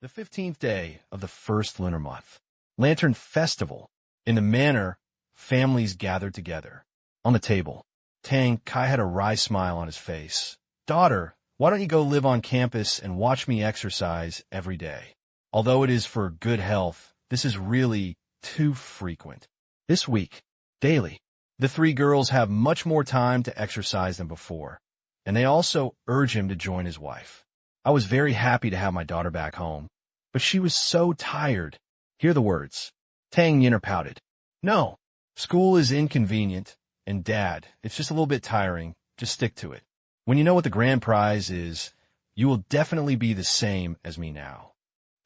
The 15th day of the first lunar month. Lantern Festival. In the manor, families gathered together. On the table, Tang Qing had a wry smile on his face. Daughter, why don't you go live on campus and watch me exercise every day? Although it is for good health, this is really too frequent. This week, daily, the three girls have much more time to exercise than before, and they also urge him to join his wife. I was very happy to have my daughter back home, but she was so tired. Hear the words. Tang Qing pouted. No, school is inconvenient, and Dad, it's just a little bit tiring. Just stick to it. When you know what the grand prize is, you will definitely be the same as me now.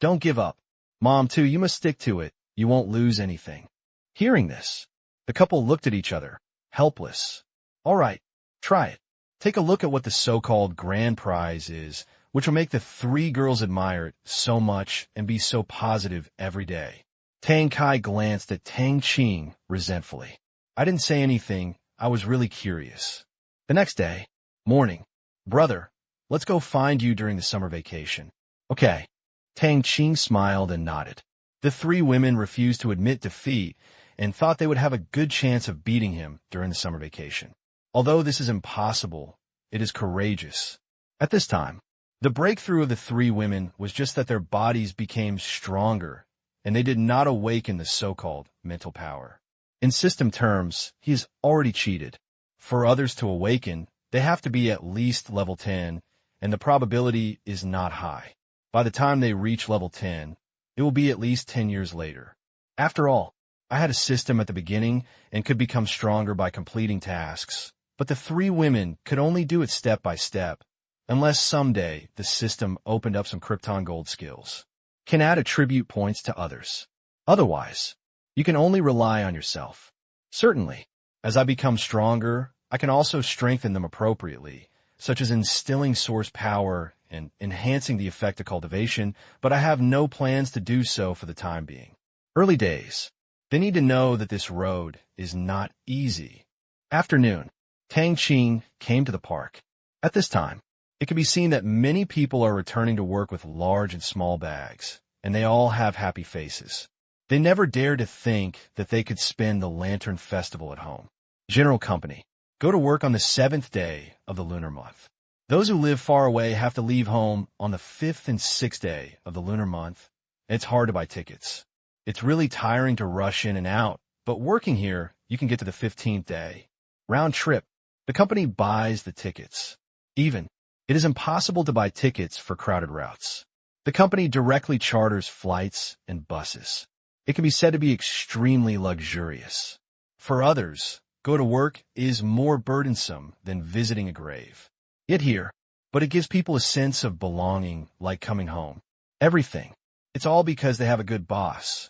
Don't give up. Mom, too, you must stick to it. You won't lose anything. Hearing this, the couple looked at each other, helpless. All right, try it. Take a look at what the so-called grand prize is, which will make the three girls admire it so much and be so positive every day. Tang Qing glanced at Tang Qing resentfully. I didn't say anything. I was really curious. The next day, morning. Brother, let's go find you during the summer vacation. Okay. Tang Qing smiled and nodded. The three women refused to admit defeat and thought they would have a good chance of beating him during the summer vacation. Although this is impossible, it is courageous. At this time, the breakthrough of the three women was just that their bodies became stronger, and they did not awaken the so-called mental power. In system terms, he has already cheated. For others to awaken, they have to be at least level 10, and the probability is not high. By the time they reach level 10, it will be at least 10 years later. After all, I had a system at the beginning and could become stronger by completing tasks, but the three women could only do it step by step, unless someday the system opened up some Krypton Gold skills. Can add attribute points to others. Otherwise, you can only rely on yourself. Certainly, as I become stronger, I can also strengthen them appropriately, such as instilling source power and enhancing the effect of cultivation, but I have no plans to do so for the time being. Early days. They need to know that this road is not easy. Afternoon. Tang Qing came to the park. At this time, it can be seen that many people are returning to work with large and small bags, and they all have happy faces. They never dared to think that they could spend the Lantern Festival at home. General Company. Go to work on the 7th day of the lunar month. Those who live far away have to leave home on the 5th and 6th day of the lunar month. It's hard to buy tickets. It's really tiring to rush in and out, but working here, you can get to the 15th day. Round trip. The company buys the tickets. Even, it is impossible to buy tickets for crowded routes. The company directly charters flights and buses. It can be said to be extremely luxurious. For others, go to work is more burdensome than visiting a grave. Yet here, but it gives people a sense of belonging, like coming home. Everything. It's all because they have a good boss.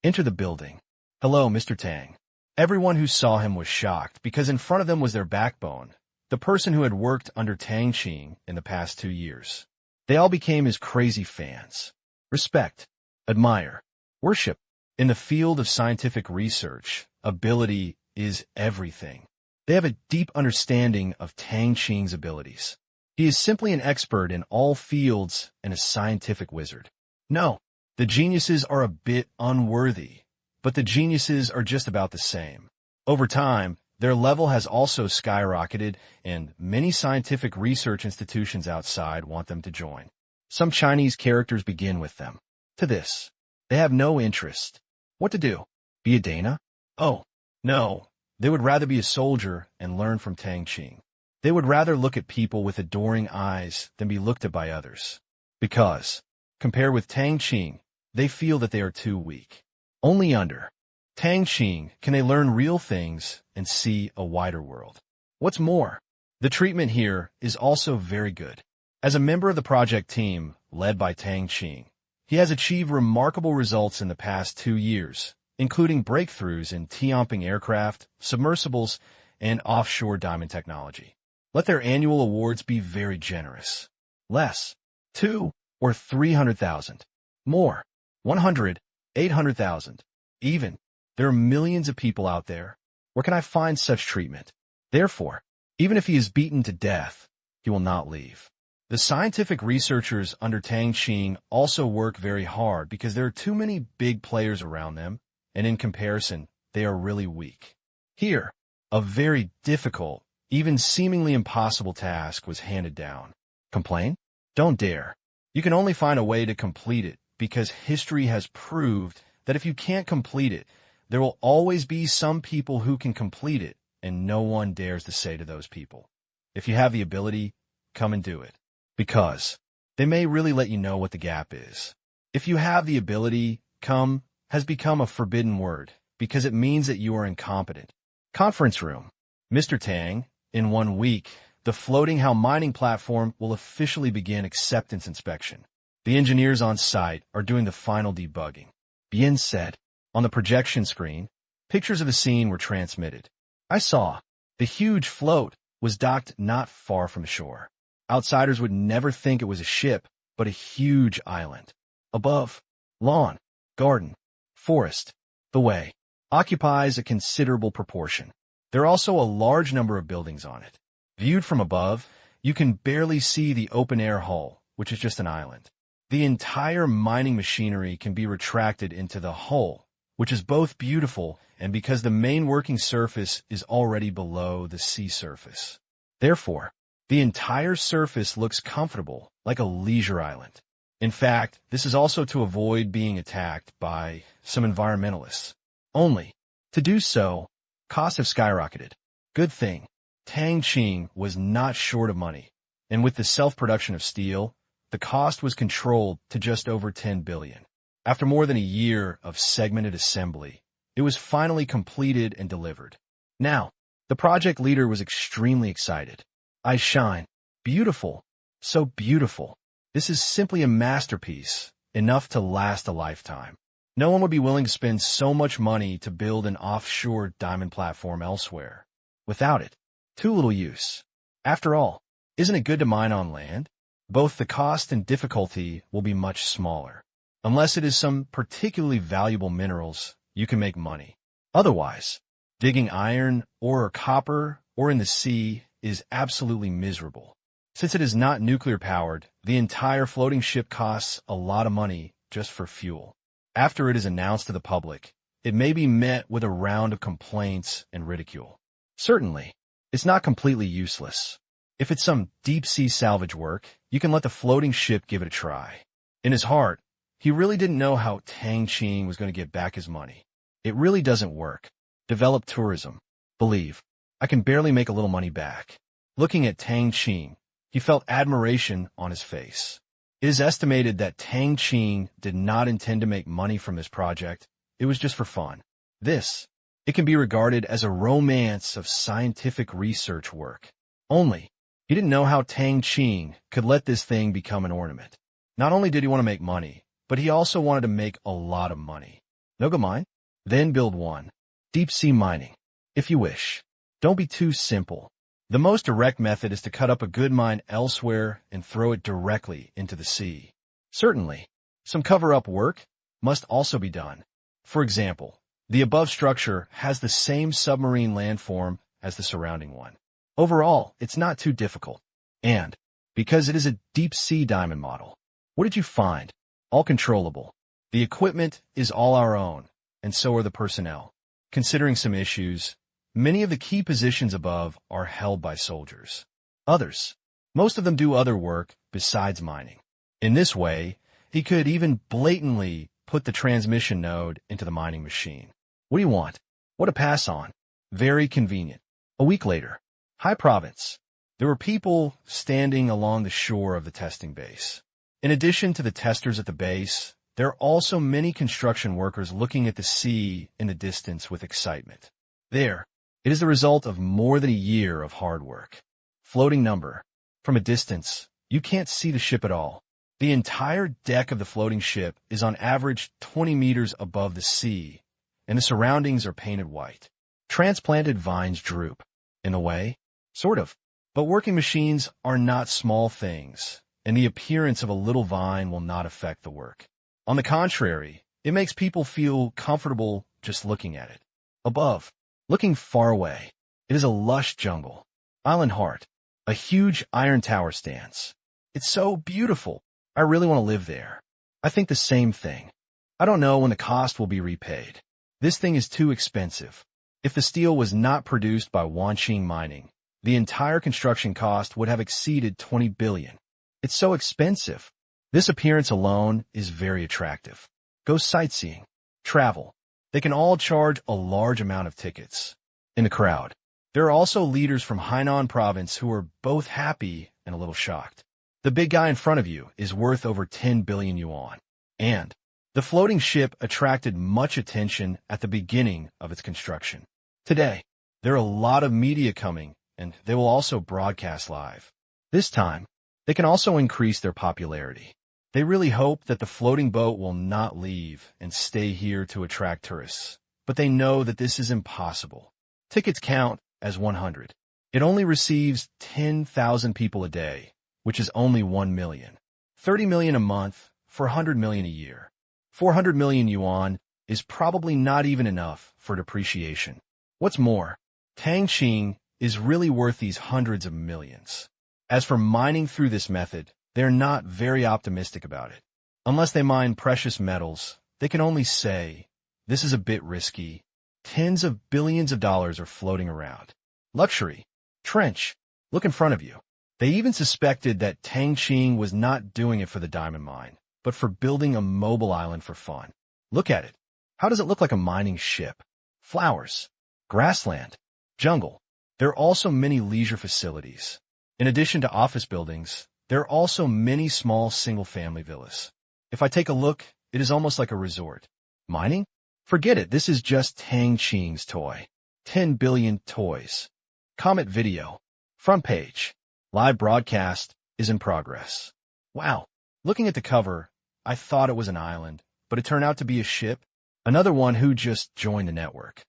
Enter the building. Hello, Mr. Tang. Everyone who saw him was shocked because in front of them was their backbone, the person who had worked under Tang Qing in the past 2 years. They all became his crazy fans. Respect, admire, worship. In the field of scientific research, ability is everything. They have a deep understanding of Tang Qing's abilities. He is simply an expert in all fields and a scientific wizard. No, the geniuses are a bit unworthy, but the geniuses are just about the same. Over time, their level has also skyrocketed, and many scientific research institutions outside want them to join. Some Chinese characters begin with them. To this, they have no interest. What to do? Be a Dana? Oh, no. They would rather be a soldier and learn from Tang Qing. They would rather look at people with adoring eyes than be looked at by others. Because, compared with Tang Qing, they feel that they are too weak. Only under Tang Qing can they learn real things and see a wider world. What's more, the treatment here is also very good. As a member of the project team led by Tang Qing, he has achieved remarkable results in the past 2 years, including breakthroughs in Tianping aircraft, submersibles, and offshore diamond technology. Let their annual awards be very generous. Less, 2 or 300,000. More, 100, 800,000. Even, there are millions of people out there. Where can I find such treatment? Therefore, even if he is beaten to death, he will not leave. The scientific researchers under Tang Qing also work very hard because there are too many big players around them, and in comparison, they are really weak. Here, a very difficult, even seemingly impossible task was handed down. Complain? Don't dare. You can only find a way to complete it because history has proved that if you can't complete it, there will always be some people who can complete it, and no one dares to say to those people, if you have the ability, come and do it. Because they may really let you know what the gap is. If you have the ability, come has become a forbidden word because it means that you are incompetent. Conference room. Mr. Tang, in 1 week, the floating how mining platform will officially begin acceptance inspection. The engineers on site are doing the final debugging. Bien said. On the projection screen, pictures of the scene were transmitted. I saw. The huge float was docked not far from shore. Outsiders would never think it was a ship, but a huge island. Above, lawn, garden, forest. The way occupies a considerable proportion. There are also a large number of buildings on it. Viewed from above, you can barely see the open-air hull, which is just an island. The entire mining machinery can be retracted into the hull, which is both beautiful and because the main working surface is already below the sea surface. Therefore, the entire surface looks comfortable, like a leisure island. In fact, this is also to avoid being attacked by some environmentalists. Only, to do so, costs have skyrocketed. Good thing, Tang Qing was not short of money, and with the self-production of steel, the cost was controlled to just over 10 billion. After more than a year of segmented assembly, it was finally completed and delivered. Now, the project leader was extremely excited. I shine. Beautiful. So beautiful. This is simply a masterpiece, enough to last a lifetime. No one would be willing to spend so much money to build an offshore diamond platform elsewhere. Without it, too little use. After all, isn't it good to mine on land? Both the cost and difficulty will be much smaller. Unless it is some particularly valuable minerals, you can make money. Otherwise, digging iron, ore or copper, or in the sea is absolutely miserable. Since it is not nuclear-powered, the entire floating ship costs a lot of money just for fuel. After it is announced to the public, it may be met with a round of complaints and ridicule. Certainly, it's not completely useless. If it's some deep-sea salvage work, you can let the floating ship give it a try. In his heart, he really didn't know how Tang Qing was going to get back his money. It really doesn't work. Develop tourism. Believe. I can barely make a little money back. Looking at Tang Qing, he felt admiration on his face. It is estimated that Tang Qing did not intend to make money from this project. It was just for fun. It can be regarded as a romance of scientific research work. Only, he didn't know how Tang Qing could let this thing become an ornament. Not only did he want to make money, but he also wanted to make a lot of money. No go mine? Then build one. Deep-sea mining. If you wish. Don't be too simple. The most direct method is to cut up a good mine elsewhere and throw it directly into the sea. Certainly, some cover-up work must also be done. For example, the above structure has the same submarine landform as the surrounding one. Overall, it's not too difficult. And, because it is a deep-sea diamond model, what did you find? All controllable. The equipment is all our own, and so are the personnel. Considering some issues, many of the key positions above are held by soldiers. Others, most of them do other work besides mining. In this way, he could even blatantly put the transmission node into the mining machine. What do you want? What to pass on? Very convenient. A week later, High Province. There were people standing along the shore of the testing base. In addition to the testers at the base, there are also many construction workers looking at the sea in the distance with excitement. There, it is the result of more than a year of hard work. Floating number. From a distance, you can't see the ship at all. The entire deck of the floating ship is on average 20 meters above the sea, and the surroundings are painted white. Transplanted vines droop. In the way? Sort of. But working machines are not small things, and the appearance of a little vine will not affect the work. On the contrary, it makes people feel comfortable just looking at it. Above, looking far away, it is a lush jungle. Island Heart. A huge iron tower stands. It's so beautiful. I really want to live there. I think the same thing. I don't know when the cost will be repaid. This thing is too expensive. If the steel was not produced by Wanqing Mining, the entire construction cost would have exceeded 20 billion. It's so expensive. This appearance alone is very attractive. Go sightseeing. Travel. They can all charge a large amount of tickets. In the crowd, there are also leaders from Hainan province who are both happy and a little shocked. The big guy in front of you is worth over 10 billion yuan. And the floating ship attracted much attention at the beginning of its construction. Today, there are a lot of media coming, and they will also broadcast live. This time, they can also increase their popularity. They really hope that the floating boat will not leave and stay here to attract tourists, but they know that this is impossible. Tickets count as 100. It only receives 10,000 people a day, which is only 1 million. 30 million a month for 100 million a year. 400 million yuan is probably not even enough for depreciation. What's more, Tang Qing is really worth these hundreds of millions. As for mining through this method, they're not very optimistic about it. Unless they mine precious metals, they can only say, this is a bit risky. Tens of billions of dollars are floating around. Luxury. Trench. Look in front of you. They even suspected that Tang Qing was not doing it for the diamond mine, but for building a mobile island for fun. Look at it. How does it look like a mining ship? Flowers. Grassland. Jungle. There are also many leisure facilities. In addition to office buildings, there are also many small single-family villas. If I take a look, it is almost like a resort. Mining? Forget it, this is just Tang Qing's toy. 10 billion toys. Comment video. Front page. Live broadcast is in progress. Wow. Looking at the cover, I thought it was an island, but it turned out to be a ship. Another one who just joined the network.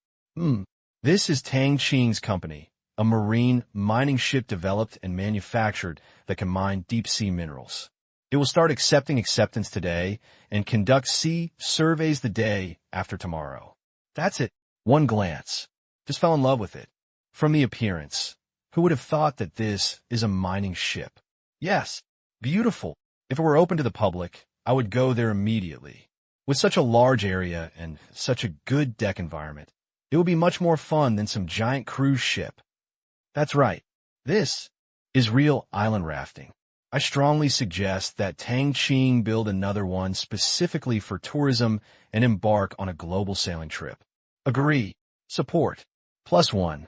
This is Tang Qing's company, a marine mining ship developed and manufactured that can mine deep-sea minerals. It will start accepting acceptance today and conduct sea surveys the day after tomorrow. That's it. One glance. Just fell in love with it. From the appearance, who would have thought that this is a mining ship? Yes, beautiful. If it were open to the public, I would go there immediately. With such a large area and such a good deck environment, it would be much more fun than some giant cruise ship. That's right. This is real island rafting. I strongly suggest that Tang Qing build another one specifically for tourism and embark on a global sailing trip. Agree. Support. +1.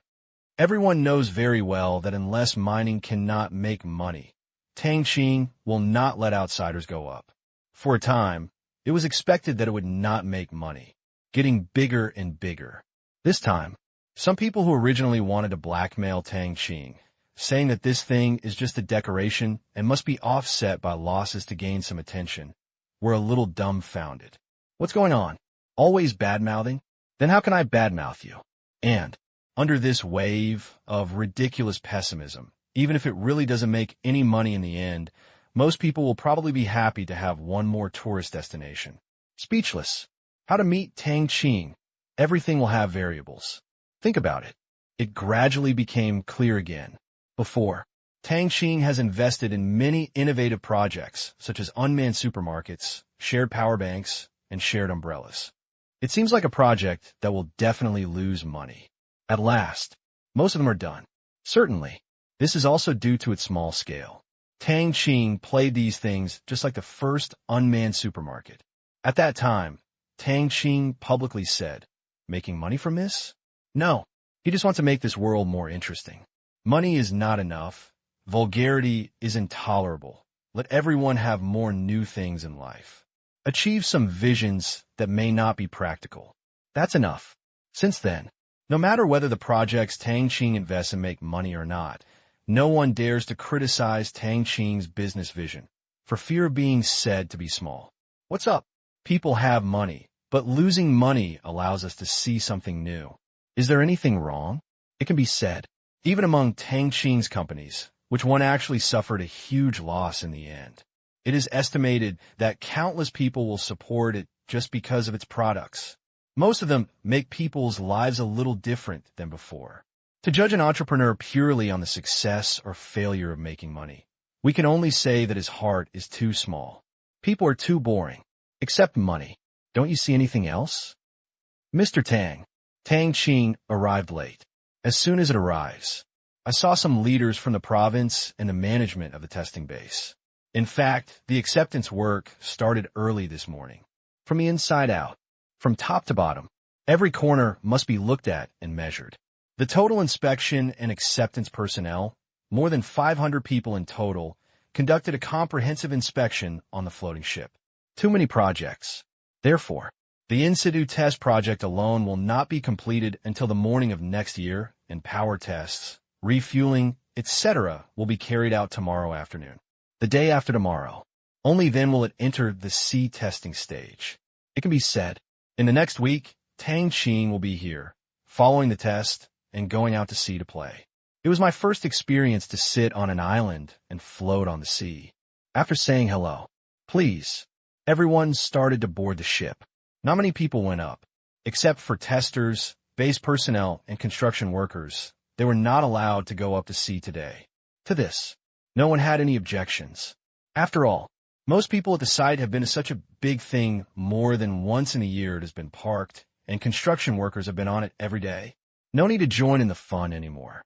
Everyone knows very well that unless mining cannot make money, Tang Qing will not let outsiders go up. For a time, it was expected that it would not make money, getting bigger and bigger. This time, some people who originally wanted to blackmail Tang Qing, saying that this thing is just a decoration and must be offset by losses to gain some attention, were a little dumbfounded. What's going on? Always bad-mouthing? Then how can I badmouth you? And, under this wave of ridiculous pessimism, even if it really doesn't make any money in the end, most people will probably be happy to have one more tourist destination. Speechless. How to meet Tang Qing. Everything will have variables. Think about it. It gradually became clear again. Before, Tang Qing has invested in many innovative projects, such as unmanned supermarkets, shared power banks, and shared umbrellas. It seems like a project that will definitely lose money. At last, most of them are done. Certainly, this is also due to its small scale. Tang Qing played these things just like the first unmanned supermarket. At that time, Tang Qing publicly said, "Making money from this? No, he just wants to make this world more interesting. Money is not enough. Vulgarity is intolerable. Let everyone have more new things in life. Achieve some visions that may not be practical. That's enough." Since then, no matter whether the projects Tang Qing invests in make money or not, no one dares to criticize Tang Qing's business vision, for fear of being said to be small. What's up? People have money, but losing money allows us to see something new. Is there anything wrong? It can be said. Even among Tang Qing's companies, which one actually suffered a huge loss in the end. It is estimated that countless people will support it just because of its products. Most of them make people's lives a little different than before. To judge an entrepreneur purely on the success or failure of making money We can only say that his heart is too small. People are too boring. Except money. Don't you see anything else? Mr. Tang Qing arrived late. As soon as it arrives, I saw some leaders from the province and the management of the testing base. In fact, the acceptance work started early this morning. From the inside out, from top to bottom, every corner must be looked at and measured. The total inspection and acceptance personnel, more than 500 people in total, conducted a comprehensive inspection on the floating ship. Too many projects. Therefore, the in situ test project alone will not be completed until the morning of next year, and power tests, refueling, etc. will be carried out tomorrow afternoon. The day after tomorrow. Only then will it enter the sea testing stage. It can be said, in the next week, Tang Qing will be here, following the test and going out to sea to play. It was my first experience to sit on an island and float on the sea. After saying hello, please, everyone started to board the ship. Not many people went up, except for testers, base personnel, and construction workers. They were not allowed to go up to sea today. To this, no one had any objections. After all, most people at the site have been to such a big thing more than once in a year. It has been parked, and construction workers have been on it every day. No need to join in the fun anymore.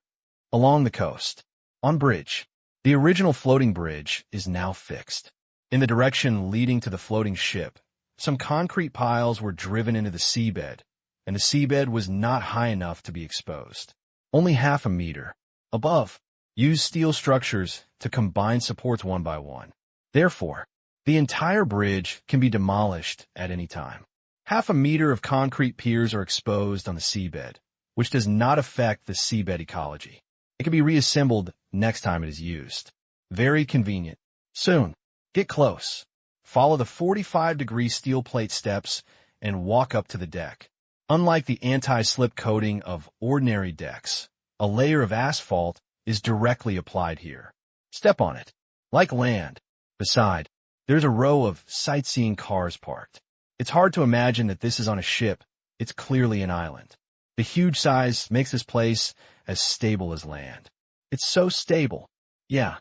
Along the coast, on bridge, the original floating bridge is now fixed. In the direction leading to the floating ship, some concrete piles were driven into the seabed, and the seabed was not high enough to be exposed. Only half a meter. Above, use steel structures to combine supports one by one. Therefore, the entire bridge can be demolished at any time. Half a meter of concrete piers are exposed on the seabed, which does not affect the seabed ecology. It can be reassembled next time it is used. Very convenient. Soon, get close. Follow the 45-degree steel plate steps and walk up to the deck. Unlike the anti-slip coating of ordinary decks, a layer of asphalt is directly applied here. Step on it. Like land. Beside, there's a row of sightseeing cars parked. It's hard to imagine that this is on a ship. It's clearly an island. The huge size makes this place as stable as land. It's so stable. Yeah.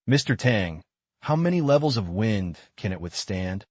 Mr. Tang, how many levels of wind can it withstand?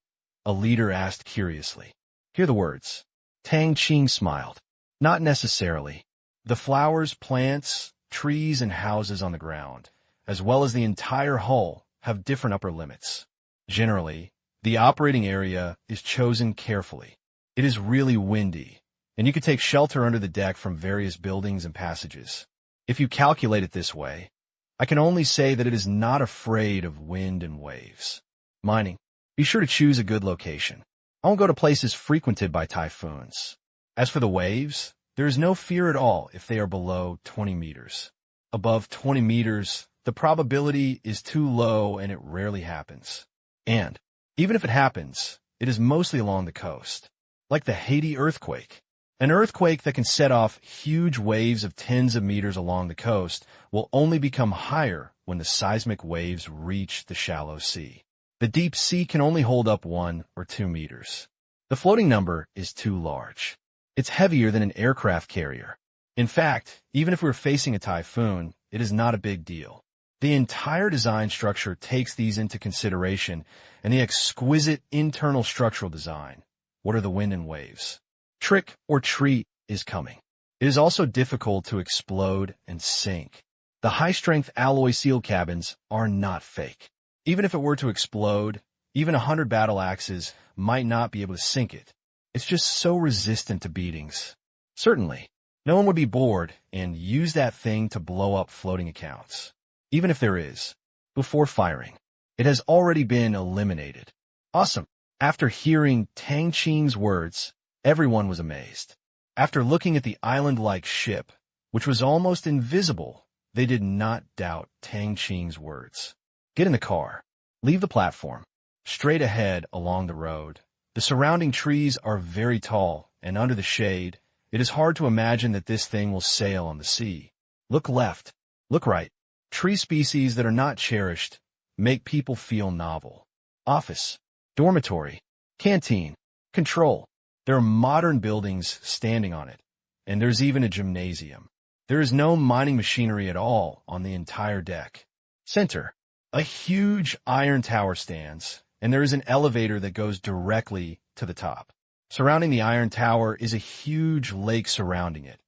A leader asked curiously. Hear the words. Tang Qing smiled. Not necessarily. The flowers, plants, trees, and houses on the ground, as well as the entire hull, have different upper limits. Generally, the operating area is chosen carefully. It is really windy, and you can take shelter under the deck from various buildings and passages. If you calculate it this way, I can only say that it is not afraid of wind and waves. Mining. Be sure to choose a good location. I won't go to places frequented by typhoons. As for the waves, there is no fear at all if they are below 20 meters. Above 20 meters, the probability is too low and it rarely happens. And, even if it happens, it is mostly along the coast. Like the Haiti earthquake. An earthquake that can set off huge waves of tens of meters along the coast will only become higher when the seismic waves reach the shallow sea. The deep sea can only hold up 1 or 2 meters. The floating number is too large. It's heavier than an aircraft carrier. In fact, even if we're facing a typhoon, it is not a big deal. The entire design structure takes these into consideration, and the exquisite internal structural design. What are the wind and waves? Trick or treat is coming. It is also difficult to explode and sink. The high-strength alloy seal cabins are not fake. Even if it were to explode, even 100 battle axes might not be able to sink it. It's just so resistant to beatings. Certainly, no one would be bored and use that thing to blow up floating accounts. Even if there is, before firing, it has already been eliminated. Awesome. After hearing Tang Qing's words, everyone was amazed. After looking at the island-like ship, which was almost invisible, they did not doubt Tang Qing's words. Get in the car. Leave the platform. Straight ahead along the road. The surrounding trees are very tall, and under the shade, it is hard to imagine that this thing will sail on the sea. Look left. Look right. Tree species that are not cherished make people feel novel. Office. Dormitory. Canteen. Control. There are modern buildings standing on it, and there's even a gymnasium. There is no mining machinery at all on the entire deck. Center. A huge iron tower stands, and there is an elevator that goes directly to the top. Surrounding the iron tower is a huge lake surrounding it,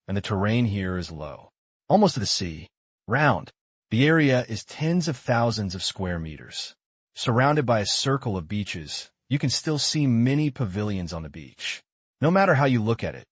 and the terrain here is low, almost to the sea, round. The area is tens of thousands of square meters. Surrounded by a circle of beaches, you can still see many pavilions on the beach. No matter how you look at it,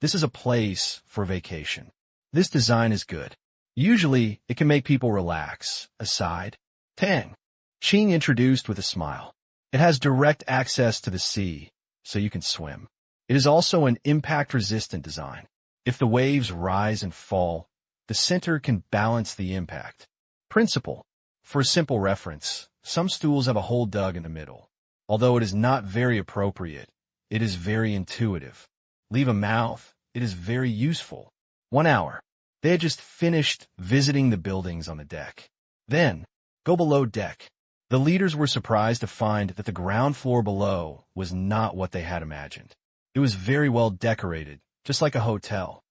this is a place for vacation. This design is good. Usually, it can make people relax. Aside, Tang Qing introduced with a smile. It has direct access to the sea, so you can swim. It is also an impact-resistant design. If the waves rise and fall, the center can balance the impact. Principle. For a simple reference, some stools have a hole dug in the middle. Although it is not very appropriate, it is very intuitive. Leave a mouth, it is very useful. 1 hour. They had just finished visiting the buildings on the deck. Then, go below deck. The leaders were surprised to find that the ground floor below was not what they had imagined. It was very well decorated, just like a hotel.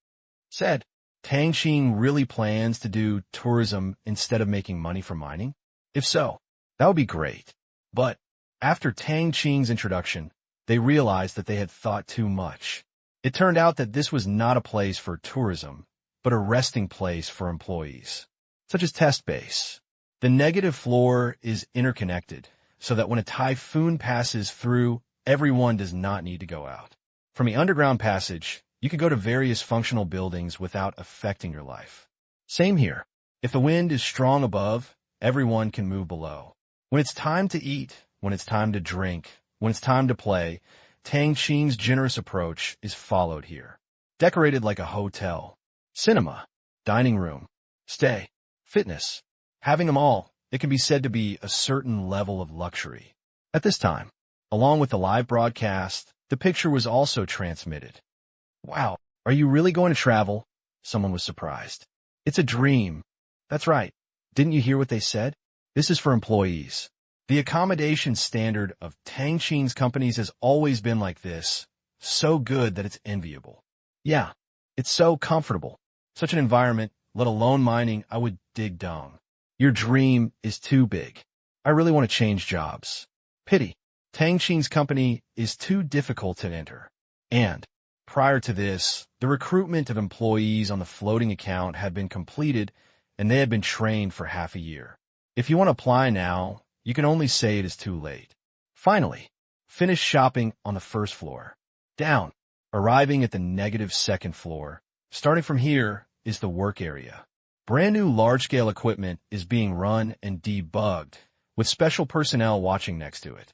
Said, Tang Qing really plans to do tourism instead of making money from mining? If so, that would be great. But after Tang Qing's introduction, they realized that they had thought too much. It turned out that this was not a place for tourism, but a resting place for employees, such as test base. The negative floor is interconnected, so that when a typhoon passes through, everyone does not need to go out. From the underground passage, you can go to various functional buildings without affecting your life. Same here. If the wind is strong above, everyone can move below. When it's time to eat, when it's time to drink, when it's time to play, Tang Qing's generous approach is followed here. Decorated like a hotel. Cinema. Dining room. Stay. Fitness. Having them all, it can be said to be a certain level of luxury. At this time, along with the live broadcast, the picture was also transmitted. Wow, are you really going to travel? Someone was surprised. It's a dream. That's right. Didn't you hear what they said? This is for employees. The accommodation standard of Tang Qing's companies has always been like this, so good that it's enviable. Yeah, it's so comfortable. Such an environment, let alone mining, I would dig dung. Your dream is too big. I really want to change jobs. Pity. Tang Qing's company is too difficult to enter. And prior to this, the recruitment of employees on the floating account had been completed, and they had been trained for half a year. If you want to apply now, you can only say it is too late. Finally, finish shopping on the first floor. Down, arriving at the negative second floor. Starting from here is the work area. Brand new large-scale equipment is being run and debugged, with special personnel watching next to it.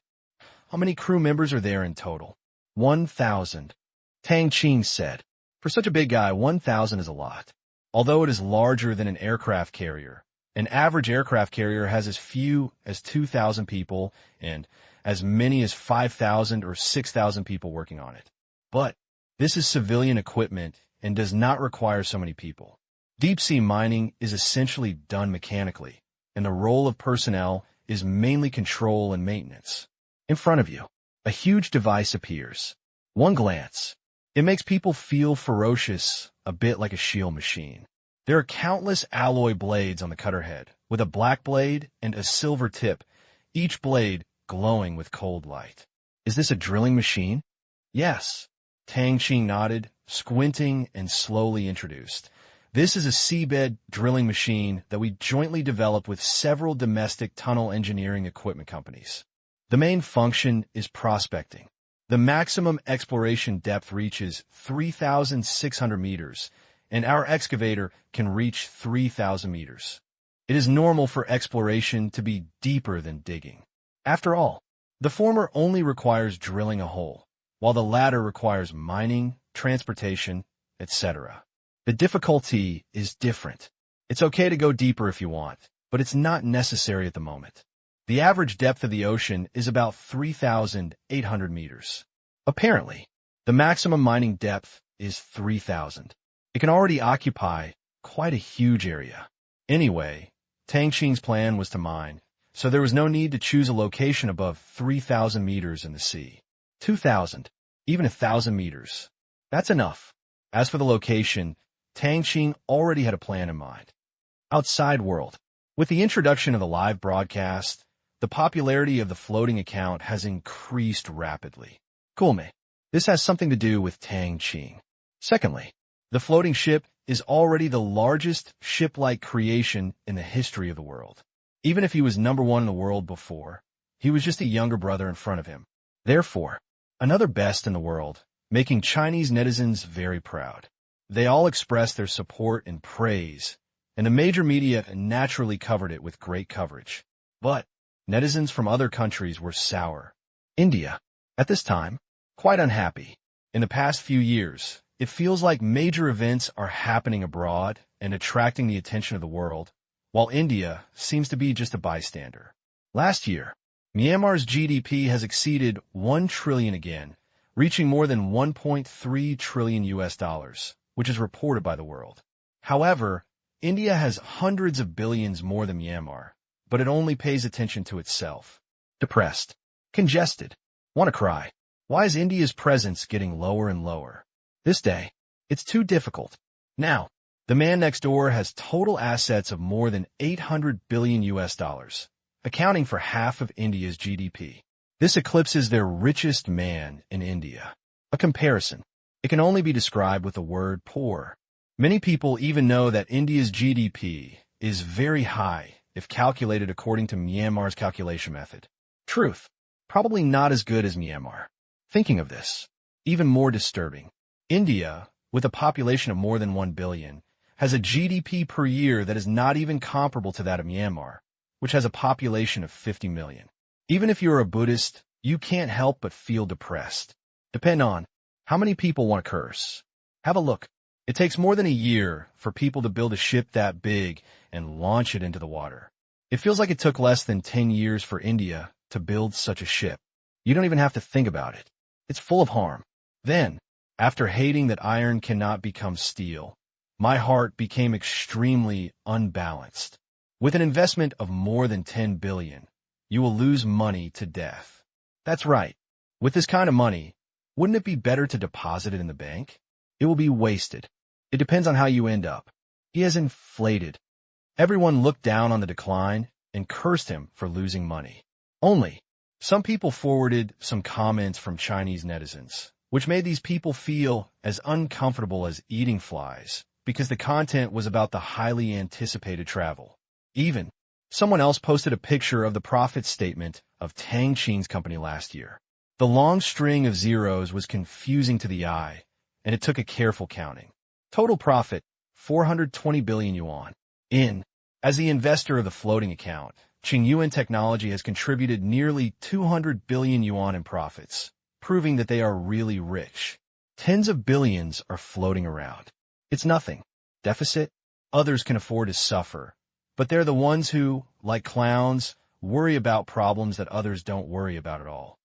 How many crew members are there in total? 1,000. Tang Qing said. For such a big guy, 1,000 is a lot. Although it is larger than an aircraft carrier, an average aircraft carrier has as few as 2,000 people and as many as 5,000 or 6,000 people working on it. But this is civilian equipment and does not require so many people. Deep-sea mining is essentially done mechanically, and the role of personnel is mainly control and maintenance. In front of you, a huge device appears. One glance. It makes people feel ferocious, a bit like a shield machine. There are countless alloy blades on the cutter head, with a black blade and a silver tip, each blade glowing with cold light. Is this a drilling machine? Yes. Tang Qing nodded, squinting and slowly introduced. This is a seabed drilling machine that we jointly developed with several domestic tunnel engineering equipment companies. The main function is prospecting. The maximum exploration depth reaches 3,600 meters, and our excavator can reach 3,000 meters. It is normal for exploration to be deeper than digging. After all, the former only requires drilling a hole, while the latter requires mining, transportation, etc. The difficulty is different. It's okay to go deeper if you want, but it's not necessary at the moment. The average depth of the ocean is about 3,800 meters. Apparently, the maximum mining depth is 3,000. It can already occupy quite a huge area. Anyway, Tang Qing's plan was to mine, so there was no need to choose a location above 3,000 meters in the sea. 2,000, even 1,000 meters. That's enough. As for the location, Tang Qing already had a plan in mind. Outside world. With the introduction of the live broadcast, the popularity of the floating account has increased rapidly. Cool, mate. This has something to do with Tang Qing. Secondly, the floating ship is already the largest ship-like creation in the history of the world. Even if he was number one in the world before, he was just a younger brother in front of him. Therefore, another best in the world, making Chinese netizens very proud. They all expressed their support and praise, and the major media naturally covered it with great coverage. But netizens from other countries were sour. India, at this time, quite unhappy. In the past few years, it feels like major events are happening abroad and attracting the attention of the world, while India seems to be just a bystander. Last year, Myanmar's GDP has exceeded 1 trillion again, reaching more than 1.3 trillion US dollars, which is reported by the world. However, India has hundreds of billions more than Myanmar, but it only pays attention to itself. Depressed, congested, want to cry. Why is India's presence getting lower and lower? This day, it's too difficult. Now, the man next door has total assets of more than 800 billion US dollars, accounting for half of India's GDP. This eclipses their richest man in India. A comparison. It can only be described with the word poor. Many people even know that India's GDP is very high if calculated according to Myanmar's calculation method. Truth. Probably not as good as Myanmar. Thinking of this, even more disturbing. India, with a population of more than 1 billion, has a GDP per year that is not even comparable to that of Myanmar, which has a population of 50 million. Even if you're a Buddhist, you can't help but feel depressed. Depend on how many people want to curse. Have a look. It takes more than a year for people to build a ship that big and launch it into the water. It feels like it took less than 10 years for India to build such a ship. You don't even have to think about it. It's full of harm. Then, after hating that iron cannot become steel, my heart became extremely unbalanced. With an investment of more than 10 billion, you will lose money to death. That's right. With this kind of money, wouldn't it be better to deposit it in the bank? It will be wasted. It depends on how you end up. He has inflated. Everyone looked down on the decline and cursed him for losing money. Only, some people forwarded some comments from Chinese netizens, which made these people feel as uncomfortable as eating flies, because the content was about the highly anticipated travel. Even, someone else posted a picture of the profit statement of Tang Qing's company last year. The long string of zeros was confusing to the eye, and it took a careful counting. Total profit, 420 billion yuan. As the investor of the floating account, Qingyuan Technology has contributed nearly 200 billion yuan in profits, proving that they are really rich. Tens of billions are floating around. It's nothing. Deficit? Others can afford to suffer, but they're the ones who, like clowns, worry about problems that others don't worry about at all.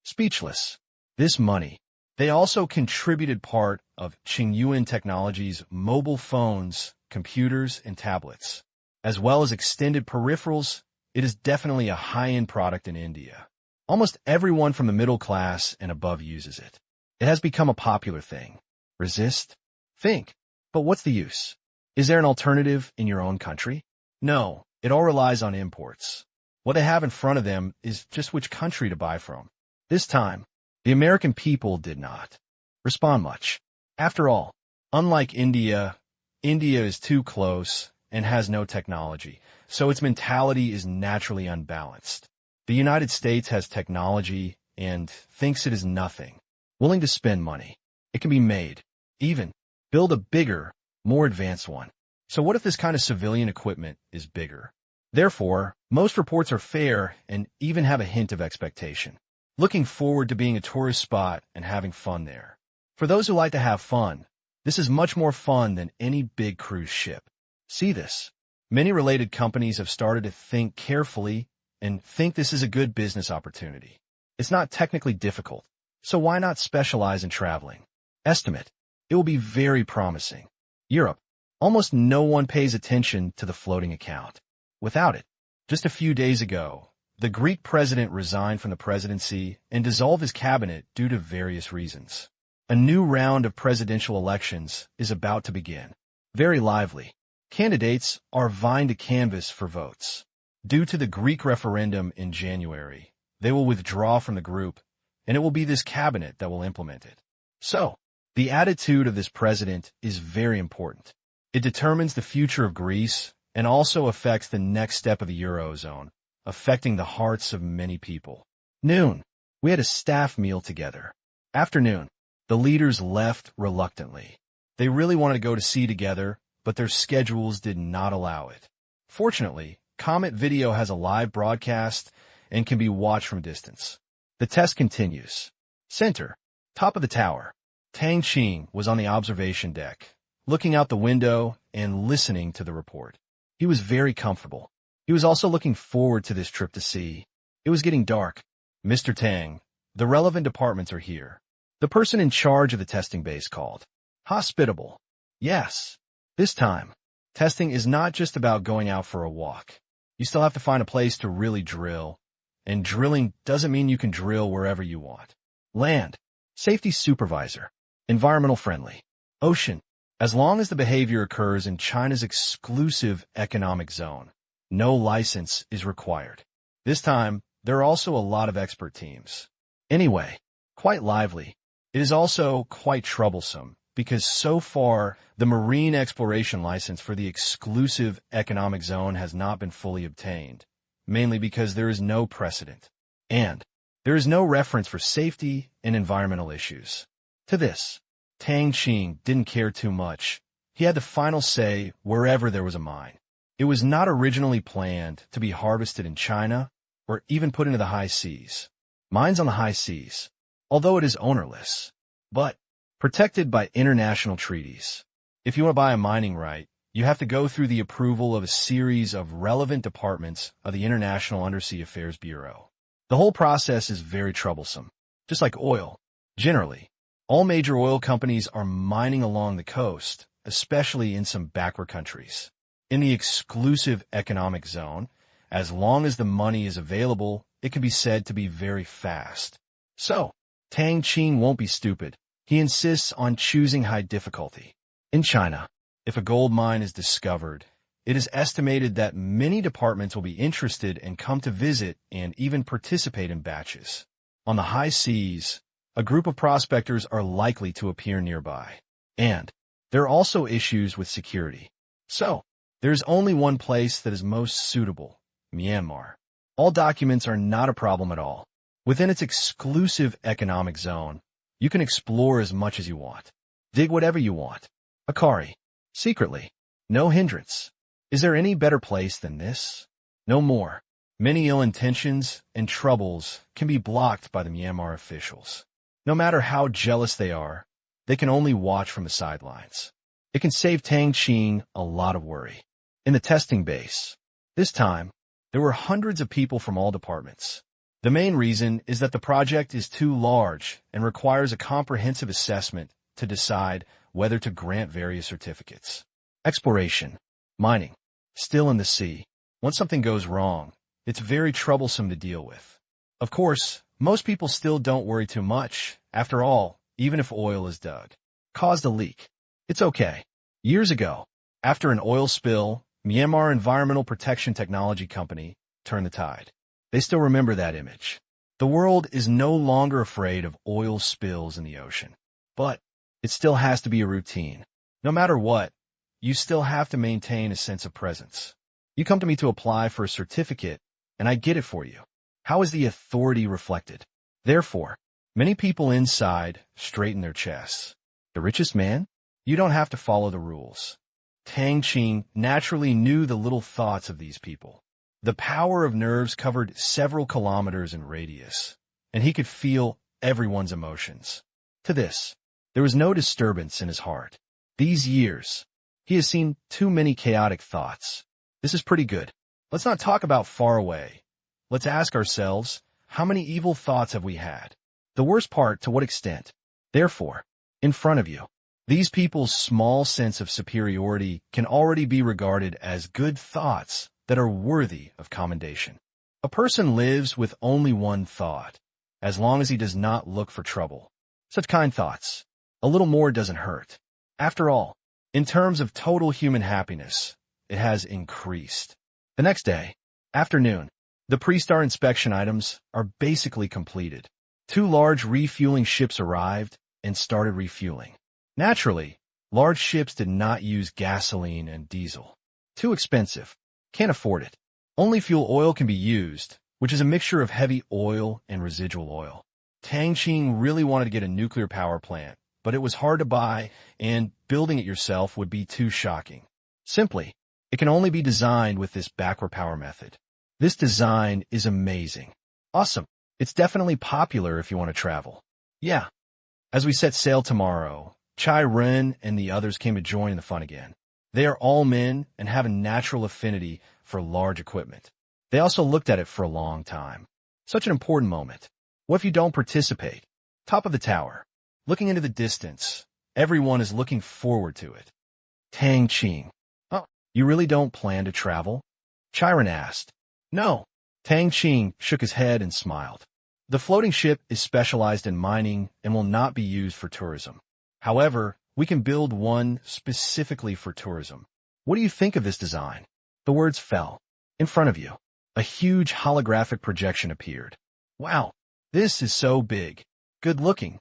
Speechless. This money. They also contributed part of Qingyuan Technology's mobile phones, computers, and tablets. As well as extended peripherals, it is definitely a high-end product in India. Almost everyone from the middle class and above uses it. It has become a popular thing. Resist? Think. But what's the use? Is there an alternative in your own country? No, it all relies on imports. What they have in front of them is just which country to buy from. This time, the American people did not respond much. After all, unlike India, India is too close and has no technology, so its mentality is naturally unbalanced. The United States has technology and thinks it is nothing. Willing to spend money. It can be made. Even build a bigger, more advanced one. So what if this kind of civilian equipment is bigger? Therefore, most reports are fair and even have a hint of expectation. Looking forward to being a tourist spot and having fun there. For those who like to have fun, this is much more fun than any big cruise ship. See this. Many related companies have started to think carefully and think this is a good business opportunity. It's not technically difficult, so why not specialize in traveling? Estimate. It will be very promising. Europe. Almost no one pays attention to the floating account. Without it, just a few days ago, the Greek president resigned from the presidency and dissolved his cabinet due to various reasons. A new round of presidential elections is about to begin. Very lively. Candidates are vying to canvass for votes. Due to the Greek referendum in January, they will withdraw from the group, and it will be this cabinet that will implement it. So, the attitude of this president is very important. It determines the future of Greece and also affects the next step of the Eurozone, affecting the hearts of many people. Noon. We had a staff meal together. Afternoon. The leaders left reluctantly. They really wanted to go to sea together, but their schedules did not allow it. Fortunately, Comet Video has a live broadcast and can be watched from a distance. The test continues. Center. Top of the tower. Tang Qing was on the observation deck, looking out the window and listening to the report. He was very comfortable. He was also looking forward to this trip to sea. It was getting dark. Mr. Tang, the relevant departments are here. The person in charge of the testing base called. Hospitable. Yes. This time, testing is not just about going out for a walk. You still have to find a place to really drill, and drilling doesn't mean you can drill wherever you want. Land. Safety supervisor. Environmental friendly. Ocean. As long as the behavior occurs in China's exclusive economic zone, no license is required. This time, there are also a lot of expert teams. Anyway, quite lively. It is also quite troublesome, because so far, the marine exploration license for the exclusive economic zone has not been fully obtained, mainly because there is no precedent, and there is no reference for safety and environmental issues. To this, Tang Qing didn't care too much. He had the final say wherever there was a mine. It was not originally planned to be harvested in China or even put into the high seas. Mines on the high seas, although it is ownerless, but protected by international treaties. If you want to buy a mining right, you have to go through the approval of a series of relevant departments of the International Undersea Affairs Bureau. The whole process is very troublesome. Just like oil. Generally, all major oil companies are mining along the coast, especially in some backward countries. In the exclusive economic zone, as long as the money is available, it can be said to be very fast. So, Tang Qing won't be stupid. He insists on choosing high difficulty. In China, if a gold mine is discovered, it is estimated that many departments will be interested and come to visit and even participate in batches. On the high seas, a group of prospectors are likely to appear nearby. And there are also issues with security. So, there is only one place that is most suitable, Myanmar. All documents are not a problem at all. Within its exclusive economic zone, you can explore as much as you want. Dig whatever you want. Akari. Secretly. No hindrance. Is there any better place than this? No more. Many ill intentions and troubles can be blocked by the Myanmar officials. No matter how jealous they can only watch from the sidelines. It can save Tang Qing a lot of worry. In the testing base, this time, there were hundreds of people from all departments. The main reason is that the project is too large and requires a comprehensive assessment to decide whether to grant various certificates. Exploration. Mining. Still in the sea. Once something goes wrong, it's very troublesome to deal with. Of course, most people still don't worry too much. After all, even if oil is dug, caused a leak. It's okay. Years ago, after an oil spill, Myanmar Environmental Protection Technology Company turned the tide. They still remember that image. The world is no longer afraid of oil spills in the ocean. But it still has to be a routine. No matter what, you still have to maintain a sense of presence. You come to me to apply for a certificate, and I get it for you. How is the authority reflected? Therefore, many people inside straighten their chests. The richest man? You don't have to follow the rules. Tang Qing naturally knew the little thoughts of these people. The power of nerves covered several kilometers in radius, and he could feel everyone's emotions. To this, there was no disturbance in his heart. These years, he has seen too many chaotic thoughts. This is pretty good. Let's not talk about far away. Let's ask ourselves, how many evil thoughts have we had? The worst part, to what extent? Therefore, in front of you, these people's small sense of superiority can already be regarded as good thoughts that are worthy of commendation. A person lives with only one thought, as long as he does not look for trouble. Such kind thoughts. A little more doesn't hurt. After all, in terms of total human happiness, it has increased. The next day, afternoon, the pre-star inspection items are basically completed. 2 large refueling ships arrived and started refueling. Naturally, large ships did not use gasoline and diesel. Too expensive. Can't afford it. Only fuel oil can be used, which is a mixture of heavy oil and residual oil. Tang Qing really wanted to get a nuclear power plant, but it was hard to buy, and building it yourself would be too shocking. Simply, it can only be designed with this backward power method. This design is amazing. Awesome. It's definitely popular if you want to travel. Yeah. As we set sail tomorrow, Chai Ren and the others came to join in the fun again. They are all men and have a natural affinity for large equipment. They also looked at it for a long time. Such an important moment. What if you don't participate? Top of the tower. Looking into the distance, everyone is looking forward to it. Tang Qing. Oh, you really don't plan to travel? Chiron asked. No. Tang Qing shook his head and smiled. The floating ship is specialized in mining and will not be used for tourism. However, we can build one specifically for tourism. What do you think of this design? The words fell. In front of you, a huge holographic projection appeared. Wow, this is so big. Good looking.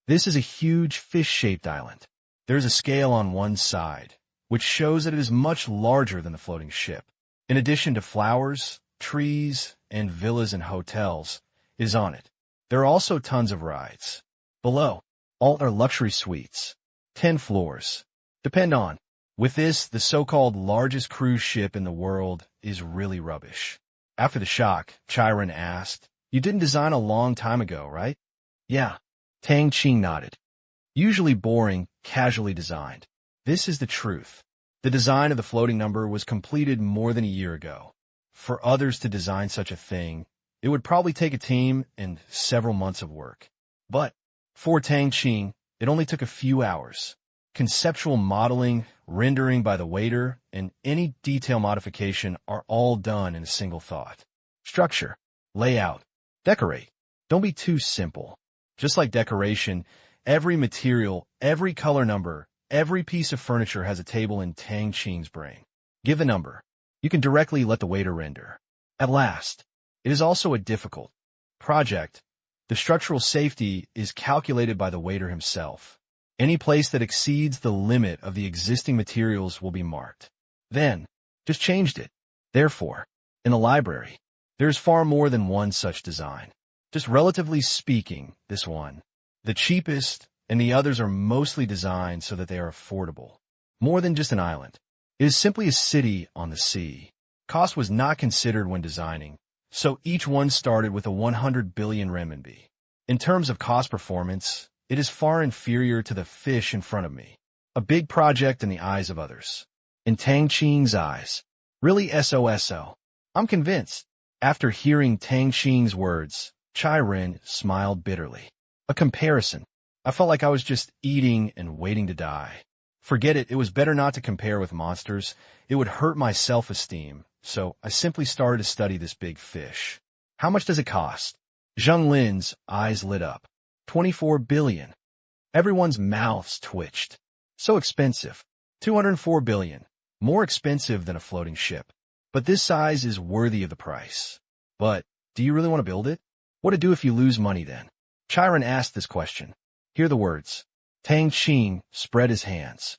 This is a huge fish-shaped island. There is a scale on one side, which shows that it is much larger than the floating ship. In addition to flowers, trees, and villas and hotels, it is on it. There are also tons of rides. Below, all are luxury suites. 10 floors. Depend on. With this, the so-called largest cruise ship in the world is really rubbish. After the shock, Chiron asked, You didn't design a long time ago, right? Yeah. Tang Qing nodded. Usually boring, casually designed. This is the truth. The design of the floating number was completed more than a year ago. For others to design such a thing, it would probably take a team and several months of work. But for Tang Qing, it only took a few hours. Conceptual modeling, rendering by the waiter, and any detail modification are all done in a single thought. Structure, layout, decorate. Don't be too simple. Just like decoration, every material, every color number, every piece of furniture has a table in Tang Qing's brain. Give the number. You can directly let the waiter render. At last, it is also a difficult project. The structural safety is calculated by the waiter himself. Any place that exceeds the limit of the existing materials will be marked. Then, just changed it. Therefore, in the library, there is far more than one such design. Just relatively speaking, this one, the cheapest, and the others are mostly designed so that they are affordable. More than just an island. It is simply a city on the sea. Cost was not considered when designing, so each one started with a 100 billion renminbi. In terms of cost performance, it is far inferior to the fish in front of me. A big project in the eyes of others. In Tang Qing's eyes. Really SOSO. I'm convinced. After hearing Tang Qing's words, Chai Ren smiled bitterly. A comparison. I felt like I was just eating and waiting to die. Forget it, it was better not to compare with monsters. It would hurt my self-esteem, so I simply started to study this big fish. How much does it cost? Zheng Lin's eyes lit up. 24 billion. Everyone's mouths twitched. So expensive. 204 billion. More expensive than a floating ship. But this size is worthy of the price. But, do you really want to build it? What to do if you lose money then? Chiron asked this question. Hear the words. Tang Qing spread his hands.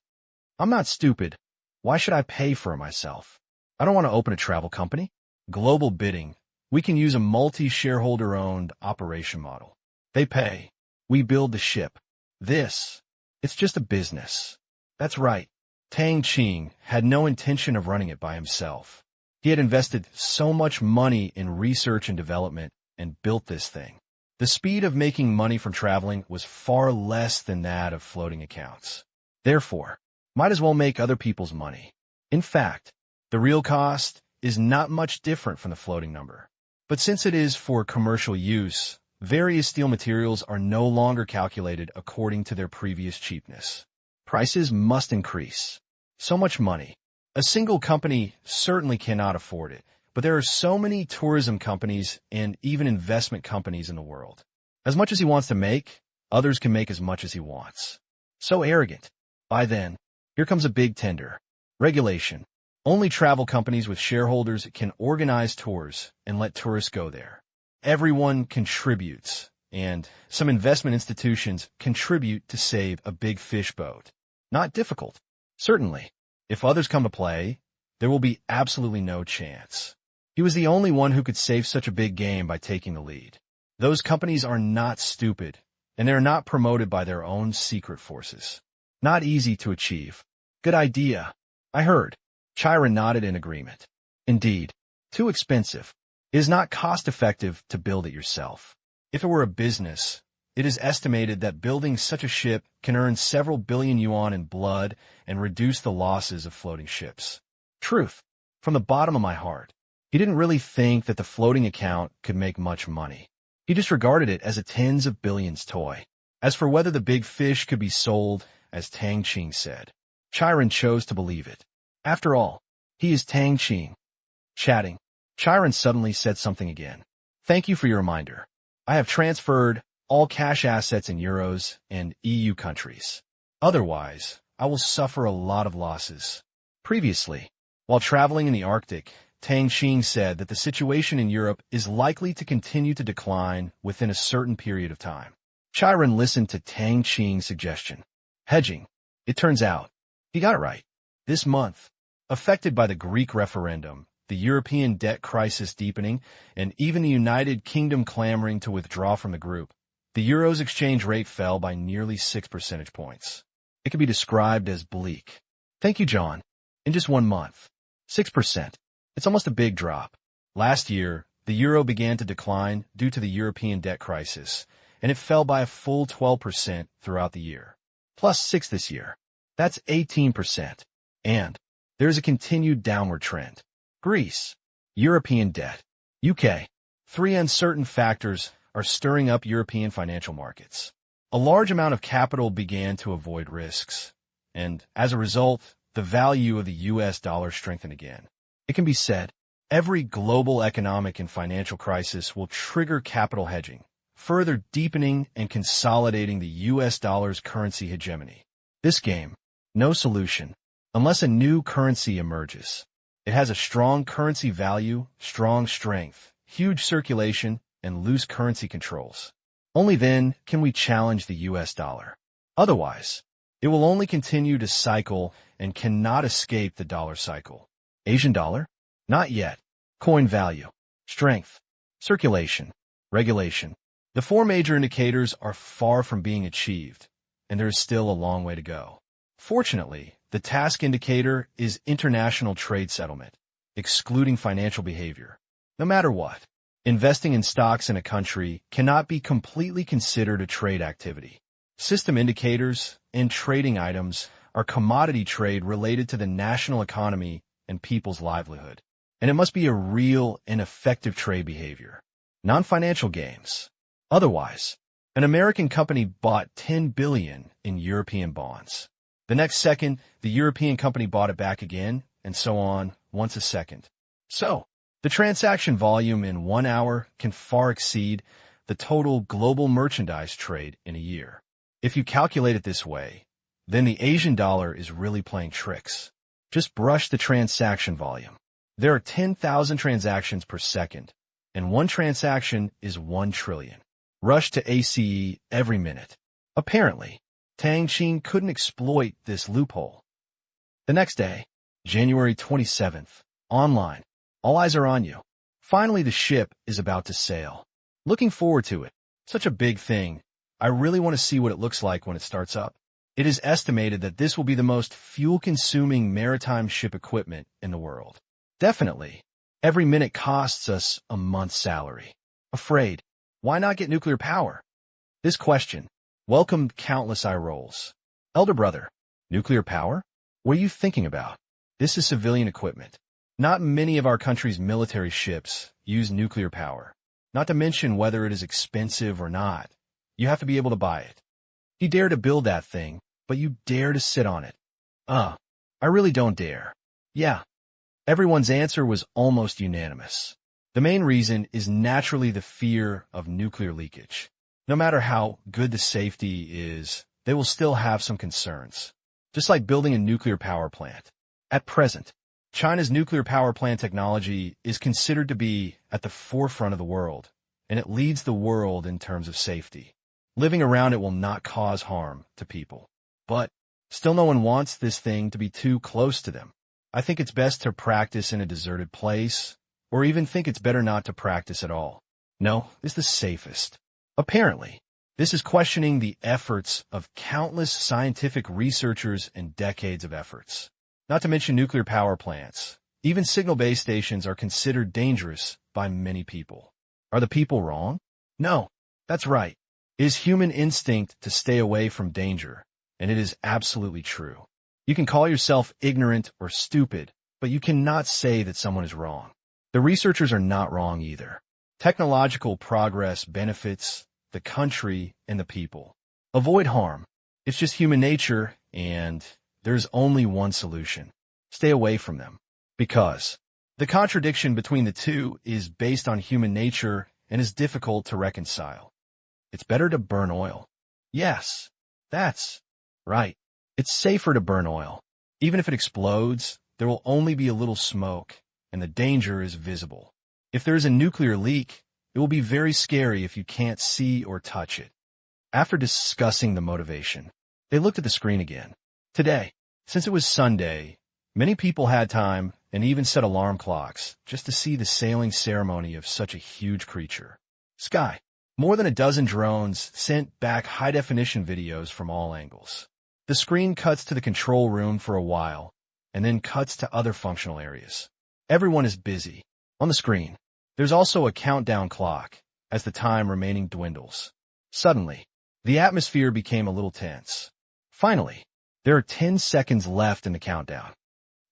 I'm not stupid. Why should I pay for it myself? I don't want to open a travel company. Global bidding. We can use a multi-shareholder-owned operation model. They pay. We build the ship. It's just a business. That's right. Tang Qing had no intention of running it by himself. He had invested so much money in research and development and built this thing. The speed of making money from traveling was far less than that of floating accounts. Therefore, might as well make other people's money. In fact, the real cost is not much different from the floating number. But since it is for commercial use, various steel materials are no longer calculated according to their previous cheapness. Prices must increase. So much money. A single company certainly cannot afford it. But there are so many tourism companies and even investment companies in the world. As much as he wants to make, others can make as much as he wants. So arrogant. By then, here comes a big tender. Regulation. Only travel companies with shareholders can organize tours and let tourists go there. Everyone contributes, and some investment institutions contribute to save a big fish boat. Not difficult. Certainly, if others come to play, there will be absolutely no chance. He was the only one who could save such a big game by taking the lead. Those companies are not stupid, and they're not promoted by their own secret forces. Not easy to achieve. Good idea. I heard. Chiron nodded in agreement. Indeed. Too expensive. It is not cost-effective to build it yourself. If it were a business, it is estimated that building such a ship can earn several billion yuan in blood and reduce the losses of floating ships. Truth. From the bottom of my heart. He didn't really think that the floating account could make much money. He just regarded it as a tens of billions toy. As for whether the big fish could be sold, as Tang Qing said, Chiron chose to believe it. After all, he is Tang Qing. Chatting, Chiron suddenly said something again. Thank you for your reminder. I have transferred all cash assets in euros and EU countries. Otherwise, I will suffer a lot of losses. Previously, while traveling in the Arctic, Tang Qing said that the situation in Europe is likely to continue to decline within a certain period of time. Chiron listened to Tang Qing's suggestion. Hedging. It turns out, he got it right. This month, affected by the Greek referendum, the European debt crisis deepening, and even the United Kingdom clamoring to withdraw from the group, the euro's exchange rate fell by nearly 6 percentage points. It can be described as bleak. Thank you, John. In just 1 month. 6%. It's almost a big drop. Last year, the euro began to decline due to the European debt crisis, and it fell by a full 12% throughout the year. Plus 6 this year. That's 18%. And there is a continued downward trend. Greece, European debt, UK. 3 uncertain factors are stirring up European financial markets. A large amount of capital began to avoid risks, and as a result, the value of the US dollar strengthened again. It can be said, every global economic and financial crisis will trigger capital hedging, further deepening and consolidating the US dollar's currency hegemony. This game, no solution, unless a new currency emerges. It has a strong currency value, strong strength, huge circulation, and loose currency controls. Only then can we challenge the US dollar. Otherwise, it will only continue to cycle and cannot escape the dollar cycle. Asian dollar? Not yet. Coin value, strength, circulation, regulation. The 4 major indicators are far from being achieved, and there is still a long way to go. Fortunately, the task indicator is international trade settlement, excluding financial behavior. No matter what, investing in stocks in a country cannot be completely considered a trade activity. System indicators and trading items are commodity trade related to the national economy and people's livelihood, and it must be a real and effective trade behavior. Non-financial games. Otherwise, an American company bought $10 billion in European bonds. The next second, the European company bought it back again, and so on, once a second. So, the transaction volume in 1 hour can far exceed the total global merchandise trade in a year. If you calculate it this way, then the Asian dollar is really playing tricks. Just brush the transaction volume. There are 10,000 transactions per second, and one transaction is 1 trillion. Rush to ACE every minute. Apparently, Tang Qing couldn't exploit this loophole. The next day, January 27th, online. All eyes are on you. Finally, the ship is about to sail. Looking forward to it. Such a big thing. I really want to see what it looks like when it starts up. It is estimated that this will be the most fuel-consuming maritime ship equipment in the world. Definitely. Every minute costs us a month's salary. Afraid. Why not get nuclear power? This question welcomed countless eye rolls. Elder brother, nuclear power? What are you thinking about? This is civilian equipment. Not many of our country's military ships use nuclear power. Not to mention whether it is expensive or not. You have to be able to buy it. You dare to build that thing, but you dare to sit on it. I really don't dare. Yeah. Everyone's answer was almost unanimous. The main reason is naturally the fear of nuclear leakage. No matter how good the safety is, they will still have some concerns. Just like building a nuclear power plant. At present, China's nuclear power plant technology is considered to be at the forefront of the world, and it leads the world in terms of safety. Living around it will not cause harm to people. But still no one wants this thing to be too close to them. I think it's best to practice in a deserted place, or even think it's better not to practice at all. No, it's the safest. Apparently, this is questioning the efforts of countless scientific researchers and decades of efforts. Not to mention nuclear power plants. Even signal base stations are considered dangerous by many people. Are the people wrong? No, that's right. It is human instinct to stay away from danger, and it is absolutely true. You can call yourself ignorant or stupid, but you cannot say that someone is wrong. The researchers are not wrong either. Technological progress benefits the country and the people. Avoid harm. It's just human nature, and there's only one solution. Stay away from them. Because the contradiction between the two is based on human nature and is difficult to reconcile. It's better to burn oil. Yes, that's right. It's safer to burn oil. Even if it explodes, there will only be a little smoke, and the danger is visible. If there is a nuclear leak, it will be very scary if you can't see or touch it. After discussing the motivation, they looked at the screen again. Today, since it was Sunday, many people had time and even set alarm clocks just to see the sailing ceremony of such a huge creature. Sky. More than a dozen drones sent back high-definition videos from all angles. The screen cuts to the control room for a while, and then cuts to other functional areas. Everyone is busy. On the screen, there's also a countdown clock, as the time remaining dwindles. Suddenly, the atmosphere became a little tense. Finally, there are 10 seconds left in the countdown.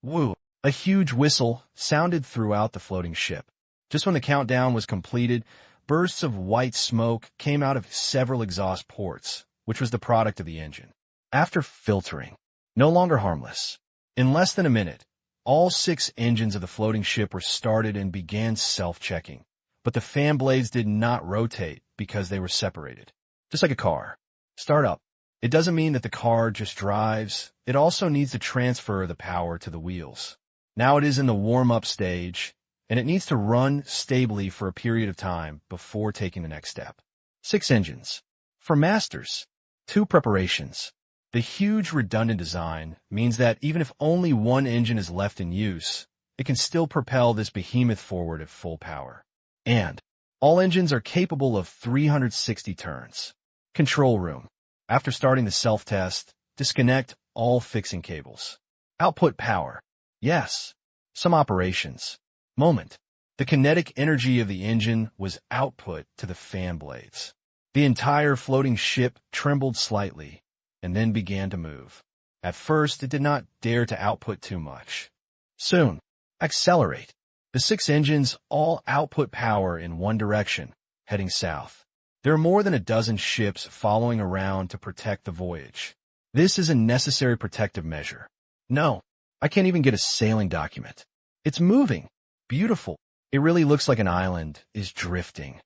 Woo! A huge whistle sounded throughout the floating ship. Just when the countdown was completed, bursts of white smoke came out of several exhaust ports, which was the product of the engine. After filtering, no longer harmless. In less than a minute, all 6 engines of the floating ship were started and began self-checking. But the fan blades did not rotate because they were separated. Just like a car. Start up. It doesn't mean that the car just drives. It also needs to transfer the power to the wheels. Now it is in the warm-up stage, and it needs to run stably for a period of time before taking the next step. 6 engines. For masters. 2 preparations. The huge redundant design means that even if only one engine is left in use, it can still propel this behemoth forward at full power. And all engines are capable of 360 turns. Control room. After starting the self-test, disconnect all fixing cables. Output power. Yes. Some operations. Moment. The kinetic energy of the engine was output to the fan blades. The entire floating ship trembled slightly and then began to move. At first, it did not dare to output too much. Soon, accelerate. The 6 engines all output power in one direction, heading south. There are more than a dozen ships following around to protect the voyage. This is a necessary protective measure. No, I can't even get a sailing document. It's moving. Beautiful. It really looks like an island is drifting.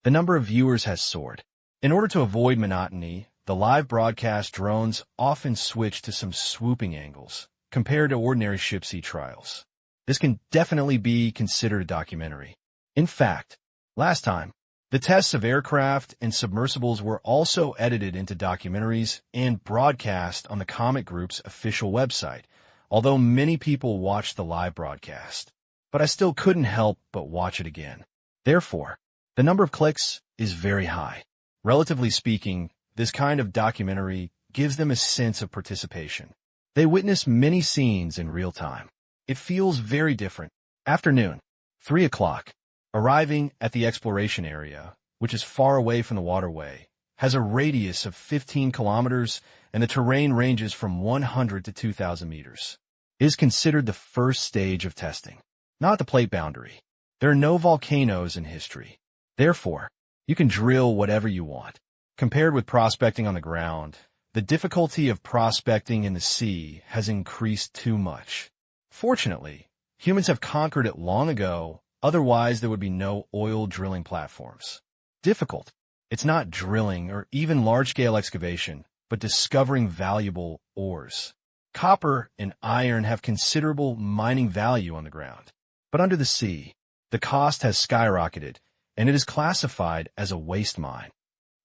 The number of viewers has soared. In order to avoid monotony, the live broadcast drones often switch to some swooping angles compared to ordinary ship sea trials. This can definitely be considered a documentary. In fact, last time, the tests of aircraft and submersibles were also edited into documentaries and broadcast on the Comet Group's official website, although many people watched the live broadcast. But I still couldn't help but watch it again. Therefore, the number of clicks is very high. Relatively speaking, this kind of documentary gives them a sense of participation. They witness many scenes in real time. It feels very different. Afternoon, 3 o'clock. Arriving at the exploration area, which is far away from the waterway, has a radius of 15 kilometers, and the terrain ranges from 100 to 2,000 meters. It is considered the first stage of testing, not the plate boundary. There are no volcanoes in history. Therefore, you can drill whatever you want. Compared with prospecting on the ground, the difficulty of prospecting in the sea has increased too much. Fortunately, humans have conquered it long ago. Otherwise, there would be no oil drilling platforms. Difficult. It's not drilling or even large-scale excavation, but discovering valuable ores. Copper and iron have considerable mining value on the ground. But under the sea, the cost has skyrocketed, and it is classified as a waste mine.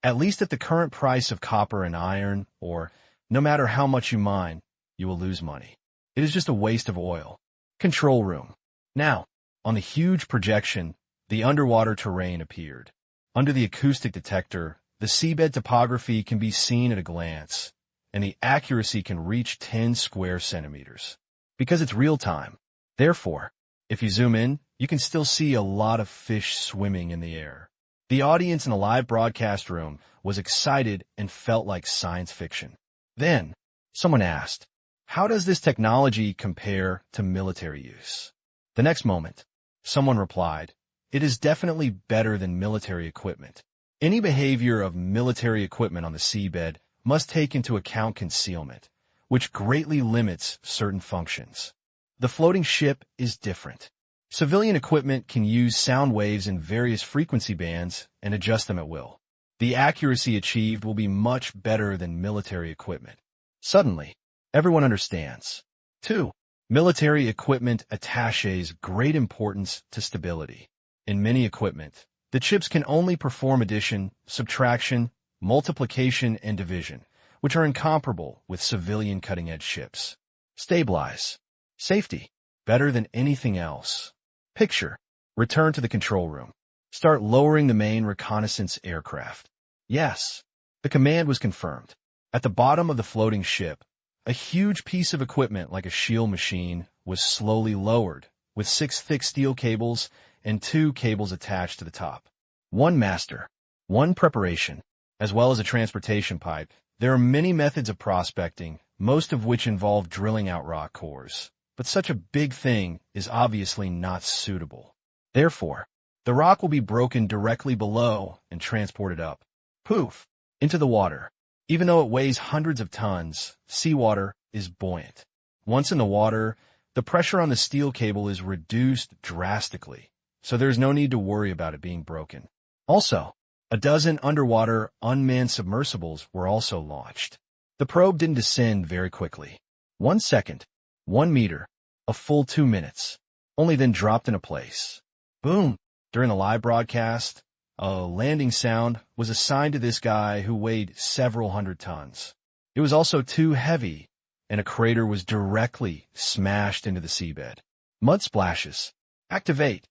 At least at the current price of copper and iron, or no matter how much you mine, you will lose money. It is just a waste of oil. Control room. Now, on the huge projection, the underwater terrain appeared. Under the acoustic detector, the seabed topography can be seen at a glance, and the accuracy can reach 10 square centimeters. Because it's real time. Therefore, if you zoom in, you can still see a lot of fish swimming in the air. The audience in the live broadcast room was excited and felt like science fiction. Then, someone asked, how does this technology compare to military use? The next moment, someone replied, it is definitely better than military equipment. Any behavior of military equipment on the seabed must take into account concealment, which greatly limits certain functions. The floating ship is different. Civilian equipment can use sound waves in various frequency bands and adjust them at will. The accuracy achieved will be much better than military equipment. Suddenly, everyone understands. 2. Military equipment attaches great importance to stability. In many equipment, the chips can only perform addition, subtraction, multiplication, and division, which are incomparable with civilian cutting-edge chips. Stabilize. Safety. Better than anything else. Picture. Return to the control room. Start lowering the main reconnaissance aircraft. Yes. The command was confirmed. At the bottom of the floating ship, a huge piece of equipment like a shield machine was slowly lowered, with 6 thick steel cables and 2 cables attached to the top. 1 master. 1 preparation. As well as a transportation pipe, there are many methods of prospecting, most of which involve drilling out rock cores. But such a big thing is obviously not suitable. Therefore, the rock will be broken directly below and transported up. Poof! Into the water. Even though it weighs hundreds of tons, seawater is buoyant. Once in the water, the pressure on the steel cable is reduced drastically, so there's no need to worry about it being broken. Also, a dozen underwater unmanned submersibles were also launched. The probe didn't descend very quickly. 1 second. 1 meter, a full 2 minutes, only then dropped into place. Boom! During the live broadcast, a landing sound was assigned to this guy who weighed several hundred tons. It was also too heavy, and a crater was directly smashed into the seabed. Mud splashes. Activate.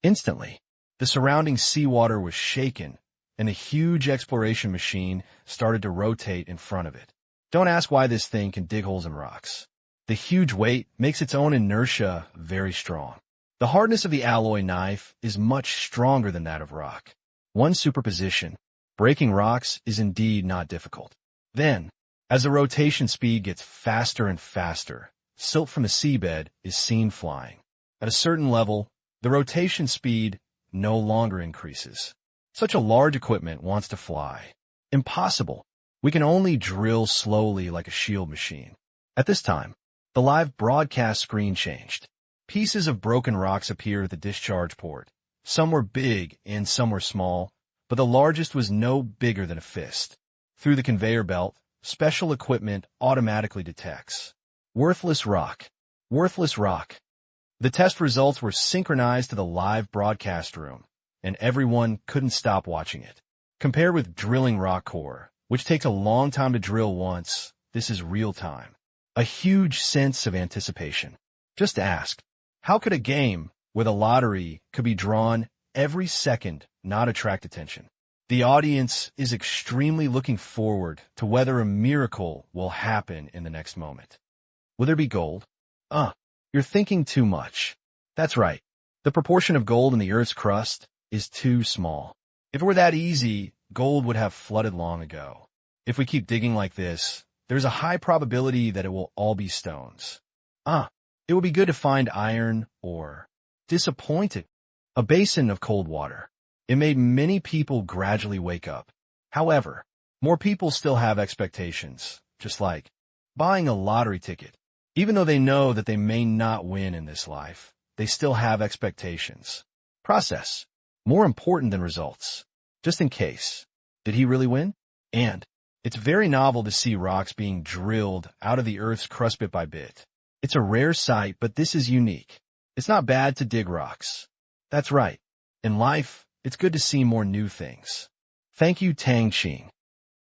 Instantly, the surrounding seawater was shaken, and a huge exploration machine started to rotate in front of it. Don't ask why this thing can dig holes in rocks. The huge weight makes its own inertia very strong. The hardness of the alloy knife is much stronger than that of rock. 1 superposition. Breaking rocks is indeed not difficult. Then, as the rotation speed gets faster and faster, silt from the seabed is seen flying. At a certain level, the rotation speed no longer increases. Such a large equipment wants to fly. Impossible. We can only drill slowly like a shield machine. At this time, the live broadcast screen changed. Pieces of broken rocks appeared at the discharge port. Some were big and some were small, but the largest was no bigger than a fist. Through the conveyor belt, special equipment automatically detects. Worthless rock. Worthless rock. The test results were synchronized to the live broadcast room, and everyone couldn't stop watching it. Compared with drilling rock core, which takes a long time to drill once, this is real time. A huge sense of anticipation. Just ask, how could a game where the lottery could be drawn every second not attract attention? The audience is extremely looking forward to whether a miracle will happen in the next moment. Will there be gold? You're thinking too much. That's right. The proportion of gold in the Earth's crust is too small. If it were that easy, gold would have flooded long ago. If we keep digging like this, there's a high probability that it will all be stones. It would be good to find iron or disappointed. A basin of cold water. It made many people gradually wake up. However, more people still have expectations, just like buying a lottery ticket. Even though they know that they may not win in this life, they still have expectations. Process. More important than results. Just in case. Did he really win? And It's very novel to see rocks being drilled out of the Earth's crust bit by bit. It's a rare sight, but this is unique. It's not bad to dig rocks. That's right. In life, it's good to see more new things. Thank you, Tang Qing.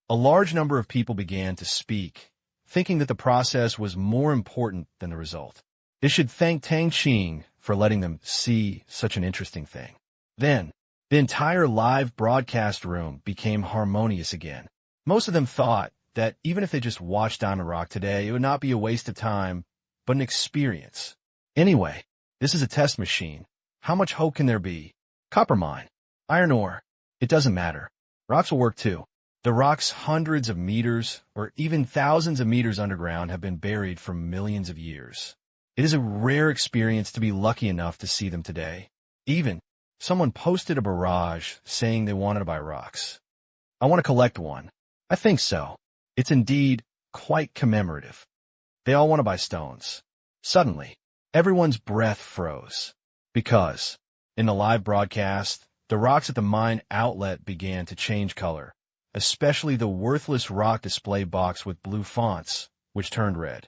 A large number of people began to speak, thinking that the process was more important than the result. They should thank Tang Qing for letting them see such an interesting thing. Then, the entire live broadcast room became harmonious again. Most of them thought that even if they just watched Diamond Rock today, it would not be a waste of time, but an experience. Anyway, this is a test machine. How much hope can there be? Copper mine, iron ore, it doesn't matter. Rocks will work too. The rocks hundreds of meters or even thousands of meters underground have been buried for millions of years. It is a rare experience to be lucky enough to see them today. Even, someone posted a barrage saying they wanted to buy rocks. I want to collect one. I think so. It's indeed quite commemorative. They all want to buy stones. Suddenly, everyone's breath froze. Because, in the live broadcast, the rocks at the mine outlet began to change color, especially the worthless rock display box with blue fonts, which turned red.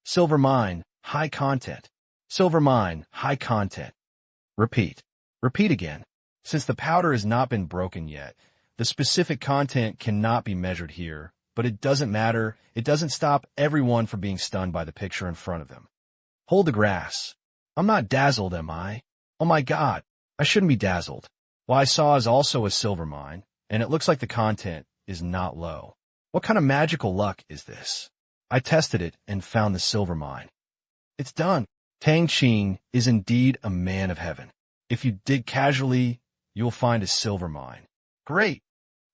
Silver mine, high content. Silver mine, high content. Repeat. Repeat again. Since the powder has not been broken yet, the specific content cannot be measured here, but it doesn't matter. It doesn't stop everyone from being stunned by the picture in front of them. Hold the grass. I'm not dazzled, am I? Oh my God, I shouldn't be dazzled. What I saw is also a silver mine, and it looks like the content is not low. What kind of magical luck is this? I tested it and found the silver mine. It's done. Tang Qing is indeed a man of heaven. If you dig casually, you'll find a silver mine. Great!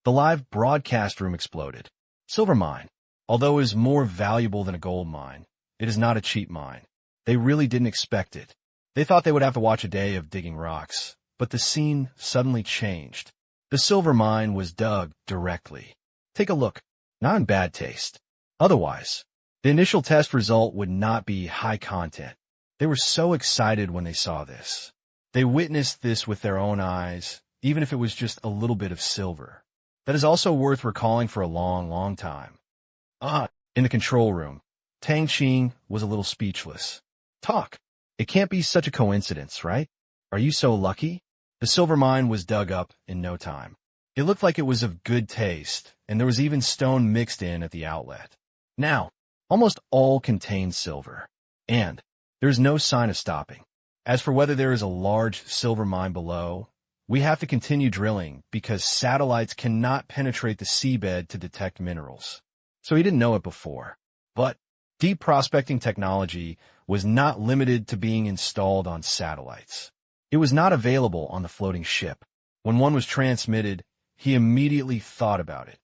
The live broadcast room exploded. Silver mine. Although it is more valuable than a gold mine, it is not a cheap mine. They really didn't expect it. They thought they would have to watch a day of digging rocks, but the scene suddenly changed. The silver mine was dug directly. Take a look. Not in bad taste. Otherwise, the initial test result would not be high content. They were so excited when they saw this. They witnessed this with their own eyes, even if it was just a little bit of silver. That is also worth recalling for a long, long time. In the control room, Tang Qing was a little speechless. Talk. It can't be such a coincidence, right? Are you so lucky? The silver mine was dug up in no time. It looked like it was of good taste, and there was even stone mixed in at the outlet. Now, almost all contained silver, and there is no sign of stopping. As for whether there is a large silver mine below, we have to continue drilling because satellites cannot penetrate the seabed to detect minerals. So he didn't know it before. But deep prospecting technology was not limited to being installed on satellites. It was not available on the floating ship. When one was transmitted, he immediately thought about it.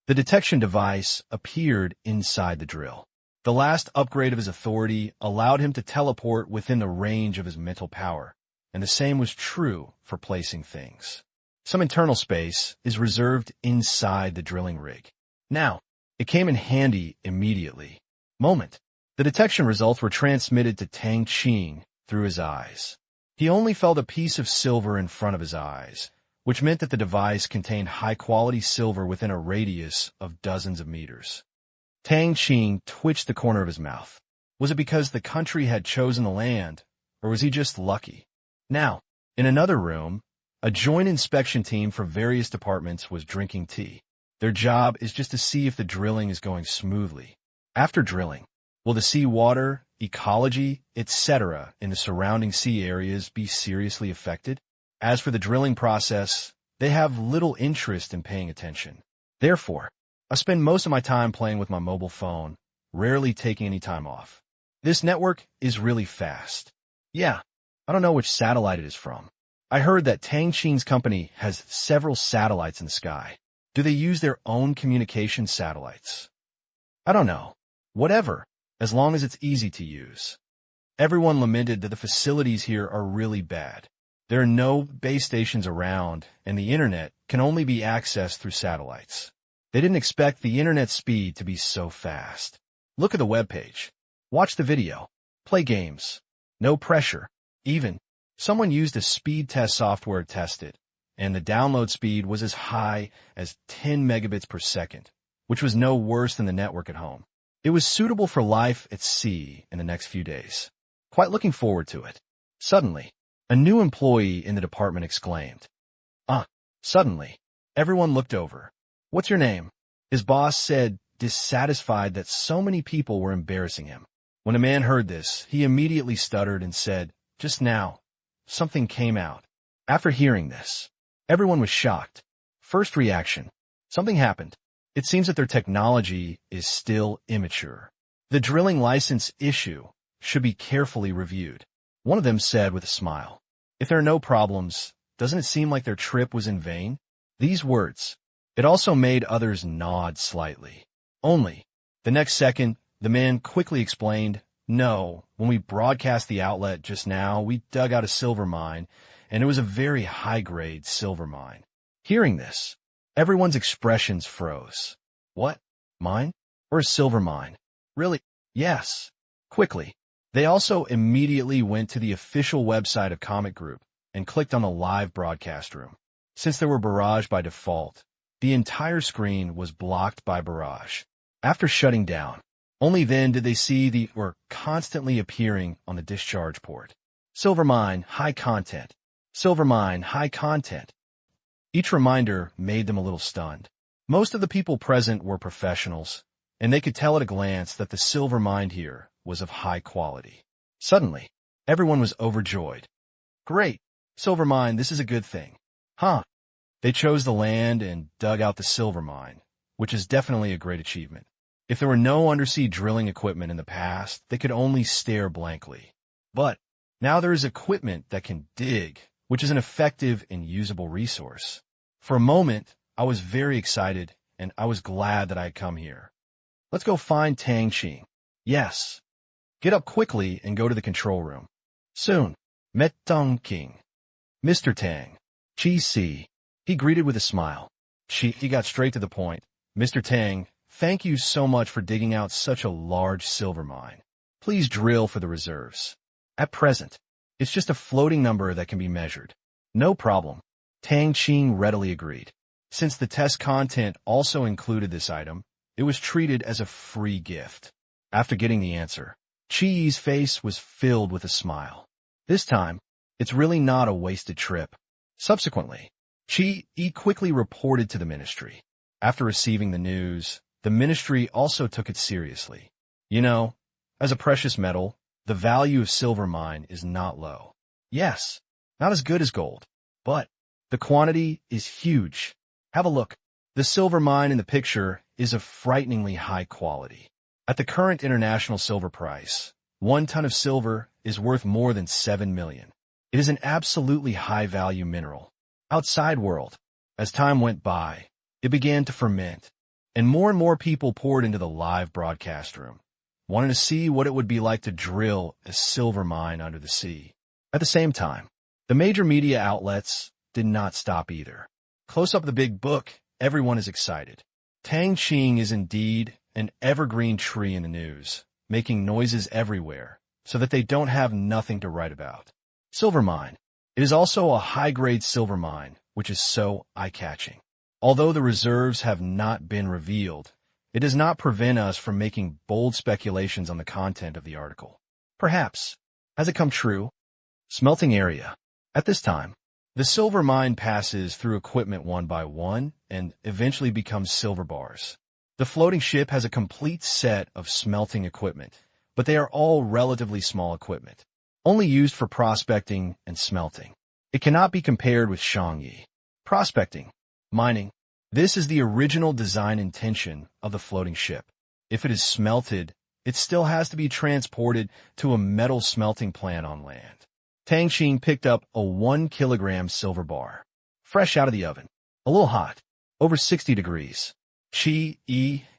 The detection device appeared inside the drill. The last upgrade of his authority allowed him to teleport within the range of his mental power, and the same was true for placing things. Some internal space is reserved inside the drilling rig. Now, it came in handy immediately. The detection results were transmitted to Tang Qing through his eyes. He only felt a piece of silver in front of his eyes, which meant that the device contained high-quality silver within a radius of dozens of meters. Tang Qing twitched the corner of his mouth. Was it because the country had chosen the land, or was he just lucky? Now, in another room, a joint inspection team for various departments was drinking tea. Their job is just to see if the drilling is going smoothly. After drilling, will the seawater, ecology, etc. in the surrounding sea areas be seriously affected? As for the drilling process, they have little interest in paying attention. Therefore, I spend most of my time playing with my mobile phone, rarely taking any time off. This network is really fast. Yeah, I don't know which satellite it is from. I heard that Tang Qing's company has several satellites in the sky. Do they use their own communication satellites? I don't know. Whatever, as long as it's easy to use. Everyone lamented that the facilities here are really bad. There are no base stations around, and the internet can only be accessed through satellites. They didn't expect the internet speed to be so fast. Look at the webpage. Watch the video. Play games. No pressure. Even, someone used a speed test software to test it, and the download speed was as high as 10 megabits per second, which was no worse than the network at home. It was suitable for life at sea in the next few days. Quite looking forward to it. Suddenly, a new employee in the department exclaimed. Suddenly, everyone looked over. "What's your name?" His boss said, dissatisfied that so many people were embarrassing him. When the man heard this, he immediately stuttered and said, "Just now, something came out." After hearing this, everyone was shocked. First reaction: something happened. It seems that their technology is still immature. The drilling license issue should be carefully reviewed. One of them said with a smile, "If there are no problems, doesn't it seem like their trip was in vain?" These words, it also made others nod slightly. Only, the next second, the man quickly explained, "No, when we broadcast the outlet just now, we dug out a silver mine, and it was a very high-grade silver mine." Hearing this, everyone's expressions froze. What? Mine? Or a silver mine? Really? Yes. Quickly, they also immediately went to the official website of Comic Group and clicked on the live broadcast room. Since they were barraged by default, the entire screen was blocked by barrage. After shutting down, only then did they see the were constantly appearing on the discharge port. Silver mine, high content. Silver mine, high content. Each reminder made them a little stunned. Most of the people present were professionals, and they could tell at a glance that the silver mined here was of high quality. Suddenly, everyone was overjoyed. "Great! Silver mine, this is a good thing." They chose the land and dug out the silver mine, which is definitely a great achievement. If there were no undersea drilling equipment in the past, they could only stare blankly. But now there is equipment that can dig, which is an effective and usable resource. For a moment, I was very excited, and I was glad that I had come here. Let's go find Tang Qing. Yes. Get up quickly and go to the control room. Soon, met Tang Qing. "Mr. Tang." "Chi Si." He greeted with a smile. He got straight to the point. "Mr. Tang, thank you so much for digging out such a large silver mine. Please drill for the reserves. At present, it's just a floating number that can be measured." "No problem." Tang Qing readily agreed. Since the test content also included this item, it was treated as a free gift. After getting the answer, Chi's face was filled with a smile. This time, it's really not a wasted trip. Subsequently, Chi quickly reported to the ministry. After receiving the news, the ministry also took it seriously. You know, as a precious metal, the value of silver mine is not low. Yes, not as good as gold, but the quantity is huge. Have a look. The silver mine in the picture is of frighteningly high quality. At the current international silver price, 1 ton of silver is worth more than 7 million. It is an absolutely high-value mineral. Outside world, as time went by, it began to ferment, and more people poured into the live broadcast room, wanting to see what it would be like to drill a silver mine under the sea. At the same time, the major media outlets did not stop either. Close up the big book, everyone is excited. Tang Qing is indeed an evergreen tree in the news, making noises everywhere, so that they don't have nothing to write about. Silver mine. It is also a high-grade silver mine, which is so eye-catching. Although the reserves have not been revealed, it does not prevent us from making bold speculations on the content of the article. Perhaps, has it come true? Smelting area. At this time, the silver mine passes through equipment one by one and eventually becomes silver bars. The floating ship has a complete set of smelting equipment, but they are all relatively small equipment, only used for prospecting and smelting. It cannot be compared with Shangyi. Prospecting, mining. This is the original design intention of the floating ship. If it is smelted, it still has to be transported to a metal smelting plant on land. Tang Qing picked up a 1-kilogram silver bar, fresh out of the oven, a little hot, over 60 degrees. Chi,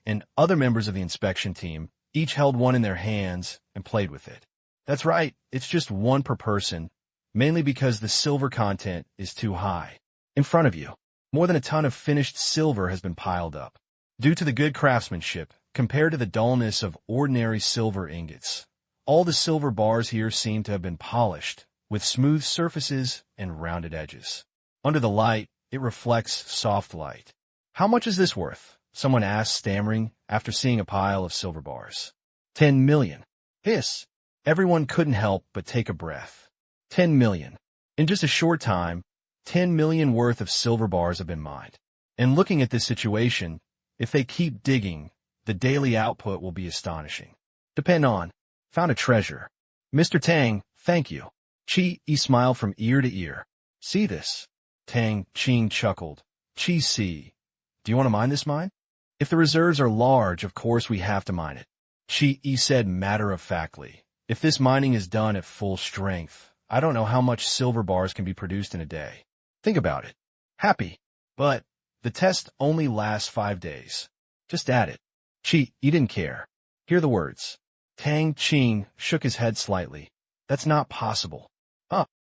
and other members of the inspection team each held one in their hands and played with it. That's right, it's just one per person, mainly because the silver content is too high. In front of you, more than a ton of finished silver has been piled up. Due to the good craftsmanship, compared to the dullness of ordinary silver ingots, all the silver bars here seem to have been polished, with smooth surfaces and rounded edges. Under the light, it reflects soft light. How much is this worth? someone asked, stammering, after seeing a pile of silver bars. 10 million. Hiss. Everyone couldn't help but take a breath. 10 million. In just a short time, 10 million worth of silver bars have been mined. And looking at this situation, if they keep digging, the daily output will be astonishing. Depend on. Found a treasure. Mr. Tang, thank you. Qi smiled from ear to ear. See this? Tang Qing chuckled. Qi see. Do you want to mine this mine? If the reserves are large, of course we have to mine it. Qi said matter-of-factly. If this mining is done at full strength, I don't know how much silver bars can be produced in a day. Think about it. Happy. But the test only lasts 5 days. Just add it. Qi didn't care. Hear the words. Tang Qing shook his head slightly. That's not possible.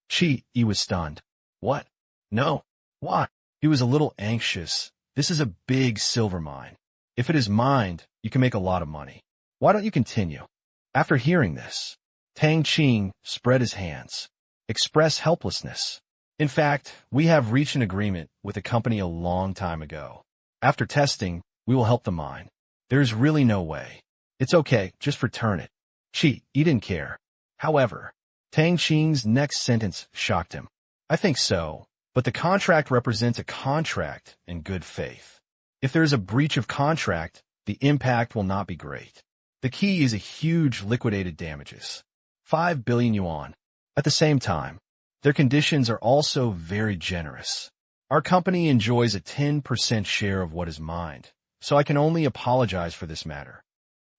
Qi was stunned. What? No. Why? He was a little anxious. This is a big silver mine. If it is mined, you can make a lot of money. Why don't you continue? After hearing this, Tang Qing spread his hands. Express helplessness. In fact, we have reached an agreement with a company a long time ago. After testing, we will help the mine. There's really no way. It's okay, just return it. Qi didn't care. However, Tang Qing's next sentence shocked him. I think so, but the contract represents a contract in good faith. If there is a breach of contract, the impact will not be great. The key is a huge liquidated damages. 5 billion yuan. At the same time, their conditions are also very generous. Our company enjoys a 10% share of what is mined, so I can only apologize for this matter.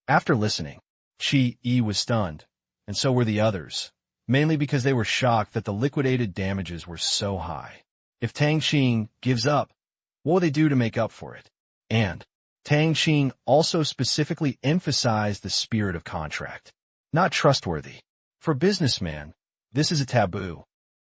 After listening, Qi was stunned, and so were the others, mainly because they were shocked that the liquidated damages were so high. If Tang Qing gives up, what will they do to make up for it? And Tang Qing also specifically emphasized the spirit of contract. Not trustworthy. For a businessman, this is a taboo.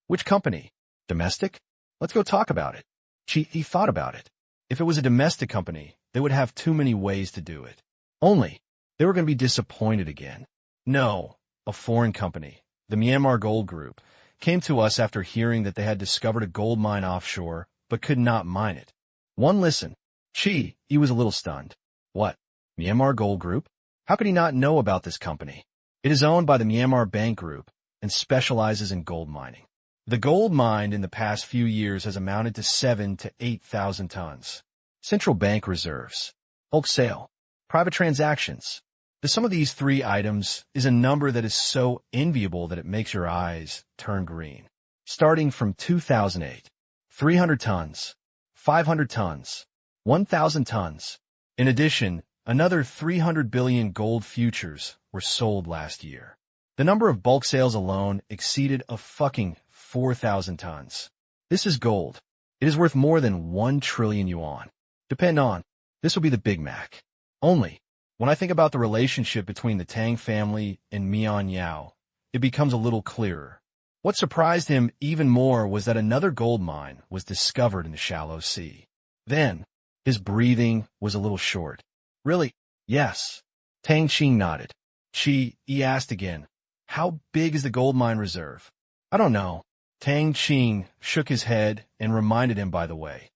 Which company? Domestic? Let's go talk about it. Qi thought about it. If it was a domestic company, they would have too many ways to do it. Only, they were going to be disappointed again. No, a foreign company, the Myanmar Gold Group, came to us after hearing that they had discovered a gold mine offshore, but could not mine it. One listen. Qi was a little stunned. What? Myanmar Gold Group? How could he not know about this company? It is owned by the Myanmar Bank Group and specializes in gold mining. The gold mined in the past few years has amounted to 7,000 to 8,000 tons. Central bank reserves, bulk sale, private transactions. The sum of these 3 items is a number that is so enviable that it makes your eyes turn green. Starting from 2008, 300 tons, 500 tons, 1,000 tons. In addition, another 300 billion gold futures were sold last year. The number of bulk sales alone exceeded a fucking 4,000 tons. This is gold. It is worth more than 1 trillion yuan. Depend on. This will be the Big Mac. Only, when I think about the relationship between the Tang family and Mian Yao, it becomes a little clearer. What surprised him even more was that another gold mine was discovered in the shallow sea. Then, his breathing was a little short. Really? Yes. Tang Qing nodded. Qi asked again, how big is the gold mine reserve? I don't know. Tang Qing shook his head and reminded him, by the way,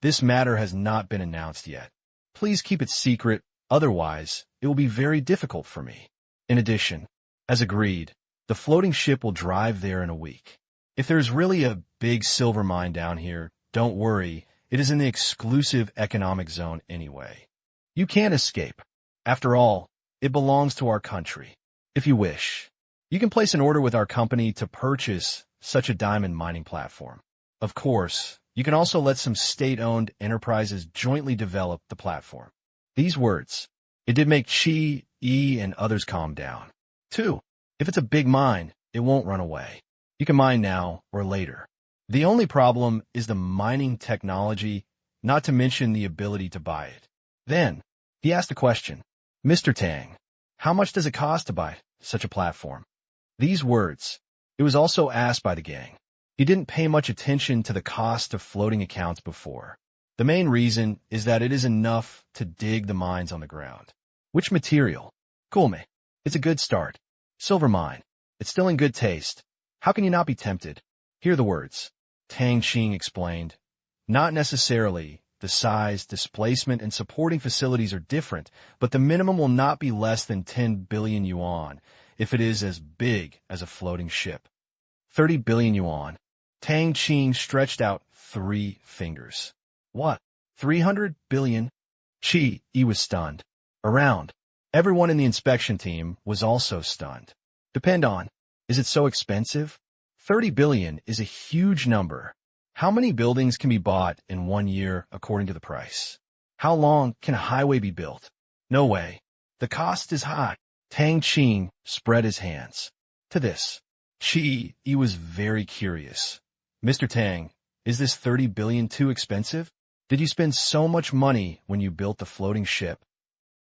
this matter has not been announced yet. Please keep it secret, otherwise it will be very difficult for me. In addition, as agreed, the floating ship will drive there in a week. If there's really a big silver mine down here, don't worry, it is in the exclusive economic zone anyway. You can't escape. After all, it belongs to our country. If you wish, you can place an order with our company to purchase such a diamond mining platform. Of course, you can also let some state-owned enterprises jointly develop the platform. These words, it did make Qi and others calm down. 2. If it's a big mine, it won't run away. You can mine now or later. The only problem is the mining technology, not to mention the ability to buy it. Then, he asked a question. Mr. Tang, how much does it cost to buy such a platform? These words, it was also asked by the gang. He didn't pay much attention to the cost of floating accounts before. The main reason is that it is enough to dig the mines on the ground. Which material? Gulme. It's a good start. Silver mine. It's still in good taste. How can you not be tempted? Hear the words. Tang Qing explained. Not necessarily. the size, displacement, and supporting facilities are different, but the minimum will not be less than 10 billion yuan if it is as big as a floating ship. 30 billion yuan. Tang Qing stretched out 3 fingers. What? 300 billion? He was stunned. Around. Everyone in the inspection team was also stunned. Depend on. Is it so expensive? 30 billion is a huge number. How many buildings can be bought in 1 year according to the price? How long can a highway be built? No way. The cost is high. Tang Qing spread his hands. To this. He was very curious. Mr. Tang, is this 30 billion too expensive? Did you spend so much money when you built the floating ship?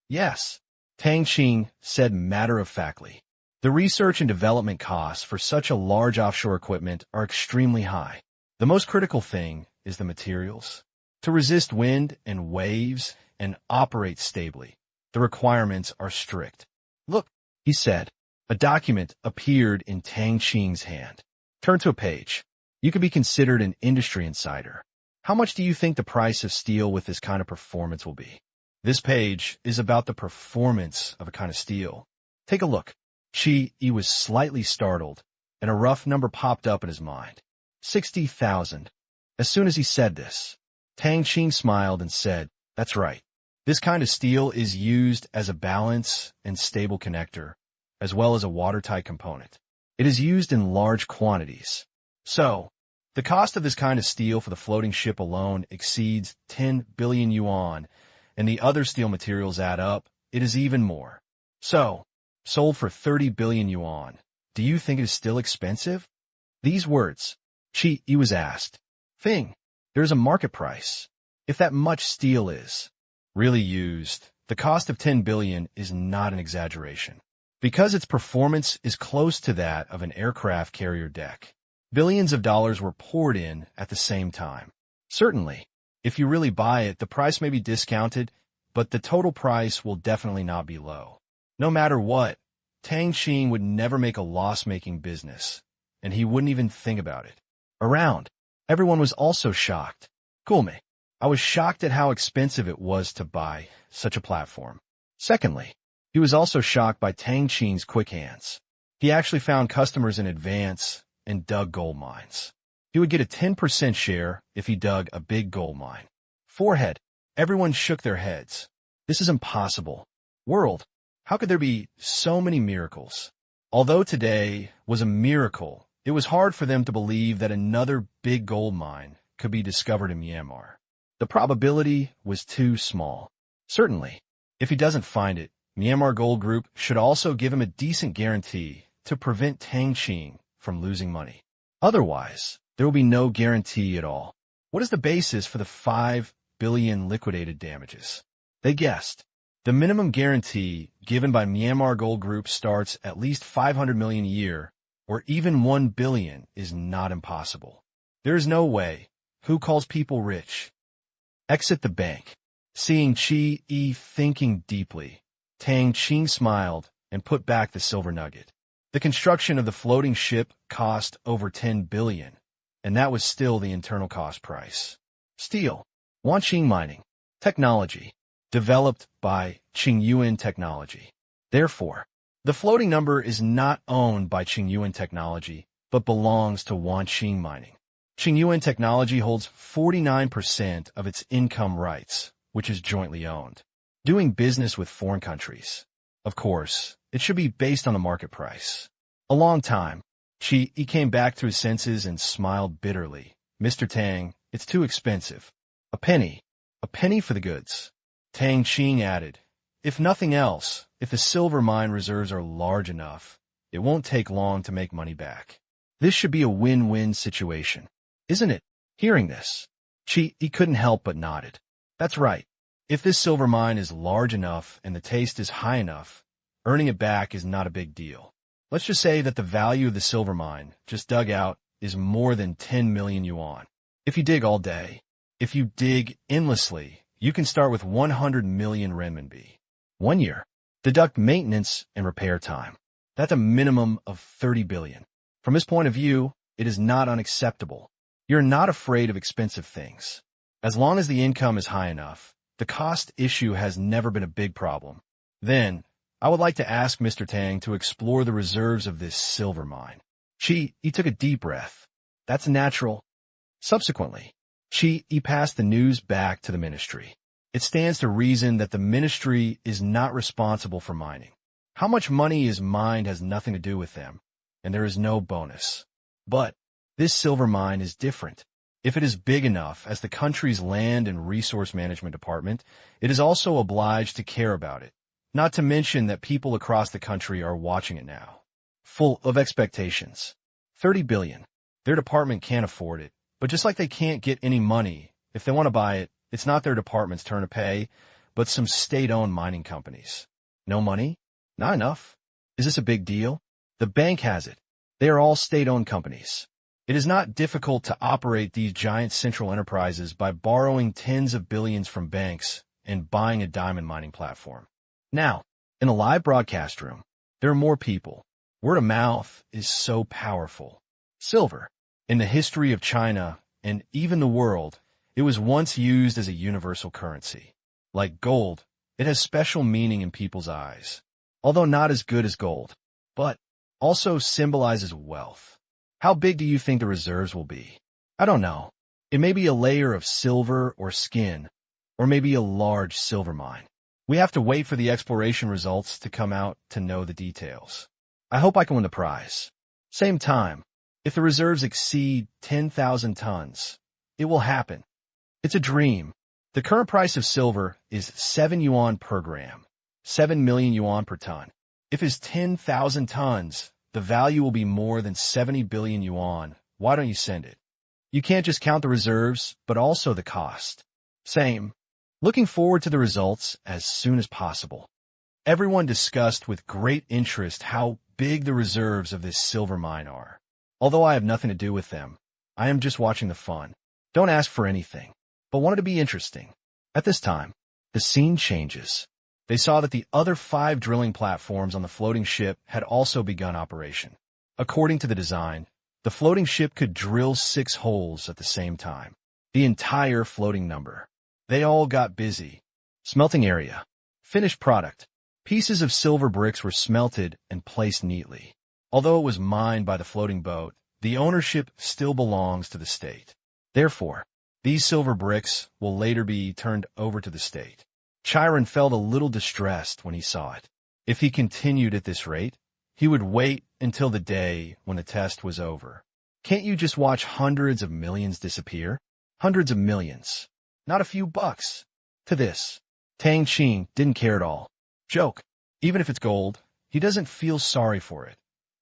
Yes. Tang Qing said matter-of-factly. The research and development costs for such a large offshore equipment are extremely high. The most critical thing is the materials. To resist wind and waves and operate stably, the requirements are strict. Look, he said. A document appeared in Tang Qing's hand. Turn to a page. You could be considered an industry insider. How much do you think the price of steel with this kind of performance will be? This page is about the performance of a kind of steel. Take a look. He was slightly startled, and a rough number popped up in his mind. 60,000. As soon as he said this, Tang Qing smiled and said, "That's right. This kind of steel is used as a balance and stable connector, as well as a watertight component. It is used in large quantities. So, the cost of this kind of steel for the floating ship alone exceeds 10 billion yuan, and the other steel materials add up, it is even more. So, sold for 30 billion yuan. Do you think it is still expensive?" These words, He was asked. There's a market price. If that much steel is really used, the cost of 10 billion is not an exaggeration. Because its performance is close to that of an aircraft carrier deck. Billions of dollars were poured in at the same time. Certainly, if you really buy it, the price may be discounted, but the total price will definitely not be low. No matter what, Tang Qing would never make a loss-making business, and he wouldn't even think about it. Around, everyone was also shocked. Coolme. I was shocked at how expensive it was to buy such a platform. Secondly, he was also shocked by Tang Qing's quick hands. He actually found customers in advance and dug gold mines. He would get a 10% share if he dug a big gold mine. Forehead. Everyone shook their heads. This is impossible. World. How could there be so many miracles? Although today was a miracle, it was hard for them to believe that another big gold mine could be discovered in Myanmar. The probability was too small. Certainly, if he doesn't find it, Myanmar Gold Group should also give him a decent guarantee to prevent Tang Qing from losing money. Otherwise, there will be no guarantee at all. What is the basis for the 5 billion liquidated damages? They guessed. The minimum guarantee given by Myanmar Gold Group starts at least 500 million a year, or even 1 billion is not impossible. There is no way. Who calls people rich? Exit the bank. Seeing Chi thinking deeply, Tang Qing smiled and put back the silver nugget. The construction of the floating ship cost over 10 billion, and that was still the internal cost price. Steel. Wanqing Mining. Technology. Developed by Qingyuan Technology. Therefore, the floating number is not owned by Qingyuan Technology, but belongs to Wanqing Mining. Qingyuan Technology holds 49% of its income rights, which is jointly owned. Doing business with foreign countries. Of course, it should be based on the market price. A long time, he came back to his senses and smiled bitterly. "Mr. Tang, it's too expensive. A penny for the goods." Tang Qing added, "If nothing else, if the silver mine reserves are large enough, it won't take long to make money back. This should be a win-win situation. Isn't it?" Hearing this, he couldn't help but nodded. "That's right. If this silver mine is large enough and the taste is high enough, earning it back is not a big deal. Let's just say that the value of the silver mine just dug out is more than 10 million yuan. If you dig all day, if you dig endlessly, you can start with 100 million renminbi. 1 year. Deduct maintenance and repair time. That's a minimum of 30 billion. From his point of view, it is not unacceptable. You're not afraid of expensive things. As long as the income is high enough, the cost issue has never been a big problem. Then, I would like to ask Mr. Tang to explore the reserves of this silver mine. He took a deep breath. That's natural. Subsequently, he passed the news back to the ministry. It stands to reason that the ministry is not responsible for mining. How much money is mined has nothing to do with them, and there is no bonus. But this silver mine is different. If it is big enough as the country's land and resource management department, it is also obliged to care about it. Not to mention that people across the country are watching it now. Full of expectations. 30 billion. Their department can't afford it, but just like they can't get any money, if they want to buy it, it's not their department's turn to pay, but some state-owned mining companies. No money? Not enough. Is this a big deal? The bank has it. They are all state-owned companies. It is not difficult to operate these giant central enterprises by borrowing tens of billions from banks and buying a diamond mining platform. Now, in a live broadcast room, there are more people. Word of mouth is so powerful. Silver. In the history of China and even the world, it was once used as a universal currency. Like gold, it has special meaning in people's eyes, although not as good as gold, but also symbolizes wealth. How big do you think the reserves will be? I don't know. It may be a layer of silver or skin, or maybe a large silver mine. We have to wait for the exploration results to come out to know the details. I hope I can win the prize. Same time, if the reserves exceed 10,000 tons, it will happen. It's a dream. The current price of silver is 7 yuan per gram, 7 million yuan per ton. If it's 10,000 tons, the value will be more than 70 billion yuan. Why don't you send it? You can't just count the reserves, but also the cost. Same. Looking forward to the results as soon as possible. Everyone discussed with great interest how big the reserves of this silver mine are. Although I have nothing to do with them, I am just watching the fun. Don't ask for anything, but want it to be interesting. At this time, the scene changes. They saw that the other 5 drilling platforms on the floating ship had also begun operation. According to the design, the floating ship could drill 6 holes at the same time. The entire floating number. They all got busy. Smelting area. Finished product. Pieces of silver bricks were smelted and placed neatly. Although it was mined by the floating boat, the ownership still belongs to the state. Therefore, these silver bricks will later be turned over to the state. Chiron felt a little distressed when he saw it. If he continued at this rate, he would wait until the day when the test was over. Can't you just watch hundreds of millions disappear? Hundreds of millions. Not a few bucks. To this, Tang Qing didn't care at all. Joke. Even if it's gold, he doesn't feel sorry for it,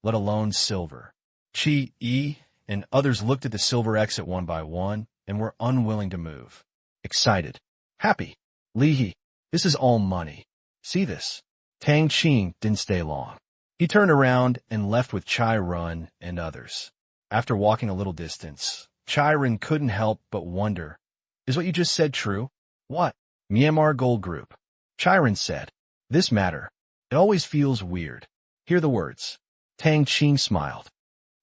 let alone silver. Qi and others looked at the silver exit one by one and were unwilling to move. Excited. Happy. Li, this is all money. See this. Tang Qing didn't stay long. He turned around and left with Chiron and others. After walking a little distance, Chiron couldn't help but wonder, is what you just said true? What? Myanmar Gold Group. Chiron said, this matter, it always feels weird. Hear the words. Tang Qing smiled.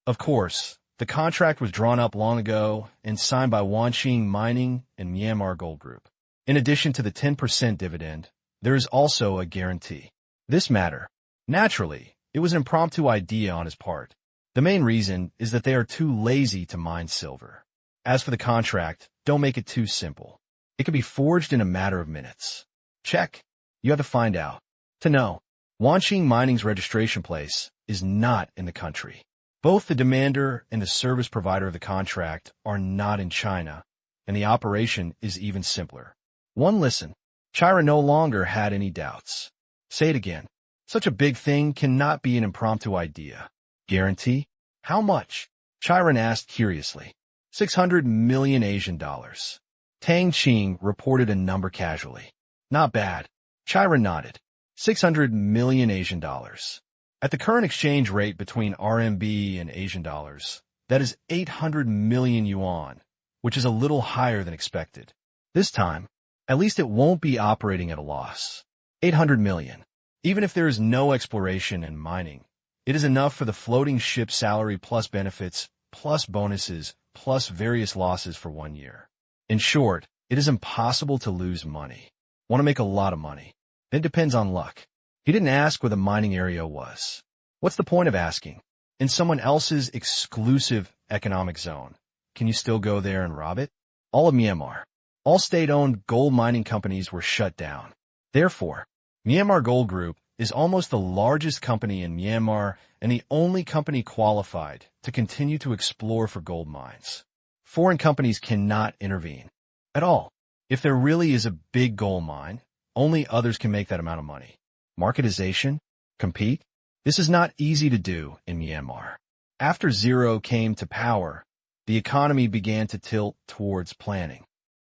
Of course, the contract was drawn up long ago and signed by Wanqing Mining and Myanmar Gold Group. In addition to the 10% dividend, there is also a guarantee. This matter, naturally, it was an impromptu idea on his part. The main reason is that they are too lazy to mine silver. As for the contract, don't make it too simple. It can be forged in a matter of minutes. Check. You have to find out. To know, Wanqing Mining's registration place is not in the country. Both the demander and the service provider of the contract are not in China, and the operation is even simpler. One listen. Chiron no longer had any doubts. Say it again. Such a big thing cannot be an impromptu idea. Guarantee? How much? Chiron asked curiously. 600 million Asian dollars. Tang Qing reported a number casually. Not bad. Chiron nodded. 600 million Asian dollars. At the current exchange rate between RMB and Asian dollars, that is 800 million yuan, which is a little higher than expected. This time, at least it won't be operating at a loss. 800 million. Even if there is no exploration and mining, it is enough for the floating ship salary plus benefits, plus bonuses, plus various losses for 1 year. In short, It is impossible to lose money. Want to make a lot of money. It depends on luck. He didn't ask where the mining area was. What's the point of asking? In someone else's exclusive economic zone, can you still go there and rob it? All of Myanmar. All state-owned gold mining companies were shut down. Therefore, Myanmar Gold Group is almost the largest company in Myanmar and the only company qualified to continue to explore for gold mines. Foreign companies cannot intervene at all. If there really is a big gold mine, only others can make that amount of money. Marketization? Compete? This is not easy to do in Myanmar. After Zero came to power, the economy began to tilt towards planning.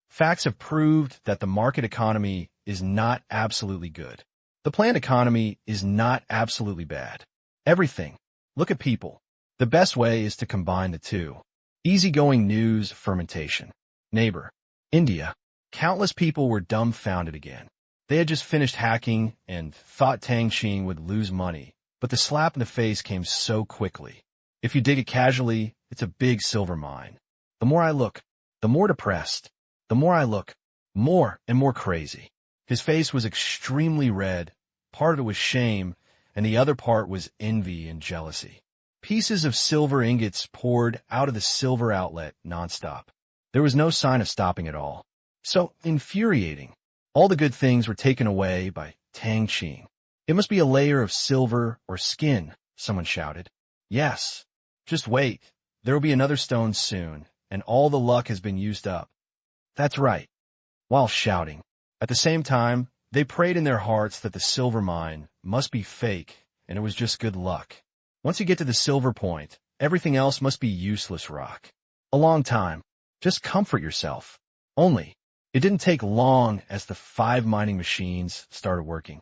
Facts have proved that the market economy is not absolutely good. The planned economy is not absolutely bad. Everything. Look at people. The best way is to combine the two. Easygoing news, fermentation. Neighbor. India. Countless people were dumbfounded again. They had just finished hacking and thought Tang Qing would lose money, but the slap in the face came so quickly. If you dig it casually, it's a big silver mine. The more I look, the more depressed. The more I look, more and more crazy. His face was extremely red. Part of it was shame, and the other part was envy and jealousy. Pieces of silver ingots poured out of the silver outlet nonstop. There was no sign of stopping at all. So infuriating. All the good things were taken away by Tang Qing. It must be a layer of silver or skin, someone shouted. Yes. Just wait. There will be another stone soon, and all the luck has been used up. That's right. While shouting. At the same time, they prayed in their hearts that the silver mine must be fake, and it was just good luck. Once you get to the silver point, everything else must be useless rock. A long time. Just comfort yourself. Only, it didn't take long as the 5 mining machines started working.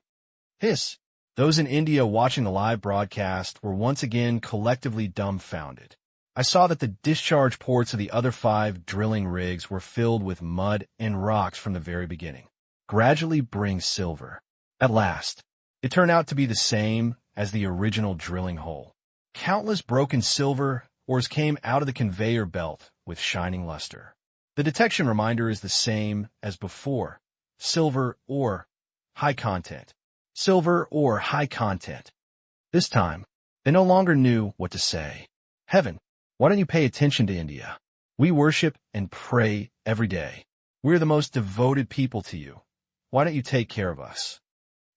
Hiss. Those in India watching the live broadcast were once again collectively dumbfounded. I saw that the discharge ports of the other 5 drilling rigs were filled with mud and rocks from the very beginning. Gradually bring silver. At last, it turned out to be the same as the original drilling hole. Countless broken silver ores came out of the conveyor belt with shining luster. The detection reminder is the same as before. Silver ore, high content. Silver ore, high content. This time, they no longer knew what to say. Heaven, why don't you pay attention to India? We worship and pray every day. We're the most devoted people to you. Why don't you take care of us?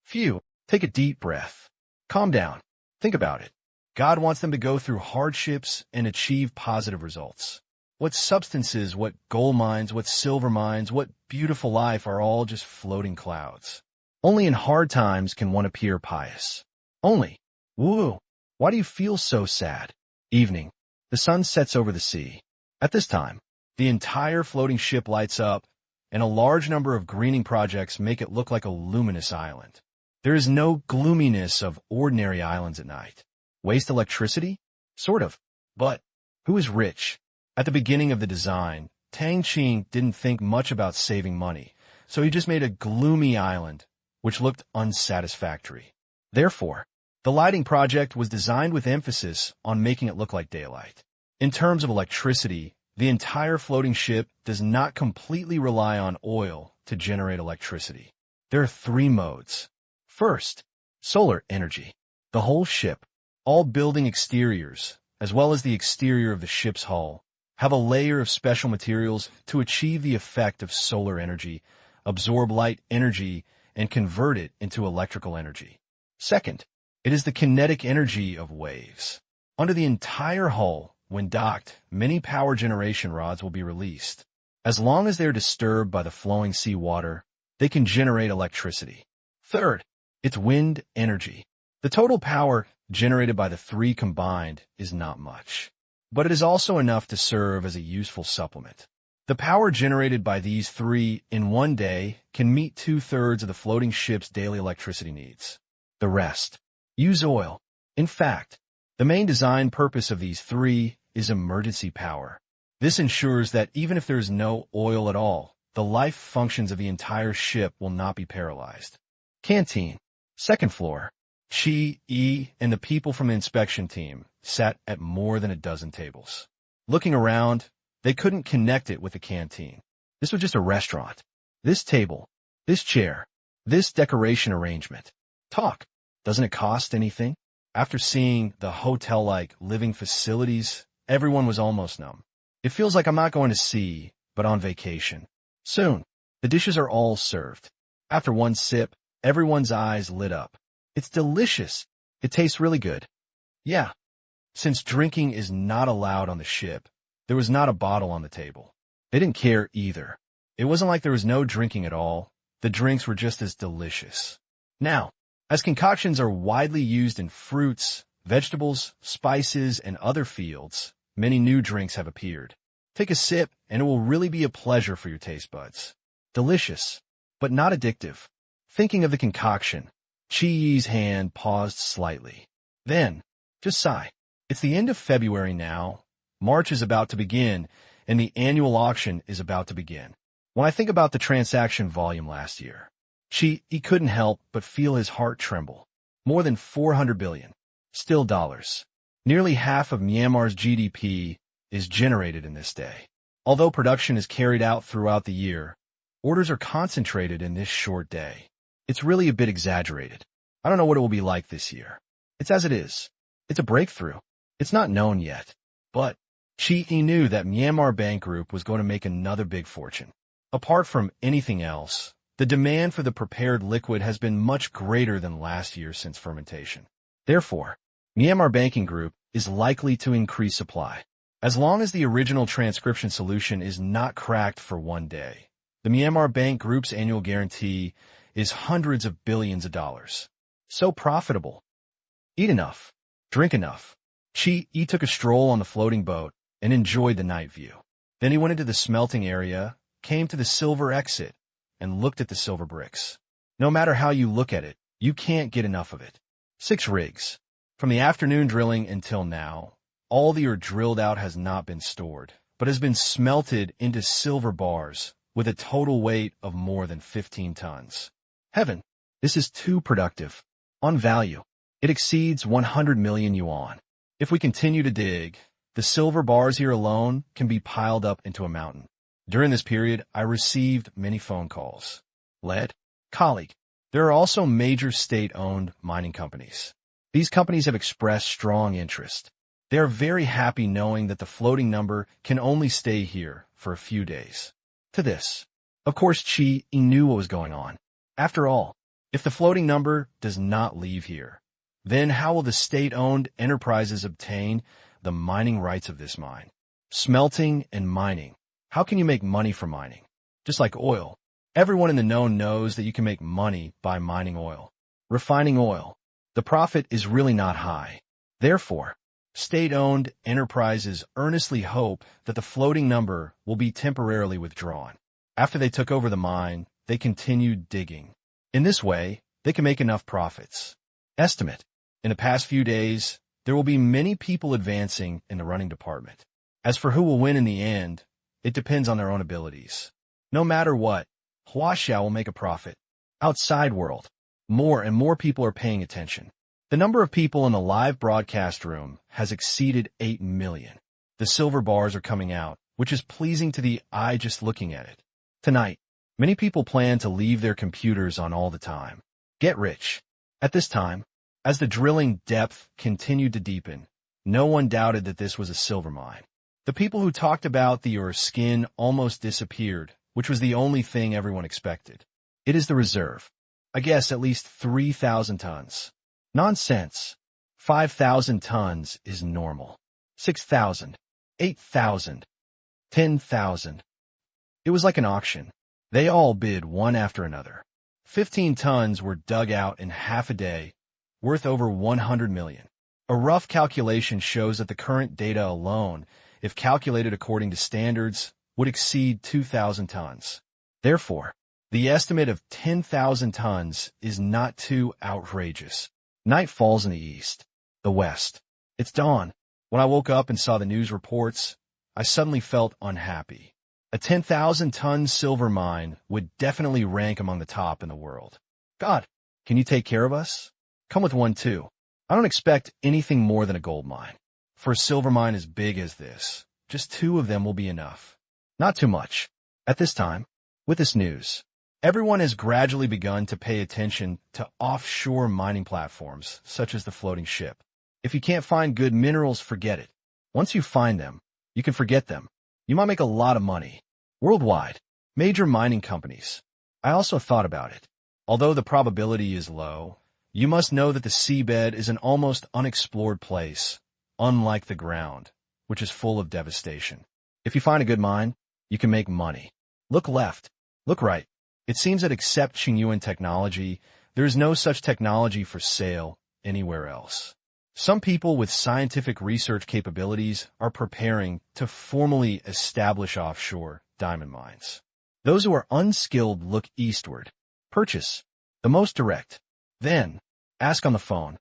Phew, take a deep breath. Calm down. Think about it. God wants them to go through hardships and achieve positive results. What substances, what gold mines, what silver mines, what beautiful life are all just floating clouds. Only in hard times can one appear pious. Only. Woo! Why do you feel so sad? Evening. The sun sets over the sea. At this time, the entire floating ship lights up, and a large number of greening projects make it look like a luminous island. There is no gloominess of ordinary islands at night. Waste electricity? Sort of. But who is rich? At the beginning of the design, Tang Qing didn't think much about saving money, so he just made a gloomy island, which looked unsatisfactory. Therefore, the lighting project was designed with emphasis on making it look like daylight. In terms of electricity, the entire floating ship does not completely rely on oil to generate electricity. There are 3 modes. First, solar energy. The whole ship, all building exteriors, as well as the exterior of the ship's hull, have a layer of special materials to achieve the effect of solar energy, absorb light energy, and convert it into electrical energy. Second, it is the kinetic energy of waves. Under the entire hull, when docked, many power generation rods will be released. As long as they are disturbed by the flowing sea water, they can generate electricity. Third, it's wind energy. The total power generated by the 3 combined is not much, but it is also enough to serve as a useful supplement. The power generated by these 3 in one day can meet 2/3 of the floating ship's daily electricity needs. The rest, use oil. In fact, the main design purpose of these 3 is emergency power. This ensures that even if there is no oil at all, the life functions of the entire ship will not be paralyzed. Canteen. Second floor. Chi, E, and the people from the inspection team sat at more than a dozen tables. Looking around, they couldn't connect it with the canteen. This was just a restaurant. This table, this chair, this decoration arrangement. Talk. Doesn't it cost anything? After seeing the hotel-like living facilities, everyone was almost numb. It feels like I'm not going to sea, but on vacation. Soon, the dishes are all served. After one sip, everyone's eyes lit up. It's delicious. It tastes really good. Yeah. Since drinking is not allowed on the ship, there was not a bottle on the table. They didn't care either. It wasn't like there was no drinking at all. The drinks were just as delicious. Now, as concoctions are widely used in fruits, vegetables, spices, and other fields, many new drinks have appeared. Take a sip, and it will really be a pleasure for your taste buds. Delicious, but not addictive. Thinking of the concoction, Chi Yi's hand paused slightly. Then, just sigh. It's the end of February now. March is about to begin, and the annual auction is about to begin. When I think about the transaction volume last year, he couldn't help but feel his heart tremble. More than 400 billion. Still dollars. Nearly half of Myanmar's GDP is generated in this day. Although production is carried out throughout the year, orders are concentrated in this short day. It's really a bit exaggerated. I don't know what it will be like this year. It's as it is. It's a breakthrough. It's not known yet. But Chi knew that Myanmar Bank Group was going to make another big fortune. Apart from anything else, the demand for the prepared liquid has been much greater than last year since fermentation. Therefore, Myanmar Banking Group is likely to increase supply. As long as the original transcription solution is not cracked for one day, the Myanmar Bank Group's annual guarantee is hundreds of billions of dollars. So profitable. Eat enough. Drink enough. Chi took a stroll on the floating boat and enjoyed the night view. Then he went into the smelting area, came to the silver exit, and looked at the silver bricks. No matter how you look at it, you can't get enough of it. 6 rigs. From the afternoon drilling until now, all the ore drilled out has not been stored, but has been smelted into silver bars with a total weight of more than 15 tons. Heaven, this is too productive. On value, it exceeds 100 million yuan. If we continue to dig, the silver bars here alone can be piled up into a mountain. During this period, I received many phone calls. Colleague, there are also major state-owned mining companies. These companies have expressed strong interest. They are very happy knowing that the floating number can only stay here for a few days. To this, of course, Chi knew what was going on. After all, if the floating number does not leave here, then how will the state-owned enterprises obtain the mining rights of this mine? Smelting and mining. How can you make money from mining? Just like oil. Everyone in the know knows that you can make money by mining oil. Refining oil. The profit is really not high. Therefore, state-owned enterprises earnestly hope that the floating number will be temporarily withdrawn. After they took over the mine, they continued digging. In this way, they can make enough profits. Estimate. In the past few days, there will be many people advancing in the running department. As for who will win in the end, it depends on their own abilities. No matter what, Huaxiao will make a profit. Outside world, more and more people are paying attention. The number of people in the live broadcast room has exceeded 8 million. The silver bars are coming out, which is pleasing to the eye just looking at it. Tonight, many people plan to leave their computers on all the time. Get rich. At this time, as the drilling depth continued to deepen, no one doubted that this was a silver mine. The people who talked about the ore skin almost disappeared, which was the only thing everyone expected. It is the reserve. I guess at least 3,000 tons. Nonsense. 5,000 tons is normal. 6,000. 8,000. 10,000. It was like an auction. They all bid one after another. 15 tons were dug out in half a day, worth over 100 million. A rough calculation shows that the current data alone, if calculated according to standards, would exceed 2,000 tons. Therefore, the estimate of 10,000 tons is not too outrageous. Night falls in the east, the west. It's dawn. When I woke up and saw the news reports, I suddenly felt unhappy. A 10,000-ton silver mine would definitely rank among the top in the world. God, can you take care of us? Come with one too. I don't expect anything more than a gold mine. For a silver mine as big as this, just 2 of them will be enough. Not too much. At this time, with this news, everyone has gradually begun to pay attention to offshore mining platforms, such as the floating ship. If you can't find good minerals, forget it. Once you find them, you can forget them. You might make a lot of money. Worldwide, major mining companies. I also thought about it. Although the probability is low, you must know that the seabed is an almost unexplored place, unlike the ground, which is full of devastation. If you find a good mine, you can make money. Look left. Look right. It seems that except Qingyuan technology, there is no such technology for sale anywhere else. Some people with scientific research capabilities are preparing to formally establish offshore diamond mines. Those who are unskilled look eastward. Purchase, the most direct. Then, ask on the phone.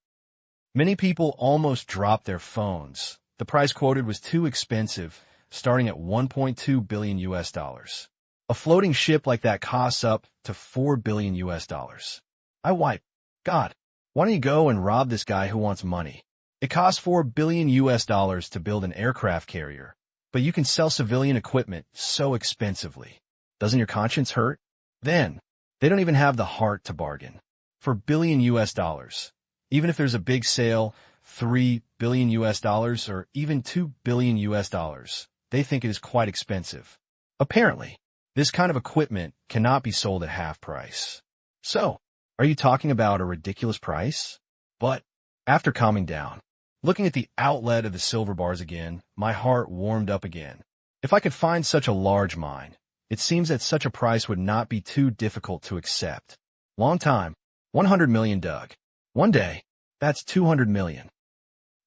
Many people almost dropped their phones. The price quoted was too expensive, starting at 1.2 billion US dollars. A floating ship like that costs up to 4 billion US dollars. I wipe. God, why don't you go and rob this guy who wants money? It costs 4 billion US dollars to build an aircraft carrier, but you can sell civilian equipment so expensively. Doesn't your conscience hurt? Then, they don't even have the heart to bargain. For billion US dollars, even if there's a big sale, 3 billion US dollars or even 2 billion US dollars, they think it is quite expensive. Apparently, this kind of equipment cannot be sold at half price. So, are you talking about a ridiculous price? But, after calming down, looking at the outlet of the silver bars again, my heart warmed up again. If I could find such a large mine, it seems that such a price would not be too difficult to accept. Long time, 100 million dug. One day, that's 200 million.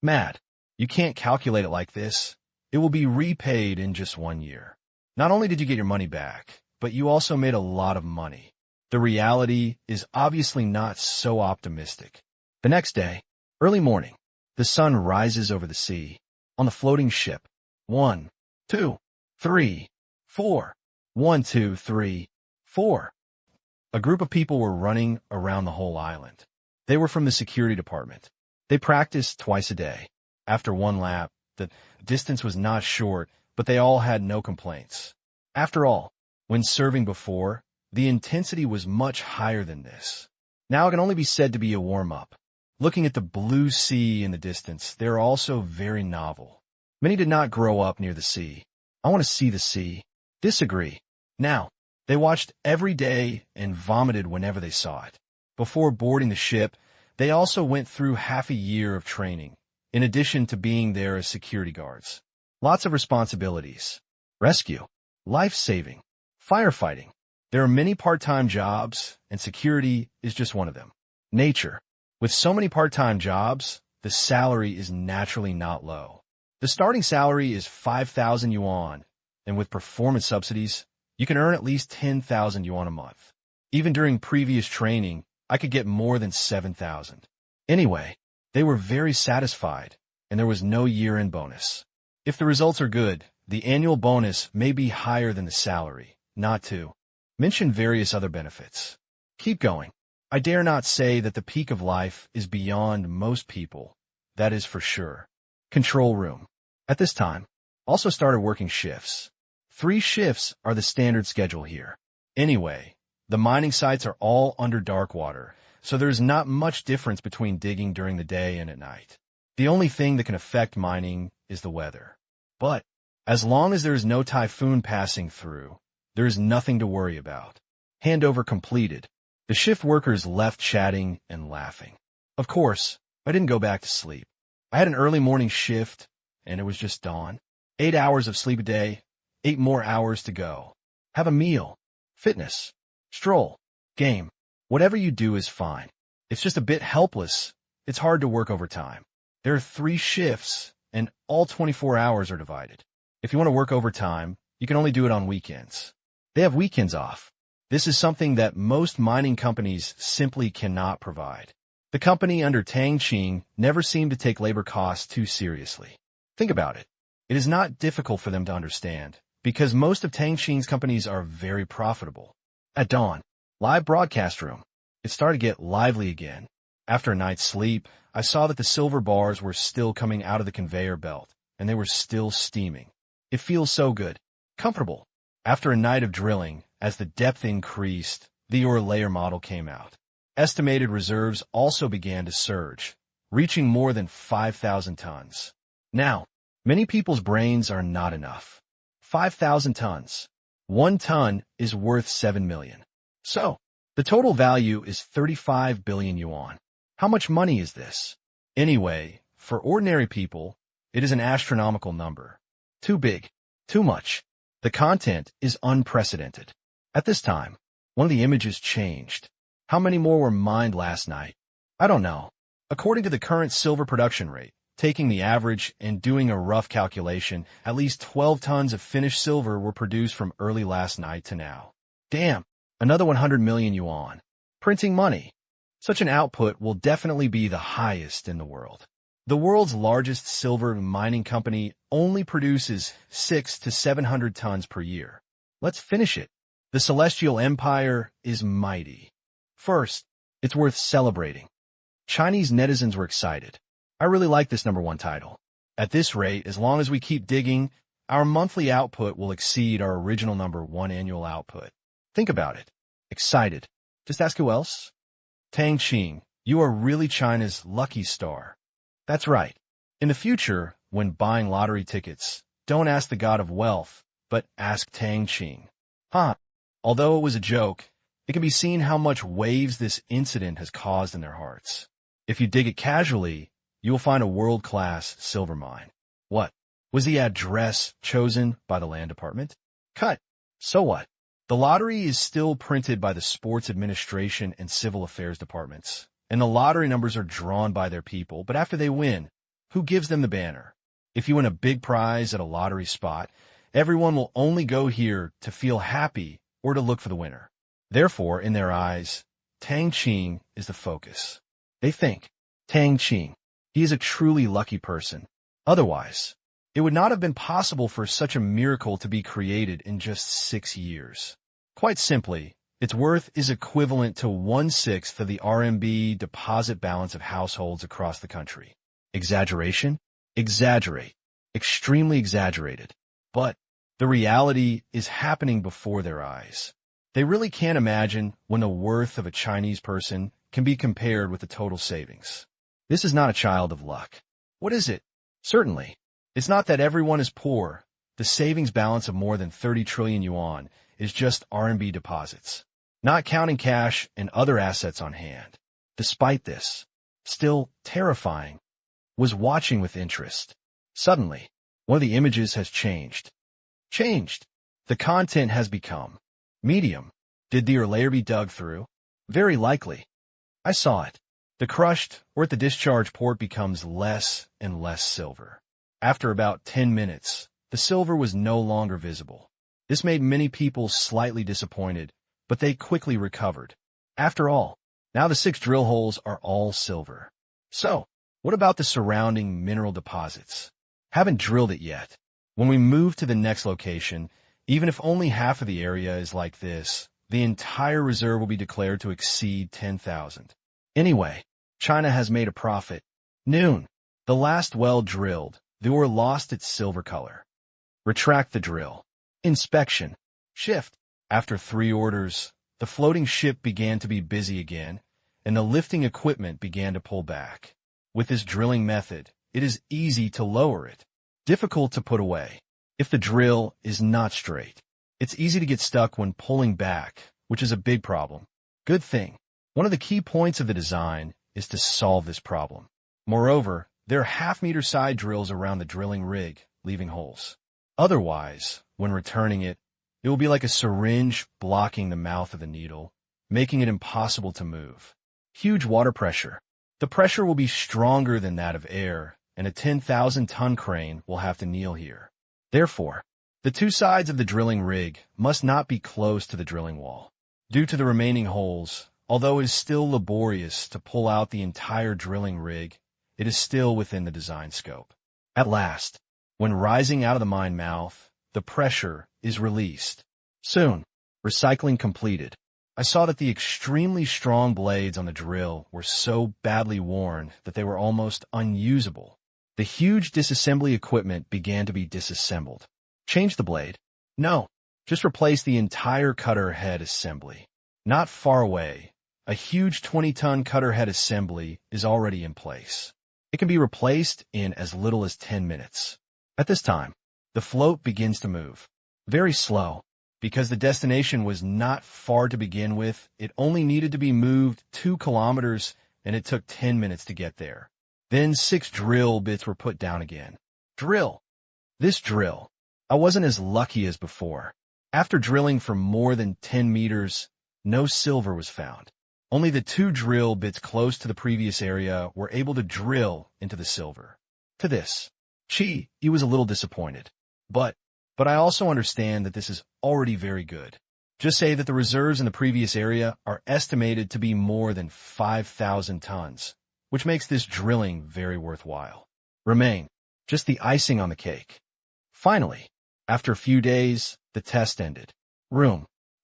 Mad. You can't calculate it like this. It will be repaid in just 1 year. Not only did you get your money back, but you also made a lot of money. The reality is obviously not so optimistic. The next day, early morning, the sun rises over the sea. On the floating ship. 1, 2, 3, 4. 1, 2, 3, 4. A group of people were running around the whole island. They were from the security department. They practiced twice a day. After one lap, the distance was not short, but they all had no complaints. After all, when serving before, the intensity was much higher than this. Now it can only be said to be a warm-up. Looking at the blue sea in the distance, they are also very novel. Many did not grow up near the sea. I want to see the sea. Disagree. Now, they watched every day and vomited whenever they saw it. Before boarding the ship, they also went through half a year of training, in addition to being there as security guards. Lots of responsibilities. Rescue, life-saving, firefighting. There are many part-time jobs, and security is just one of them. Nature. With so many part-time jobs, the salary is naturally not low. The starting salary is 5,000 yuan, and with performance subsidies, you can earn at least 10,000 yuan a month. Even during previous training, I could get more than 7,000. Anyway, they were very satisfied, and there was no year-end bonus. If the results are good, the annual bonus may be higher than the salary, not to mention various other benefits. Keep going. I dare not say that the peak of life is beyond most people, that is for sure. Control room. At this time, also started working shifts. 3 shifts are the standard schedule here. Anyway, the mining sites are all under dark water, so there's not much difference between digging during the day and at night. The only thing that can affect mining is the weather. But, as long as there is no typhoon passing through, there is nothing to worry about. Handover completed. The shift workers left chatting and laughing. Of course, I didn't go back to sleep. I had an early morning shift, and it was just dawn. 8 hours of sleep a day, 8 more hours to go. Have a meal, fitness, stroll, game. Whatever you do is fine. It's just a bit helpless. It's hard to work overtime. There are 3 shifts, and all 24 hours are divided. If you want to work overtime, you can only do it on weekends. They have weekends off. This is something that most mining companies simply cannot provide. The company under Tang Qing never seemed to take labor costs too seriously. Think about it. It is not difficult for them to understand, because most of Tang Qing's companies are very profitable. At dawn, live broadcast room. It started to get lively again. After a night's sleep, I saw that the silver bars were still coming out of the conveyor belt, and they were still steaming. It feels so good. Comfortable. After a night of drilling, as the depth increased, the ore layer model came out. Estimated reserves also began to surge, reaching more than 5,000 tons. Now, many people's brains are not enough. 5,000 tons. 1 ton is worth 7 million. So, the total value is 35 billion yuan. How much money is this? Anyway, for ordinary people, it is an astronomical number. Too big. Too much. The content is unprecedented. At this time, one of the images changed. How many more were mined last night? I don't know. According to the current silver production rate, taking the average and doing a rough calculation, at least 12 tons of finished silver were produced from early last night to now. Damn, another 100 million yuan. Printing money. Such an output will definitely be the highest in the world. The world's largest silver mining company only produces 600 to 700 tons per year. Let's finish it. The Celestial Empire is mighty. First, it's worth celebrating. Chinese netizens were excited. I really like this #1 title. At this rate, as long as we keep digging, our monthly output will exceed our original #1 annual output. Think about it. Excited. Just ask who else? Tang Qing, you are really China's lucky star. That's right. In the future, when buying lottery tickets, don't ask the god of wealth, but ask Tang Qing. Although it was a joke, it can be seen how much waves this incident has caused in their hearts. If you dig it casually, you will find a world-class silver mine. What? Was the address chosen by the land department? Cut. So what? The lottery is still printed by the sports administration and civil affairs departments, and the lottery numbers are drawn by their people, but after they win, who gives them the banner? If you win a big prize at a lottery spot, everyone will only go here to feel happy or to look for the winner. Therefore, in their eyes, Tang Qing is the focus. They think, Tang Qing, he is a truly lucky person. Otherwise, it would not have been possible for such a miracle to be created in just 6 years. Quite simply, its worth is equivalent to 1/6 of the RMB deposit balance of households across the country. Exaggeration? Exaggerate. Extremely exaggerated. But the reality is happening before their eyes. They really can't imagine when the worth of a Chinese person can be compared with the total savings. This is not a child of luck. What is it? Certainly, it's not that everyone is poor. The savings balance of more than 30 trillion yuan is just RMB deposits, not counting cash and other assets on hand. Despite this, still terrifying, was watching with interest. Suddenly, one of the images has changed. The content has become medium. Did the ore layer be dug through? Very likely. I saw it. The crushed or at the discharge port becomes less and less silver. After about 10 minutes, the silver was no longer visible. This made many people slightly disappointed, but they quickly recovered. After all, now the 6 drill holes are all silver. So, what about the surrounding mineral deposits? Haven't drilled it yet. When we move to the next location, even if only half of the area is like this, the entire reserve will be declared to exceed 10,000. Anyway, China has made a profit. Noon. The last well drilled, the ore lost its silver color. Retract the drill. Inspection. Shift. After 3 orders, the floating ship began to be busy again, and the lifting equipment began to pull back. With this drilling method, it is easy to lower it, difficult to put away. If the drill is not straight, it's easy to get stuck when pulling back, which is a big problem. Good thing. One of the key points of the design is to solve this problem. Moreover, there are half-meter side drills around the drilling rig, leaving holes. Otherwise, when returning it, it will be like a syringe blocking the mouth of the needle, making it impossible to move. Huge water pressure. The pressure will be stronger than that of air, and a 10,000-ton crane will have to kneel here. Therefore, the 2 sides of the drilling rig must not be close to the drilling wall. Due to the remaining holes, although it is still laborious to pull out the entire drilling rig, it is still within the design scope. At last, when rising out of the mine mouth, the pressure is released. Soon, recycling completed. I saw that the extremely strong blades on the drill were so badly worn that they were almost unusable. The huge disassembly equipment began to be disassembled. Change the blade? No. Just replace the entire cutter head assembly. Not far away, a huge 20-ton cutter head assembly is already in place. It can be replaced in as little as 10 minutes. At this time, the float begins to move. Very slow. Because the destination was not far to begin with, it only needed to be moved 2 kilometers, and it took 10 minutes to get there. Then 6 drill bits were put down again. Drill. This drill. I wasn't as lucky as before. After drilling for more than 10 meters, no silver was found. Only the 2 drill bits close to the previous area were able to drill into the silver. To this, he was a little disappointed. But I also understand that this is already very good. Just say that the reserves in the previous area are estimated to be more than 5,000 tons, which makes this drilling very worthwhile. Remain just the icing on the cake. Finally, after a few days, the test ended.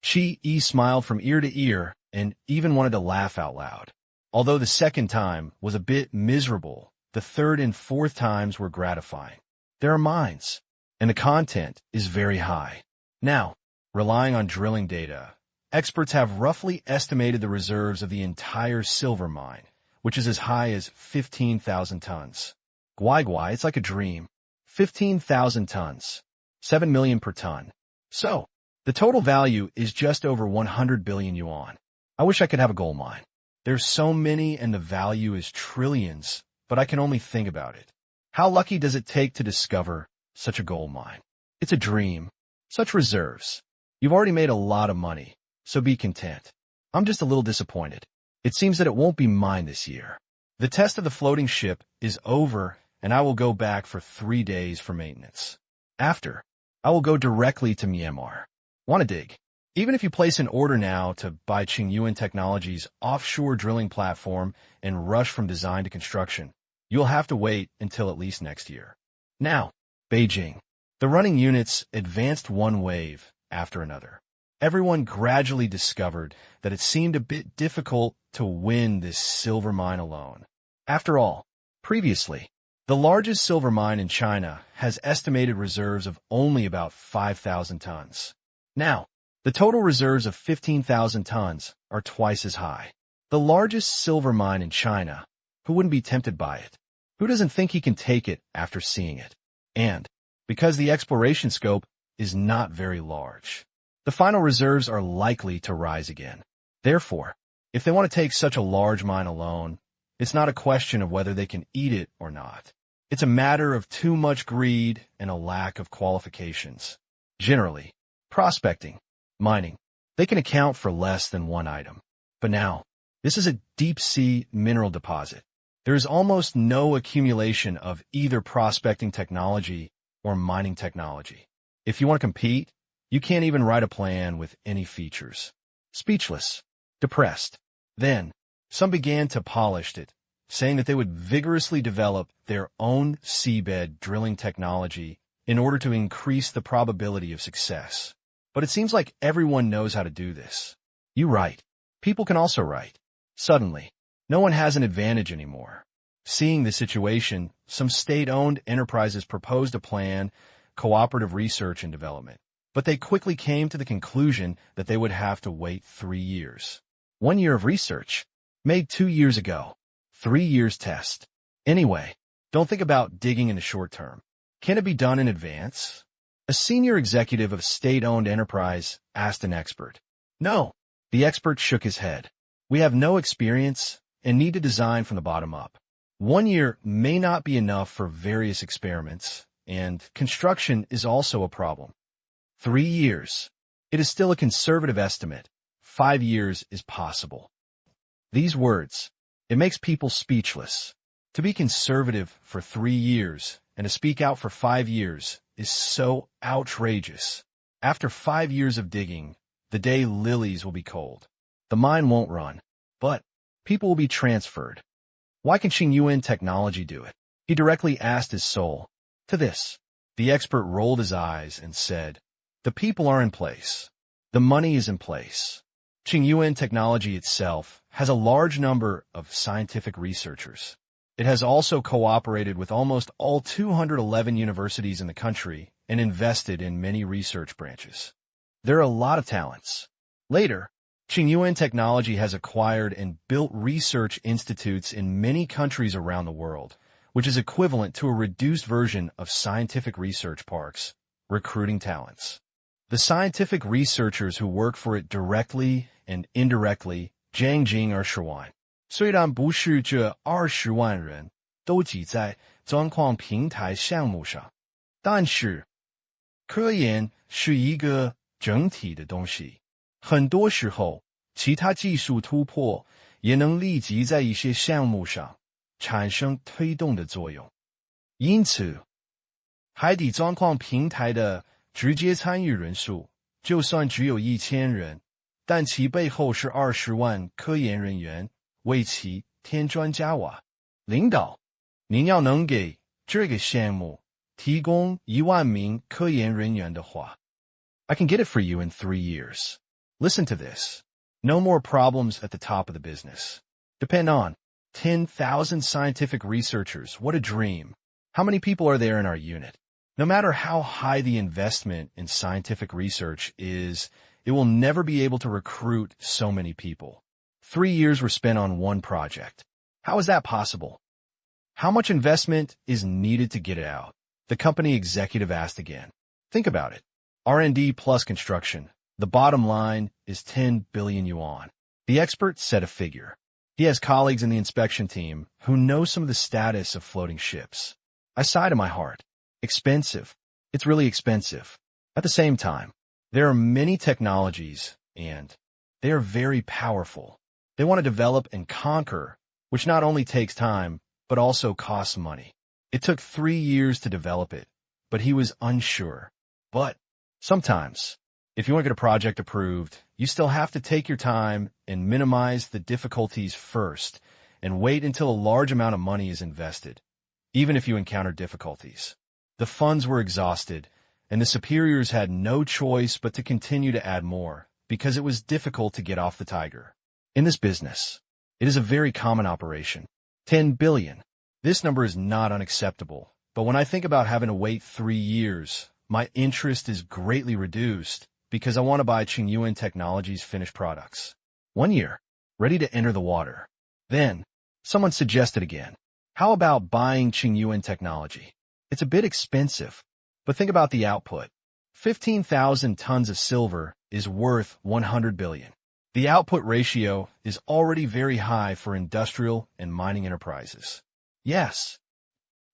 He smiled from ear to ear and even wanted to laugh out loud. Although the second time was a bit miserable, the third and fourth times were gratifying. There are mines, and the content is very high. Now, relying on drilling data, experts have roughly estimated the reserves of the entire silver mine, which is as high as 15,000 tons. Guai, it's like a dream. 15,000 tons. 7 million per ton. So, the total value is just over 100 billion yuan. I wish I could have a gold mine. There's so many and the value is trillions, but I can only think about it. How lucky does it take to discover such a gold mine? It's a dream. Such reserves. You've already made a lot of money, so be content. I'm just a little disappointed. It seems that it won't be mine this year. The test of the floating ship is over, and I will go back for 3 days for maintenance. After, I will go directly to Myanmar. Want to dig? Even if you place an order now to buy Qingyuan Technology's offshore drilling platform and rush from design to construction, you'll have to wait until at least next year. Now, Beijing. The running units advanced one wave after another. Everyone gradually discovered that it seemed a bit difficult to win this silver mine alone. After all, previously, the largest silver mine in China has estimated reserves of only about 5,000 tons. Now, the total reserves of 15,000 tons are twice as high. The largest silver mine in China. Who wouldn't be tempted by it? Who doesn't think he can take it after seeing it? And, because the exploration scope is not very large, the final reserves are likely to rise again. Therefore, if they want to take such a large mine alone, it's not a question of whether they can eat it or not. It's a matter of too much greed and a lack of qualifications. Generally, prospecting, mining, they can account for less than one item. But now, this is a deep-sea mineral deposit. There is almost no accumulation of either prospecting technology or mining technology. If you want to compete, you can't even write a plan with any features. Speechless, depressed. Then, some began to polish it, saying that they would vigorously develop their own seabed drilling technology in order to increase the probability of success. But it seems like everyone knows how to do this. You write. People can also write. Suddenly, no one has an advantage anymore. Seeing the situation, some state-owned enterprises proposed a plan, cooperative research and development. But they quickly came to the conclusion that they would have to wait 3 years. 1 year of research. Made 2 years ago. 3 years test. Anyway, don't think about digging in the short term. Can it be done in advance? A senior executive of a state-owned enterprise asked an expert. No. The expert shook his head. We have no experience and need to design from the bottom up. 1 year may not be enough for various experiments, and construction is also a problem. 3 years. It is still a conservative estimate. 5 years is possible. These words, it makes people speechless. To be conservative for 3 years and to speak out for 5 years is so outrageous. After 5 years of digging, the day lilies will be cold. The mine won't run, but people will be transferred. Why can Qingyuan Technology do it? He directly asked his soul. To this, the expert rolled his eyes and said, the people are in place. The money is in place. Qingyuan Technology itself has a large number of scientific researchers. It has also cooperated with almost all 211 universities in the country and invested in many research branches. There are a lot of talents. Later, Qingyuan technology has acquired and built research institutes in many countries around the world, which is equivalent to a reduced version of scientific research parks, recruiting talents. The scientific researchers who work for it directly and indirectly, 将近20万。虽然不是这20万人都挤在专矿平台项目上，但是科研是一个整体的东西。很多时候，其他技术突破也能立即在一些项目上产生推动的作用。因此，海底专矿平台的直接参与人数，就算只有1000人，但其背后是20万科研人员为其添砖加瓦。领导，您要能给这个项目提供1万名科研人员的话， I can get it for you in 3 years. Listen to this. No more problems at the top of the business. Depend on 10,000 scientific researchers. What a dream. How many people are there in our unit? No matter how high the investment in scientific research is, it will never be able to recruit so many people. 3 years were spent on one project. How is that possible? How much investment is needed to get it out? The company executive asked again. Think about it. R&D plus construction. The bottom line is 10 billion yuan. The expert said a figure. He has colleagues in the inspection team who know some of the status of floating ships. I sighed in my heart. Expensive. It's really expensive. At the same time, there are many technologies, and they are very powerful. They want to develop and conquer, which not only takes time, but also costs money. It took 3 years to develop it, but he was unsure. But sometimes, if you want to get a project approved, you still have to take your time and minimize the difficulties first and wait until a large amount of money is invested, even if you encounter difficulties. The funds were exhausted, and the superiors had no choice but to continue to add more because it was difficult to get off the tiger. In this business, it is a very common operation. 10 billion. This number is not unacceptable, but when I think about having to wait 3 years, my interest is greatly reduced because I want to buy Qingyuan Technology's finished products. 1 year, ready to enter the water. Then, someone suggested again, how about buying Qingyuan Technology? It's a bit expensive, but think about the output. 15,000 tons of silver is worth 100 billion. The output ratio is already very high for industrial and mining enterprises. Yes,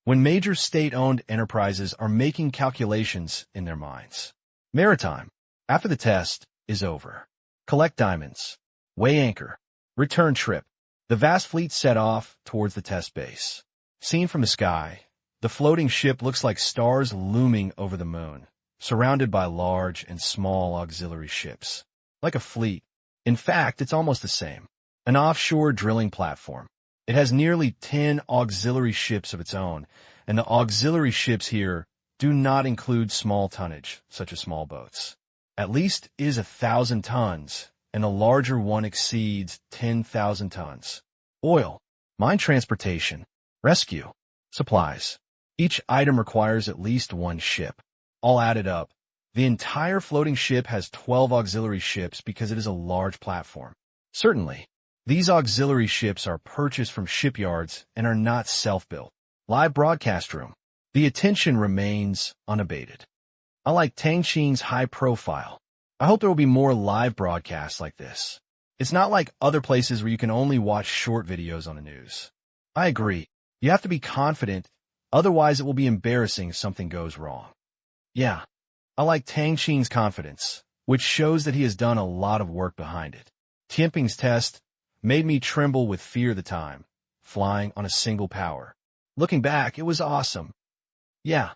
when major state-owned enterprises are making calculations in their minds. Maritime, after the test is over. Collect diamonds. Weigh anchor. Return trip. The vast fleet set off towards the test base. Seen from the sky, the floating ship looks like stars looming over the moon, surrounded by large and small auxiliary ships. Like a fleet. In fact, it's almost the same. An offshore drilling platform. It has nearly 10 auxiliary ships of its own, and the auxiliary ships here do not include small tonnage, such as small boats. At least is 1,000 tons, and the larger one exceeds 10,000 tons. Oil, mine transportation, rescue, supplies. Each item requires at least 1 ship. All added up, the entire floating ship has 12 auxiliary ships because it is a large platform. Certainly, these auxiliary ships are purchased from shipyards and are not self-built. Live broadcast room. The attention remains unabated. I like Tang Qing's high profile. I hope there will be more live broadcasts like this. It's not like other places where you can only watch short videos on the news. I agree. You have to be confident, otherwise it will be embarrassing if something goes wrong. Yeah, I like Tang Qing's confidence, which shows that he has done a lot of work behind it. Tianping's test made me tremble with fear at the time, flying on a single power. Looking back, it was awesome. Yeah.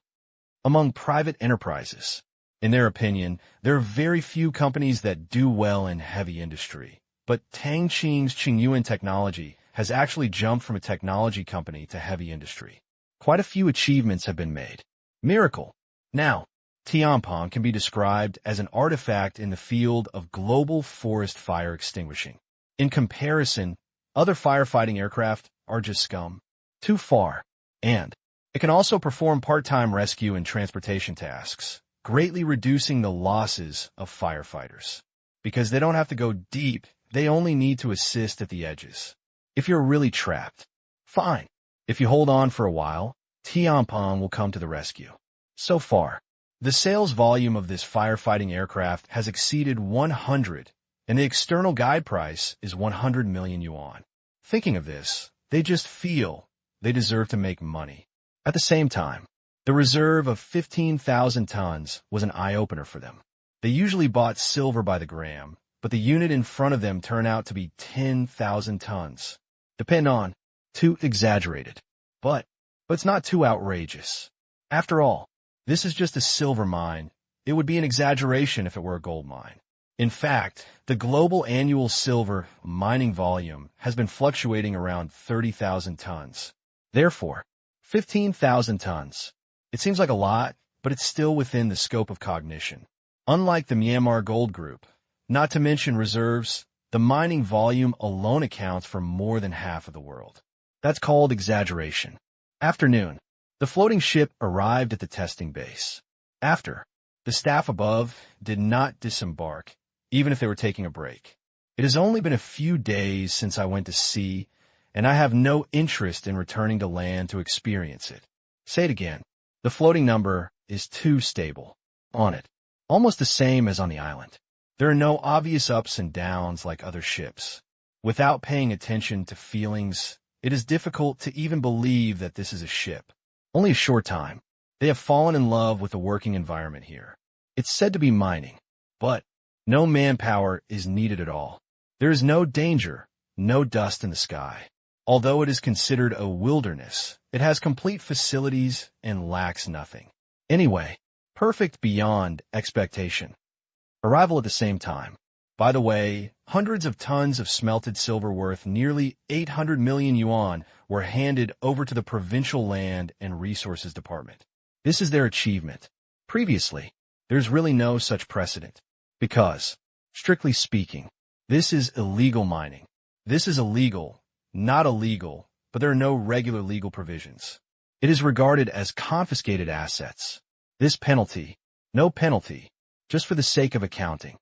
Among private enterprises, in their opinion, there are very few companies that do well in heavy industry. But Tang Qing's Qingyuan Technology has actually jumped from a technology company to heavy industry. Quite a few achievements have been made. Miracle. Now, Tianping can be described as an artifact in the field of global forest fire extinguishing. In comparison, other firefighting aircraft are just scum. Too far. And it can also perform part-time rescue and transportation tasks, greatly reducing the losses of firefighters. Because they don't have to go deep, they only need to assist at the edges. If you're really trapped, fine. If you hold on for a while, Tianpeng will come to the rescue. So far, the sales volume of this firefighting aircraft has exceeded 100, and the external guide price is 100 million yuan. Thinking of this, they just feel they deserve to make money. At the same time, the reserve of 15,000 tons was an eye-opener for them. They usually bought silver by the gram, but the unit in front of them turned out to be 10,000 tons. Depend on, too exaggerated. But it's not too outrageous. After all, this is just a silver mine. It would be an exaggeration if it were a gold mine. In fact, the global annual silver mining volume has been fluctuating around 30,000 tons. Therefore, 15,000 tons. It seems like a lot, but it's still within the scope of cognition. Unlike the Myanmar Gold Group, not to mention reserves, the mining volume alone accounts for more than half of the world. That's called exaggeration. Afternoon. The floating ship arrived at the testing base. After, the staff above did not disembark, even if they were taking a break. It has only been a few days since I went to sea, and I have no interest in returning to land to experience it. Say it again. The floating number is too stable. On it. Almost the same as on the island. There are no obvious ups and downs like other ships. Without paying attention to feelings, it is difficult to even believe that this is a ship. Only a short time. They have fallen in love with the working environment here. It's said to be mining, but no manpower is needed at all. There is no danger, no dust in the sky. Although it is considered a wilderness, it has complete facilities and lacks nothing. Anyway, perfect beyond expectation. Arrival at the same time. By the way, hundreds of tons of smelted silver worth nearly 800 million yuan were handed over to the Provincial Land and Resources Department. This is their achievement. Previously, there's really no such precedent. Because, strictly speaking, this is illegal mining. This is illegal, not illegal, but there are no regular legal provisions. It is regarded as confiscated assets. This penalty, no penalty, just for the sake of accounting.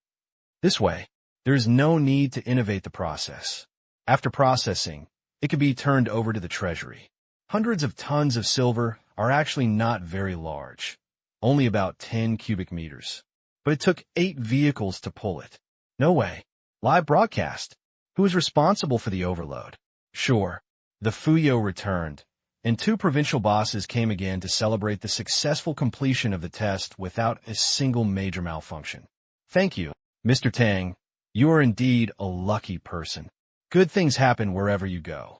This way, there is no need to innovate the process. After processing, it can be turned over to the treasury. Hundreds of tons of silver are actually not very large, only about 10 cubic meters. But it took 8 vehicles to pull it. No way. Live broadcast. Who is responsible for the overload? Sure. The Fuyo returned, and 2 provincial bosses came again to celebrate the successful completion of the test without a single major malfunction. Thank you, Mr. Tang. You are indeed a lucky person. Good things happen wherever you go.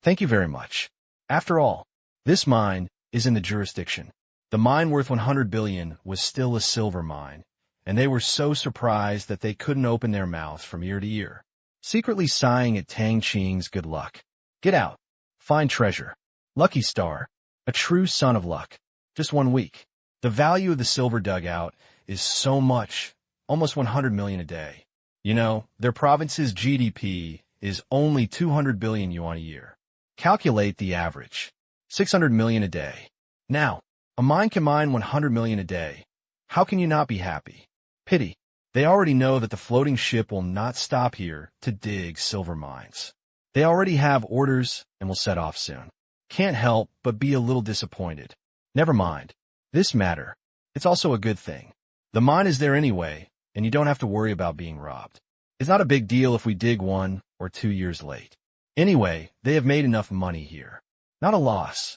Thank you very much. After all, this mine is in the jurisdiction. The mine worth 100 billion was still a silver mine, and they were so surprised that they couldn't open their mouths from ear to ear, secretly sighing at Tang Qing's good luck. Get out. Find treasure. Lucky star. A true son of luck. Just 1 week. The value of the silver dugout is so much, almost 100 million a day. You know, their province's GDP is only 200 billion yuan a year. Calculate the average. 600 million a day. Now, a mine can mine 100 million a day. How can you not be happy? Pity. They already know that the floating ship will not stop here to dig silver mines. They already have orders and will set off soon. Can't help but be a little disappointed. Never mind. This matter. It's also a good thing. The mine is there anyway, and you don't have to worry about being robbed. It's not a big deal if we dig 1 or 2 years late. Anyway, they have made enough money here. Not a loss.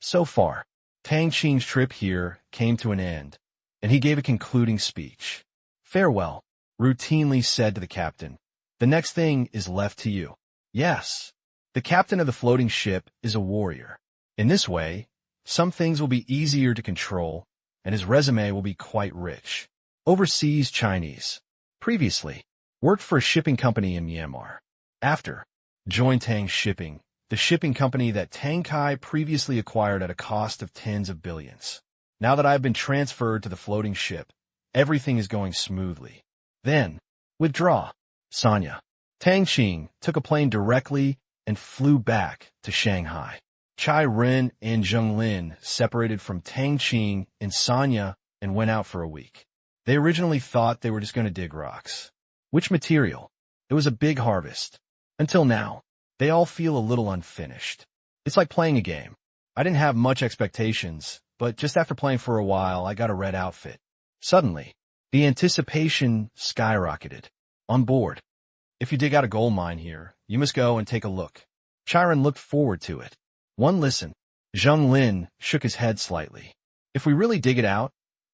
So far, Tang Qing's trip here came to an end, and he gave a concluding speech. Farewell, routinely said to the captain. The next thing is left to you. Yes, the captain of the floating ship is a warrior. In this way, some things will be easier to control, and his resume will be quite rich. Overseas Chinese. Previously, worked for a shipping company in Myanmar. After, joined Tang Shipping, the shipping company that Tang Kai previously acquired at a cost of tens of billions. Now that I have been transferred to the floating ship, everything is going smoothly. Then, withdraw. Sanya. Tang Qing took a plane directly and flew back to Shanghai. Chai Ren and Zheng Lin separated from Tang Qing and Sanya and went out for a week. They originally thought they were just going to dig rocks. Which material? It was a big harvest. Until now, they all feel a little unfinished. It's like playing a game. I didn't have much expectations, but just after playing for a while, I got a red outfit. Suddenly, the anticipation skyrocketed. On board. If you dig out a gold mine here, you must go and take a look. Chiron looked forward to it. One listen. Zheng Lin shook his head slightly. If we really dig it out,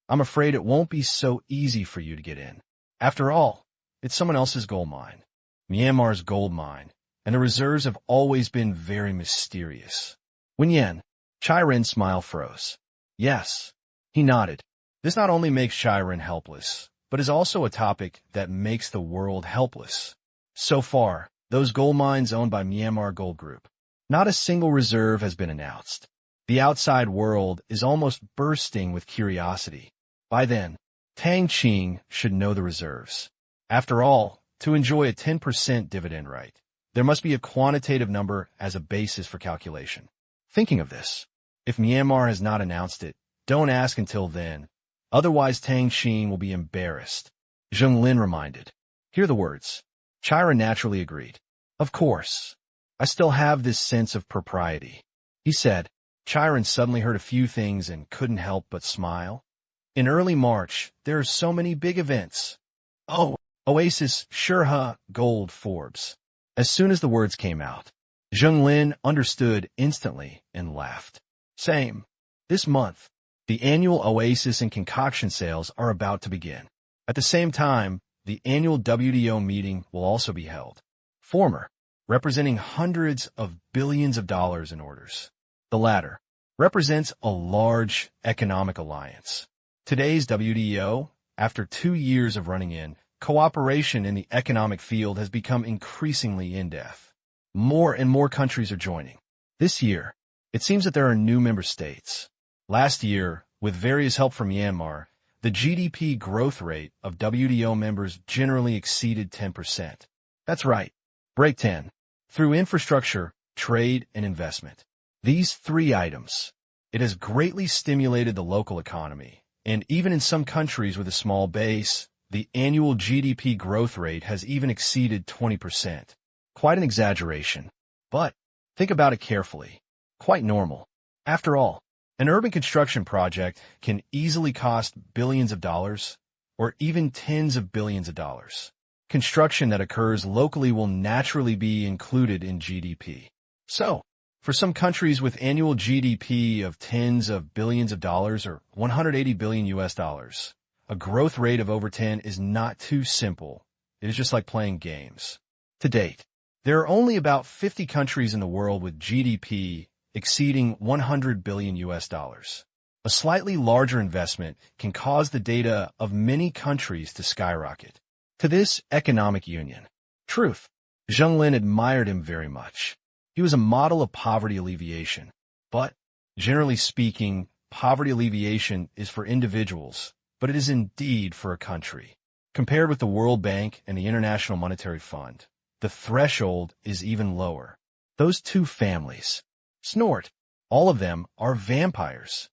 I'm afraid it won't be so easy for you to get in. After all, it's someone else's gold mine. Myanmar's gold mine, and the reserves have always been very mysterious. Wen Yan, Chiron's smile froze. Yes. He nodded. This not only makes Chiron helpless, but is also a topic that makes the world helpless. So far, those gold mines owned by Myanmar Gold Group. Not a single reserve has been announced. The outside world is almost bursting with curiosity. By then, Tang Qing should know the reserves. After all, to enjoy a 10% dividend right, there must be a quantitative number as a basis for calculation. Thinking of this, if Myanmar has not announced it, don't ask until then. Otherwise, Tang Qing will be embarrassed. Zheng Lin reminded. Hear the words. Chiron naturally agreed. Of course. I still have this sense of propriety. He said. Chiron suddenly heard a few things and couldn't help but smile. In early March, there are so many big events. Oh, Oasis, Shurha, Gold, Forbes. As soon as the words came out, Zheng Lin understood instantly and laughed. Same. This month, the annual Oasis and concoction sales are about to begin. At the same time, the annual WDO meeting will also be held. Former, representing hundreds of billions of dollars in orders. The latter represents a large economic alliance. Today's WDO, after 2 years of running in, cooperation in the economic field has become increasingly in-depth. More and more countries are joining. This year, it seems that there are new member states. Last year, with various help from Myanmar, the GDP growth rate of WDO members generally exceeded 10%. That's right. Break 10. Through infrastructure, trade, and investment. These 3 items. It has greatly stimulated the local economy, and even in some countries with a small base, the annual GDP growth rate has even exceeded 20%. Quite an exaggeration. But think about it carefully. Quite normal. After all, an urban construction project can easily cost billions of dollars, or even tens of billions of dollars. Construction that occurs locally will naturally be included in GDP. So, for some countries with annual GDP of tens of billions of dollars or 180 billion US dollars, a growth rate of over 10 is not too simple. It is just like playing games. To date, there are only about 50 countries in the world with GDP exceeding 100 billion US dollars. A slightly larger investment can cause the data of many countries to skyrocket. To this economic union. Truth. Zheng Lin admired him very much. He was a model of poverty alleviation. But, generally speaking, poverty alleviation is for individuals, but it is indeed for a country. Compared with the World Bank and the International Monetary Fund, the threshold is even lower. Those 2 families. Snort. All of them are vampires.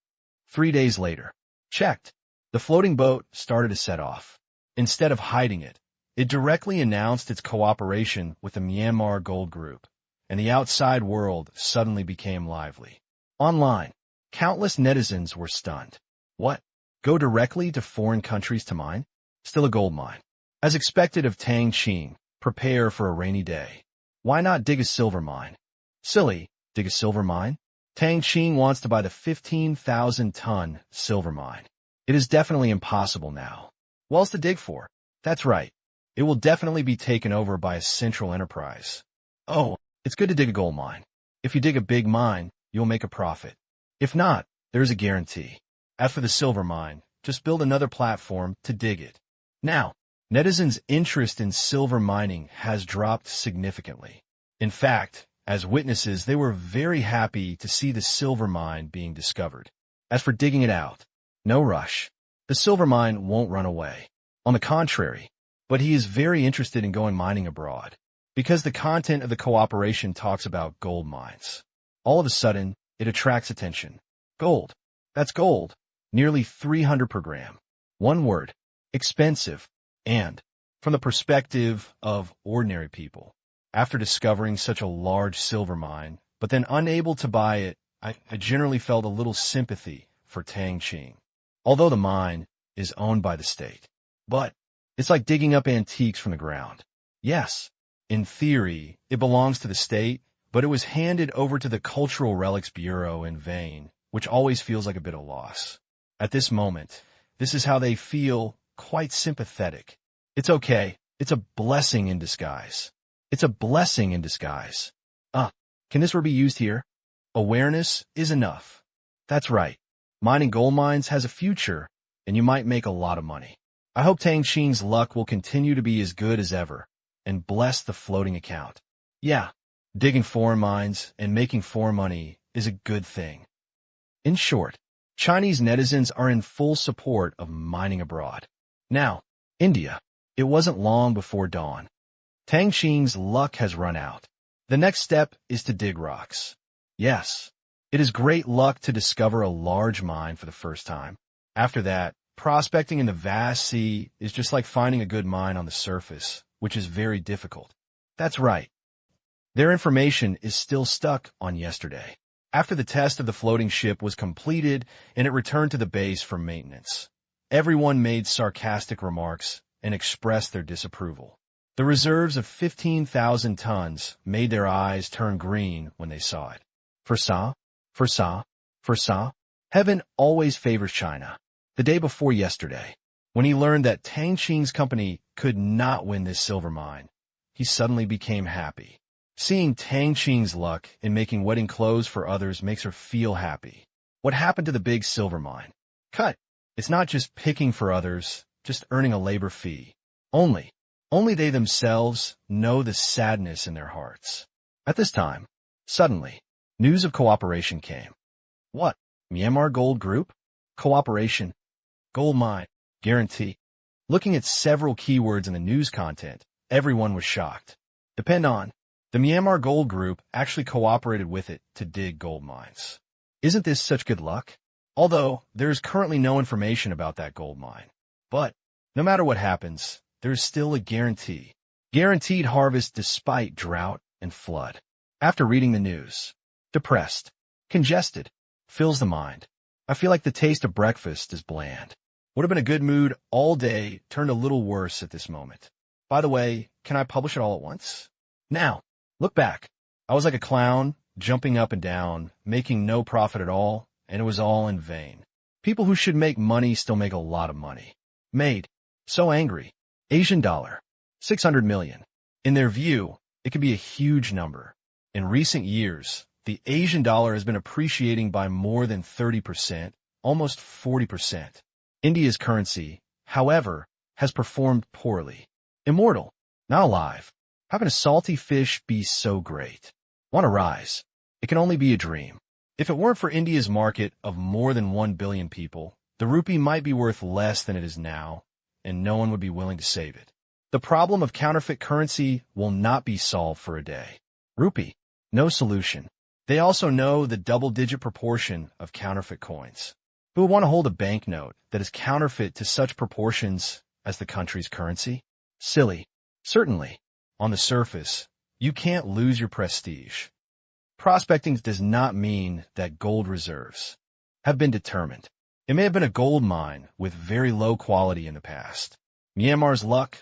3 days later. Checked. The floating boat started to set off. Instead of hiding it, it directly announced its cooperation with the Myanmar Gold Group, and the outside world suddenly became lively. Online, countless netizens were stunned. What? Go directly to foreign countries to mine? Still a gold mine. As expected of Tang Qing, prepare for a rainy day. Why not dig a silver mine? Silly, dig a silver mine? Tang Qing wants to buy the 15,000-ton silver mine. It is definitely impossible now. What else to dig for? That's right. It will definitely be taken over by a central enterprise. Oh, it's good to dig a gold mine. If you dig a big mine, you'll make a profit. If not, there is a guarantee. As for the silver mine, just build another platform to dig it. Now, netizens' interest in silver mining has dropped significantly. In fact, as witnesses, they were very happy to see the silver mine being discovered. As for digging it out, no rush. The silver mine won't run away. On the contrary, but he is very interested in going mining abroad, because the content of the cooperation talks about gold mines. All of a sudden, it attracts attention. Gold. That's gold. nearly 300 per gram. One word, expensive. And, from the perspective of ordinary people, after discovering such a large silver mine, but then unable to buy it, I generally felt a little sympathy for Tang Qing. Although the mine is owned by the state. But it's like digging up antiques from the ground. Yes, in theory, it belongs to the state, but it was handed over to the Cultural Relics Bureau in vain, which always feels like a bit of loss. At this moment, this is how they feel, quite sympathetic. It's okay. It's a blessing in disguise. It's a blessing in disguise. Can this word be used here? Awareness is enough. That's right. Mining gold mines has a future, and you might make a lot of money. I hope Tang Qing's luck will continue to be as good as ever, and bless the floating account. Yeah, digging foreign mines and making foreign money is a good thing. In short, Chinese netizens are in full support of mining abroad. Now, India. It wasn't long before dawn. Tang Qing's luck has run out. The next step is to dig rocks. Yes, it is great luck to discover a large mine for the first time. After that, prospecting in the vast sea is just like finding a good mine on the surface, which is very difficult. That's right. Their information is still stuck on yesterday. After the test of the floating ship was completed and it returned to the base for maintenance, everyone made sarcastic remarks and expressed their disapproval. The reserves of 15,000 tons made their eyes turn green when they saw it. For heaven always favors China. The day before yesterday, when he learned that Tang Qing's company could not win this silver mine, he suddenly became happy. Seeing Tang Qing's luck in making wedding clothes for others makes her feel happy. What happened to the big silver mine? Cut. It's not just picking for others, just earning a labor fee. Only they themselves know the sadness in their hearts. At this time, suddenly, news of cooperation came. What? Myanmar Gold Group? Cooperation? Gold mine? Guarantee? Looking at several keywords in the news content, everyone was shocked. Depend on. The Myanmar Gold Group actually cooperated with it to dig gold mines. Isn't this such good luck? Although, there is currently no information about that gold mine. But, no matter what happens, there is still a guarantee. Guaranteed harvest despite drought and flood. After reading the news, depressed, congested, fills the mind. I feel like the taste of breakfast is bland. Would have been a good mood all day, turned a little worse at this moment. By the way, can I publish it all at once? Now, look back. I was like a clown, jumping up and down, making no profit at all, and it was all in vain. People who should make money still make a lot of money. Made. So angry. Asian dollar. 600 million. In their view, it could be a huge number. In recent years, the Asian dollar has been appreciating by more than 30%, almost 40%. India's currency, however, has performed poorly. Immortal. Not alive. How can a salty fish be so great? Want to rise? It can only be a dream. If it weren't for India's market of more than 1 billion people, the rupee might be worth less than it is now, and no one would be willing to save it. The problem of counterfeit currency will not be solved for a day. Rupee, no solution. They also know the double-digit proportion of counterfeit coins. Who would want to hold a banknote that is counterfeit to such proportions as the country's currency? Silly. Certainly, on the surface, you can't lose your prestige. Prospecting does not mean that gold reserves have been determined. It may have been a gold mine with very low quality in the past. Myanmar's luck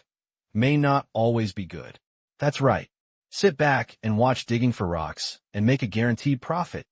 may not always be good. That's right. Sit back and watch digging for rocks and make a guaranteed profit.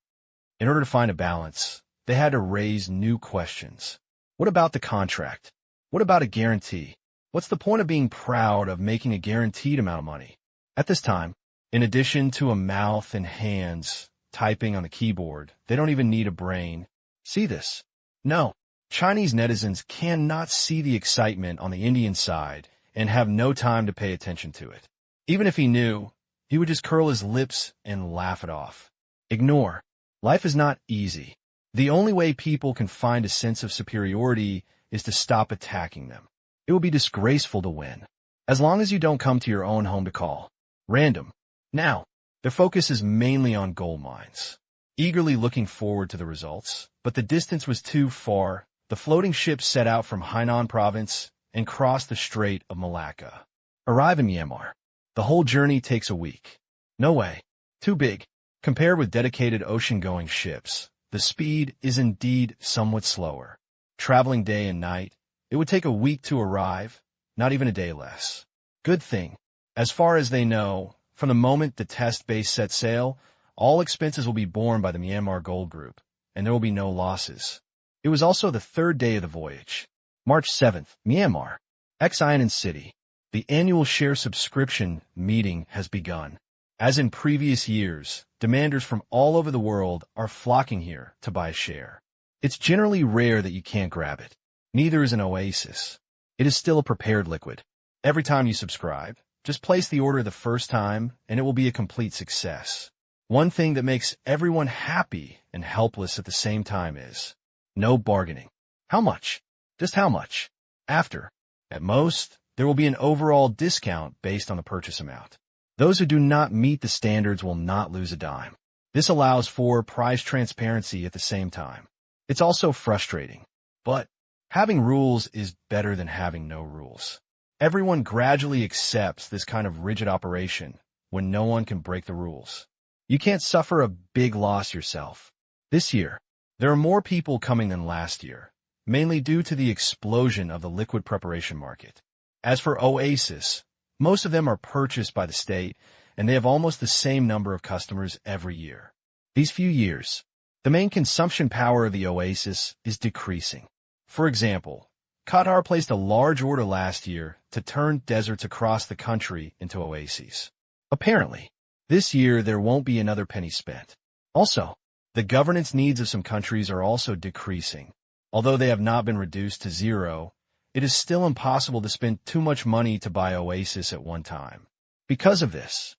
In order to find a balance, they had to raise new questions. What about the contract? What about a guarantee? What's the point of being proud of making a guaranteed amount of money? At this time, in addition to a mouth and hands typing on the keyboard, they don't even need a brain. See this? No, Chinese netizens cannot see the excitement on the Indian side and have no time to pay attention to it. Even if he knew, he would just curl his lips and laugh it off. Ignore. Life is not easy. The only way people can find a sense of superiority is to stop attacking them. It will be disgraceful to win. As long as you don't come to your own home to call. Random. Now, their focus is mainly on gold mines. Eagerly looking forward to the results, but the distance was too far the floating ship set out from Hainan province and crossed the Strait of Malacca. Arrive in Myanmar. The whole journey takes a week. No way. Too big. Compared with dedicated ocean-going ships, the speed is indeed somewhat slower. Traveling day and night, it would take a week to arrive, not even a day less. Good thing. As far as they know, from the moment the test base sets sail, all expenses will be borne by the Myanmar Gold Group, and there will be no losses. It was also the third day of the voyage. March 7th, Myanmar. Xiamen City. The annual share subscription meeting has begun. As in previous years, demanders from all over the world are flocking here to buy a share. It's generally rare that you can't grab it. Neither is an oasis. It is still a prepared liquid. Every time you subscribe, just place the order the first time, and it will be a complete success. One thing that makes everyone happy and helpless at the same time is no bargaining. How much? Just how much? After, at most, there will be an overall discount based on the purchase amount. Those who do not meet the standards will not lose a dime. This allows for price transparency at the same time. It's also frustrating, but having rules is better than having no rules. Everyone gradually accepts this kind of rigid operation when no one can break the rules. You can't suffer a big loss yourself. This year, there are more people coming than last year, mainly due to the explosion of the liquid preparation market. As for Oasis, most of them are purchased by the state, and they have almost the same number of customers every year. These few years, the main consumption power of the Oasis is decreasing. For example, Qatar placed a large order last year to turn deserts across the country into oases. Apparently, this year there won't be another penny spent. Also, the governance needs of some countries are also decreasing. Although they have not been reduced to zero, it is still impossible to spend too much money to buy Oasis at one time. Because of this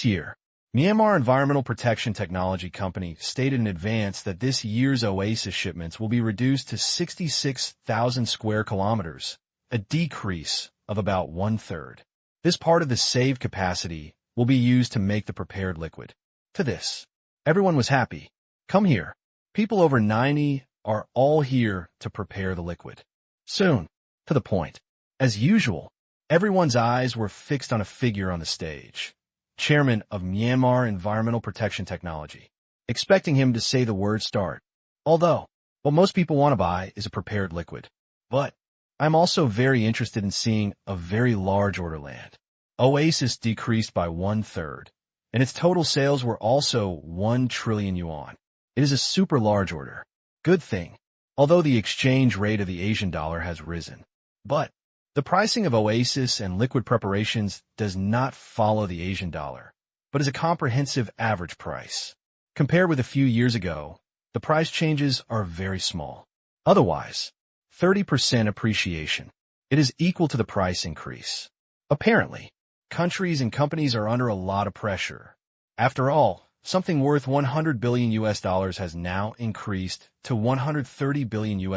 year, Myanmar Environmental Protection Technology Company stated in advance that this year's Oasis shipments will be reduced to 66,000 square kilometers, a decrease of about one-third. This part of the saved capacity will be used to make the prepared liquid. To this, everyone was happy. Come here. People over 90 are all here to prepare the liquid. Soon, to the point. As usual, everyone's eyes were fixed on a figure on the stage, chairman of Myanmar Environmental Protection Technology, expecting him to say the word start. Although, what most people want to buy is a prepared liquid. But I'm also very interested in seeing a very large order land. Oasis decreased by one-third, and its total sales were also 1 trillion yuan. It is a super large order. Good thing, although the exchange rate of the Asian dollar has risen. But the pricing of Oasis and liquid preparations does not follow the Asian dollar, but is a comprehensive average price. Compared with a few years ago, the price changes are very small. Otherwise, 30% appreciation. It is equal to the price increase. Apparently, countries and companies are under a lot of pressure. After all, something worth $100 billion has now increased to $130 billion,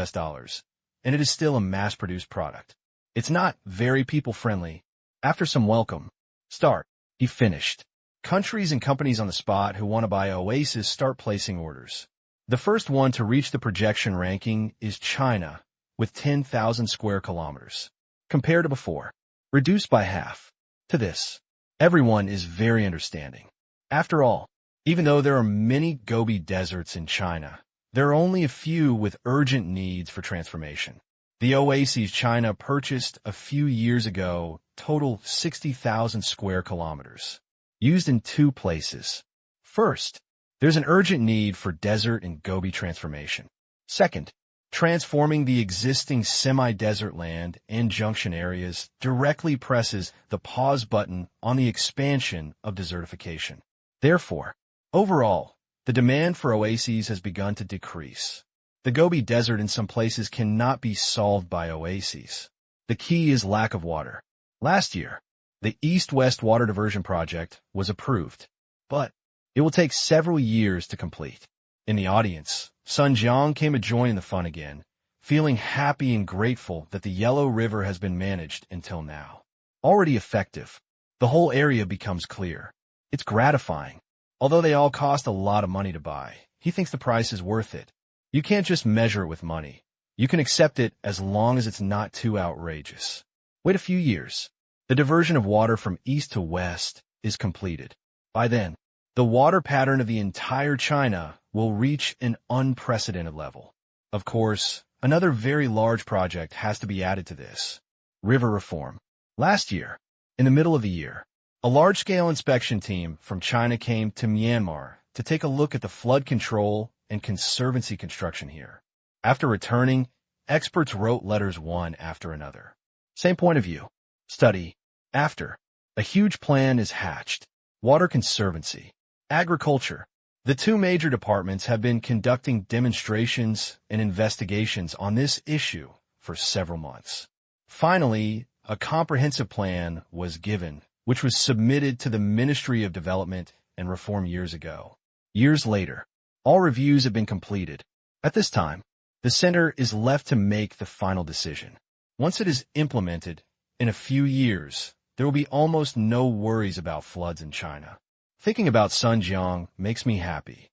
and it is still a mass-produced product. It's not very people-friendly. After some welcome, start, he finished. Countries and companies on the spot who want to buy Oasis start placing orders. The first one to reach the projection ranking is China, with 10,000 square kilometers. Compared to before, reduced by half. To this, everyone is very understanding. After all, even though there are many Gobi deserts in China, there are only a few with urgent needs for transformation. The oases China purchased a few years ago total 60,000 square kilometers, used in 2 places. First, there's an urgent need for desert and Gobi transformation. Second, transforming the existing semi-desert land and junction areas directly presses the pause button on the expansion of desertification. Therefore, overall, the demand for oases has begun to decrease. The Gobi Desert in some places cannot be solved by oases. The key is lack of water. Last year, the East-West Water Diversion Project was approved, but it will take several years to complete. In the audience, Sun Jiang came to join the fun again, feeling happy and grateful that the Yellow River has been managed until now. Already effective, the whole area becomes clear. It's gratifying. Although they all cost a lot of money to buy, he thinks the price is worth it. You can't just measure it with money. You can accept it as long as it's not too outrageous. Wait a few years. The diversion of water from east to west is completed. By then, the water pattern of the entire China will reach an unprecedented level. Of course, another very large project has to be added to this: river reform. Last year, in the middle of the year, a large-scale inspection team from China came to Myanmar to take a look at the flood control and conservancy construction here. After returning, experts wrote letters one after another. Same point of view. Study. After. A huge plan is hatched. Water conservancy. Agriculture. The two major departments have been conducting demonstrations and investigations on this issue for several months. Finally, a comprehensive plan was given, which was submitted to the Ministry of Development and Reform years ago. Years later, all reviews have been completed. At this time, the center is left to make the final decision. Once it is implemented, in a few years, there will be almost no worries about floods in China. Thinking about Xinjiang makes me happy.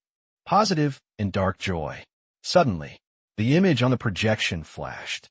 Positive and dark joy. Suddenly, the image on the projection flashed.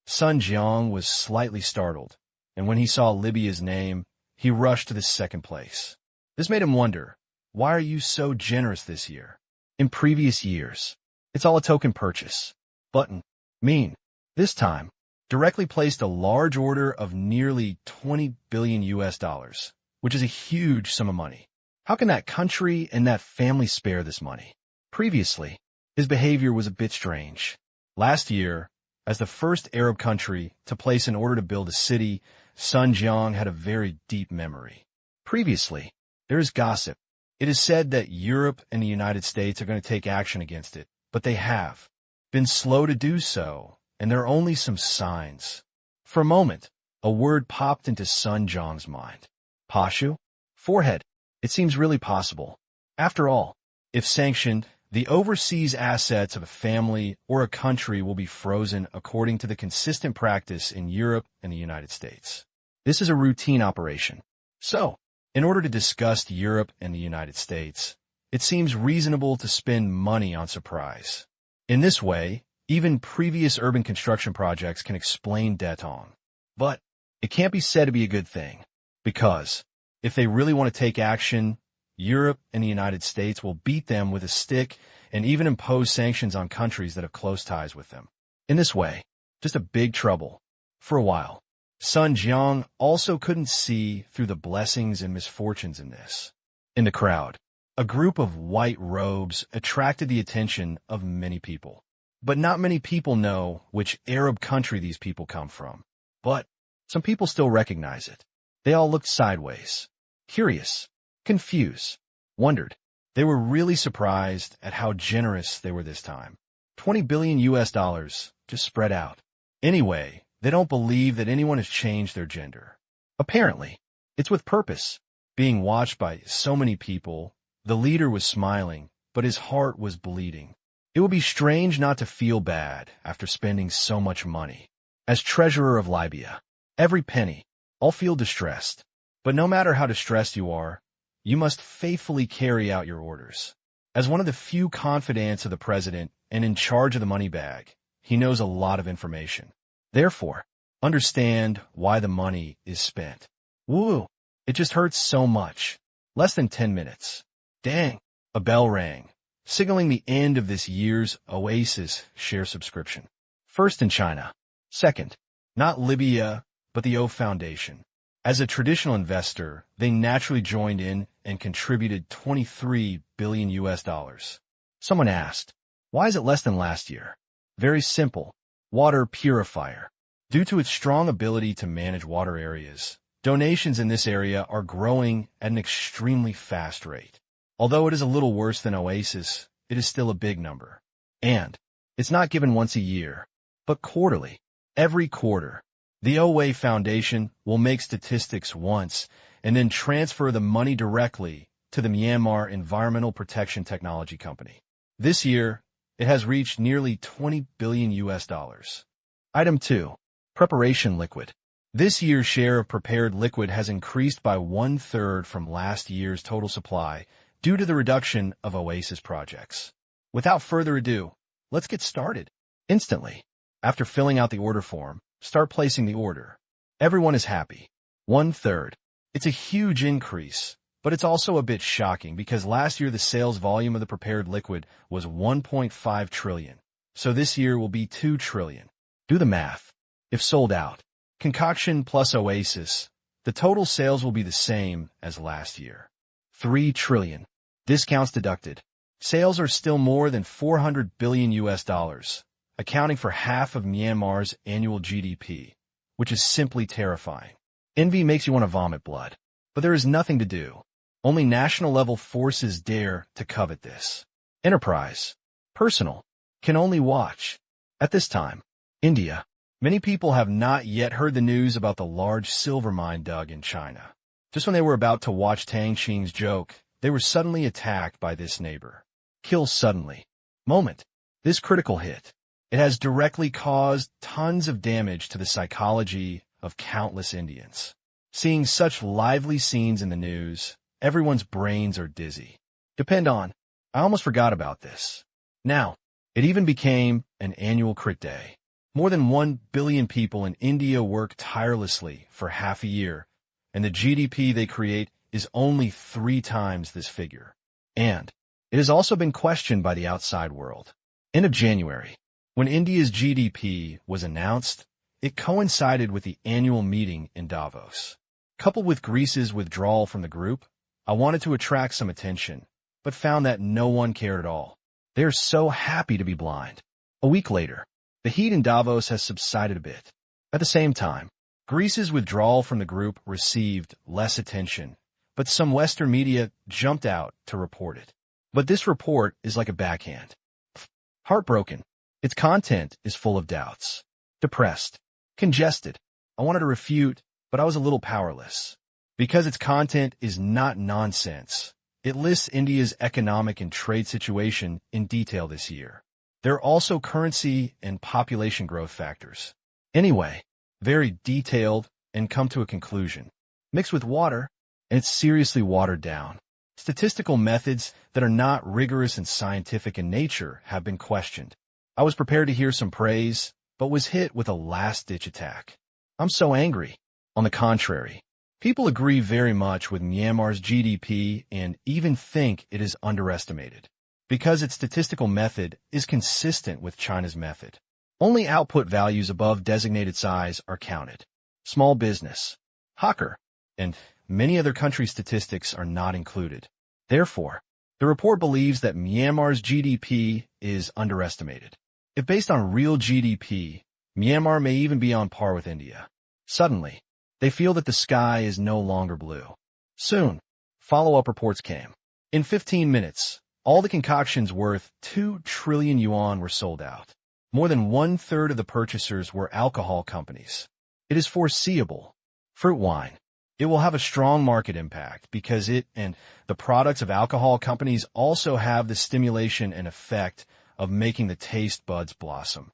Xinjiang was slightly startled, and when he saw Libya's name, he rushed to the second place. This made him wonder, why are you so generous this year? In previous years, it's all a token purchase. Button. Mean. This time, directly placed a large order of nearly 20 billion US dollars, which is a huge sum of money. How can that country and that family spare this money? Previously, his behavior was a bit strange. Last year, as the first Arab country to place an order to build a city, Xinjiang had a very deep memory. Previously, there is gossip. It is said that Europe and the United States are going to take action against it, but they have been slow to do so, and there are only some signs. For a moment, a word popped into Xinjiang's mind. Pashu? Forehead. It seems really possible. After all, if sanctioned, the overseas assets of a family or a country will be frozen according to the consistent practice in Europe and the United States. This is a routine operation. So, in order to disgust Europe and the United States, it seems reasonable to spend money on surprise. In this way, even previous urban construction projects can explain Detong. But it can't be said to be a good thing, because if they really want to take action, Europe and the United States will beat them with a stick and even impose sanctions on countries that have close ties with them. In this way, just a big trouble. For a while, Xinjiang also couldn't see through the blessings and misfortunes in this. In the crowd, a group of white robes attracted the attention of many people. But not many people know which Arab country these people come from. But some people still recognize it. They all looked sideways, curious, confused, wondered. They were really surprised at how generous they were this time. 20 billion US dollars, just spread out. Anyway, they don't believe that anyone has changed their gender. Apparently, it's with purpose. Being watched by so many people, the leader was smiling, but his heart was bleeding. It would be strange not to feel bad after spending so much money. As treasurer of Libya, every penny, I'll feel distressed. But no matter how distressed you are, you must faithfully carry out your orders. As one of the few confidants of the president and in charge of the money bag, he knows a lot of information. Therefore, understand why the money is spent. Woo! It just hurts so much. Less than 10 minutes. Dang! A bell rang, signaling the end of this year's Oasis share subscription. First in China. Second, not Libya, but the O Foundation. As a traditional investor, they naturally joined in and contributed 23 billion US dollars. Someone asked, why is it less than last year? Very simple. Water purifier. Due to its strong ability to manage water areas, donations in this area are growing at an extremely fast rate. Although it is a little worse than Oasis, it is still a big number. And it's not given once a year, but quarterly. Every quarter, the OA Foundation will make statistics once and then transfer the money directly to the Myanmar Environmental Protection Technology Company. This year, it has reached nearly 20 billion US dollars. Item 2. Preparation liquid. This year's share of prepared liquid has increased by 1/3 from last year's total supply due to the reduction of Oasis projects. Without further ado, let's get started. Instantly, After filling out the order form, start placing the order. Everyone is happy. 1/3. It's a huge increase, but it's also a bit shocking because last year the sales volume of the prepared liquid was 1.5 trillion. So this year will be 2 trillion. Do the math. If sold out, concoction plus Oasis, the total sales will be the same as last year. 3 trillion. Discounts deducted. Sales are still more than 400 billion US dollars, accounting for half of Myanmar's annual GDP, which is simply terrifying. Envy makes you want to vomit blood, but there is nothing to do. Only national-level forces dare to covet this. Enterprise. Personal. Can only watch. At this time, India. Many people have not yet heard the news about the large silver mine dug in China. Just when they were about to watch Tang Qing's joke, they were suddenly attacked by this neighbor. Kill suddenly. Moment. This critical hit. It has directly caused tons of damage to the psychology of countless Indians. Seeing such lively scenes in the news, everyone's brains are dizzy. Depend on. I almost forgot about this. Now, it even became an annual crit day. More than 1 billion people in India work tirelessly for half a year, and the GDP they create is only 3 times this figure. And it has also been questioned by the outside world. End of January, when India's GDP was announced, it coincided with the annual meeting in Davos. Coupled with Greece's withdrawal from the group, I wanted to attract some attention, but found that no one cared at all. They are so happy to be blind. A week later, the heat in Davos has subsided a bit. At the same time, Greece's withdrawal from the group received less attention, but some Western media jumped out to report it. But this report is like a backhand. Heartbroken. Its content is full of doubts. Depressed. Congested. I wanted to refute, but I was a little powerless. Because its content is not nonsense, it lists India's economic and trade situation in detail this year. There are also currency and population growth factors. Anyway, very detailed and come to a conclusion. Mixed with water, and it's seriously watered down. Statistical methods that are not rigorous and scientific in nature have been questioned. I was prepared to hear some praise, but was hit with a last-ditch attack. I'm so angry. On the contrary, people agree very much with Myanmar's GDP and even think it is underestimated, because its statistical method is consistent with China's method. Only output values above designated size are counted. Small business, hawker, and many other country statistics are not included. Therefore, the report believes that Myanmar's GDP is underestimated. If based on real GDP, Myanmar may even be on par with India. Suddenly, they feel that the sky is no longer blue. Soon, follow-up reports came. In 15 minutes, all the concoctions worth 2 trillion yuan were sold out. More than 1/3 of the purchasers were alcohol companies. It is foreseeable. Fruit wine. It will have a strong market impact because it and the products of alcohol companies also have the stimulation and effect of making the taste buds blossom.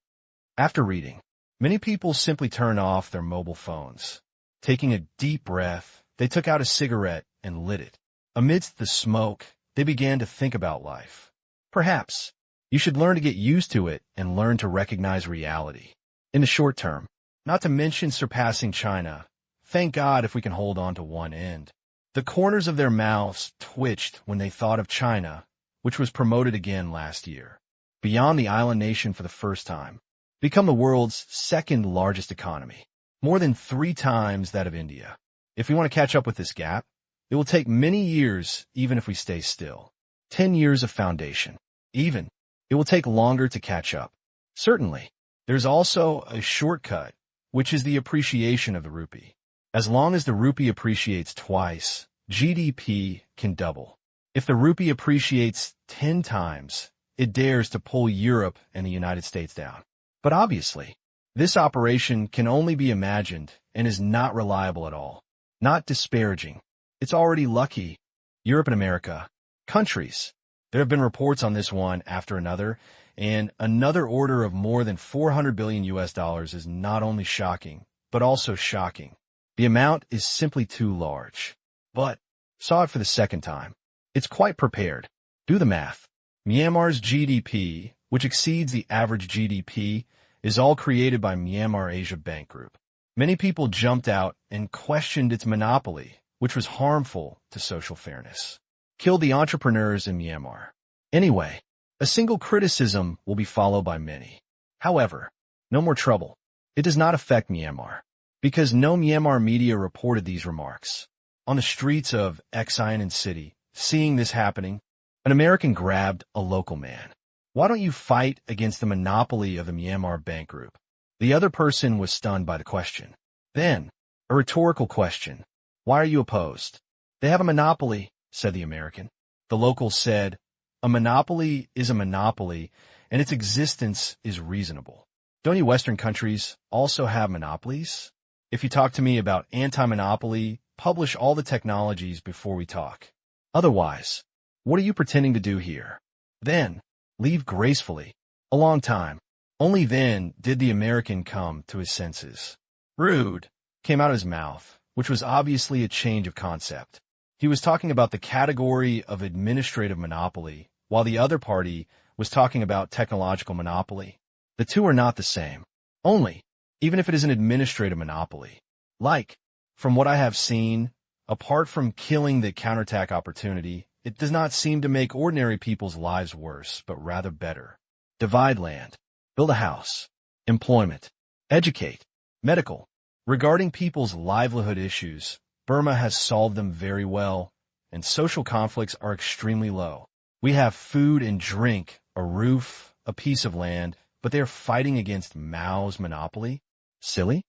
After reading, many people simply turn off their mobile phones. Taking a deep breath, they took out a cigarette and lit it. Amidst the smoke, they began to think about life. Perhaps you should learn to get used to it and learn to recognize reality. In the short term, not to mention surpassing China, thank God if we can hold on to one end. The corners of their mouths twitched when they thought of China, which was promoted again last year. Beyond the island nation for the first time, become the world's second largest economy, more than 3 times that of India. If we want to catch up with this gap, it will take many years even if we stay still. 10 years of foundation. Even, it will take longer to catch up. Certainly, there's also a shortcut, which is the appreciation of the rupee. As long as the rupee appreciates twice, GDP can double. If the rupee appreciates 10 times, it dares to pull Europe and the United States down. But obviously, this operation can only be imagined and is not reliable at all. Not disparaging. It's already lucky. Europe and America. Countries. There have been reports on this one after another, and another order of more than 400 billion US dollars is not only shocking, but also shocking. The amount is simply too large. But, saw it for the second time. It's quite prepared. Do the math. Myanmar's GDP, which exceeds the average GDP, is all created by Myanmar Asia Bank Group. Many people jumped out and questioned its monopoly, which was harmful to social fairness. Killed the entrepreneurs in Myanmar. Anyway, a single criticism will be followed by many. However, no more trouble. It does not affect Myanmar, because no Myanmar media reported these remarks. On the streets of Xiamen City, seeing this happening, an American grabbed a local man. Why don't you fight against the monopoly of the Myanmar Bank Group? The other person was stunned by the question. Then, a rhetorical question. Why are you opposed? They have a monopoly, said the American. The local said, a monopoly is a monopoly, and its existence is reasonable. Don't you Western countries also have monopolies? If you talk to me about anti-monopoly, publish all the technologies before we talk. Otherwise, what are you pretending to do here? Then, leave gracefully. A long time. Only then did the American come to his senses. Rude came out of his mouth, which was obviously a change of concept. He was talking about the category of administrative monopoly, while the other party was talking about technological monopoly. The two are not the same. Only, even if it is an administrative monopoly. Like, from what I have seen, apart from killing the counterattack opportunity, it does not seem to make ordinary people's lives worse, but rather better. Divide land. Build a house. Employment. Educate. Medical. Regarding people's livelihood issues, Burma has solved them very well, and social conflicts are extremely low. We have food and drink, a roof, a piece of land, but they are fighting against Mao's monopoly? Silly?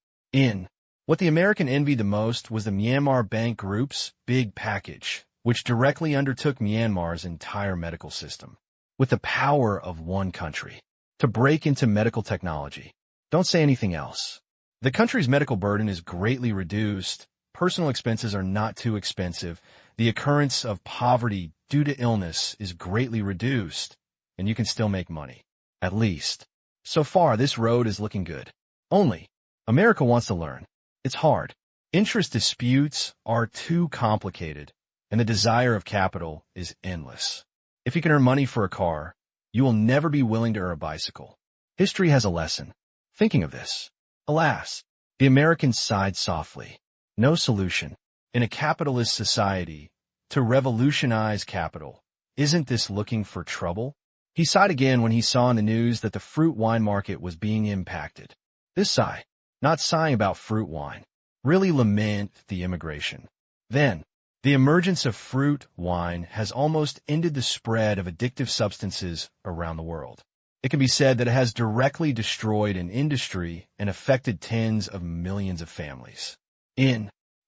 What the American envied the most was the Myanmar Bank Group's big package, which directly undertook Myanmar's entire medical system, with the power of one country, to break into medical technology. Don't say anything else. The country's medical burden is greatly reduced, personal expenses are not too expensive, the occurrence of poverty due to illness is greatly reduced, and you can still make money. At least. So far, this road is looking good. Only, America wants to learn. It's hard. Interest disputes are too complicated, and the desire of capital is endless. If you can earn money for a car, you will never be willing to earn a bicycle. History has a lesson. Thinking of this. Alas, the Americans sighed softly. No solution. In a capitalist society, to revolutionize capital, isn't this looking for trouble? He sighed again when he saw in the news that the fruit wine market was being impacted. This sigh, not sighing about fruit wine, really lament the immigration. Then, the emergence of fruit wine has almost ended the spread of addictive substances around the world. It can be said that it has directly destroyed an industry and affected tens of millions of families.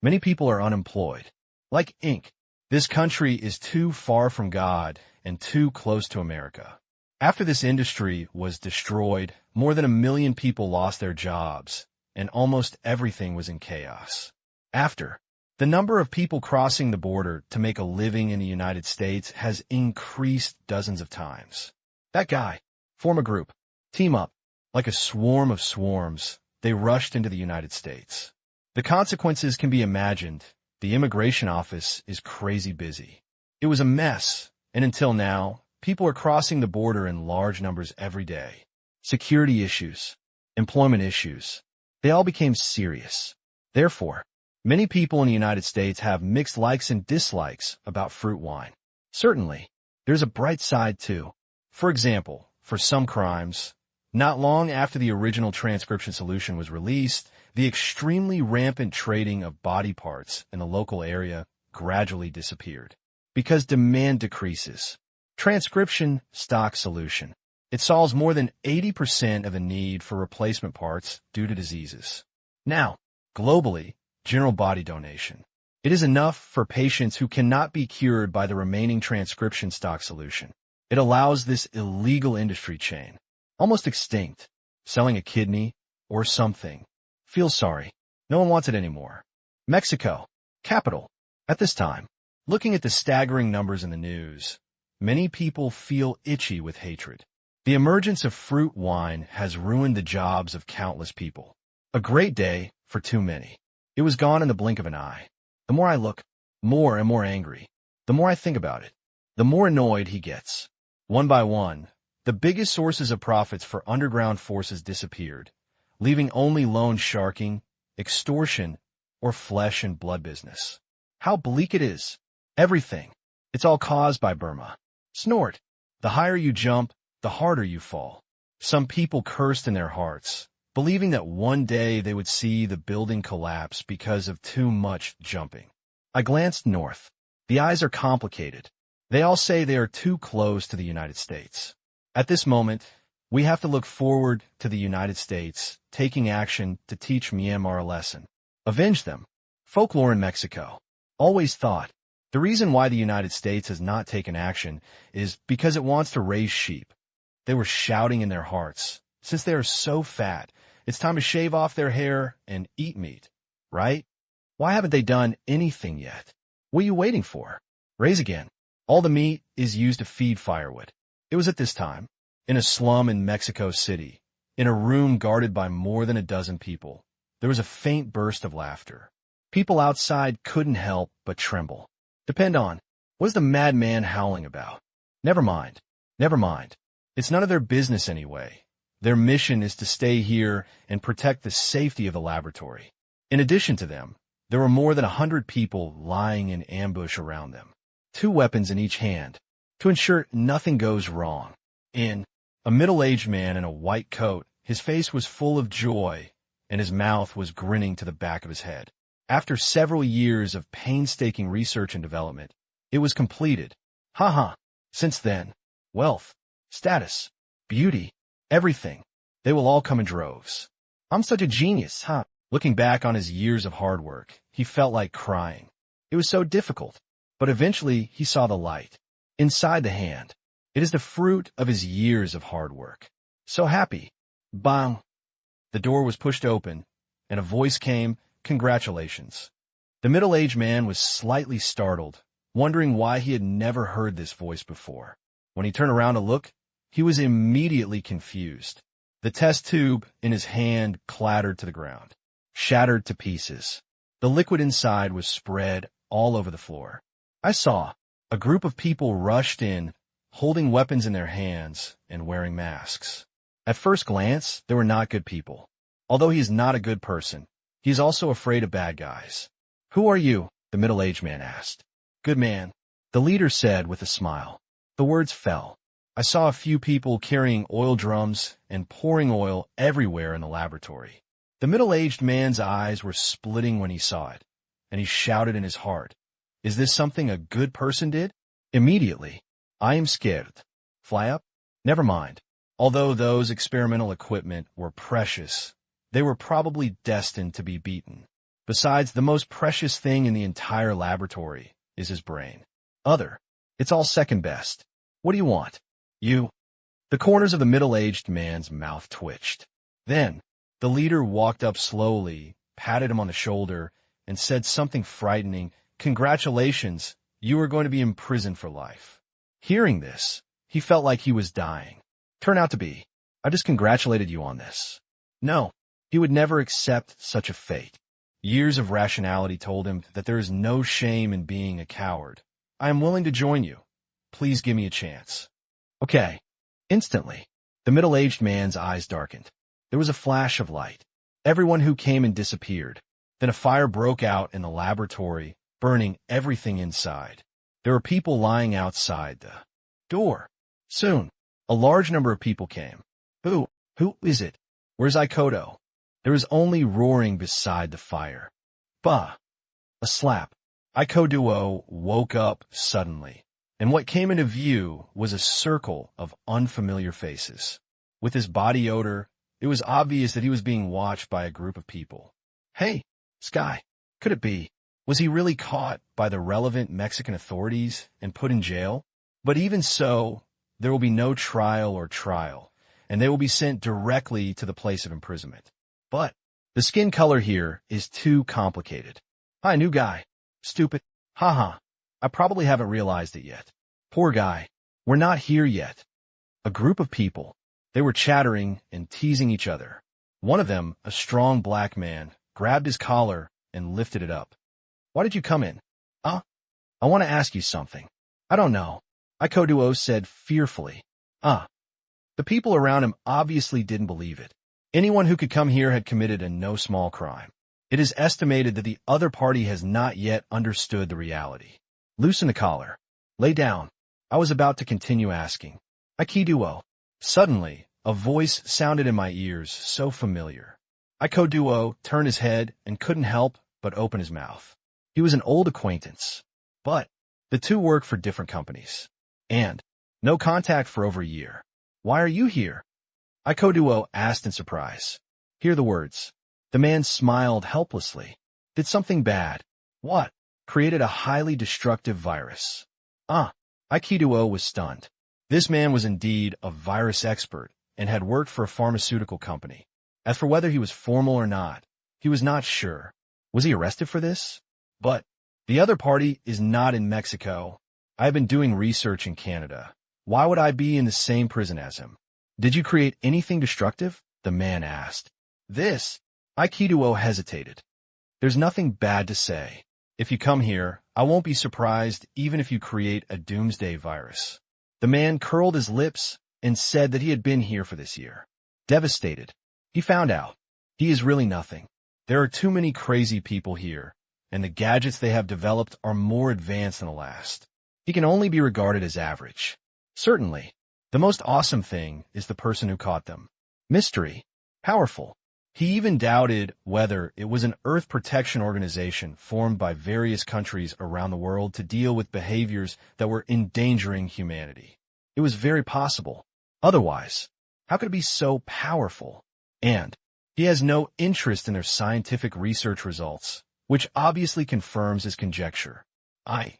Many people are unemployed. Like ink, this country is too far from God and too close to America. After this industry was destroyed, more than 1 million people lost their jobs, and almost everything was in chaos. After, the number of people crossing the border to make a living in the United States has increased dozens of times. That guy, form a group, team up, like a swarm of swarms, they rushed into the United States. The consequences can be imagined. The immigration office is crazy busy. It was a mess, and until now, people are crossing the border in large numbers every day. Security issues, employment issues, they all became serious. Therefore, many people in the United States have mixed likes and dislikes about fruit wine. Certainly, there's a bright side too. For example, for some crimes, not long after the original transcription solution was released, the extremely rampant trading of body parts in the local area gradually disappeared. Because demand decreases. Transcription stock solution. It solves more than 80% of the need for replacement parts due to diseases. Now, globally, general body donation. It is enough for patients who cannot be cured by the remaining transcription stock solution. It allows this illegal industry chain, almost extinct, selling a kidney or something. Feel sorry. No one wants it anymore. Mexico, capital. At this time, looking at the staggering numbers in the news, many people feel itchy with hatred. The emergence of fruit wine has ruined the jobs of countless people. A great day for too many. It was gone in the blink of an eye. The more I look, more and more angry. The more I think about it, the more annoyed he gets. One by one, The biggest sources of profits for underground forces disappeared, leaving only loan sharking, extortion, or flesh and blood business. How bleak it is. Everything. It's all caused by Burma. Snort. The higher you jump, the harder you fall. Some people cursed in their hearts, believing that one day they would see the building collapse because of too much jumping. I glanced north. The eyes are complicated. They all say they are too close to the United States. At this moment, we have to look forward to the United States taking action to teach Myanmar a lesson. Avenge them. Folklore in Mexico. Always thought. The reason why the United States has not taken action is because it wants to raise sheep. They were shouting in their hearts, since they are so fat, it's time to shave off their hair and eat meat, right? Why haven't they done anything yet? What are you waiting for? Raise again. All the meat is used to feed firewood. It was at this time, in a slum in Mexico City, in a room guarded by more than a dozen people. There was a faint burst of laughter. People outside couldn't help but tremble. Depend on, what is the madman howling about? Never mind. Never mind. It's none of their business anyway. Their mission is to stay here and protect the safety of the laboratory. In addition to them, there were more than 100 people lying in ambush around them. 2 weapons in each hand, to ensure nothing goes wrong. A middle-aged man in a white coat, his face was full of joy, and his mouth was grinning to the back of his head. After several years of painstaking research and development, it was completed. Since then, wealth, status, beauty, everything, they will all come in droves. I'm such a genius, huh? Looking back on his years of hard work, he felt like crying. It was so difficult, but eventually he saw the light. Inside the hand, it is the fruit of his years of hard work. So happy. Bang! The door was pushed open, and a voice came, "Congratulations." The middle-aged man was slightly startled, wondering why he had never heard this voice before. When he turned around to look, he was immediately confused. The test tube in his hand clattered to the ground, shattered to pieces. The liquid inside was spread all over the floor. I saw a group of people rushed in, holding weapons in their hands and wearing masks. At first glance, they were not good people. Although he is not a good person, he is also afraid of bad guys. "Who are you?" the middle-aged man asked. "Good man," the leader said with a smile. The words fell. I saw a few people carrying oil drums and pouring oil everywhere in the laboratory. The middle-aged man's eyes were splitting when he saw it, and he shouted in his heart, "Is this something a good person did?" Immediately, "I am scared." Fly up? Never mind. Although those experimental equipment were precious, they were probably destined to be beaten. Besides, the most precious thing in the entire laboratory is his brain. It's all second best. What do you want? You. The corners of the middle-aged man's mouth twitched. Then, the leader walked up slowly, patted him on the shoulder, and said something frightening. "Congratulations, you are going to be imprisoned for life." Hearing this, he felt like he was dying. Turned out to be. I just congratulated you on this. No, he would never accept such a fate. Years of rationality told him that there is no shame in being a coward. "I am willing to join you. Please give me a chance." "Okay." Instantly, the middle-aged man's eyes darkened. There was a flash of light. Everyone who came in disappeared. Then a fire broke out in the laboratory, burning everything inside. There were people lying outside the door. Soon, a large number of people came. Who is it? Where's Ikoto?" There was only roaring beside the fire. Bah! A slap. Ikoduo woke up suddenly, and what came into view was a circle of unfamiliar faces. With his body odor, it was obvious that he was being watched by a group of people. Hey, Sky, could it be? Was he really caught by the relevant Mexican authorities and put in jail? But even so, there will be no trial, and they will be sent directly to the place of imprisonment. But the skin color here is too complicated. "Hi, new guy. Stupid. Haha. I probably haven't realized it yet. Poor guy. We're not here yet." A group of people. They were chattering and teasing each other. One of them, a strong black man, grabbed his collar and lifted it up. "Why did you come in?" I want to ask you something." "I don't know," Ikoduo said fearfully. The people around him obviously didn't believe it. Anyone who could come here had committed a no small crime. It is estimated that the other party has not yet understood the reality. Loosen the collar. Lay down. I was about to continue asking. Aikiduo. Suddenly, a voice sounded in my ears, so familiar. Aikiduo turned his head and couldn't help but open his mouth. He was an old acquaintance. But the two work for different companies. And no contact for over a year. Why are you here? Aikiduo asked in surprise. Hear the words. The man smiled helplessly. Did something bad. What? Created a highly destructive virus. Aikiduo was stunned. This man was indeed a virus expert and had worked for a pharmaceutical company. As for whether he was formal or not, he was not sure. Was he arrested for this? But the other party is not in Mexico. I have been doing research in Canada. Why would I be in the same prison as him? Did you create anything destructive? The man asked. This? Aikiduo hesitated. There's nothing bad to say. If you come here, I won't be surprised even if you create a doomsday virus. The man curled his lips and said that he had been here for this year. Devastated. He found out. He is really nothing. There are too many crazy people here, and the gadgets they have developed are more advanced than the last. He can only be regarded as average. Certainly. The most awesome thing is the person who caught them. Mystery. Powerful. He even doubted whether it was an Earth protection organization formed by various countries around the world to deal with behaviors that were endangering humanity. It was very possible. Otherwise, how could it be so powerful? And he has no interest in their scientific research results, which obviously confirms his conjecture. I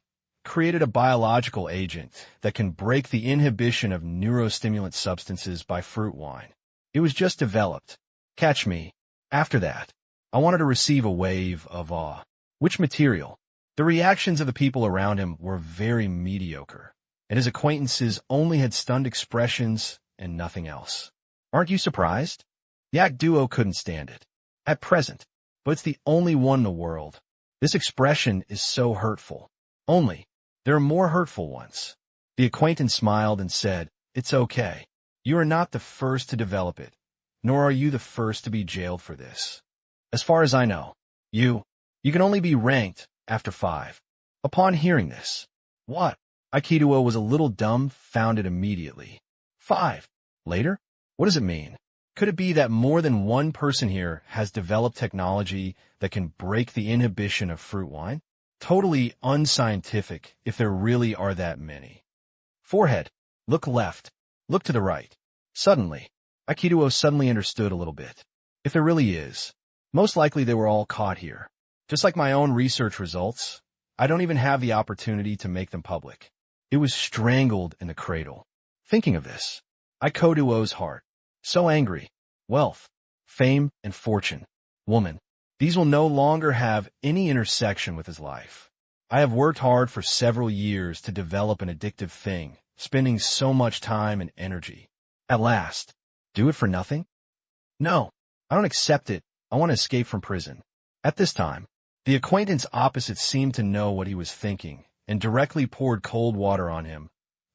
created a biological agent that can break the inhibition of neurostimulant substances by fruit wine. It was just developed. Catch me. After that, I wanted to receive a wave of awe. Which material? The reactions of the people around him were very mediocre, and his acquaintances only had stunned expressions and nothing else. Aren't you surprised? Yak Duo couldn't stand it. At present, but it's the only one in the world. This expression is so hurtful. Only, there are more hurtful ones. The acquaintance smiled and said, It's okay. You are not the first to develop it, nor are you the first to be jailed for this. As far as I know, you can only be ranked after 5. Upon hearing this, what? Aikiduo was a little dumbfounded immediately. 5. Later? What does it mean? Could it be that more than one person here has developed technology that can break the inhibition of fruit wine? Totally unscientific if there really are that many. Forehead. Look left. Look to the right. Suddenly, Aikiduo suddenly understood a little bit. If there really is, most likely they were all caught here. Just like my own research results, I don't even have the opportunity to make them public. It was strangled in the cradle. Thinking of this, Aikiduo's heart. So angry. Wealth, fame, and fortune. Woman. These will no longer have any intersection with his life. I have worked hard for several years to develop an addictive thing, spending so much time and energy. At last, do it for nothing? No, I don't accept it. I want to escape from prison. At this time, the acquaintance opposite seemed to know what he was thinking and directly poured cold water on him.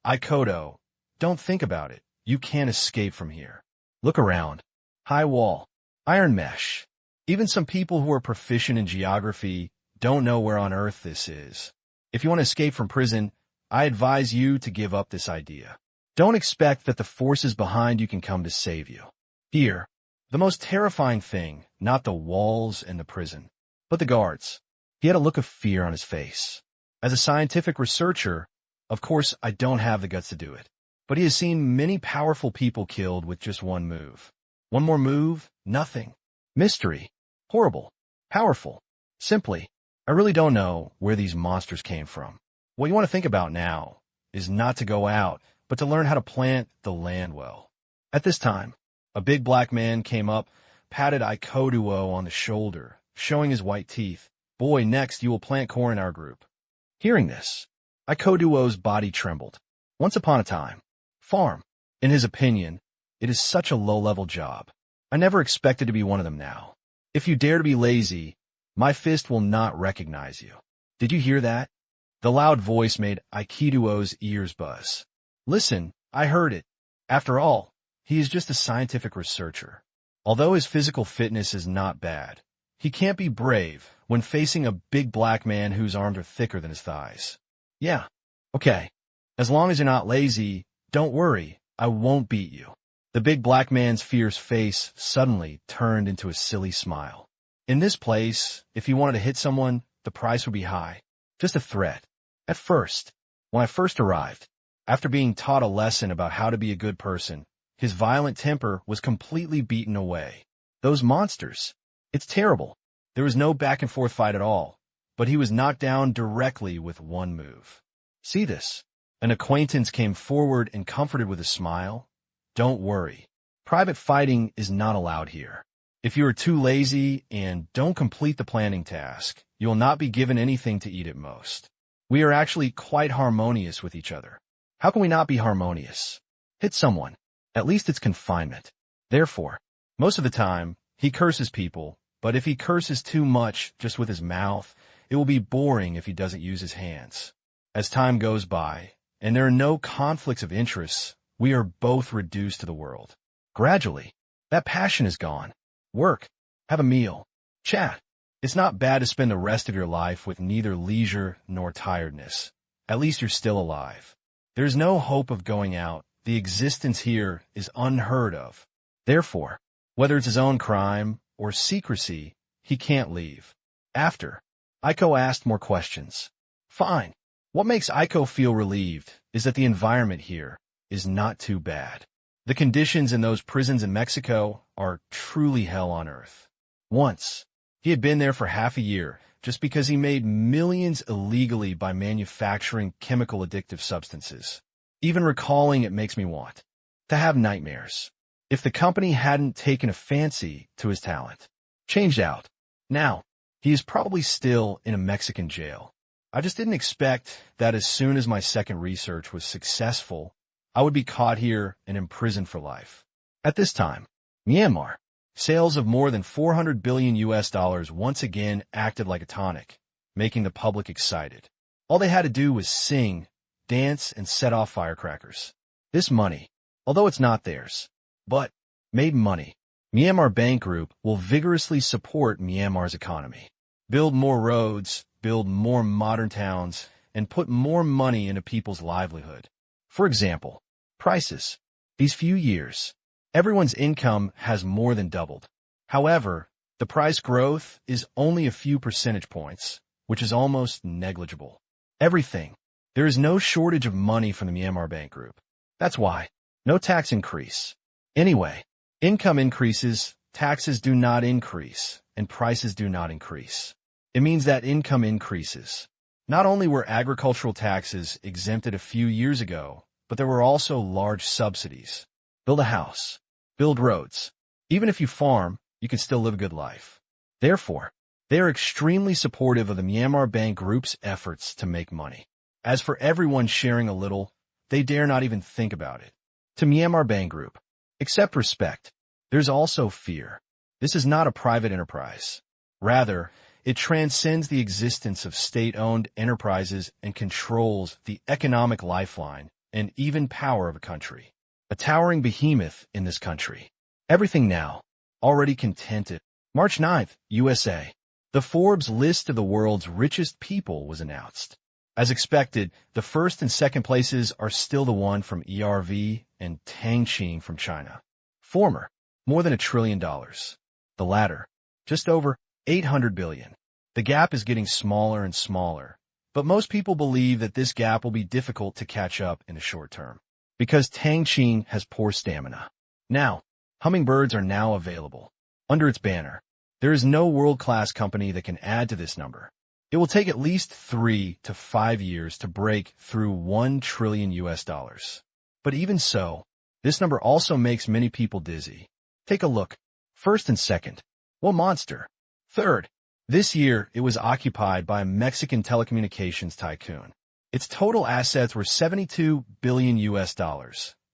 Aikido, don't think about it. You can't escape from here. Look around. High wall. Iron mesh. Even some people who are proficient in geography don't know where on earth this is. If you want to escape from prison, I advise you to give up this idea. Don't expect that the forces behind you can come to save you. Here, the most terrifying thing, not the walls and the prison, but the guards. He had a look of fear on his face. As a scientific researcher, of course, I don't have the guts to do it. But he has seen many powerful people killed with just one move. One more move, nothing. Mystery. Horrible. Powerful. Simply, I really don't know where these monsters came from. What you want to think about now is not to go out, but to learn how to plant the land well. At this time, a big black man came up, patted Aikiduo on the shoulder, showing his white teeth. Boy, next you will plant corn in our group. Hearing this, Aikiduo's body trembled. Once upon a time, farm. In his opinion, it is such a low-level job. I never expected to be one of them now. If you dare to be lazy, my fist will not recognize you. Did you hear that? The loud voice made Aikiduo's ears buzz. Listen, I heard it. After all, he is just a scientific researcher. Although his physical fitness is not bad, he can't be brave when facing a big black man whose arms are thicker than his thighs. Yeah, okay. As long as you're not lazy, don't worry, I won't beat you. The big black man's fierce face suddenly turned into a silly smile. In this place, if he wanted to hit someone, the price would be high. Just a threat. At first, when I first arrived, after being taught a lesson about how to be a good person, his violent temper was completely beaten away. Those monsters. It's terrible. There was no back and forth fight at all, but he was knocked down directly with one move. See this? An acquaintance came forward and comforted with a smile. Don't worry. Private fighting is not allowed here. If you are too lazy and don't complete the planning task, you will not be given anything to eat at most. We are actually quite harmonious with each other. How can we not be harmonious? Hit someone. At least it's confinement. Therefore, most of the time, he curses people, but if he curses too much just with his mouth, it will be boring if he doesn't use his hands. As time goes by, and there are no conflicts of interest, we are both reduced to the world. Gradually, that passion is gone. Work, have a meal, chat. It's not bad to spend the rest of your life with neither leisure nor tiredness. At least you're still alive. There's no hope of going out. The existence here is unheard of. Therefore, whether it's his own crime or secrecy, he can't leave. After, Aiko asked more questions. Fine. What makes Aiko feel relieved is that the environment here is not too bad. The conditions in those prisons in Mexico are truly hell on earth. Once, he had been there for half a year just because he made millions illegally by manufacturing chemical addictive substances. Even recalling it makes me want to have nightmares. If the company hadn't taken a fancy to his talent. Changed out. Now, he is probably still in a Mexican jail. I just didn't expect that as soon as my second research was successful, I would be caught here and imprisoned for life. At this time, Myanmar, sales of more than $400 billion once again acted like a tonic, making the public excited. All they had to do was sing, dance, and set off firecrackers. This money, although it's not theirs, but made money. Myanmar Bank Group will vigorously support Myanmar's economy, build more roads, build more modern towns, and put more money into people's livelihood. For example, prices. These few years, everyone's income has more than doubled. However, the price growth is only a few percentage points, which is almost negligible. Everything. There is no shortage of money from the Myanmar Bank Group. That's why. No tax increase. Anyway, income increases, taxes do not increase, and prices do not increase. It means that income increases. Not only were agricultural taxes exempted a few years ago, but there were also large subsidies. Build a house. Build roads. Even if you farm, you can still live a good life. Therefore, they are extremely supportive of the Myanmar Bank Group's efforts to make money. As for everyone sharing a little, they dare not even think about it. To Myanmar Bank Group, accept respect. There's also fear. This is not a private enterprise. Rather, it transcends the existence of state-owned enterprises and controls the economic lifeline and even power of a country. A towering behemoth in this country. Everything now. Already contented. March 9th, USA. The Forbes list of the world's richest people was announced. As expected, the first and second places are still the one from ERV and Tang Qing from China. Former, more than $1 trillion. The latter, just over 800 billion. The gap is getting smaller and smaller, but most people believe that this gap will be difficult to catch up in the short term, because Tang Qing has poor stamina. Now, hummingbirds are now available. Under its banner, there is no world-class company that can add to this number. It will take at least 3 to 5 years to break through $1 trillion. But even so, this number also makes many people dizzy. Take a look. First and second. What monster? Third. This year, it was occupied by a Mexican telecommunications tycoon. Its total assets were $72 billion,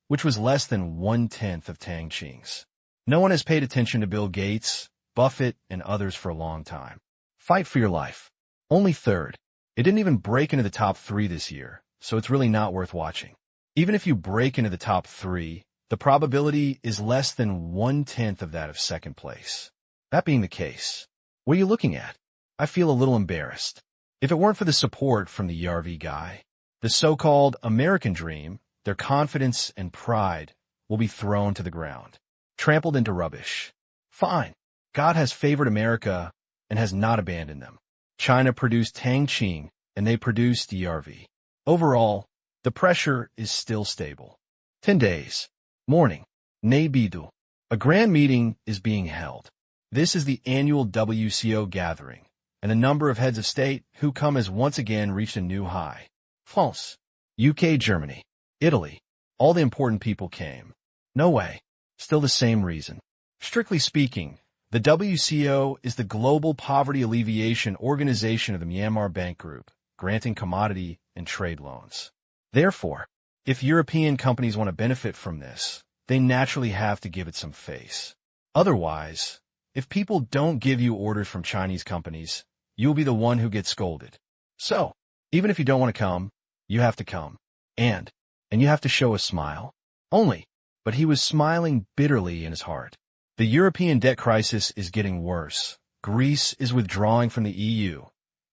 which was less than 1/10 of Tang Qing's. No one has paid attention to Bill Gates, Buffett, and others for a long time. Fight for your life. Only third. It didn't even break into the top 3 this year, so it's really not worth watching. Even if you break into the top 3, the probability is less than 1/10 of that of second place. That being the case, what are you looking at? I feel a little embarrassed. If it weren't for the support from the ERV guy, the so-called American dream, their confidence and pride will be thrown to the ground, trampled into rubbish. Fine. God has favored America and has not abandoned them. China produced Tang Qing, and they produced ERV. Overall, the pressure is still stable. 10 days. Morning. Neibidu. A grand meeting is being held. This is the annual WCO gathering, and the number of heads of state who come has once again reached a new high. France, UK, Germany, Italy. All the important people came. No way. Still the same reason. Strictly speaking, the WCO is the Global Poverty Alleviation Organization of the Myanmar Bank Group, granting commodity and trade loans. Therefore, if European companies want to benefit from this, they naturally have to give it some face. Otherwise, if people don't give you orders from Chinese companies, you'll be the one who gets scolded. So, even if you don't want to come, you have to come. And you have to show a smile. Only. But he was smiling bitterly in his heart. The European debt crisis is getting worse. Greece is withdrawing from the EU,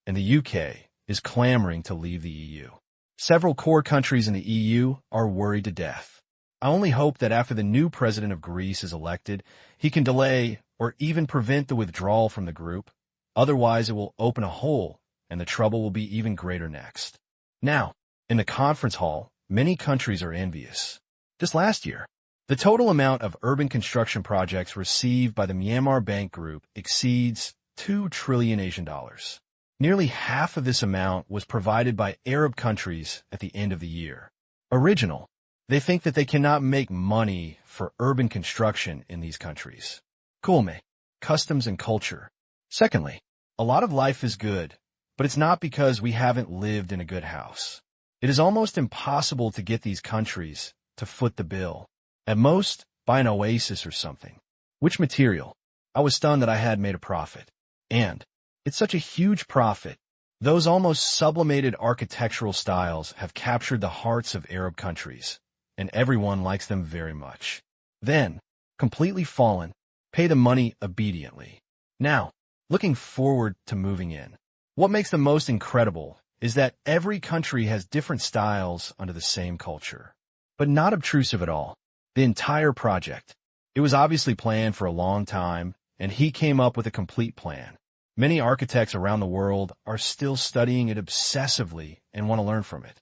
and the UK is clamoring to leave the EU. Several core countries in the EU are worried to death. I only hope that after the new president of Greece is elected, he can delay or even prevent the withdrawal from the group. Otherwise, it will open a hole, and the trouble will be even greater next. Now, in the conference hall, many countries are envious. Just last year, the total amount of urban construction projects received by the Myanmar Bank Group exceeds 2 trillion Asian dollars. Nearly half of this amount was provided by Arab countries at the end of the year. Original. They think that they cannot make money for urban construction in these countries. Kulme. Customs and culture. Secondly, a lot of life is good, but it's not because we haven't lived in a good house. It is almost impossible to get these countries to foot the bill. At most, buy an oasis or something. Which material? I was stunned that I had made a profit. And it's such a huge profit. Those almost sublimated architectural styles have captured the hearts of Arab countries, and everyone likes them very much. Then, completely fallen, pay the money obediently. Now, looking forward to moving in. What makes the most incredible is that every country has different styles under the same culture. But not obtrusive at all. The entire project. It was obviously planned for a long time, and he came up with a complete plan. Many architects around the world are still studying it obsessively and want to learn from it.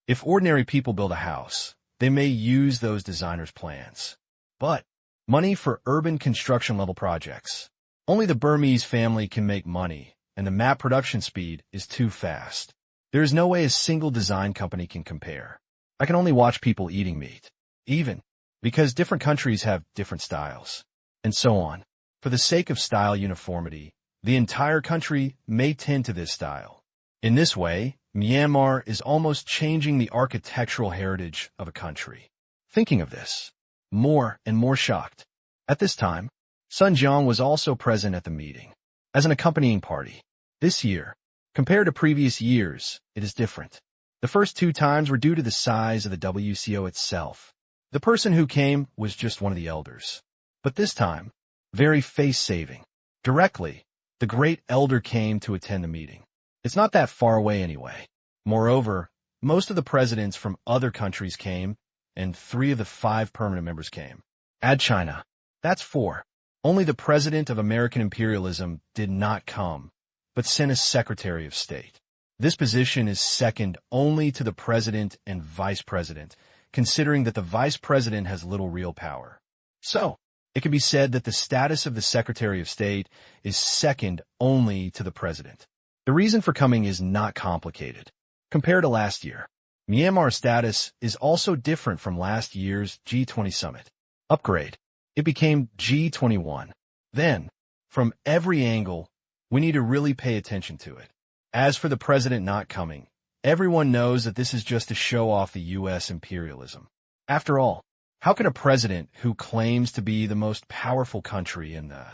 If ordinary people build a house, they may use those designers' plans. But money for urban construction level projects. Only the Burmese family can make money, and the map production speed is too fast. There is no way a single design company can compare. I can only watch people eating meat. Even because different countries have different styles, and so on. For the sake of style uniformity, the entire country may tend to this style. In this way, Myanmar is almost changing the architectural heritage of a country. Thinking of this, more and more shocked. At this time, Sun Jiang was also present at the meeting, as an accompanying party. This year, compared to previous years, it is different. The first 2 times were due to the size of the WCO itself. The person who came was just one of the elders. But this time, very face-saving. Directly, the great elder came to attend the meeting. It's not that far away anyway. Moreover, most of the presidents from other countries came, and 3 of the 5 permanent members came. Add China. That's 4. Only the president of American imperialism did not come, but sent a secretary of state. This position is second only to the president and vice president, considering that the vice president has little real power. So, it can be said that the status of the Secretary of State is second only to the president. The reason for coming is not complicated. Compared to last year, Myanmar's status is also different from last year's G20 summit. Upgrade. It became G21. Then, from every angle, we need to really pay attention to it. As for the president not coming, everyone knows that this is just to show off the U.S. imperialism. After all, how can a president who claims to be the most powerful country in the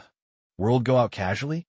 world go out casually?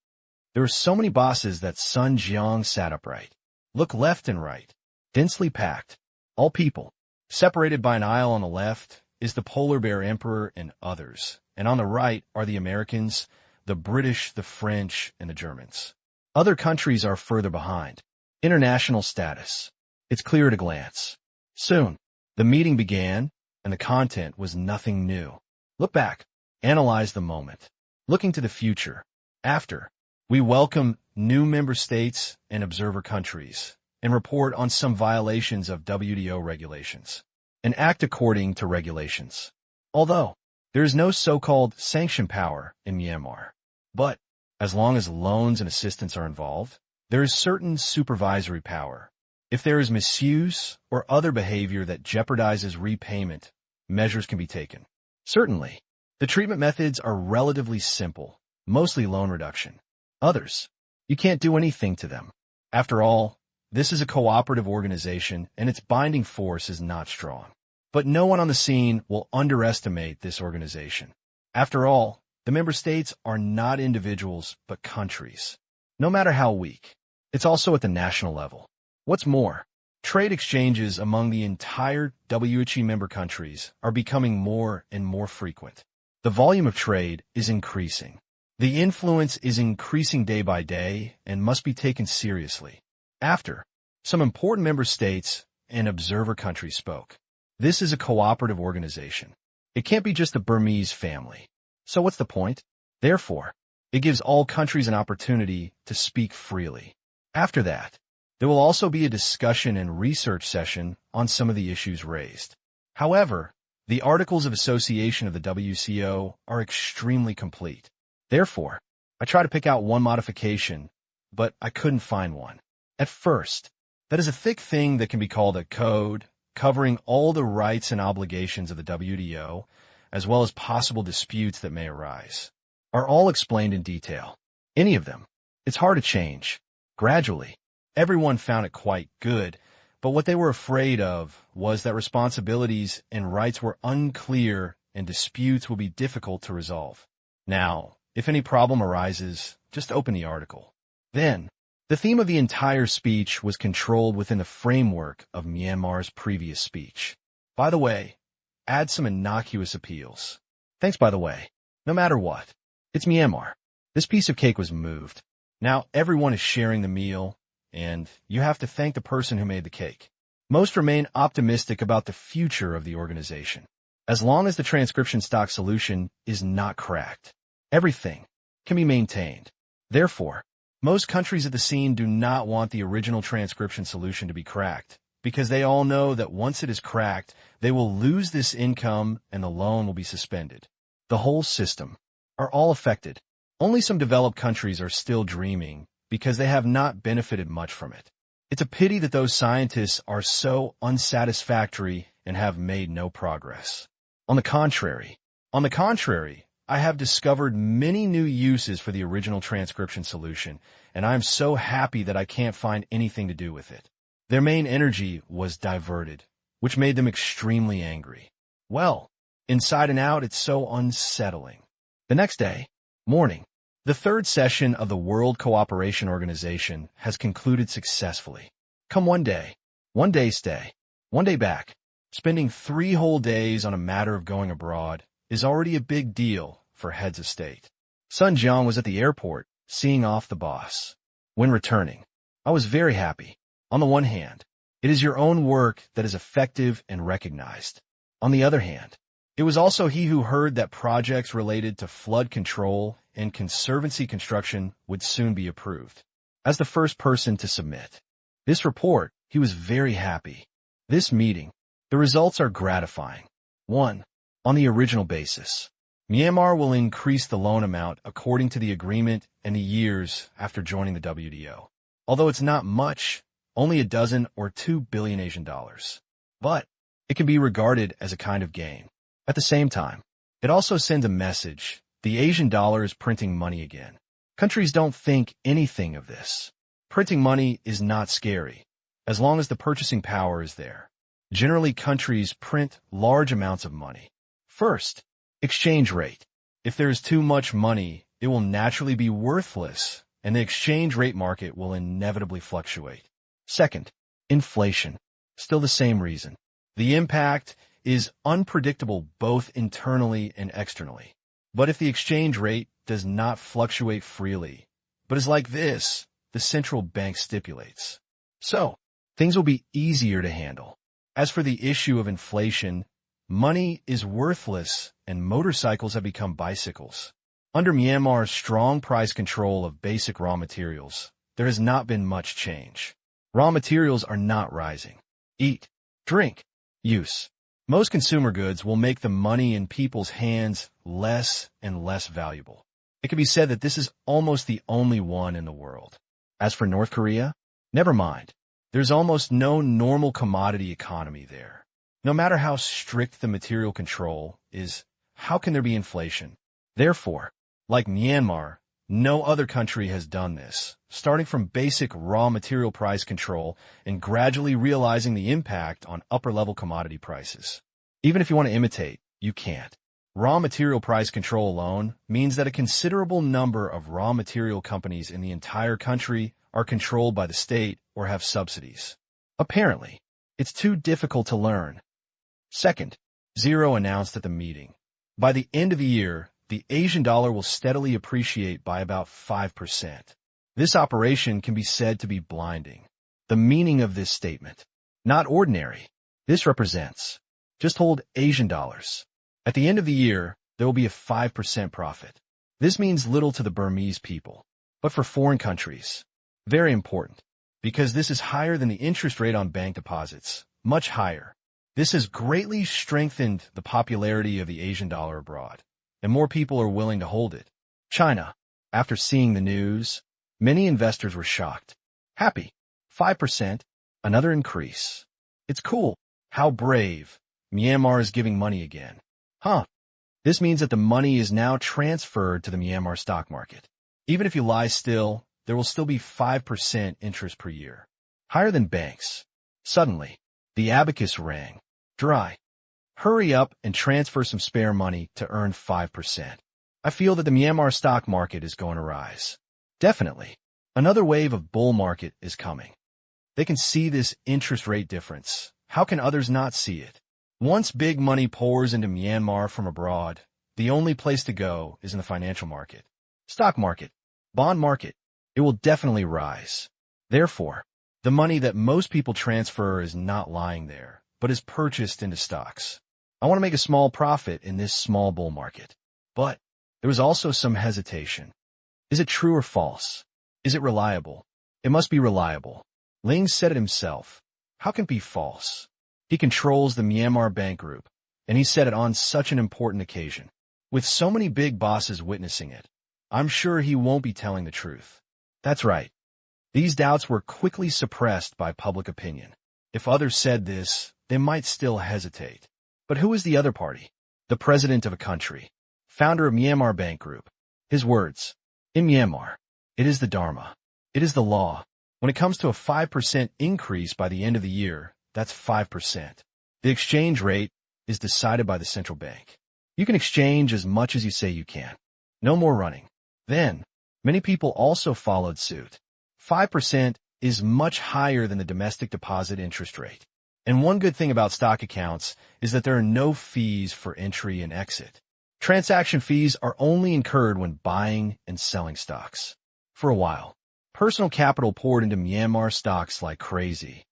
There are so many bosses that Sun Jiang sat upright. Look left and right. Densely packed. All people. Separated by an aisle on the left is the Polar Bear Emperor and others, and on the right are the Americans, the British, the French, and the Germans. Other countries are further behind. International status. It's clear at a glance. Soon, the meeting began, and the content was nothing new. Look back. Analyze the moment. Looking to the future. After, we welcome new member states and observer countries, and report on some violations of WTO regulations, and act according to regulations. Although, there is no so-called sanction power in Myanmar. But, as long as loans and assistance are involved, there is certain supervisory power. If there is misuse or other behavior that jeopardizes repayment, measures can be taken. Certainly, the treatment methods are relatively simple, mostly loan reduction. Others, you can't do anything to them. After all, this is a cooperative organization and its binding force is not strong. But no one on the scene will underestimate this organization. After all, the member states are not individuals but countries. No matter how weak, it's also at the national level. What's more, trade exchanges among the entire WHE member countries are becoming more and more frequent. The volume of trade is increasing. The influence is increasing day by day and must be taken seriously. After, some important member states and observer countries spoke. This is a cooperative organization. It can't be just the Burmese family. So what's the point? Therefore, it gives all countries an opportunity to speak freely. After that, there will also be a discussion and research session on some of the issues raised. However, the Articles of Association of the WCO are extremely complete. Therefore, I try to pick out one modification, but I couldn't find one. At first, that is a thick thing that can be called a code, covering all the rights and obligations of the WTO, as well as possible disputes that may arise, are all explained in detail. Any of them. It's hard to change. Gradually, everyone found it quite good, but what they were afraid of was that responsibilities and rights were unclear and disputes will be difficult to resolve. Now, if any problem arises, just open the article. Then, the theme of the entire speech was controlled within the framework of Myanmar's previous speech. By the way, add some innocuous appeals. Thanks, by the way. No matter what. It's Myanmar. This piece of cake was moved. Now everyone is sharing the meal, and you have to thank the person who made the cake. Most remain optimistic about the future of the organization. As long as the transcription stock solution is not cracked, everything can be maintained. Therefore, most countries at the scene do not want the original transcription solution to be cracked, because they all know that once it is cracked, they will lose this income and the loan will be suspended. The whole system are all affected. Only some developed countries are still dreaming because they have not benefited much from it. It's a pity that those scientists are so unsatisfactory and have made no progress. On the contrary, I have discovered many new uses for the original transcription solution, and I am so happy that I can't find anything to do with it. Their main energy was diverted, which made them extremely angry. Well, inside and out, it's so unsettling. The next day, morning, the third session of the World Cooperation Organization has concluded successfully. Come one day stay, one day back. Spending 3 whole days on a matter of going abroad is already a big deal for heads of state. Sun Jiang was at the airport, seeing off the boss. When returning, I was very happy. On the one hand, it is your own work that is effective and recognized. On the other hand, it was also he who heard that projects related to flood control and conservancy construction would soon be approved. As the first person to submit this report, he was very happy. This meeting, the results are gratifying. 1. On the original basis, Myanmar will increase the loan amount according to the agreement and the years after joining the WTO. Although it's not much, only 12 or 2 billion Asian dollars. But it can be regarded as a kind of gain. At the same time, it also sends a message: the Asian dollar is printing money again. Countries don't think anything of this. Printing money is not scary, as long as the purchasing power is there. Generally, countries print large amounts of money. First, exchange rate. If there is too much money, it will naturally be worthless, and the exchange rate market will inevitably fluctuate. Second, inflation. Still the same reason. The impact is unpredictable both internally and externally. But if the exchange rate does not fluctuate freely, but is like this, the central bank stipulates. So, things will be easier to handle. As for the issue of inflation, money is worthless and motorcycles have become bicycles. Under Myanmar's strong price control of basic raw materials, there has not been much change. Raw materials are not rising. Eat, drink, use. Most consumer goods will make the money in people's hands less and less valuable. It can be said that this is almost the only one in the world. As for North Korea, never mind. There's almost no normal commodity economy there. No matter how strict the material control is, how can there be inflation? Therefore, like Myanmar, no other country has done this, starting from basic raw material price control and gradually realizing the impact on upper-level commodity prices. Even if you want to imitate, you can't. Raw material price control alone means that a considerable number of raw material companies in the entire country are controlled by the state or have subsidies. Apparently, it's too difficult to learn. Second, Zero announced at the meeting. By the end of the year, the Asian dollar will steadily appreciate by about 5%. This operation can be said to be blinding. The meaning of this statement: not ordinary. This represents. Just hold Asian dollars. At the end of the year, there will be a 5% profit. This means little to the Burmese people, but for foreign countries, very important, because this is higher than the interest rate on bank deposits, much higher. This has greatly strengthened the popularity of the Asian dollar abroad, and more people are willing to hold it. China. After seeing the news, many investors were shocked. Happy. 5%, another increase. It's cool. How brave. Myanmar is giving money again. This means that the money is now transferred to the Myanmar stock market. Even if you lie still, there will still be 5% interest per year. Higher than banks. Suddenly, the abacus rang. Dry. Hurry up and transfer some spare money to earn 5%. I feel that the Myanmar stock market is going to rise. Definitely. Another wave of bull market is coming. They can see this interest rate difference. How can others not see it? Once big money pours into Myanmar from abroad, the only place to go is in the financial market. Stock market. Bond market. It will definitely rise. Therefore, the money that most people transfer is not lying there, but is purchased into stocks. I want to make a small profit in this small bull market. But there was also some hesitation. Is it true or false? Is it reliable? It must be reliable. Ling said it himself. How can it be false? He controls the Myanmar Bank Group, and he said it on such an important occasion. With so many big bosses witnessing it, I'm sure he won't be telling the truth. That's right. These doubts were quickly suppressed by public opinion. If others said this, they might still hesitate. But who is the other party? The president of a country, founder of Myanmar Bank Group. His words: in Myanmar, it is the Dharma. It is the law. When it comes to a 5% increase by the end of the year, that's 5%. The exchange rate is decided by the central bank. You can exchange as much as you say you can. No more running. Then, many people also followed suit. 5% is much higher than the domestic deposit interest rate. And one good thing about stock accounts is that there are no fees for entry and exit. Transaction fees are only incurred when buying and selling stocks. For a while, personal capital poured into Myanmar stocks like crazy.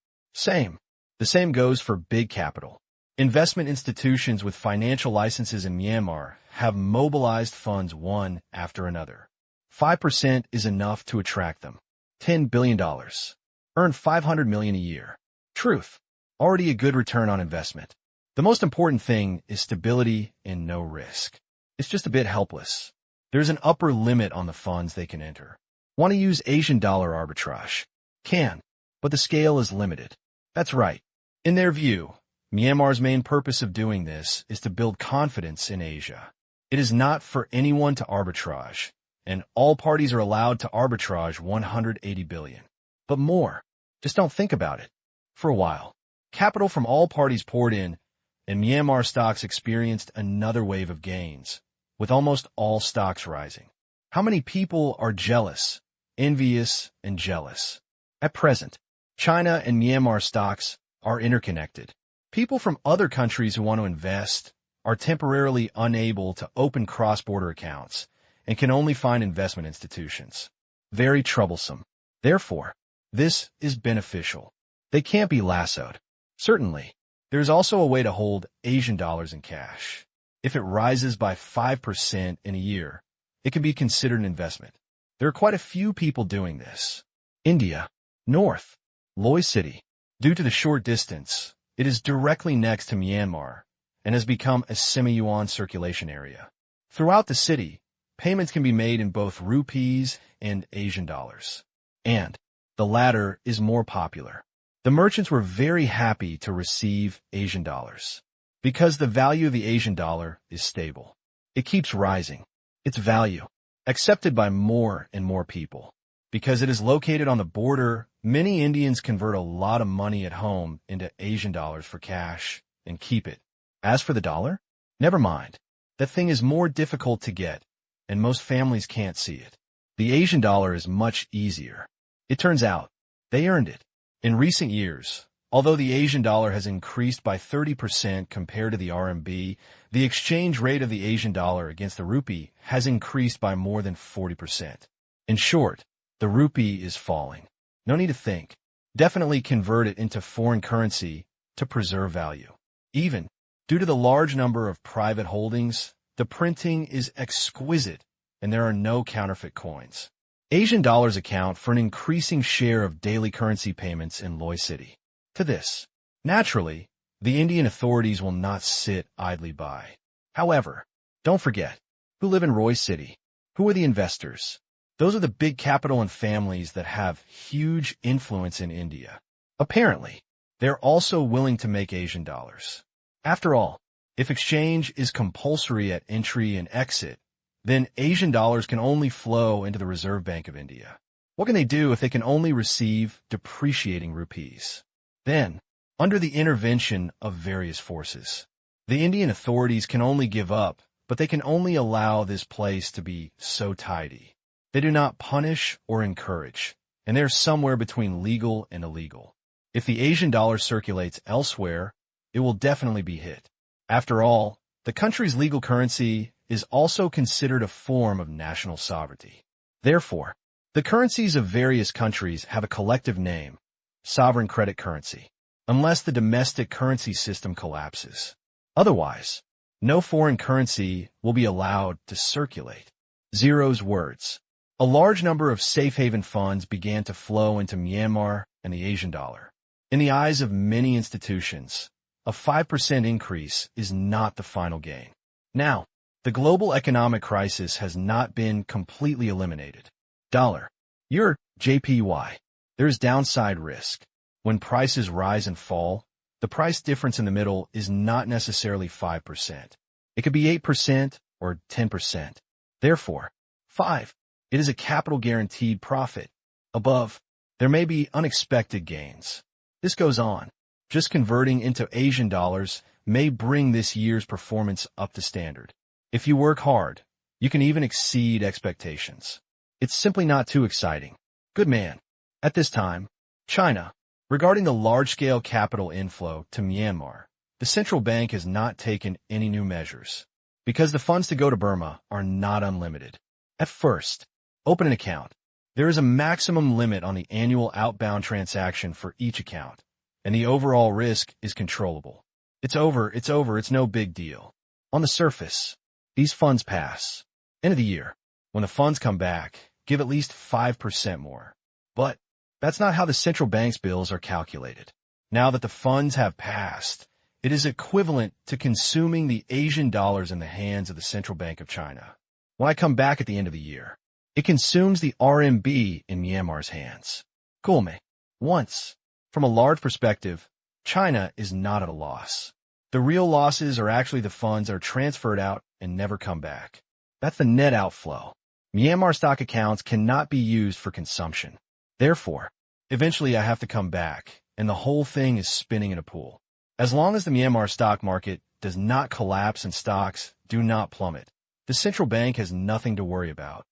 The same goes for big capital. Investment institutions with financial licenses in Myanmar have mobilized funds one after another. 5% is enough to attract them. $10 billion. Earn $500 million a year. Truth. Already a good return on investment. The most important thing is stability and no risk. It's just a bit helpless. There's an upper limit on the funds they can enter. Want to use Asian dollar arbitrage? Can, but the scale is limited. That's right. In their view, Myanmar's main purpose of doing this is to build confidence in Asia. It is not for anyone to arbitrage, and all parties are allowed to arbitrage 180 billion. But more. Just don't think about it. For a while, capital from all parties poured in, and Myanmar stocks experienced another wave of gains, with almost all stocks rising. How many people are jealous, envious, and jealous? At present, China and Myanmar stocks are interconnected. People from other countries who want to invest are temporarily unable to open cross-border accounts and can only find investment institutions. Very troublesome. Therefore, this is beneficial. They can't be lassoed. Certainly, there is also a way to hold Asian dollars in cash. If it rises by 5% in a year, it can be considered an investment. There are quite a few people doing this. India, North, Loy City. Due to the short distance, it is directly next to Myanmar and has become a semi-yuan circulation area. Throughout the city, payments can be made in both rupees and Asian dollars. And the latter is more popular. The merchants were very happy to receive Asian dollars because the value of the Asian dollar is stable. It keeps rising. Its value, accepted by more and more people. Because it is located on the border, many Indians convert a lot of money at home into Asian dollars for cash and keep it. As for the dollar, never mind. That thing is more difficult to get, and most families can't see it. The Asian dollar is much easier. It turns out, they earned it. In recent years, although the Asian dollar has increased by 30% compared to the RMB, the exchange rate of the Asian dollar against the rupee has increased by more than 40%. In short, the rupee is falling. No need to think. Definitely convert it into foreign currency to preserve value. Even due to the large number of private holdings, the printing is exquisite and there are no counterfeit coins. Asian dollars account for an increasing share of daily currency payments in Loy City. To this, naturally, the Indian authorities will not sit idly by. However, don't forget, who live in Roy City? Who are the investors? Those are the big capital and families that have huge influence in India. Apparently, they're also willing to make Asian dollars. After all, if exchange is compulsory at entry and exit, then Asian dollars can only flow into the Reserve Bank of India. What can they do if they can only receive depreciating rupees? Then, under the intervention of various forces, the Indian authorities can only give up, but they can only allow this place to be so tidy. They do not punish or encourage, and they're somewhere between legal and illegal. If the Asian dollar circulates elsewhere, it will definitely be hit. After all, the country's legal currency is also considered a form of national sovereignty. Therefore, the currencies of various countries have a collective name, sovereign credit currency, unless the domestic currency system collapses. Otherwise, no foreign currency will be allowed to circulate. Zero's words. A large number of safe haven funds began to flow into Myanmar and the Asian dollar. In the eyes of many institutions, a 5% increase is not the final gain. Now, the global economic crisis has not been completely eliminated. Dollar. Euro, JPY. There is downside risk. When prices rise and fall, the price difference in the middle is not necessarily 5%. It could be 8% or 10%. Therefore, 5. It is a capital guaranteed profit. Above, there may be unexpected gains. This goes on. Just converting into Asian dollars may bring this year's performance up to standard. If you work hard, you can even exceed expectations. It's simply not too exciting. Good man. At this time, China. Regarding the large-scale capital inflow to Myanmar, the central bank has not taken any new measures because the funds to go to Burma are not unlimited. At first, open an account. There is a maximum limit on the annual outbound transaction for each account, and the overall risk is controllable. It's over, it's no big deal. On the surface, these funds pass. End of the year, when the funds come back, give at least 5% more. But that's not how the central bank's bills are calculated. Now that the funds have passed, it is equivalent to consuming the Asian dollars in the hands of the Central Bank of China. When I come back at the end of the year, it consumes the RMB in Myanmar's hands. Cool me. Once, from a large perspective, China is not at a loss. The real losses are actually the funds that are transferred out and never come back. That's the net outflow. Myanmar stock accounts cannot be used for consumption. Therefore, eventually I have to come back, and the whole thing is spinning in a pool. As long as the Myanmar stock market does not collapse and stocks do not plummet, the central bank has nothing to worry about.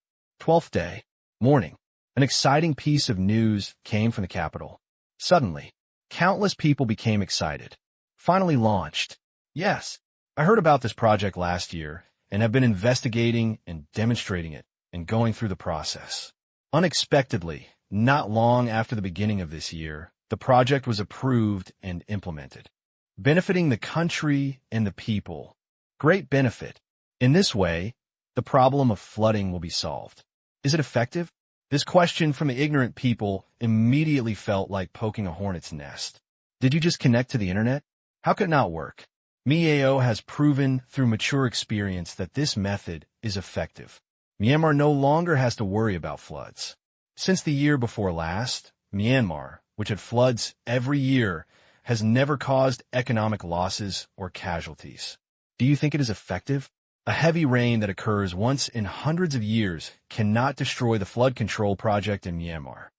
12th day, morning. An exciting piece of news came from the capital. Suddenly, countless people became excited. finally launched. Yes, I heard about this project last year and have been investigating and demonstrating it and going through the process. Unexpectedly, not long after the beginning of this year, the project was approved and implemented, benefiting the country and the people. Great benefit. In this way, the problem of flooding will be solved. Is it effective? This question from the ignorant people immediately felt like poking a hornet's nest. Did you just connect to the internet? How could it not work? Miao has proven through mature experience that this method is effective. Myanmar no longer has to worry about floods. Since the year before last, Myanmar, which had floods every year, has never caused economic losses or casualties. Do you think it is effective? A heavy rain that occurs once in hundreds of years cannot destroy the flood control project in Myanmar.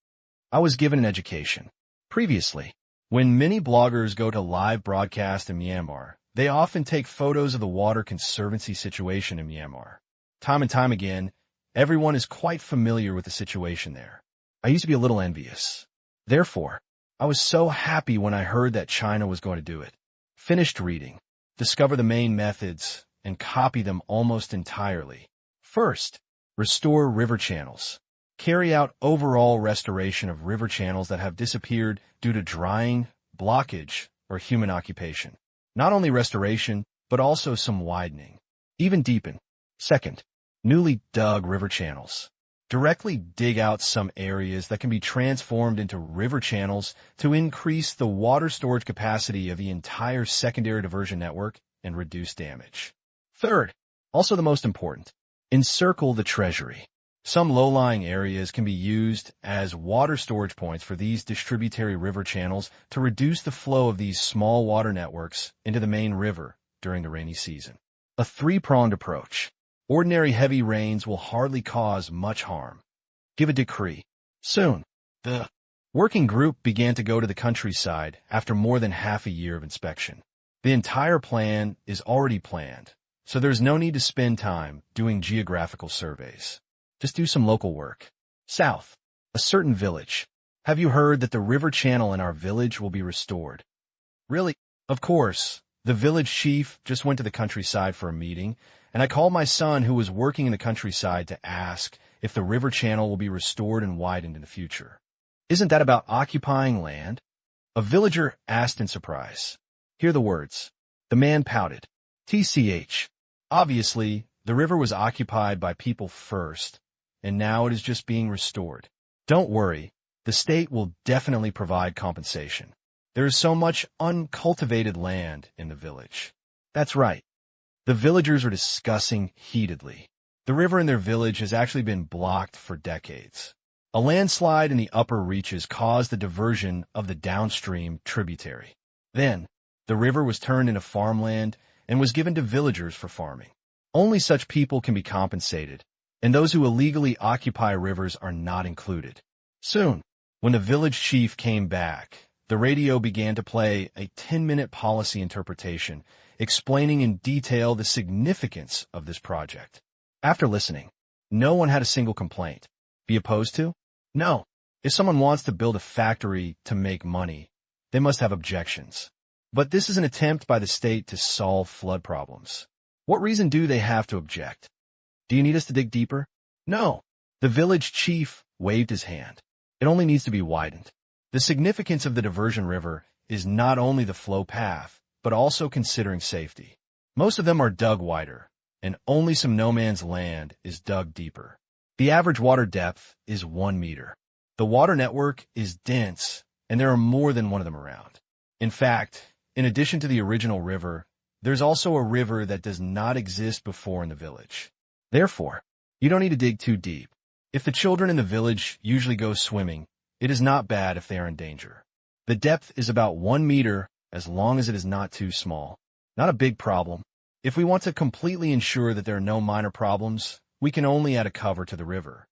I was given an education. Previously, when many bloggers go to live broadcast in Myanmar, they often take photos of the water conservancy situation in Myanmar. Time and time again, everyone is quite familiar with the situation there. I used to be a little envious. Therefore, I was so happy when I heard that China was going to do it. Finished reading, discover the main methods, and copy them almost entirely. First, restore river channels. Carry out overall restoration of river channels that have disappeared due to drying, blockage, or human occupation. Not only restoration, but also some widening. Even deepen. Second, newly dug river channels. Directly dig out some areas that can be transformed into river channels to increase the water storage capacity of the entire secondary diversion network and reduce damage. Third, also the most important, encircle the treasury. Some low-lying areas can be used as water storage points for these distributary river channels to reduce the flow of these small water networks into the main river during the rainy season. A three-pronged approach. Ordinary heavy rains will hardly cause much harm. Give a decree. Soon, the working group began to go to the countryside after more than half a year of inspection. The entire plan is already planned, so there's no need to spend time doing geographical surveys. Just do some local work. South, a certain village. Have you heard that the river channel in our village will be restored? Really? Of course. The village chief just went to the countryside for a meeting, and I called my son who was working in the countryside to ask if the river channel will be restored and widened in the future. Isn't that about occupying land? A villager asked in surprise. Hear the words. The man pouted. TCH. Obviously, the river was occupied by people first, and now it is just being restored. Don't worry, the state will definitely provide compensation. There is so much uncultivated land in the village. That's right. The villagers are discussing heatedly. The river in their village has actually been blocked for decades. A landslide in the upper reaches caused the diversion of the downstream tributary. Then, the river was turned into farmland and was given to villagers for farming. Only such people can be compensated, and those who illegally occupy rivers are not included. Soon, when the village chief came back, the radio began to play a 10-minute policy interpretation explaining in detail the significance of this project. After listening, no one had a single complaint. Be opposed to? No. If someone wants to build a factory to make money, they must have objections. But this is an attempt by the state to solve flood problems. What reason do they have to object? Do you need us to dig deeper? No. The village chief waved his hand. It only needs to be widened. The significance of the diversion river is not only the flow path, but also considering safety. Most of them are dug wider, and only some no-man's land is dug deeper. The average water depth is 1 meter. The water network is dense, and there are more than one of them around. In fact, in addition to the original river, there's also a river that does not exist before in the village. Therefore, you don't need to dig too deep. If the children in the village usually go swimming, it is not bad if they are in danger. The depth is about 1 meter as long as it is not too small. Not a big problem. If we want to completely ensure that there are no minor problems, we can only add a cover to the river.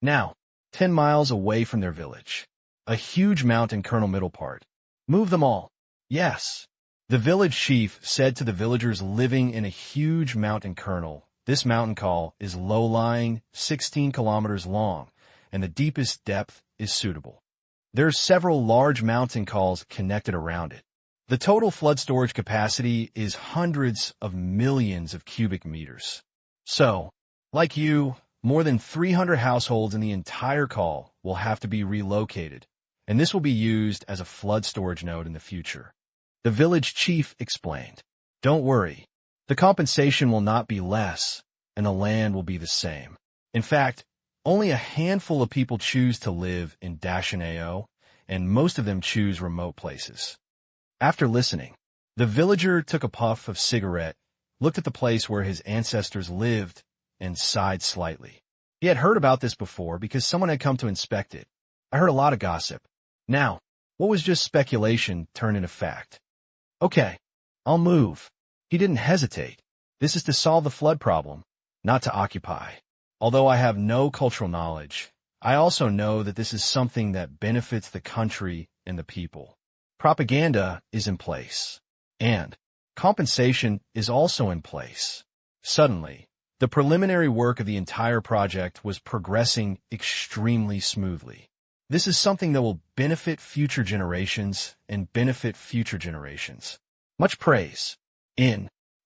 Now, 10 miles away from their village, a huge mountain kernel middle part. Move them all. Yes. The village chief said to the villagers living in a huge mountain kernel, this mountain col is low-lying, 16 kilometers long, and the deepest depth is suitable. There are several large mountain cols connected around it. The total flood storage capacity is hundreds of millions of cubic meters. So, like you, more than 300 households in the entire call will have to be relocated, and this will be used as a flood storage node in the future. The village chief explained, "Don't worry, the compensation will not be less, and the land will be the same. In fact, only a handful of people choose to live in Dashanao, and most of them choose remote places." After listening, the villager took a puff of cigarette, looked at the place where his ancestors lived, and sighed slightly. He had heard about this before because someone had come to inspect it. I heard a lot of gossip. Now, what was just speculation turned into fact. Okay, I'll move. He didn't hesitate. This is to solve the flood problem, not to occupy. Although I have no cultural knowledge, I also know that this is something that benefits the country and the people. Propaganda is in place, and compensation is also in place. Suddenly, the preliminary work of the entire project was progressing extremely smoothly. This is something that will benefit future generations and benefit future generations. Much praise.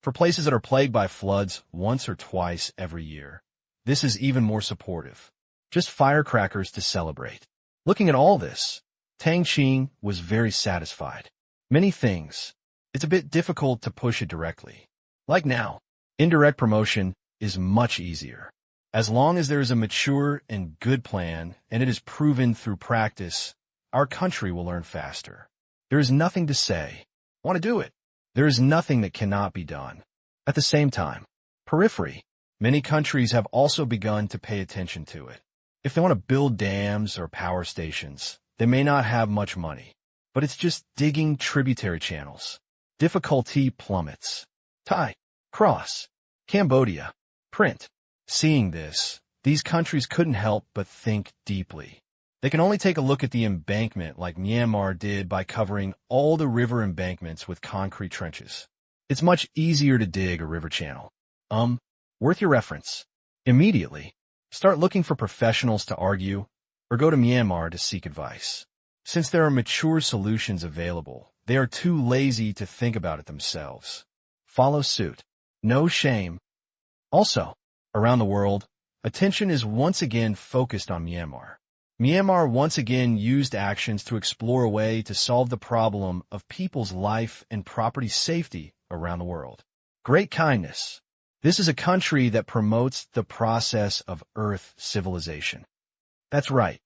For places that are plagued by floods once or twice every year, this is even more supportive. Just firecrackers to celebrate. Looking at all this, Tang Qing was very satisfied. Many things. It's a bit difficult to push it directly. Like now, indirect promotion is much easier. As long as there is a mature and good plan, and it is proven through practice, our country will learn faster. There is nothing to say, "Want to do it." There is nothing that cannot be done. At the same time, periphery. Many countries have also begun to pay attention to it. If they want to build dams or power stations, they may not have much money, but it's just digging tributary channels. Difficulty plummets. Thai, cross, Cambodia, print. Seeing this, these countries couldn't help but think deeply. They can only take a look at the embankment like Myanmar did by covering all the river embankments with concrete trenches. It's much easier to dig a river channel. Worth your reference. Immediately, start looking for professionals to argue, or go to Myanmar to seek advice. Since there are mature solutions available, they are too lazy to think about it themselves. Follow suit. No shame. Also, around the world, attention is once again focused on Myanmar. Myanmar once again used actions to explore a way to solve the problem of people's life and property safety around the world. Great kindness. This is a country that promotes the process of Earth civilization. That's right.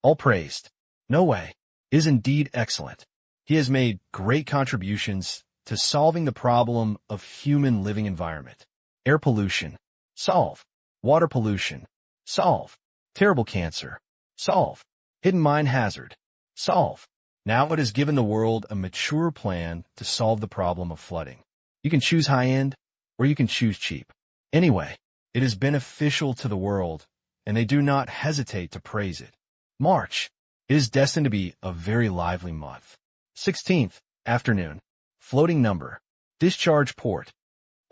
All praised. No way. Is indeed excellent. He has made great contributions to solving the problem of human living environment. Air pollution. Solve. Water pollution. Solve. Terrible cancer. Solve. Hidden mine hazard. Solve. Now it has given the world a mature plan to solve the problem of flooding. You can choose high-end, or you can choose cheap. Anyway, it is beneficial to the world, and they do not hesitate to praise it. March. It is destined to be a very lively month. 16th, afternoon. Floating number. Discharge port.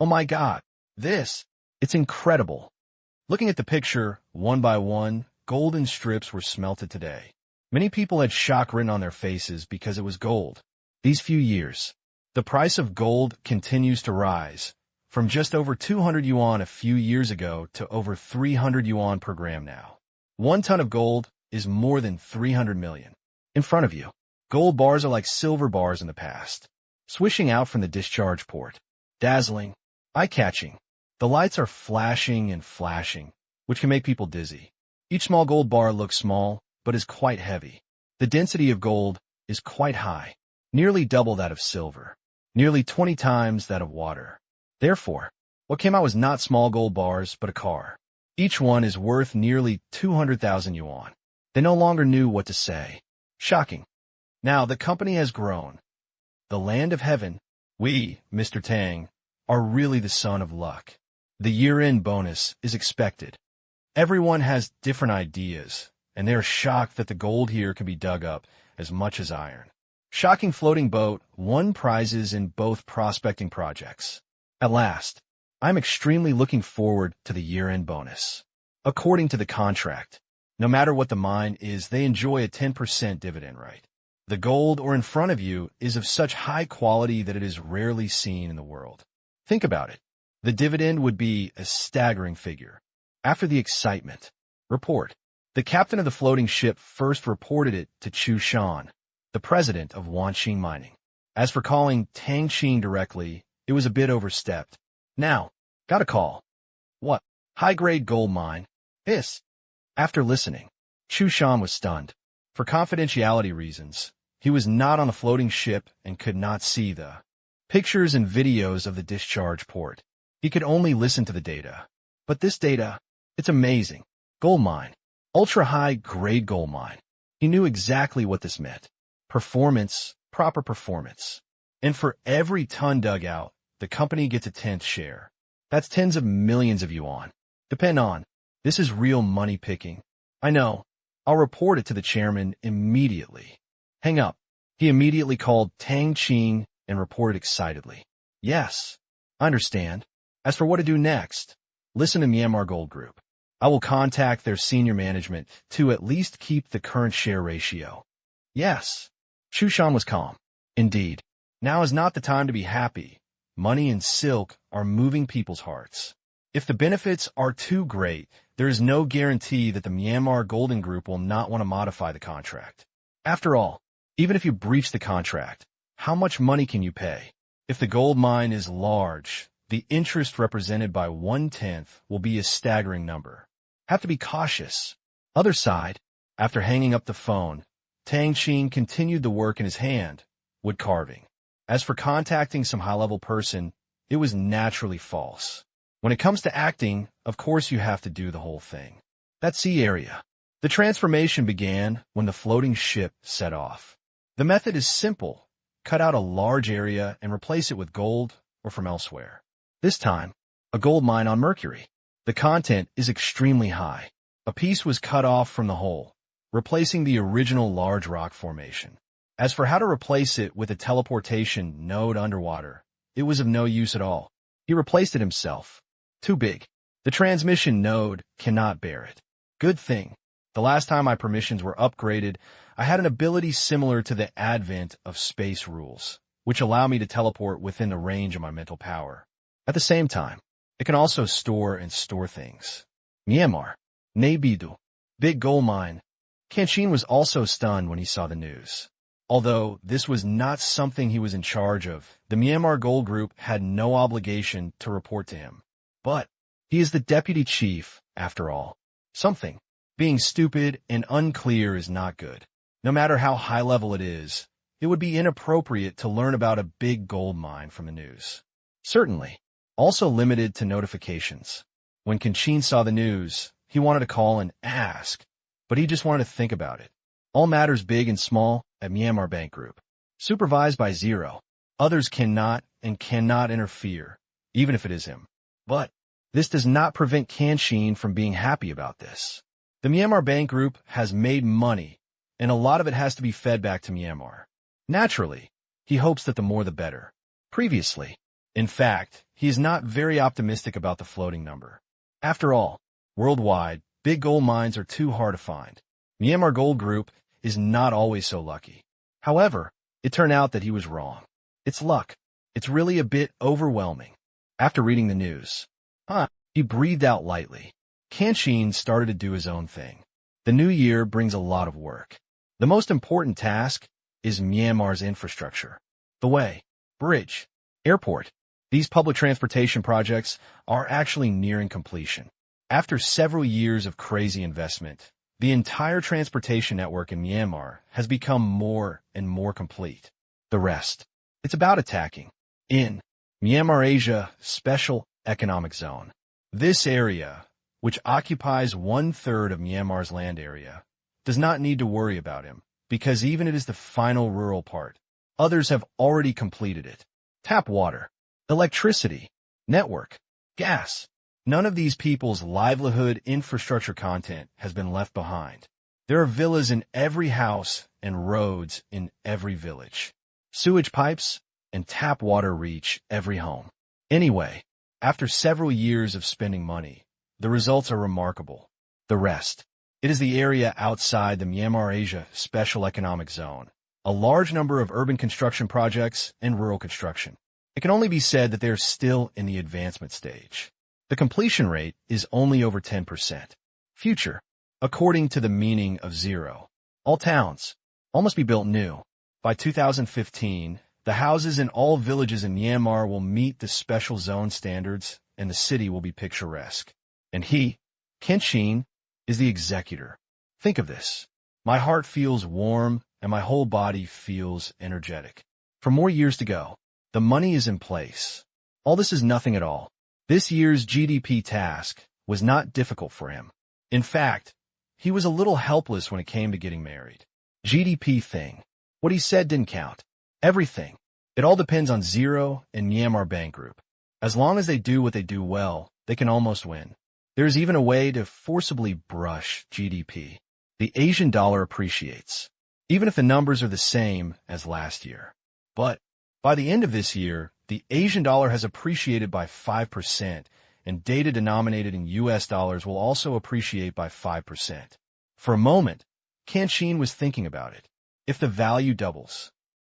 Oh my God. It's incredible. Looking at the picture, one by one, golden strips were smelted today. Many people had shock written on their faces because it was gold. These few years, the price of gold continues to rise, from just over 200 yuan a few years ago to over 300 yuan per gram now. 1 ton of gold is more than 300 million. In front of you, gold bars are like silver bars in the past, swishing out from the discharge port. Dazzling, eye-catching. The lights are flashing and flashing, which can make people dizzy. Each small gold bar looks small, but is quite heavy. The density of gold is quite high, nearly double that of silver, nearly 20 times that of water. Therefore, what came out was not small gold bars, but a car. Each one is worth nearly 200,000 yuan. They no longer knew what to say. Shocking. Now the company has grown. The land of heaven, we, Mr. Tang, are really the son of luck. The year-end bonus is expected. Everyone has different ideas, and they are shocked that the gold here can be dug up as much as iron. Shocking floating boat won prizes in both prospecting projects. At last, I'm extremely looking forward to the year-end bonus. According to the contract, no matter what the mine is, they enjoy a 10% dividend right. The gold or in front of you is of such high quality that it is rarely seen in the world. Think about it. The dividend would be a staggering figure. After the excitement, report. The captain of the floating ship first reported it to Chu Shan, the president of Wanqing Mining. As for calling Tang Qing directly, it was a bit overstepped. Now, got a call. What? High-grade gold mine? This. After listening, Chu Shan was stunned. For confidentiality reasons, he was not on the floating ship and could not see the pictures and videos of the discharge port. He could only listen to the data. But this data, it's amazing. Gold mine. Ultra-high-grade gold mine. He knew exactly what this meant. Performance, proper performance. And for every ton dug out, the company gets a 10th share. That's tens of millions of yuan. Depend on. This is real money picking. I know. I'll report it to the chairman immediately. Hang up. He immediately called Tang Qing and reported excitedly. Yes, I understand. As for what to do next, listen to Myanmar Gold Group. I will contact their senior management to at least keep the current share ratio. Yes. Chu Shan was calm. Indeed. Now is not the time to be happy. Money and silk are moving people's hearts. If the benefits are too great, there is no guarantee that the Myanmar Golden Group will not want to modify the contract. After all, even if you breach the contract, how much money can you pay? If the gold mine is large, the interest represented by 1/10 will be a staggering number. Have to be cautious. Other side, after hanging up the phone, Tang Qing continued the work in his hand, wood carving. As for contacting some high-level person, it was naturally false. When it comes to acting, of course you have to do the whole thing. That sea area. The transformation began when the floating ship set off. The method is simple. Cut out a large area and replace it with gold or from elsewhere. This time, a gold mine on Mercury. The content is extremely high. A piece was cut off from the hole, replacing the original large rock formation. As for how to replace it with a teleportation node underwater, it was of no use at all. He replaced it himself. Too big. The transmission node cannot bear it. Good thing. The last time my permissions were upgraded, I had an ability similar to the advent of space rules, which allow me to teleport within the range of my mental power. At the same time, it can also store things. Myanmar. Naybidu. Big gold mine. Kanchin was also stunned when he saw the news. Although this was not something he was in charge of, the Myanmar Gold Group had no obligation to report to him. But he is the deputy chief, after all. Something. Being stupid and unclear is not good. No matter how high level it is, it would be inappropriate to learn about a big gold mine from the news. Certainly. Also limited to notifications. When Kanchin saw the news, he wanted to call and ask, but he just wanted to think about it. All matters big and small at Myanmar Bank Group. Supervised by Zero. Others cannot interfere, even if it is him. But this does not prevent Kanchin from being happy about this. The Myanmar Bank Group has made money, and a lot of it has to be fed back to Myanmar. Naturally, he hopes that the more the better. Previously, in fact, he is not very optimistic about the floating number. After all, worldwide, big gold mines are too hard to find. Myanmar Gold Group is not always so lucky. However, it turned out that he was wrong. It's luck. It's really a bit overwhelming. After reading the news, he breathed out lightly. Kanchin started to do his own thing. The new year brings a lot of work. The most important task is Myanmar's infrastructure. The way, bridge, airport. These public transportation projects are actually nearing completion. After several years of crazy investment, the entire transportation network in Myanmar has become more and more complete. The rest. It's about attacking. In Myanmar Asia Special Economic Zone. This area, which occupies 1/3 of Myanmar's land area, does not need to worry about him, because even it is the final rural part. Others have already completed it. Tap water, electricity, network, gas. None of these people's livelihood infrastructure content has been left behind. There are villas in every house and roads in every village. Sewage pipes and tap water reach every home. Anyway, after several years of spending money, the results are remarkable. The rest. It is the area outside the Myanmar Asia Special Economic Zone. a large number of urban construction projects and rural construction. It can only be said that they are still in the advancement stage. The completion rate is only over 10%. Future. According to the meaning of zero, all towns all must be built new. By 2015, the houses in all villages in Myanmar will meet the special zone standards and the city will be picturesque. And he, Tang Qing, is the executor. Think of this. My heart feels warm and my whole body feels energetic. For more years to go, the money is in place. All this is nothing at all. This year's GDP task was not difficult for him. In fact, he was a little helpless when it came to getting married. GDP thing. What he said didn't count. Everything. It all depends on Zero and Myanmar Bank Group. As long as they do what they do well, they can almost win. There's even a way to forcibly brush GDP. The Asian dollar appreciates, even if the numbers are the same as last year. But by the end of this year, the Asian dollar has appreciated by 5%, and data denominated in US dollars will also appreciate by 5%. For a moment, Tang Qing was thinking about it. If the value doubles,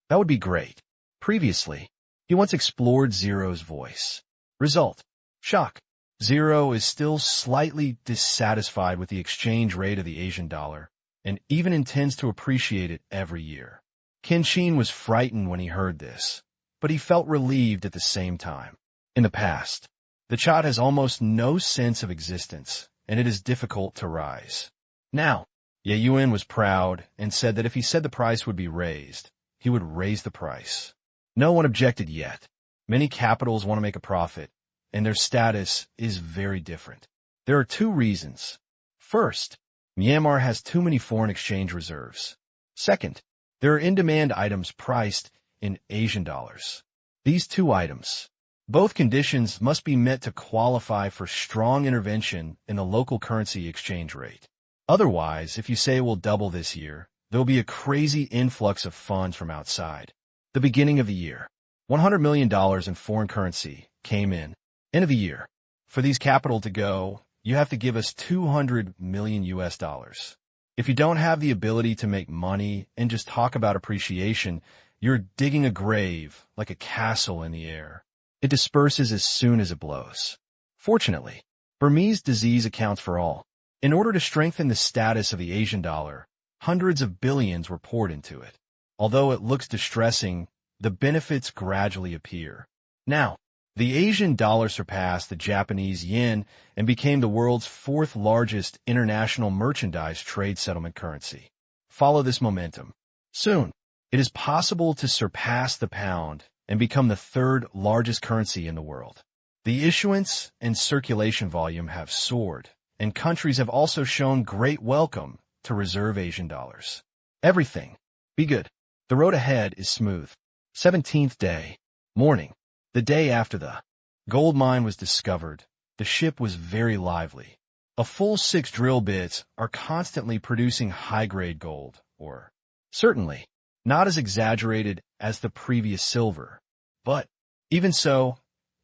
that would be great. Previously, he once explored Zero's voice. Result: shock. Zero is still slightly dissatisfied with the exchange rate of the Asian dollar, and even intends to appreciate it every year. Tang Qing was frightened when he heard this, but he felt relieved at the same time. In the past, the Chad has almost no sense of existence, and it is difficult to rise. Now, Ye Yuan was proud and said that if he said the price would be raised, he would raise the price. No one objected yet. Many capitals want to make a profit, and their status is very different. There are two reasons. First, Myanmar has too many foreign exchange reserves. Second, there are in-demand items priced in Asian dollars. These two items, both conditions must be met to qualify for strong intervention in the local currency exchange rate. Otherwise, if you say it will double this year, there will be a crazy influx of funds from outside. The beginning of the year, $100 million in foreign currency came in. End of the year. For these capital to go, you have to give us $200 million US dollars. If you don't have the ability to make money and just talk about appreciation, you're digging a grave like a castle in the air. It disperses as soon as it blows. Fortunately, Burmese disease accounts for all. In order to strengthen the status of the Asian dollar, hundreds of billions were poured into it. Although it looks distressing, the benefits gradually appear. Now, the Asian dollar surpassed the Japanese yen and became the world's fourth largest international merchandise trade settlement currency. Follow this momentum. Soon, it is possible to surpass the pound and become the third largest currency in the world. The issuance and circulation volume have soared, and countries have also shown great welcome to reserve Asian dollars. Everything. Be good. The road ahead is smooth. 17th day. Morning. The day after the gold mine was discovered, the ship was very lively. A full 6 drill bits are constantly producing high-grade gold, or certainly not as exaggerated as the previous silver. But even so,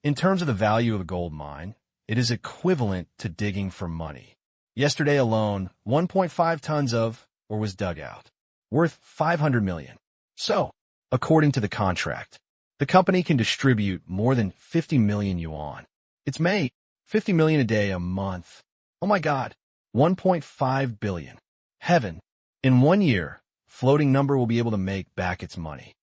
in terms of the value of a gold mine, it is equivalent to digging for money. Yesterday alone, 1.5 tons of ore was dug out, worth 500 million. So, according to the contract, the company can distribute more than 50 million yuan. It's made 50 million a day a month. Oh my God, 1.5 billion. Heaven. In 1 year, floating number will be able to make back its money.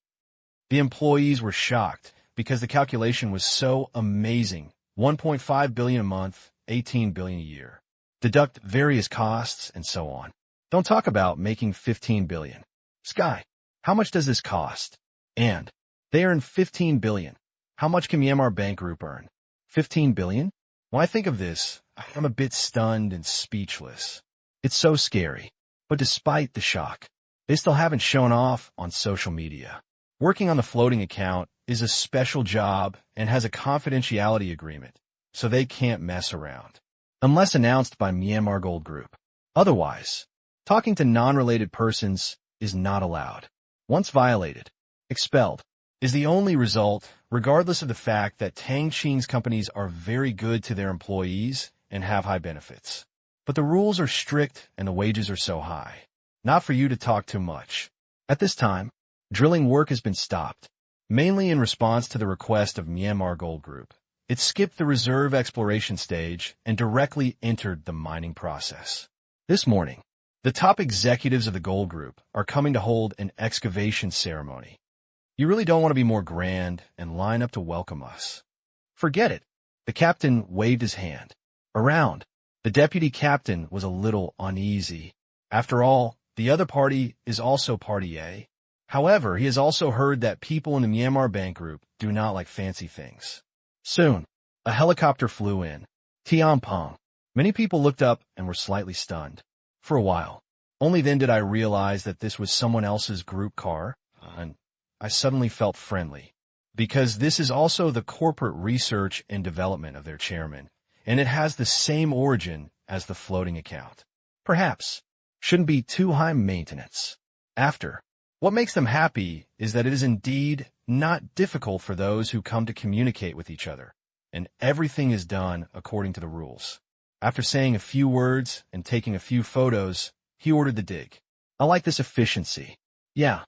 The employees were shocked because the calculation was so amazing. 1.5 billion a month, 18 billion a year. Deduct various costs and so on. Don't talk about making 15 billion. Sky, how much does this cost? And they earn 15 billion. How much can Myanmar Bank Group earn? 15 billion? When I think of this, I'm a bit stunned and speechless. It's so scary. But despite the shock, they still haven't shown off on social media. Working on the floating account is a special job and has a confidentiality agreement, so they can't mess around. Unless announced by Myanmar Gold Group. Otherwise, talking to non-related persons is not allowed. Once violated, expelled, is the only result, regardless of the fact that Tang Qing's companies are very good to their employees and have high benefits. But the rules are strict and the wages are so high. Not for you to talk too much. At this time, Drilling work has been stopped, mainly in response to the request of Myanmar Gold Group. It skipped the reserve exploration stage and directly entered the mining process. This morning, the top executives of the gold group are coming to hold an excavation ceremony. You really don't want to be more grand and line up to welcome us. Forget it. The captain waved his hand. Around, the deputy captain was a little uneasy. After all, the other party is also Party A. However, he has also heard that people in the Myanmar Bank Group do not like fancy things. Soon, a helicopter flew in. Tiampong. Many people looked up and were slightly stunned. For a while. Only then did I realize that this was someone else's group car, and I suddenly felt friendly. Because this is also the corporate research and development of their chairman, and it has the same origin as the floating account. Perhaps. Shouldn't be too high maintenance. After. What makes them happy is that it is indeed not difficult for those who come to communicate with each other, and everything is done according to the rules. After saying a few words and taking a few photos, he ordered the dig. I like this efficiency. Yeah.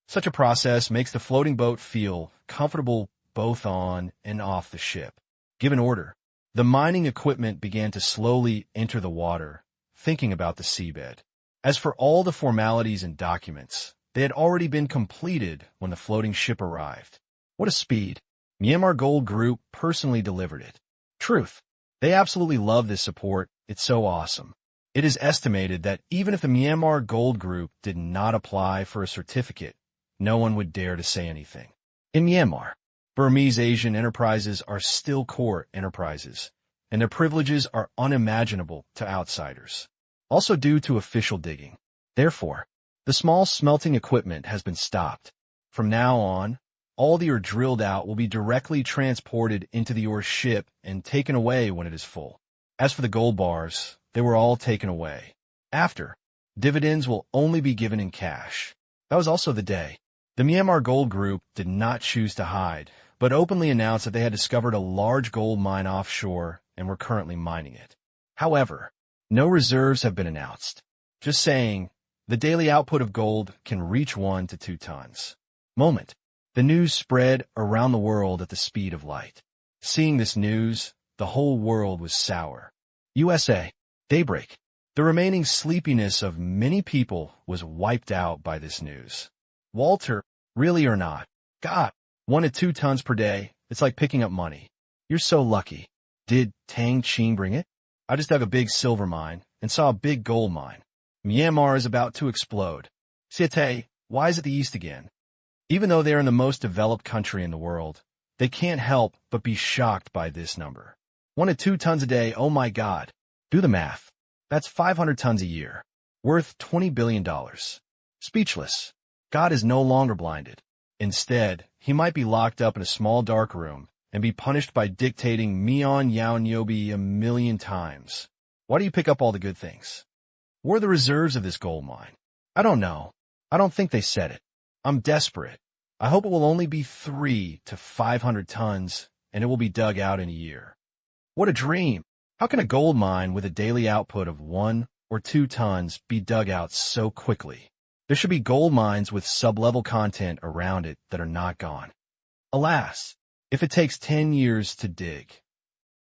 Such a process makes the floating boat feel comfortable both on and off the ship. Given order, the mining equipment began to slowly enter the water, thinking about the seabed. As for all the formalities and documents, they had already been completed when the floating ship arrived. What a speed. Myanmar Gold Group personally delivered it. Truth. They absolutely love this support. It's so awesome. It is estimated that even if the Myanmar Gold Group did not apply for a certificate, no one would dare to say anything. In Myanmar, Burmese Asian enterprises are still core enterprises, and their privileges are unimaginable to outsiders. Also due to official digging. Therefore, the small smelting equipment has been stopped. From now on, all the ore drilled out will be directly transported into the ore ship and taken away when it is full. As for the gold bars, they were all taken away. After, dividends will only be given in cash. That was also the day. The Myanmar Gold Group did not choose to hide, but openly announced that they had discovered a large gold mine offshore and were currently mining it. However, no reserves have been announced. Just saying, the daily output of gold can reach 1 to 2 tons. Moment. The news spread around the world at the speed of light. Seeing this news, the whole world was sour. USA. Daybreak. The remaining sleepiness of many people was wiped out by this news. Walter, really or not? God, 1 to 2 tons per day, it's like picking up money. You're so lucky. Did Tang Qing bring it? I just dug a big silver mine and saw a big gold mine. Myanmar is about to explode. Siete, why is it the East again? Even though they are in the most developed country in the world, they can't help but be shocked by this number. 1 to 2 tons a day, oh my God. Do the math. That's 500 tons a year. Worth $20 billion. Speechless. God is no longer blinded. Instead, he might be locked up in a small dark room and be punished by dictating Mian Yao Nyobi a million times. Why do you pick up all the good things? Where are the reserves of this gold mine? I don't know. I don't think they said it. I'm desperate. I hope it will only be 3 to 500 tons, and it will be dug out in a year. What a dream! How can a gold mine with a daily output of 1 or 2 tons be dug out so quickly? There should be gold mines with sub-level content around it that are not gone. Alas, if it takes 10 years to dig.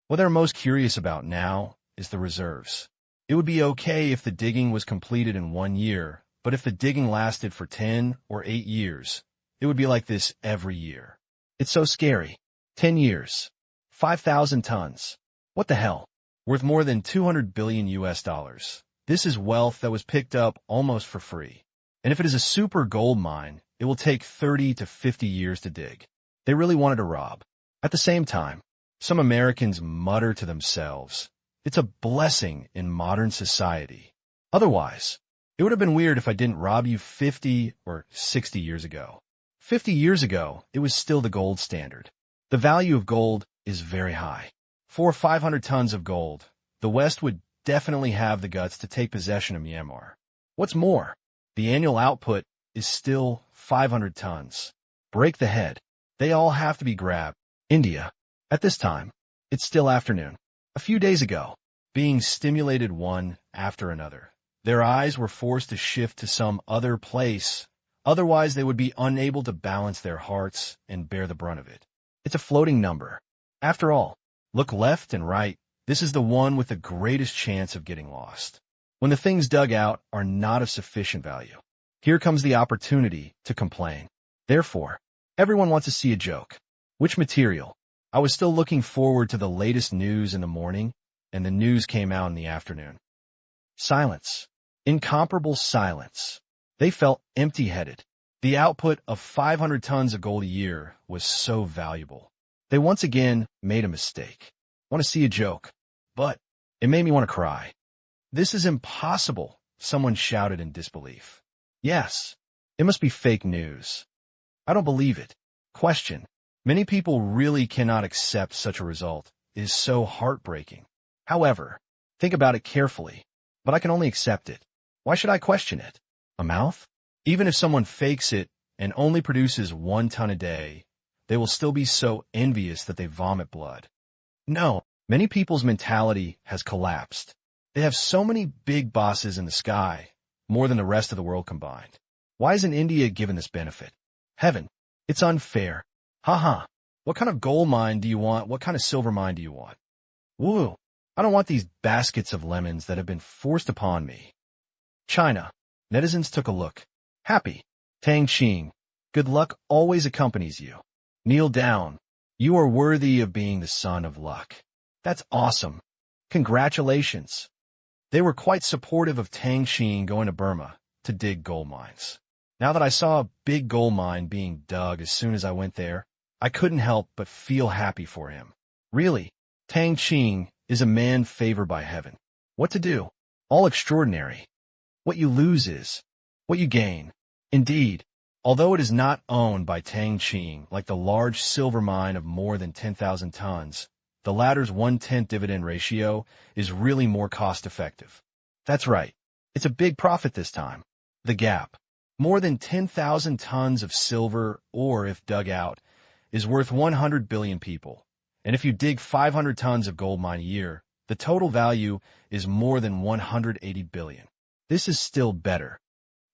What they're most curious about now is the reserves. It would be okay if the digging was completed in 1 year, but if the digging lasted for 10 or 8 years, it would be like this every year. It's so scary. 10 years. 5,000 tons. What the hell? Worth more than 200 billion US dollars. This is wealth that was picked up almost for free. And if it is a super gold mine, it will take 30 to 50 years to dig. They really wanted to rob. At the same time, some Americans mutter to themselves, it's a blessing in modern society. Otherwise, it would have been weird if I didn't rob you 50 or 60 years ago. 50 years ago, it was still the gold standard. The value of gold is very high. For 500 tons of gold, the West would definitely have the guts to take possession of Myanmar. What's more, the annual output is still 500 tons. Break the head. They all have to be grabbed. India. At this time, it's still afternoon. A few days ago, being stimulated one after another, their eyes were forced to shift to some other place Otherwise, they would be unable to balance their hearts and bear the brunt of it. It's a floating number. After all, look left and right. This is the one with the greatest chance of getting lost. When the things dug out are not of sufficient value, here comes the opportunity to complain. Therefore, everyone wants to see a joke. Which material? I was still looking forward to the latest news in the morning, and the news came out in the afternoon. Silence. Incomparable silence. They felt empty-headed. The output of 500 tons of gold a year was so valuable. They once again made a mistake. Want to see a joke, but it made me want to cry. This is impossible, someone shouted in disbelief. Yes, it must be fake news. I don't believe it. Question. Many people really cannot accept such a result. It is so heartbreaking. However, think about it carefully. But I can only accept it. Why should I question it? A mouth? Even if someone fakes it and only produces 1 ton a day, they will still be so envious that they vomit blood. No, many people's mentality has collapsed. They have so many big bosses in the sky, more than the rest of the world combined. Why isn't India given this benefit? Heaven, it's unfair. Haha, what kind of gold mine do you want? What kind of silver mine do you want? Woo, I don't want these baskets of lemons that have been forced upon me. China, netizens took a look. Happy. Tang Qing, good luck always accompanies you. Kneel down. You are worthy of being the son of luck. That's awesome. Congratulations. They were quite supportive of Tang Qing going to Burma to dig gold mines. Now that I saw a big gold mine being dug as soon as I went there, I couldn't help but feel happy for him. Really, Tang Qing is a man favored by heaven. What to do? All extraordinary. What you lose is what you gain. Indeed, although it is not owned by Tang Qing like the large silver mine of more than 10,000 tons, the latter's 1/10 dividend ratio is really more cost-effective. That's right. It's a big profit this time. The gap. More than 10,000 tons of silver, or if dug out, is worth 100 billion people. And if you dig 500 tons of gold mine a year, the total value is more than 180 billion. This is still better.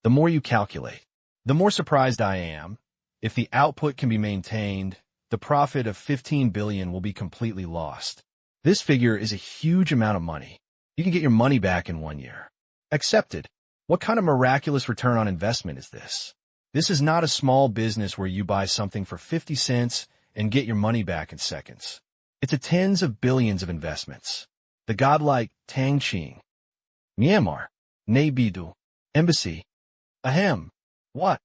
The more you calculate, the more surprised I am. If the output can be maintained, the profit of 15 billion will be completely lost. This figure is a huge amount of money. You can get your money back in 1 year. Accepted. What kind of miraculous return on investment is this? This is not a small business where you buy something for 50 cents and get your money back in seconds. It's a tens of billions of investments. The godlike Tang Qing. Myanmar. Naybidu. Embassy. Ahem. What?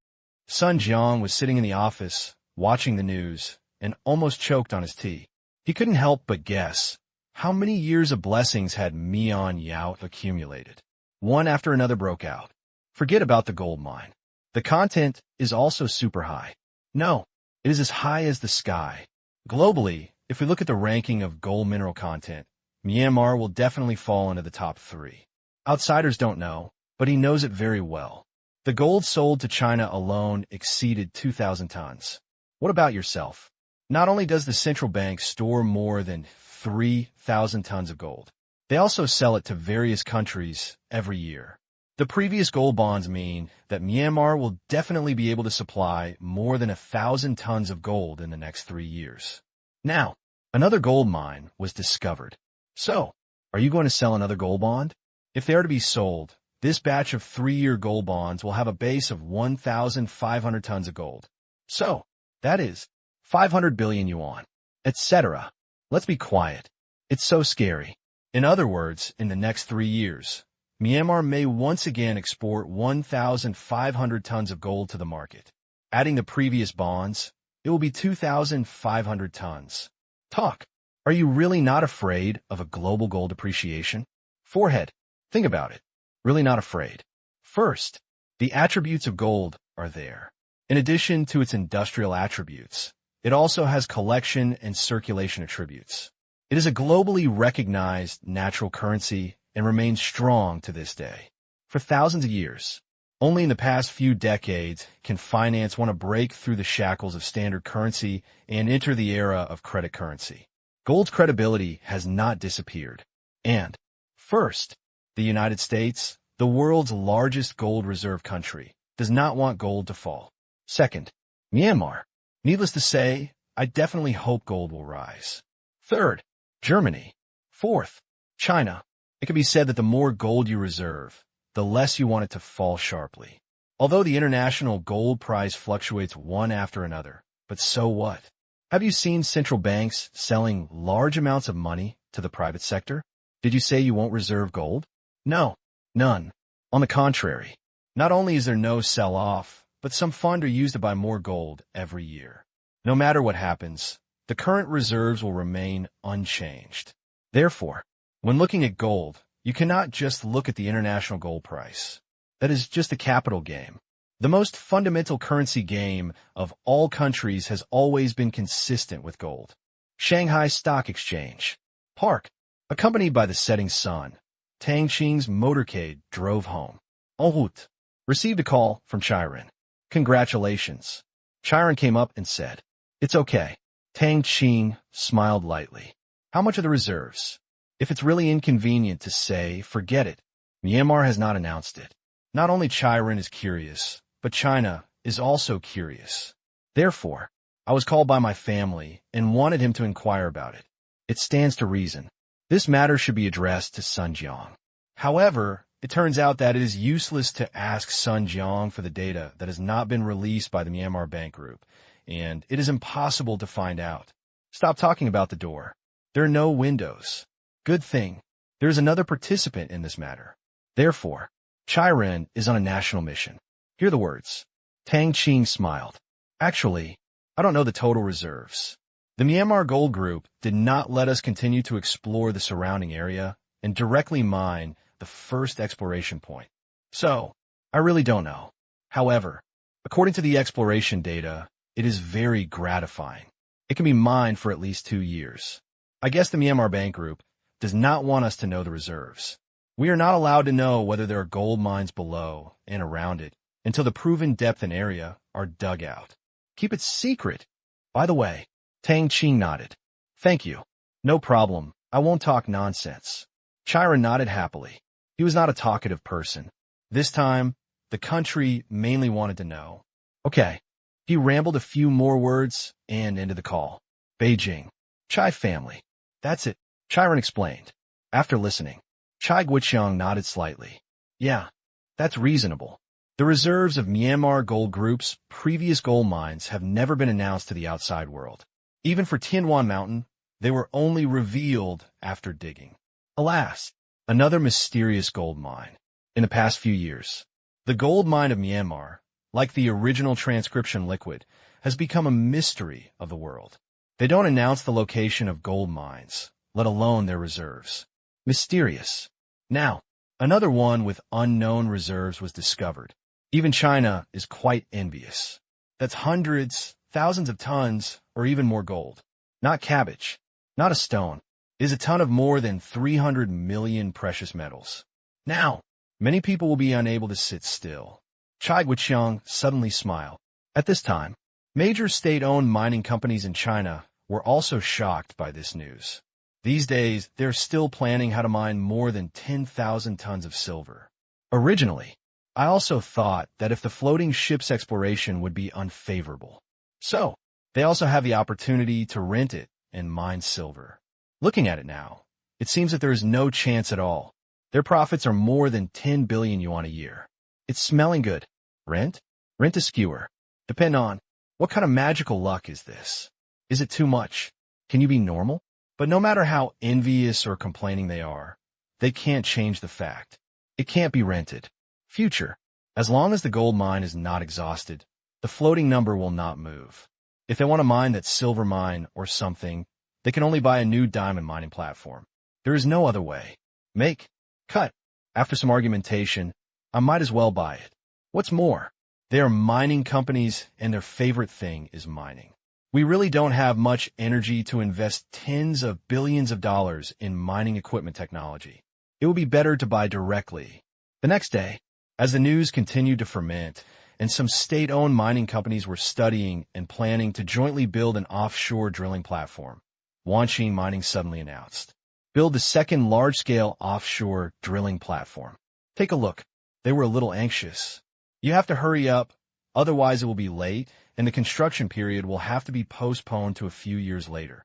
Sun Jiang was sitting in the office, watching the news, and almost choked on his tea. He couldn't help but guess. How many years of blessings had Mian Yao accumulated? One after another broke out. Forget about the gold mine. The content is also super high. No, it is as high as the sky. Globally, if we look at the ranking of gold mineral content, Myanmar will definitely fall into the top 3. Outsiders don't know, but he knows it very well. The gold sold to China alone exceeded 2,000 tons. What about yourself? Not only does the central bank store more than 3,000 tons of gold, they also sell it to various countries every year. The previous gold bonds mean that Myanmar will definitely be able to supply more than 1,000 tons of gold in the next 3 years. Now, another gold mine was discovered. So, are you going to sell another gold bond? If they are to be sold, this batch of 3-year gold bonds will have a base of 1,500 tons of gold. So, that is 500 billion yuan, etc. Let's be quiet. It's so scary. In other words, in the next 3 years, Myanmar may once again export 1,500 tons of gold to the market. Adding the previous bonds, it will be 2,500 tons. Talk. Are you really not afraid of a global gold appreciation? Forehead. Think about it. Really not afraid. First, the attributes of gold are there. In addition to its industrial attributes, it also has collection and circulation attributes. It is a globally recognized natural currency and remains strong to this day. For thousands of years, only in the past few decades can finance want to break through the shackles of standard currency and enter the era of credit currency. Gold's credibility has not disappeared. And, first, the United States, the world's largest gold reserve country, does not want gold to fall. Second, Myanmar. Needless to say, I definitely hope gold will rise. Third, Germany. Fourth, China. It can be said that the more gold you reserve, the less you want it to fall sharply. Although the international gold price fluctuates one after another, but so what? Have you seen central banks selling large amounts of money to the private sector? Did you say you won't reserve gold? No, none. On the contrary, not only is there no sell-off, but some fund are used to buy more gold every year. No matter what happens, the current reserves will remain unchanged. Therefore, when looking at gold, you cannot just look at the international gold price. That is just a capital game. The most fundamental currency game of all countries has always been consistent with gold. Shanghai Stock Exchange. Park. Accompanied by the setting sun, Tang Qing's motorcade drove home. En route. Received a call from Chiron. Congratulations. Chiron came up and said, "It's okay." Tang Qing smiled lightly. How much are the reserves? If it's really inconvenient to say, forget it. Myanmar has not announced it. Not only Chiron is curious, but China is also curious. Therefore, I was called by my family and wanted him to inquire about it. It stands to reason. This matter should be addressed to Sun Jiang. However, it turns out that it is useless to ask Sun Jiang for the data that has not been released by the Myanmar Bank Group, and it is impossible to find out. Stop talking about the door. There are no windows. Good thing. There is another participant in this matter. Therefore, Chiron is on a national mission. Hear the words. Tang Qing smiled. Actually, I don't know the total reserves. The Myanmar Gold Group did not let us continue to explore the surrounding area and directly mine the first exploration point. So, I really don't know. However, according to the exploration data, it is very gratifying. It can be mined for at least 2 years. I guess the Myanmar Bank Group does not want us to know the reserves. We are not allowed to know whether there are gold mines below and around it until the proven depth and area are dug out. Keep it secret. By the way, Tang Qing nodded. Thank you. No problem. I won't talk nonsense. Chiron nodded happily. He was not a talkative person. This time, the country mainly wanted to know. Okay. He rambled a few more words and ended the call. Beijing. Chai family. That's it, Chiron explained. After listening, Chai Guiqiang nodded slightly. Yeah, that's reasonable. The reserves of Myanmar Gold Group's previous gold mines have never been announced to the outside world. Even for Tianwan Mountain, they were only revealed after digging. Alas, another mysterious gold mine. In the past few years, the gold mine of Myanmar, like the original transcription liquid, has become a mystery of the world. They don't announce the location of gold mines, let alone their reserves. Mysterious. Now, another one with unknown reserves was discovered. Even China is quite envious. That's hundreds, thousands of tons, or even more gold. Not cabbage, not a stone. It is a ton of more than 300 million precious metals. Now, many people will be unable to sit still. Chai Guiqiang suddenly smiled. At this time, major state-owned mining companies in China were also shocked by this news. These days, they're still planning how to mine more than 10,000 tons of silver. Originally, I also thought that if the floating ships exploration would be unfavorable. So, they also have the opportunity to rent it and mine silver. Looking at it now, it seems that there is no chance at all. Their profits are more than 10 billion yuan a year. It's smelling good. Rent? Rent a skewer. Depend on, what kind of magical luck is this? Is it too much? Can you be normal? But no matter how envious or complaining they are, they can't change the fact. It can't be rented. Future. As long as the gold mine is not exhausted, the floating number will not move. If they want to mine that silver mine or something, they can only buy a new diamond mining platform. There is no other way. Make. Cut. After some argumentation, I might as well buy it. What's more, they are mining companies and their favorite thing is mining. We really don't have much energy to invest tens of billions of dollars in mining equipment technology. It would be better to buy directly. The next day, as the news continued to ferment, and some state-owned mining companies were studying and planning to jointly build an offshore drilling platform, Wanqing Mining suddenly announced, build the second large-scale offshore drilling platform. Take a look. They were a little anxious. You have to hurry up, otherwise it will be late, and the construction period will have to be postponed to a few years later.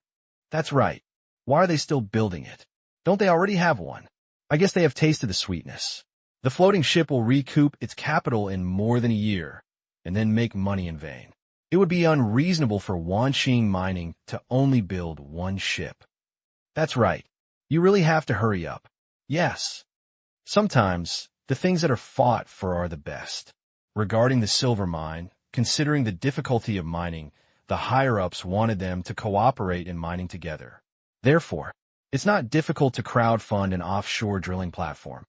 That's right. Why are they still building it? Don't they already have one? I guess they have tasted the sweetness. The floating ship will recoup its capital in more than a year, and then make money in vain. It would be unreasonable for Wanqing Mining to only build one ship. That's right. You really have to hurry up. Yes. Sometimes, the things that are fought for are the best. Regarding the silver mine, considering the difficulty of mining, the higher-ups wanted them to cooperate in mining together. Therefore, it's not difficult to crowdfund an offshore drilling platform.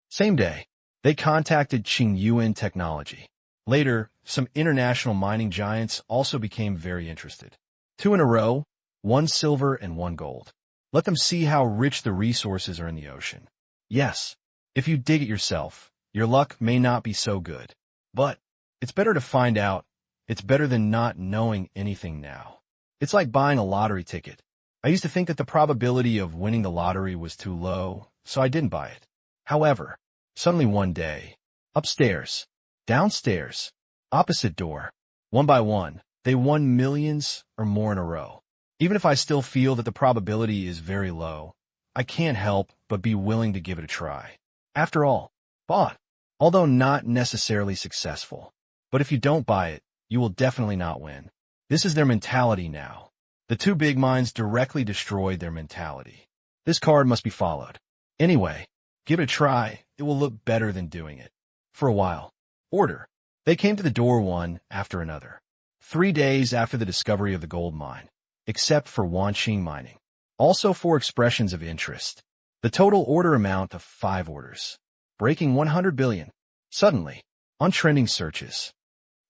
Same day, they contacted Qingyuan Technology. Later, some international mining giants also became very interested. 2 in a row, 1 silver and 1 gold. Let them see how rich the resources are in the ocean. Yes, if you dig it yourself, your luck may not be so good. But it's better to find out. It's better than not knowing anything now. It's like buying a lottery ticket. I used to think that the probability of winning the lottery was too low, so I didn't buy it. However, suddenly one day, upstairs, downstairs, opposite door, one by one, they won millions or more in a row. Even if I still feel that the probability is very low, I can't help but be willing to give it a try. After all, bought. Although not necessarily successful. But if you don't buy it, you will definitely not win. This is their mentality now. The 2 big mines directly destroyed their mentality. This card must be followed. Anyway, give it a try. It will look better than doing it. For a while. Order. They came to the door one after another. 3 days after the discovery of the gold mine, except for Wanqing Mining. Also 4 expressions of interest. The total order amount of 5 orders. Breaking 100 billion. Suddenly, on trending searches.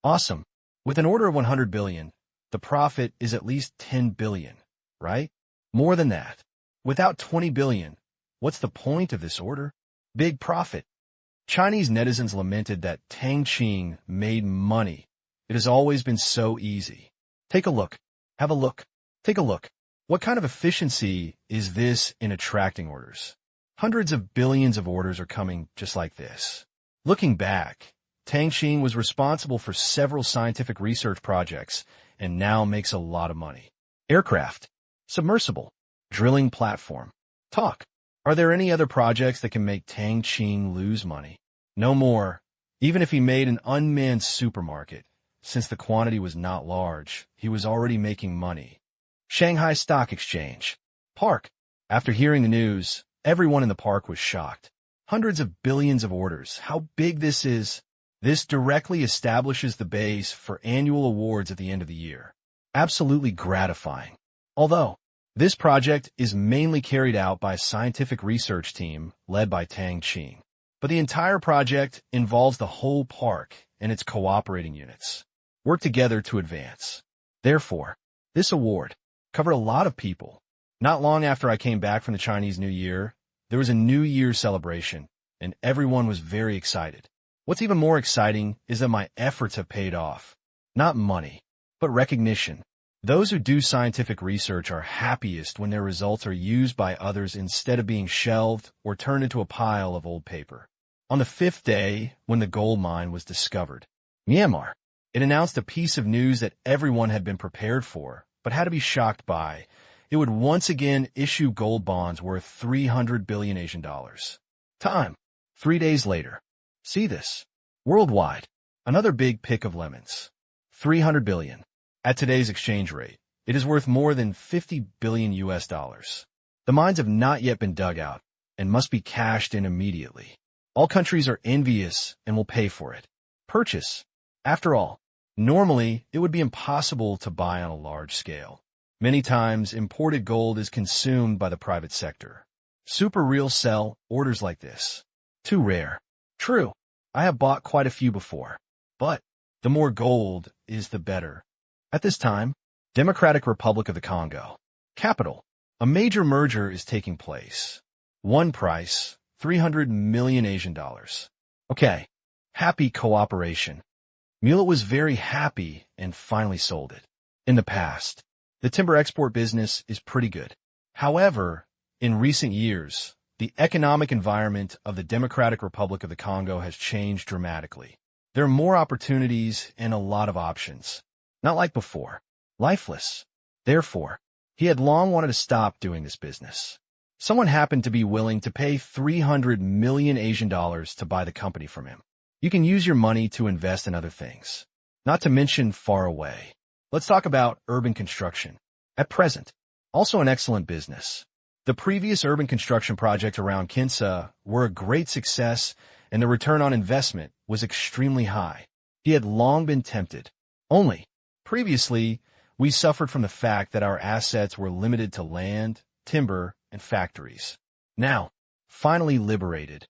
Awesome. With an order of 100 billion, the profit is at least 10 billion, right? More than that. Without 20 billion, what's the point of this order? Big profit. Chinese netizens lamented that Tang Qing made money. It has always been so easy. Take a look. Have a look. Take a look. What kind of efficiency is this in attracting orders? Hundreds of billions of orders are coming just like this. Looking back, Tang Qing was responsible for several scientific research projects and now makes a lot of money. Aircraft, submersible, drilling platform. Talk. Are there any other projects that can make Tang Qing lose money? No more. Even if he made an unmanned supermarket, since the quantity was not large, he was already making money. Shanghai Stock Exchange. Park. After hearing the news, everyone in the park was shocked. Hundreds of billions of orders. How big this is. This directly establishes the base for annual awards at the end of the year. Absolutely gratifying. Although, this project is mainly carried out by a scientific research team led by Tang Qing. But the entire project involves the whole park and its cooperating units. Work together to advance. Therefore, this award covered a lot of people. Not long after I came back from the Chinese New Year, there was a New Year's celebration, and everyone was very excited. What's even more exciting is that my efforts have paid off. Not money, but recognition. Those who do scientific research are happiest when their results are used by others instead of being shelved or turned into a pile of old paper. On the 5th day, when the gold mine was discovered, Myanmar, it announced a piece of news that everyone had been prepared for, but had to be shocked by. It would once again issue gold bonds worth 300 billion Asian dollars. Time. 3 days later. See this. Worldwide. Another big pick of lemons. 300 billion. At today's exchange rate, it is worth more than 50 billion US dollars. The mines have not yet been dug out and must be cashed in immediately. All countries are envious and will pay for it. Purchase. After all, normally it would be impossible to buy on a large scale. Many times, imported gold is consumed by the private sector. Super real sell orders like this. Too rare. True, I have bought quite a few before. But the more gold is the better. At this time, Democratic Republic of the Congo. Capital. A major merger is taking place. One price, 300 million Asian dollars. Okay. Happy cooperation. Mulet was very happy and finally sold it. In the past, the timber export business is pretty good. However, in recent years, the economic environment of the Democratic Republic of the Congo has changed dramatically. There are more opportunities and a lot of options. Not like before. Lifeless. Therefore, he had long wanted to stop doing this business. Someone happened to be willing to pay 300 million Asian dollars to buy the company from him. You can use your money to invest in other things. Not to mention far away. Let's talk about urban construction. At present, also an excellent business. The previous urban construction projects around Kinsa were a great success, and the return on investment was extremely high. He had long been tempted. Only, previously, we suffered from the fact that our assets were limited to land, timber, and factories. Now, finally liberated.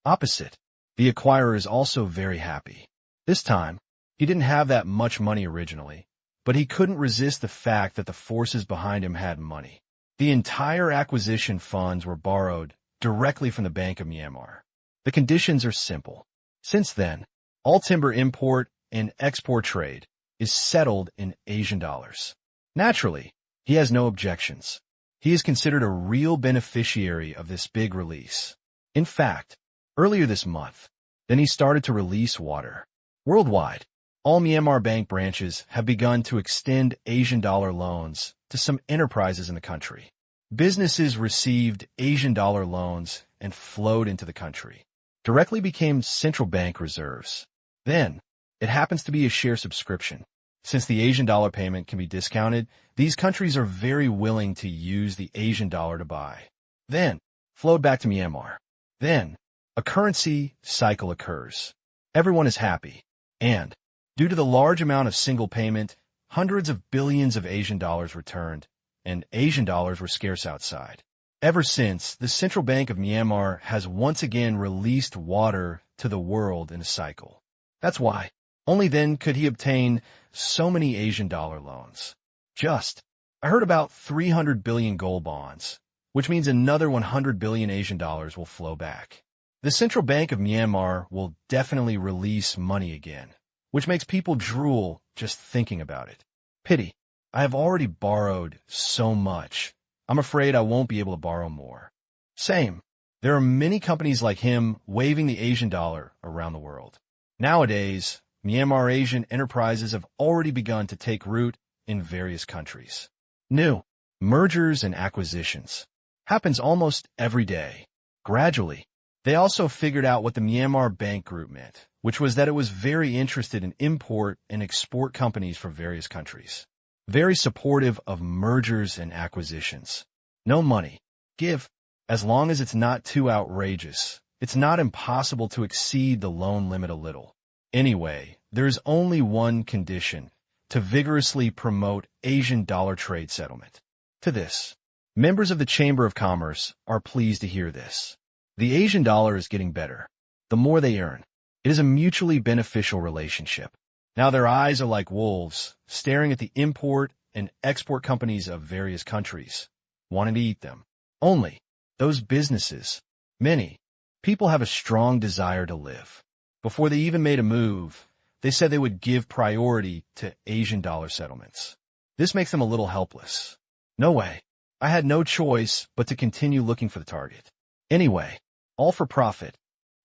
Opposite, the acquirer is also very happy. This time, he didn't have that much money originally, but he couldn't resist the fact that the forces behind him had money. The entire acquisition funds were borrowed directly from the Bank of Myanmar. The conditions are simple. Since then, all timber import and export trade is settled in Asian dollars. Naturally, he has no objections. He is considered a real beneficiary of this big release. In fact, earlier this month, then he started to release water. Worldwide, all Myanmar bank branches have begun to extend Asian dollar loans to some enterprises in the country. Businesses received Asian dollar loans and flowed into the country. Directly became central bank reserves. Then, it happens to be a share subscription. Since the Asian dollar payment can be discounted, these countries are very willing to use the Asian dollar to buy. Then, flowed back to Myanmar. Then, a currency cycle occurs. Everyone is happy. And, due to the large amount of single payment, hundreds of billions of Asian dollars returned, and Asian dollars were scarce outside. Ever since, the Central Bank of Myanmar has once again released water to the world in a cycle. That's why, only then could he obtain so many Asian dollar loans. I heard about 300 billion gold bonds, which means another 100 billion Asian dollars will flow back. The Central Bank of Myanmar will definitely release money again, which makes people drool just thinking about it. Pity. I have already borrowed so much. I'm afraid I won't be able to borrow more. Same. There are many companies like him waving the Asian dollar around the world. Nowadays, Myanmar Asian enterprises have already begun to take root in various countries. New mergers and acquisitions happens almost every day. Gradually, they also figured out what the Myanmar Bank Group meant, which was that it was very interested in import and export companies from various countries. Very supportive of mergers and acquisitions. No money. Give. As long as it's not too outrageous, it's not impossible to exceed the loan limit a little. Anyway, there is only one condition, to vigorously promote Asian dollar trade settlement. To this, members of the Chamber of Commerce are pleased to hear this. The Asian dollar is getting better. The more they earn, it is a mutually beneficial relationship. Now their eyes are like wolves, staring at the import and export companies of various countries, wanting to eat them. Only, those businesses, many, people have a strong desire to live. Before they even made a move, they said they would give priority to Asian dollar settlements. This makes them a little helpless. No way. I had no choice but to continue looking for the target. Anyway, all for profit.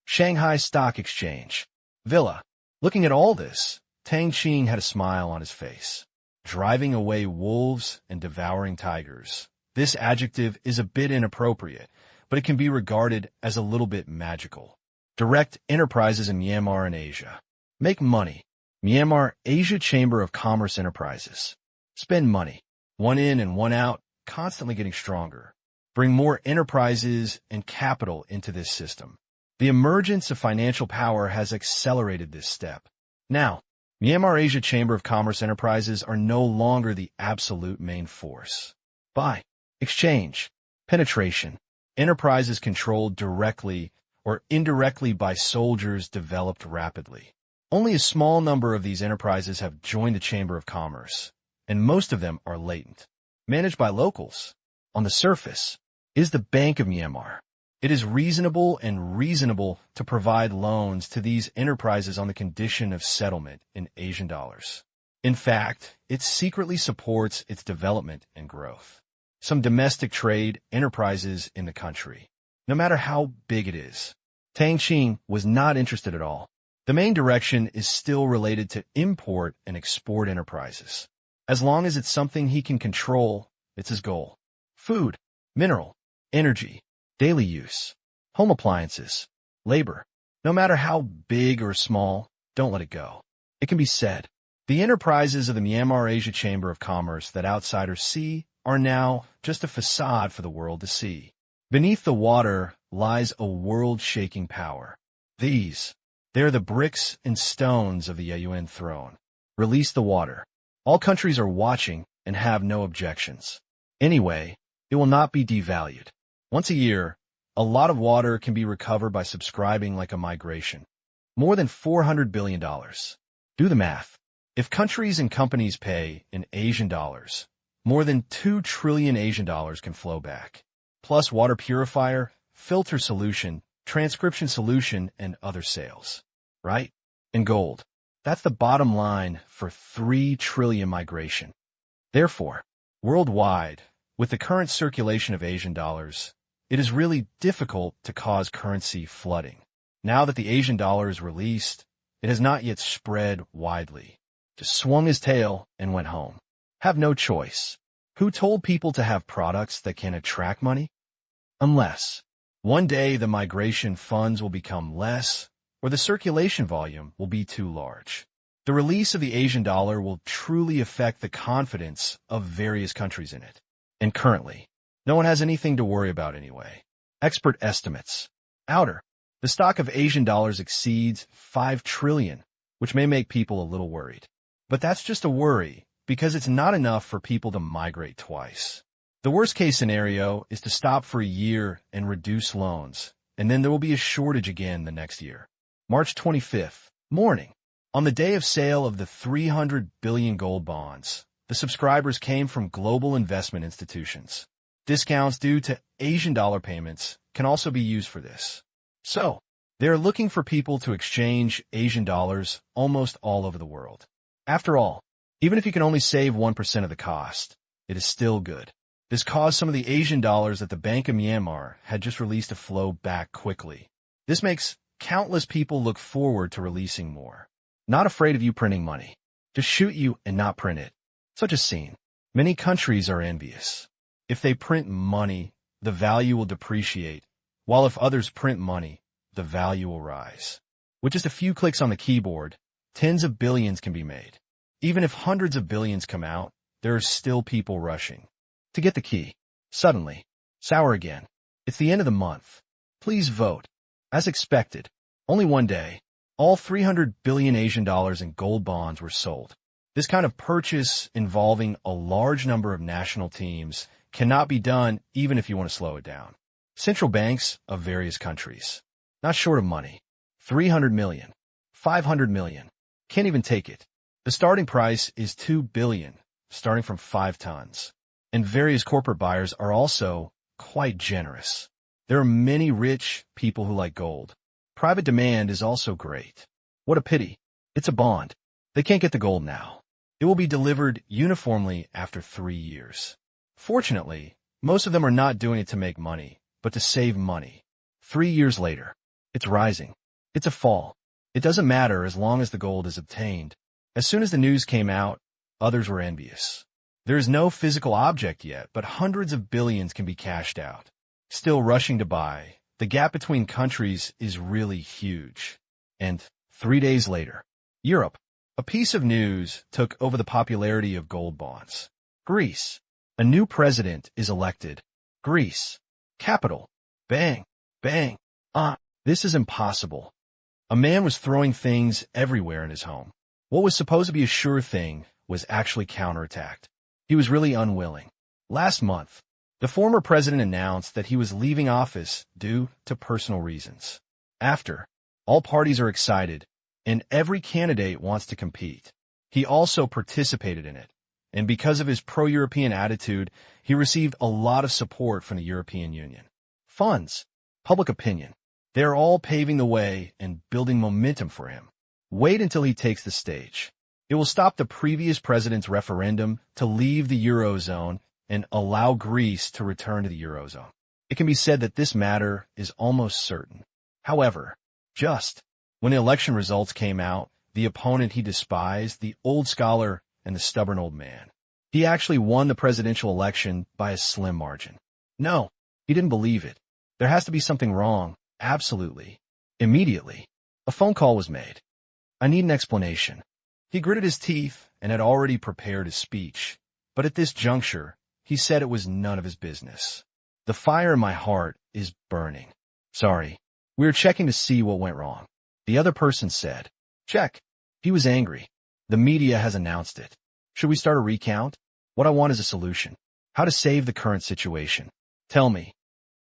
Shanghai Stock Exchange. Villa. Looking at all this, Tang Qing had a smile on his face. Driving away wolves and devouring tigers. This adjective is a bit inappropriate, but it can be regarded as a little bit magical. Direct enterprises in Myanmar and Asia. Make money. Myanmar Asia Chamber of Commerce Enterprises. Spend money. One in and one out, constantly getting stronger. Bring more enterprises and capital into this system. The emergence of financial power has accelerated this step. Now, Myanmar Asia Chamber of Commerce Enterprises are no longer the absolute main force. Buy, exchange, penetration, enterprises controlled directly or indirectly by soldiers developed rapidly. Only a small number of these enterprises have joined the Chamber of Commerce, and most of them are latent. Managed by locals. On the surface, is the Bank of Myanmar. It is reasonable to provide loans to these enterprises on the condition of settlement in Asian dollars. In fact, it secretly supports its development and growth. Some domestic trade enterprises in the country, no matter how big it is. Tang Qing was not interested at all. The main direction is still related to import and export enterprises. As long as it's something he can control, it's his goal. Food, mineral, energy, daily use, home appliances, labor. No matter how big or small, don't let it go. It can be said, the enterprises of the Myanmar Asia Chamber of Commerce that outsiders see are now just a facade for the world to see. Beneath the water lies a world-shaking power. They're the bricks and stones of the UN throne. Release the water. All countries are watching and have no objections. Anyway, it will not be devalued. Once a year, a lot of water can be recovered by subscribing like a migration. More than $400 billion. Do the math. If countries and companies pay in Asian dollars, more than 2 trillion Asian dollars can flow back. Plus water purifier, filter solution, transcription solution, and other sales. Right? And gold. That's the bottom line for 3 trillion migration. Therefore, worldwide, with the current circulation of Asian dollars, it is really difficult to cause currency flooding. Now that the Asian dollar is released, it has not yet spread widely. Just swung his tail and went home. Have no choice. Who told people to have products that can attract money? Unless one day the migration funds will become less, or the circulation volume will be too large. The release of the Asian dollar will truly affect the confidence of various countries in it. And currently, no one has anything to worry about anyway. Expert estimates. The stock of Asian dollars exceeds 5 trillion, which may make people a little worried. But that's just a worry, because it's not enough for people to migrate twice. The worst-case scenario is to stop for a year and reduce loans, and then there will be a shortage again the next year. March 25th, morning. On the day of sale of the 300 billion gold bonds, the subscribers came from global investment institutions. Discounts due to Asian dollar payments can also be used for this. So, they are looking for people to exchange Asian dollars almost all over the world. After all, even if you can only save 1% of the cost, it is still good. This caused some of the Asian dollars that the Bank of Myanmar had just released to flow back quickly. This makes countless people look forward to releasing more. Not afraid of you printing money. Just shoot you and not print it. Such a scene. Many countries are envious. If they print money, the value will depreciate, while if others print money, the value will rise. With just a few clicks on the keyboard, tens of billions can be made. Even if hundreds of billions come out, there are still people rushing to get the key. Suddenly, sour again. It's the end of the month. Please vote. As expected, only one day, all 300 billion Asian dollars in gold bonds were sold. This kind of purchase involving a large number of national teams cannot be done even if you want to slow it down. Central banks of various countries, not short of money, 300 million, 500 million, can't even take it. The starting price is 2 billion, starting from 5 tons. And various corporate buyers are also quite generous. There are many rich people who like gold. Private demand is also great. What a pity. It's a bond. They can't get the gold now. It will be delivered uniformly after 3 years. Fortunately, most of them are not doing it to make money, but to save money. 3 years later, it's rising. It's a fall. It doesn't matter as long as the gold is obtained. As soon as the news came out, others were envious. There is no physical object yet, but hundreds of billions can be cashed out. Still rushing to buy, the gap between countries is really huge. And 3 days later, Europe. A piece of news took over the popularity of gold bonds. Greece. A new president is elected. Greece. Capital. Bang. Bang. This is impossible. A man was throwing things everywhere in his home. What was supposed to be a sure thing was actually counterattacked. He was really unwilling. Last month, the former president announced that he was leaving office due to personal reasons. After, all parties are excited, and every candidate wants to compete. He also participated in it, and because of his pro-European attitude, he received a lot of support from the European Union. Funds, public opinion, they are all paving the way and building momentum for him. Wait until he takes the stage. It will stop the previous president's referendum to leave the Eurozone and allow Greece to return to the Eurozone. It can be said that this matter is almost certain. However, just When the election results came out, the opponent he despised, the old scholar and the stubborn old man, he actually won the presidential election by a slim margin. No, he didn't believe it. There has to be something wrong. Absolutely. Immediately, a phone call was made. I need an explanation. He gritted his teeth and had already prepared his speech, but at this juncture, he said it was none of his business. The fire in my heart is burning. Sorry, we were checking to see what went wrong. The other person said, check. He was angry. The media has announced it. Should we start a recount? What I want is a solution. How to save the current situation. Tell me.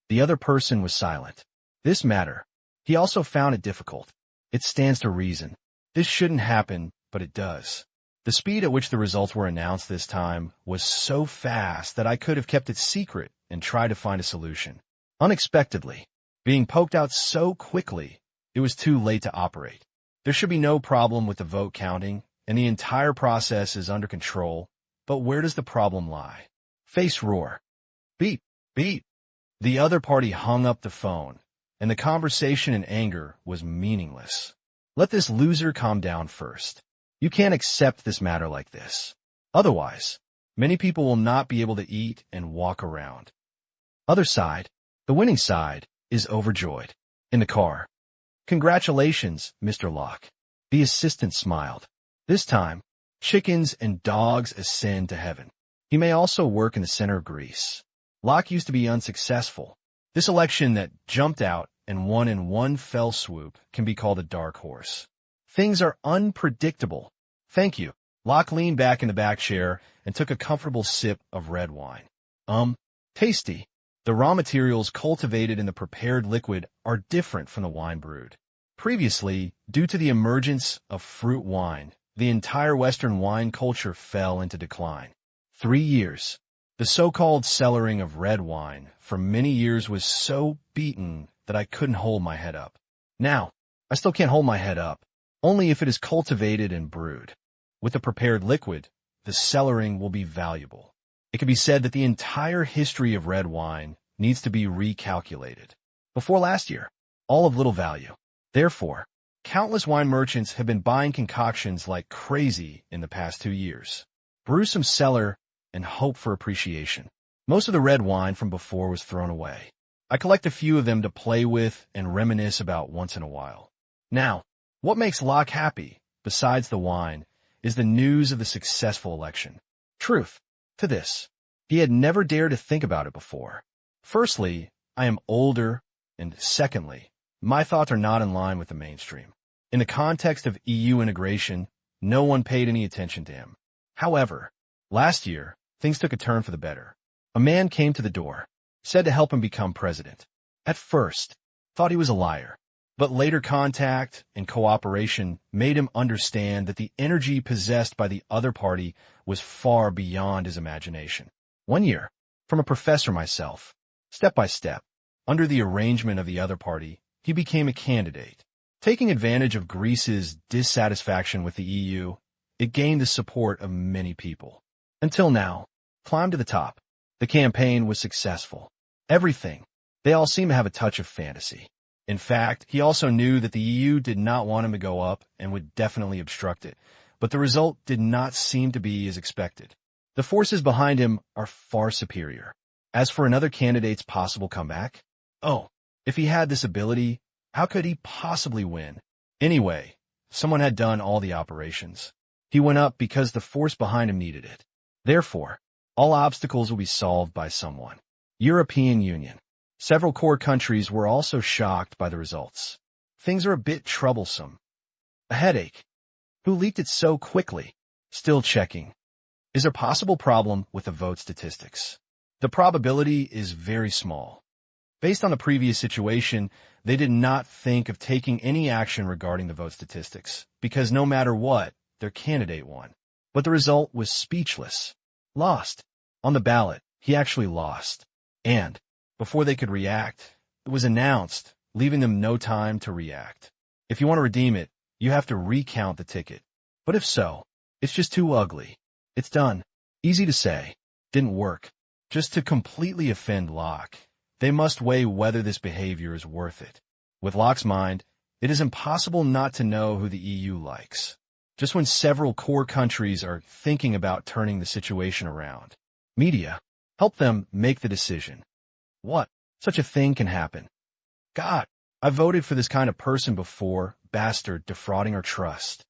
The other person was silent. This matter. He also found it difficult. It stands to reason. This shouldn't happen, but it does. The speed at which the results were announced this time was so fast that I could have kept it secret and tried to find a solution. Unexpectedly, being poked out so quickly, it was too late to operate. There should be no problem with the vote counting, and the entire process is under control, but where does the problem lie? Face roar. Beep, beep. The other party hung up the phone, and the conversation in anger was meaningless. Let this loser calm down first. You can't accept this matter like this. Otherwise, many people will not be able to eat and walk around. Other side, the winning side, is overjoyed. In the car. Congratulations, Mr. Locke. The assistant smiled. This time, chickens and dogs ascend to heaven. He may also work in the center of Greece. Locke used to be unsuccessful. This election that jumped out and won in one fell swoop can be called a dark horse. Things are unpredictable. Thank you. Locke leaned back in the back chair and took a comfortable sip of red wine. Tasty. The raw materials cultivated in the prepared liquid are different from the wine brewed. Previously, due to the emergence of fruit wine, the entire Western wine culture fell into decline. 3 years. The so-called cellaring of red wine for many years was so beaten that I couldn't hold my head up. Now, I still can't hold my head up, only if it is cultivated and brewed. With the prepared liquid, the cellaring will be valuable. It can be said that the entire history of red wine needs to be recalculated. Before last year, all of little value. Therefore, countless wine merchants have been buying concoctions like crazy in the past 2 years. Brew some cellar and hope for appreciation. Most of the red wine from before was thrown away. I collect a few of them to play with and reminisce about once in a while. Now, what makes Locke happy, besides the wine, is the news of the successful election. Truth to this, he had never dared to think about it before. Firstly, I am older, and secondly, my thoughts are not in line with the mainstream. In the context of EU integration, no one paid any attention to him. However, last year, things took a turn for the better. A man came to the door, said to help him become president. At first, thought he was a liar, but later contact and cooperation made him understand that the energy possessed by the other party was far beyond his imagination. 1 year, from a professor myself, step by step, under the arrangement of the other party, he became a candidate. Taking advantage of Greece's dissatisfaction with the EU, it gained the support of many people. Until now, climbed to the top. The campaign was successful. Everything. They all seem to have a touch of fantasy. In fact, he also knew that the EU did not want him to go up and would definitely obstruct it, but the result did not seem to be as expected. The forces behind him are far superior. As for another candidate's possible comeback, if he had this ability, how could he possibly win? Anyway, someone had done all the operations. He went up because the force behind him needed it. Therefore, all obstacles will be solved by someone. European Union. Several core countries were also shocked by the results. Things are a bit troublesome. A headache. Who leaked it so quickly? Still checking. Is there a possible problem with the vote statistics? The probability is very small. Based on the previous situation, they did not think of taking any action regarding the vote statistics, because no matter what, their candidate won. But the result was speechless. Lost. On the ballot, he actually lost. And, before they could react, it was announced, leaving them no time to react. If you want to redeem it, you have to recount the ticket. But if so, it's just too ugly. It's done. Easy to say. Didn't work. Just to completely offend Locke, they must weigh whether this behavior is worth it. With Locke's mind, it is impossible not to know who the EU likes. Just when several core countries are thinking about turning the situation around, media help them make the decision. What? Such a thing can happen. God, I voted for this kind of person before, bastard defrauding our trust.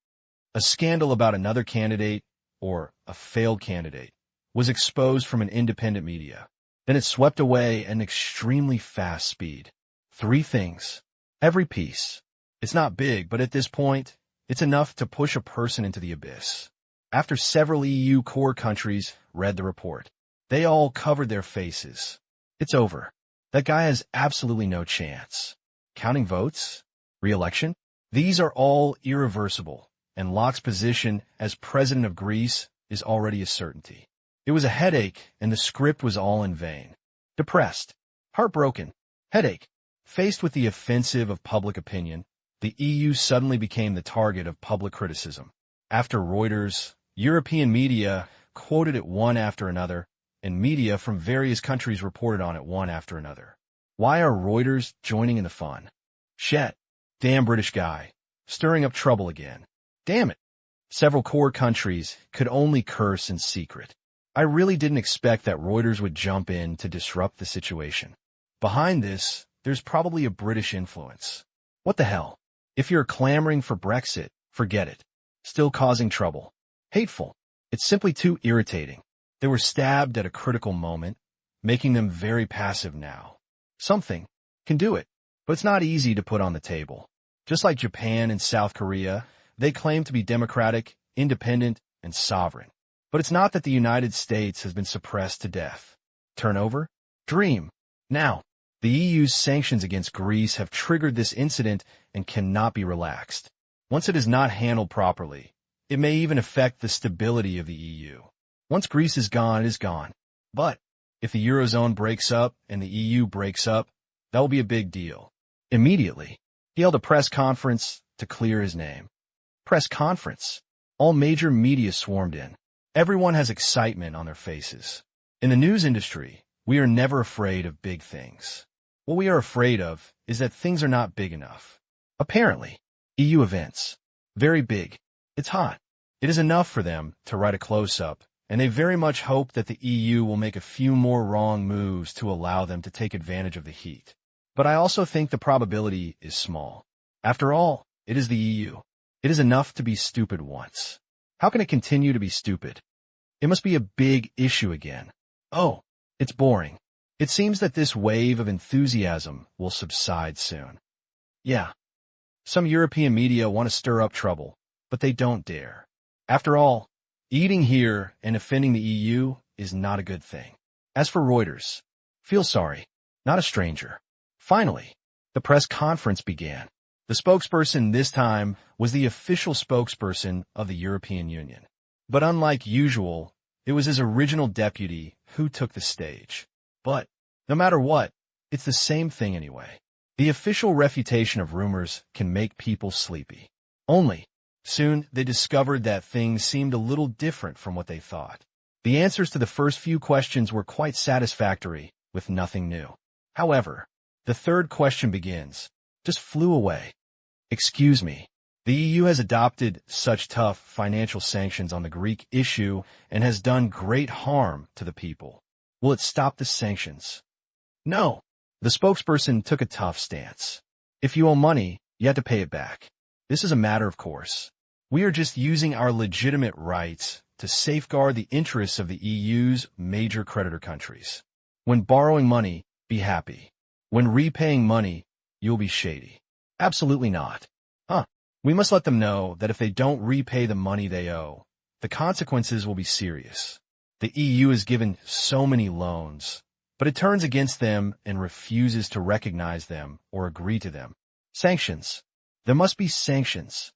A scandal about another candidate, or a failed candidate, was exposed from an independent media. Then it swept away at an extremely fast speed. 3 things. Every piece. It's not big, but at this point, it's enough to push a person into the abyss. After several EU core countries read the report, they all covered their faces. It's over. That guy has absolutely no chance. Counting votes? Re-election? These are all irreversible, and Locke's position as president of Greece is already a certainty. It was a headache, and the script was all in vain. Depressed, heartbroken, headache. Faced with the offensive of public opinion, the EU suddenly became the target of public criticism. After Reuters, European media quoted it one after another, and media from various countries reported on it one after another. Why are Reuters joining in the fun? Shit. Damn British guy. Stirring up trouble again. Damn it. Several core countries could only curse in secret. I really didn't expect that Reuters would jump in to disrupt the situation. Behind this, there's probably a British influence. What the hell? If you're clamoring for Brexit, forget it. Still causing trouble. Hateful. It's simply too irritating. They were stabbed at a critical moment, making them very passive now. Something can do it, but it's not easy to put on the table. Just like Japan and South Korea, they claim to be democratic, independent, and sovereign. But it's not that the United States has been suppressed to death. Turnover? Dream. Now, the EU's sanctions against Greece have triggered this incident and cannot be relaxed. Once it is not handled properly, it may even affect the stability of the EU. Once Greece is gone, it is gone. But if the Eurozone breaks up and the EU breaks up, that will be a big deal. Immediately, he held a press conference to clear his name. Press conference. All major media swarmed in. Everyone has excitement on their faces. In the news industry, we are never afraid of big things. What we are afraid of is that things are not big enough. Apparently, EU events. Very big. It's hot. It is enough for them to write a close-up, and they very much hope that the EU will make a few more wrong moves to allow them to take advantage of the heat. But I also think the probability is small. After all, it is the EU. It is enough to be stupid once. How can it continue to be stupid? It must be a big issue again. Oh, it's boring. It seems that this wave of enthusiasm will subside soon. Yeah. Some European media want to stir up trouble, but they don't dare. After all, eating here and offending the EU is not a good thing. As for Reuters, feel sorry, not a stranger. Finally, the press conference began. The spokesperson this time was the official spokesperson of the European Union. But unlike usual, it was his original deputy who took the stage. But, no matter what, it's the same thing anyway. The official refutation of rumors can make people sleepy. Only, soon they discovered that things seemed a little different from what they thought. The answers to the first few questions were quite satisfactory, with nothing new. However, the third question begins. Just flew away. Excuse me. The EU has adopted such tough financial sanctions on the Greek issue and has done great harm to the people. Will it stop the sanctions? No. The spokesperson took a tough stance. If you owe money, you have to pay it back. This is a matter of course. We are just using our legitimate rights to safeguard the interests of the EU's major creditor countries. When borrowing money, be happy. When repaying money, you'll be shady. Absolutely not. We must let them know that if they don't repay the money they owe, the consequences will be serious. The EU has given so many loans, but it turns against them and refuses to recognize them or agree to them. Sanctions. There must be sanctions.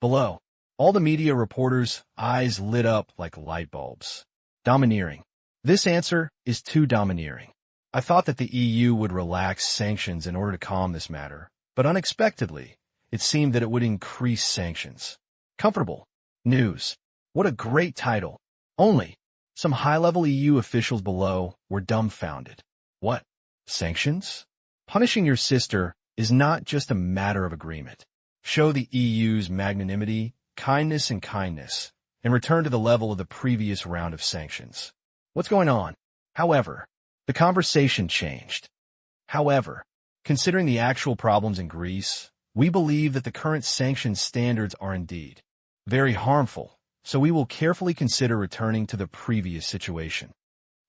Below, all the media reporters' eyes lit up like light bulbs. Domineering. This answer is too domineering. I thought that the EU would relax sanctions in order to calm this matter, but unexpectedly, it seemed that it would increase sanctions. Comfortable. News. What a great title. Only, some high-level EU officials below were dumbfounded. What? Sanctions? Punishing your sister is not just a matter of agreement. Show the EU's magnanimity, kindness, and return to the level of the previous round of sanctions. What's going on? However, the conversation changed. However, considering the actual problems in Greece, we believe that the current sanctions standards are indeed very harmful, so we will carefully consider returning to the previous situation.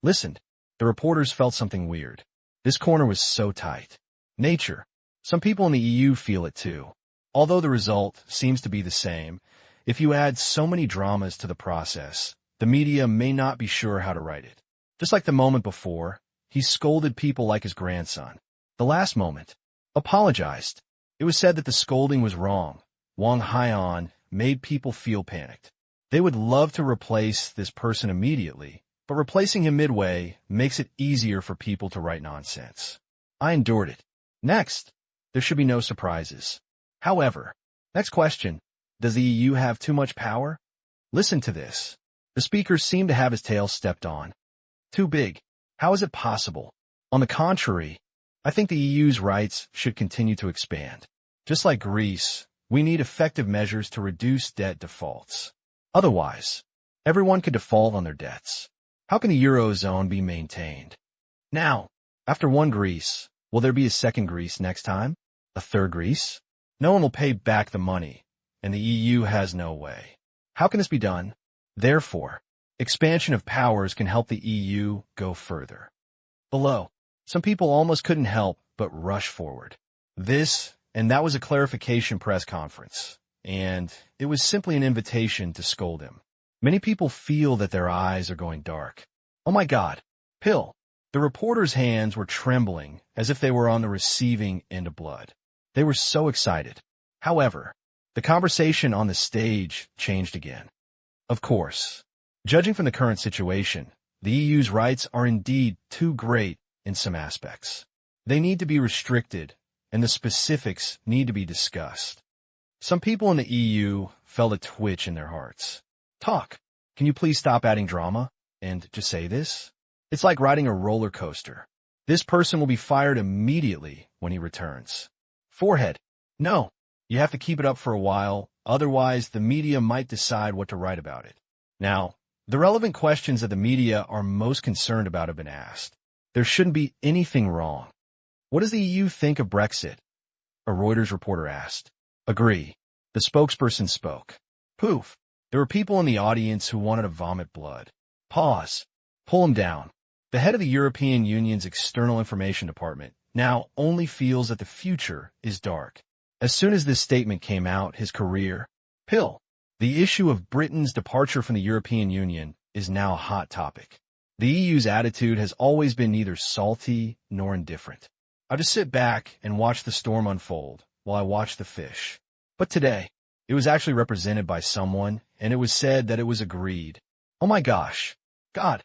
Listened. The reporters felt something weird. This corner was so tight. Nature. Some people in the EU feel it too. Although the result seems to be the same, if you add so many dramas to the process, the media may not be sure how to write it. Just like the moment before, he scolded people like his grandson. The last moment, apologized. It was said that the scolding was wrong. Wang Haiyan made people feel panicked. They would love to replace this person immediately, but replacing him midway makes it easier for people to write nonsense. I endured it. Next, there should be no surprises. However, next question, does the EU have too much power? Listen to this. The speaker seemed to have his tail stepped on. Too big. How is it possible? On the contrary, I think the EU's rights should continue to expand. Just like Greece, we need effective measures to reduce debt defaults. Otherwise, everyone could default on their debts. How can the Eurozone be maintained? Now, after one Greece, will there be a second Greece next time? A third Greece? No one will pay back the money, and the EU has no way. How can this be done? Therefore, expansion of powers can help the EU go further. Below, some people almost couldn't help but rush forward. And that was a clarification press conference, and it was simply an invitation to scold him. Many people feel that their eyes are going dark. Oh my God, Pill. The reporter's hands were trembling as if they were on the receiving end of blood. They were so excited. However, the conversation on the stage changed again. Of course, judging from the current situation, the EU's rights are indeed too great in some aspects. They need to be restricted, and the specifics need to be discussed. Some people in the EU felt a twitch in their hearts. Talk. Can you please stop adding drama and just say this? It's like riding a roller coaster. This person will be fired immediately when he returns. Forehead. No, you have to keep it up for a while, otherwise the media might decide what to write about it. Now, the relevant questions that the media are most concerned about have been asked. There shouldn't be anything wrong. What does the EU think of Brexit? A Reuters reporter asked. Agree. The spokesperson spoke. Poof. There were people in the audience who wanted to vomit blood. Pause. Pull him down. The head of the European Union's External Information Department now only feels that the future is dark. As soon as this statement came out, his career, Pill. The issue of Britain's departure from the European Union is now a hot topic. The EU's attitude has always been neither salty nor indifferent. I just sit back and watch the storm unfold while I watch the fish. But today, it was actually represented by someone, and it was said that it was agreed. Oh my gosh. God,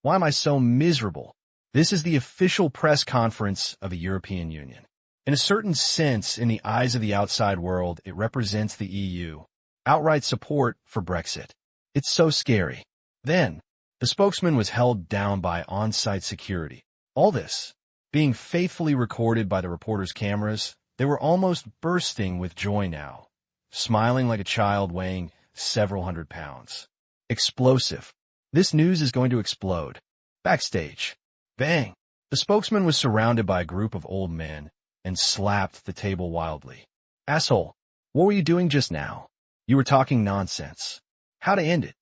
why am I so miserable? This is the official press conference of the European Union. In a certain sense, in the eyes of the outside world, it represents the EU. Outright support for Brexit. It's so scary. Then, the spokesman was held down by on-site security. All this, being faithfully recorded by the reporters' cameras, they were almost bursting with joy now, smiling like a child weighing several hundred pounds. Explosive. This news is going to explode. Backstage. Bang. The spokesman was surrounded by a group of old men and slapped the table wildly. Asshole. What were you doing just now? You were talking nonsense. How to end it?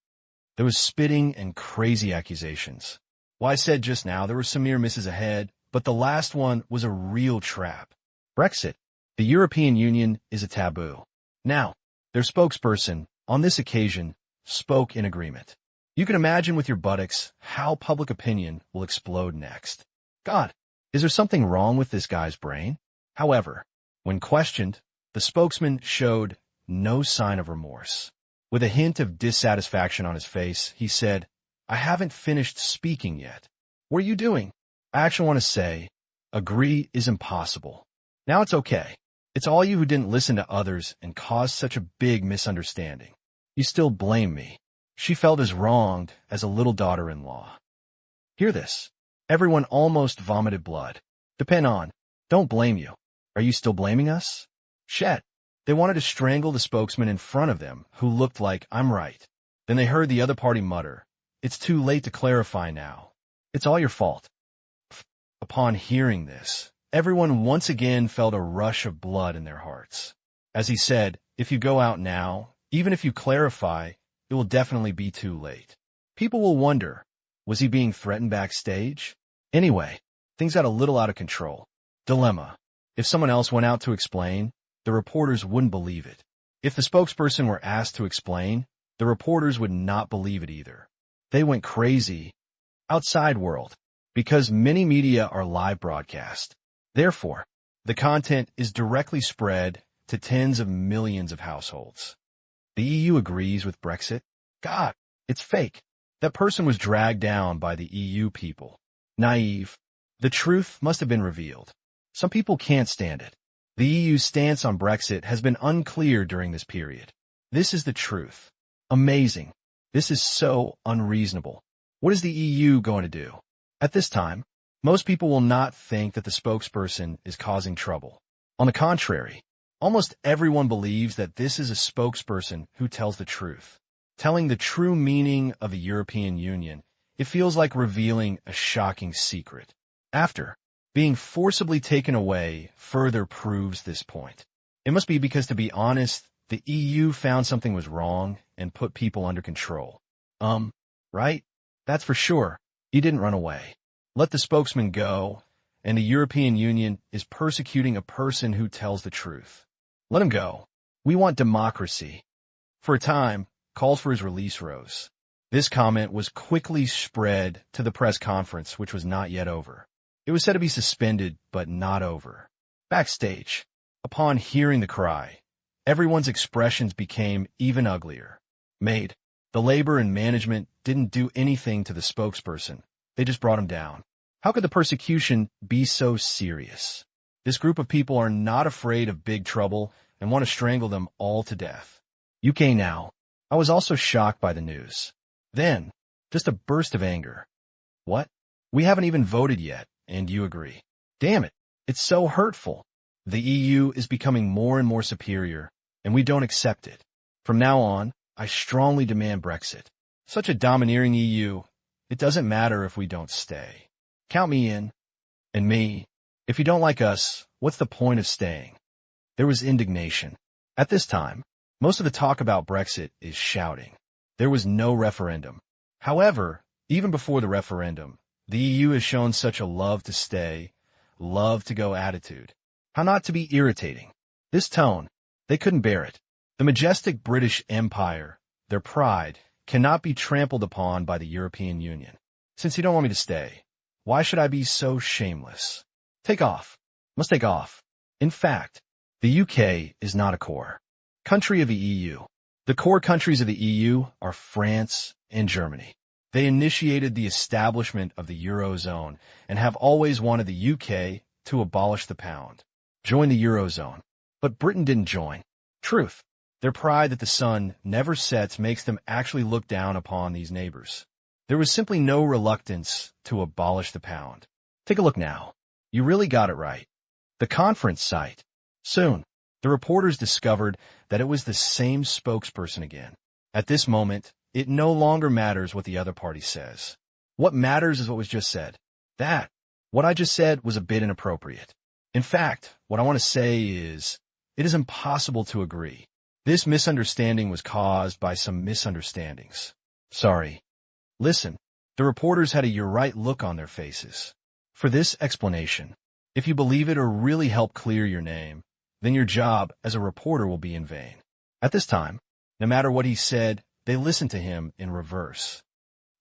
There was spitting and crazy accusations. Well, I said just now there were some near misses ahead, but the last one was a real trap. Brexit. The European Union is a taboo. Now, their spokesperson, on this occasion, spoke in agreement. You can imagine with your buttocks how public opinion will explode next. God, is there something wrong with this guy's brain? However, when questioned, the spokesman showed no sign of remorse. With a hint of dissatisfaction on his face, he said, I haven't finished speaking yet. What are you doing? I actually want to say, agree is impossible. Now it's okay. It's all you who didn't listen to others and caused such a big misunderstanding. You still blame me. She felt as wronged as a little daughter-in-law. Hear this. Everyone almost vomited blood. Depend on. Don't blame you. Are you still blaming us? Shit. They wanted to strangle the spokesman in front of them, who looked like, I'm right. Then they heard the other party mutter, it's too late to clarify now. It's all your fault. Upon hearing this, everyone once again felt a rush of blood in their hearts. As he said, if you go out now, even if you clarify, it will definitely be too late. People will wonder, was he being threatened backstage? Anyway, things got a little out of control. Dilemma. If someone else went out to explain, the reporters wouldn't believe it. If the spokesperson were asked to explain, the reporters would not believe it either. They went crazy. Outside world. Because many media are live broadcast. Therefore, the content is directly spread to tens of millions of households. The EU agrees with Brexit? God, it's fake. That person was dragged down by the EU people. Naive. The truth must have been revealed. Some people can't stand it. The EU's stance on Brexit has been unclear during this period. This is the truth. Amazing. This is so unreasonable. What is the EU going to do? At this time, most people will not think that the spokesperson is causing trouble. On the contrary, almost everyone believes that this is a spokesperson who tells the truth. Telling the true meaning of the European Union, it feels like revealing a shocking secret. After being forcibly taken away further proves this point. It must be because, to be honest, the EU found something was wrong and put people under control. Right? That's for sure. He didn't run away. Let the spokesman go, and the European Union is persecuting a person who tells the truth. Let him go. We want democracy. For a time, calls for his release rose. This comment was quickly spread to the press conference, which was not yet over. It was said to be suspended, but not over. Backstage, upon hearing the cry, everyone's expressions became even uglier. The labor and management didn't do anything to the spokesperson. They just brought him down. How could the persecution be so serious? This group of people are not afraid of big trouble and want to strangle them all to death. UK now. I was also shocked by the news. Then, just a burst of anger. What? We haven't even voted yet, and you agree. Damn it. It's so hurtful. The EU is becoming more and more superior, and we don't accept it. From now on, I strongly demand Brexit. Such a domineering EU, it doesn't matter if we don't stay. Count me in. And me. If you don't like us, what's the point of staying? There was indignation. At this time, most of the talk about Brexit is shouting. There was no referendum. However, even before the referendum, the EU has shown such a love to stay, love to go attitude. How not to be irritating? This tone, they couldn't bear it. The majestic British Empire, their pride, cannot be trampled upon by the European Union. Since you don't want me to stay, why should I be so shameless? Take off. Must take off. In fact, the UK is not a core country of the EU. The core countries of the EU are France and Germany. They initiated the establishment of the Eurozone and have always wanted the UK to abolish the pound, join the Eurozone. But Britain didn't join. Truth. Their pride that the sun never sets makes them actually look down upon these neighbors. There was simply no reluctance to abolish the pound. Take a look now. You really got it right. The conference site. Soon, the reporters discovered that it was the same spokesperson again. At this moment, it no longer matters what the other party says. What matters is what was just said. What I just said was a bit inappropriate. In fact, what I want to say is, it is impossible to agree. This misunderstanding was caused by some misunderstandings. Sorry. Listen, the reporters had a you're right look on their faces. For this explanation, if you believe it or really help clear your name, then your job as a reporter will be in vain. At this time, no matter what he said, they listened to him in reverse.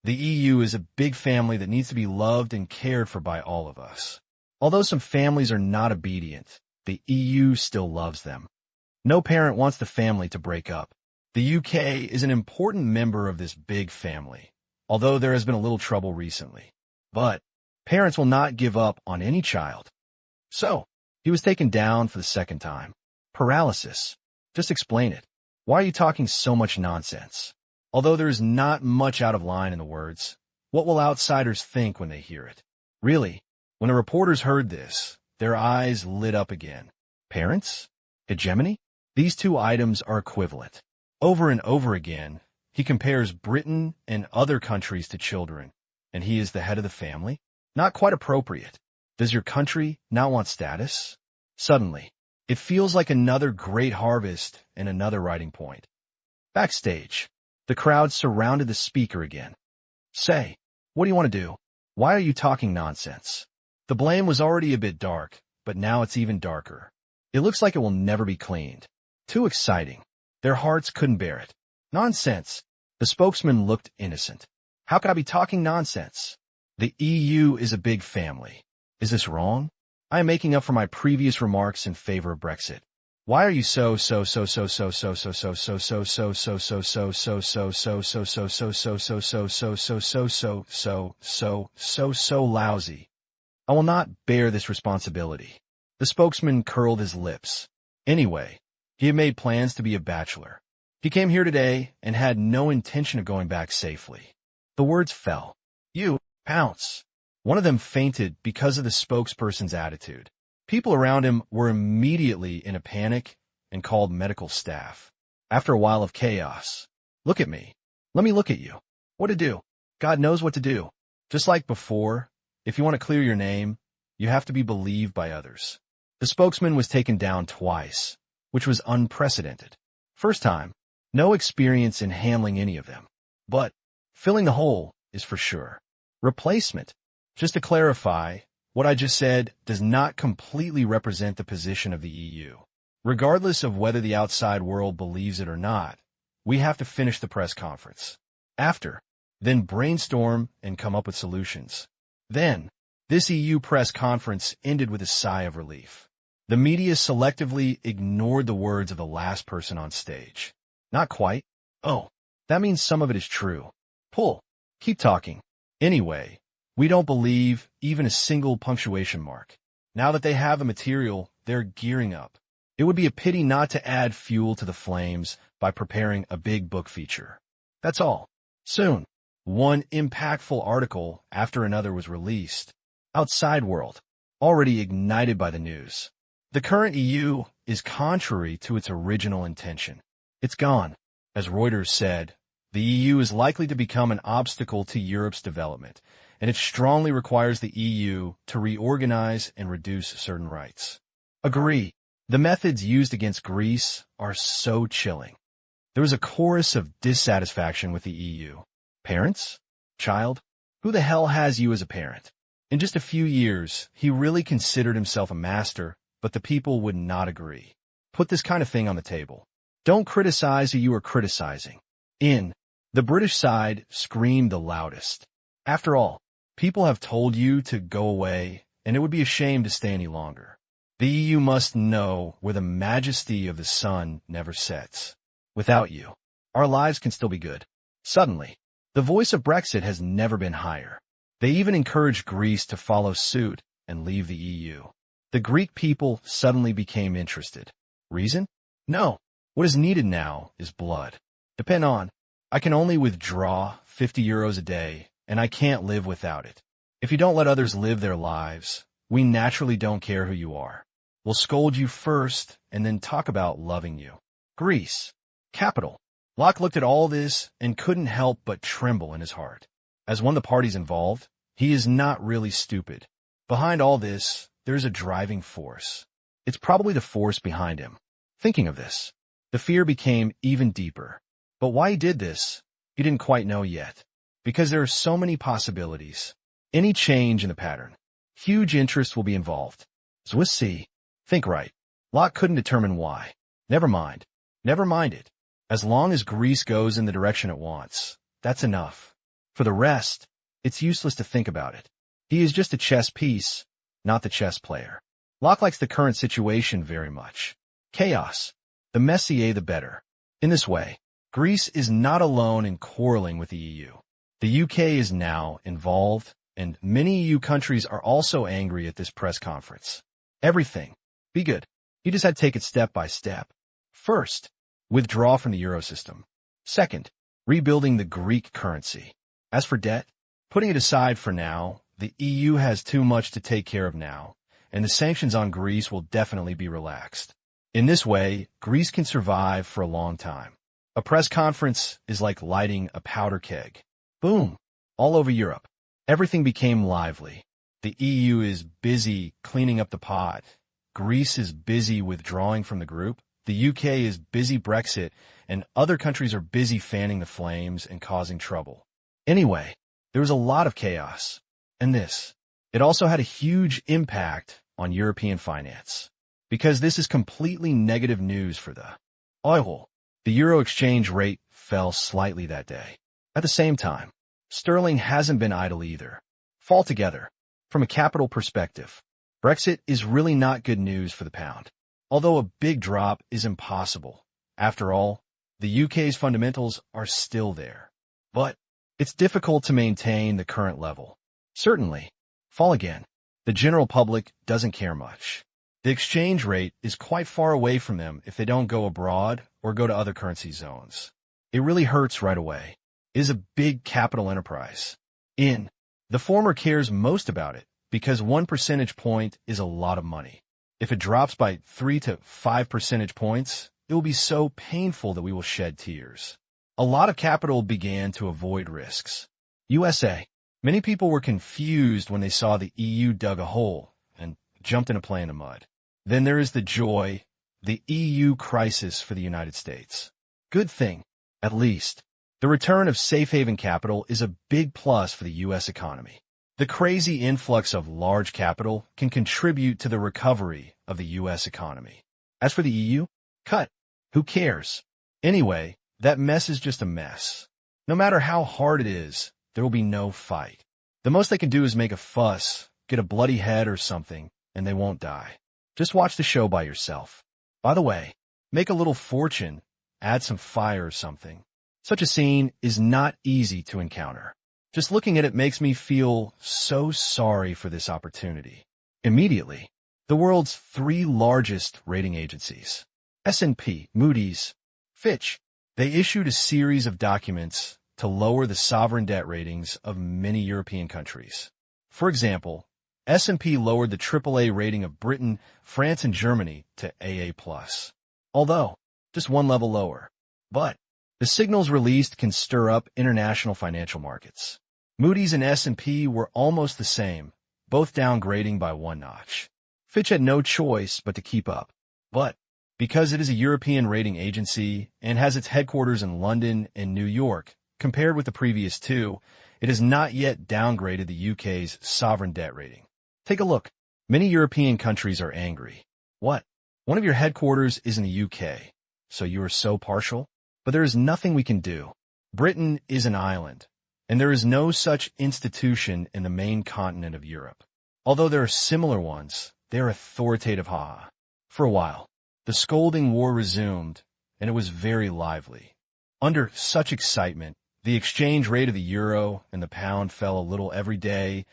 The EU is a big family that needs to be loved and cared for by all of us. Although some families are not obedient, the EU still loves them. No parent wants the family to break up. The UK is an important member of this big family, although there has been a little trouble recently. But parents will not give up on any child. So, he was taken down for the second time. Paralysis. Just explain it. Why are you talking so much nonsense? Although there is not much out of line in the words, what will outsiders think when they hear it? Really, when the reporters heard this, their eyes lit up again. Parents? Hegemony? These two items are equivalent. Over and over again, he compares Britain and other countries to children, and he is the head of the family? Not quite appropriate. Does your country not want status? Suddenly, it feels like another great harvest and another writing point. Backstage, the crowd surrounded the speaker again. Say, what do you want to do? Why are you talking nonsense? The blame was already a bit dark, but now it's even darker. It looks like it will never be cleaned. Too exciting. Their hearts couldn't bear it. Nonsense. The spokesman looked innocent. How could I be talking nonsense? The EU is a big family. Is this wrong? I am making up for my previous remarks in favor of Brexit. Why are you so lousy? I will not bear this responsibility. The spokesman curled his lips. Anyway, he had made plans to be a bachelor. He came here today and had no intention of going back safely. The words fell. You, pounce. One of them fainted because of the spokesperson's attitude. People around him were immediately in a panic and called medical staff. After a while of chaos, look at me. Let me look at you. What to do? God knows what to do. Just like before, if you want to clear your name, you have to be believed by others. The spokesman was taken down twice, which was unprecedented. First time, no experience in handling any of them. But filling the hole is for sure. Replacement. Just to clarify, what I just said does not completely represent the position of the EU. Regardless of whether the outside world believes it or not, we have to finish the press conference. After, then brainstorm and come up with solutions. Then, this EU press conference ended with a sigh of relief. The media selectively ignored the words of the last person on stage. Not quite. Oh, that means some of it is true. Pull. Keep talking. Anyway, we don't believe even a single punctuation mark. Now that they have the material, they're gearing up. It would be a pity not to add fuel to the flames by preparing a big book feature. That's all. Soon, one impactful article after another was released. Outside world, already ignited by the news. The current EU is contrary to its original intention. It's gone. As Reuters said, the EU is likely to become an obstacle to Europe's development, and it strongly requires the EU to reorganize and reduce certain rights. Agree. The methods used against Greece are so chilling. There was a chorus of dissatisfaction with the EU. Parents? Child? Who the hell has you as a parent? In just a few years, he really considered himself a master, but the people would not agree. Put this kind of thing on the table. Don't criticize who you are criticizing. The British side screamed the loudest. After all, people have told you to go away, and it would be a shame to stay any longer. The EU must know where the majesty of the sun never sets. Without you, our lives can still be good. Suddenly, the voice of Brexit has never been higher. They even encouraged Greece to follow suit and leave the EU. The Greek people suddenly became interested. Reason? No. What is needed now is blood. Depend on. I can only withdraw 50 euros a day, and I can't live without it. If you don't let others live their lives, we naturally don't care who you are. We'll scold you first and then talk about loving you. Greece. Capital. Locke looked at all this and couldn't help but tremble in his heart. As one of the parties involved, he is not really stupid. Behind all this, there's a driving force. It's probably the force behind him. Thinking of this, the fear became even deeper. But why he did this, he didn't quite know yet. Because there are so many possibilities. Any change in the pattern. Huge interest will be involved. So we'll see. Think right. Locke couldn't determine why. Never mind. Never mind it. As long as Greece goes in the direction it wants, that's enough. For the rest, it's useless to think about it. He is just a chess piece, not the chess player. Locke likes the current situation very much. Chaos. The messier the better. In this way, Greece is not alone in quarreling with the EU. The UK is now involved, and many EU countries are also angry at this press conference. Everything. Be good. You just had to take it step by step. First, withdraw from the euro system. Second, rebuilding the Greek currency. As for debt, putting it aside for now, the EU has too much to take care of now, and the sanctions on Greece will definitely be relaxed. In this way, Greece can survive for a long time. A press conference is like lighting a powder keg. Boom! All over Europe. Everything became lively. The EU is busy cleaning up the pot. Greece is busy withdrawing from the group. The UK is busy Brexit, and other countries are busy fanning the flames and causing trouble. Anyway, there was a lot of chaos. And it also had a huge impact on European finance. Because this is completely negative news for the oil. The euro exchange rate fell slightly that day. At the same time, sterling hasn't been idle either. Fall together. From a capital perspective, Brexit is really not good news for the pound. Although a big drop is impossible. After all, the UK's fundamentals are still there. But it's difficult to maintain the current level. Certainly, fall again. The general public doesn't care much. The exchange rate is quite far away from them if they don't go abroad or go to other currency zones. It really hurts right away. It is a big capital enterprise. The former cares most about it because 1 percentage point is a lot of money. If it drops by 3 to 5 percentage points, it will be so painful that we will shed tears. A lot of capital began to avoid risks. USA. Many people were confused when they saw the EU dug a hole and jumped in a play in the mud. Then there is the joy, the EU crisis for the United States. Good thing, at least. The return of safe haven capital is a big plus for the U.S. economy. The crazy influx of large capital can contribute to the recovery of the U.S. economy. As for the EU, cut. Who cares? Anyway, that mess is just a mess. No matter how hard it is, there will be no fight. The most they can do is make a fuss, get a bloody head or something, and they won't die. Just watch the show by yourself. By the way, make a little fortune, add some fire or something. Such a scene is not easy to encounter. Just looking at it makes me feel so sorry for this opportunity. Immediately, the world's 3 largest rating agencies, S&P, Moody's, Fitch, they issued a series of documents to lower the sovereign debt ratings of many European countries. For example, S&P lowered the AAA rating of Britain, France, and Germany to AA+, although just 1 level lower. But the signals released can stir up international financial markets. Moody's and S&P were almost the same, both downgrading by 1 notch. Fitch had no choice but to keep up. But because it is a European rating agency and has its headquarters in London and New York, compared with the previous 2, it has not yet downgraded the UK's sovereign debt rating. Take a look. Many European countries are angry. What? One of your headquarters is in the UK, so you are so partial? But there is nothing we can do. Britain is an island, and there is no such institution in the main continent of Europe. Although there are similar ones, they are authoritative. For a while, the scolding war resumed, and it was very lively. Under such excitement, the exchange rate of the euro and the pound fell a little every day,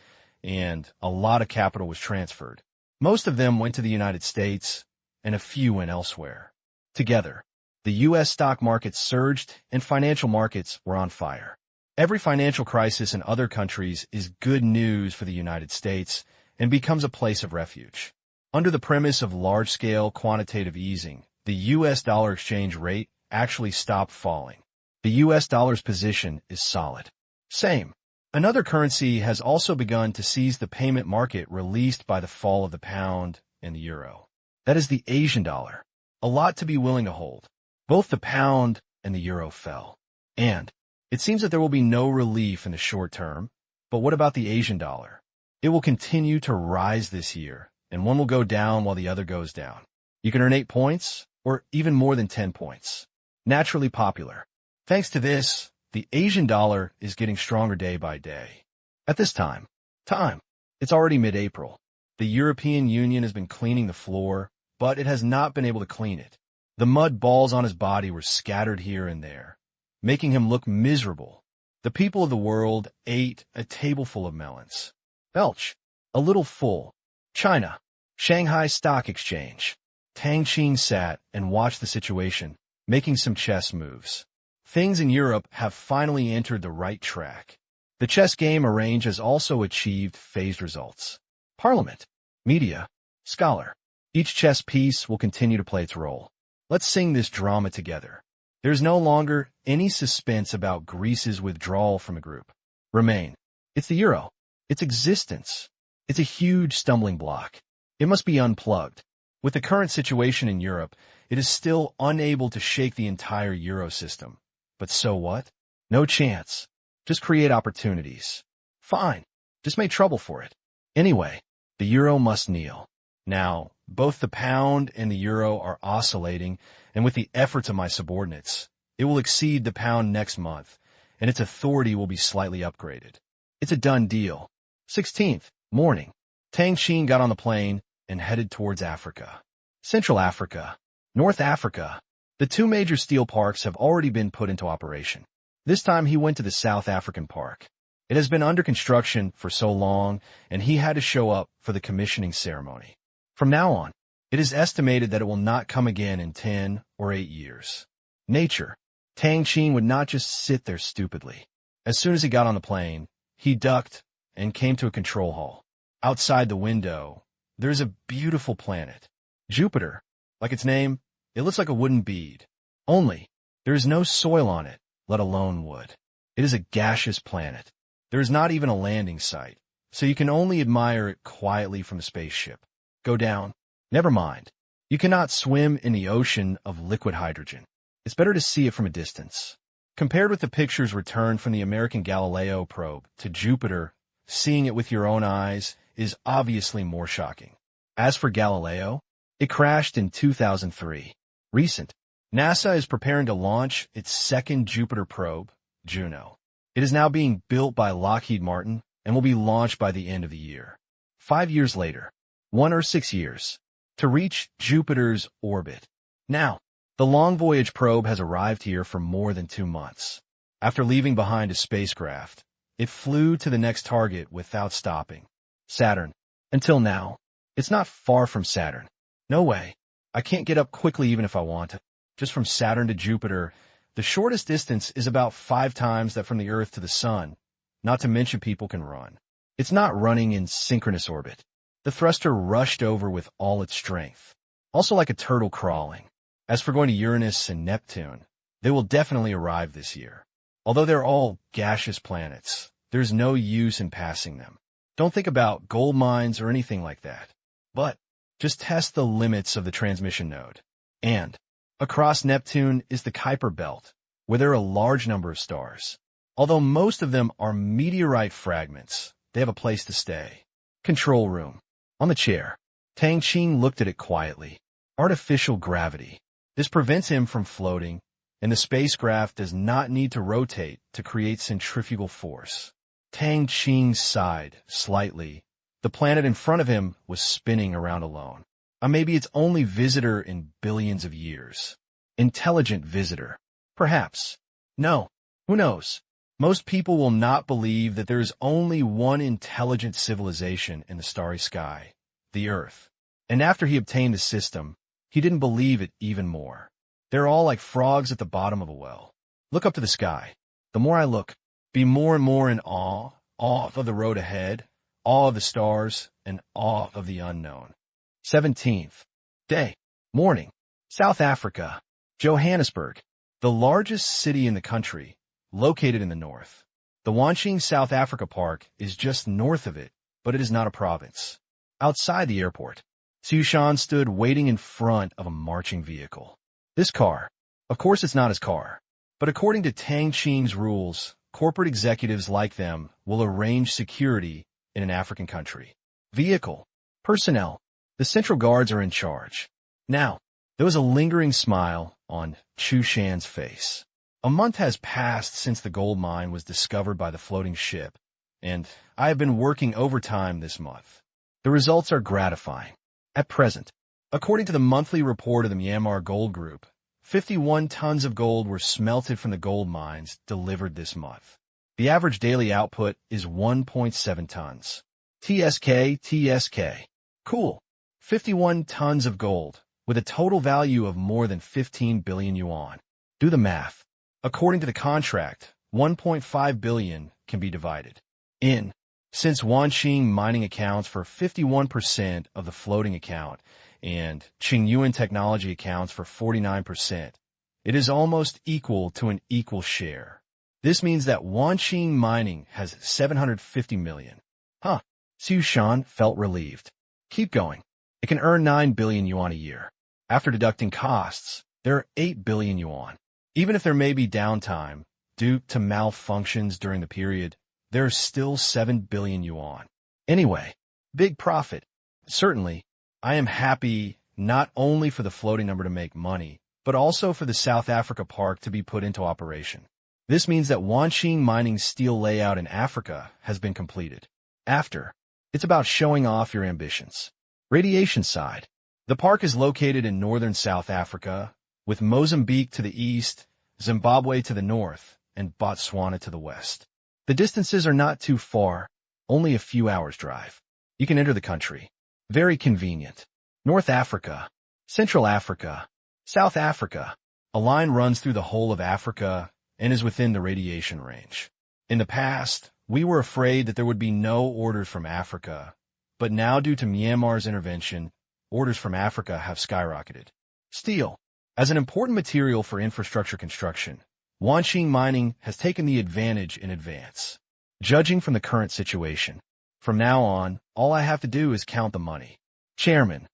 and a lot of capital was transferred. Most of them went to the United States, and a few went elsewhere. Together, the U.S. stock market surged and financial markets were on fire. Every financial crisis in other countries is good news for the United States and becomes a place of refuge. Under the premise of large-scale quantitative easing, the U.S. dollar exchange rate actually stopped falling. The U.S. dollar's position is solid. Same. Another currency has also begun to seize the payment market released by the fall of the pound and the euro. That is the Asian dollar. A lot to be willing to hold. Both the pound and the euro fell. And it seems that there will be no relief in the short term. But what about the Asian dollar? It will continue to rise this year, and one will go down while the other goes down. You can earn 8 points, or even more than 10 points. Naturally popular. Thanks to this, the Asian dollar is getting stronger day by day. At this time, it's already mid-April. The European Union has been cleaning the floor, but it has not been able to clean it. The mud balls on his body were scattered here and there, making him look miserable. The people of the world ate a tableful of melons. Belch, a little full. China, Shanghai Stock Exchange. Tang Qing sat and watched the situation, making some chess moves. Things in Europe have finally entered the right track. The chess game arranged has also achieved phased results. Parliament, media, Scholar. Each chess piece will continue to play its role. Let's sing this drama together. There's no longer any suspense about Greece's withdrawal from a group. Remain. It's the euro. Its existence. It's a huge stumbling block. It must be unplugged. With the current situation in Europe, it is still unable to shake the entire euro system. But so what? No chance. Just create opportunities. Fine. Just make trouble for it. Anyway, the euro must kneel. Now, both the pound and the euro are oscillating, and with the efforts of my subordinates, it will exceed the pound next month, and its authority will be slightly upgraded. It's a done deal. 16th, morning. Tang Qing got on the plane and headed towards Africa. Central Africa, North Africa. The two major steel parks have already been put into operation. This time he went to the South African park. It has been under construction for so long, and he had to show up for the commissioning ceremony. From now on, it is estimated that it will not come again in 10 or 8 years. Nature. Tang Qing would not just sit there stupidly. As soon as he got on the plane, he ducked and came to a control hall. Outside the window, there's a beautiful planet. Jupiter. Like its name, it looks like a wooden bead. Only, there is no soil on it, let alone wood. It is a gaseous planet. There is not even a landing site, so you can only admire it quietly from a spaceship. Go down. Never mind. You cannot swim in the ocean of liquid hydrogen. It's better to see it from a distance. Compared with the pictures returned from the American Galileo probe to Jupiter, seeing it with your own eyes is obviously more shocking. As for Galileo, it crashed in 2003. Recent. NASA is preparing to launch its second Jupiter probe, Juno. It is now being built by Lockheed Martin and will be launched by the end of the year. 5 years later. 1 or 6 years, to reach Jupiter's orbit. Now, the Long Voyage probe has arrived here for more than 2 months. After leaving behind a spacecraft, it flew to the next target without stopping. Saturn. Until now, it's not far from Saturn. No way. I can't get up quickly even if I want to. Just from Saturn to Jupiter, the shortest distance is about 5 times that from the Earth to the Sun, not to mention people can run. It's not running in synchronous orbit. The thruster rushed over with all its strength, also like a turtle crawling. As for going to Uranus and Neptune, they will definitely arrive this year. Although they're all gaseous planets, there's no use in passing them. Don't think about gold mines or anything like that. But just test the limits of the transmission node. And across Neptune is the Kuiper Belt, where there are a large number of stars. Although most of them are meteorite fragments, they have a place to stay. Control room. On the chair, Tang Qing looked at it quietly. Artificial gravity. This prevents him from floating, and the spacecraft does not need to rotate to create centrifugal force. Tang Qing sighed slightly. The planet in front of him was spinning around alone. Maybe its only visitor in billions of years. Intelligent visitor. Perhaps. No. Who knows? Most people will not believe that there is only one intelligent civilization in the starry sky, the Earth. And after he obtained the system, he didn't believe it even more. They're all like frogs at the bottom of a well. Look up to the sky. The more I look, be more and more in awe of the road ahead, awe of the stars, and awe of the unknown. 17th. Day. Morning. South Africa. Johannesburg. The largest city in the country. Located in the north. The Wanching South Africa Park is just north of it, but it is not a province. Outside the airport, Sushan stood waiting in front of a marching vehicle. This car, of course it's not his car, but according to Tang Qing's rules, corporate executives like them will arrange security in an African country. Vehicle. Personnel. The Central Guards are in charge. Now, there was a lingering smile on Sushan's face. A month has passed since the gold mine was discovered by the floating ship, and I have been working overtime this month. The results are gratifying. At present, according to the monthly report of the Myanmar Gold Group, 51 tons of gold were smelted from the gold mines delivered this month. The average daily output is 1.7 tons. TSK. Cool. 51 tons of gold, with a total value of more than 15 billion yuan. Do the math. According to the contract, 1.5 billion can be divided in Since Qing mining accounts for 51% of the floating account and Qingyuan technology accounts for 49%, it is almost equal to an equal share. This means that Qing mining has 750 million. Huh. Xiu Shan felt relieved. Keep going. It can earn 9 billion yuan a year. After deducting costs, there are 8 billion yuan. Even if there may be downtime due to malfunctions during the period, there is still 7 billion yuan. Anyway, big profit. Certainly, I am happy not only for the floating number to make money, but also for the South Africa park to be put into operation. This means that Qing mining's steel layout in Africa has been completed. After, it's about showing off your ambitions. Radiation side. The park is located in northern South Africa, with Mozambique to the east, Zimbabwe to the north, and Botswana to the west. The distances are not too far, only a few hours' drive. You can enter the country. Very convenient. North Africa, Central Africa, South Africa. A line runs through the whole of Africa and is within the radiation range. In the past, we were afraid that there would be no orders from Africa, but now due to Myanmar's intervention, orders from Africa have skyrocketed. Steel. As an important material for infrastructure construction, Qing mining has taken the advantage in advance. Judging from the current situation, from now on, all I have to do is count the money. Chairman.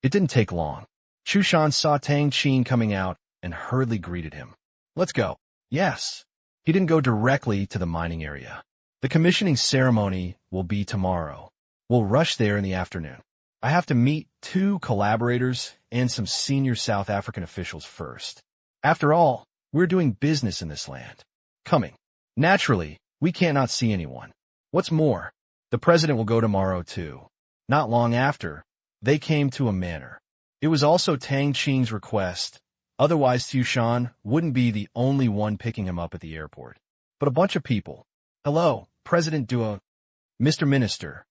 It didn't take long. Chu Shan saw Tang Qing coming out and hurriedly greeted him. Let's go. Yes. He didn't go directly to the mining area. The commissioning ceremony will be tomorrow. We'll rush there in the afternoon. I have to meet 2 collaborators and some senior South African officials first. After all, we're doing business in this land. Coming. Naturally, we cannot see anyone. What's more, the president will go tomorrow too. Not long after, they came to a manor. It was also Tang Qing's request. Otherwise, Xiu Shan wouldn't be the only one picking him up at the airport. But a bunch of people. Hello, President Duo. Mr. Minister.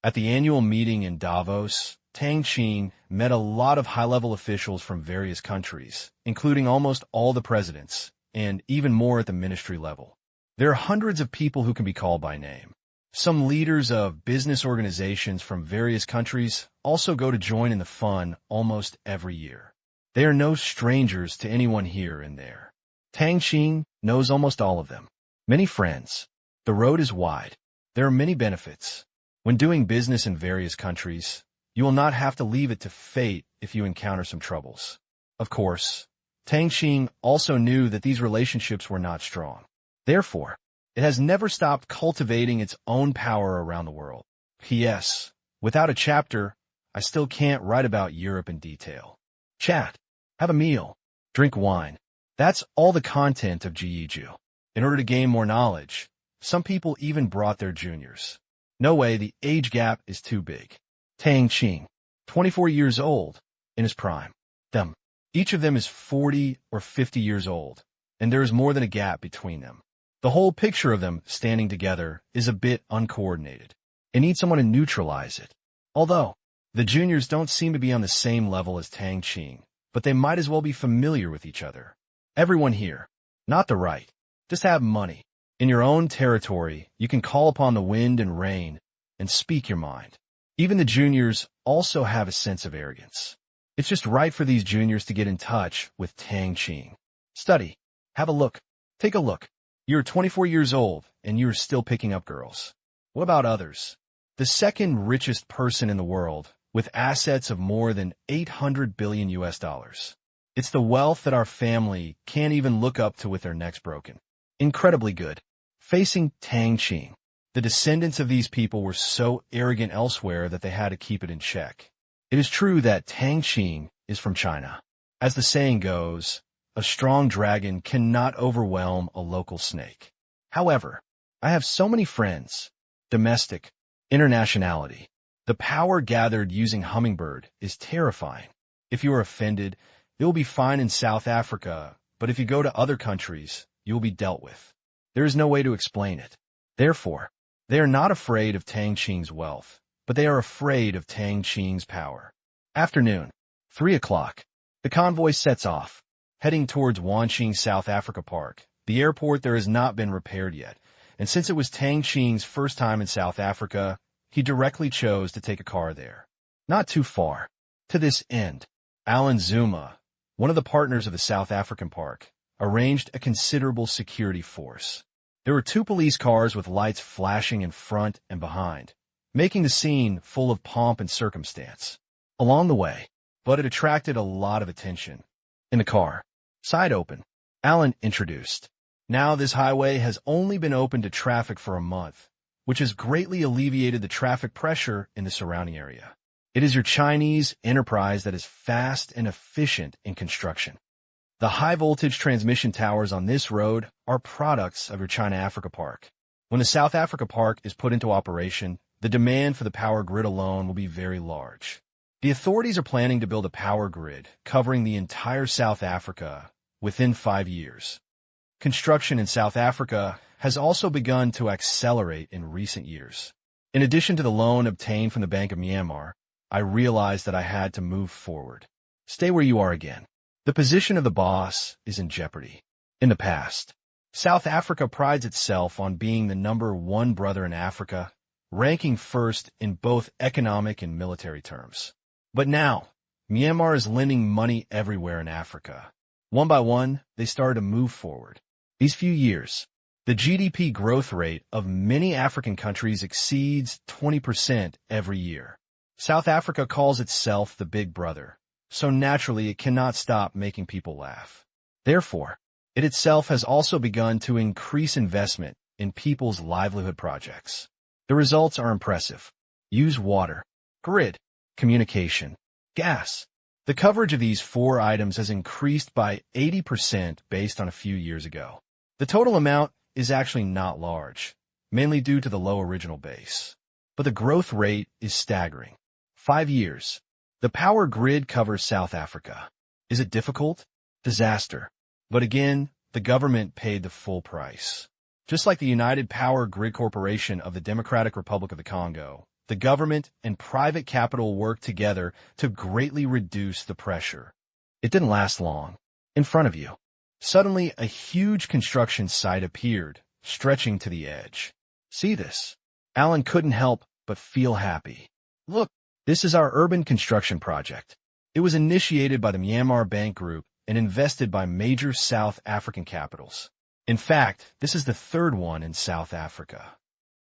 At the annual meeting in Davos, Tang Qing met a lot of high-level officials from various countries, including almost all the presidents, and even more at the ministry level. There are hundreds of people who can be called by name. Some leaders of business organizations from various countries also go to join in the fun almost every year. They are no strangers to anyone here and there. Tang Qing knows almost all of them. Many friends. The road is wide. There are many benefits. When doing business in various countries, you will not have to leave it to fate if you encounter some troubles. Of course, Tang Qing also knew that these relationships were not strong. Therefore, it has never stopped cultivating its own power around the world. P.S. Without a chapter, I still can't write about Europe in detail. Chat. Have a meal. Drink wine. That's all the content of Jiiju. In order to gain more knowledge, some people even brought their juniors. No way, the age gap is too big. Tang Qing, 24 years old, in his prime. Them. Each of them is 40 or 50 years old, and there is more than a gap between them. The whole picture of them standing together is a bit uncoordinated. It needs someone to neutralize it. Although, the juniors don't seem to be on the same level as Tang Qing, but they might as well be familiar with each other. Everyone here. Not the right. Just have money. In your own territory, you can call upon the wind and rain and speak your mind. Even the juniors also have a sense of arrogance. It's just right for these juniors to get in touch with Tang Qing. Study. Have a look. Take a look. You're 24 years old, and you're still picking up girls. What about others? The second richest person in the world, with assets of more than 800 billion US dollars. It's the wealth that our family can't even look up to with their necks broken. Incredibly good. Facing Tang Qing. The descendants of these people were so arrogant elsewhere that they had to keep it in check. It is true that Tang Qing is from China. As the saying goes, a strong dragon cannot overwhelm a local snake. However, I have so many friends. Domestic, internationality. The power gathered using Hummingbird is terrifying. If you are offended, it will be fine in South Africa, but if you go to other countries, you will be dealt with. There is no way to explain it. Therefore, they are not afraid of Tang Qing's wealth, but they are afraid of Tang Qing's power. Afternoon, 3 o'clock. The convoy sets off, heading towards Qing South Africa Park. The airport there has not been repaired yet, and since it was Tang Qing's first time in South Africa, he directly chose to take a car there. Not too far. To this end, Alan Zuma, one of the partners of the South African park, arranged a considerable security force. There were 2 police cars with lights flashing in front and behind, making the scene full of pomp and circumstance. Along the way, but it attracted a lot of attention. In the car, side open, Alan introduced. Now this highway has only been open to traffic for a month, which has greatly alleviated the traffic pressure in the surrounding area. It is your Chinese enterprise that is fast and efficient in construction. The high-voltage transmission towers on this road are products of your China-Africa Park. When the South Africa Park is put into operation, the demand for the power grid alone will be very large. The authorities are planning to build a power grid covering the entire South Africa within 5 years. Construction in South Africa has also begun to accelerate in recent years. In addition to the loan obtained from the Bank of Myanmar, I realized that I had to move forward. Stay where you are again. The position of the boss is in jeopardy. In the past, South Africa prides itself on being the #1 brother in Africa, ranking first in both economic and military terms. But now, Myanmar is lending money everywhere in Africa. One by one, they started to move forward. These few years, the GDP growth rate of many African countries exceeds 20% every year. South Africa calls itself the Big Brother, so naturally it cannot stop making people laugh. Therefore, it itself has also begun to increase investment in people's livelihood projects. The results are impressive. Use water, grid, communication, gas. The coverage of these 4 items has increased by 80% based on a few years ago. The total amount is actually not large, mainly due to the low original base. But the growth rate is staggering. 5 years. The power grid covers South Africa. Is it difficult? Disaster. But again, the government paid the full price. Just like the United Power Grid Corporation of the Democratic Republic of the Congo, the government and private capital worked together to greatly reduce the pressure. It didn't last long. In front of you, suddenly a huge construction site appeared, stretching to the edge. See this? Alan couldn't help but feel happy. Look, this is our urban construction project. It was initiated by the Myanmar Bank Group and invested by major South African capitals. In fact, this is the 3rd one in South Africa.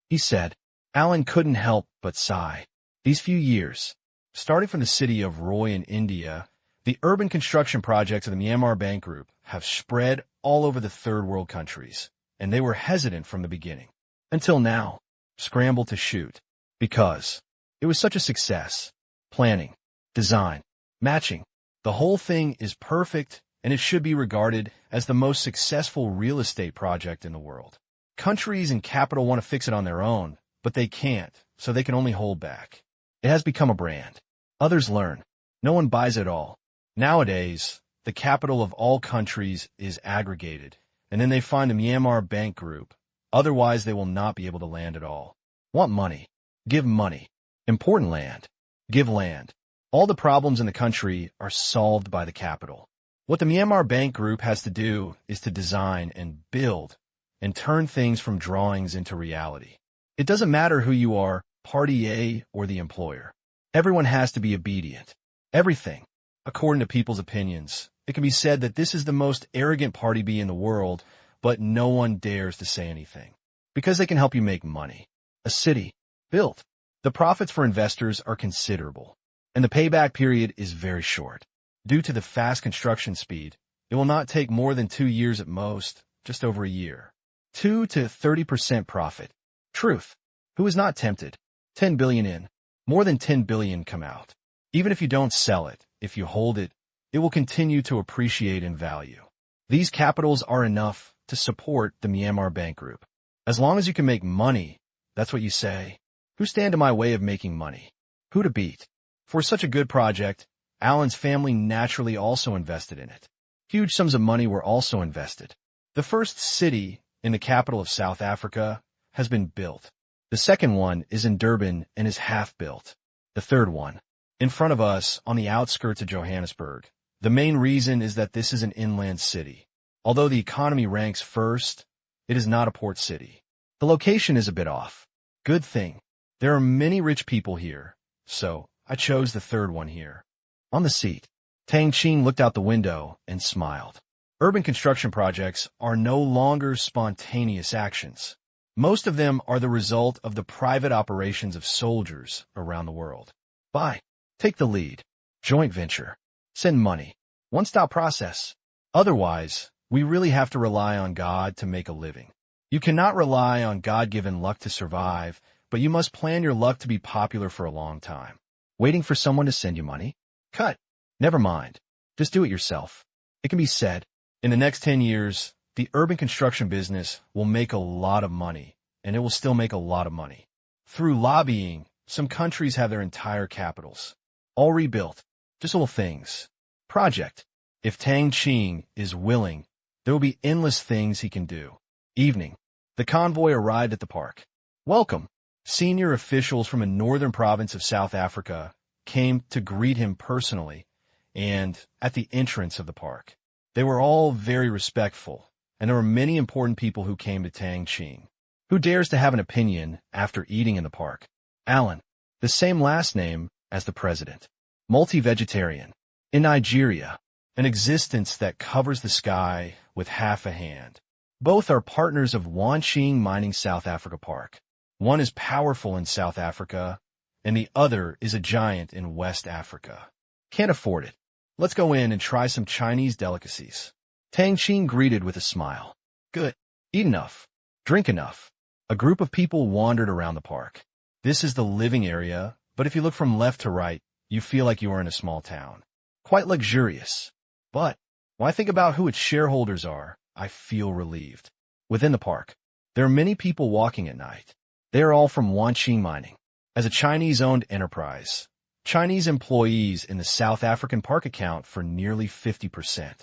He said. Alan couldn't help but sigh. These few years, starting from the city of Roy in India, the urban construction projects of the Myanmar Bank Group have spread all over the 3rd world countries, and they were hesitant from the beginning. Until now, scrambled to shoot. Because it was such a success. Planning, design, matching. The whole thing is perfect, and it should be regarded as the most successful real estate project in the world. Countries and capital want to fix it on their own, but they can't, so they can only hold back. It has become a brand. Others learn. No one buys it all. Nowadays, the capital of all countries is aggregated, and then they find the Myanmar Bank Group. Otherwise, they will not be able to land it all. Want money? Give money. Important land? Give land. All the problems in the country are solved by the capital. What the Myanmar Bank Group has to do is to design and build and turn things from drawings into reality. It doesn't matter who you are, Party A or the employer. Everyone has to be obedient. Everything. According to people's opinions, it can be said that this is the most arrogant Party B in the world, but no one dares to say anything. Because they can help you make money. A city. Built. The profits for investors are considerable, and the payback period is very short. Due to the fast construction speed, it will not take more than 2 years at most, just over a year. 2 to 30% profit. Truth. Who is not tempted? 10 billion in. More than 10 billion come out. Even if you don't sell it, if you hold it, it will continue to appreciate in value. These capitals are enough to support the Myanmar Bank Group. As long as you can make money, that's what you say. Who stand in my way of making money? Who to beat? For such a good project, Alan's family naturally also invested in it. Huge sums of money were also invested. The first city in the capital of South Africa has been built. The second one is in Durban and is half built. The third one, in front of us on the outskirts of Johannesburg. The main reason is that this is an inland city. Although the economy ranks first, it is not a port city. The location is a bit off. Good thing. There are many rich people here, so I chose the third one here. On the seat, Tang Qing looked out the window and smiled. Urban construction projects are no longer spontaneous actions. Most of them are the result of the private operations of soldiers around the world. Buy. Take the lead. Joint venture. Send money. One-stop process. Otherwise, we really have to rely on God to make a living. You cannot rely on God-given luck to survive, but you must plan your luck to be popular for a long time. Waiting for someone to send you money? Cut. Never mind. Just do it yourself. It can be said, in the next 10 years, the urban construction business will make a lot of money, and it will still make a lot of money. Through lobbying, some countries have their entire capitals all rebuilt. Just little things. Project. If Tang Qing is willing, there will be endless things he can do. Evening. The convoy arrived at the park. Welcome. Senior officials from a northern province of South Africa came to greet him personally and at the entrance of the park. They were all very respectful, and there were many important people who came to Tang Qing. Who dares to have an opinion after eating in the park? Alan, the same last name as the president. Multi-vegetarian. In Nigeria, an existence that covers the sky with half a hand. Both are partners of Wanqing Mining South Africa Park. One is powerful in South Africa, and the other is a giant in West Africa. Can't afford it. Let's go in and try some Chinese delicacies. Tang Qing greeted with a smile. Good. Eat enough. Drink enough. A group of people wandered around the park. This is the living area, but if you look from left to right, you feel like you are in a small town. Quite luxurious. But when I think about who its shareholders are, I feel relieved. Within the park, there are many people walking at night. They are all from Wanqing Mining. As a Chinese-owned enterprise, Chinese employees in the South African park account for nearly 50%.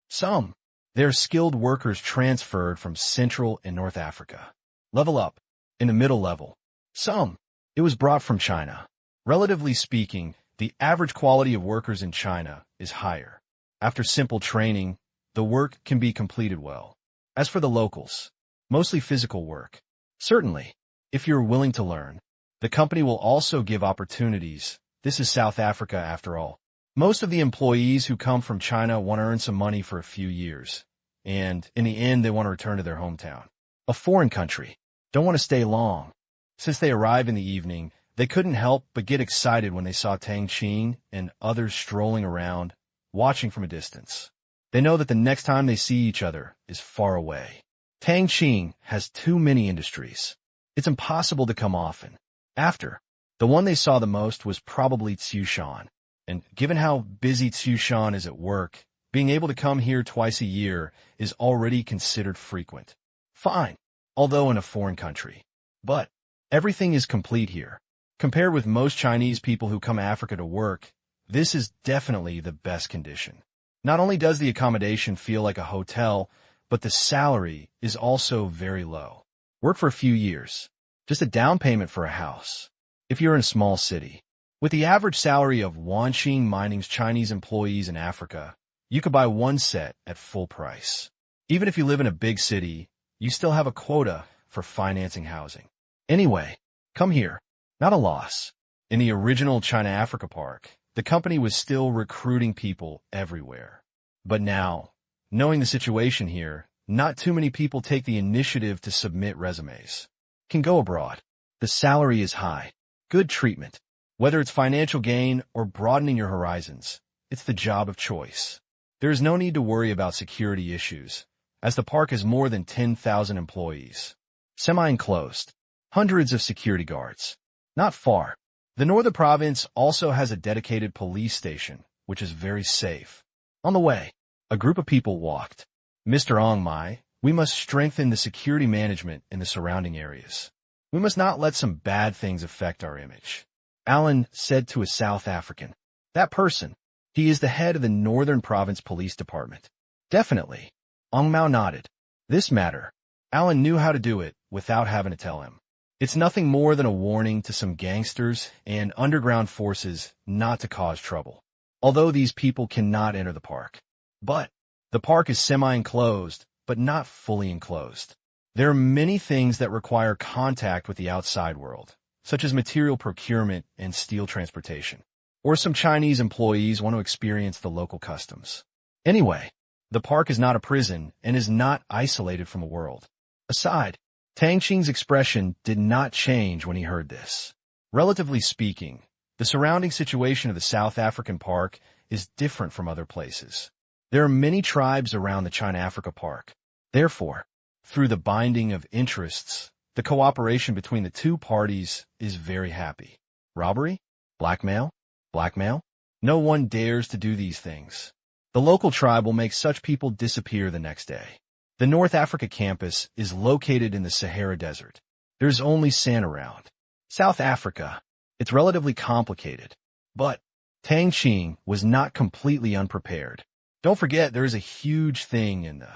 Some, they are skilled workers transferred from Central and North Africa. Level up, in the middle level. Some, it was brought from China. Relatively speaking, the average quality of workers in China is higher. After simple training, the work can be completed well. As for the locals, mostly physical work. Certainly, if you're willing to learn, the company will also give opportunities. This is South Africa after all. Most of the employees who come from China want to earn some money for a few years, and in the end they want to return to their hometown. A foreign country. Don't want to stay long. Since they arrived in the evening, they couldn't help but get excited when they saw Tang Qing and others strolling around, watching from a distance. They know that the next time they see each other is far away. Tang Qing has too many industries. It's impossible to come often. After, the one they saw the most was probably Tsushan, and given how busy Tsushan is at work, being able to come here twice a year is already considered frequent. Fine, although in a foreign country. But everything is complete here. Compared with most Chinese people who come to Africa to work, this is definitely the best condition. Not only does the accommodation feel like a hotel, but the salary is also very low. Work for a few years. Just a down payment for a house. If you're in a small city, with the average salary of Wanqing Mining's Chinese employees in Africa, you could buy one set at full price. Even if you live in a big city, you still have a quota for financing housing. Anyway, come here. Not a loss. In the original China-Africa Park, the company was still recruiting people everywhere. But now, knowing the situation here, not too many people take the initiative to submit resumes. Can go abroad. The salary is high. Good treatment. Whether it's financial gain or broadening your horizons, it's the job of choice. There is no need to worry about security issues, as the park has more than 10,000 employees. Semi-enclosed. Hundreds of security guards. Not far. The northern province also has a dedicated police station, which is very safe. On the way, a group of people walked. Mr. Ong Mai, we must strengthen the security management in the surrounding areas. We must not let some bad things affect our image. Alan said to a South African. That person, he is the head of the Northern Province Police Department. Definitely. Ong Mao nodded. This matter, Alan knew how to do it without having to tell him. It's nothing more than a warning to some gangsters and underground forces not to cause trouble. Although these people cannot enter the park. But the park is semi-enclosed, but not fully enclosed. There are many things that require contact with the outside world, such as material procurement and steel transportation. Or some Chinese employees want to experience the local customs. Anyway, the park is not a prison and is not isolated from the world. Aside, Tang Qing's expression did not change when he heard this. Relatively speaking, the surrounding situation of the South African park is different from other places. There are many tribes around the China-Africa park. Therefore, through the binding of interests, the cooperation between the two parties is very happy. Robbery? Blackmail? Blackmail? No one dares to do these things. The local tribe will make such people disappear the next day. The North Africa campus is located in the Sahara Desert. There's only sand around. South Africa. It's relatively complicated. But Tang Qing was not completely unprepared. Don't forget there is a huge thing in the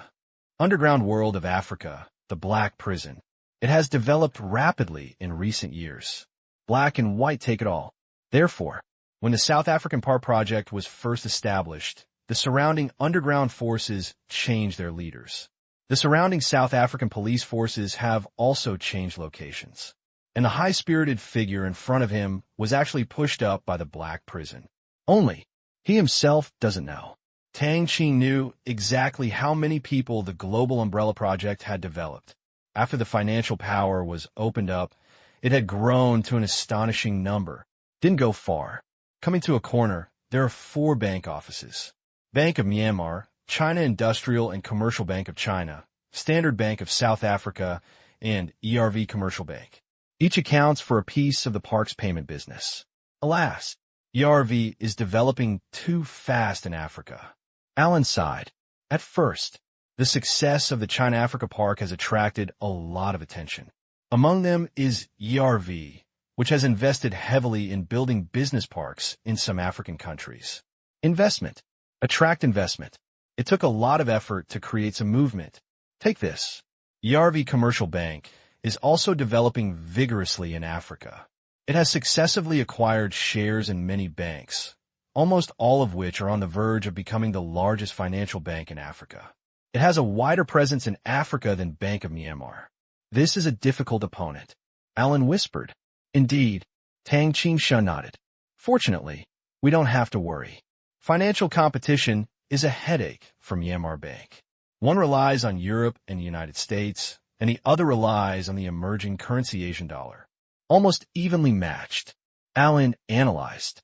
underground world of Africa, the Black Prison. It has developed rapidly in recent years. Black and white take it all. Therefore, when the South African Park Project was first established, the surrounding underground forces changed their leaders. The surrounding South African police forces have also changed locations. And the high-spirited figure in front of him was actually pushed up by the Black Prison. Only, he himself doesn't know. Tang Qing knew exactly how many people the Global Umbrella Project had developed. After the financial power was opened up, it had grown to an astonishing number. Didn't go far. Coming to a corner, there are 4 bank offices. Bank of Myanmar, China Industrial and Commercial Bank of China, Standard Bank of South Africa, and ERV Commercial Bank. Each accounts for a piece of the park's payment business. Alas, ERV is developing too fast in Africa. Alan sighed. At first, the success of the China-Africa Park has attracted a lot of attention. Among them is ERV, which has invested heavily in building business parks in some African countries. Investment. Attract investment. It took a lot of effort to create some movement. Take this. ERV Commercial Bank is also developing vigorously in Africa. It has successively acquired shares in many banks, almost all of which are on the verge of becoming the largest financial bank in Africa. It has a wider presence in Africa than Bank of Myanmar. This is a difficult opponent. Alan whispered. Indeed, Tang Qing nodded. Fortunately, we don't have to worry. Financial competition is a headache for Myanmar Bank. One relies on Europe and the United States, and the other relies on the emerging currency Asian dollar. Almost evenly matched. Alan analyzed.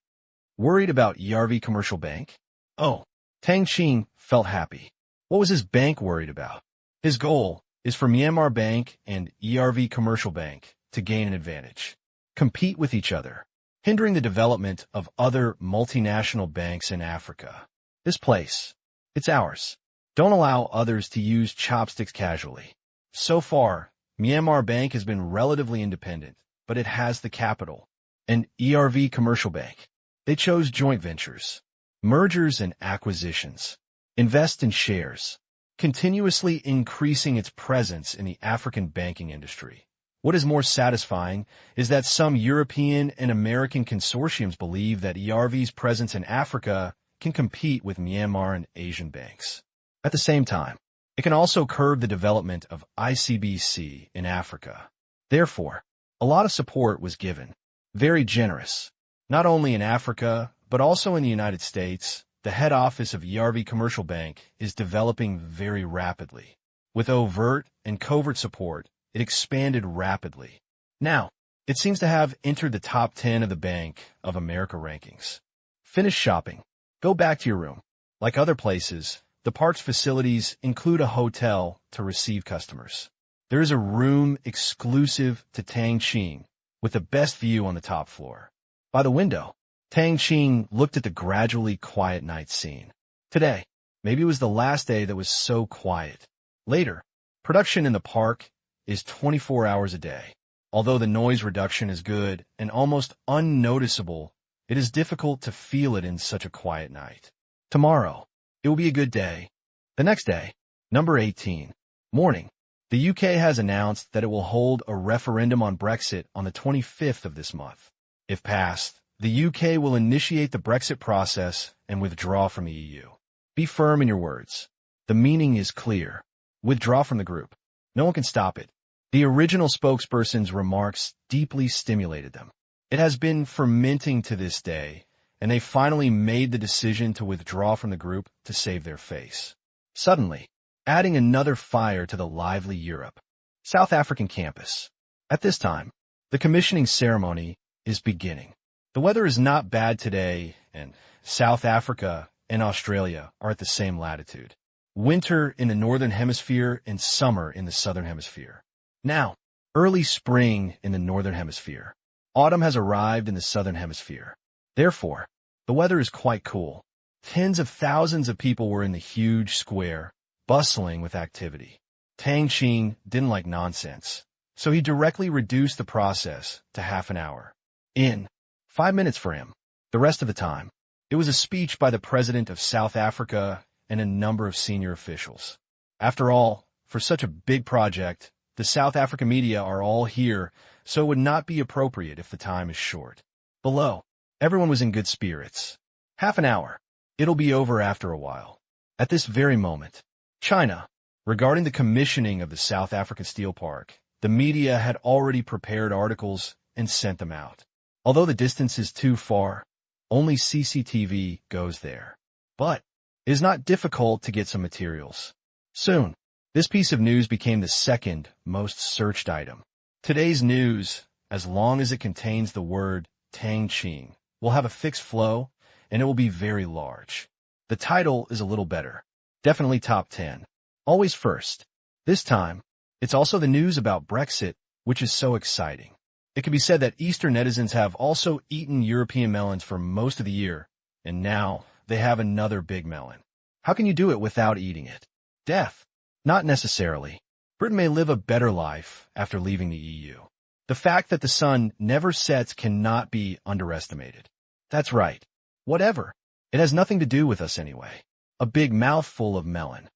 Worried about ERV Commercial Bank? Oh, Tang Qing felt happy. What was his bank worried about? His goal is for Myanmar Bank and ERV Commercial Bank to gain an advantage. Compete with each other, hindering the development of other multinational banks in Africa. This place, it's ours. Don't allow others to use chopsticks casually. So far, Myanmar Bank has been relatively independent, but it has the capital. And ERV Commercial Bank. They chose joint ventures, mergers and acquisitions, invest in shares, continuously increasing its presence in the African banking industry. What is more satisfying is that some European and American consortiums believe that ERV's presence in Africa can compete with Myanmar and Asian banks. At the same time, it can also curb the development of ICBC in Africa. Therefore, a lot of support was given, very generous. Not only in Africa, but also in the United States, the head office of ERV Commercial Bank is developing very rapidly. With overt and covert support, it expanded rapidly. Now, it seems to have entered the top 10 of the Bank of America rankings. Finish shopping. Go back to your room. Like other places, the park's facilities include a hotel to receive customers. There is a room exclusive to Tang Qing, with the best view on the top floor. By the window, Tang Qing looked at the gradually quiet night scene. Today, maybe it was the last day that was so quiet. Later, production in the park is 24 hours a day. Although the noise reduction is good and almost unnoticeable, it is difficult to feel it in such a quiet night. Tomorrow, it will be a good day. The next day, number 18, morning, the UK has announced that it will hold a referendum on Brexit on the 25th of this month. If passed, the UK will initiate the Brexit process and withdraw from the EU. Be firm in your words. The meaning is clear. Withdraw from the group. No one can stop it. The original spokesperson's remarks deeply stimulated them. It has been fermenting to this day, and they finally made the decision to withdraw from the group to save their face. Suddenly, adding another fire to the lively Europe. South African campus. At this time, the commissioning ceremony is beginning. The weather is not bad today, and South Africa and Australia are at the same latitude. Winter in the northern hemisphere and summer in the southern hemisphere. Now, early spring in the northern hemisphere. Autumn has arrived in the southern hemisphere. Therefore, the weather is quite cool. Tens of thousands of people were in the huge square, bustling with activity. Tang Qing didn't like nonsense, so he directly reduced the process to half an hour. In 5 minutes for him. The rest of the time, it was a speech by the president of South Africa and a number of senior officials. After all, for such a big project, the South African media are all here, so it would not be appropriate if the time is short. Below, everyone was in good spirits. Half an hour. It'll be over after a while. At this very moment, China, regarding the commissioning of the South African Steel Park, the media had already prepared articles and sent them out. Although the distance is too far, only CCTV goes there. But it is not difficult to get some materials. Soon, this piece of news became the second most searched item. Today's news, as long as it contains the word Tang Qing, will have a fixed flow, and it will be very large. The title is a little better. Definitely top 10. Always first. This time, it's also the news about Brexit, which is so exciting. It can be said that Eastern netizens have also eaten European melons for most of the year, and now they have another big melon. How can you do it without eating it? Death? Not necessarily. Britain may live a better life after leaving the EU. The fact that the sun never sets cannot be underestimated. That's right. Whatever. It has nothing to do with us anyway. A big mouthful of melon.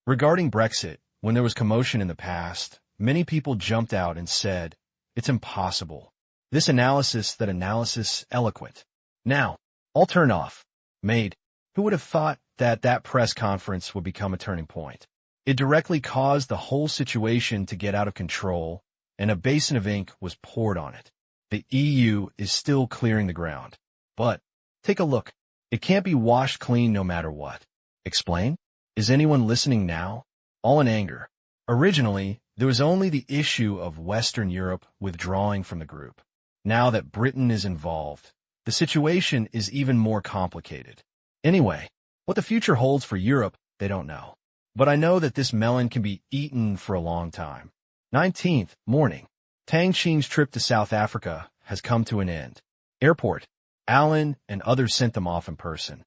Regarding Brexit, when there was commotion in the past, many people jumped out and said, "It's impossible." This analysis eloquent. Now, all turn off. Made. Who would have thought that press conference would become a turning point? It directly caused the whole situation to get out of control, and a basin of ink was poured on it. The EU is still clearing the ground. But, take a look. It can't be washed clean no matter what. Explain? Is anyone listening now? All in anger. Originally, there was only the issue of Western Europe withdrawing from the group. Now that Britain is involved, the situation is even more complicated. Anyway, what the future holds for Europe, they don't know. But I know that this melon can be eaten for a long time. 19th morning. Tang Qing's trip to South Africa has come to an end. Airport. Alan and others sent them off in person.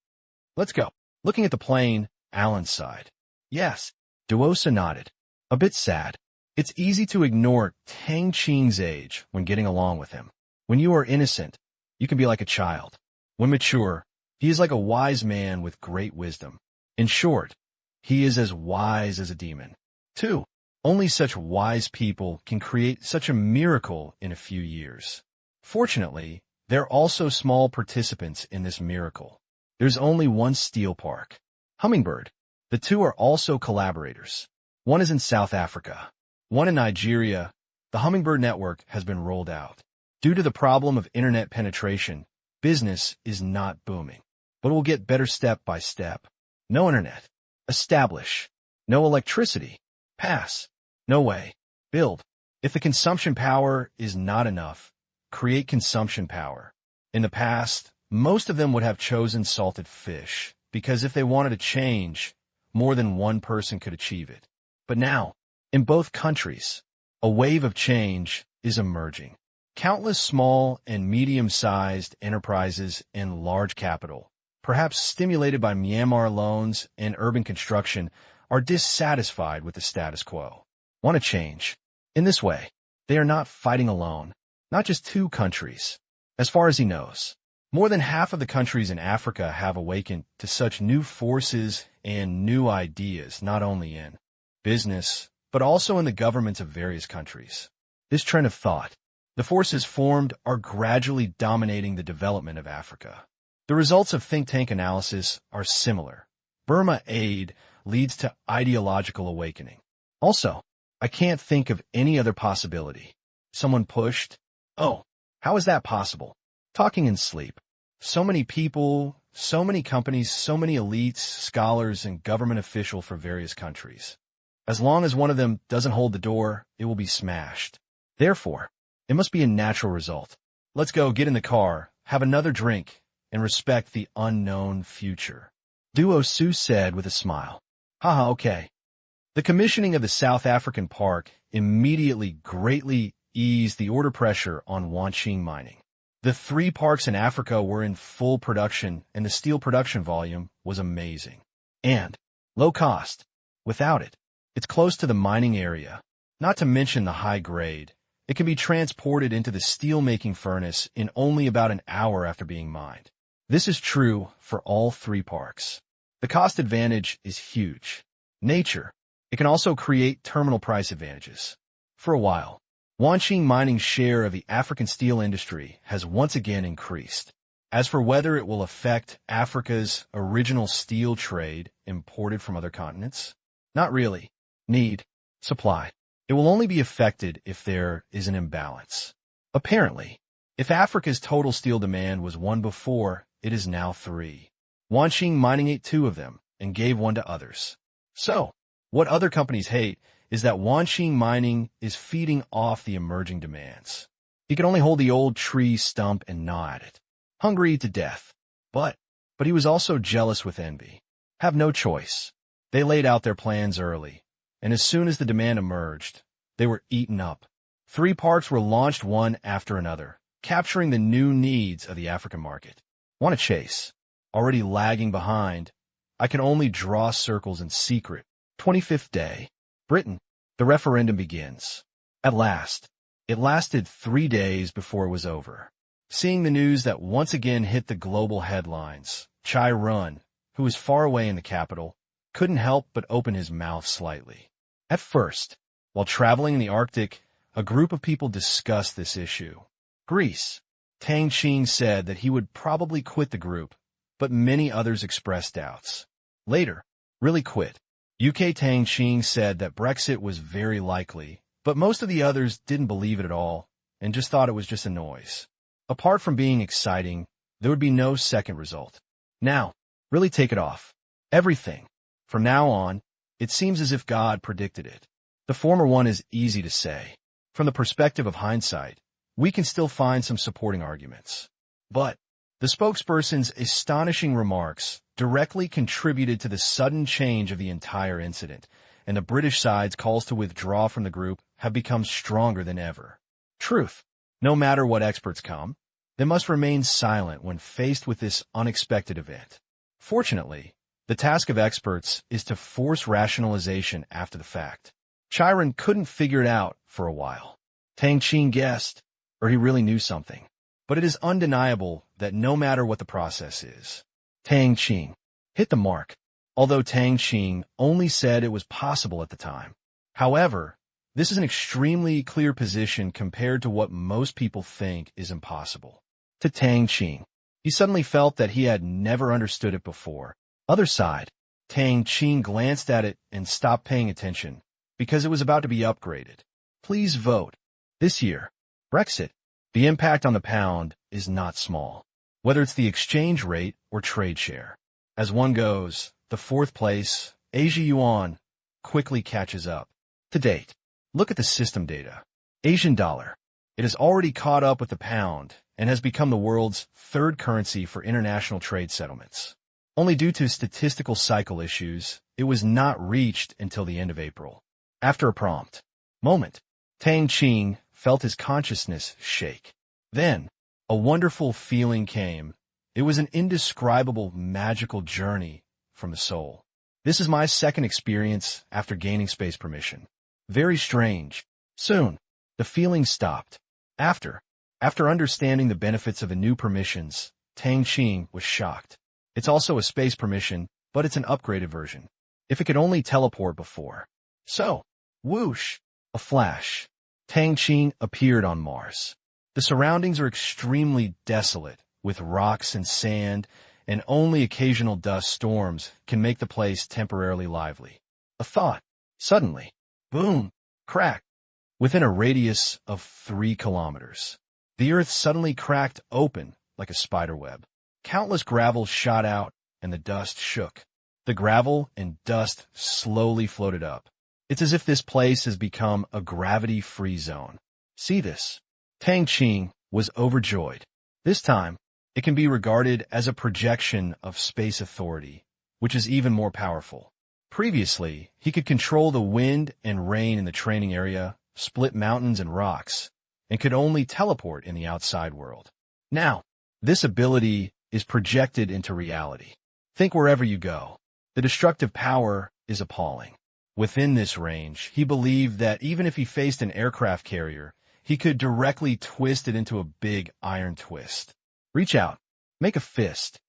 Let's go. Looking at the plane, Alan sighed. Yes. Duosa nodded. A bit sad. It's easy to ignore Tang Qing's age when getting along with him. When you are innocent, you can be like a child. When mature, he is like a wise man with great wisdom. In short, he is as wise as a demon. 2. Only such wise people can create such a miracle in a few years. Fortunately, there are also small participants in this miracle. There's only one steel park. Hummingbird. The two are also collaborators. One is in South Africa. One in Nigeria. The Hummingbird network has been rolled out. Due to the problem of internet penetration, business is not booming. But it will get better step by step. No internet. Establish. No electricity. Pass. No way. Build. If the consumption power is not enough, create consumption power. In the past, most of them would have chosen salted fish, because if they wanted to change, more than one person could achieve it. But now, in both countries, a wave of change is emerging. Countless small and medium-sized enterprises and large capital, perhaps stimulated by Myanmar loans and urban construction, are dissatisfied with the status quo. Want to change. In this way, they are not fighting alone, not just two countries. As far as he knows, more than half of the countries in Africa have awakened to such new forces and new ideas, not only in business, but also in the governments of various countries. This trend of thought, the forces formed, are gradually dominating the development of Africa. The results of think tank analysis are similar. Burma aid leads to ideological awakening. Also, I can't think of any other possibility. Someone pushed. Oh, how is that possible? Talking in sleep. So many people, so many companies, so many elites, scholars, and government officials for various countries. As long as one of them doesn't hold the door, it will be smashed. Therefore, it must be a natural result. Let's go get in the car, have another drink, and respect the unknown future. Duo Su said with a smile. Haha, okay. The commissioning of the South African park immediately greatly eased the order pressure on Wanqing mining. The 3 parks in Africa were in full production, and the steel production volume was amazing. And low cost. Without it, it's close to the mining area. Not to mention the high grade. It can be transported into the steel-making furnace in only about an hour after being mined. This is true for all 3 parks. The cost advantage is huge. Nature. It can also create terminal price advantages. For a while, Wanqing mining's share of the African steel industry has once again increased. As for whether it will affect Africa's original steel trade imported from other continents, not really. Need, supply. It will only be affected if there is an imbalance. Apparently, if Africa's total steel demand was 1 before, it is now 3. Wanqing mining ate 2 of them and gave 1 to others. So, what other companies hate is that Wanqing mining is feeding off the emerging demands. He could only hold the old tree stump and gnaw at it. Hungry to death. But he was also jealous with envy. Have no choice. They laid out their plans early, and as soon as the demand emerged, they were eaten up. 3 parks were launched one after another, capturing the new needs of the African market. Want to chase? Already lagging behind. I can only draw circles in secret. 25th day. Britain. The referendum begins. At last. It lasted 3 days before it was over. Seeing the news that once again hit the global headlines, Chai Run, who was far away in the capital, couldn't help but open his mouth slightly. At first, while traveling in the Arctic, a group of people discussed this issue. Greece. Tang Qing said that he would probably quit the group, but many others expressed doubts. Later, really quit. UK Tang Qing said that Brexit was very likely, but most of the others didn't believe it at all and just thought it was just a noise. Apart from being exciting, there would be no second result. Now, really take it off. Everything. From now on, it seems as if God predicted it. The former one is easy to say. From the perspective of hindsight, we can still find some supporting arguments. But the spokesperson's astonishing remarks directly contributed to the sudden change of the entire incident, and the British side's calls to withdraw from the group have become stronger than ever. Truth. No matter what experts come, they must remain silent when faced with this unexpected event. Fortunately, the task of experts is to force rationalization after the fact. Chiron couldn't figure it out for a while. Tang Qing guessed, or he really knew something. But it is undeniable that no matter what the process is, Tang Qing hit the mark, although Tang Qing only said it was possible at the time. However, this is an extremely clear position compared to what most people think is impossible. To Tang Qing, he suddenly felt that he had never understood it before. Other side, Tang Qing glanced at it and stopped paying attention because it was about to be upgraded. Please vote. This year, Brexit. The impact on the pound is not small, whether it's the exchange rate or trade share. As one goes, the 4th place, Asia Yuan, quickly catches up. To date, look at the system data. Asian dollar. It has already caught up with the pound and has become the world's 3rd currency for international trade settlements. Only due to statistical cycle issues, it was not reached until the end of April. After a prompt moment, Tang Qing felt his consciousness shake. Then, a wonderful feeling came. It was an indescribable, magical journey from the soul. This is my 2nd experience after gaining space permission. Very strange. Soon, the feeling stopped. After understanding the benefits of the new permissions, Tang Qing was shocked. It's also a space permission, but it's an upgraded version. If it could only teleport before. So, whoosh, a flash. Tang Qing appeared on Mars. The surroundings are extremely desolate, with rocks and sand, and only occasional dust storms can make the place temporarily lively. A thought. Suddenly, boom, Crack. Within a radius of 3 kilometers, the earth suddenly cracked open like a spider web. Countless gravel shot out, and the dust shook. The gravel and dust slowly floated up. It's as if this place has become a gravity-free zone. See this? Tang Qing was overjoyed. This time, it can be regarded as a projection of space authority, which is even more powerful. Previously, he could control the wind and rain in the training area, split mountains and rocks, and could only teleport in the outside world. Now, this ability is projected into reality. Think wherever you go. The destructive power is appalling. Within this range, he believed that even if he faced an aircraft carrier, he could directly twist it into a big iron twist. Reach out. Make a fist.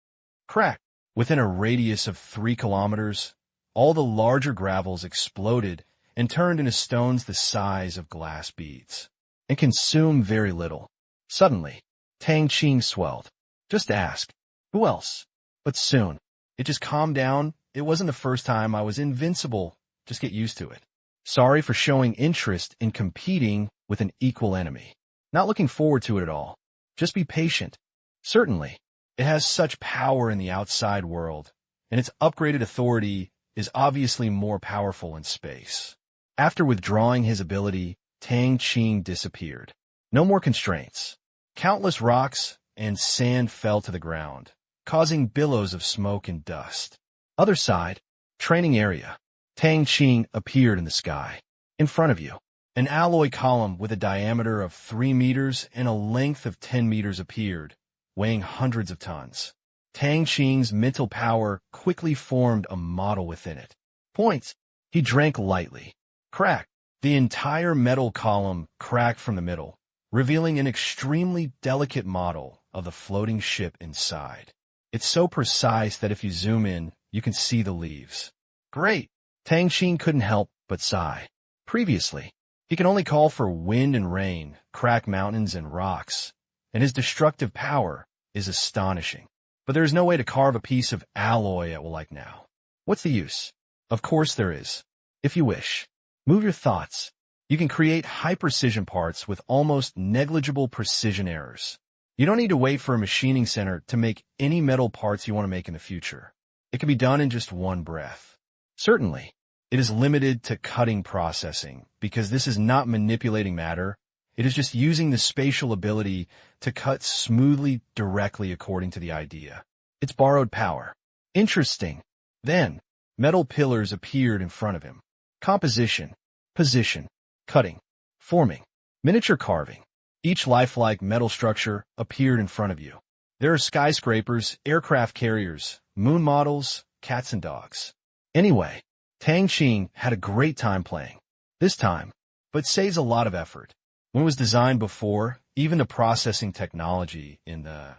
Crack. Within a radius of 3 kilometers, all the larger gravels exploded and turned into stones the size of glass beads, and consumed very little. Suddenly, Tang Qing swelled. Just ask. Who else? But soon, it just calmed down. It wasn't the first time I was invincible. Just get used to it. Sorry for showing interest in competing with an equal enemy. Not looking forward to it at all. Just be patient. Certainly, it has such power in the outside world, and its upgraded authority is obviously more powerful in space. After withdrawing his ability, Tang Qing disappeared. No more constraints. Countless rocks and sand fell to the ground, causing billows of smoke and dust. Other side, training area. Tang Qing appeared in the sky. In front of you, an alloy column with a diameter of 3 meters and a length of 10 meters appeared, weighing hundreds of tons. Tang Qing's mental power quickly formed a model within it. Points. He drank lightly. Crack. The entire metal column cracked from the middle, revealing an extremely delicate model of the floating ship inside. It's so precise that if you zoom in, you can see the leaves. Great! Tang Qing couldn't help but sigh. Previously, he could only call for wind and rain, crack mountains and rocks, and his destructive power is astonishing. But there is no way to carve a piece of alloy at will like now. What's the use? Of course there is. If you wish, move your thoughts. You can create high-precision parts with almost negligible precision errors. You don't need to wait for a machining center to make any metal parts you want to make in the future. It can be done in just one breath. Certainly, it is limited to cutting processing, because this is not manipulating matter. It is just using the spatial ability to cut smoothly directly according to the idea. It's borrowed power. Interesting. Then, metal pillars appeared in front of him. Composition, position, cutting, forming, miniature carving. Each lifelike metal structure appeared in front of you. There are skyscrapers, aircraft carriers, moon models, cats and dogs. Anyway, Tang Qing had a great time playing. This time, but saves a lot of effort. When it was designed before, even the processing technology in the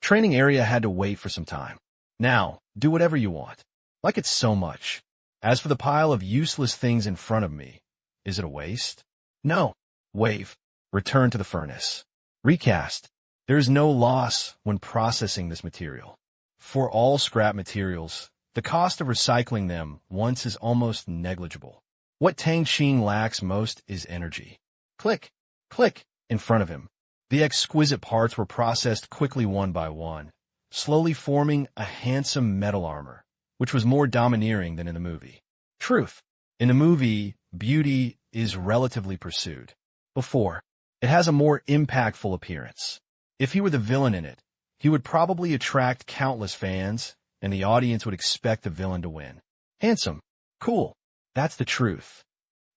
training area had to wait for some time. Now, do whatever you want. Like it so much. As for the pile of useless things in front of me, is it a waste? No. Wave. Return to the furnace. Recast. There is no loss when processing this material. For all scrap materials, the cost of recycling them once is almost negligible. What Tang Qing lacks most is energy. Click, click, in front of him. The exquisite parts were processed quickly one by one, slowly forming a handsome metal armor, which was more domineering than in the movie. Truth. In the movie, beauty is relatively pursued. Before, it has a more impactful appearance. If he were the villain in it, he would probably attract countless fans, and the audience would expect the villain to win. Handsome. Cool. That's the truth.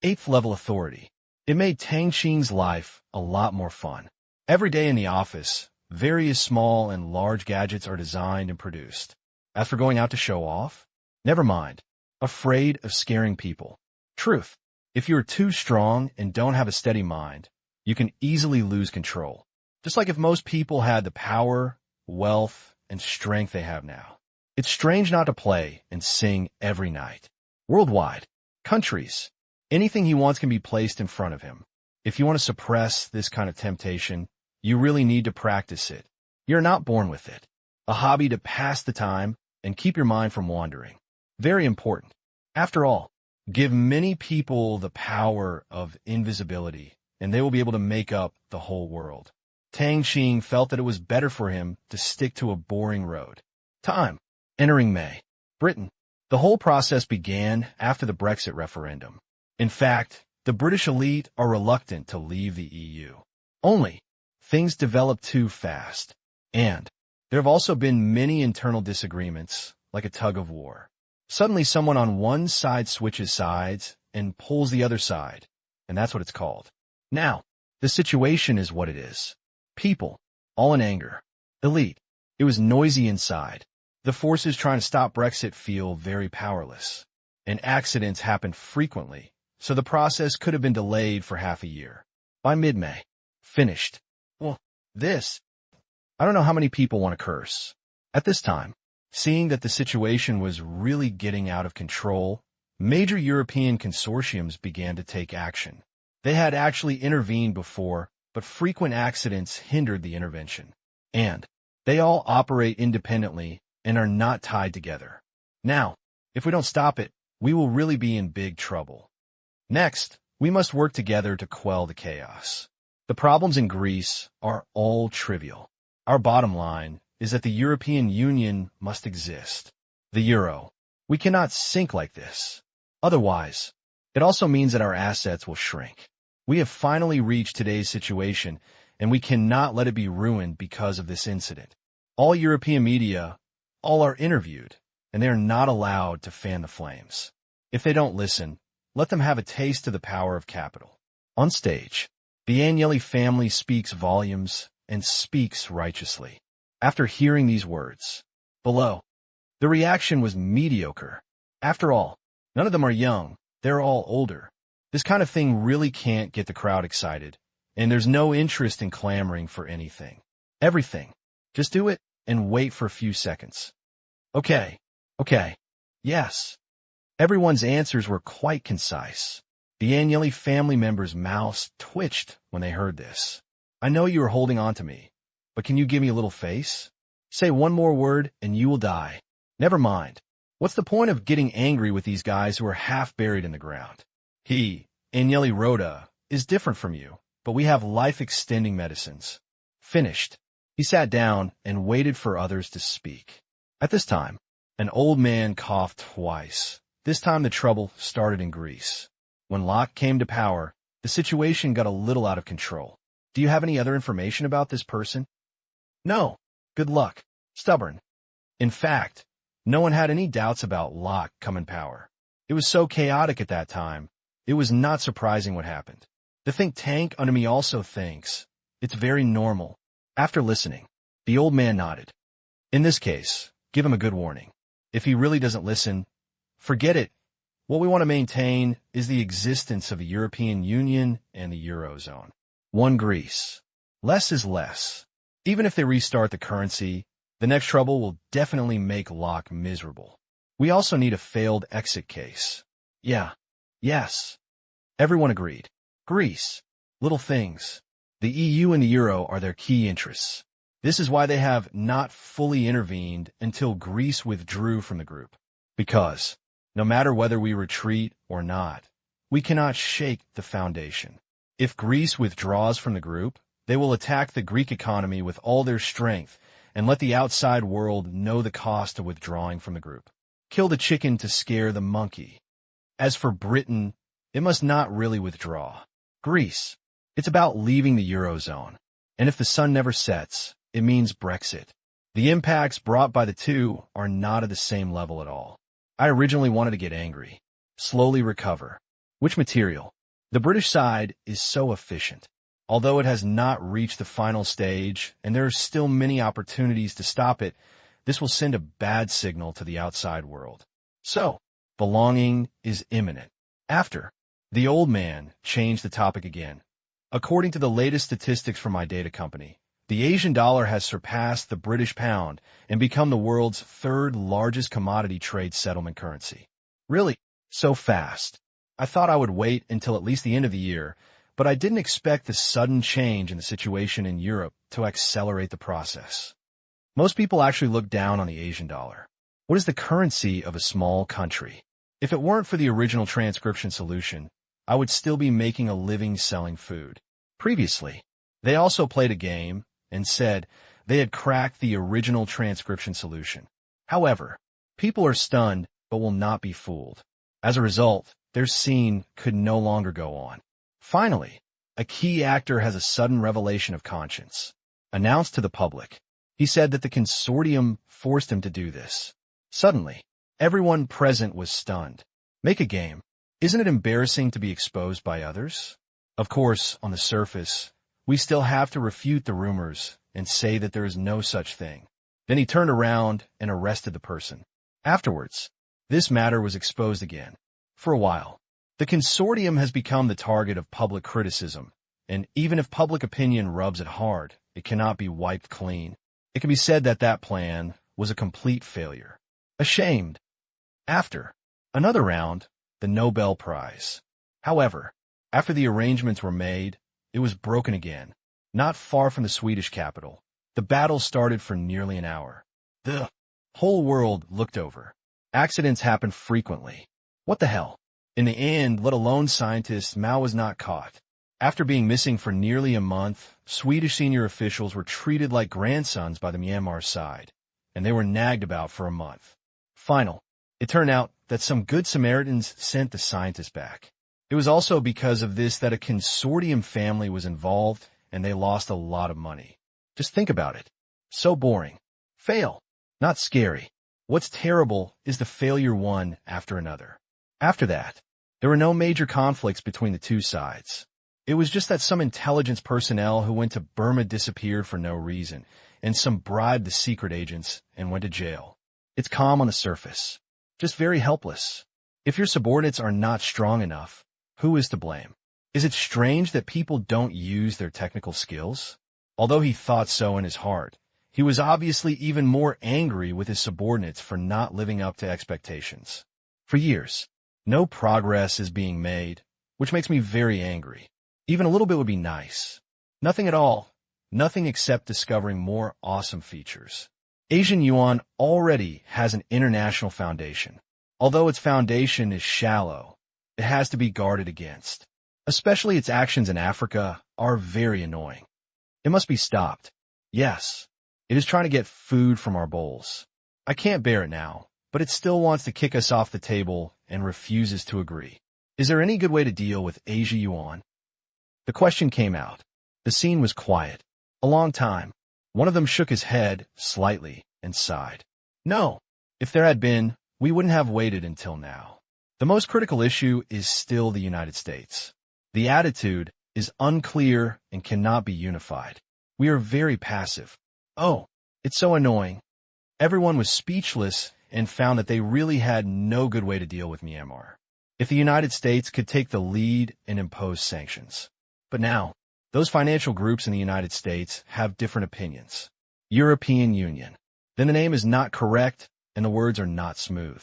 8th level authority. It made Tang Qing's life a lot more fun. Every day in the office, various small and large gadgets are designed and produced. As for going out to show off, never mind. Afraid of scaring people. Truth. If you are too strong and don't have a steady mind, you can easily lose control. Just like if most people had the power, wealth, and strength they have now. It's strange not to play and sing every night. Worldwide. Countries. Anything he wants can be placed in front of him. If you want to suppress this kind of temptation, you really need to practice it. You're not born with it. A hobby to pass the time and keep your mind from wandering. Very important. After all, Give many people the power of invisibility, and they will be able to make up the whole world. Tang Qing felt that it was better for him to stick to a boring road. Time. Entering May. Britain. The whole process began after the Brexit referendum. In fact, the British elite are reluctant to leave the EU. Only, things developed too fast. And there have also been many internal disagreements, like a tug of war. Suddenly someone on one side switches sides and pulls the other side, and that's what it's called. Now, the situation is what it is. People, all in anger. Elite. It was noisy inside. The forces trying to stop Brexit feel very powerless. And accidents happen frequently, so the process could have been delayed for half a year. By mid-May. Finished. Well, I don't know how many people want to curse. At this time, seeing that the situation was really getting out of control, major European consortiums began to take action. They had actually intervened before, but frequent accidents hindered the intervention. And they all operate independently and are not tied together. Now, if we don't stop it, we will really be in big trouble. Next, we must work together to quell the chaos. The problems in Greece are all trivial. Our bottom line is that the European Union must exist. The euro. We cannot sink like this. Otherwise, it also means that our assets will shrink. We have finally reached today's situation, and we cannot let it be ruined because of this incident. All European media, all are interviewed, and they are not allowed to fan the flames. If they don't listen, let them have a taste of the power of capital. On stage, the Agnelli family speaks volumes and speaks righteously. After hearing these words, below, the reaction was mediocre. After all, none of them are young, they're all older. This kind of thing really can't get the crowd excited, and there's no interest in clamoring for anything. Everything. Just do it and wait for a few seconds. Okay. Yes. Everyone's answers were quite concise. The Agnelli family members' mouths twitched when they heard this. I know you are holding on to me, but can you give me a little face? Say one more word and you will die. Never mind. What's the point of getting angry with these guys who are half buried in the ground? He, Agnelli Rhoda, is different from you, but we have life-extending medicines. Finished. He sat down and waited for others to speak. At this time, an old man coughed twice. This time the trouble started in Greece. When Locke came to power, the situation got a little out of control. Do you have any other information about this person? No. Good luck. Stubborn. In fact, no one had any doubts about Locke coming power. It was so chaotic at that time, it was not surprising what happened. The think tank under me also thinks. It's very normal. After listening, the old man nodded. In this case, give him a good warning. If he really doesn't listen, forget it. What we want to maintain is the existence of the European Union and the Eurozone. One Greece. Less is less. Even if they restart the currency, the next trouble will definitely make Locke miserable. We also need a failed exit case. Yeah. Yes. Everyone agreed. Greece. Little things. The EU and the Euro are their key interests. This is why they have not fully intervened until Greece withdrew from the group. Because, no matter whether we retreat or not, we cannot shake the foundation. If Greece withdraws from the group, they will attack the Greek economy with all their strength and let the outside world know the cost of withdrawing from the group. Kill the chicken to scare the monkey. As for Britain, it must not really withdraw. Greece, it's about leaving the Eurozone. And if the sun never sets, it means Brexit. The impacts brought by the two are not at the same level at all. I originally wanted to get angry. Slowly recover. Which material? The British side is so efficient. Although it has not reached the final stage, and there are still many opportunities to stop it, this will send a bad signal to the outside world. So, belonging is imminent. After, the old man changed the topic again. According to the latest statistics from my data company, the Asian dollar has surpassed the British pound and become the world's third largest commodity trade settlement currency. Really? So fast. I thought I would wait until at least the end of the year, but I didn't expect the sudden change in the situation in Europe to accelerate the process. Most people actually look down on the Asian dollar. What is the currency of a small country? If it weren't for the original transcription solution, I would still be making a living selling food. Previously, they also played a game and said they had cracked the original transcription solution. However, people are stunned but will not be fooled. As a result, their scene could no longer go on. Finally, a key actor has a sudden revelation of conscience. Announced to the public, he said that the consortium forced him to do this. Suddenly, everyone present was stunned. Make a game. Isn't it embarrassing to be exposed by others? Of course, on the surface, we still have to refute the rumors and say that there is no such thing. Then he turned around and arrested the person. Afterwards, this matter was exposed again. For a while, the consortium has become the target of public criticism, and even if public opinion rubs it hard, it cannot be wiped clean. It can be said that that plan was a complete failure. Ashamed. After another round, the Nobel Prize. However, after the arrangements were made, it was broken again. Not far from the Swedish capital, the battle started for nearly an hour. The whole world looked over. Accidents happen frequently. What the hell? In the end, let alone scientists, Mao was not caught. After being missing for nearly a month, Swedish senior officials were treated like grandsons by the Myanmar side, and they were nagged about for a month. Final. It turned out that some good Samaritans sent the scientists back. It was also because of this that a consortium family was involved, and they lost a lot of money. Just think about it. So boring. Fail. Not scary. What's terrible is the failure one after another. After that, there were no major conflicts between the two sides. It was just that some intelligence personnel who went to Burma disappeared for no reason, and some bribed the secret agents and went to jail. It's calm on the surface. Just very helpless. If your subordinates are not strong enough, who is to blame? Is it strange that people don't use their technical skills? Although he thought so in his heart, he was obviously even more angry with his subordinates for not living up to expectations. For years, no progress is being made, which makes me very angry. Even a little bit would be nice. Nothing at all. Nothing except discovering more awesome features. Asian yuan already has an international foundation. Although its foundation is shallow, it has to be guarded against. Especially its actions in Africa are very annoying. It must be stopped. Yes, it is trying to get food from our bowls. I can't bear it now, but it still wants to kick us off the table and refuses to agree. Is there any good way to deal with Asia yuan? The question came out. The scene was quiet. A long time. One of them shook his head slightly and sighed. No, if there had been, we wouldn't have waited until now. The most critical issue is still the United States. The attitude is unclear and cannot be unified. We are very passive. Oh, it's so annoying. Everyone was speechless and found that they really had no good way to deal with Myanmar. If the United States could take the lead and impose sanctions. But now, those financial groups in the United States have different opinions. European Union. Then the name is not correct and the words are not smooth.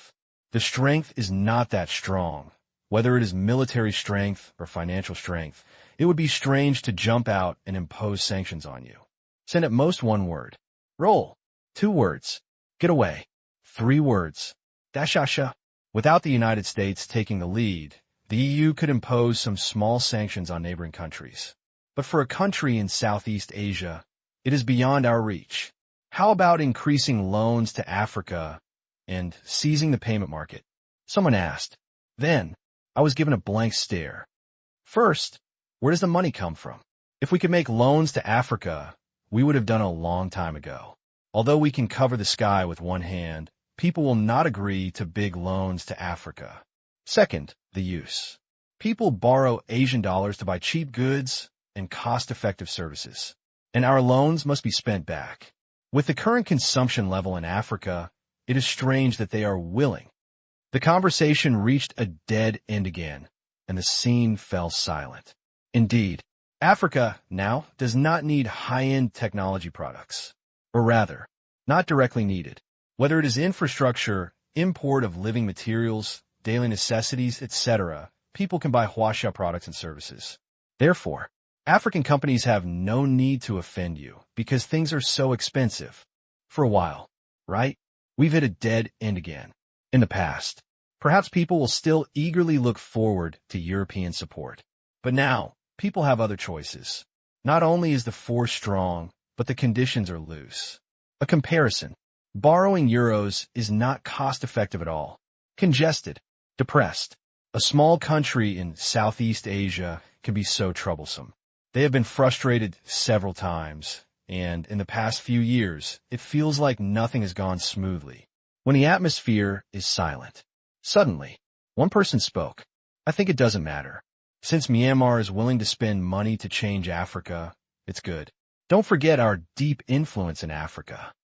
The strength is not that strong. Whether it is military strength or financial strength, it would be strange to jump out and impose sanctions on you. Send at most one word. Roll. 2 words. Get away. 3 words. Dashasha. Without the United States taking the lead, the EU could impose some small sanctions on neighboring countries. But for a country in Southeast Asia, it is beyond our reach. How about increasing loans to Africa and seizing the payment market? Someone asked. Then, I was given a blank stare. First, where does the money come from? If we could make loans to Africa, we would have done it a long time ago. Although we can cover the sky with one hand, people will not agree to big loans to Africa. Second, the use. People borrow Asian dollars to buy cheap goods and cost-effective services, and our loans must be spent back. With the current consumption level in Africa, it is strange that they are willing. The conversation reached a dead end again, and the scene fell silent. Indeed, Africa now does not need high-end technology products, or rather, not directly needed. Whether it is infrastructure, import of living materials, daily necessities, etc., people can buy Huasha products and services. Therefore, African companies have no need to offend you because things are so expensive. For a while, right? We've hit a dead end again. In the past, Perhaps people will still eagerly look forward to European support. But now, people have other choices. Not only is the force strong, but the conditions are loose. A comparison. Borrowing euros is not cost-effective at all. Congested. Depressed. A small country in Southeast Asia can be so troublesome. They have been frustrated several times, and in the past few years, it feels like nothing has gone smoothly. When the atmosphere is silent. Suddenly, one person spoke. I think it doesn't matter. Since Myanmar is willing to spend money to change Africa, it's good. Don't forget our deep influence in Africa.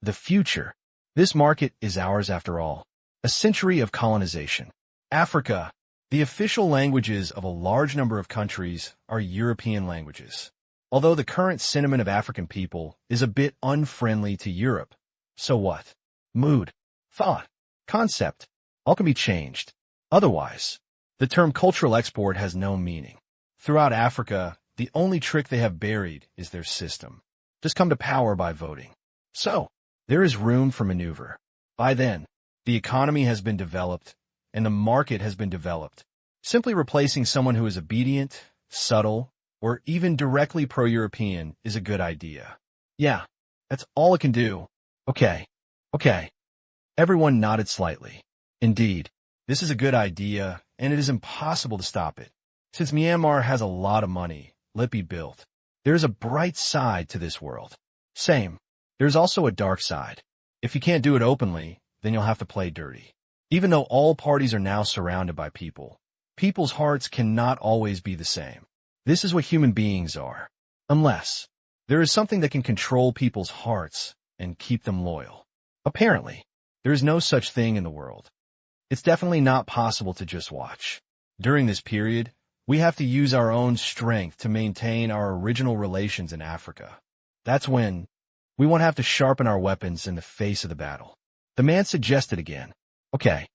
The future. This market is ours after all. A century of colonization. Africa. The official languages of a large number of countries are European languages. Although the current sentiment of African people is a bit unfriendly to Europe. So what? Mood, thought, concept, all can be changed. Otherwise, the term cultural export has no meaning. Throughout Africa, the only trick they have buried is their system. Just come to power by voting. So, there is room for maneuver. By then, the economy has been developed, and the market has been developed. Simply replacing someone who is obedient, subtle, or even directly pro-European is a good idea. Yeah, that's all it can do. Okay. Everyone nodded slightly. Indeed, this is a good idea, and it is impossible to stop it. Since Myanmar has a lot of money, let it be built. There is a bright side to this world. Same. There's also a dark side. If you can't do it openly, then you'll have to play dirty. Even though all parties are now surrounded by people, people's hearts cannot always be the same. This is what human beings are. Unless there is something that can control people's hearts and keep them loyal. Apparently, there is no such thing in the world. It's definitely not possible to just watch. During this period, we have to use our own strength to maintain our original relations in Africa. That's when we won't have to sharpen our weapons in the face of the battle. The man suggested again. Okay.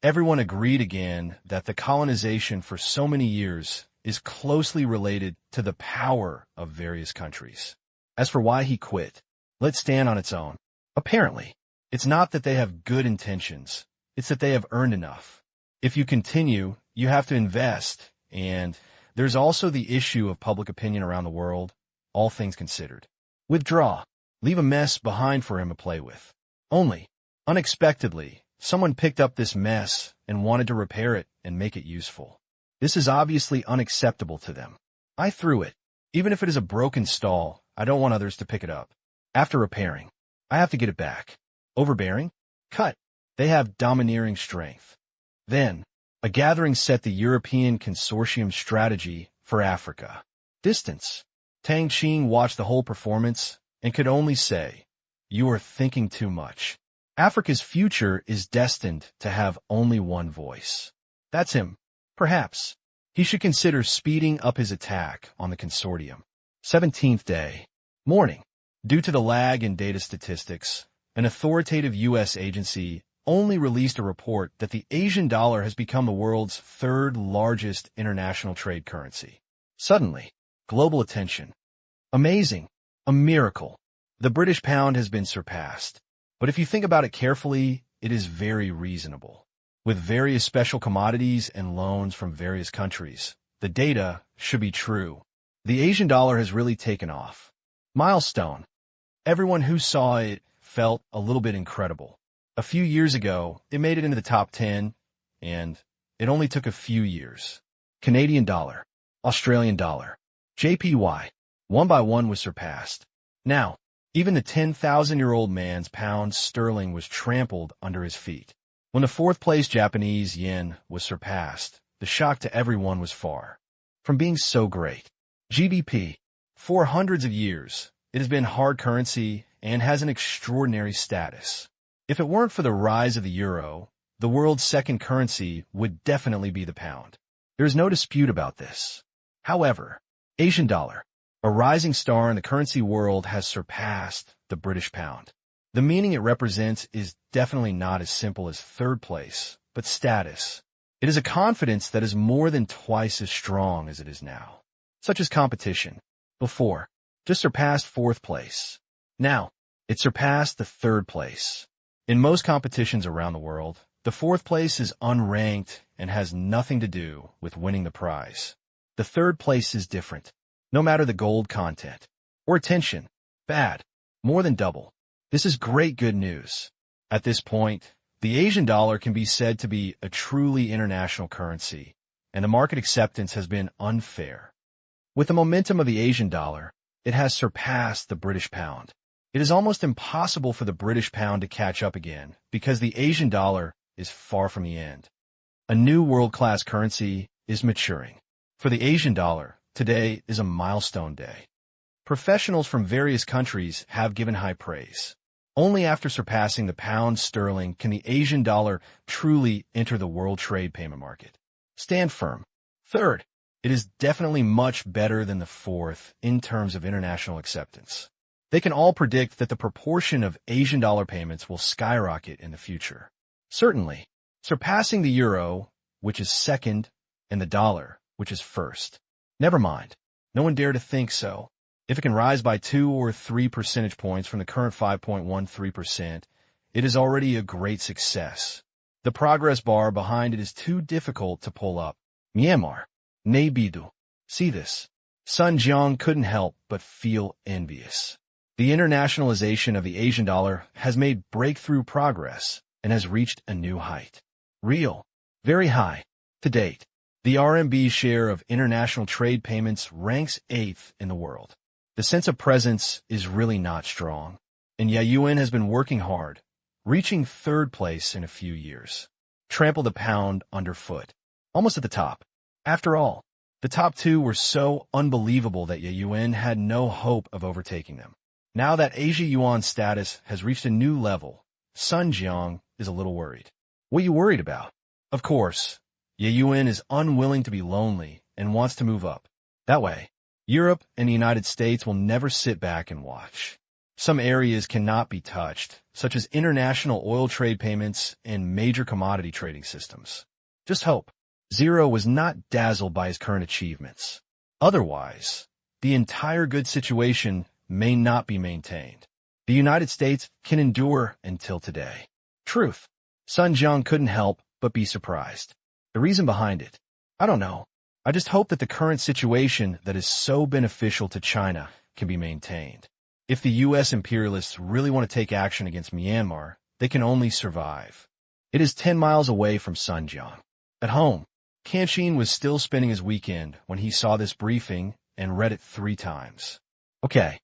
Everyone agreed again that the colonization for so many years is closely related to the power of various countries. As for why he quit, let it stand on its own. Apparently, it's not that they have good intentions, it's that they have earned enough. If you continue, you have to invest, and there's also the issue of public opinion around the world, all things considered. Withdraw. Leave a mess behind for him to play with. Only, unexpectedly, someone picked up this mess and wanted to repair it and make it useful. This is obviously unacceptable to them. I threw it. Even if it is a broken stall, I don't want others to pick it up. After repairing, I have to get it back. Overbearing? Cut. They have domineering strength. Then, a gathering set the European Consortium strategy for Africa. Distance. Tang Qing watched the whole performance and could only say, "You are thinking too much." Africa's future is destined to have only one voice. That's him. Perhaps he should consider speeding up his attack on the consortium. 17th day. Morning. Due to the lag in data statistics, an authoritative U.S. agency only released a report that the Asian dollar has become the world's third largest international trade currency. Suddenly, global attention. Amazing. A miracle. The British pound has been surpassed. But if you think about it carefully, it is very reasonable. With various special commodities and loans from various countries, the data should be true. The Asian dollar has really taken off. Milestone. Everyone who saw it felt a little bit incredible. A few years ago, it made it into the top 10, and it only took a few years. Canadian dollar, Australian dollar, JPY, one by one was surpassed. Now, even the 10,000-year-old man's pound sterling was trampled under his feet. When the fourth-place Japanese yen was surpassed, the shock to everyone was far from being so great. GBP. For hundreds of years, it has been hard currency and has an extraordinary status. If it weren't for the rise of the euro, the world's second currency would definitely be the pound. There is no dispute about this. However, Asian dollar, a rising star in the currency world, has surpassed the British pound. The meaning it represents is definitely not as simple as third place, but status. It is a confidence that is more than twice as strong as it is now. Such as competition. Before, just surpassed fourth place. Now, it surpassed the third place. In most competitions around the world, The fourth place is unranked and has nothing to do with winning the prize. The third place is different. No matter the gold content or attention, bad, more than double. This is great good news. At this point, the Asian dollar can be said to be a truly international currency, and the market acceptance has been unfair. With the momentum of the Asian dollar, it has surpassed the British pound. It is almost impossible for the British pound to catch up again because the Asian dollar is far from the end. A new world-class currency is maturing. For the Asian dollar, today is a milestone day. Professionals from various countries have given high praise. Only after surpassing the pound sterling can the Asian dollar truly enter the world trade payment market. Stand firm. Third, it is definitely much better than the fourth in terms of international acceptance. They can all predict that the proportion of Asian dollar payments will skyrocket in the future. Certainly, surpassing the euro, which is second, and the dollar, which is first. Never mind. No one dare to think so. If it can rise by 2 or 3 percentage points from the current 5.13%, it is already a great success. The progress bar behind it is too difficult to pull up. Myanmar. Naybidu. See this. Sun Jiang couldn't help but feel envious. The internationalization of the Asian dollar has made breakthrough progress and has reached a new height. Real. Very high. To date, the RMB's share of international trade payments ranks 8th in the world. The sense of presence is really not strong, and Yuan has been working hard, reaching 3rd place in a few years. Trample the pound underfoot. Almost at the top. After all, the top 2 were so unbelievable that Yuan had no hope of overtaking them. Now that Asia Yuan status has reached a new level, Sun Jiang is a little worried. What are you worried about? Of course, Yuan is unwilling to be lonely and wants to move up. That way, Europe and the United States will never sit back and watch. Some areas cannot be touched, such as international oil trade payments and major commodity trading systems. Just hope. Zero was not dazzled by his current achievements. Otherwise, the entire good situation may not be maintained. The United States can endure until today. Truth. Sun Jiang couldn't help but be surprised. The reason behind it? I don't know. I just hope that the current situation that is so beneficial to China can be maintained. If the U.S. imperialists really want to take action against Myanmar, they can only survive. It is 10 miles away from Sun Jiang. At home, Tang Qing was still spending his weekend when he saw this briefing and read it 3 times. Okay.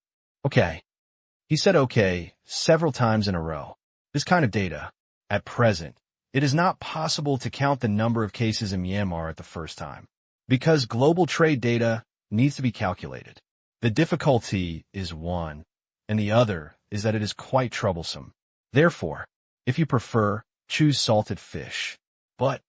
He said okay several times in a row. This kind of data, at present, it is not possible to count the number of cases in Myanmar at the first time, because global trade data needs to be calculated. The difficulty is one, and the other is that it is quite troublesome. Therefore, if you prefer, choose salted fish. But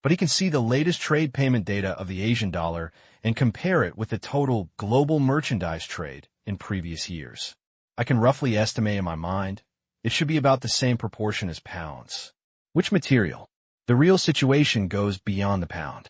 he can see the latest trade payment data of the Asian dollar and compare it with the total global merchandise trade in previous years. I can roughly estimate in my mind, it should be about the same proportion as pounds. Which material? The real situation goes beyond the pound.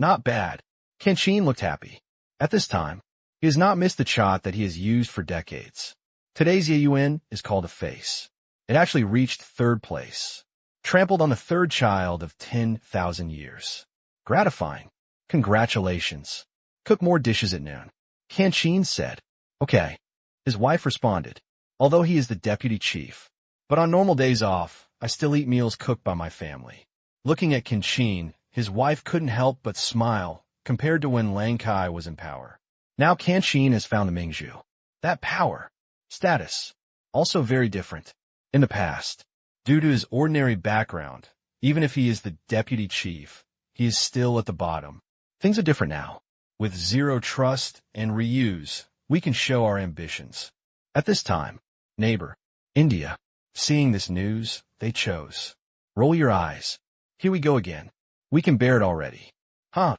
Not bad. Tang Qing looked happy. At this time, he has not missed the shot that he has used for decades. Today's Yuan is called a face. It actually reached 3rd place. Trampled on the 3rd child of 10,000 years. Gratifying. Congratulations. Cook more dishes at noon. Tang Qing said. Okay. His wife responded. Although he is the deputy chief. But on normal days off, I still eat meals cooked by my family. Looking at Tang Qing, his wife couldn't help but smile compared to when Lang Kai was in power. Now Tang Qing has found the Mingzhu. That power, status, also very different. In the past, due to his ordinary background, even if he is the deputy chief, he is still at the bottom. Things are different now. With zero trust and reuse, we can show our ambitions. At this time, neighbor, India, seeing this news, they chose. Roll your eyes. Here we go again. We can bear it already. Huh?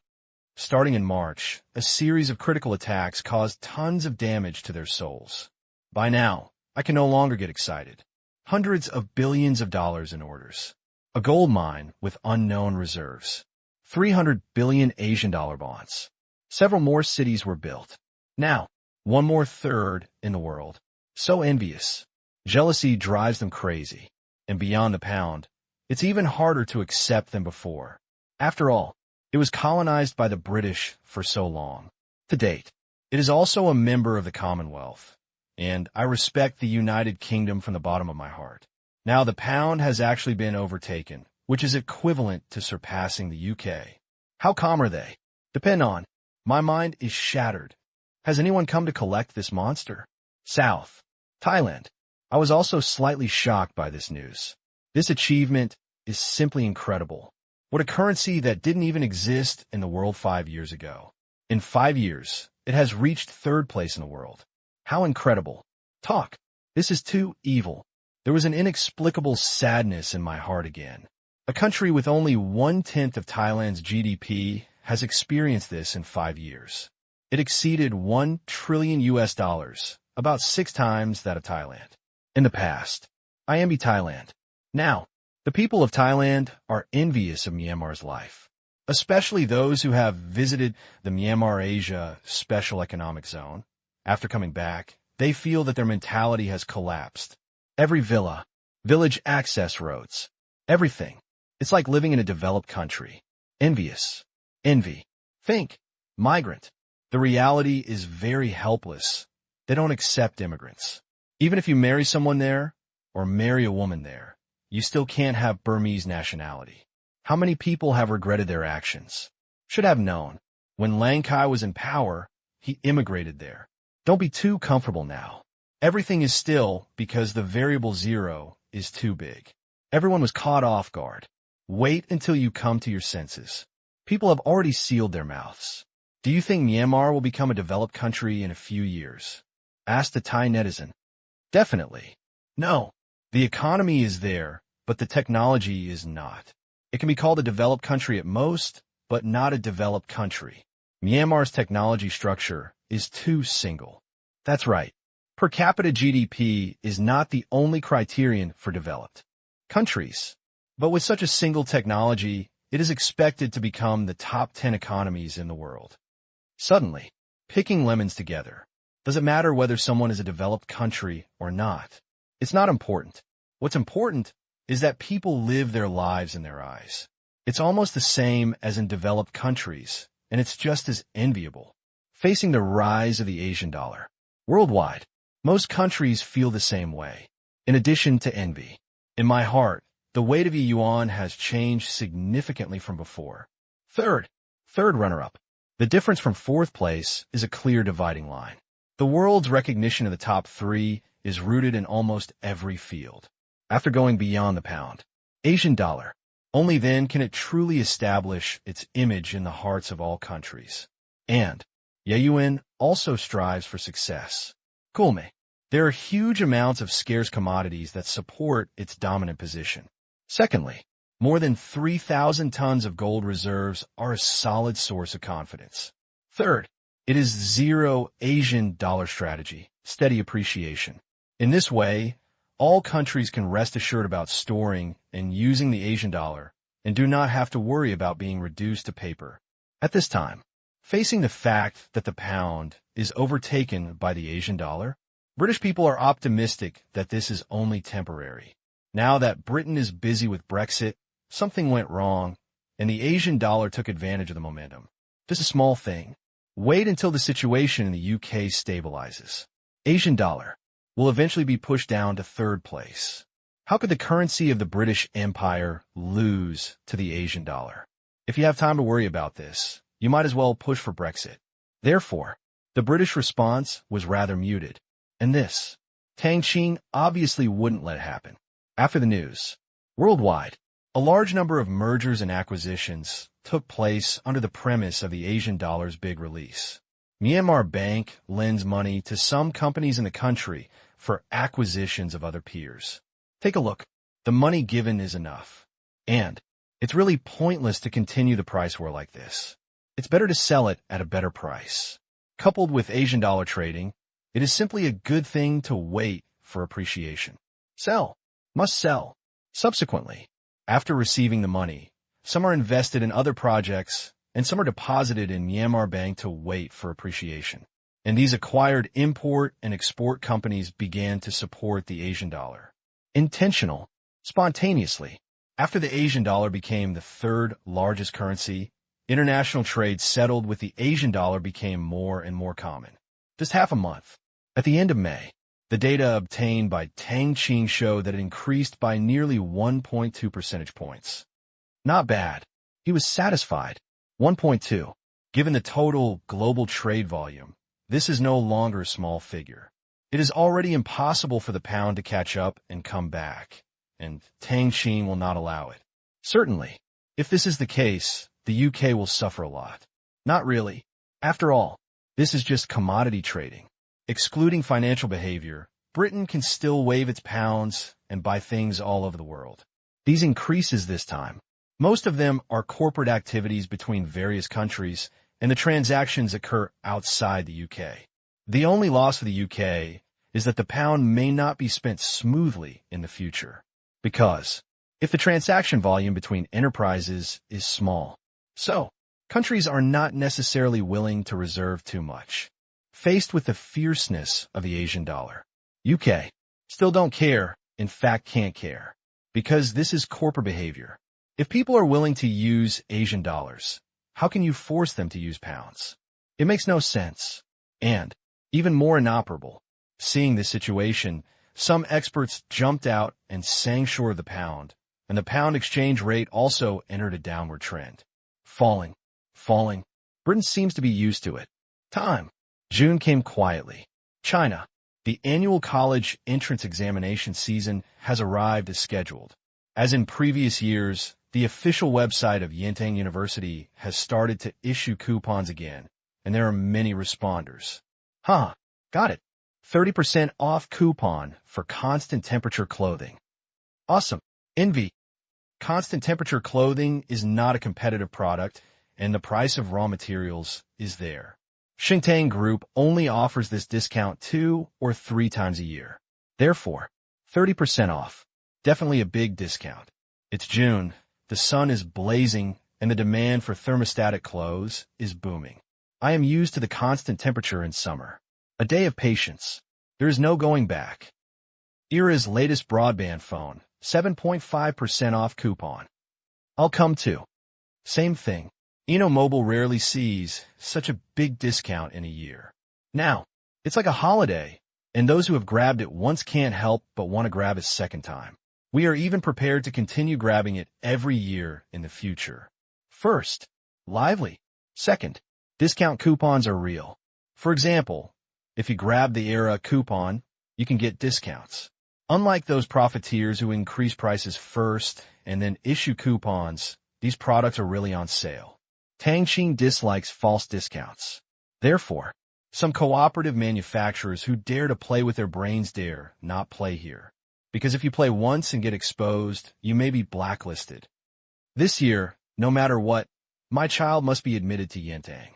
Starting in March, a series of critical attacks caused tons of damage to their souls. By now, I can no longer get excited. Hundreds of billions of dollars in orders. A gold mine with unknown reserves. 300 billion Asian dollar bonds. Several more cities were built. Now, one more 3rd in the world. So envious. Jealousy drives them crazy. And beyond the pound, it's even harder to accept than before. After all, it was colonized by the British for so long. To date, it is also a member of the Commonwealth, and I respect the United Kingdom from the bottom of my heart. Now the pound has actually been overtaken, which is equivalent to surpassing the UK. How calm are they? Depend on. My mind is shattered. Has anyone come to collect this monster? South. Thailand. I was also slightly shocked by this news. This achievement is simply incredible. What a currency that didn't even exist in the world 5 years ago. In 5 years, it has reached third place in the world. How incredible. Talk. This is too evil. There was an inexplicable sadness in my heart again. A country with only 1/10 of Thailand's GDP has experienced this in 5 years. It exceeded $1 trillion, about 6 times that of Thailand. In the past, I envy Thailand. Now, the people of Thailand are envious of Myanmar's life, especially those who have visited the Myanmar Asia Special Economic Zone. After coming back, they feel that their mentality has collapsed. Every village access roads, everything. It's like living in a developed country. Envious. Envy. Think. Migrant. The reality is very helpless. They don't accept immigrants. Even if you marry someone there, or marry a woman there, you still can't have Burmese nationality. How many people have regretted their actions? Should have known. When Lang Kai was in power, he immigrated there. Don't be too comfortable now. Everything is still because the variable 0 is too big. Everyone was caught off guard. Wait until you come to your senses. People have already sealed their mouths. Do you think Myanmar will become a developed country in a few years? Asked the Thai netizen. Definitely. No. The economy is there, but the technology is not. It can be called a developed country at most, but not a developed country. Myanmar's technology structure is too single. That's right. Per capita GDP is not the only criterion for developed countries. But with such a single technology, it is expected to become the top 10 economies in the world. Suddenly, picking lemons together. Does it matter whether someone is a developed country or not? It's not important. What's important is that people live their lives in their eyes. It's almost the same as in developed countries, and it's just as enviable. Facing the rise of the Asian dollar. Worldwide, most countries feel the same way. In addition to envy, in my heart, the weight of the yuan has changed significantly from before. Third runner-up. The difference from fourth place is a clear dividing line. The world's recognition of the top 3 is rooted in almost every field. After going beyond the pound, Asian dollar, only then can it truly establish its image in the hearts of all countries. And Yuan also strives for success. Kulme. There are huge amounts of scarce commodities that support its dominant position. Secondly, more than 3,000 tons of gold reserves are a solid source of confidence. Third, it is zero Asian dollar strategy, steady appreciation. In this way, all countries can rest assured about storing and using the Asian dollar and do not have to worry about being reduced to paper. At this time, facing the fact that the pound is overtaken by the Asian dollar, British people are optimistic that this is only temporary. Now that Britain is busy with Brexit, something went wrong, and the Asian dollar took advantage of the momentum. Just a small thing. Wait until the situation in the UK stabilizes. Asian dollar will eventually be pushed down to third place. How could the currency of the British Empire lose to the Asian dollar? If you have time to worry about this, you might as well push for Brexit. Therefore, the British response was rather muted. And this, Tang Qing obviously wouldn't let it happen. After the news, worldwide, a large number of mergers and acquisitions took place under the premise of the Asian dollar's big release. Myanmar Bank lends money to some companies in the country for acquisitions of other peers. Take a look. The money given is enough. And it's really pointless to continue the price war like this. It's better to sell it at a better price. Coupled with Asian dollar trading, it is simply a good thing to wait for appreciation. Sell. Must sell. Subsequently, after receiving the money, some are invested in other projects and some are deposited in Myanmar Bank to wait for appreciation. And these acquired import and export companies began to support the Asian dollar. Intentional, spontaneously. After the Asian dollar became the third largest currency, international trade settled with the Asian dollar became more and more common. Just half a month. At the end of May, the data obtained by Tang Qing showed that it increased by nearly 1.2 percentage points. Not bad. He was satisfied. 1.2. Given the total global trade volume, this is no longer a small figure. It is already impossible for the pound to catch up and come back, and Tang Qing will not allow it. Certainly, if this is the case, the UK will suffer a lot. Not really. After all, this is just commodity trading. Excluding financial behavior, Britain can still wave its pounds and buy things all over the world. These increases this time. Most of them are corporate activities between various countries, and the transactions occur outside the UK. The only loss for the UK is that the pound may not be spent smoothly in the future. Because if the transaction volume between enterprises is small, so countries are not necessarily willing to reserve too much. Faced with the fierceness of the Asian dollar, UK still don't care, in fact can't care, because this is corporate behavior. If people are willing to use Asian dollars, how can you force them to use pounds? It makes no sense. And, even more inoperable, seeing this situation, some experts jumped out and sang short of the pound, and the pound exchange rate also entered a downward trend. Falling. Britain seems to be used to it. June came quietly. China. The annual college entrance examination season has arrived as scheduled. As in previous years, the official website of Yintang University has started to issue coupons again, and there are many responders. Got it. 30% off coupon for constant temperature clothing. Awesome. Envy. Constant temperature clothing is not a competitive product, and the price of raw materials is there. Xingtang Group only offers this discount 2 or 3 times a year. Therefore, 30% off. Definitely a big discount. It's June, the sun is blazing, and the demand for thermostatic clothes is booming. I am used to the constant temperature in summer. A day of patience. There is no going back. Era's latest broadband phone, 7.5% off coupon. I'll come too. Same thing. Mobile rarely sees such a big discount in a year. Now, it's like a holiday, and those who have grabbed it once can't help but want to grab it a second time. We are even prepared to continue grabbing it every year in the future. First, lively. Second, discount coupons are real. For example, if you grab the Era coupon, you can get discounts. Unlike those profiteers who increase prices first and then issue coupons, these products are really on sale. Tang Qing dislikes false discounts. Therefore, some cooperative manufacturers who dare to play with their brains dare not play here. Because if you play once and get exposed, you may be blacklisted. This year, no matter what, my child must be admitted to Yintang.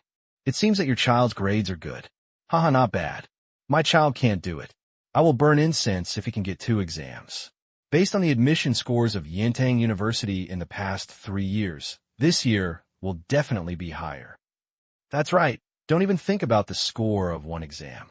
It seems that your child's grades are good. Not bad. My child can't do it. I will burn incense if he can get 2 exams. Based on the admission scores of Yintang University in the past 3 years, this year will definitely be higher. That's right. Don't even think about the score of one exam.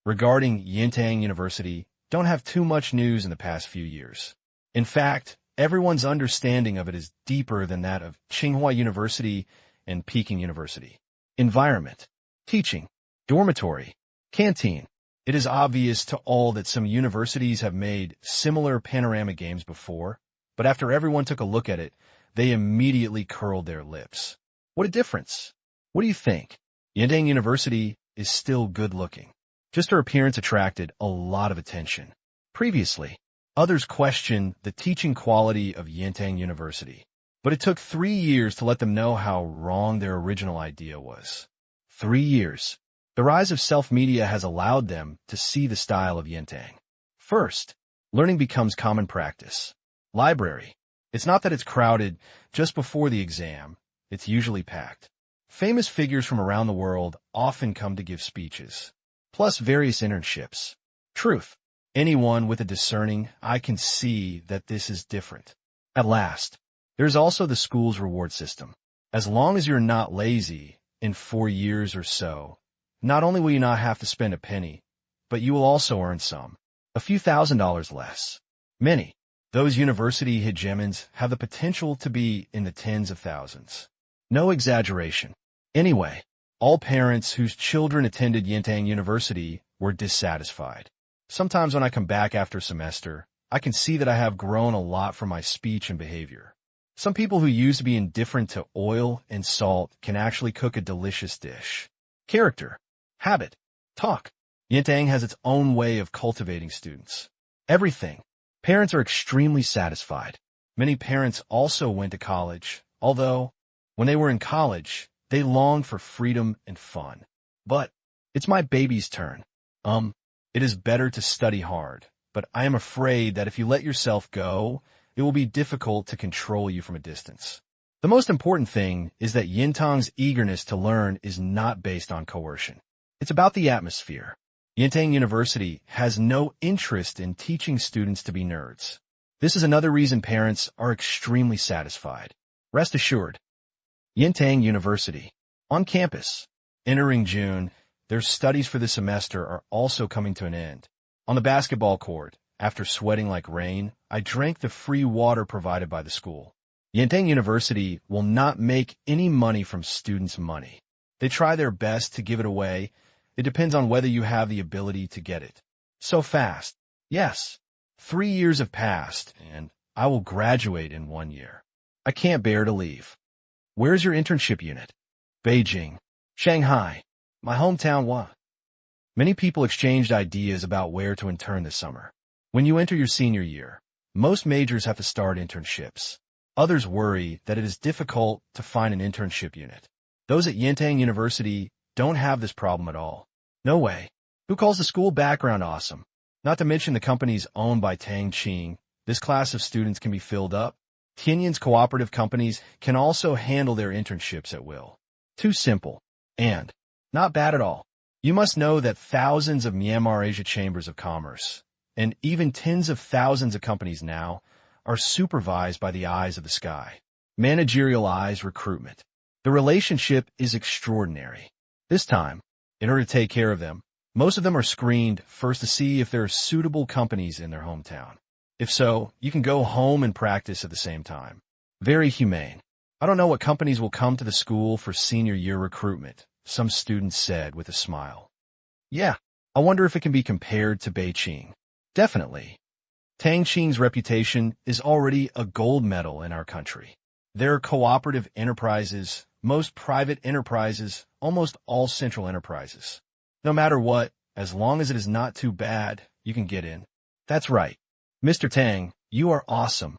Regarding Yintang University, don't have too much news in the past few years. In fact, everyone's understanding of it is deeper than that of Tsinghua University and Peking University. Environment, teaching, dormitory, canteen. It is obvious to all that some universities have made similar panorama games before, but after everyone took a look at it, they immediately curled their lips. What a difference. What do you think? Yintang University is still good-looking. Just her appearance attracted a lot of attention. Previously, others questioned the teaching quality of Yintang University, but it took 3 years to let them know how wrong their original idea was. 3 years. The rise of self-media has allowed them to see the style of Yintang. First, learning becomes common practice. Library. It's not that it's crowded just before the exam. It's usually packed. Famous figures from around the world often come to give speeches, plus various internships. Truth. Anyone with a discerning eye can see that this is different. At last, there's also the school's reward system. As long as you're not lazy, in 4 years or so, not only will you not have to spend a penny, but you will also earn some. A few $1,000s less. Many. Those university hegemons have the potential to be in the tens of thousands. No exaggeration. Anyway, all parents whose children attended Yintang University were dissatisfied. Sometimes when I come back after a semester, I can see that I have grown a lot from my speech and behavior. Some people who used to be indifferent to oil and salt can actually cook a delicious dish. Character, habit, talk. Yintang has its own way of cultivating students. Everything. Parents are extremely satisfied. Many parents also went to college, although, when they were in college, they longed for freedom and fun. But, it's my baby's turn. It is better to study hard, but I am afraid that if you let yourself go, it will be difficult to control you from a distance. The most important thing is that Yintang's eagerness to learn is not based on coercion. It's about the atmosphere. Yintang University has no interest in teaching students to be nerds. This is another reason parents are extremely satisfied. Rest assured. Yintang University. On campus. Entering June, their studies for the semester are also coming to an end. On the basketball court, after sweating like rain, I drank the free water provided by the school. Yintang University will not make any money from students' money. They try their best to give it away. It depends on whether you have the ability to get it. So fast. Yes. 3 years have passed, and I will graduate in 1 year. I can't bear to leave. Where's your internship unit? Beijing. Shanghai. My hometown, what? Many people exchanged ideas about where to intern this summer. When you enter your senior year, most majors have to start internships. Others worry that it is difficult to find an internship unit. Those at Yintang University don't have this problem at all. No way. Who calls the school background awesome? Not to mention the companies owned by Tang Qing, this class of students can be filled up. Tianyan's cooperative companies can also handle their internships at will. Too simple. And not bad at all. You must know that thousands of Myanmar Asia chambers of commerce, and even tens of thousands of companies now, are supervised by the eyes of the sky. Managerial eyes recruitment. The relationship is extraordinary. This time, in order to take care of them, most of them are screened first to see if there are suitable companies in their hometown. If so, you can go home and practice at the same time. Very humane. I don't know what companies will come to the school for senior year recruitment, some students said with a smile. Yeah, I wonder if it can be compared to Beijing. Definitely. Tang Qing's reputation is already a gold medal in our country. There are cooperative enterprises, most private enterprises, almost all central enterprises. No matter what, as long as it is not too bad, you can get in. That's right. Mr. Tang, you are awesome.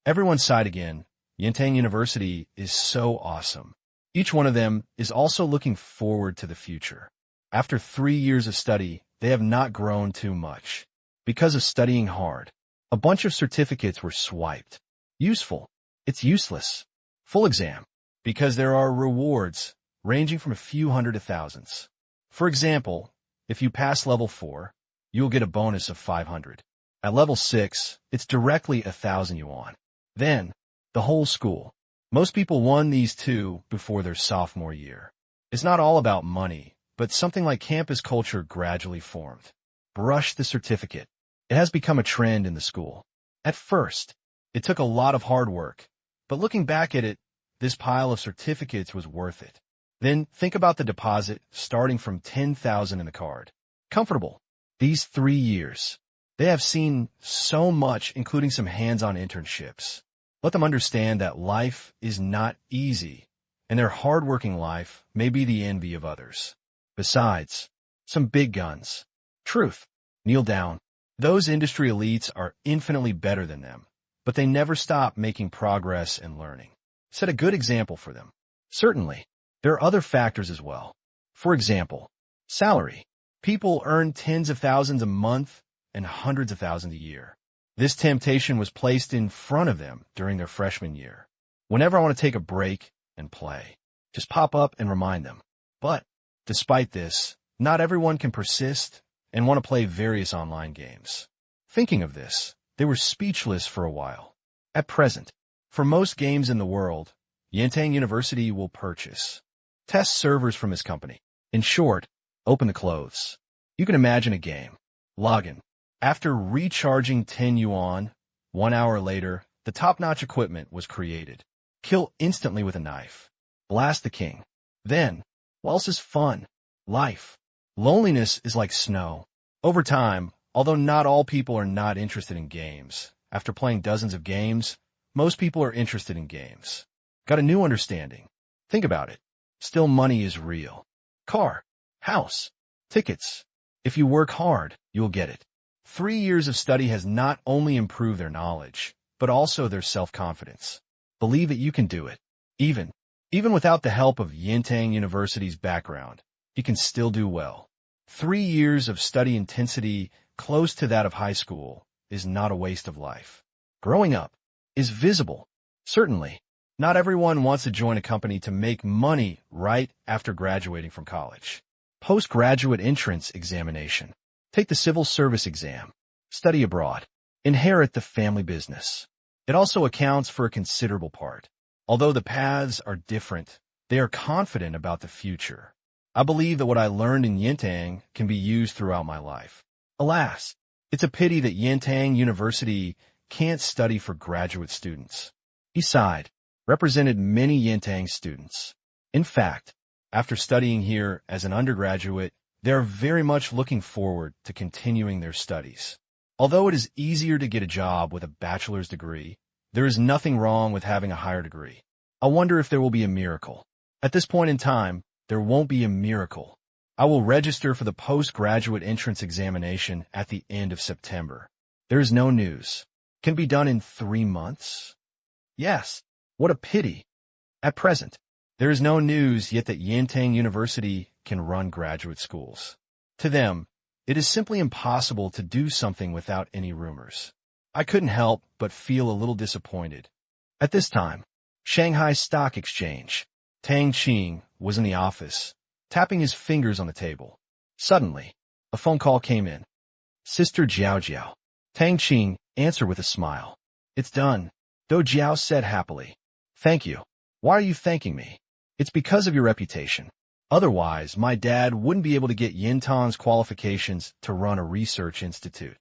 Everyone sighed again. Yintang University is so awesome. Each one of them is also looking forward to the future. After 3 years of study, they have not grown too much. Because of studying hard, a bunch of certificates were swiped. Useful. It's useless. Full exam. Because there are rewards, ranging from a few hundred to thousands. For example, if you pass level 4, you'll get a bonus of 500. At level 6, it's directly 1,000 yuan. Then, the whole school. Most people won these two before their sophomore year. It's not all about money, but something like campus culture gradually formed. Brush the certificate. It has become a trend in the school. At first, it took a lot of hard work, but looking back at it, this pile of certificates was worth it. Then think about the deposit starting from 10,000 in the card. Comfortable. These 3 years. They have seen so much, including some hands-on internships. Let them understand that life is not easy, and their hard-working life may be the envy of others. Besides, some big guns. Truth. Kneel down. Those industry elites are infinitely better than them, but they never stop making progress and learning. Set a good example for them. Certainly, there are other factors as well. For example, salary. People earn tens of thousands a month and hundreds of thousands a year. This temptation was placed in front of them during their freshman year. Whenever I want to take a break and play, just pop up and remind them. But, despite this, not everyone can persist and want to play various online games. Thinking of this, they were speechless for a while. At present, for most games in the world, Yintang University will purchase. Test servers from his company. In short, open the clothes. You can imagine a game. Login. After recharging 10 yuan, 1 hour later, the top-notch equipment was created. Kill instantly with a knife. Blast the king. Then, what else is fun? Life. Loneliness is like snow. Over time, although not all people are not interested in games, after playing dozens of games, most people are interested in games. Got a new understanding. Think about it. Still, money is real. Car, house, tickets. If you work hard, you'll get it. 3 years of study has not only improved their knowledge, but also their self-confidence. Believe that you can do it. Even without the help of Tang University's background, you can still do well. 3 years of study intensity close to that of high school is not a waste of life. Growing up is visible. Certainly, not everyone wants to join a company to make money right after graduating from college. Postgraduate entrance examination. Take the civil service exam. Study abroad. Inherit the family business. It also accounts for a considerable part. Although the paths are different, they are confident about the future. I believe that what I learned in Yintang can be used throughout my life. Alas, it's a pity that Yintang University can't study for graduate students. He sighed, represented many Yintang students. In fact, after studying here as an undergraduate, they are very much looking forward to continuing their studies. Although it is easier to get a job with a bachelor's degree, there is nothing wrong with having a higher degree. I wonder if there will be a miracle. At this point in time, there won't be a miracle. I will register for the postgraduate entrance examination at the end of September. There is no news. Can be done in 3 months? Yes. What a pity. At present, there is no news yet that Yintang University can run graduate schools. To them, it is simply impossible to do something without any rumors. I couldn't help but feel a little disappointed. At this time, Shanghai Stock Exchange, Tang Qing was in the office, tapping his fingers on the table. Suddenly, a phone call came in. Sister Jiao Jiao. Tang Qing answered with a smile. It's done, Do Jiao said happily. Thank you. Why are you thanking me? It's because of your reputation. Otherwise, my dad wouldn't be able to get Yintang's qualifications to run a research institute.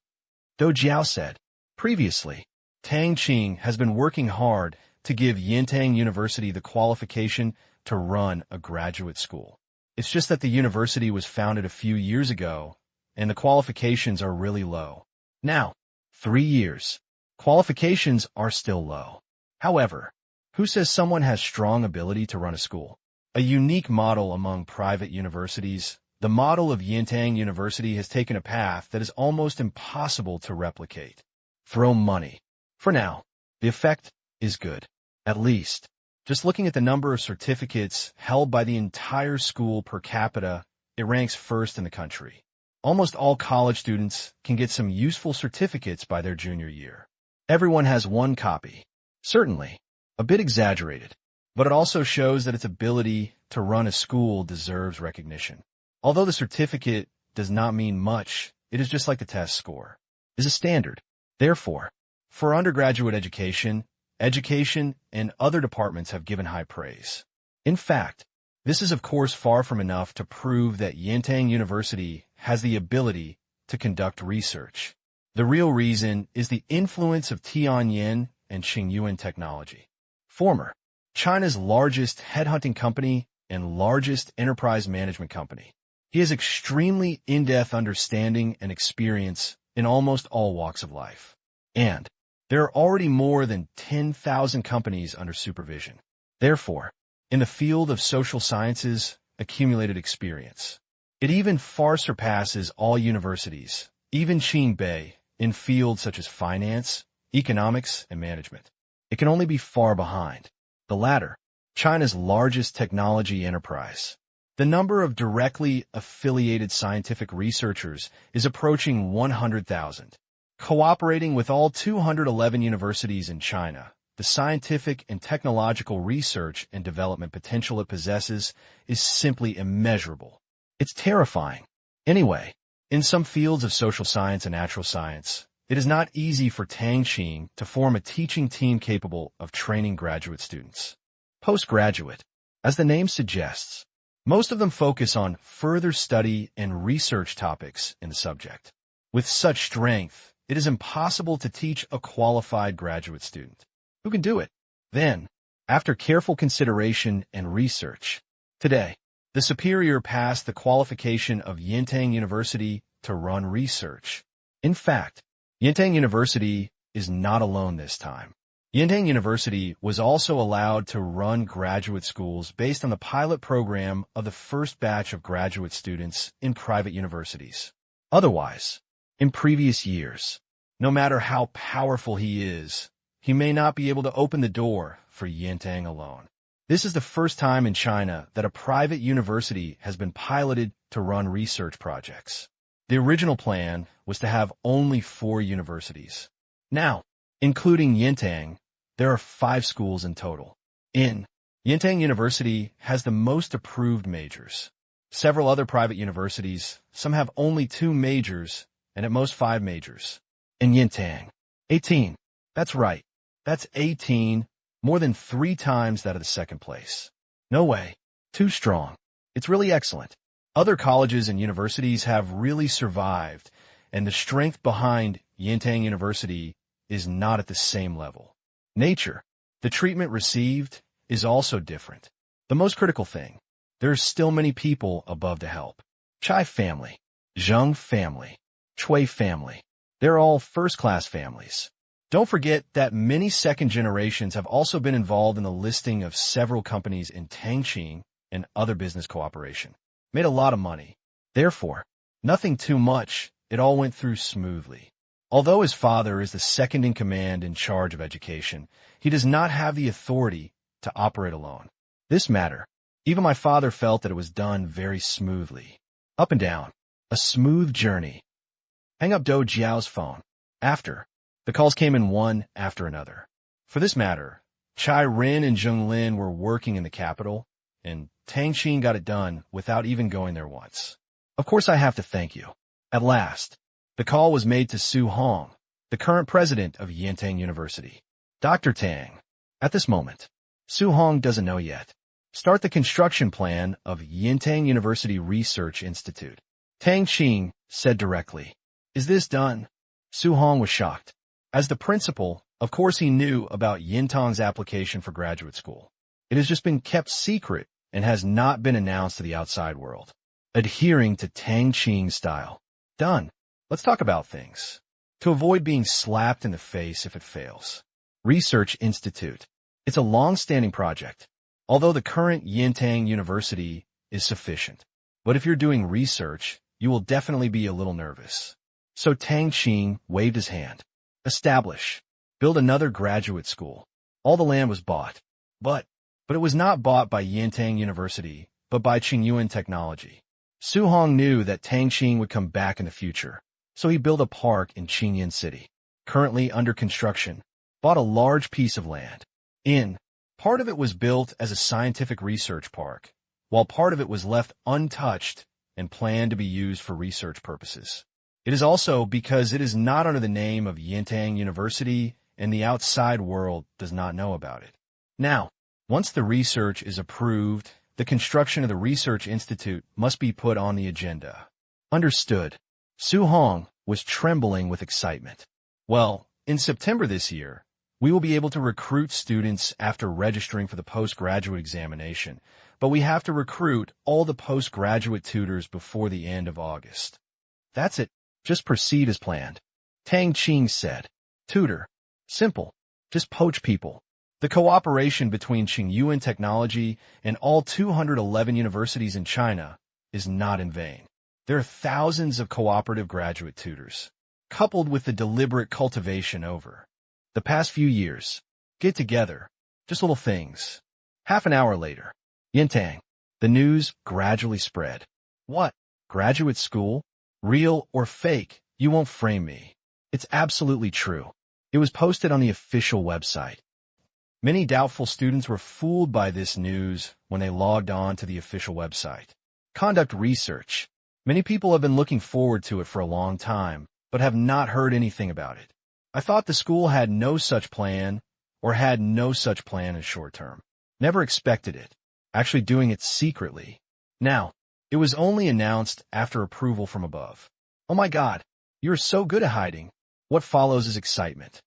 Do Jiao said. Previously, Tang Qing has been working hard to give Yintang University the qualification to run a graduate school. It's just that the university was founded a few years ago, and the qualifications are really low. Now, 3 years. Qualifications are still low. However, who says someone has strong ability to run a school? A unique model among private universities, the model of Yintang University has taken a path that is almost impossible to replicate. Throw money. For now, the effect is good. At least, just looking at the number of certificates held by the entire school per capita, it ranks first in the country. Almost all college students can get some useful certificates by their junior year. Everyone has one copy. Certainly, a bit exaggerated, but it also shows that its ability to run a school deserves recognition. Although the certificate does not mean much, it is just like the test score. It is a standard. Therefore, for undergraduate education and other departments have given high praise. In fact, this is of course far from enough to prove that Yintang University has the ability to conduct research. The real reason is the influence of Tianyin and Qingyuan technology. Former, China's largest headhunting company and largest enterprise management company. He has extremely in-depth understanding and experience in almost all walks of life. And there are already more than 10,000 companies under supervision. Therefore, in the field of social sciences, accumulated experience. It even far surpasses all universities, even Qingbei, in fields such as finance, economics, and management. It can only be far behind. The latter, China's largest technology enterprise. The number of directly affiliated scientific researchers is approaching 100,000. Cooperating with all 211 universities in China, the scientific and technological research and development potential it possesses is simply immeasurable. It's terrifying. Anyway, in some fields of social science and natural science, it is not easy for Tang Qing to form a teaching team capable of training graduate students. Postgraduate, as the name suggests, most of them focus on further study and research topics in the subject. With such strength, it is impossible to teach a qualified graduate student. Who can do it? Then, after careful consideration and research, today, the Superior passed the qualification of Yintang University to run research. In fact, Yintang University is not alone this time. Yintang University was also allowed to run graduate schools based on the pilot program of the first batch of graduate students in private universities. Otherwise, in previous years, no matter how powerful he is, he may not be able to open the door for Yintang alone. This is the first time in China that a private university has been piloted to run research projects. The original plan was to have only 4 universities. Now, including Yintang, there are 5 schools in total. Yintang University has the most approved majors. Several other private universities, some have only 2 majors and at most 5 majors. In Yintang, 18. That's right. That's 18, more than 3 times that of the second place. No way. Too strong. It's really excellent. Other colleges and universities have really survived, and the strength behind Yintang University is not at the same level. Nature, the treatment received, is also different. The most critical thing, there's still many people above to help. Chai family, Zheng family, Cui family. They're all first-class families. Don't forget that many second generations have also been involved in the listing of several companies in Tang Qing and other business cooperation. Made a lot of money. Therefore, nothing too much, it all went through smoothly. Although his father is the second in command in charge of education, he does not have the authority to operate alone. This matter, even my father felt that it was done very smoothly. Up and down. A smooth journey. Hang up Do Jiao's phone. After, the calls came in one after another. For this matter, Chai Rin and Zheng Lin were working in the capital, and Tang Qing got it done without even going there once. Of course I have to thank you. At last, the call was made to Su Hong, the current president of Yintang University. Dr. Tang. At this moment, Su Hong doesn't know yet. Start the construction plan of Yintang University Research Institute. Tang Qing said directly. Is this done? Su Hong was shocked. As the principal, of course he knew about Yintang's application for graduate school. It has just been kept secret and has not been announced to the outside world. Adhering to Tang Qing's style. Done. Let's talk about things. To avoid being slapped in the face if it fails. Research Institute. It's a long-standing project, although the current Yintang University is sufficient. But if you're doing research, you will definitely be a little nervous. So Tang Qing waved his hand. Establish. Build another graduate school. All the land was bought. But it was not bought by Yintang University, but by Qingyuan Technology. Su Hong knew that Tang Qing would come back in the future, so he built a park in Qingyuan City, currently under construction, bought a large piece of land. Part of it was built as a scientific research park, while part of it was left untouched and planned to be used for research purposes. It is also because it is not under the name of Yintang University and the outside world does not know about it. Now, once the research is approved, the construction of the Research Institute must be put on the agenda. Understood. Su Hong was trembling with excitement. Well, in September this year, we will be able to recruit students after registering for the postgraduate examination, but we have to recruit all the postgraduate tutors before the end of August. That's it. Just proceed as planned. Tang Qing said. Tutor. Simple. Just poach people. The cooperation between Qingyuan Technology and all 211 universities in China is not in vain. There are thousands of cooperative graduate tutors, coupled with the deliberate cultivation over the past few years. Get together. Just little things. Half an hour later. Yintang. The news gradually spread. What? Graduate school? Real or fake? You won't frame me. It's absolutely true. It was posted on the official website. Many doubtful students were fooled by this news when they logged on to the official website. Conduct research. Many people have been looking forward to it for a long time, but have not heard anything about it. I thought the school had no such plan, or had no such plan in short term. Never expected it. Actually doing it secretly. Now, it was only announced after approval from above. Oh my God, you're so good at hiding. What follows is excitement.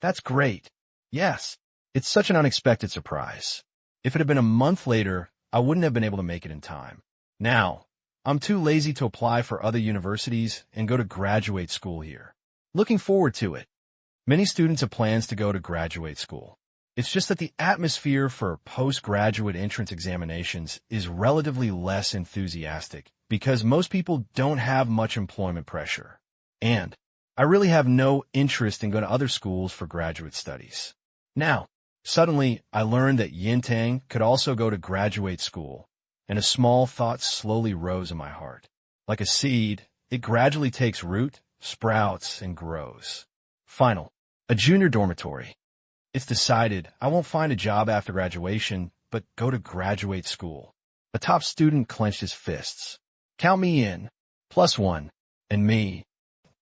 That's great. Yes, it's such an unexpected surprise. If it had been a month later, I wouldn't have been able to make it in time. Now, I'm too lazy to apply for other universities and go to graduate school here. Looking forward to it. Many students have plans to go to graduate school. It's just that the atmosphere for postgraduate entrance examinations is relatively less enthusiastic because most people don't have much employment pressure. And I really have no interest in going to other schools for graduate studies. Now, suddenly, I learned that Yintang could also go to graduate school, and a small thought slowly rose in my heart. Like a seed, it gradually takes root, sprouts, and grows. Final, a junior dormitory. It's decided I won't find a job after graduation, but go to graduate school. A top student clenched his fists. Count me in. +1. And me.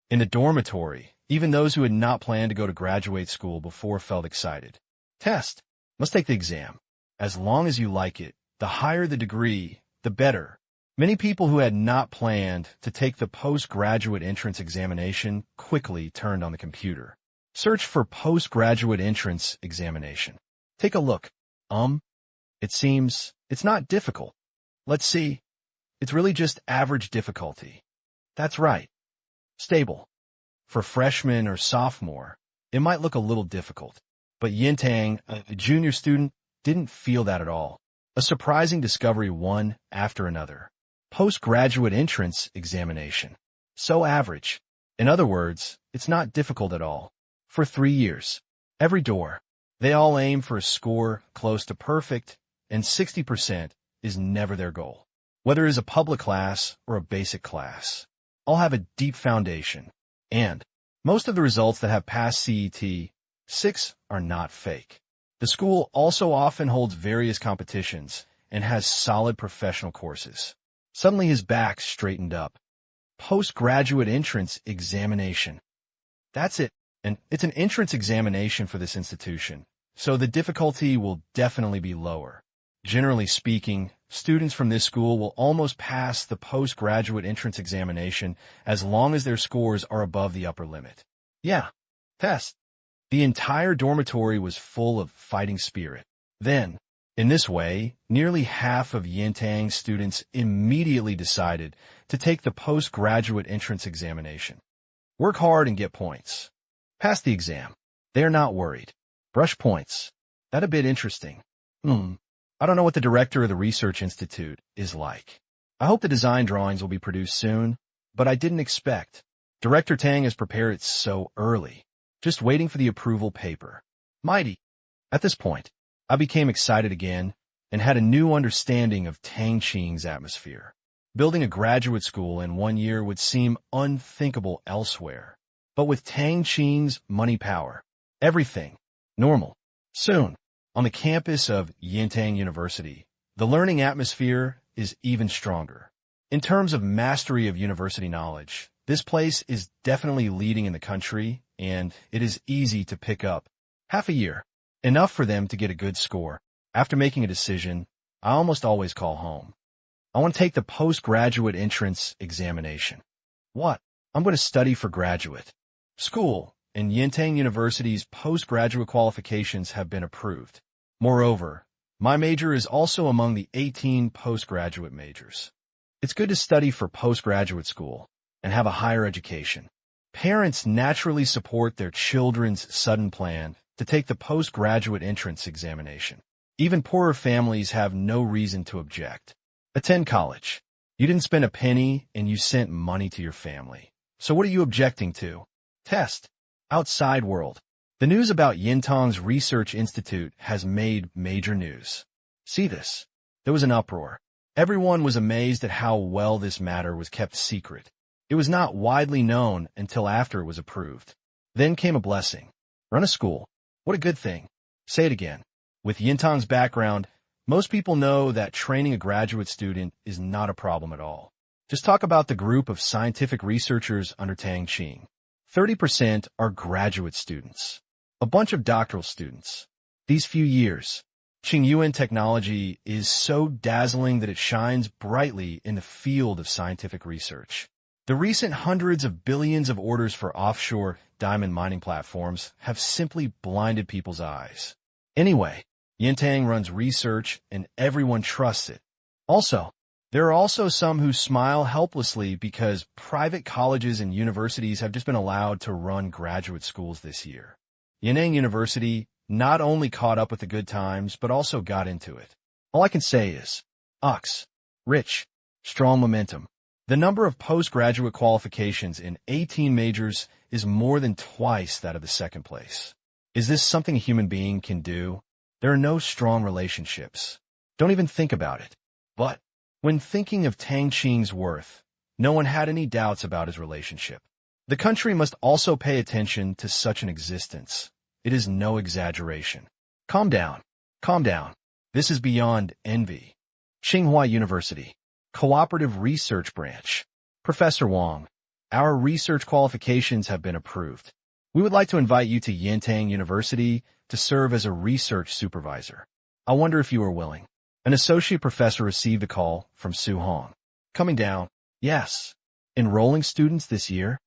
In the dormitory, even those who had not planned to go to graduate school before felt excited. Test. Must take the exam. As long as you like it, the higher the degree, the better. Many people who had not planned to take the postgraduate entrance examination quickly turned on the computer. Search for postgraduate entrance examination. Take a look. It seems it's not difficult. Let's see. It's really just average difficulty. That's right. Stable. For freshman or sophomore, it might look a little difficult. But Yintang, a junior student, didn't feel that at all. A surprising discovery one after another. Postgraduate entrance examination. So average. In other words, it's not difficult at all. For 3 years. Every door. They all aim for a score close to perfect, and 60% is never their goal. Whether it is a public class or a basic class. All have a deep foundation. And most of the results that have passed CET 6 are not fake. The school also often holds various competitions and has solid professional courses. Suddenly his back straightened up. Postgraduate entrance examination. That's it. And it's an entrance examination for this institution, so the difficulty will definitely be lower. Generally speaking, students from this school will almost pass the postgraduate entrance examination as long as their scores are above the upper limit. Yeah. Test. The entire dormitory was full of fighting spirit. Then, in this way, nearly half of Yintang's students immediately decided to take the postgraduate entrance examination. Work hard and get points. Pass the exam. They are not worried. Brush points. That a bit interesting. I don't know what the director of the research institute is like. I hope the design drawings will be produced soon, but I didn't expect. Director Tang has prepared it so early. Just waiting for the approval paper. Mighty. At this point, I became excited again and had a new understanding of Tang Qing's atmosphere. Building a graduate school in 1 year would seem unthinkable elsewhere. But with Tang Qing's money power, everything, normal. Soon, on the campus of Yintang University, the learning atmosphere is even stronger. In terms of mastery of university knowledge, this place is definitely leading in the country, and it is easy to pick up. Half a year, enough for them to get a good score. After making a decision, I almost always call home. I want to take the postgraduate entrance examination. What? I'm going to study for graduate school, and Yintang University's postgraduate qualifications have been approved. Moreover, my major is also among the 18 postgraduate majors. It's good to study for postgraduate school and have a higher education. Parents naturally support their children's sudden plan to take the postgraduate entrance examination. Even poorer families have no reason to object. Attend college. You didn't spend a penny and you sent money to your family. So what are you objecting to? Test. Outside world. The news about Yintang's research institute has made major news. See this. There was an uproar. Everyone was amazed at how well this matter was kept secret. It was not widely known until after it was approved. Then came a blessing. Run a school. What a good thing. Say it again. With Yintang's background, most people know that training a graduate student is not a problem at all. Just talk about the group of scientific researchers under Tang Qing. 30% are graduate students. A bunch of doctoral students. These few years, Qingyuan technology is so dazzling that it shines brightly in the field of scientific research. The recent hundreds of billions of orders for offshore diamond mining platforms have simply blinded people's eyes. Anyway, Yintang runs research and everyone trusts it. Also, there are also some who smile helplessly because private colleges and universities have just been allowed to run graduate schools this year. Yintang University not only caught up with the good times, but also got into it. All I can say is, rich, strong momentum. The number of postgraduate qualifications in 18 majors is more than twice that of the second place. Is this something a human being can do? There are no strong relationships. Don't even think about it. But when thinking of Tang Qing's worth, no one had any doubts about his relationship. The country must also pay attention to such an existence. It is no exaggeration. Calm down. Calm down. This is beyond envy. Tsinghua University. Cooperative Research Branch. Professor Wang, our research qualifications have been approved. We would like to invite you to Yintang University to serve as a research supervisor. I wonder if you are willing. An associate professor received a call from Su Hong. Coming down. Yes. Enrolling students this year?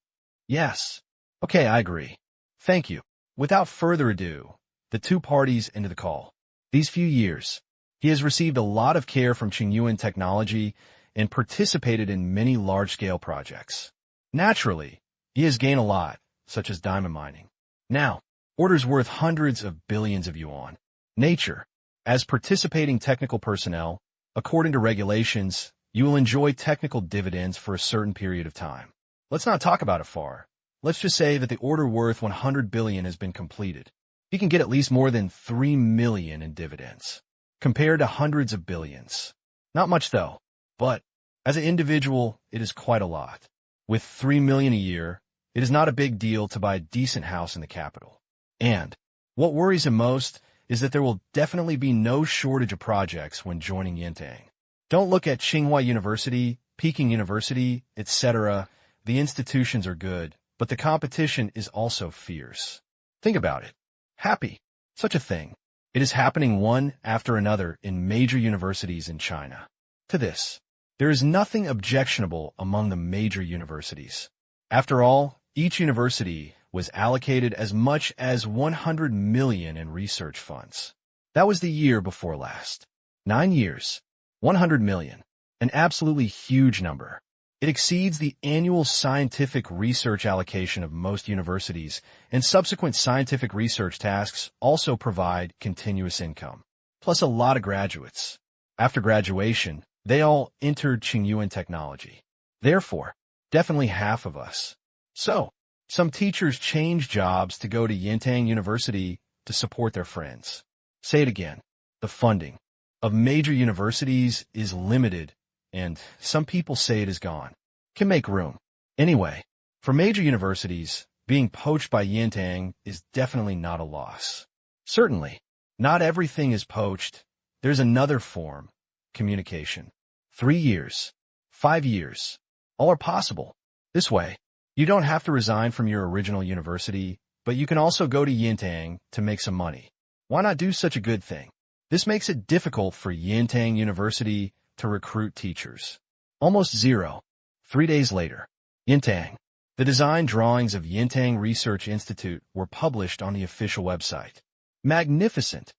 Yes. Okay, I agree. Thank you. Without further ado, the two parties ended the call. These few years, he has received a lot of care from Qingyuan Technology and participated in many large-scale projects. Naturally, he has gained a lot, such as diamond mining. Now, orders worth hundreds of billions of yuan. Nature. As participating technical personnel, according to regulations, you will enjoy technical dividends for a certain period of time. Let's not talk about it far. Let's just say that the order worth 100 billion has been completed. You can get at least more than 3 million in dividends, compared to hundreds of billions. Not much though, but as an individual, it is quite a lot. With 3 million a year, it is not a big deal to buy a decent house in the capital. And what worries him most is that there will definitely be no shortage of projects when joining Yintang. Don't look at Tsinghua University, Peking University, etc. The institutions are good, but the competition is also fierce. Think about it. Happy. Such a thing. It is happening one after another in major universities in China. To this, there is nothing objectionable among the major universities. After all, each university was allocated as much as 100 million in research funds. That was the year before last. 9 years. 100 million. An absolutely huge number. It exceeds the annual scientific research allocation of most universities, and subsequent scientific research tasks also provide continuous income. Plus a lot of graduates. After graduation, they all entered Qingyuan Technology. Therefore, definitely half of us. So, some teachers change jobs to go to Yintang University to support their friends. Say it again. The funding of major universities is limited, and some people say it is gone. Can make room. Anyway, for major universities, being poached by Yintang is definitely not a loss. Certainly, not everything is poached. There's another form. Communication. 3 years. 5 years. All are possible. This way, you don't have to resign from your original university, but you can also go to Yintang to make some money. Why not do such a good thing? This makes it difficult for Yintang University to recruit teachers. Almost zero. 3 days later, Yintang. The design drawings of Yintang Research Institute were published on the official website. Magnificent.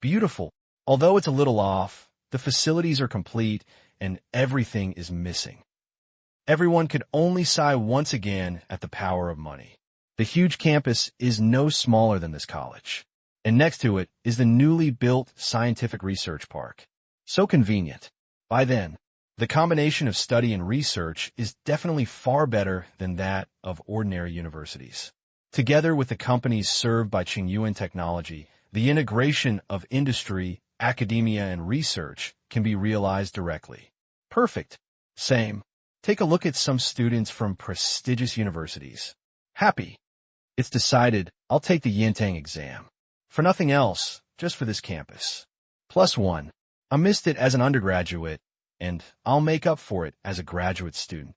Beautiful. Although it's a little off, the facilities are complete and everything is missing. Everyone could only sigh once again at the power of money. The huge campus is no smaller than this college, and next to it is the newly built scientific research park. So convenient. By then, the combination of study and research is definitely far better than that of ordinary universities. Together with the companies served by Qingyuan Technology, the integration of industry, academia, and research can be realized directly. Perfect. Same. Take a look at some students from prestigious universities. Happy. It's decided I'll take the Yintang exam. For nothing else, just for this campus. +1. I missed it as an undergraduate, and I'll make up for it as a graduate student.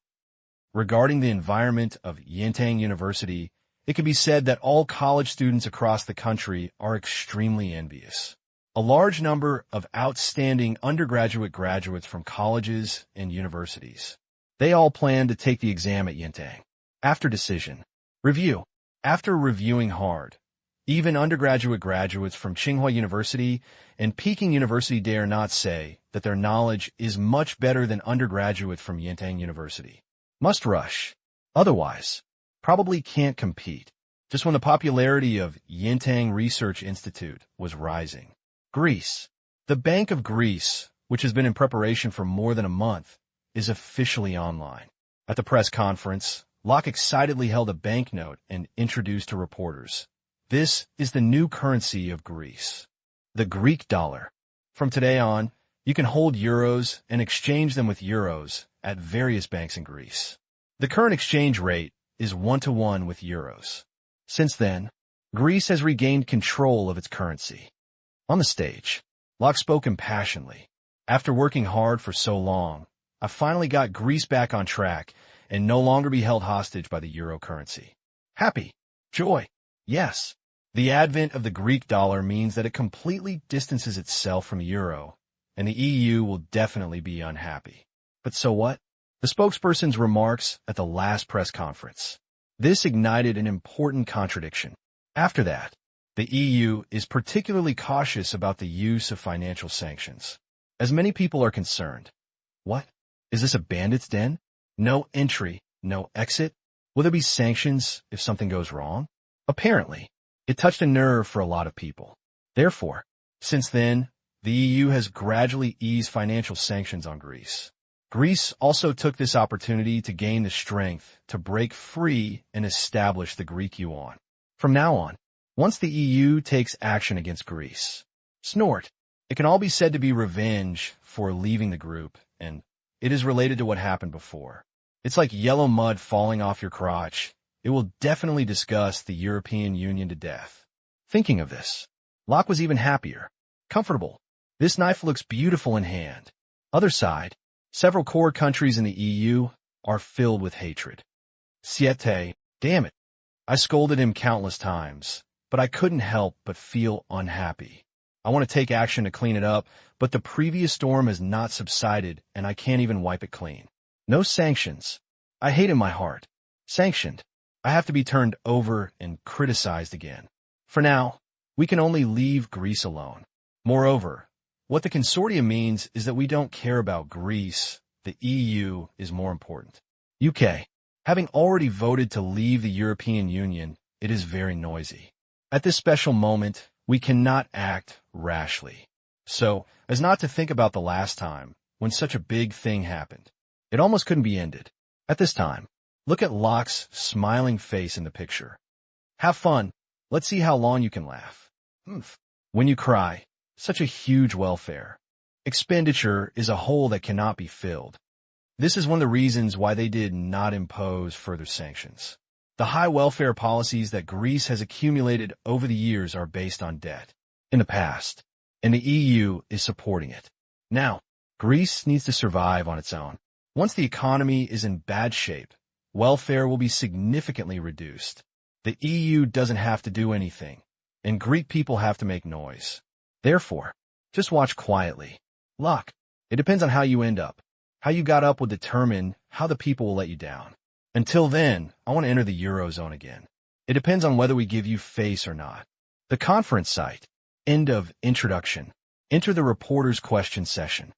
Regarding the environment of Yintang University, it can be said that all college students across the country are extremely envious. A large number of outstanding undergraduate graduates from colleges and universities. They all planned to take the exam at Yintang. After decision. Review. After reviewing hard, even undergraduate graduates from Tsinghua University and Peking University dare not say that their knowledge is much better than undergraduate from Yintang University. Must rush. Otherwise, probably can't compete. Just when the popularity of Yintang Research Institute was rising. Greece. The Bank of Greece, which has been in preparation for more than a month, is officially online. At the press conference, Locke excitedly held a banknote and introduced to reporters. This is the new currency of Greece. The Greek dollar. From today on, you can hold euros and exchange them with euros at various banks in Greece. The current exchange rate is 1-to-1 with euros. Since then, Greece has regained control of its currency. On the stage, Locke spoke impassionedly. After working hard for so long, I finally got Greece back on track and no longer be held hostage by the euro currency. Happy. Joy. Yes. The advent of the Greek dollar means that it completely distances itself from the euro, and the EU will definitely be unhappy. But so what? The spokesperson's remarks at the last press conference. This ignited an important contradiction. After that, the EU is particularly cautious about the use of financial sanctions. As many people are concerned. What? Is this a bandit's den? No entry, no exit? Will there be sanctions if something goes wrong? Apparently, it touched a nerve for a lot of people. Therefore, since then, the EU has gradually eased financial sanctions on Greece. Greece also took this opportunity to gain the strength to break free and establish the Greek yuan. From now on, once the EU takes action against Greece, snort, it can all be said to be revenge for leaving the group, and it is related to what happened before. It's like yellow mud falling off your crotch. It will definitely disgust the European Union to death. Thinking of this, Locke was even happier. Comfortable. This knife looks beautiful in hand. Other side, several core countries in the EU are filled with hatred. Siete, damn it. I scolded him countless times, but I couldn't help but feel unhappy. I want to take action to clean it up, but the previous storm has not subsided and I can't even wipe it clean. No sanctions. I hate in my heart. Sanctioned. I have to be turned over and criticized again. For now, we can only leave Greece alone. Moreover, what the consortium means is that we don't care about Greece. The EU is more important. UK. Having already voted to leave the European Union, it is very noisy. At this special moment, we cannot act rashly. So, as not to think about the last time, when such a big thing happened. It almost couldn't be ended. At this time, look at Locke's smiling face in the picture. Have fun. Let's see how long you can laugh. When you cry, such a huge welfare expenditure is a hole that cannot be filled. This is one of the reasons why they did not impose further sanctions. The high welfare policies that Greece has accumulated over the years are based on debt in the past, and the EU is supporting it. Now, Greece needs to survive on its own. Once the economy is in bad shape, welfare will be significantly reduced. The EU doesn't have to do anything, and Greek people have to make noise. Therefore, just watch quietly. Locke, it depends on how you end up. How you got up will determine how the people will let you down. Until then, I want to enter the Eurozone again. It depends on whether we give you face or not. The conference site. End of introduction. Enter the reporter's question session.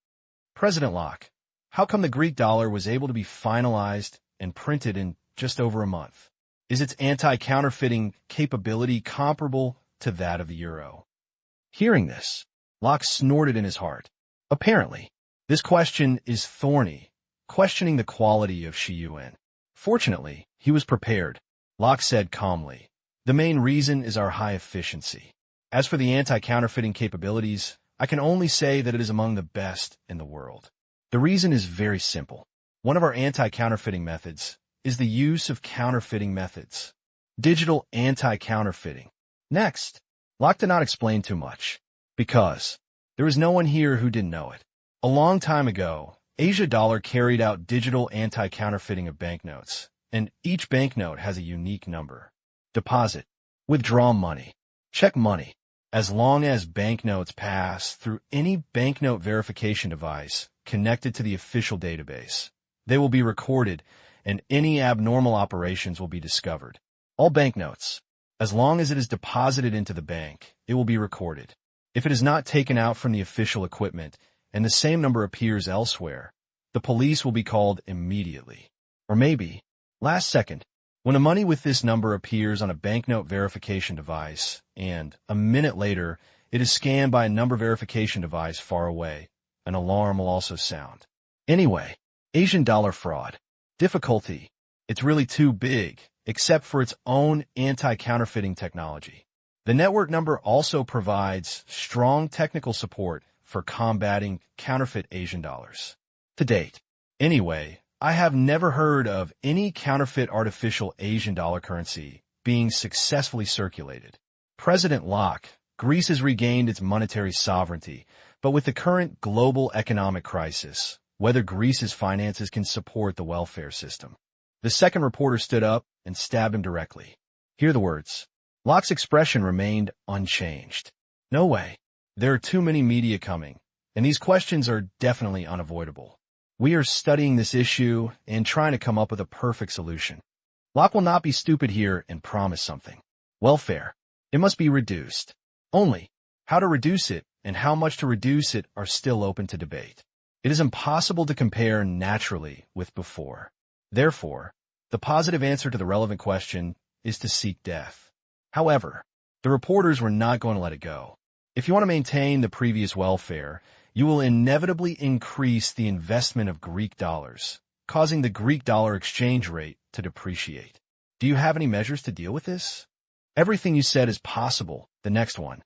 President Locke, how come the Greek dollar was able to be finalized and printed in just over a month? Is its anti-counterfeiting capability comparable to that of the euro? Hearing this, Locke snorted in his heart. Apparently, this question is thorny, questioning the quality of Shi Yuan. Fortunately, he was prepared. Locke said calmly, the main reason is our high efficiency. As for the anti-counterfeiting capabilities, I can only say that it is among the best in the world. The reason is very simple. One of our anti-counterfeiting methods is the use of counterfeiting methods. Digital anti-counterfeiting. Next, Locke did not explain too much, because there is no one here who didn't know it. A long time ago, Asia Dollar carried out digital anti-counterfeiting of banknotes, and each banknote has a unique number. Deposit, withdraw money, check money. As long as banknotes pass through any banknote verification device connected to the official database, They will be recorded, and any abnormal operations will be discovered. All banknotes, as long as it is deposited into the bank, it will be recorded. If it is not taken out from the official equipment and the same number appears elsewhere, the police will be called immediately. Or maybe, last second, when a money with this number appears on a banknote verification device, and, a minute later, it is scanned by a number verification device far away, an alarm will also sound. Anyway, Asian dollar fraud. Difficulty. It's really too big, except for its own anti-counterfeiting technology. The network number also provides strong technical support for combating counterfeit Asian dollars. To date, anyway, I have never heard of any counterfeit artificial Asian dollar currency being successfully circulated. President Locke, Greece has regained its monetary sovereignty, but with the current global economic crisis, whether Greece's finances can support the welfare system. The second reporter stood up and stabbed him directly. Hear the words. Locke's expression remained unchanged. No way. There are too many media coming, and these questions are definitely unavoidable. We are studying this issue and trying to come up with a perfect solution. Locke will not be stupid here and promise something. Welfare. It must be reduced. Only, how to reduce it and how much to reduce it are still open to debate. It is impossible to compare naturally with before. Therefore, the positive answer to the relevant question is to seek death. However, the reporters were not going to let it go. If you want to maintain the previous welfare, you will inevitably increase the investment of Greek dollars, causing the Greek dollar exchange rate to depreciate. Do you have any measures to deal with this? Everything you said is possible. The next one.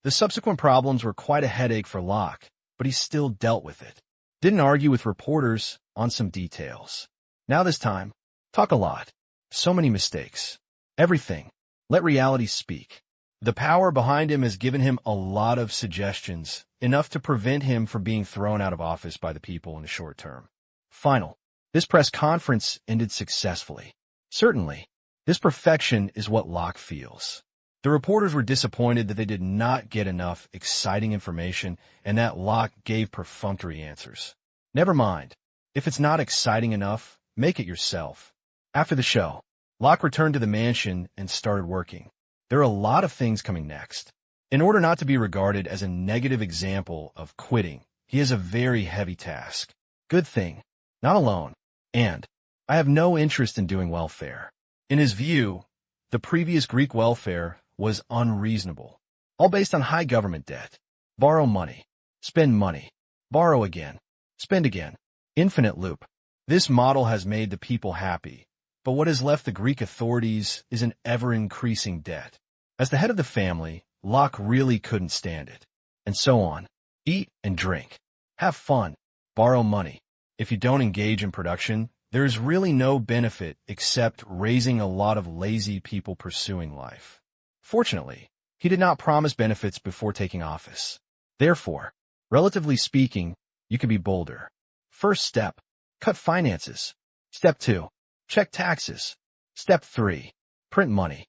The subsequent problems were quite a headache for Locke, but he still dealt with it. Didn't argue with reporters on some details. Now this time, talk a lot. So many mistakes. Everything. Let reality speak. The power behind him has given him a lot of suggestions, enough to prevent him from being thrown out of office by the people in the short term. Final. This press conference ended successfully. Certainly, this perfection is what Locke feels. The reporters were disappointed that they did not get enough exciting information and that Locke gave perfunctory answers. Never mind. If it's not exciting enough, make it yourself. After the show, Locke returned to the mansion and started working. There are a lot of things coming next. In order not to be regarded as a negative example of quitting, he has a very heavy task. Good thing. Not alone. And I have no interest in doing welfare. In his view, the previous Greek welfare was unreasonable. All based on high government debt. Borrow money. Spend money. Borrow again. Spend again. Infinite loop. This model has made the people happy, but what has left the Greek authorities is an ever-increasing debt. As the head of the family, Locke really couldn't stand it. And so on. Eat and drink. Have fun. Borrow money. If you don't engage in production, there is really no benefit except raising a lot of lazy people pursuing life. Fortunately, he did not promise benefits before taking office. Therefore, relatively speaking, you can be bolder. First step, cut finances. Step 2, check taxes. Step 3, print money.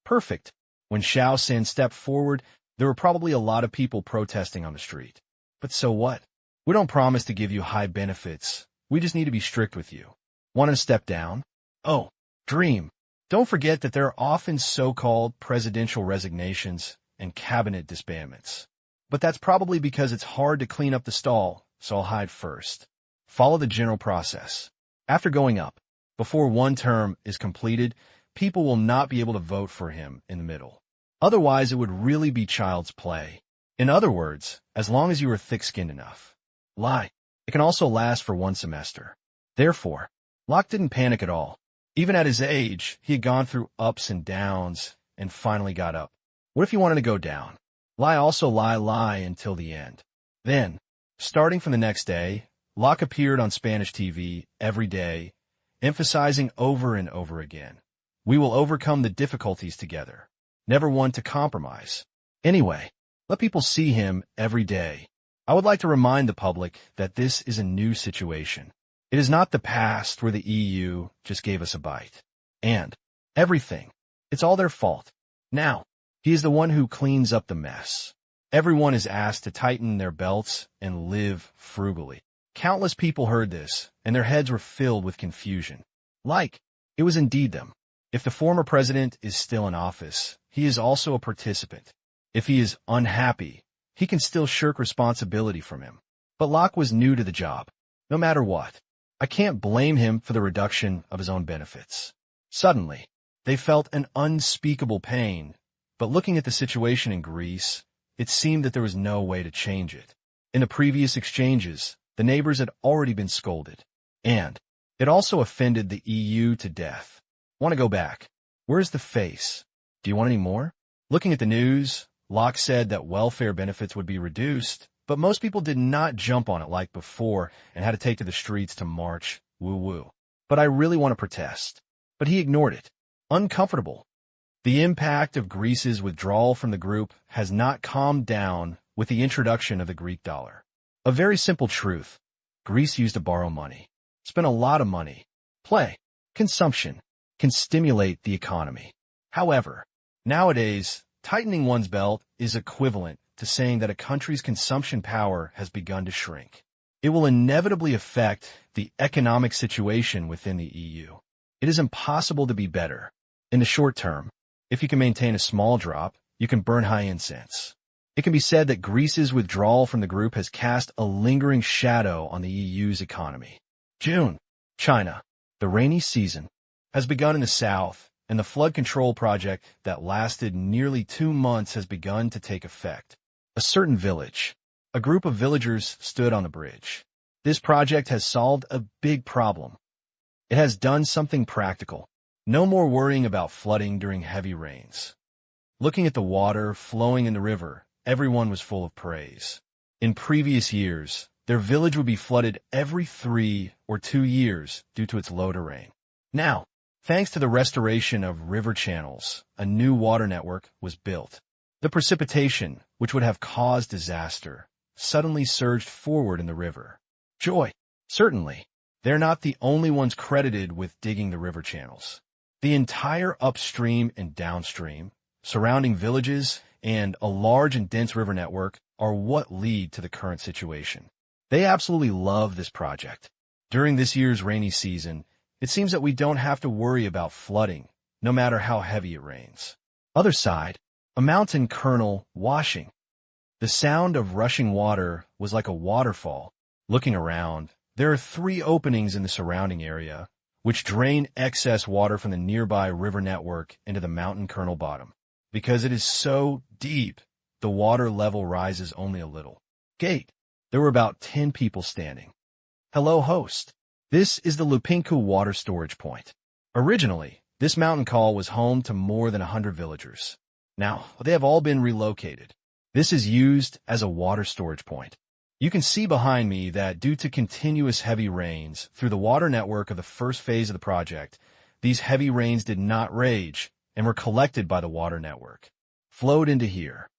Perfect. When Xiao San stepped forward, there were probably a lot of people protesting on the street. But so what? We don't promise to give you high benefits. We just need to be strict with you. Want to step down? Oh, dream. Don't forget that there are often so-called presidential resignations and cabinet disbandments. But that's probably because it's hard to clean up the stall, so I'll hide first. Follow the general process. After going up, before one term is completed, people will not be able to vote for him in the middle. Otherwise, it would really be child's play. In other words, as long as you are thick-skinned enough. Lie. It can also last for one semester. Therefore, Locke didn't panic at all. Even at his age, he had gone through ups and downs and finally got up. What if he wanted to go down? Lie until the end. Then, starting from the next day, Locke appeared on Spanish TV every day, emphasizing over and over again, "We will overcome the difficulties together." Never one to compromise. Anyway, let people see him every day. I would like to remind the public that this is a new situation. It is not the past where the EU just gave us a bite. And everything. It's all their fault. Now, he is the one who cleans up the mess. Everyone is asked to tighten their belts and live frugally. Countless people heard this, and their heads were filled with confusion. Like, it was indeed them. If the former president is still in office, he is also a participant. If he is unhappy, he can still shirk responsibility from him. But Locke was new to the job. No matter what, I can't blame him for the reduction of his own benefits. Suddenly, they felt an unspeakable pain, but looking at the situation in Greece, it seemed that there was no way to change it. In the previous exchanges, the neighbors had already been scolded, and it also offended the EU to death. Want to go back? Where's the face? Do you want any more? Looking at the news, Locke said that welfare benefits would be reduced, but most people did not jump on it like before and had to take to the streets to march, woo-woo. But I really want to protest. But he ignored it. Uncomfortable. The impact of Greece's withdrawal from the group has not calmed down with the introduction of the Greek dollar. A very simple truth. Greece used to borrow money, spent a lot of money. Play, consumption, can stimulate the economy. However, nowadays, tightening one's belt is equivalent to saying that a country's consumption power has begun to shrink. It will inevitably affect the economic situation within the EU. It is impossible to be better. In the short term, if you can maintain a small drop, you can burn high incense. It can be said that Greece's withdrawal from the group has cast a lingering shadow on the EU's economy. June, China. The rainy season has begun in the south, and the flood control project that lasted nearly 2 months has begun to take effect. A certain village. A group of villagers stood on the bridge. This project has solved a big problem. It has done something practical. No more worrying about flooding during heavy rains. Looking at the water flowing in the river, everyone was full of praise. In previous years, their village would be flooded every 3 or 2 years due to its low terrain. Now, thanks to the restoration of river channels, a new water network was built. The precipitation, which would have caused disaster, suddenly surged forward in the river. Joy. Certainly, they're not the only ones credited with digging the river channels. The entire upstream and downstream, surrounding villages, and a large and dense river network are what lead to the current situation. They absolutely love this project. During this year's rainy season, it seems that we don't have to worry about flooding, no matter how heavy it rains. Other side, a mountain kernel washing. The sound of rushing water was like a waterfall. Looking around, there are 3 openings in the surrounding area, which drain excess water from the nearby river network into the mountain kernel bottom. Because it is so deep, the water level rises only a little. Gate. There were about 10 people standing. Hello, host. This is the Lupinku water storage point. Originally, this mountain call was home to more than 100 villagers. Now, they have all been relocated. This is used as a water storage point. You can see behind me that due to continuous heavy rains through the water network of the first phase of the project, these heavy rains did not rage and were collected by the water network, flowed into here.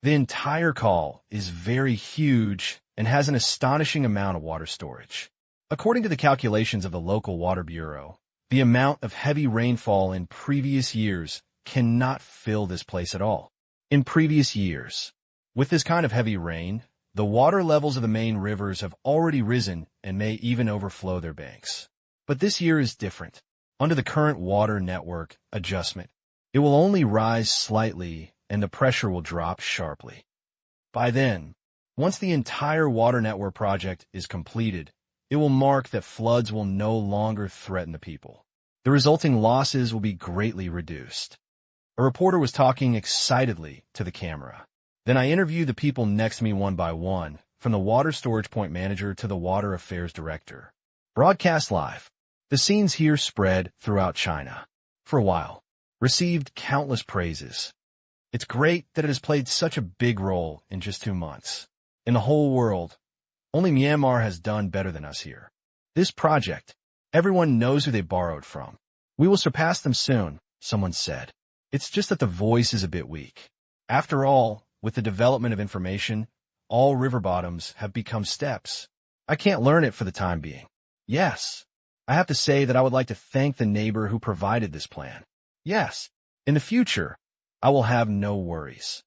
The entire call is very huge and has an astonishing amount of water storage. According to the calculations of the local water bureau, the amount of heavy rainfall in previous years cannot fill this place at all. In previous years, with this kind of heavy rain, the water levels of the main rivers have already risen and may even overflow their banks. But this year is different. Under the current water network adjustment, it will only rise slightly and the pressure will drop sharply. By then, once the entire water network project is completed, it will mark that floods will no longer threaten the people. The resulting losses will be greatly reduced. A reporter was talking excitedly to the camera. Then I interviewed the people next to me one by one, from the water storage point manager to the water affairs director. Broadcast live. The scenes here spread throughout China. For a while, received countless praises. It's great that it has played such a big role in just 2 months. In the whole world, only Myanmar has done better than us here. This project, everyone knows who they borrowed from. We will surpass them soon, someone said. It's just that the voice is a bit weak. After all, with the development of information, all river bottoms have become steps. I can't learn it for the time being. Yes, I have to say that I would like to thank the neighbor who provided this plan. Yes, in the future, I will have no worries.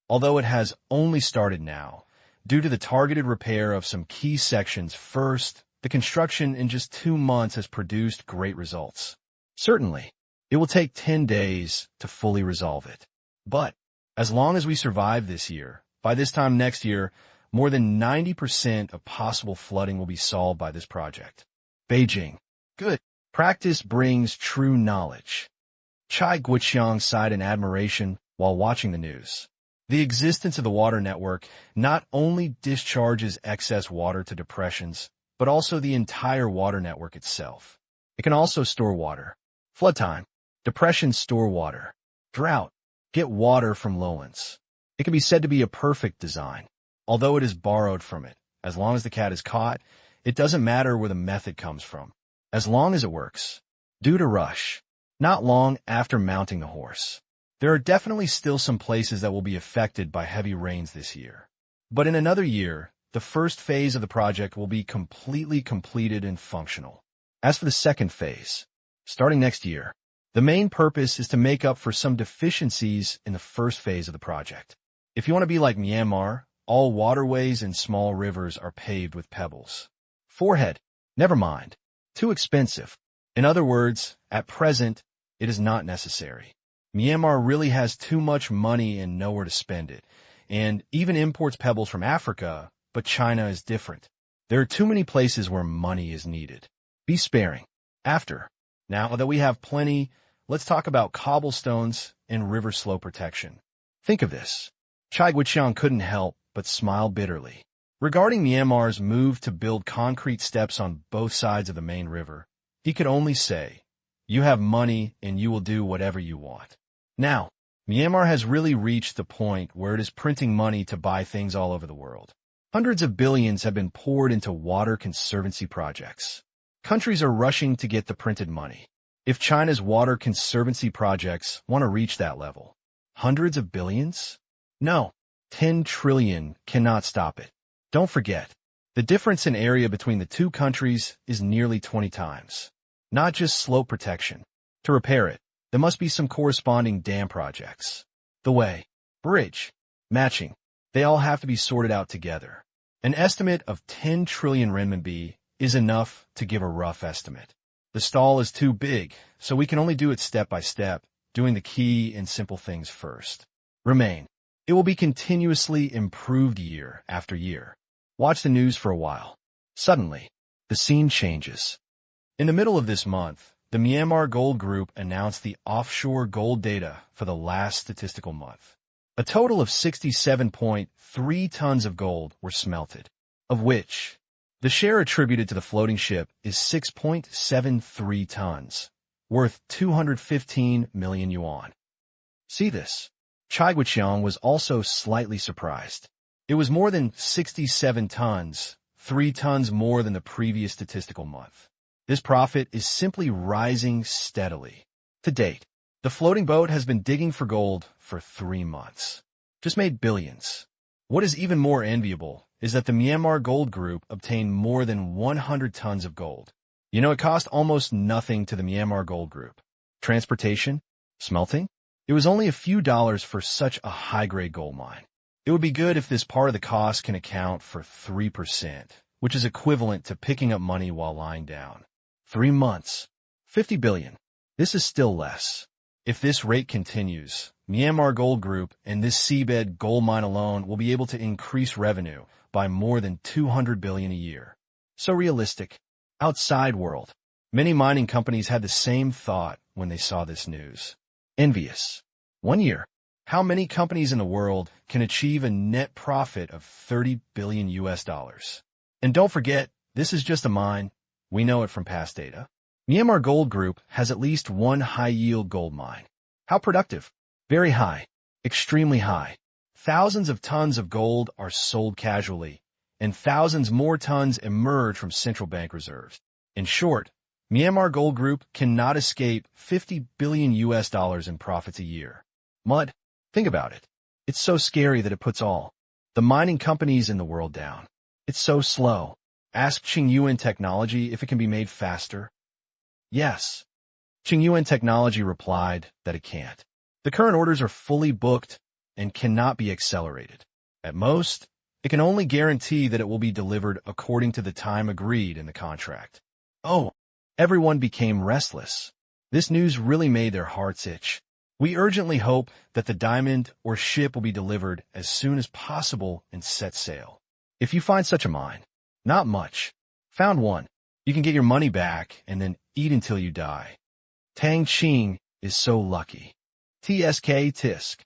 Although it has only started now, Due to the targeted repair of some key sections first, the construction in just 2 months has produced great results. Certainly, it will take 10 days to fully resolve it. But as long as we survive this year, by this time next year, more than 90% of possible flooding will be solved by this project. Beijing. Good. Practice brings true knowledge. Chai Guiqiang sighed in admiration while watching the news. The existence of the water network not only discharges excess water to depressions, but also the entire water network itself. It can also store water. Flood time. Depressions store water. Drought. Get water from lowlands. It can be said to be a perfect design. Although it is borrowed from it, as long as the cat is caught, it doesn't matter where the method comes from. As long as it works. Due to rush. Not long after mounting the horse. There are definitely still some places that will be affected by heavy rains this year. But in another year, the first phase of the project will be completely completed and functional. As for the second phase, starting next year, the main purpose is to make up for some deficiencies in the first phase of the project. If you want to be like Myanmar, all waterways and small rivers are paved with pebbles. Forehead. Never mind. Too expensive. In other words, at present, it is not necessary. Myanmar really has too much money and nowhere to spend it, and even imports pebbles from Africa, but China is different. There are too many places where money is needed. Be sparing. Now that we have plenty, let's talk about cobblestones and river slope protection. Think of this. Chai Guiqiang couldn't help but smile bitterly. Regarding Myanmar's move to build concrete steps on both sides of the main river, he could only say, "You have money and you will do whatever you want." Now, Myanmar has really reached the point where it is printing money to buy things all over the world. Hundreds of billions have been poured into water conservancy projects. Countries are rushing to get the printed money. If China's water conservancy projects want to reach that level, hundreds of billions? No, 10 trillion cannot stop it. Don't forget, the difference in area between the two countries is nearly 20 times. Not just slope protection. To repair it, there must be some corresponding dam projects. The way, bridge, matching, they all have to be sorted out together. An estimate of 10 trillion renminbi is enough to give a rough estimate. The stall is too big, so we can only do it step by step, doing the key and simple things first. Remain. It will be continuously improved year after year. Watch the news for a while. Suddenly, the scene changes. In the middle of this month, the Myanmar Gold Group announced the offshore gold data for the last statistical month. A total of 67.3 tons of gold were smelted, of which the share attributed to the floating ship is 6.73 tons, worth 215 million yuan. See this. Chai Guiqiang was also slightly surprised. It was more than 67 tons, 3 tons more than the previous statistical month. This profit is simply rising steadily. To date, the floating boat has been digging for gold for 3 months. Just made billions. What is even more enviable is that the Myanmar Gold Group obtained more than 100 tons of gold. You know, it cost almost nothing to the Myanmar Gold Group. Transportation? Smelting? It was only a few dollars for such a high-grade gold mine. It would be good if this part of the cost can account for 3%, which is equivalent to picking up money while lying down. 3 months. 50 billion. This is still less. If this rate continues, Myanmar Gold Group and this seabed gold mine alone will be able to increase revenue by more than 200 billion a year. So realistic. Outside world. Many mining companies had the same thought when they saw this news. Envious. 1 year. How many companies in the world can achieve a net profit of 30 billion US dollars? And don't forget, this is just a mine. We know it from past data. Myanmar Gold Group has at least one high-yield gold mine. How productive? Very high. Extremely high. Thousands of tons of gold are sold casually, and thousands more tons emerge from central bank reserves. In short, Myanmar Gold Group cannot escape 50 billion US dollars in profits a year. Mud. Think about it. It's so scary that it puts all the mining companies in the world down. It's so slow. Ask Qingyuan Technology if it can be made faster. Yes. Qingyuan Technology replied that it can't. The current orders are fully booked and cannot be accelerated. At most, It can only guarantee that it will be delivered according to the time agreed in the contract. Oh, everyone became restless. This news really made their hearts itch. We urgently hope that the diamond or ship will be delivered as soon as possible and set sail. If you find such a mine, not much. Found one. You can get your money back and then eat until you die. Tang Qing is so lucky. TSK Tisk.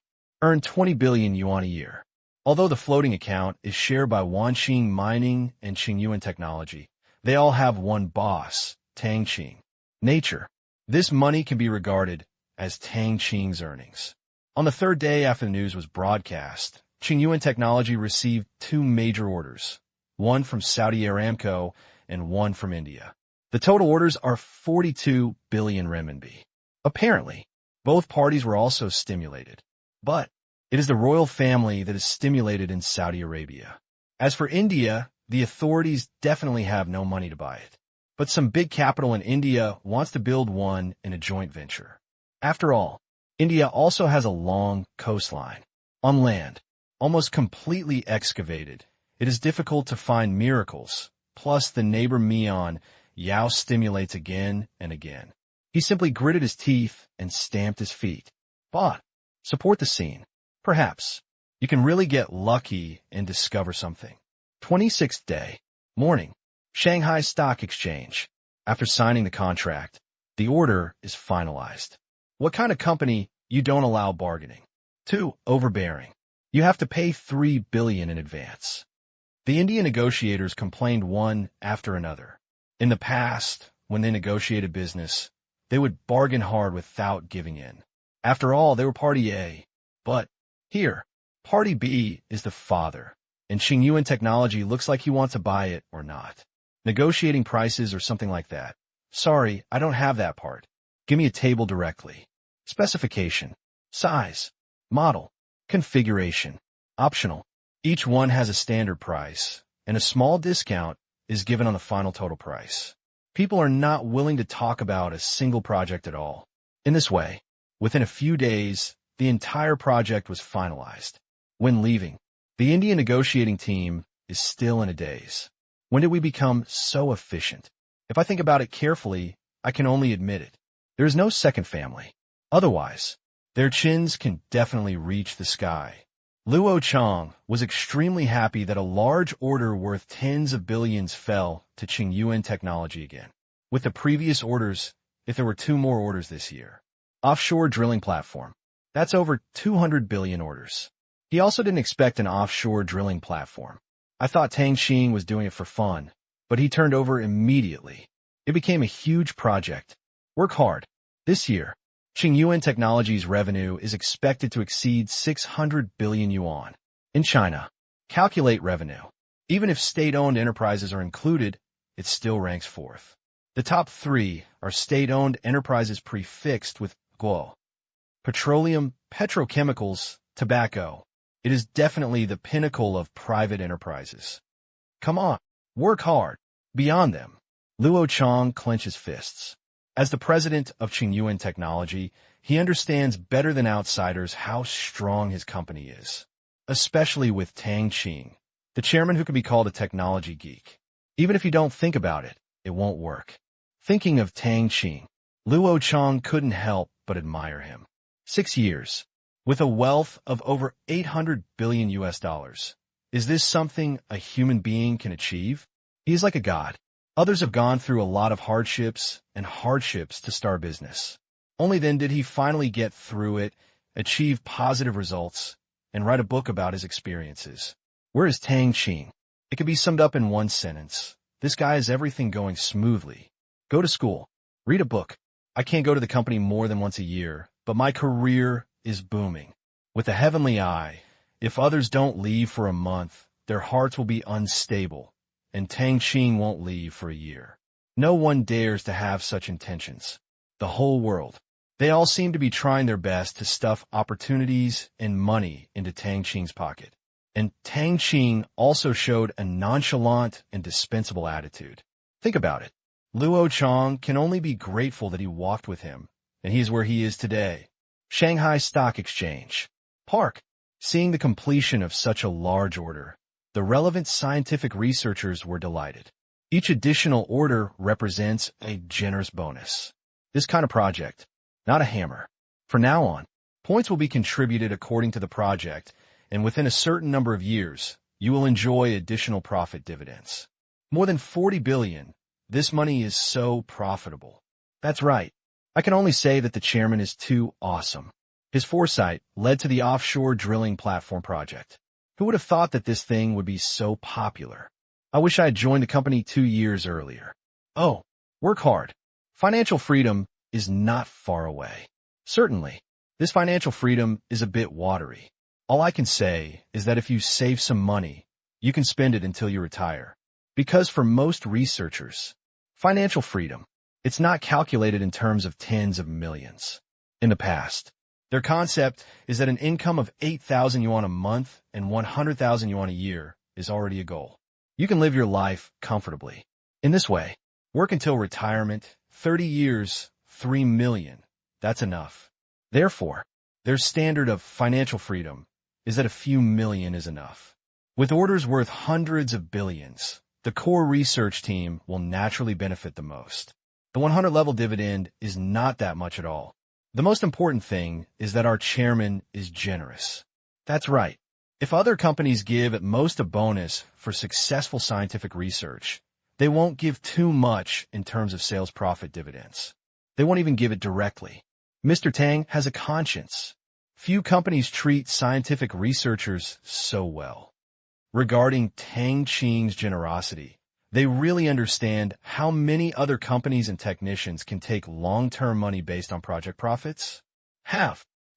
Earn 20 billion yuan a year. Although the floating account is shared by Wanxing Mining and Qingyuan Technology, they all have one boss, Tang Qing. Nature. This money can be regarded as Tang Qing's earnings. On the third day after the news was broadcast, Qingyuan Technology received two major orders, one from Saudi Aramco and one from India. The total orders are 42 billion renminbi. Apparently, both parties were also stimulated. But it is the royal family that is stimulated in Saudi Arabia. As for India, the authorities definitely have no money to buy it. But some big capital in India wants to build one in a joint venture. After all, India also has a long coastline. On land, almost completely excavated, it is difficult to find miracles. Plus, the neighbor Mian Yao stimulates again and again. He simply gritted his teeth and stamped his feet. But, support the scene. Perhaps, you can really get lucky and discover something. 26th day, morning, Shanghai Stock Exchange. After signing the contract, the order is finalized. What kind of company you don't allow bargaining? 2. Overbearing. You have to pay 3 billion in advance. The Indian negotiators complained one after another. In the past, when they negotiated business, they would bargain hard without giving in. After all, they were Party A. But here, Party B is the father, and Qingyuan Technology looks like he wants to buy it or not. Negotiating prices or something like that. Sorry, I don't have that part. Give me a table directly. Specification, size, model, configuration, optional. Each one has a standard price, and a small discount is given on the final total price. People are not willing to talk about a single project at all. In this way, within a few days, the entire project was finalized. When leaving, the Indian negotiating team is still in a daze. When did we become so efficient? If I think about it carefully, I can only admit it. There is no second family. Otherwise, their chins can definitely reach the sky. Luo Chang was extremely happy that a large order worth tens of billions fell to Qingyuan Technology again. With the previous orders, if there were 2 more orders this year. Offshore drilling platform. That's over 200 billion orders. He also didn't expect an offshore drilling platform. I thought Tang Qing was doing it for fun, but he turned over immediately. It became a huge project. Work hard. This year, Qingyuan Technology's revenue is expected to exceed 600 billion yuan. In China, calculate revenue. Even if state-owned enterprises are included, it still ranks 4th. The top 3 are state-owned enterprises prefixed with guo. Petroleum, petrochemicals, tobacco. It is definitely the pinnacle of private enterprises. Come on, work hard. Beyond them, Luo Chang clenches fists. As the president of Qingyuan Technology, he understands better than outsiders how strong his company is. Especially with Tang Qing, the chairman who can be called a technology geek. Even if you don't think about it, it won't work. Thinking of Tang Qing, Luo Chang couldn't help but admire him. 6 years, with a wealth of over 800 billion US dollars. Is this something a human being can achieve? He is like a god. Others have gone through a lot of hardships to start business. Only then did he finally get through it, achieve positive results, and write a book about his experiences. Where is Tang Qing? It can be summed up in one sentence. This guy has everything going smoothly. Go to school. Read a book. I can't go to the company more than once a year, but my career is booming. With a heavenly eye, if others don't leave for a month, their hearts will be unstable, and Tang Qing won't leave for a year. No one dares to have such intentions. The whole world. They all seem to be trying their best to stuff opportunities and money into Tang Qing's pocket. And Tang Qing also showed a nonchalant and dispensable attitude. Think about it. Luo Chang can only be grateful that he walked with him, and he is where he is today. Shanghai Stock Exchange. Park. Seeing the completion of such a large order, The relevant scientific researchers were delighted. Each additional order represents a generous bonus. This kind of project, not a hammer. From now on, points will be contributed according to the project, and within a certain number of years, you will enjoy additional profit dividends. More than 40 billion. This money is so profitable. That's right. I can only say that the chairman is too awesome. His foresight led to the offshore drilling platform project. Who would have thought that this thing would be so popular? I wish I had joined the company 2 years earlier. Oh, work hard. Financial freedom is not far away. Certainly, this financial freedom is a bit watery. All I can say is that if you save some money, you can spend it until you retire. Because for most researchers, financial freedom, it's not calculated in terms of tens of millions. In the past, their concept is that an income of 8,000 yuan a month and 100,000 yuan a year is already a goal. You can live your life comfortably. In this way, work until retirement, 30 years, 3 million. That's enough. Therefore, their standard of financial freedom is that a few million is enough. With orders worth hundreds of billions, the core research team will naturally benefit the most. The 100-level dividend is not that much at all. The most important thing is that our chairman is generous. That's right. If other companies give at most a bonus for successful scientific research, they won't give too much in terms of sales profit dividends. They won't even give it directly. Mr. Tang has a conscience. Few companies treat scientific researchers so well. Regarding Tang Qing's generosity, they really understand how many other companies and technicians can take long-term money based on project profits.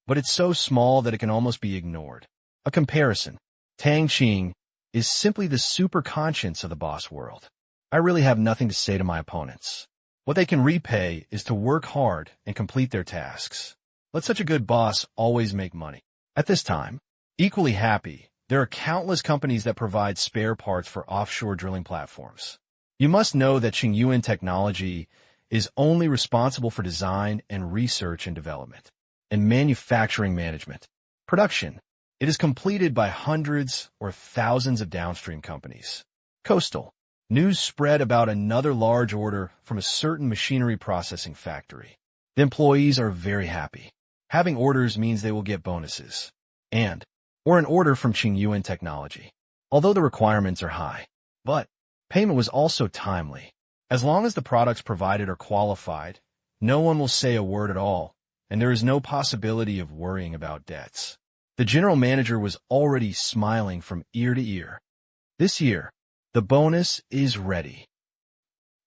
But it's so small that it can almost be ignored. A comparison. Tang Qing is simply the super conscience of the boss world. I really have nothing to say to my opponents. What they can repay is to work hard and complete their tasks. Let such a good boss always make money. At this time, equally happy, there are countless companies that provide spare parts for offshore drilling platforms. You must know that Qingyuan Technology is only responsible for design and research and development, and manufacturing management. Production. It is completed by hundreds or thousands of downstream companies. Coastal. News spread about another large order from a certain machinery processing factory. The employees are very happy. Having orders means they will get bonuses. Or an order from Qingyuan Technology. Although the requirements are high, but payment was also timely. As long as the products provided are qualified, no one will say a word at all, and there is no possibility of worrying about debts. The general manager was already smiling from ear to ear. This year, the bonus is ready.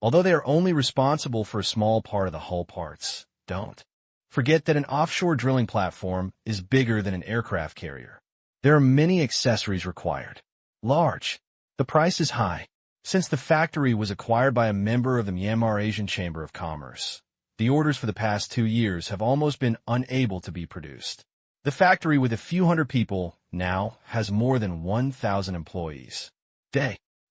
Although they are only responsible for a small part of the hull parts, don't forget that an offshore drilling platform is bigger than an aircraft carrier. There are many accessories required. Large. The price is high. Since the factory was acquired by a member of the Myanmar Asian Chamber of Commerce, the orders for the past 2 years have almost been unable to be produced. The factory, with a few hundred people, now has more than 1,000 employees.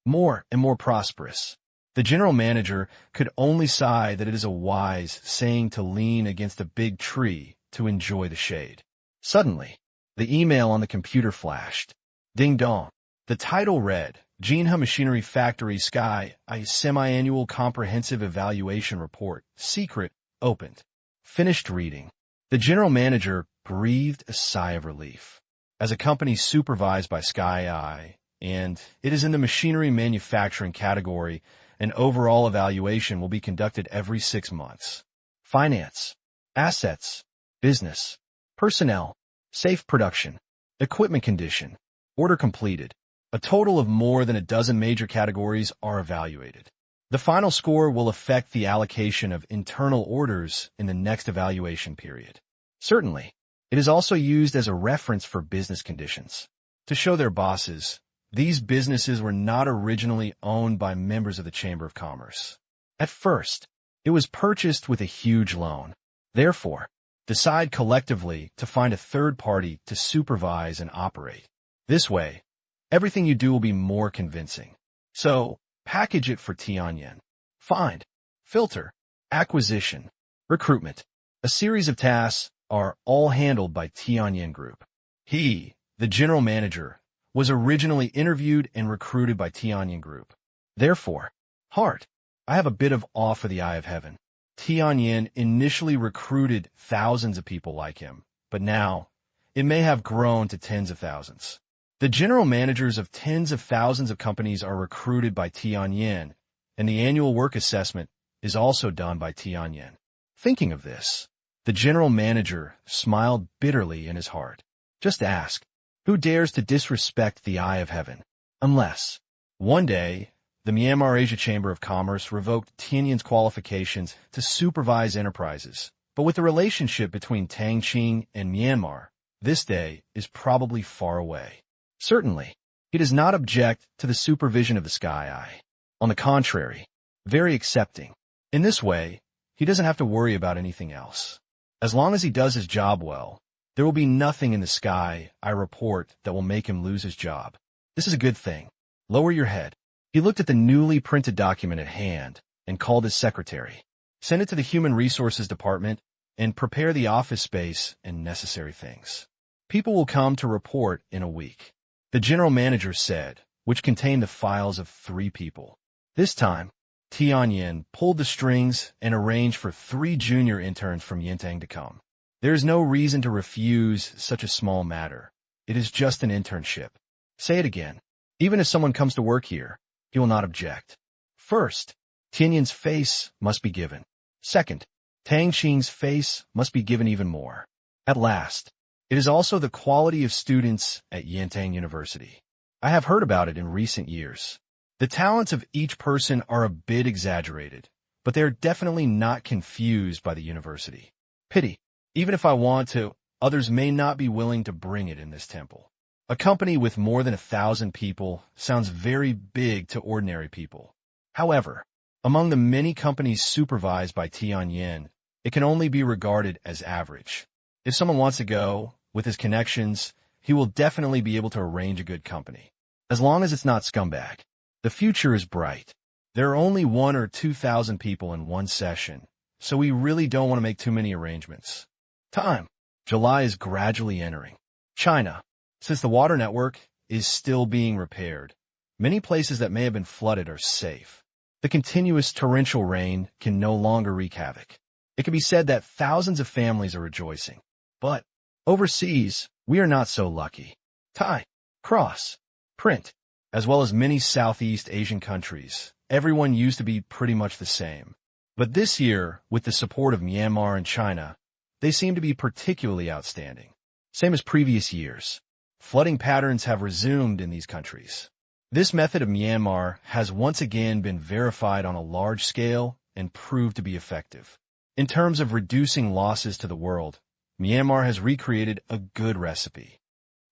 More and more prosperous. The general manager could only sigh that it is a wise saying to lean against a big tree to enjoy the shade. Suddenly, the email on the computer flashed. Ding dong. The title read, Jinha Machinery Factory Sky, a Semi-Annual Comprehensive Evaluation Report, Secret, Opened. Finished reading. The general manager breathed a sigh of relief. As a company supervised by Sky Eye, and it is in the machinery manufacturing category, an overall evaluation will be conducted every 6 months. Finance, assets, business, personnel, safe production, equipment condition, order completed. A total of more than a dozen major categories are evaluated. The final score will affect the allocation of internal orders in the next evaluation period. Certainly, it is also used as a reference for business conditions. To show their bosses, these businesses were not originally owned by members of the Chamber of Commerce. At first, it was purchased with a huge loan. Therefore, decide collectively to find a third party to supervise and operate. This way, everything you do will be more convincing. So, package it for Tianyan. Find, filter, acquisition, recruitment. A series of tasks are all handled by Tianyan Group. He, the general manager, was originally interviewed and recruited by Tianyin Group. Therefore, heart, I have a bit of awe for the Eye of Heaven. Tianyin initially recruited thousands of people like him, but now it may have grown to tens of thousands. The general managers of tens of thousands of companies are recruited by Tianyin, and the annual work assessment is also done by Tianyin. Thinking of this, the general manager smiled bitterly in his heart. Just ask, who dares to disrespect the Eye of Heaven? Unless, one day, the Myanmar Asia Chamber of Commerce revoked Tianyin's qualifications to supervise enterprises. But with the relationship between Tang Qing and Myanmar, this day is probably far away. Certainly, he does not object to the supervision of the Sky Eye. On the contrary, very accepting. In this way, he doesn't have to worry about anything else. As long as he does his job well, there will be nothing in the Sky Eye report that will make him lose his job. This is a good thing. Lower your head. He looked at the newly printed document at hand and called his secretary. Send it to the Human Resources Department and prepare the office space and necessary things. People will come to report in a week. The general manager said, which contained the files of 3 people. This time, Tianyin pulled the strings and arranged for 3 junior interns from Yintang to come. There is no reason to refuse such a small matter. It is just an internship. Say it again. Even if someone comes to work here, he will not object. First, Tianyin's face must be given. Second, Tang Qing's face must be given even more. At last, it is also the quality of students at Yintang University. I have heard about it in recent years. The talents of each person are a bit exaggerated, but they are definitely not confused by the university. Pity. Even if I want to, others may not be willing to bring it in this temple. A company with more than 1,000 people sounds very big to ordinary people. However, among the many companies supervised by Tianyin, it can only be regarded as average. If someone wants to go, with his connections, he will definitely be able to arrange a good company. As long as it's not scumbag. The future is bright. There are only 1,000 or 2,000 people in one session, so we really don't want to make too many arrangements. Time. July is gradually entering. China. Since the water network is still being repaired, many places that may have been flooded are safe. The continuous torrential rain can no longer wreak havoc. It can be said that thousands of families are rejoicing. But overseas, we are not so lucky. Thai, cross, print, as well as many Southeast Asian countries, everyone used to be pretty much the same. But this year, with the support of Myanmar and China, they seem to be particularly outstanding. Same as previous years. Flooding patterns have resumed in these countries. This method of Myanmar has once again been verified on a large scale and proved to be effective. In terms of reducing losses to the world, Myanmar has recreated a good recipe.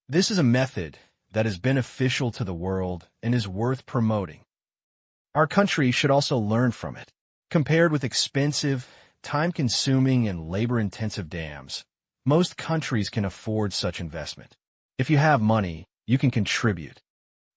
This is a method that is beneficial to the world and is worth promoting. Our country should also learn from it. Compared with expensive, time-consuming, and labor-intensive dams, most countries can afford such investment. If you have money, you can contribute.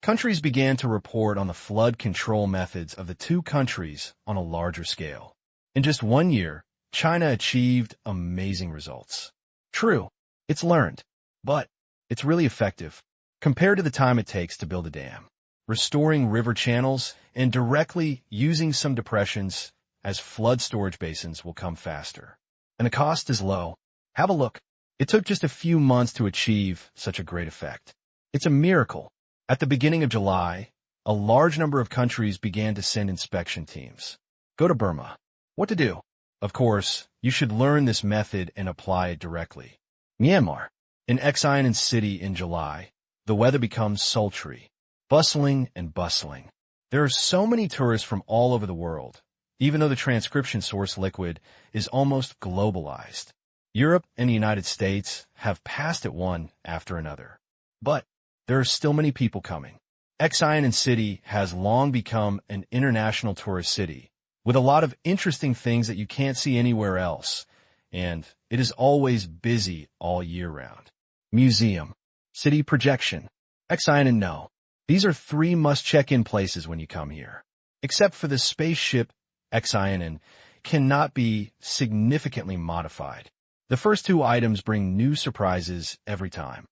Countries began to report on the flood control methods of the 2 countries on a larger scale. In just 1 year, China achieved amazing results. True, it's learned, but it's really effective compared to the time it takes to build a dam. Restoring river channels and directly using some depressions as flood storage basins will come faster. And the cost is low. Have a look. It took just a few months to achieve such a great effect. It's a miracle. At the beginning of July, a large number of countries began to send inspection teams. Go to Burma. What to do? Of course, you should learn this method and apply it directly. Myanmar. In Xi'an City in July, the weather becomes sultry, bustling and bustling. There are so many tourists from all over the world, even though the transcription source liquid is almost globalized. Europe and the United States have passed it one after another. But there are still many people coming. Xi'an City has long become an international tourist city, with a lot of interesting things that you can't see anywhere else, and it is always busy all year round. Museum, city projection, Xi'an No. These are 3 must-check-in places when you come here. Except for the spaceship, Xi'an cannot be significantly modified. The first 2 items bring new surprises every time.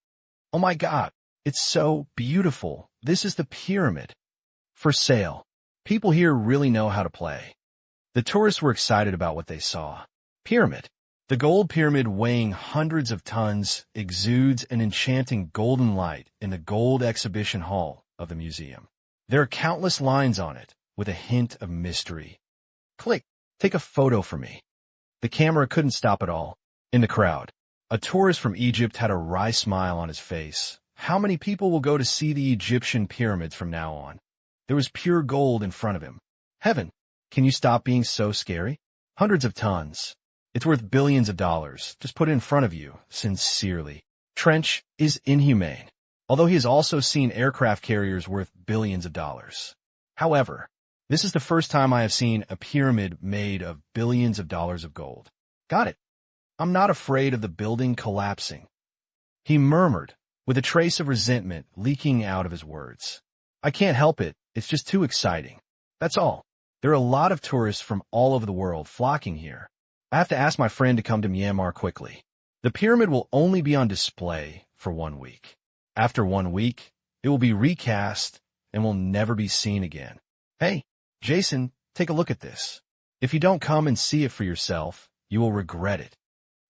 Oh my God, It's so beautiful. This is the pyramid. For sale. People here really know how to play. The tourists were excited about what they saw. Pyramid. The gold pyramid, weighing hundreds of tons, exudes an enchanting golden light in the gold exhibition hall of the museum. There are countless lines on it, with a hint of mystery. Click. Take a photo for me. The camera couldn't stop it all. In the crowd, a tourist from Egypt had a wry smile on his face. How many people will go to see the Egyptian pyramids from now on? There was pure gold in front of him. Heaven, can you stop being so scary? Hundreds of tons. It's worth billions of dollars. Just put it in front of you. Sincerely. Trench is inhumane, although he has also seen aircraft carriers worth billions of dollars. However, this is the first time I have seen a pyramid made of billions of dollars of gold. Got it. I'm not afraid of the building collapsing. He murmured, with a trace of resentment leaking out of his words. I can't help it. It's just too exciting. That's all. There are a lot of tourists from all over the world flocking here. I have to ask my friend to come to Myanmar quickly. The pyramid will only be on display for 1 week. After 1 week, it will be recast and will never be seen again. Hey, Jason, take a look at this. If you don't come and see it for yourself, you will regret it.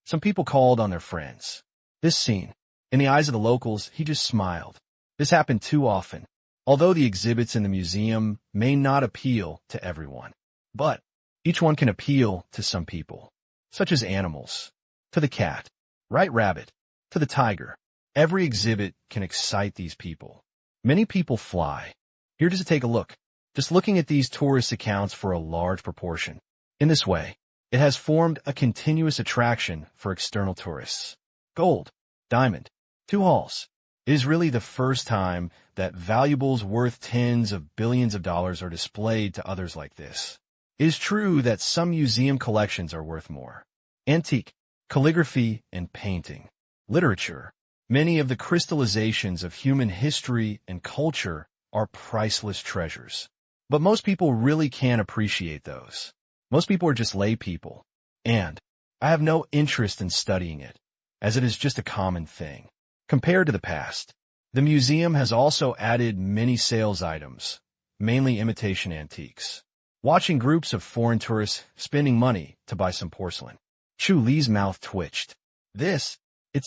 Some people called on their friends. This scene, in the eyes of the locals, he just smiled. This happened too often. Although the exhibits in the museum may not appeal to everyone, but each one can appeal to some people, such as animals, to the cat, right rabbit, to the tiger. Every exhibit can excite these people. Many people fly. Here just to take a look. Just looking at these tourist accounts for a large proportion. In this way, it has formed a continuous attraction for external tourists. Gold, diamond, 2 halls. It is really the first time that valuables worth tens of billions of dollars are displayed to others like this. It is true that some museum collections are worth more. Antique, calligraphy, and painting, literature. Many of the crystallizations of human history and culture are priceless treasures. But most people really can't appreciate those. Most people are just lay people. And I have no interest in studying it, as it is just a common thing. Compared to the past, the museum has also added many sales items, mainly imitation antiques. Watching groups of foreign tourists spending money to buy some porcelain. Chu Li's mouth twitched. It's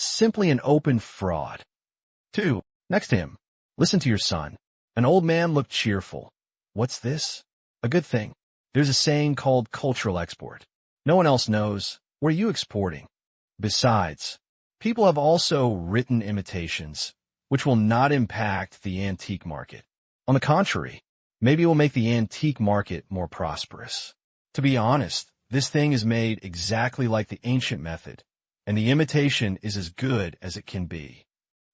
simply an open fraud. 2. Next to him. Listen to your son. An old man looked cheerful. What's this? A good thing. There's a saying called cultural export. No one else knows. What are you exporting? Besides, people have also written imitations, which will not impact the antique market. On the contrary, maybe it will make the antique market more prosperous. To be honest, this thing is made exactly like the ancient method, and the imitation is as good as it can be.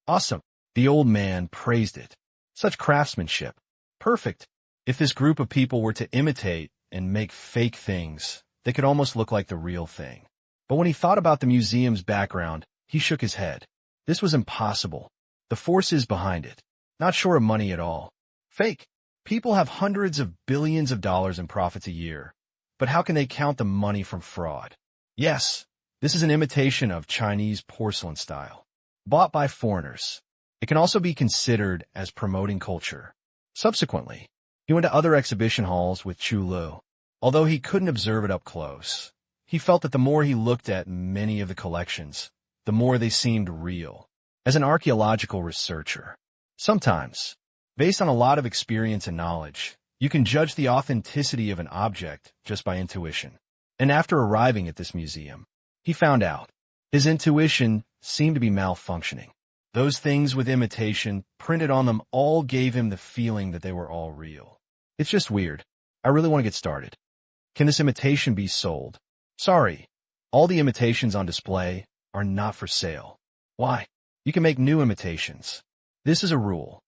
Awesome. The old man praised it. Such craftsmanship. Perfect. If this group of people were to imitate and make fake things, they could almost look like the real thing. But when he thought about the museum's background, he shook his head. This was impossible. The forces behind it. Not sure of money at all. Fake. People have hundreds of billions of dollars in profits a year. But how can they count the money from fraud? Yes, this is an imitation of Chinese porcelain style. Bought by foreigners. It can also be considered as promoting culture. Subsequently, he went to other exhibition halls with Chu Lu. Although he couldn't observe it up close, he felt that the more he looked at many of the collections, the more they seemed real. As an archaeological researcher, sometimes, based on a lot of experience and knowledge, you can judge the authenticity of an object just by intuition. And after arriving at this museum, he found out his intuition seemed to be malfunctioning. Those things with imitation printed on them all gave him the feeling that they were all real. It's just weird. I really want to get started. Can this imitation be sold? Sorry, all the imitations on display are not for sale. Why? You can make new imitations. This is a rule.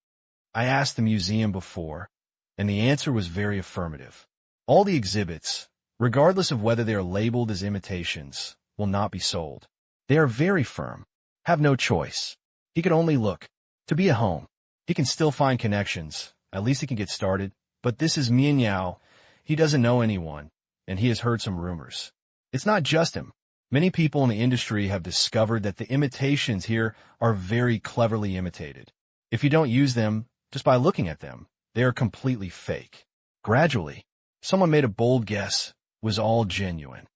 I asked the museum before, and the answer was very affirmative. All the exhibits, regardless of whether they are labeled as imitations, will not be sold. They are very firm. Have no choice. He could only look. To be at home. He can still find connections. At least he can get started. But this is Mianyao. He doesn't know anyone, and he has heard some rumors. It's not just him. Many people in the industry have discovered that the imitations here are very cleverly imitated. If you don't use them, just by looking at them, they are completely fake. Gradually, someone made a bold guess, was all genuine.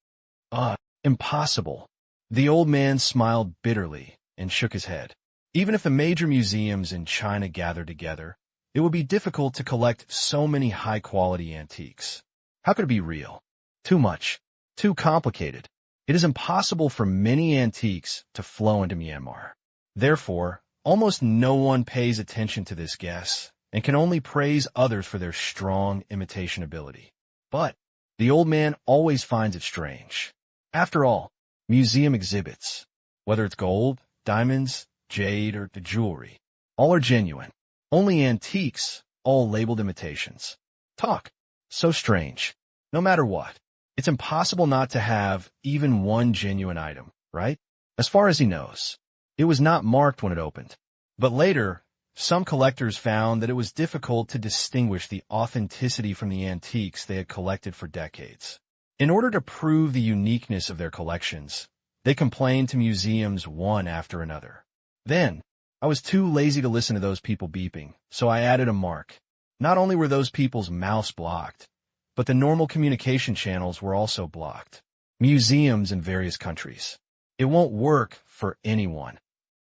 Impossible. The old man smiled bitterly and shook his head. Even if the major museums in China gathered together, it would be difficult to collect so many high-quality antiques. How could it be real? Too much. Too complicated. It is impossible for many antiques to flow into Myanmar. Therefore, almost no one pays attention to this guess and can only praise others for their strong imitation ability. But the old man always finds it strange. After all, museum exhibits, whether it's gold, diamonds, jade, or the jewelry, all are genuine. Only antiques, all labeled imitations. Talk. So strange. No matter what, it's impossible not to have even one genuine item, right? As far as he knows, it was not marked when it opened. But later, some collectors found that it was difficult to distinguish the authenticity from the antiques they had collected for decades. In order to prove the uniqueness of their collections, they complained to museums one after another. Then, I was too lazy to listen to those people beeping, so I added a mark. Not only were those people's mouths blocked, but the normal communication channels were also blocked. Museums in various countries. It won't work for anyone.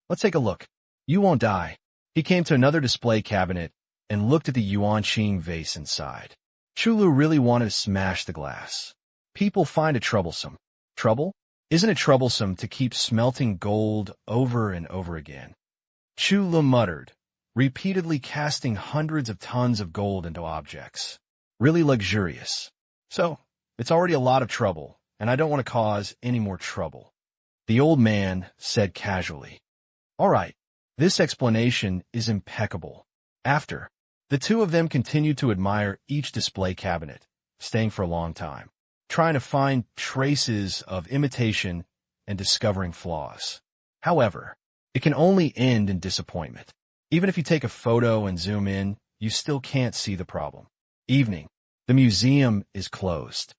Let's take a look. You won't die. He came to another display cabinet and looked at the Yuanqing vase inside. Chulu really wanted to smash the glass. People find it troublesome. Trouble? Isn't it troublesome to keep smelting gold over and over again? Chulu muttered, repeatedly casting hundreds of tons of gold into objects. Really luxurious. So, it's already a lot of trouble, and I don't want to cause any more trouble. The old man said casually. All right, this explanation is impeccable. After, the two of them continued to admire each display cabinet, staying for a long time, trying to find traces of imitation and discovering flaws. However, it can only end in disappointment. Even if you take a photo and zoom in, you still can't see the problem. Evening. The museum is closed.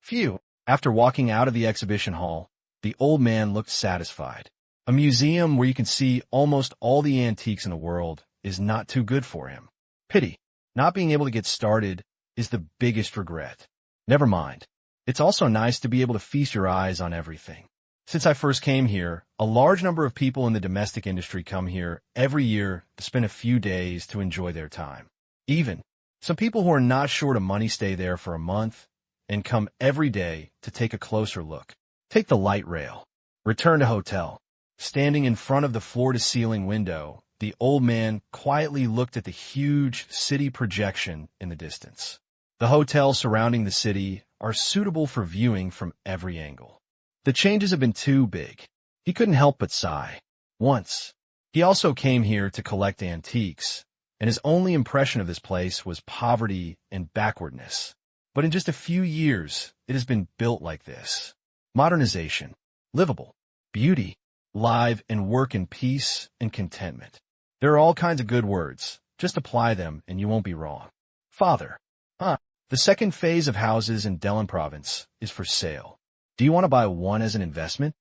Phew. After walking out of the exhibition hall, the old man looked satisfied. A museum where you can see almost all the antiques in the world is not too good for him. Pity. Not being able to get started is the biggest regret. Never mind. It's also nice to be able to feast your eyes on everything. Since I first came here, a large number of people in the domestic industry come here every year to spend a few days to enjoy their time. Even some people who are not short of money stay there for a month and come every day to take a closer look. Take the light rail. Return to hotel. Standing in front of the floor-to-ceiling window, the old man quietly looked at the huge city projection in the distance. The hotels surrounding the city are suitable for viewing from every angle. The changes have been too big. He couldn't help but sigh. Once, he also came here to collect antiques, and his only impression of this place was poverty and backwardness. But in just a few years, it has been built like this. Modernization, livable, beauty, live and work in peace and contentment. There are all kinds of good words. Just apply them and you won't be wrong. Father. The second phase of houses in Delin province is for sale. Do you want to buy one as an investment?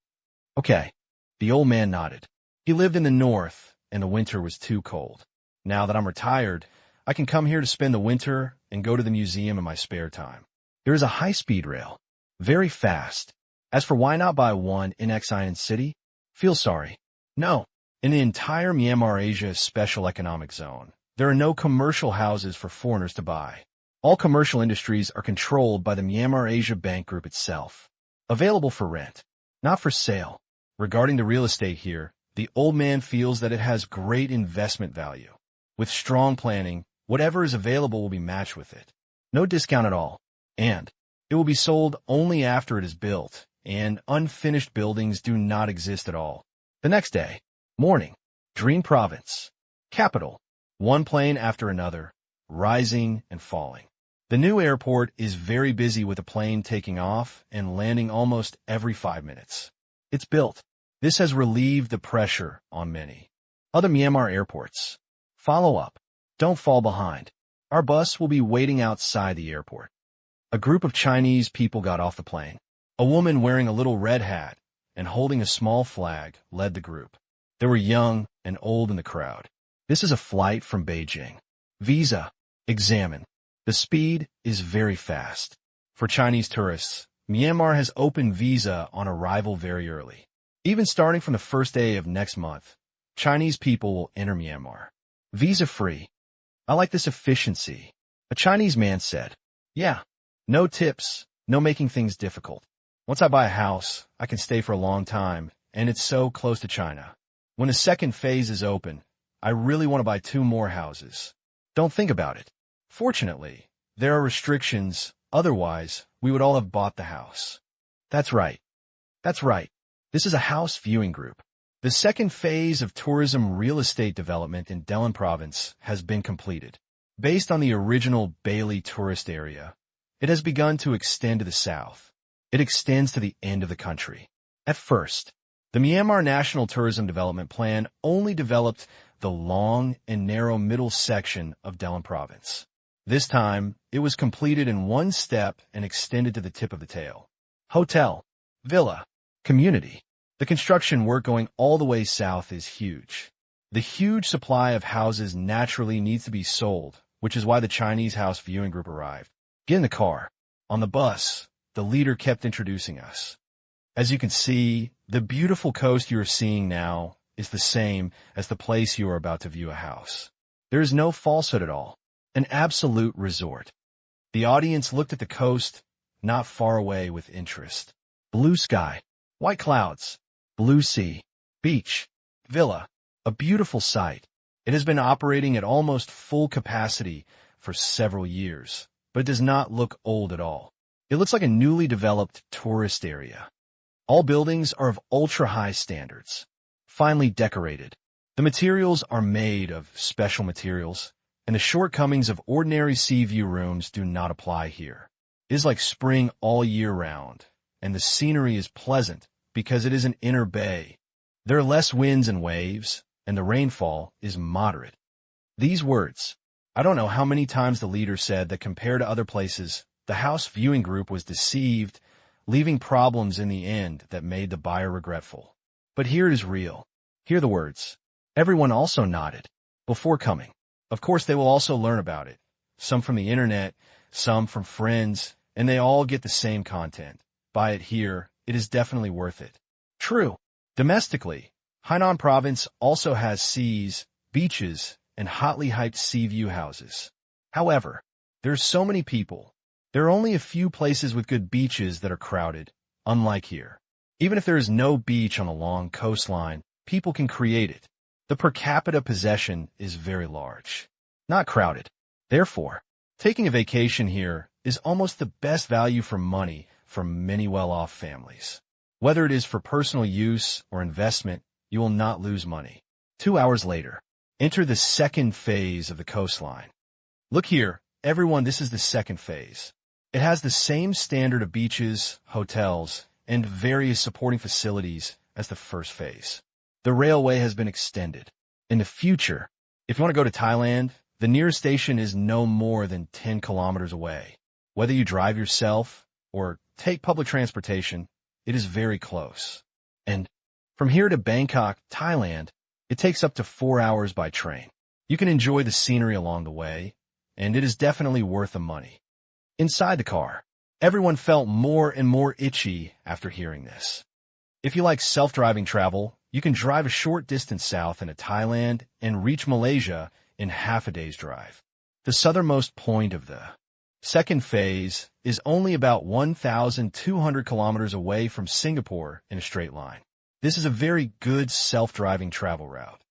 Okay. The old man nodded. He lived in the north, and the winter was too cold. Now that I'm retired, I can come here to spend the winter and go to the museum in my spare time. There is a high-speed rail. Very fast. As for why not buy one in Xi'an City? Feel sorry. No. In the entire Myanmar Asia Special Economic Zone, there are no commercial houses for foreigners to buy. All commercial industries are controlled by the Myanmar Asia Bank Group itself. Available for rent, not for sale. Regarding the real estate here, the old man feels that it has great investment value. With strong planning, whatever is available will be matched with it. No discount at all. And it will be sold only after it is built, and unfinished buildings do not exist at all. The next day, morning, Dream Province, capital, one plane after another, rising and falling. The new airport is very busy with a plane taking off and landing almost every 5 minutes. It's built. This has relieved the pressure on many. Other Myanmar airports. Follow up. Don't fall behind. Our bus will be waiting outside the airport. A group of Chinese people got off the plane. A woman wearing a little red hat and holding a small flag led the group. There were young and old in the crowd. This is a flight from Beijing. Visa. Examine. The speed is very fast. For Chinese tourists, Myanmar has opened visa on arrival very early. Even starting from the first day of next month, Chinese people will enter Myanmar. Visa-free. I like this efficiency. A Chinese man said, yeah, no tips, no making things difficult. Once I buy a house, I can stay for a long time, and it's so close to China. When the second phase is open, I really want to buy 2 more houses. Don't think about it. Fortunately, there are restrictions, otherwise, we would all have bought the house. That's right. That's right. This is a house viewing group. The second phase of tourism real estate development in Delhi province has been completed. Based on the original Bailey tourist area, it has begun to extend to the south. It extends to the end of the country. At first, the Myanmar National Tourism Development Plan only developed the long and narrow middle section of Delhi province. This time, it was completed in one step and extended to the tip of the tail. Hotel, villa, community. The construction work going all the way south is huge. The huge supply of houses naturally needs to be sold, which is why the Chinese house viewing group arrived. Get in the car. On the bus, the leader kept introducing us. As you can see, the beautiful coast you are seeing now is the same as the place you are about to view a house. There is no falsehood at all. An absolute resort. The audience looked at the coast, not far away, with interest. Blue sky, white clouds, blue sea, beach, villa, a beautiful sight. It has been operating at almost full capacity for several years, but it does not look old at all. It looks like a newly developed tourist area. All buildings are of ultra-high standards, finely decorated. The materials are made of special materials, and the shortcomings of ordinary sea view rooms do not apply here. It is like spring all year round, and the scenery is pleasant because it is an inner bay. There are less winds and waves, and the rainfall is moderate. These words, I don't know how many times the leader said that compared to other places, the house viewing group was deceived, leaving problems in the end that made the buyer regretful. But here it is real. Hear the words. Everyone also nodded before coming. Of course, they will also learn about it. Some from the internet, some from friends, and they all get the same content. Buy it here. It is definitely worth it. True. Domestically, Hainan province also has seas, beaches, and hotly hyped sea view houses. However, there are so many people. There are only a few places with good beaches that are crowded, unlike here. Even if there is no beach on a long coastline, people can create it. The per capita possession is very large, not crowded. Therefore, taking a vacation here is almost the best value for money for many well-off families. Whether it is for personal use or investment, you will not lose money. 2 hours later, enter the second phase of the coastline. Look here, everyone, this is the second phase. It has the same standard of beaches, hotels, and various supporting facilities as the first phase. The railway has been extended. In the future, if you want to go to Thailand, the nearest station is no more than 10 kilometers away. Whether you drive yourself or take public transportation, it is very close. And from here to Bangkok, Thailand, it takes up to 4 hours by train. You can enjoy the scenery along the way, and it is definitely worth the money. Inside the car, everyone felt more and more itchy after hearing this. If you like self-driving travel, you can drive a short distance south into Thailand and reach Malaysia in half a day's drive. The southernmost point of the second phase is only about 1,200 kilometers away from Singapore in a straight line. This is a very good self-driving travel route.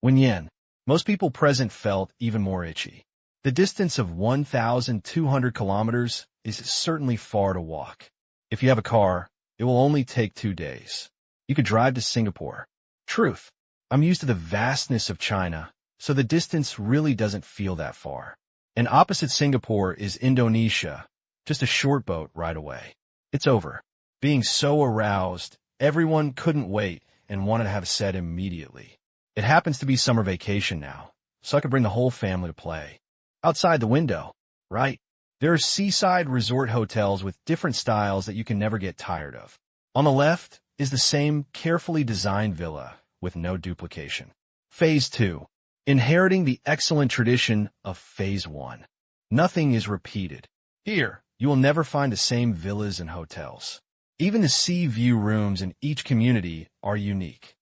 Yen, most people present felt even more itchy. The distance of 1,200 kilometers is certainly far to walk. If you have a car, it will only take 2 days. You could drive to Singapore. Truth, I'm used to the vastness of China, so the distance really doesn't feel that far. And opposite Singapore is Indonesia, just a short boat ride away. It's over. Being so aroused, everyone couldn't wait and wanted to have set immediately. It happens to be summer vacation now, so I could bring the whole family to play. Outside the window, right? There are seaside resort hotels with different styles that you can never get tired of. On the left is the same carefully designed villa with no duplication. Phase 2. inheriting the excellent tradition of Phase 1. Nothing is repeated. Here, you will never find the same villas and hotels. Even the sea view rooms in each community are unique.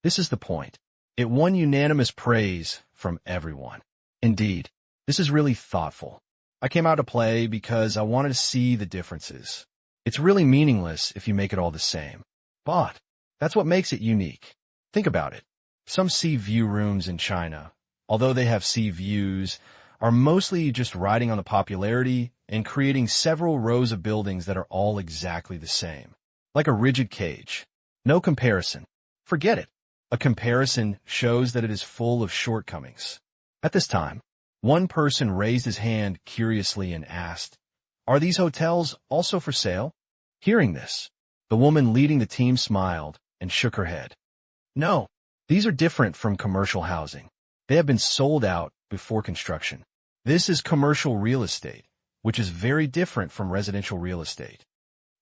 This is the point. It won unanimous praise from everyone. Indeed, this is really thoughtful. I came out to play because I wanted to see the differences. It's really meaningless if you make it all the same. But that's what makes it unique. Think about it. Some sea view rooms in China, although they have sea views, are mostly just riding on the popularity and creating several rows of buildings that are all exactly the same. Like a rigid cage. No comparison. Forget it. A comparison shows that it is full of shortcomings. At this time, one person raised his hand curiously and asked, "Are these hotels also for sale?" Hearing this, the woman leading the team smiled and shook her head. "No, these are different from commercial housing. They have been sold out before construction. This is commercial real estate, which is very different from residential real estate.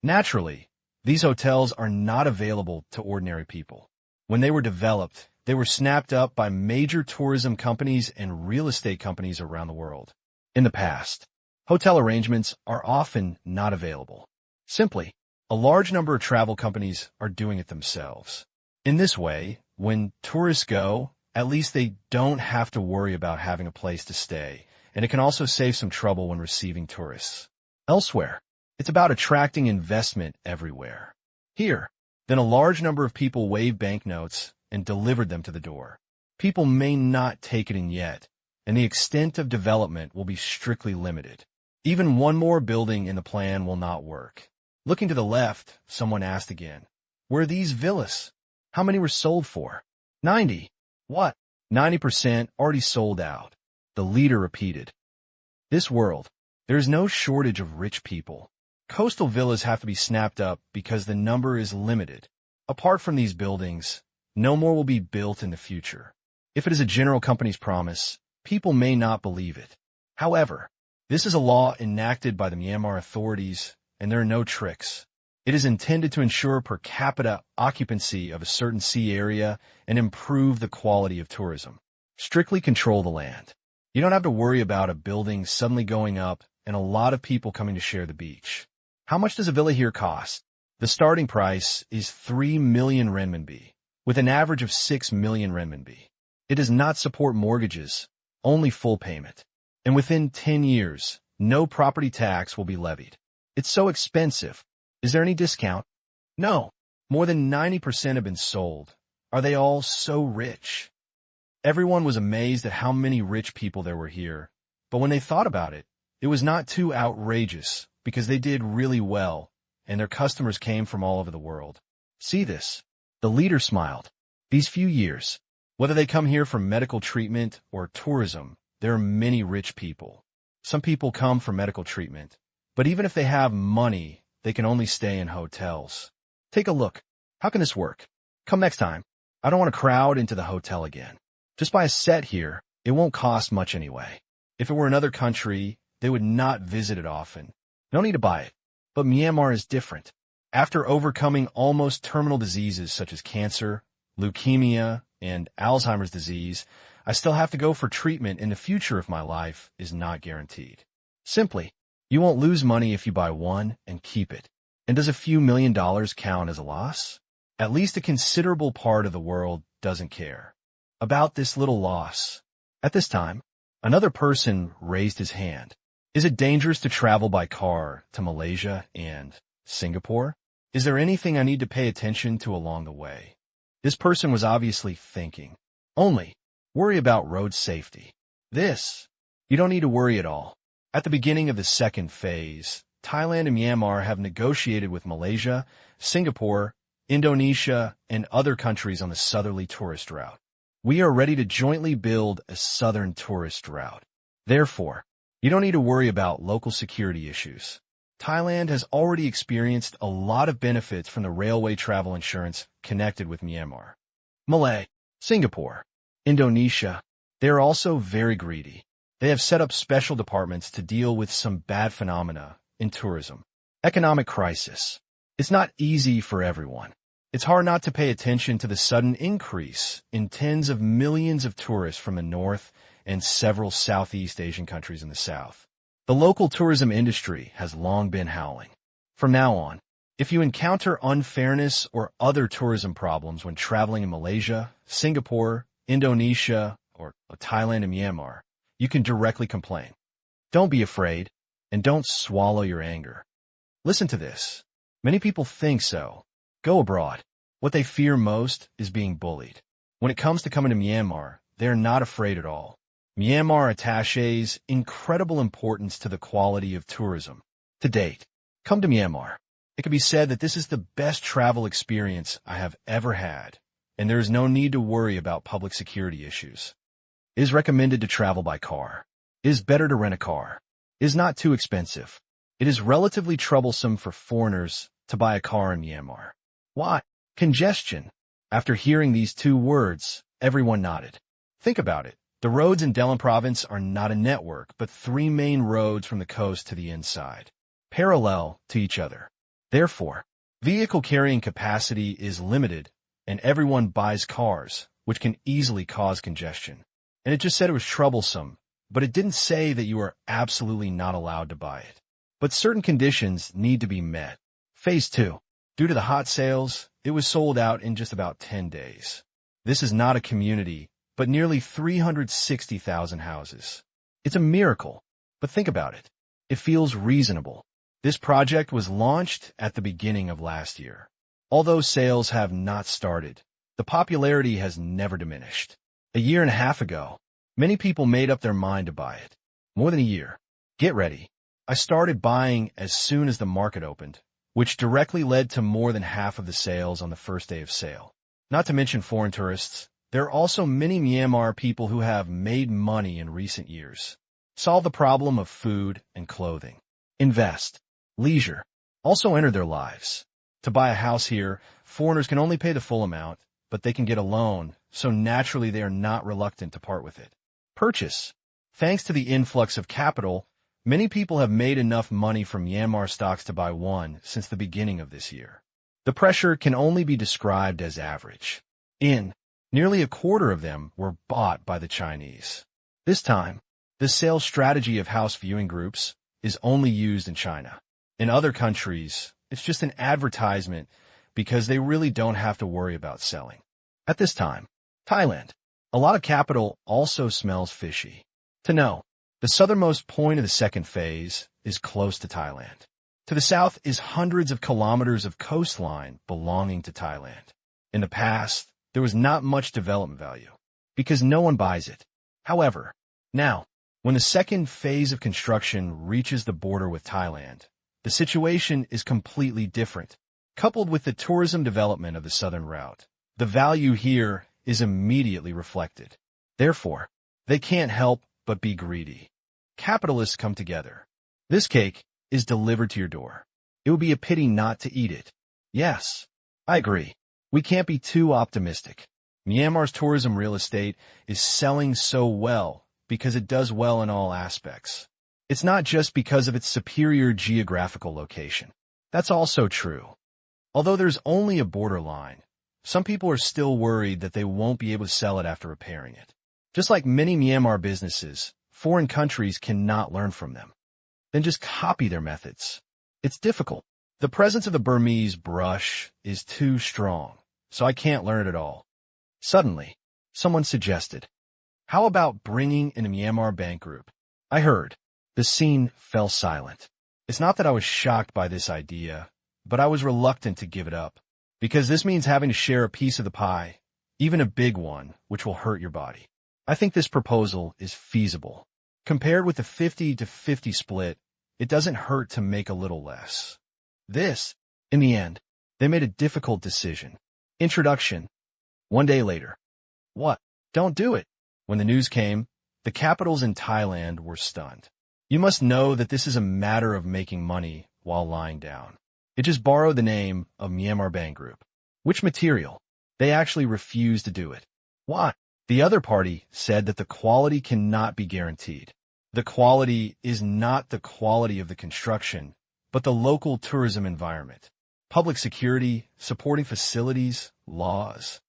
Naturally, these hotels are not available to ordinary people. When they were developed, they were snapped up by major tourism companies and real estate companies around the world. In the past, hotel arrangements are often not available. Simply, a large number of travel companies are doing it themselves. In this way, when tourists go, at least they don't have to worry about having a place to stay, and it can also save some trouble when receiving tourists. Elsewhere, it's about attracting investment everywhere. Here, then a large number of people waved banknotes and delivered them to the door. People may not take it in yet, and the extent of development will be strictly limited. Even one more building in the plan will not work. Looking to the left, someone asked again, "Were these villas? How many were sold for?" 90. What? 90% already sold out. The leader repeated. This world, there is no shortage of rich people. Coastal villas have to be snapped up because the number is limited. Apart from these buildings, no more will be built in the future. If it is a general company's promise, people may not believe it. However, this is a law enacted by the Myanmar authorities, and there are no tricks. It is intended to ensure per capita occupancy of a certain sea area and improve the quality of tourism. Strictly control the land. You don't have to worry about a building suddenly going up and a lot of people coming to share the beach. How much does a villa here cost? The starting price is 3 million renminbi, with an average of 6 million renminbi. It does not support mortgages, only full payment. And within 10 years, no property tax will be levied. It's so expensive. Is there any discount? No. More than 90% have been sold. Are they all so rich? Everyone was amazed at how many rich people there were here. But when they thought about it, it was not too outrageous because they did really well, and their customers came from all over the world. See this? The leader smiled. These few years, whether they come here for medical treatment or tourism, there are many rich people. Some people come for medical treatment, but even if they have money, they can only stay in hotels. Take a look. How can this work? Come next time. I don't want to crowd into the hotel again. Just buy a set here. It won't cost much anyway. If it were another country, they would not visit it often. No need to buy it. But Myanmar is different. After overcoming almost terminal diseases such as cancer, leukemia, and Alzheimer's disease, I still have to go for treatment in the future if my life is not guaranteed. Simply, you won't lose money if you buy one and keep it. And does a few $1 million count as a loss? At least a considerable part of the world doesn't care about this little loss. At this time, another person raised his hand. Is it dangerous to travel by car to Malaysia and Singapore? Is there anything I need to pay attention to along the way? This person was obviously thinking. Only worry about road safety. This, you don't need to worry at all. At the beginning of the second phase, Thailand and Myanmar have negotiated with Malaysia, Singapore, Indonesia, and other countries on the southerly tourist route. We are ready to jointly build a southern tourist route. Therefore, you don't need to worry about local security issues. Thailand has already experienced a lot of benefits from the railway travel insurance connected with Myanmar. Malay, Singapore, Indonesia, they are also very greedy. They have set up special departments to deal with some bad phenomena in tourism. Economic crisis. It's not easy for everyone. It's hard not to pay attention to the sudden increase in tens of millions of tourists from the north and several Southeast Asian countries in the south. The local tourism industry has long been howling. From now on, if you encounter unfairness or other tourism problems when traveling in Malaysia, Singapore, Indonesia, or Thailand and Myanmar, you can directly complain. Don't be afraid, and don't swallow your anger. Listen to this. Many people think so. Go abroad. What they fear most is being bullied. When it comes to coming to Myanmar, they are not afraid at all. Myanmar attaches incredible importance to the quality of tourism. To date, come to Myanmar. It can be said that this is the best travel experience I have ever had, and there is no need to worry about public security issues. It is recommended to travel by car. It is better to rent a car. It is not too expensive. It is relatively troublesome for foreigners to buy a car in Myanmar. Why? Congestion. After hearing these two words, everyone nodded. Think about it. The roads in Delhi province are not a network, but three main roads from the coast to the inside, parallel to each other. Therefore, vehicle carrying capacity is limited, and everyone buys cars, which can easily cause congestion. And it just said it was troublesome, but it didn't say that you are absolutely not allowed to buy it. But certain conditions need to be met. Phase 2. Due to the hot sales, it was sold out in just about 10 days. This is not a community, but nearly 360,000 houses. It's a miracle, but think about it. It feels reasonable. This project was launched at the beginning of last year. Although sales have not started, the popularity has never diminished. A year and a half ago, many people made up their mind to buy it. More than a year. Get ready. I started buying as soon as the market opened, which directly led to more than half of the sales on the first day of sale. Not to mention foreign tourists, there are also many Myanmar people who have made money in recent years. Solve the problem of food and clothing. Invest. Leisure. Also enter their lives. To buy a house here, foreigners can only pay the full amount, but they can get a loan, so naturally they are not reluctant to part with it. Purchase. Thanks to the influx of capital, many people have made enough money from Myanmar stocks to buy one since the beginning of this year. The pressure can only be described as average. Nearly a quarter of them were bought by the Chinese. This time, the sales strategy of house viewing groups is only used in China. In other countries, it's just an advertisement because they really don't have to worry about selling. At this time, Thailand. A lot of capital also smells fishy. To know, the southernmost point of the second phase is close to Thailand. To the south is hundreds of kilometers of coastline belonging to Thailand. In the past, there was not much development value because no one buys it. However, now, when the second phase of construction reaches the border with Thailand, the situation is completely different. Coupled with the tourism development of the southern route, the value here is immediately reflected. Therefore, they can't help but be greedy. Capitalists come together. This cake is delivered to your door. It would be a pity not to eat it. Yes, I agree. We can't be too optimistic. Myanmar's tourism real estate is selling so well because it does well in all aspects. It's not just because of its superior geographical location. That's also true. Although there's only a borderline, some people are still worried that they won't be able to sell it after repairing it. Just like many Myanmar businesses, foreign countries cannot learn from them. Then just copy their methods. It's difficult. The presence of the Burmese brush is too strong, so I can't learn it at all. Suddenly, someone suggested, how about bringing in a Myanmar bank group? I heard. The scene fell silent. It's not that I was shocked by this idea, but I was reluctant to give it up, because this means having to share a piece of the pie, even a big one, which will hurt your body. I think this proposal is feasible. Compared with the 50-50 split, it doesn't hurt to make a little less. In the end, they made a difficult decision. Introduction. One day later. What? Don't do it. When the news came, the capitals in Thailand were stunned. You must know that this is a matter of making money while lying down. It just borrowed the name of Myanmar Bank Group. Which material? They actually refused to do it. Why? The other party said that the quality cannot be guaranteed. The quality is not the quality of the construction, but the local tourism environment. public security, supporting facilities, laws.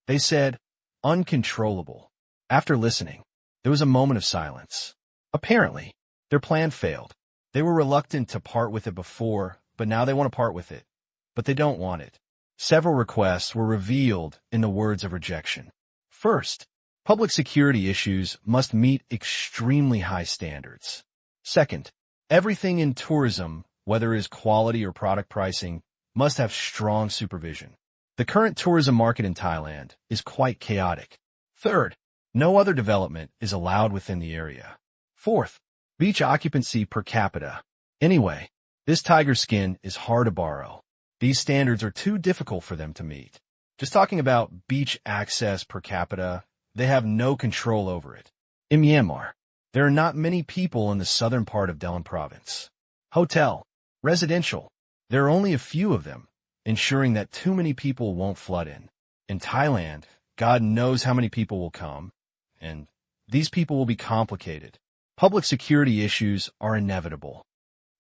They said, uncontrollable. After listening, there was a moment of silence. Apparently, their plan failed. They were reluctant to part with it before, but now they want to part with it. But they don't want it. Several requests were revealed in the words of rejection. First, public security issues must meet extremely high standards. Second, everything in tourism, whether it is quality or product pricing, must have strong supervision. The current tourism market in Thailand is quite chaotic. Third, no other development is allowed within the area. Fourth, beach occupancy per capita. Anyway, this tiger skin is hard to borrow. These standards are too difficult for them to meet. Just talking about beach access per capita, they have no control over it. In Myanmar, there are not many people in the southern part of Delhi province. Hotel, residential, there are only a few of them, ensuring that too many people won't flood in. In Thailand, God knows how many people will come, and these people will be complicated. Public security issues are inevitable.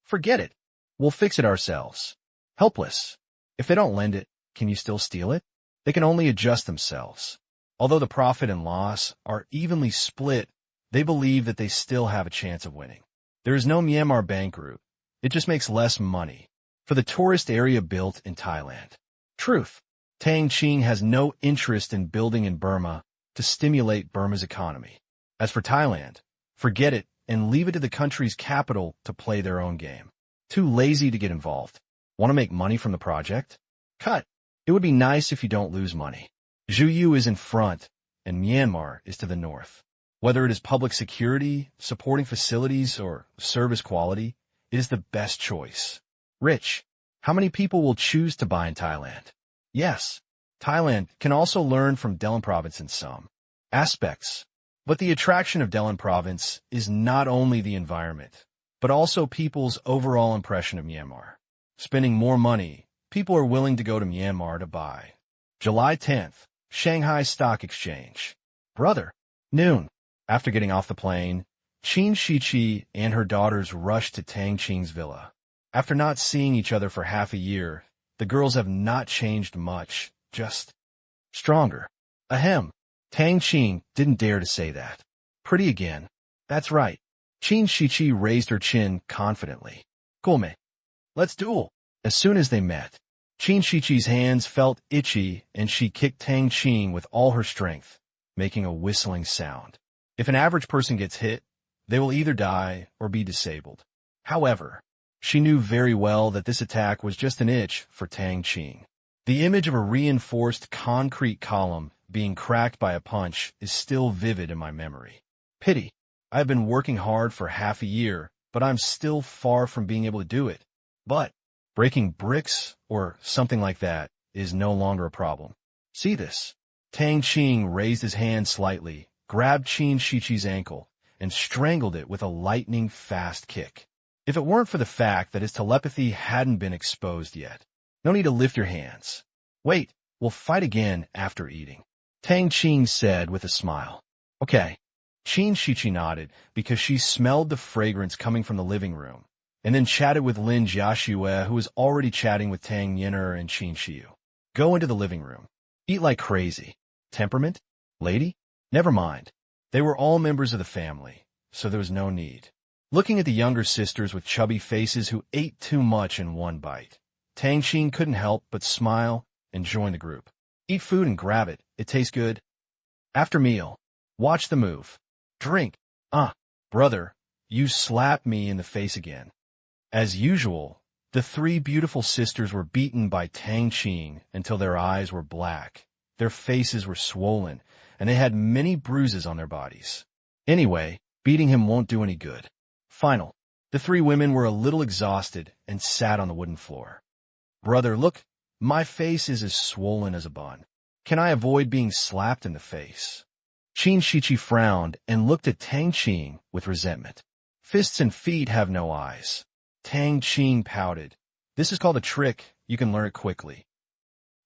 Forget it. We'll fix it ourselves. Helpless. If they don't lend it, can you still steal it? They can only adjust themselves. Although the profit and loss are evenly split, they believe that they still have a chance of winning. There is no Myanmar bank route. It just makes less money for the tourist area built in Thailand. Truth. Tang Qing has no interest in building in Burma to stimulate Burma's economy. As for Thailand, forget it and leave it to the country's capital to play their own game. Too lazy to get involved. Want to make money from the project? Cut. It would be nice if you don't lose money. Zhuyu is in front, and Myanmar is to the north. Whether it is public security, supporting facilities, or service quality, it is the best choice. Rich. How many people will choose to buy in Thailand? Yes, Thailand can also learn from Delhi province in some aspects. But the attraction of Delhi province is not only the environment, but also people's overall impression of Myanmar. Spending more money, people are willing to go to Myanmar to buy. July 10th, Shanghai Stock Exchange. Brother. Noon. After getting off the plane, Qin Shiqi and her daughters rushed to Tang Qing's villa. After not seeing each other for half a year, the girls have not changed much, just stronger. Ahem. Tang Qing didn't dare to say that. Pretty again. That's right. Qin Shiqi raised her chin confidently. Gulme. Let's duel. As soon as they met, Qin Shiqi's hands felt itchy and she kicked Tang Qing with all her strength, making a whistling sound. If an average person gets hit, they will either die or be disabled. However, she knew very well that this attack was just an itch for Tang Qing. The image of a reinforced concrete column being cracked by a punch is still vivid in my memory. Pity. I have been working hard for half a year, but I'm still far from being able to do it. But breaking bricks or something like that is no longer a problem. See this? Tang Qing raised his hand slightly, grabbed Qin Shiqi's ankle, and strangled it with a lightning-fast kick. If it weren't for the fact that his telepathy hadn't been exposed yet. No need to lift your hands. Wait, we'll fight again after eating. Tang Qing said with a smile. Okay. Qin Shiqi nodded because she smelled the fragrance coming from the living room, and then chatted with Lin Jiaxue, who was already chatting with Tang Yin'er and Qin Shiu. Go into the living room. Eat like crazy. Temperament? Lady? Never mind. They were all members of the family, so there was no need. Looking at the younger sisters with chubby faces who ate too much in one bite, Tang Qing couldn't help but smile and join the group. Eat food and grab it. It tastes good. After meal, watch the move. Drink. Brother, you slapped me in the face again. As usual, the three beautiful sisters were beaten by Tang Qing until their eyes were black, their faces were swollen, and they had many bruises on their bodies. Anyway, beating him won't do any good. Final. The three women were a little exhausted and sat on the wooden floor. Brother, look, my face is as swollen as a bun. Can I avoid being slapped in the face? Qin Shiqi frowned and looked at Tang Qing with resentment. Fists and feet have no eyes. Tang Qing pouted. This is called a trick. You can learn it quickly.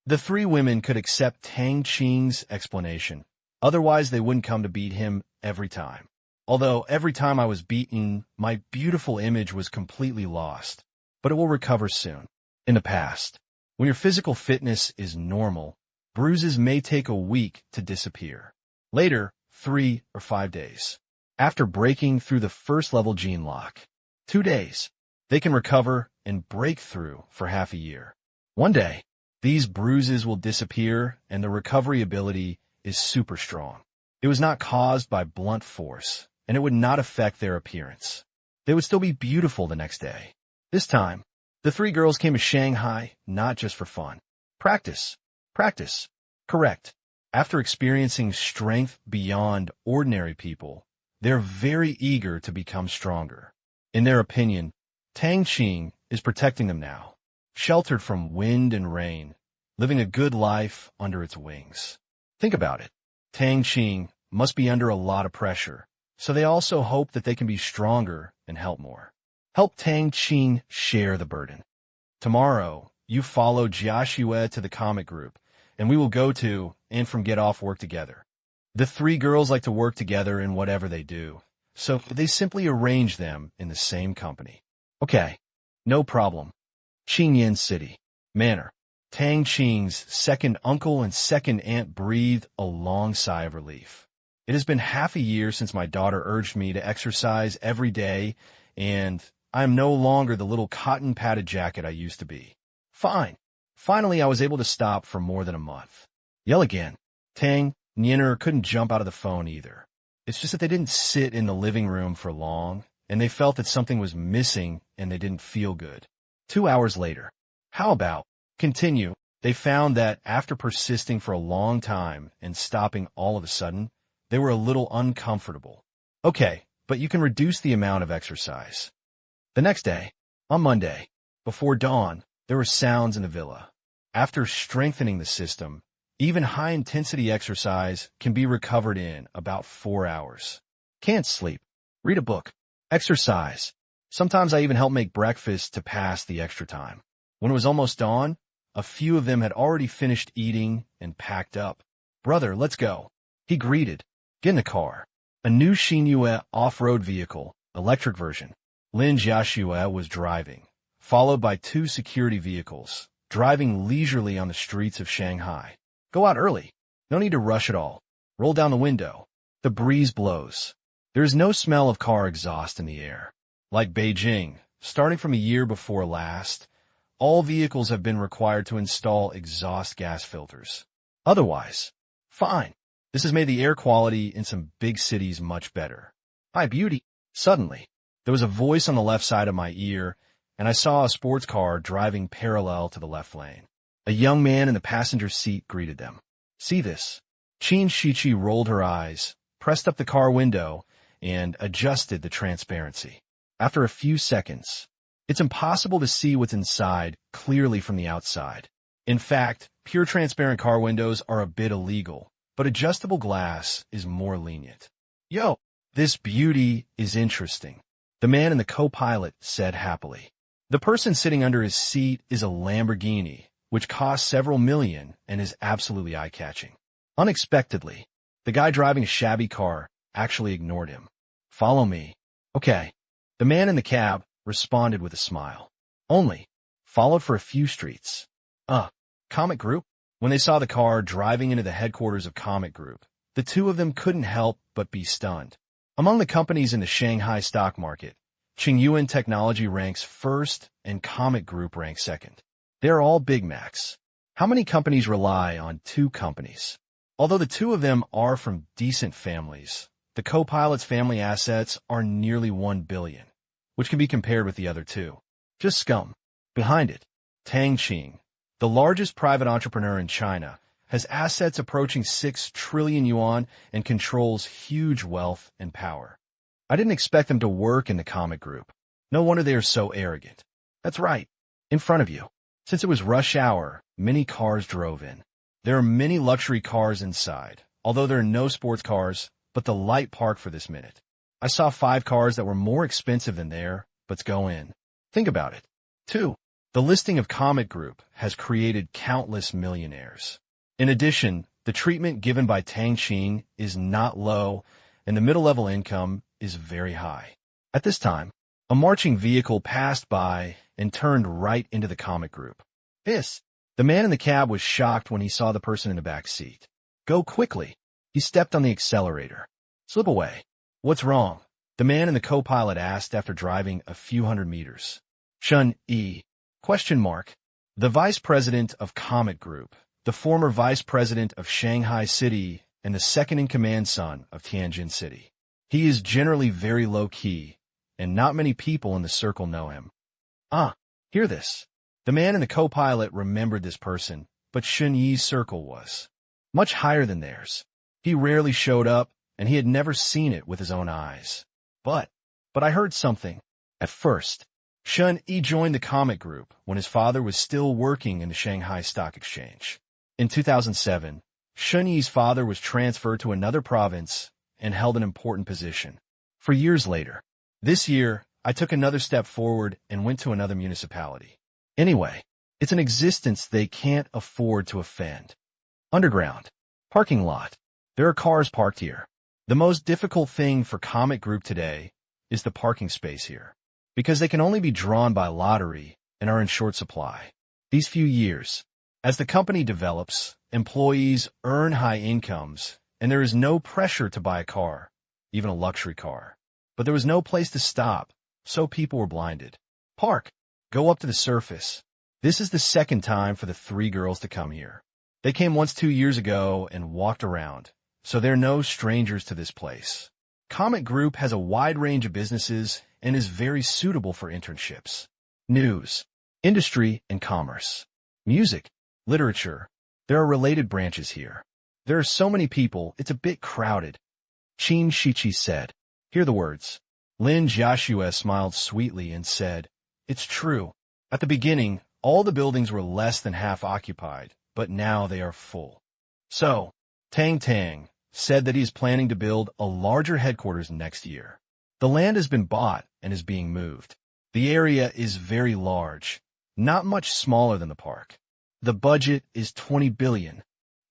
The three women could accept Tang Qing's explanation. Otherwise, they wouldn't come to beat him every time. Although every time I was beaten, my beautiful image was completely lost. But it will recover soon. In the past, When your physical fitness is normal, bruises may take a week to disappear. Later, 3 or 5 days. After breaking through the first-level gene lock, 2 days, they can recover and break through for half a year. One day, these bruises will disappear and the recovery ability is super strong. It was not caused by blunt force, and it would not affect their appearance. They would still be beautiful the next day. This time, the 3 girls came to Shanghai not just for fun. Practice. Practice. Correct. After experiencing strength beyond ordinary people, they're very eager to become stronger. In their opinion, Tang Qing is protecting them now, sheltered from wind and rain, living a good life under its wings. Think about it. Tang Qing must be under a lot of pressure, so they also hope that they can be stronger and help more. Help Tang Qing share the burden. Tomorrow, you follow Jiaxue to the comic group, and we will go to and from get off work together. The 3 girls like to work together in whatever they do, so they simply arrange them in the same company. Okay, no problem. Qingyan City. Manor. Tang Qing's second uncle and second aunt breathed a long sigh of relief. It has been half a year since my daughter urged me to exercise every day, and I am no longer the little cotton-padded jacket I used to be. Fine. Finally, I was able to stop for more than a month. Yell again. Tang Niner couldn't jump out of the phone either. It's just that they didn't sit in the living room for long, and they felt that something was missing and they didn't feel good. 2 hours later. How about continue? They found that after persisting for a long time and stopping all of a sudden, they were a little uncomfortable. Okay, but you can reduce the amount of exercise. The next day, on Monday, before dawn, there were sounds in the villa. After strengthening the system, even high-intensity exercise can be recovered in about 4 hours. Can't sleep. Read a book. Exercise. Sometimes I even help make breakfast to pass the extra time. When it was almost dawn, a few of them had already finished eating and packed up. Brother, let's go. He greeted. Get in the car. A new Xinyue off-road vehicle, electric version. Lin Jiaxue was driving, followed by 2 security vehicles, driving leisurely on the streets of Shanghai. Go out early. No need to rush at all. Roll down the window. The breeze blows. There is no smell of car exhaust in the air. Like Beijing, starting from a year before last, all vehicles have been required to install exhaust gas filters. Otherwise, fine. This has made the air quality in some big cities much better. Hi, beauty. Suddenly, there was a voice on the left side of my ear, and I saw a sports car driving parallel to the left lane. A young man in the passenger seat greeted them. See this? Qin Shichi rolled her eyes, pressed up the car window, and adjusted the transparency. After a few seconds, it's impossible to see what's inside clearly from the outside. In fact, pure transparent car windows are a bit illegal, but adjustable glass is more lenient. Yo, this beauty is interesting, the man in the co-pilot said happily. The person sitting under his seat is a Lamborghini, which costs several million and is absolutely eye-catching. Unexpectedly, the guy driving a shabby car actually ignored him. Follow me. Okay. The man in the cab responded with a smile. Only. Followed for a few streets. Comic Group? When they saw the car driving into the headquarters of Comic Group, the 2 of them couldn't help but be stunned. Among the companies in the Shanghai stock market, Qingyuan Technology ranks first and Comic Group ranks second. They're all Big Macs. How many companies rely on 2 companies? Although the 2 of them are from decent families, the co-pilot's family assets are nearly 1 billion, which can be compared with the other 2. Just scum. Behind it, Tang Qing, the largest private entrepreneur in China, has assets approaching 6 trillion yuan and controls huge wealth and power. I didn't expect them to work in the Comic Group. No wonder they are so arrogant. That's right. In front of you. Since it was rush hour, many cars drove in. There are many luxury cars inside, although there are no sports cars, but the light parked for this minute. I saw 5 cars that were more expensive than there, but go in. Think about it. 2. The listing of Comic Group has created countless millionaires. In addition, the treatment given by Tang Qing is not low, and the middle-level income is very high. At this time, a marching vehicle passed by and turned right into the Comic Group. This The man in the cab was shocked when he saw the person in the back seat. Go quickly. He stepped on the accelerator. Slip away. What's wrong? The man in the co-pilot asked after driving a few hundred meters. Shun E. Question mark. The vice president of Comet Group, the former vice president of Shanghai City, and the second-in-command son of Tianjin City. He is generally very low-key, and not many people in the circle know him. Ah, hear this. The man in the co-pilot remembered this person, but Shun Yi's circle was much higher than theirs. He rarely showed up, and he had never seen it with his own eyes. But I heard something. At first, Shun Yi joined the Comet Group when his father was still working in the Shanghai Stock Exchange. In 2007, Shun Yi's father was transferred to another province and held an important position. For years later, this year, I took another step forward and went to another municipality. Anyway, it's an existence they can't afford to offend. Underground. Parking lot. There are cars parked here. The most difficult thing for Comet Group today is the parking space here, because they can only be drawn by lottery and are in short supply. These few years, as the company develops, employees earn high incomes, and there is no pressure to buy a car, even a luxury car. But there was no place to stop, so people were blinded. Park. Go up to the surface. This is the second time for the three girls to come here. They came once 2 years ago and walked around, so they're no strangers to this place. Comet Group has a wide range of businesses and is very suitable for internships. News, industry, and commerce. Music, literature. There are related branches here. There are so many people, it's a bit crowded. Qin Shichi said. Hear the words. Lin Jiaxue smiled sweetly and said, It's true. At the beginning, all the buildings were less than half occupied, but now they are full. So, Tang said that he is planning to build a larger headquarters next year. The land has been bought and is being moved. The area is very large, not much smaller than the park. The budget is 20 billion.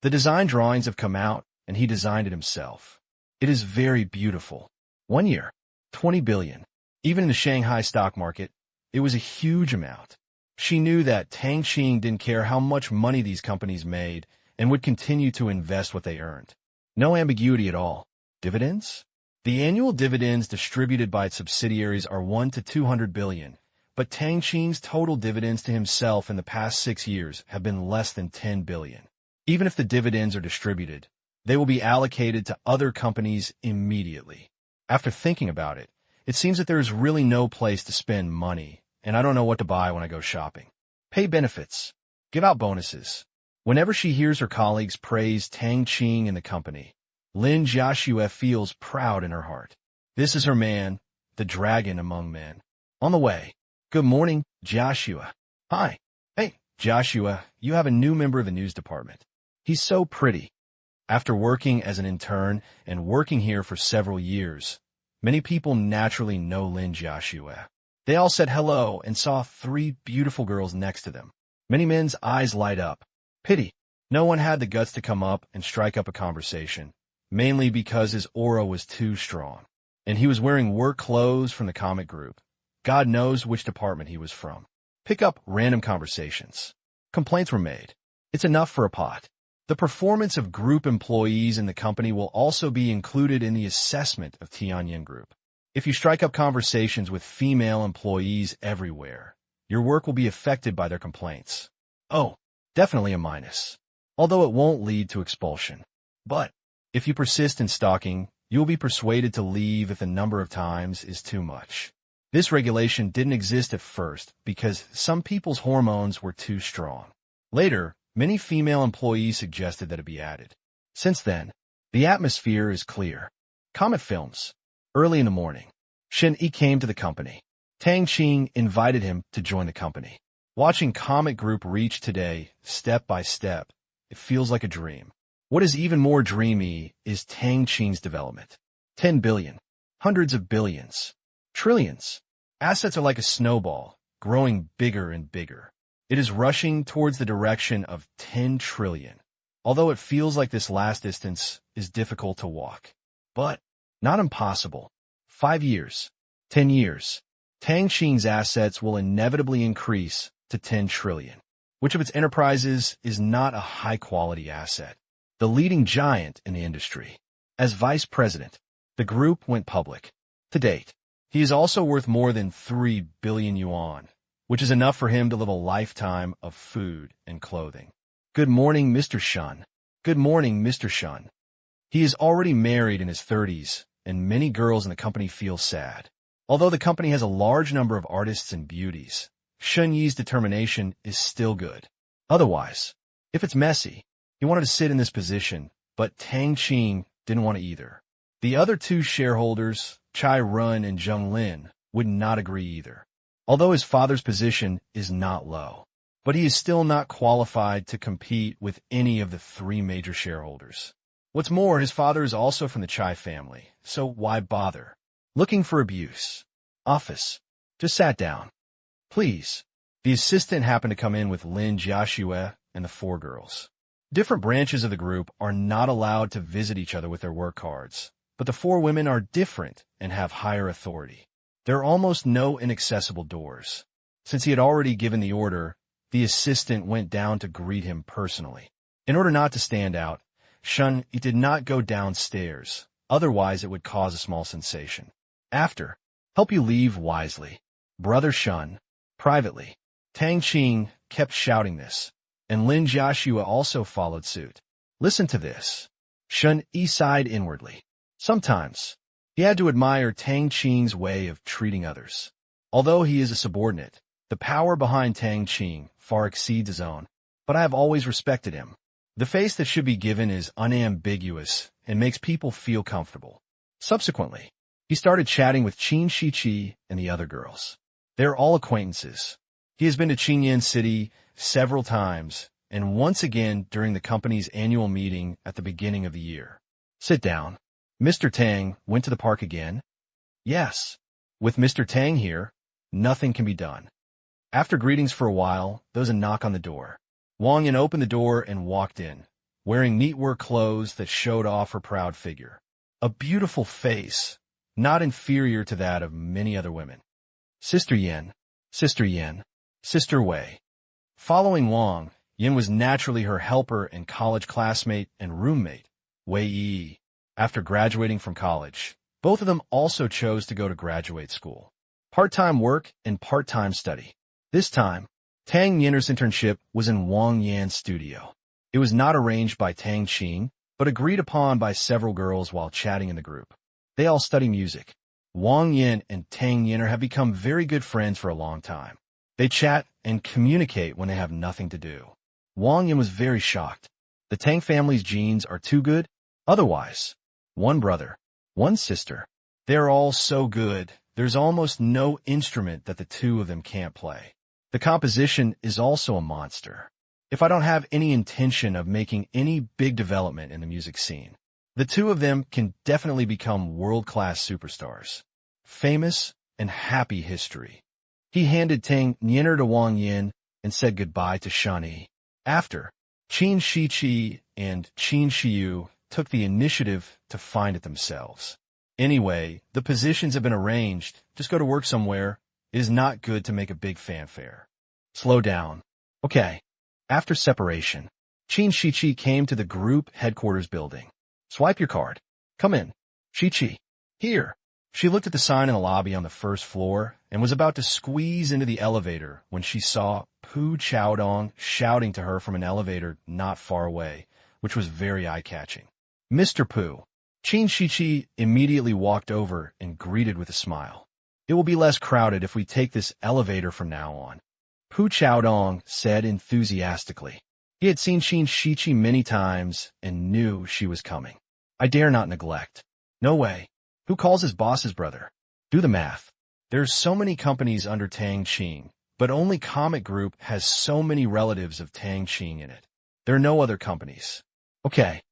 The design drawings have come out, and he designed it himself. It is very beautiful. 1 year, 20 billion. Even in the Shanghai stock market, it was a huge amount. She knew that Tang Qing didn't care how much money these companies made and would continue to invest what they earned. No ambiguity at all. Dividends? The annual dividends distributed by its subsidiaries are 1 to 200 billion, but Tang Qing's total dividends to himself in the past 6 years have been less than 10 billion. Even if the dividends are distributed, they will be allocated to other companies immediately. After thinking about it, it seems that there is really no place to spend money, and I don't know what to buy when I go shopping. Pay benefits. Give out bonuses. Whenever she hears her colleagues praise Tang Qing and the company, Lin Jiaxue feels proud in her heart. This is her man, the dragon among men. On the way. Good morning, Jiaxue. Hi. Hey, Jiaxue, you have a new member of the news department. He's so pretty. After working as an intern and working here for several years, many people naturally know Lin Jiaxue. They all said hello and saw 3 beautiful girls next to them. Many men's eyes light up. Pity. No one had the guts to come up and strike up a conversation, mainly because his aura was too strong. And he was wearing work clothes from the Comet Group. God knows which department he was from. Pick up random conversations. Complaints were made. It's enough for a pot. The performance of group employees in the company will also be included in the assessment of Tianjin Group. If you strike up conversations with female employees everywhere, your work will be affected by their complaints. Oh, definitely a minus, although it won't lead to expulsion. But if you persist in stalking, you'll be persuaded to leave if the number of times is too much. This regulation didn't exist at first because some people's hormones were too strong. Later, many female employees suggested that it be added. Since then, the atmosphere is clear. Comet Films. Early in the morning, Shen Yi came to the company. Tang Qing invited him to join the company. Watching Comet Group reach today, step by step, it feels like a dream. What is even more dreamy is Tang Qing's development. 10 billion, hundreds of billions, trillions. Assets are like a snowball, growing bigger and bigger. It is rushing towards the direction of 10 trillion, although it feels like this last distance is difficult to walk. But not impossible. 5 years, 10 years, Tang Qing's assets will inevitably increase to 10 trillion. Which of its enterprises is not a high-quality asset? The leading giant in the industry. As vice president, the group went public. To date, he is also worth more than 3 billion yuan, which is enough for him to live a lifetime of food and clothing. Good morning, Mr. Shun. Good morning, Mr. Shun. He is already married in his 30s, and many girls in the company feel sad. Although the company has a large number of artists and beauties, Shun Yi's determination is still good. Otherwise, if it's messy, he wanted to sit in this position, but Tang Qing didn't want to either. The other two shareholders, Chai Run and Zheng Lin, would not agree either. Although his father's position is not low, but he is still not qualified to compete with any of the three major shareholders. What's more, his father is also from the Chai family, so why bother? Looking for abuse. Office. Just sat down. Please. The assistant happened to come in with Lin Jiaxue and the four girls. Different branches of the group are not allowed to visit each other with their work cards, but the four women are different and have higher authority. There are almost no inaccessible doors. Since he had already given the order, the assistant went down to greet him personally. In order not to stand out, Shun Yi did not go downstairs, otherwise it would cause a small sensation. After, help you leave wisely. Brother Shun. Privately, Tang Qing kept shouting this, and Lin Jiaxue also followed suit. Listen to this. Shun Yi sighed inwardly. Sometimes, he had to admire Tang Qing's way of treating others. Although he is a subordinate, the power behind Tang Qing far exceeds his own, but I have always respected him. The face that should be given is unambiguous and makes people feel comfortable. Subsequently, he started chatting with Qin Shiqi and the other girls. They're all acquaintances. He has been to Qingyan City several times, and once again during the company's annual meeting at the beginning of the year. Sit down. Mr. Tang went to the park again? Yes. With Mr. Tang here, nothing can be done. After greetings for a while, there was a knock on the door. Wang Yan opened the door and walked in, wearing neatwork clothes that showed off her proud figure. A beautiful face, not inferior to that of many other women. Sister Yin, Sister Yin, Sister Wei. Following Wang, Yin was naturally her helper and college classmate and roommate, Wei Yi. After graduating from college, both of them also chose to go to graduate school. Part-time work and part-time study. This time, Tang Yinner's internship was in Wang Yan's studio. It was not arranged by Tang Qing, but agreed upon by several girls while chatting in the group. They all study music. Wang Yan and Tang Yinner have become very good friends for a long time. They chat and communicate when they have nothing to do. Wang Yan was very shocked. The Tang family's genes are too good. Otherwise, one brother, one sister. They're all so good, there's almost no instrument that the two of them can't play. The composition is also a monster. If I don't have any intention of making any big development in the music scene, the two of them can definitely become world-class superstars. Famous and happy history. He handed Tang Yinner to Wang Yin and said goodbye to Shun Yi. After, Qin Shiqi and Qin Shiyu took the initiative to find it themselves. Anyway, the positions have been arranged. Just go to work somewhere. It is not good to make a big fanfare. Slow down. Okay. After separation, Qin Shiqi came to the group headquarters building. Swipe your card. Come in. Shiqi. Here. She looked at the sign in the lobby on the first floor and was about to squeeze into the elevator when she saw Pu Chaodong shouting to her from an elevator not far away, which was very eye-catching. Mr. Pu. Qin Shiqi immediately walked over and greeted with a smile. It will be less crowded if we take this elevator from now on. Pu Chaodong said enthusiastically. He had seen Qin Shiqi many times and knew she was coming. I dare not neglect. No way. Who calls his boss his brother? Do the math. There's so many companies under Tang Qing, but only Comic Group has so many relatives of Tang Qing in it. There are no other companies. Okay.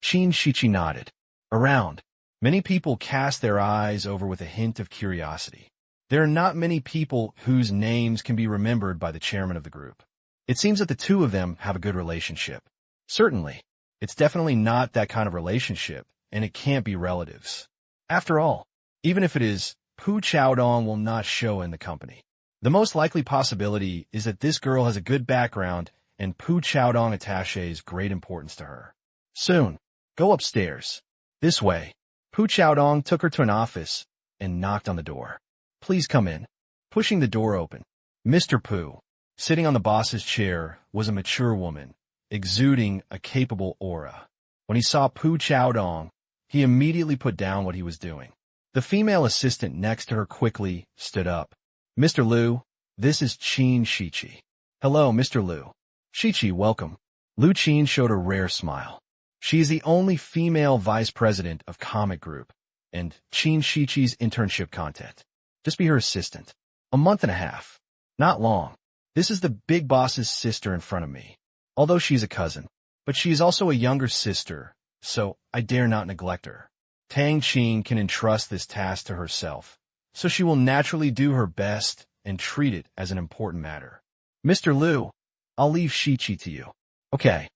Qin Shiqi nodded. Around, many people cast their eyes over with a hint of curiosity. There are not many people whose names can be remembered by the chairman of the group. It seems that the two of them have a good relationship. Certainly, it's definitely not that kind of relationship, and it can't be relatives. After all, even if it is, Pu Chaodong will not show in the company. The most likely possibility is that this girl has a good background and Pu Chaodong attaches great importance to her. Soon, go upstairs. This way. Pu Chaodong took her to an office and knocked on the door. Please come in. Pushing the door open, Mr. Pu, sitting on the boss's chair, was a mature woman, exuding a capable aura. When he saw Pu Chaodong, he immediately put down what he was doing. The female assistant next to her quickly stood up. Mr. Liu, this is Qin Shiqi. Hello, Mr. Liu. Shiqi, welcome. Liu Qin showed a rare smile. She is the only female vice president of Comic Group, and Qin Shiqi's internship content. Just be her assistant. A month and a half. Not long. This is the big boss's sister in front of me. Although she's a cousin, but she is also a younger sister, so I dare not neglect her. Tang Qing can entrust this task to herself, so she will naturally do her best and treat it as an important matter. Mr. Liu, I'll leave Shiqi to you. Okay.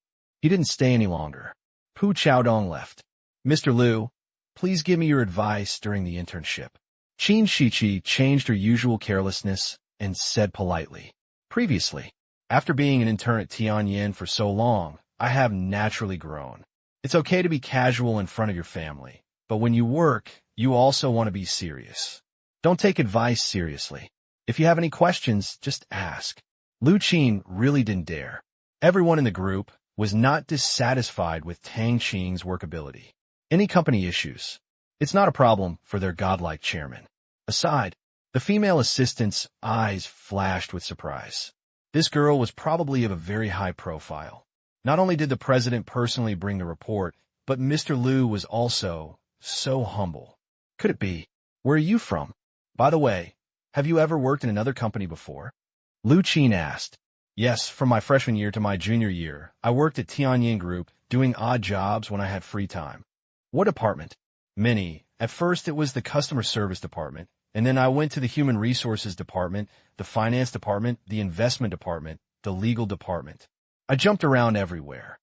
He didn't stay any longer. Pu Chaodong left. Mr. Liu, please give me your advice during the internship. Qin Shiqi changed her usual carelessness and said politely. Previously, after being an intern at Tianyin for so long, I have naturally grown. It's okay to be casual in front of your family, but when you work, you also want to be serious. Don't take advice seriously. If you have any questions, just ask. Liu Qin really didn't dare. Everyone in the group was not dissatisfied with Tang Qing's workability. Any company issues, it's not a problem for their godlike chairman. Aside, the female assistant's eyes flashed with surprise. This girl was probably of a very high profile. Not only did the president personally bring the report, but Mr. Liu was also so humble. Could it be? Where are you from? By the way, have you ever worked in another company before? Liu Qin asked. Yes, from my freshman year to my junior year, I worked at Tianyin Group, doing odd jobs when I had free time. What department? Many. At first it was the customer service department, and then I went to the human resources department, the finance department, the investment department, the legal department. I jumped around everywhere.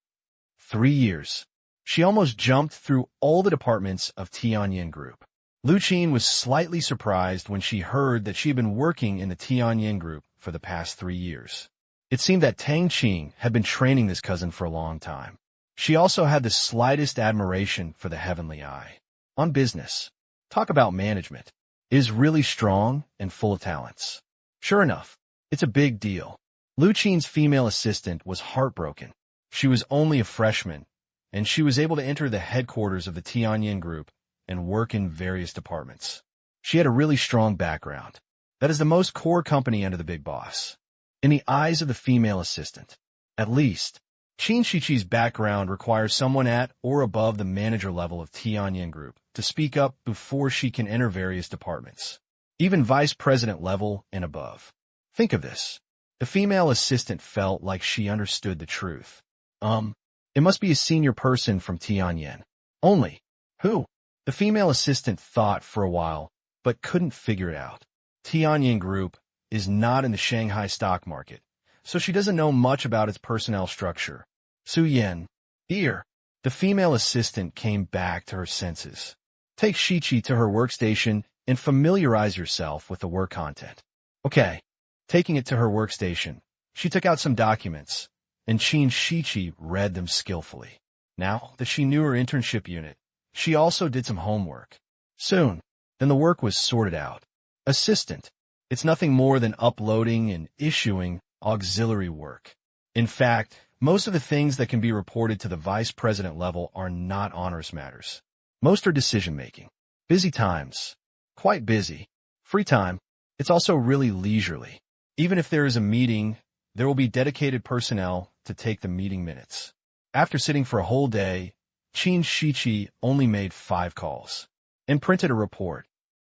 3 years. She almost jumped through all the departments of Tianyin Group. Liu Qin was slightly surprised when she heard that she had been working in the Tianyin Group for the past 3 years. It seemed that Tang Qing had been training this cousin for a long time. She also had the slightest admiration for the heavenly eye. On business, talk about management, is really strong and full of talents. Sure enough, it's a big deal. Liu Qin's female assistant was heartbroken. She was only a freshman, and she was able to enter the headquarters of the Tianyin Group and work in various departments. She had a really strong background. That is the most core company under the big boss. In the eyes of the female assistant, at least, Qin Shiqi's background requires someone at or above the manager level of Tianyin Group to speak up before she can enter various departments, even vice president level and above. Think of this. The female assistant felt like she understood the truth. It must be a senior person from Tianyin. Only. Who? The female assistant thought for a while, but couldn't figure it out. Tianyin Group is not in the Shanghai stock market, so she doesn't know much about its personnel structure. Su Yan. Here. The female assistant came back to her senses. Take Shiqi to her workstation and familiarize yourself with the work content. Okay. Taking it to her workstation, she took out some documents, and Qin Shiqi read them skillfully. Now that she knew her internship unit, she also did some homework. Soon, then the work was sorted out. Assistant. It's nothing more than uploading and issuing auxiliary work. In fact, most of the things that can be reported to the vice president level are not onerous matters. Most are decision-making. Busy times. Quite busy. Free time. It's also really leisurely. Even if there is a meeting, there will be dedicated personnel to take the meeting minutes. After sitting for a whole day, Qin Shiqi only made 5 calls and printed a report.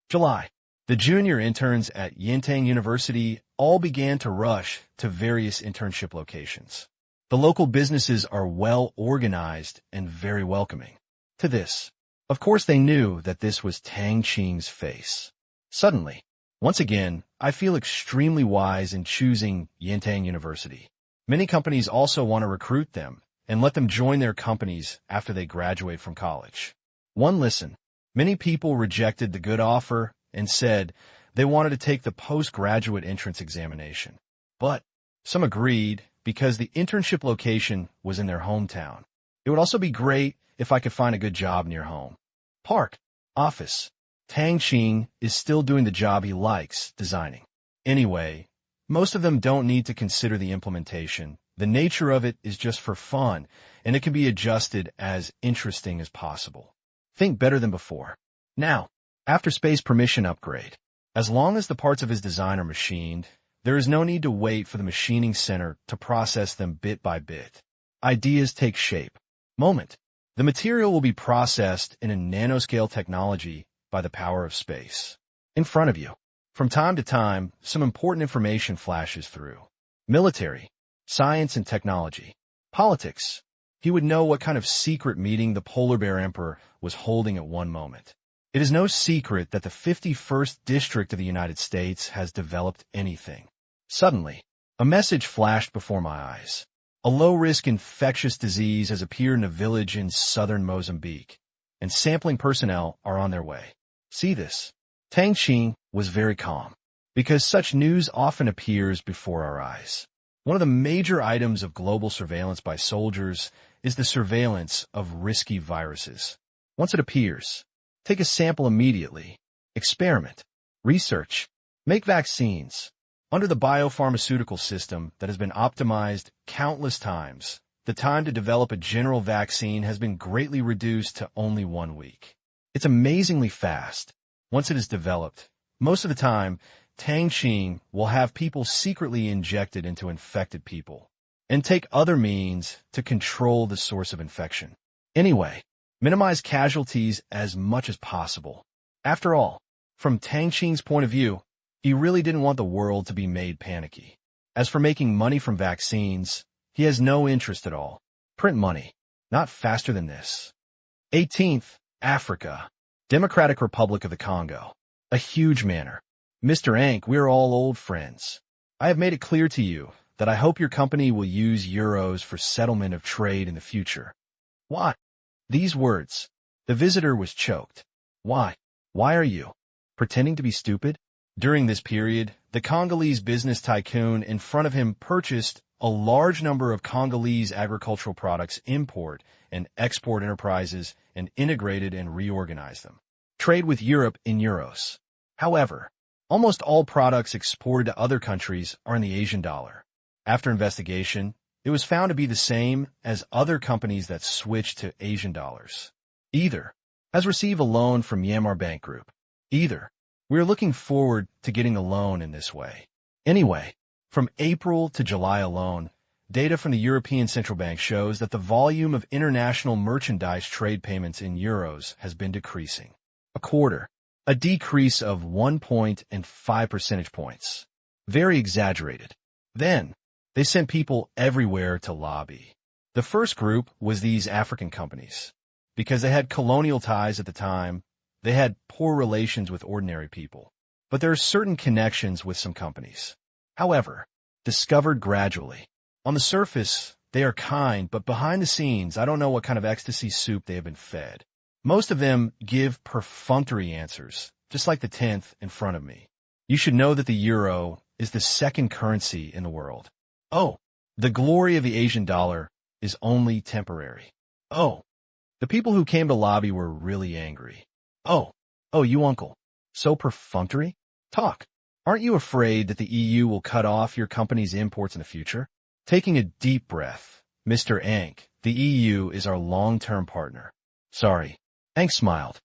July. The junior interns at Yintang University all began to rush to various internship locations. The local businesses are well organized and very welcoming. To this, of course they knew that this was Tang Qing's face. Suddenly, once again, I feel extremely wise in choosing Yintang University. Many companies also want to recruit them and let them join their companies after they graduate from college. One listen. Many people rejected the good offer and said they wanted to take the postgraduate entrance examination. But some agreed because the internship location was in their hometown. It would also be great if I could find a good job near home. Park. Office. Tang Qing is still doing the job he likes, designing. Anyway, most of them don't need to consider the implementation. The nature of it is just for fun, and it can be adjusted as interesting as possible. Think better than before. Now, after space permission upgrade, as long as the parts of his design are machined, there is no need to wait for the machining center to process them bit by bit. Ideas take shape. Moment. The material will be processed in a nanoscale technology by the power of space. In front of you. From time to time, some important information flashes through. Military, science and technology, politics. He would know what kind of secret meeting the polar bear emperor was holding at one moment. It is no secret that the 51st District of the United States has developed anything. Suddenly, a message flashed before my eyes. A low-risk infectious disease has appeared in a village in southern Mozambique, and sampling personnel are on their way. See this? Tang Qing was very calm, because such news often appears before our eyes. One of the major items of global surveillance by soldiers is the surveillance of risky viruses. Once it appears, take a sample immediately, experiment, research, make vaccines. Under the biopharmaceutical system that has been optimized countless times, the time to develop a general vaccine has been greatly reduced to only 1 week. It's amazingly fast. Once it is developed, most of the time, Tang Qing will have people secretly injected into infected people and take other means to control the source of infection. Anyway, minimize casualties as much as possible. After all, from Tang Qing's point of view, he really didn't want the world to be made panicky. As for making money from vaccines, he has no interest at all. Print money. Not faster than this. 18th, Africa. Democratic Republic of the Congo. A huge manor. Mr. Ank, we're all old friends. I have made it clear to you that I hope your company will use euros for settlement of trade in the future. Why? These words. The visitor was choked. Why? Why are you pretending to be stupid? During this period, the Congolese business tycoon in front of him purchased a large number of Congolese agricultural products import and export enterprises and integrated and reorganized them. Trade with Europe in euros. However, almost all products exported to other countries are in the Asian dollar. After investigation, it was found to be the same as other companies that switched to Asian dollars. Either has received a loan from Myanmar Bank Group. Either we are looking forward to getting a loan in this way. Anyway, from April to July alone, data from the European Central Bank shows that the volume of international merchandise trade payments in euros has been decreasing. A quarter. A decrease of 1.5 percentage points. Very exaggerated. Then, they sent people everywhere to lobby. The first group was these African companies. Because they had colonial ties at the time, they had poor relations with ordinary people. But there are certain connections with some companies. However, discovered gradually. On the surface, they are kind, but behind the scenes, I don't know what kind of ecstasy soup they have been fed. Most of them give perfunctory answers, just like the 10th in front of me. You should know that the euro is the second currency in the world. Oh, the glory of the Asian dollar is only temporary. Oh, the people who came to lobby were really angry. Oh, you uncle. So perfunctory? Talk. Aren't you afraid that the EU will cut off your company's imports in the future? Taking a deep breath, Mr. Ank, the EU is our long-term partner. Sorry. Ank smiled.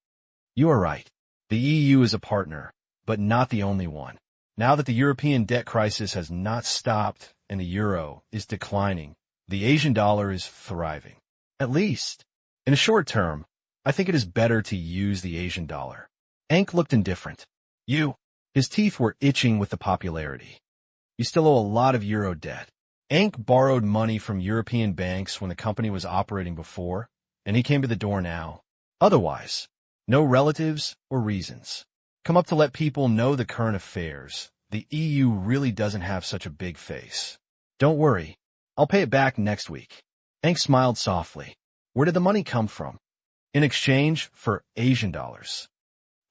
You are right. The EU is a partner, but not the only one. Now that the European debt crisis has not stopped and the euro is declining, the Asian dollar is thriving. At least, in the short term, I think it is better to use the Asian dollar. Ank looked indifferent. His teeth were itching with the popularity. You still owe a lot of euro debt. Ank borrowed money from European banks when the company was operating before, and he came to the door now. Otherwise, no relatives or reasons. Come up to let people know the current affairs. The EU really doesn't have such a big face. Don't worry, I'll pay it back next week. Ank smiled softly. Where did the money come from? In exchange for Asian dollars.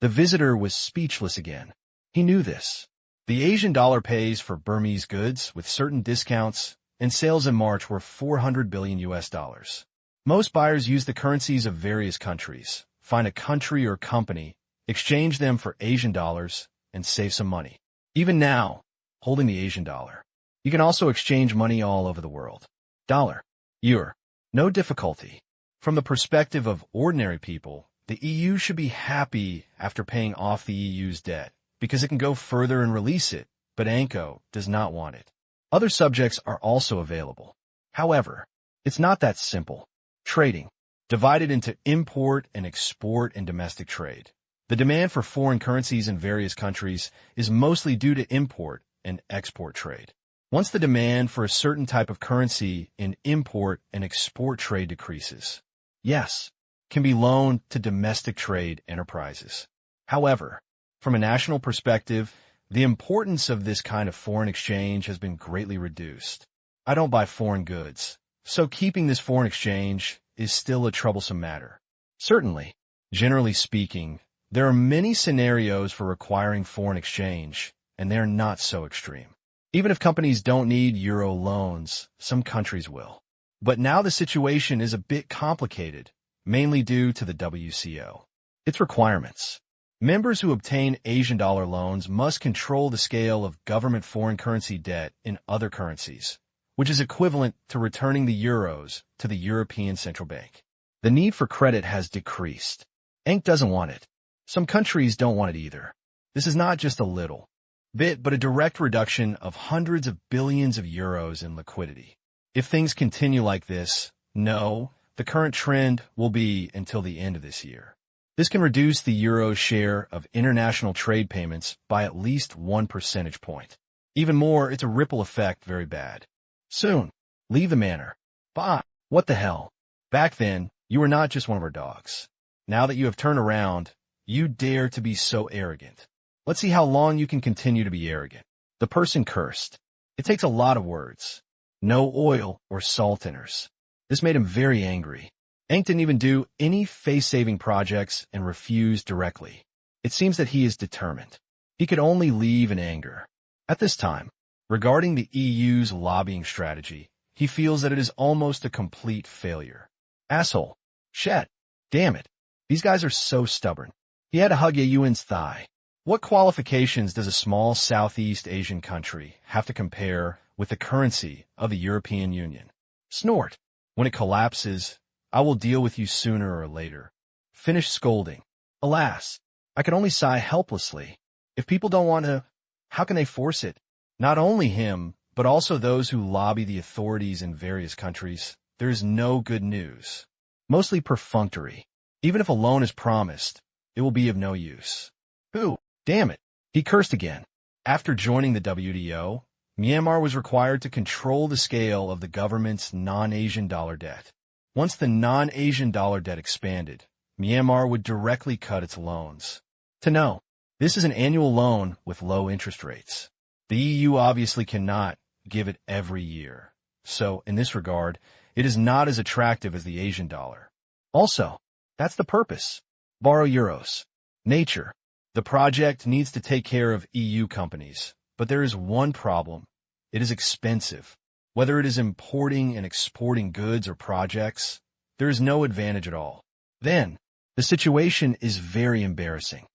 The visitor was speechless again. He knew this. The Asian dollar pays for Burmese goods with certain discounts and sales in March were 400 billion US dollars. Most buyers use the currencies of various countries, find a country or company, exchange them for Asian dollars, and save some money. Even now, holding the Asian dollar. You can also exchange money all over the world. Dollar, euro, no difficulty. From the perspective of ordinary people, the EU should be happy after paying off the EU's debt, because it can go further and release it, but Anko does not want it. Other subjects are also available. However, it's not that simple. Trading, divided into import and export and domestic trade. The demand for foreign currencies in various countries is mostly due to import and export trade. Once the demand for a certain type of currency in import and export trade decreases, yes, can be loaned to domestic trade enterprises. However, from a national perspective, the importance of this kind of foreign exchange has been greatly reduced. I don't buy foreign goods, so keeping this foreign exchange is still a troublesome matter. Certainly, generally speaking, there are many scenarios for requiring foreign exchange, and they're not so extreme. Even if companies don't need euro loans, some countries will. But now the situation is a bit complicated, mainly due to the WCO. Its requirements. Members who obtain Asian dollar loans must control the scale of government foreign currency debt in other currencies, which is equivalent to returning the euros to the European Central Bank. The need for credit has decreased. ENC doesn't want it. Some countries don't want it either. This is not just a little bit, but a direct reduction of hundreds of billions of euros in liquidity. If things continue like this, no, the current trend will be until the end of this year. This can reduce the euro's share of international trade payments by at least 1 percentage point. Even more, it's a ripple effect very bad. Soon, leave the manor. Bah, what the hell? Back then, you were not just one of our dogs. Now that you have turned around, you dare to be so arrogant. Let's see how long you can continue to be arrogant. The person cursed. It takes a lot of words. No oil or salt thinners. This made him very angry. ENC didn't even do any face-saving projects and refused directly. It seems that he is determined. He could only leave in anger. At this time, regarding the EU's lobbying strategy, he feels that it is almost a complete failure. Asshole. Shit. Damn it. These guys are so stubborn. He had to hug Yuan's thigh. What qualifications does a small Southeast Asian country have to compare with the currency of the European Union? Snort. When it collapses, I will deal with you sooner or later. Finish scolding. Alas, I can only sigh helplessly. If people don't want to, how can they force it? Not only him, but also those who lobby the authorities in various countries. There is no good news. Mostly perfunctory. Even if a loan is promised, it will be of no use. Who? Damn it. He cursed again. After joining the WTO, Myanmar was required to control the scale of the government's non-Asian dollar debt. Once the non-Asian dollar debt expanded, Myanmar would directly cut its loans. To know, this is an annual loan with low interest rates. The EU obviously cannot give it every year. So, in this regard, it is not as attractive as the Asian dollar. Also, that's the purpose. Borrow euros. Nature. The project needs to take care of EU companies, but there is one problem. It is expensive. Whether it is importing and exporting goods or projects, there is no advantage at all. Then, the situation is very embarrassing.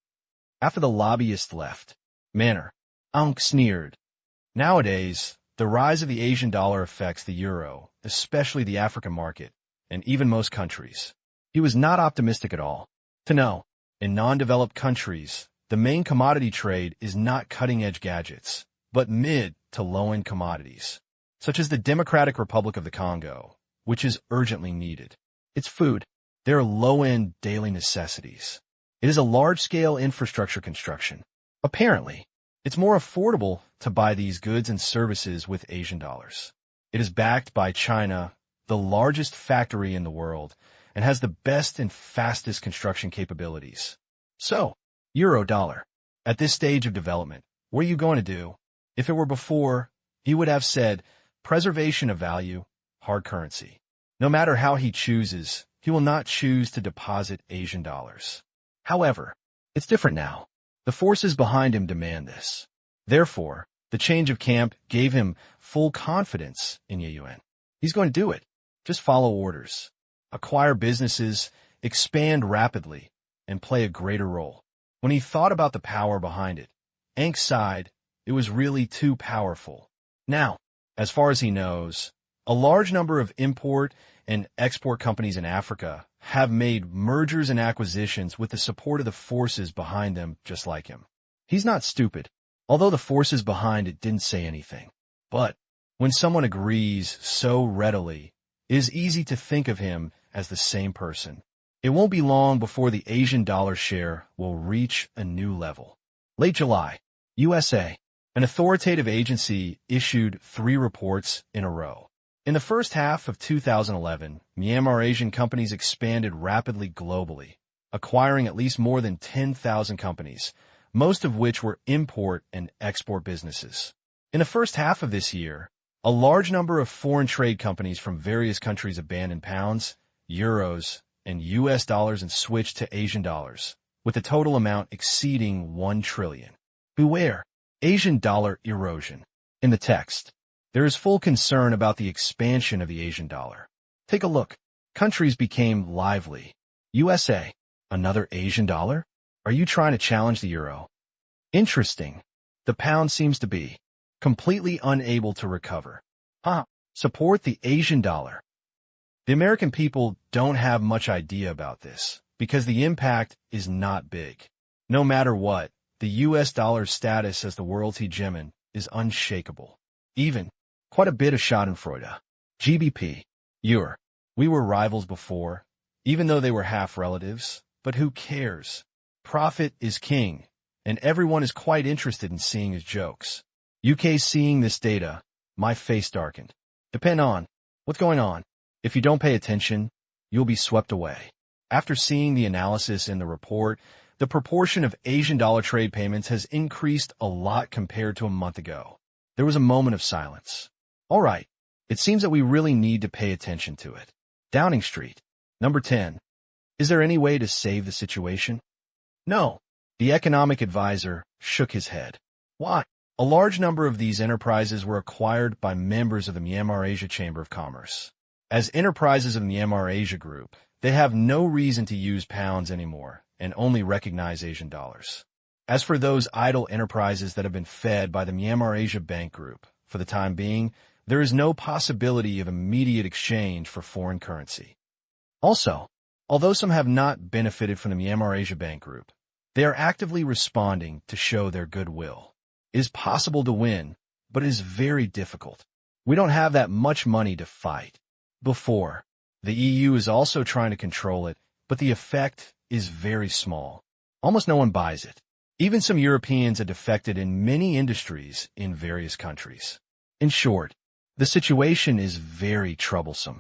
After the lobbyist left, Manor, Ankh sneered. Nowadays, the rise of the Asian dollar affects the euro, especially the African market, and even most countries. He was not optimistic at all. To know, in non-developed countries, the main commodity trade is not cutting-edge gadgets, but mid to low-end commodities, such as the Democratic Republic of the Congo, which is urgently needed. It's food. There are low-end daily necessities. It is a large-scale infrastructure construction. Apparently, it's more affordable to buy these goods and services with Asian dollars. It is backed by China, the largest factory in the world, and has the best and fastest construction capabilities. So, euro dollar. At this stage of development, what are you going to do? If it were before, he would have said, preservation of value, hard currency. No matter how he chooses, he will not choose to deposit Asian dollars. However, it's different now. The forces behind him demand this. Therefore, the The change of camp gave him full confidence in Ye Yuan. He's going to do it. Just follow orders, acquire businesses, expand rapidly, and play a greater role. When he thought about the power behind it, Ankh sighed. It was really too powerful. Now, as far as he knows, a large number of import and export companies in Africa have made mergers and acquisitions with the support of the forces behind them just like him. He's not stupid, although the forces behind it didn't say anything. But when someone agrees so readily, it is easy to think of him as the same person. It won't be long before the Asian dollar share will reach a new level. Late July, USA. An authoritative agency issued 3 reports in a row. In the first half of 2011, Myanmar Asian companies expanded rapidly globally, acquiring at least more than 10,000 companies, most of which were import and export businesses. In the first half of this year, a large number of foreign trade companies from various countries abandoned pounds, euros, and US dollars and switched to Asian dollars, with the total amount exceeding 1 trillion. Beware, Asian dollar erosion. In the text, there is full concern about the expansion of the Asian dollar. Take a look. Countries became lively. USA, another Asian dollar? Are you trying to challenge the euro? Interesting. The pound seems to be completely unable to recover. Support the Asian dollar. The American people don't have much idea about this because the impact is not big. No matter what, the US dollar's status as the world's hegemon is unshakable. Even quite a bit of schadenfreude. GBP. Euro. We were rivals before, even though they were half relatives, but who cares? Profit is king, and everyone is quite interested in seeing his jokes. UK seeing this data, my face darkened. Depend on what's going on. If you don't pay attention, you'll be swept away. After seeing the analysis in the report, the proportion of Asian dollar trade payments has increased a lot compared to a month ago. There was a moment of silence. All right, it seems that we really need to pay attention to it. Downing Street. Number 10. Is there any way to save the situation? No. The economic advisor shook his head. Why? A large number of these enterprises were acquired by members of the Myanmar Asia Chamber of Commerce. As enterprises of the Myanmar Asia Group, they have no reason to use pounds anymore and only recognize Asian dollars. As for those idle enterprises that have been fed by the Myanmar Asia Bank Group, for the time being, there is no possibility of immediate exchange for foreign currency. Also, although some have not benefited from the Myanmar Asia Bank Group, they are actively responding to show their goodwill. It is possible to win, but it is very difficult. We don't have that much money to fight. Before, the EU is also trying to control it, but the effect is very small. Almost no one buys it. Even some Europeans have defected in many industries in various countries. In short, the situation is very troublesome.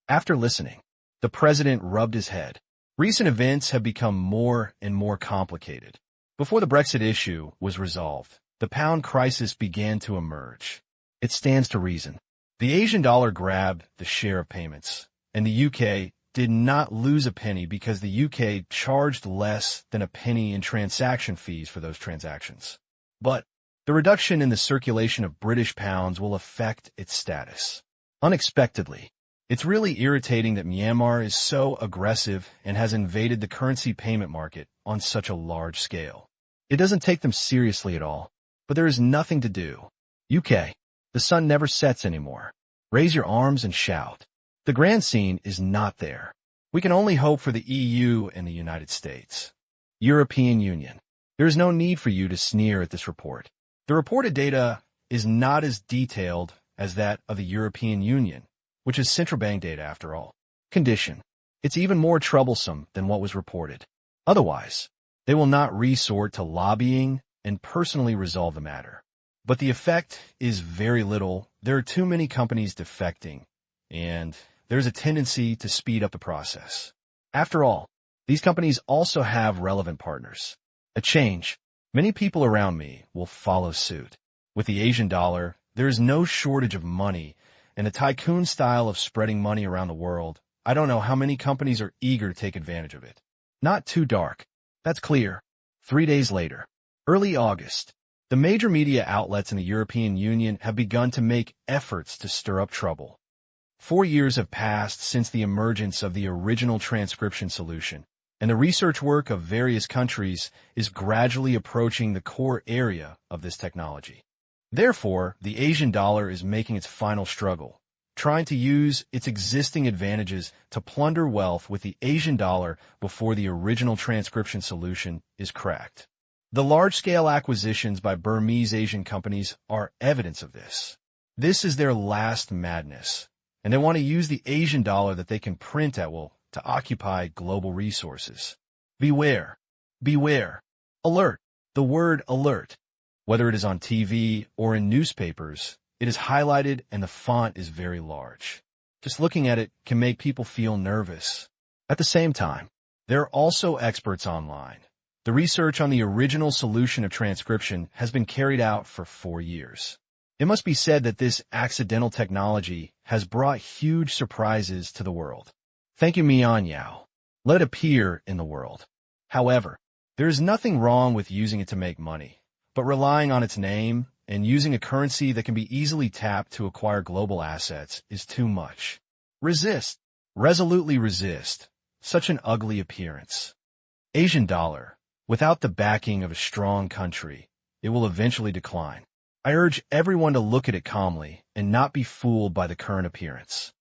After listening, the president rubbed his head. Recent events have become more and more complicated. Before the Brexit issue was resolved, the pound crisis began to emerge. It stands to reason. The Asian dollar grabbed the share of payments, and the UK did not lose a penny because the UK charged less than a penny in transaction fees for those transactions. But the reduction in the circulation of British pounds will affect its status. Unexpectedly, it's really irritating that Myanmar is so aggressive and has invaded the currency payment market on such a large scale. It doesn't take them seriously at all, but there is nothing to do. UK, the sun never sets anymore. Raise your arms and shout. The grand scene is not there. We can only hope for the EU and the United States. European Union. There is no need for you to sneer at this report. The reported data is not as detailed as that of the European Union, which is central bank data after all. Condition. It's even more troublesome than what was reported. Otherwise, they will not resort to lobbying and personally resolve the matter. But the effect is very little. There are too many companies defecting, and there's a tendency to speed up the process. After all, these companies also have relevant partners. A change. Many people around me will follow suit. With the Asian dollar, there is no shortage of money, and the tycoon style of spreading money around the world, I don't know how many companies are eager to take advantage of it. Not too dark. That's clear. 3 days later. Early August. The major media outlets in the European Union have begun to make efforts to stir up trouble. 4 years have passed since the emergence of the original transcription solution, and the research work of various countries is gradually approaching the core area of this technology. Therefore, the Asian dollar is making its final struggle, trying to use its existing advantages to plunder wealth with the Asian dollar before the original transcription solution is cracked. The large-scale acquisitions by Burmese Asian companies are evidence of this. This is their last madness, and they want to use the Asian dollar that they can print at will to occupy global resources. Beware. Beware. Alert. The word alert. Whether it is on TV or in newspapers, it is highlighted and the font is very large. Just looking at it can make people feel nervous. At the same time, there are also experts online. The research on the original solution of transcription has been carried out for 4 years. It must be said that this accidental technology has brought huge surprises to the world. Thank you, Mian Yao. Let it appear in the world. However, there is nothing wrong with using it to make money, but relying on its name and using a currency that can be easily tapped to acquire global assets is too much. Resist. Resolutely resist such an ugly appearance. Asian dollar. Without the backing of a strong country, it will eventually decline. I urge everyone to look at it calmly and not be fooled by the current appearance.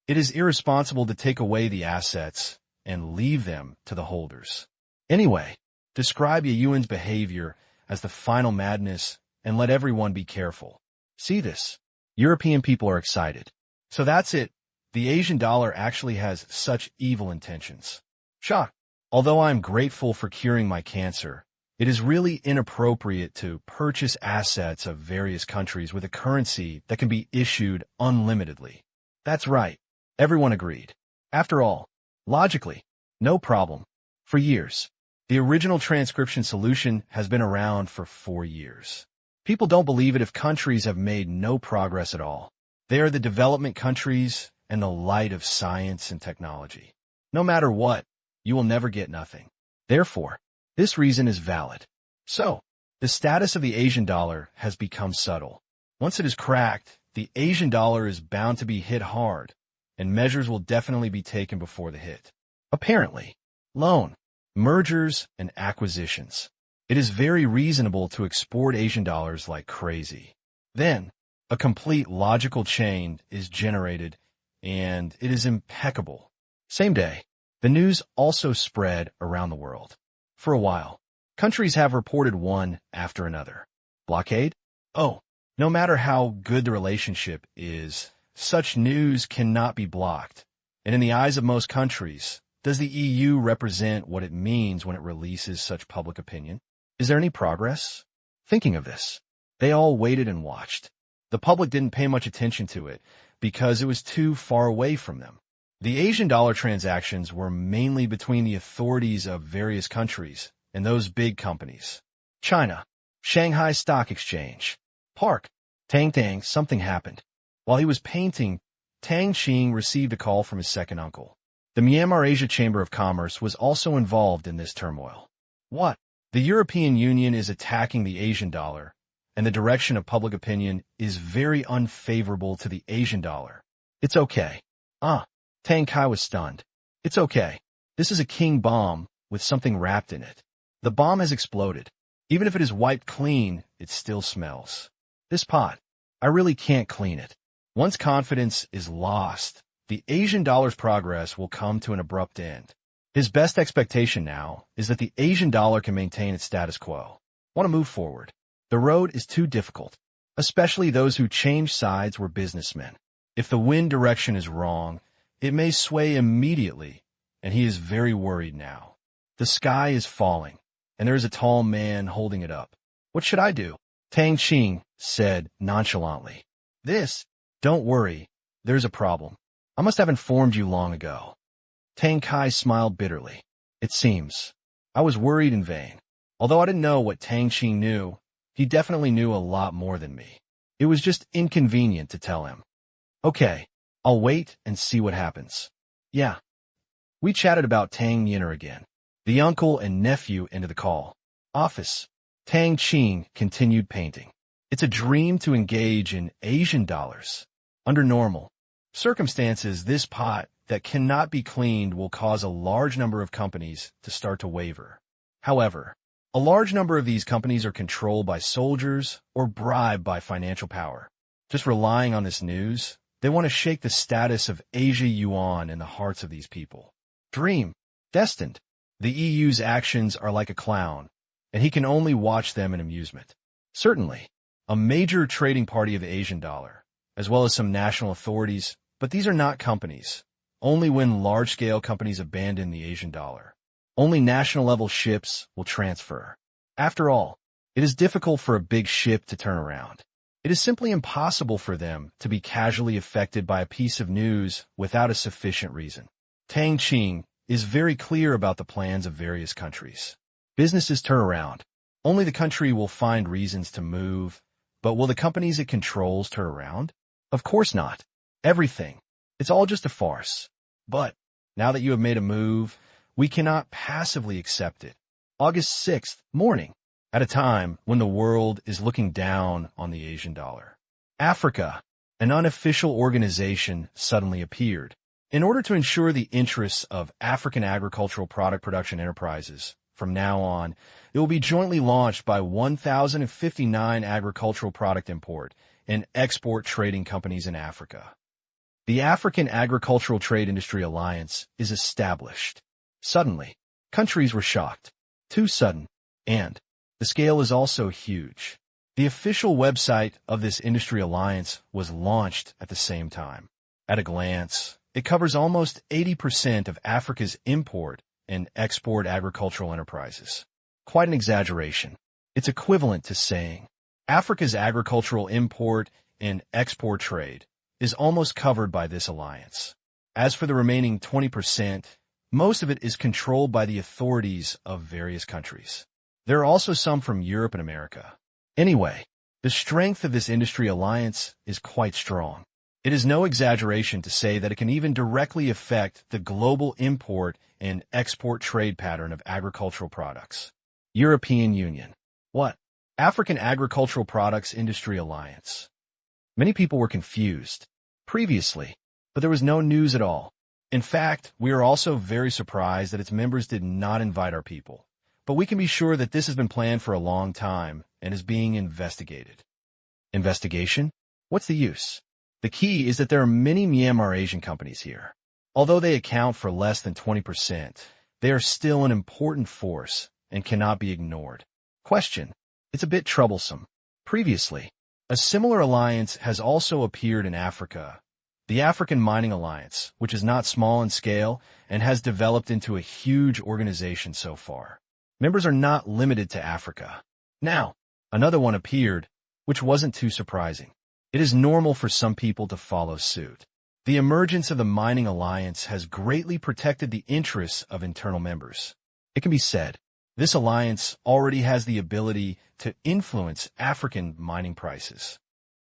It is irresponsible to take away the assets and leave them to the holders. Anyway, describe Yuan's behavior as the final madness and let everyone be careful. See this. European people are excited. So that's it. The Asian dollar actually has such evil intentions. Shock. Although I am grateful for curing my cancer, it is really inappropriate to purchase assets of various countries with a currency that can be issued unlimitedly. That's right. Everyone agreed. After all, logically, no problem. For years, the original transcription solution has been around for 4 years. People don't believe it if countries have made no progress at all. They are the development countries and the light of science and technology. No matter what, you will never get nothing. Therefore, this reason is valid. So, the status of the Asian dollar has become subtle. Once it is cracked, the Asian dollar is bound to be hit hard, and measures will definitely be taken before the hit. Apparently, loan, mergers, and acquisitions. It is very reasonable to export Asian dollars like crazy. Then, a complete logical chain is generated, and it is impeccable. Same day. The news also spread around the world. For a while, countries have reported one after another. Blockade? Oh, no matter how good the relationship is, such news cannot be blocked. And in the eyes of most countries, does the EU represent what it means when it releases such public opinion? Is there any progress? Thinking of this, they all waited and watched. The public didn't pay much attention to it because it was too far away from them. The Asian dollar transactions were mainly between the authorities of various countries and those big companies. China, Shanghai Stock Exchange, Park, Tang, something happened. While he was painting, Tang Qing received a call from his second uncle. The Myanmar Asia Chamber of Commerce was also involved in this turmoil. What? The European Union is attacking the Asian dollar, and the direction of public opinion is very unfavorable to the Asian dollar. It's okay. Tang Kai was stunned. It's okay. This is a king bomb with something wrapped in it. The bomb has exploded. Even if it is wiped clean, it still smells. This pot, I really can't clean it. Once confidence is lost, the Asian dollar's progress will come to an abrupt end. His best expectation now is that the Asian dollar can maintain its status quo. Want to move forward. The road is too difficult, especially those who change sides were businessmen. If the wind direction is wrong, it may sway immediately, and he is very worried now. The sky is falling, and there is a tall man holding it up. What should I do? Tang Qing said nonchalantly. Don't worry, there's a problem. I must have informed you long ago. Tang Kai smiled bitterly. It seems. I was worried in vain. Although I didn't know what Tang Qing knew, he definitely knew a lot more than me. It was just inconvenient to tell him. Okay. I'll wait and see what happens. Yeah. We chatted about Tang Yinner again. The uncle and nephew ended the call. Office. Tang Qing continued painting. It's a dream to engage in Asian dollars. Under normal circumstances, this pot that cannot be cleaned will cause a large number of companies to start to waver. However, a large number of these companies are controlled by soldiers or bribed by financial power. Just relying on this news, they want to shake the status of Asia yuan in the hearts of these people. Dream. Destined. The EU's actions are like a clown, and he can only watch them in amusement. Certainly, a major trading party of the Asian dollar, as well as some national authorities, but these are not companies. Only when large-scale companies abandon the Asian dollar. Only national-level ships will transfer. After all, it is difficult for a big ship to turn around. It is simply impossible for them to be casually affected by a piece of news without a sufficient reason. Tang Qing is very clear about the plans of various countries. Businesses turn around. Only the country will find reasons to move, but will the companies it controls turn around? Of course not. Everything. It's all just a farce. But, now that you have made a move, we cannot passively accept it. August 6th, morning, at a time when the world is looking down on the Asian dollar. Africa, an unofficial organization, suddenly appeared. In order to ensure the interests of African agricultural product production enterprises, from now on, it will be jointly launched by 1,059 agricultural product import and export trading companies in Africa. The African Agricultural Trade Industry Alliance is established. Suddenly, countries were shocked. Too sudden, and the scale is also huge. The official website of this industry alliance was launched at the same time. At a glance, it covers almost 80% of Africa's import and export agricultural enterprises. Quite an exaggeration. It's equivalent to saying Africa's agricultural import and export trade is almost covered by this alliance. As for the remaining 20%, most of it is controlled by the authorities of various countries. There are also some from Europe and America. Anyway, the strength of this industry alliance is quite strong. It is no exaggeration to say that it can even directly affect the global import and export trade pattern of agricultural products. European Union. What? African Agricultural Products Industry Alliance. Many people were confused previously, but there was no news at all. In fact, we are also very surprised that its members did not invite our people. But we can be sure that this has been planned for a long time and is being investigated. Investigation? What's the use? The key is that there are many Myanmar Asian companies here. Although they account for less than 20%, they are still an important force and cannot be ignored. Question. It's a bit troublesome. Previously, a similar alliance has also appeared in Africa, the African Mining Alliance, which is not small in scale and has developed into a huge organization so far. Members are not limited to Africa. Now, another one appeared, which wasn't too surprising. It is normal for some people to follow suit. The emergence of the Mining Alliance has greatly protected the interests of internal members. It can be said, this alliance already has the ability to influence African mining prices.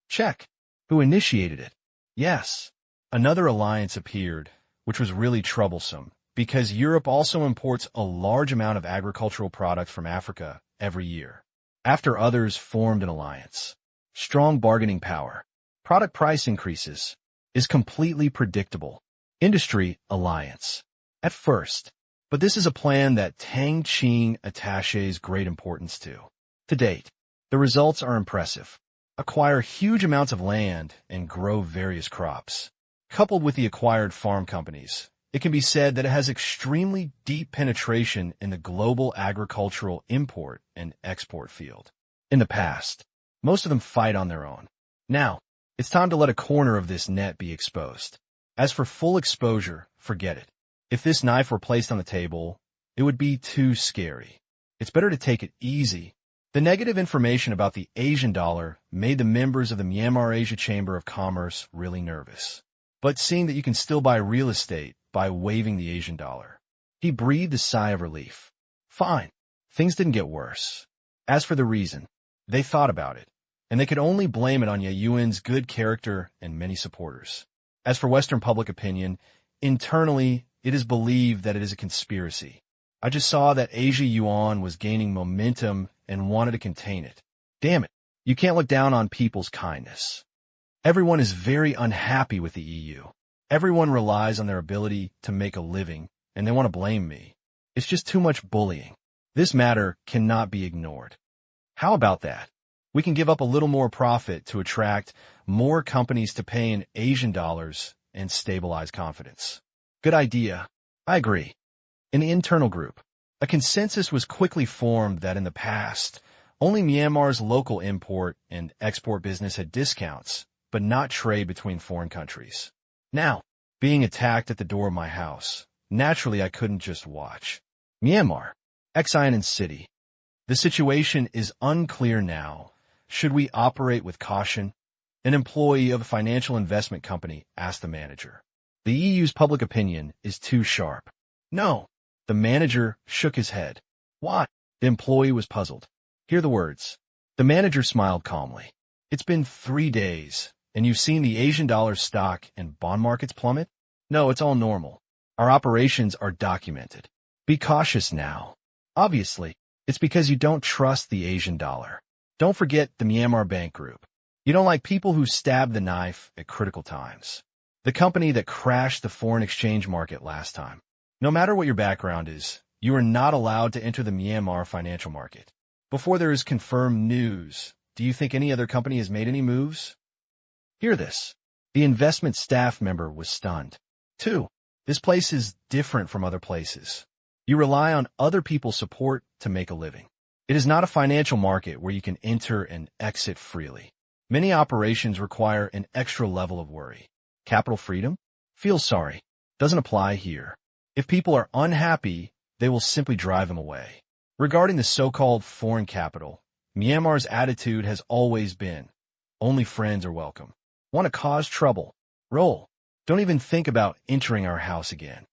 Check. Who initiated it? Yes. Another alliance appeared, which was really troublesome, because Europe also imports a large amount of agricultural products from Africa every year. After others formed an alliance. Strong bargaining power. Product price increases. Is completely predictable. Industry alliance. At first. But this is a plan that Tang Qing attaches great importance to. To date, the results are impressive. Acquire huge amounts of land and grow various crops. Coupled with the acquired farm companies, it can be said that it has extremely deep penetration in the global agricultural import and export field. In the past, most of them fight on their own. Now, it's time to let a corner of this net be exposed. As for full exposure, forget it. If this knife were placed on the table, it would be too scary. It's better to take it easy. The negative information about the Asian dollar made the members of the Myanmar Asia Chamber of Commerce really nervous. But seeing that you can still buy real estate by waiving the Asian dollar, he breathed a sigh of relief. Fine. Things didn't get worse. As for the reason, they thought about it, and they could only blame it on Yayuan's good character and many supporters. As for Western public opinion, internally, it is believed that it is a conspiracy. I just saw that Asia Yuan was gaining momentum and wanted to contain it. Damn it, you can't look down on people's kindness. Everyone is very unhappy with the EU. Everyone relies on their ability to make a living, and they want to blame me. It's just too much bullying. This matter cannot be ignored. How about that? We can give up a little more profit to attract more companies to pay in Asian dollars and stabilize confidence. Good idea. I agree. In the internal group, a consensus was quickly formed that in the past, only Myanmar's local import and export business had discounts, but not trade between foreign countries. Now, being attacked at the door of my house, naturally I couldn't just watch. Myanmar, Xiamen City. The situation is unclear now. Should we operate with caution? An employee of a financial investment company asked the manager. The EU's public opinion is too sharp. No. The manager shook his head. Why? The employee was puzzled. Hear the words. The manager smiled calmly. It's been 3 days, and you've seen the Asian dollar stock and bond markets plummet? No, it's all normal. Our operations are documented. Be cautious now. Obviously, it's because you don't trust the Asian dollar. Don't forget the Myanmar Bank Group. You don't like people who stab the knife at critical times. The company that crashed the foreign exchange market last time. No matter what your background is, you are not allowed to enter the Myanmar financial market. Before there is confirmed news, do you think any other company has made any moves? Hear this. The investment staff member was stunned. 2. This place is different from other places. You rely on other people's support to make a living. It is not a financial market where you can enter and exit freely. Many operations require an extra level of worry. Capital freedom? Feel sorry. Doesn't apply here. If people are unhappy, they will simply drive them away. Regarding the so-called foreign capital, Myanmar's attitude has always been, only friends are welcome. Want to cause trouble? Roll. Don't even think about entering our house again.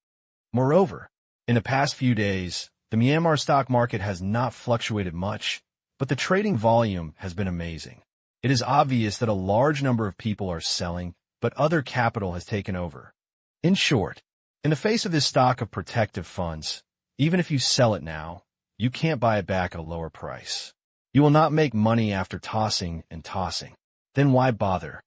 Moreover, in the past few days, the Myanmar stock market has not fluctuated much, but the trading volume has been amazing. It is obvious that a large number of people are selling, but other capital has taken over. In short, in the face of this stock of protective funds, even if you sell it now, you can't buy it back at a lower price. You will not make money after tossing and tossing. Then why bother?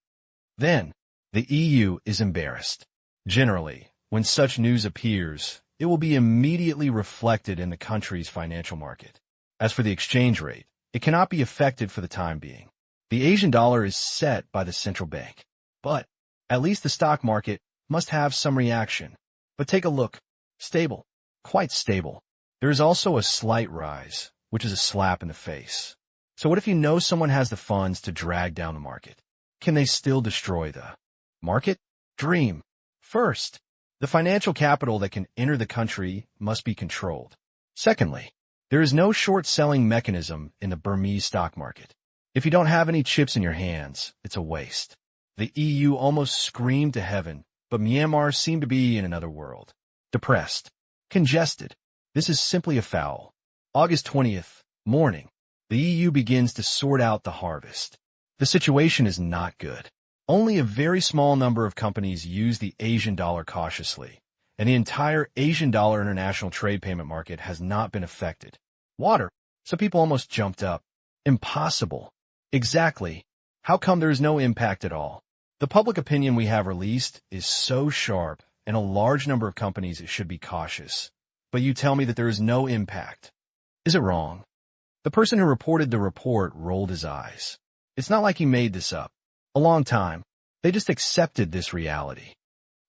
Then, the EU is embarrassed. Generally, when such news appears, it will be immediately reflected in the country's financial market. As for the exchange rate, it cannot be affected for the time being. The Asian dollar is set by the central bank. But, at least the stock market must have some reaction. But take a look. Stable. Quite stable. There is also a slight rise, which is a slap in the face. So what if you know someone has the funds to drag down the market? Can they still destroy the market? Dream. First, the financial capital that can enter the country must be controlled. Secondly, there is no short-selling mechanism in the Burmese stock market. If you don't have any chips in your hands, it's a waste. The EU almost screamed to heaven, but Myanmar seemed to be in another world. Depressed. Congested. This is simply a foul. August 20th, morning. The EU begins to sort out the harvest. The situation is not good. Only a very small number of companies use the Asian dollar cautiously, and the entire Asian dollar international trade payment market has not been affected. Water. So people almost jumped up. Impossible. Exactly. How come there is no impact at all? The public opinion we have released is so sharp, and a large number of companies should be cautious. But you tell me that there is no impact. Is it wrong? The person who reported the report rolled his eyes. It's not like he made this up. A long time. They just accepted this reality.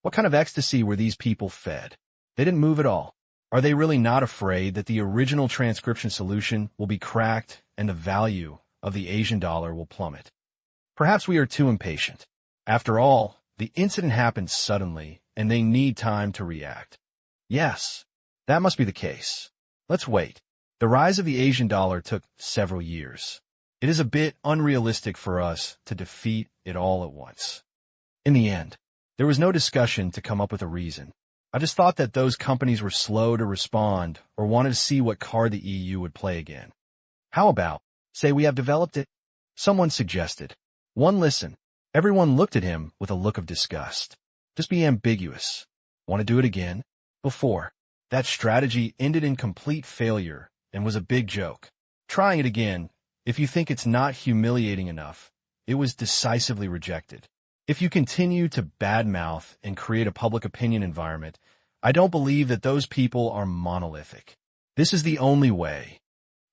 What kind of ecstasy were these people fed? They didn't move at all. Are they really not afraid that the original transcription solution will be cracked and the value of the Asian dollar will plummet? Perhaps we are too impatient. After all, the incident happened suddenly, and they need time to react. Yes, that must be the case. Let's wait. The rise of the Asian dollar took several years. It is a bit unrealistic for us to defeat it all at once. In the end, there was no discussion to come up with a reason. I just thought that those companies were slow to respond or wanted to see what card the EU would play again. How about, say we have developed it? Someone suggested. One listen. Everyone looked at him with a look of disgust. Just be ambiguous. Want to do it again? Before. That strategy ended in complete failure and was a big joke. Trying it again, if you think it's not humiliating enough, it was decisively rejected. If you continue to badmouth and create a public opinion environment, I don't believe that those people are monolithic. This is the only way.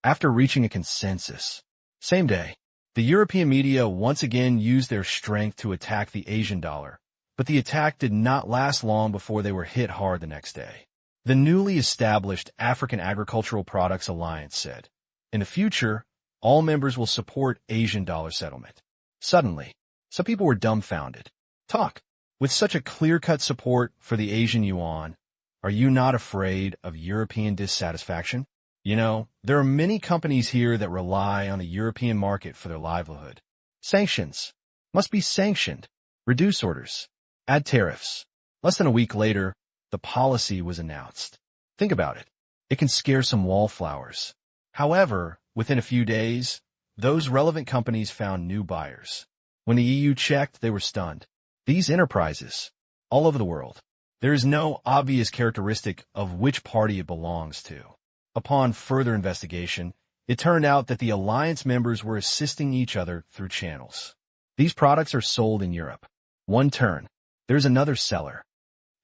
After reaching a consensus, same day, the European media once again used their strength to attack the Asian dollar, but the attack did not last long before they were hit hard the next day. The newly established African Agricultural Products Alliance said, in the future, all members will support Asian dollar settlement. Suddenly, some people were dumbfounded. Talk. With such a clear-cut support for the Asian yuan, are you not afraid of European dissatisfaction? You know, there are many companies here that rely on the European market for their livelihood. Sanctions. Must be sanctioned. Reduce orders. Add tariffs. Less than a week later, the policy was announced. Think about it. It can scare some wallflowers. However, within a few days, those relevant companies found new buyers. When the EU checked, they were stunned. These enterprises, all over the world, there is no obvious characteristic of which party it belongs to. Upon further investigation, it turned out that the alliance members were assisting each other through channels. These products are sold in Europe. One turn. There's another seller.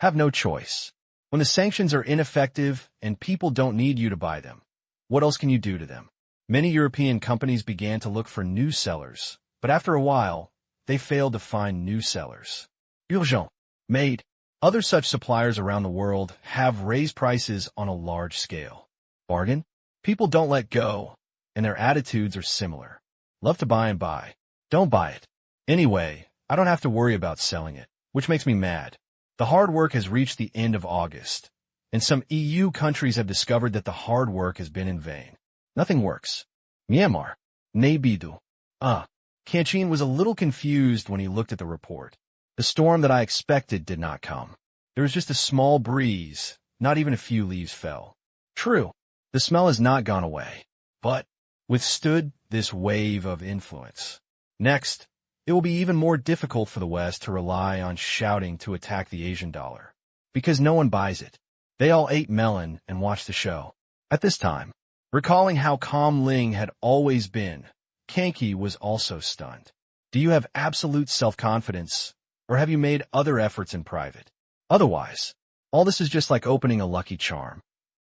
Have no choice. When the sanctions are ineffective and people don't need you to buy them, what else can you do to them? Many European companies began to look for new sellers, but after a while, they failed to find new sellers. Urgent. Made. Other such suppliers around the world have raised prices on a large scale. Bargain? People don't let go, and their attitudes are similar. Love to buy and buy. Don't buy it. Anyway, I don't have to worry about selling it, which makes me mad. The hard work has reached the end of August, and some EU countries have discovered that the hard work has been in vain. Nothing works. Myanmar. Naybidu. Tang Qing was a little confused when he looked at the report. The storm that I expected did not come. There was just a small breeze, not even a few leaves fell. True, the smell has not gone away, but withstood this wave of influence. Next, it will be even more difficult for the West to rely on shouting to attack the Asian dollar, because no one buys it. They all ate melon and watched the show. At this time, recalling how calm Ling had always been, Kanki was also stunned. Do you have absolute self-confidence, or have you made other efforts in private? Otherwise, all this is just like opening a lucky charm.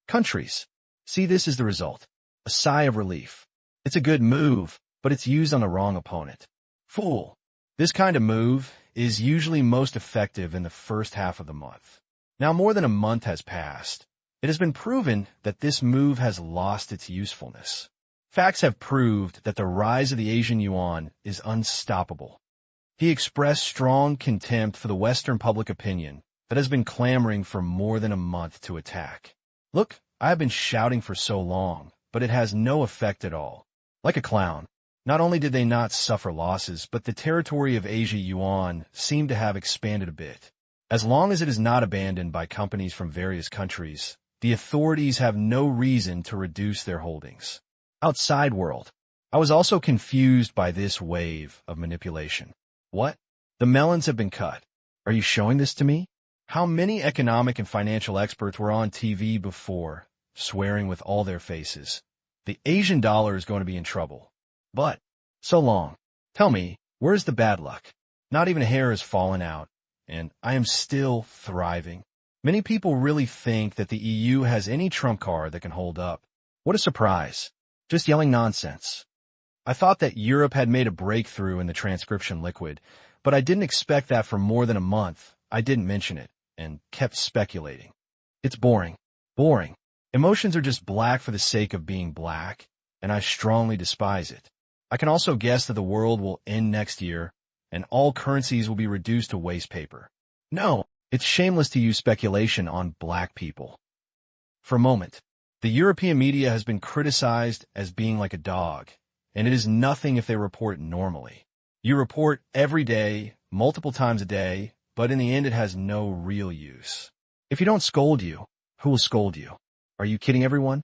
Countries. See, this is the result. A sigh of relief. It's a good move, but it's used on the wrong opponent. Fool. This kind of move is usually most effective in the first half of the month. Now more than a month has passed. It has been proven that this move has lost its usefulness. Facts have proved that the rise of the Asian yuan is unstoppable. He expressed strong contempt for the Western public opinion that has been clamoring for more than a month to attack. Look, I have been shouting for so long, but it has no effect at all. Like a clown, not only did they not suffer losses, but the territory of Asia yuan seemed to have expanded a bit. As long as it is not abandoned by companies from various countries, the authorities have no reason to reduce their holdings. Outside world, I was also confused by this wave of manipulation. What? The melons have been cut. Are you showing this to me? How many economic and financial experts were on TV before, swearing with all their faces? The Asian dollar is going to be in trouble. But, so long. Tell me, where's the bad luck? Not even a hair has fallen out, and I am still thriving. Many people really think that the EU has any trump card that can hold up. What a surprise. Just yelling nonsense. I thought that Europe had made a breakthrough in the transcription liquid, but I didn't expect that for more than a month. I didn't mention it, and kept speculating. It's boring. Boring. Emotions are just black for the sake of being black, and I strongly despise it. I can also guess that the world will end next year, and all currencies will be reduced to waste paper. No, it's shameless to use speculation on black people. For a moment, the European media has been criticized as being like a dog, and it is nothing if they report normally. You report every day, multiple times a day, but in the end it has no real use. If you don't scold you, who will scold you? Are you kidding everyone?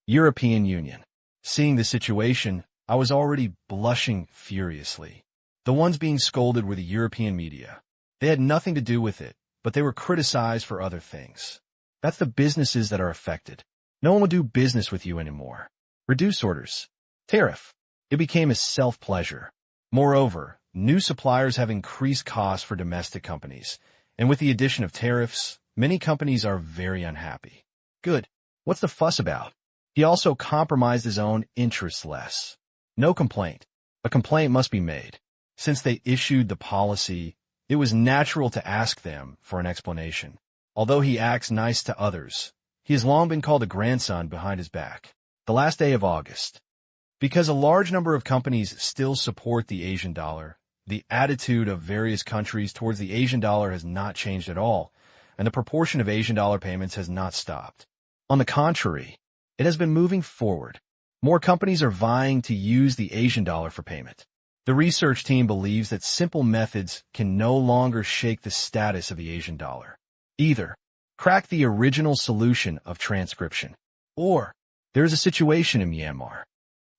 European Union. Seeing the situation, I was already blushing furiously. The ones being scolded were the European media. They had nothing to do with it, but they were criticized for other things. That's the businesses that are affected. No one will do business with you anymore. Reduce orders. Tariff. It became a self-pleasure. Moreover, new suppliers have increased costs for domestic companies, and with the addition of tariffs, many companies are very unhappy. Good. What's the fuss about? He also compromised his own interests less. No complaint. A complaint must be made. Since they issued the policy, it was natural to ask them for an explanation. Although he acts nice to others, he has long been called a grandson behind his back. The last day of August. Because a large number of companies still support the Asian dollar, the attitude of various countries towards the Asian dollar has not changed at all, and the proportion of Asian dollar payments has not stopped. On the contrary, it has been moving forward. More companies are vying to use the Asian dollar for payment. The research team believes that simple methods can no longer shake the status of the Asian dollar. Either crack the original solution of transcription, or there is a situation in Myanmar.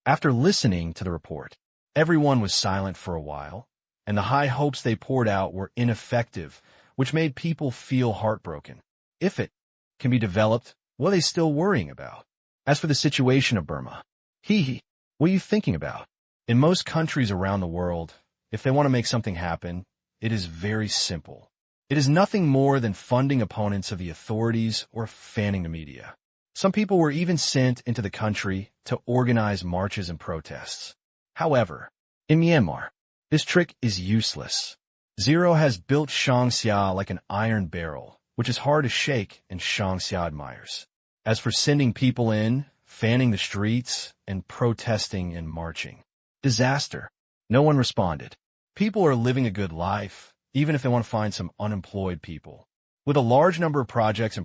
After listening to the report, everyone was silent for a while, and the high hopes they poured out were ineffective, which made people feel heartbroken. If it can be developed, what are they still worrying about? As for the situation of Burma, what are you thinking about? In most countries around the world, if they want to make something happen, it is very simple. It is nothing more than funding opponents of the authorities or fanning the media. Some people were even sent into the country to organize marches and protests. However, in Myanmar, this trick is useless. Zero has built Shang Xia like an iron barrel, which is hard to shake, and Shang Xia admires. As for sending people in, fanning the streets, and protesting and marching, disaster. No one responded. People are living a good life, even if they want to find some unemployed people. With a large number of projects,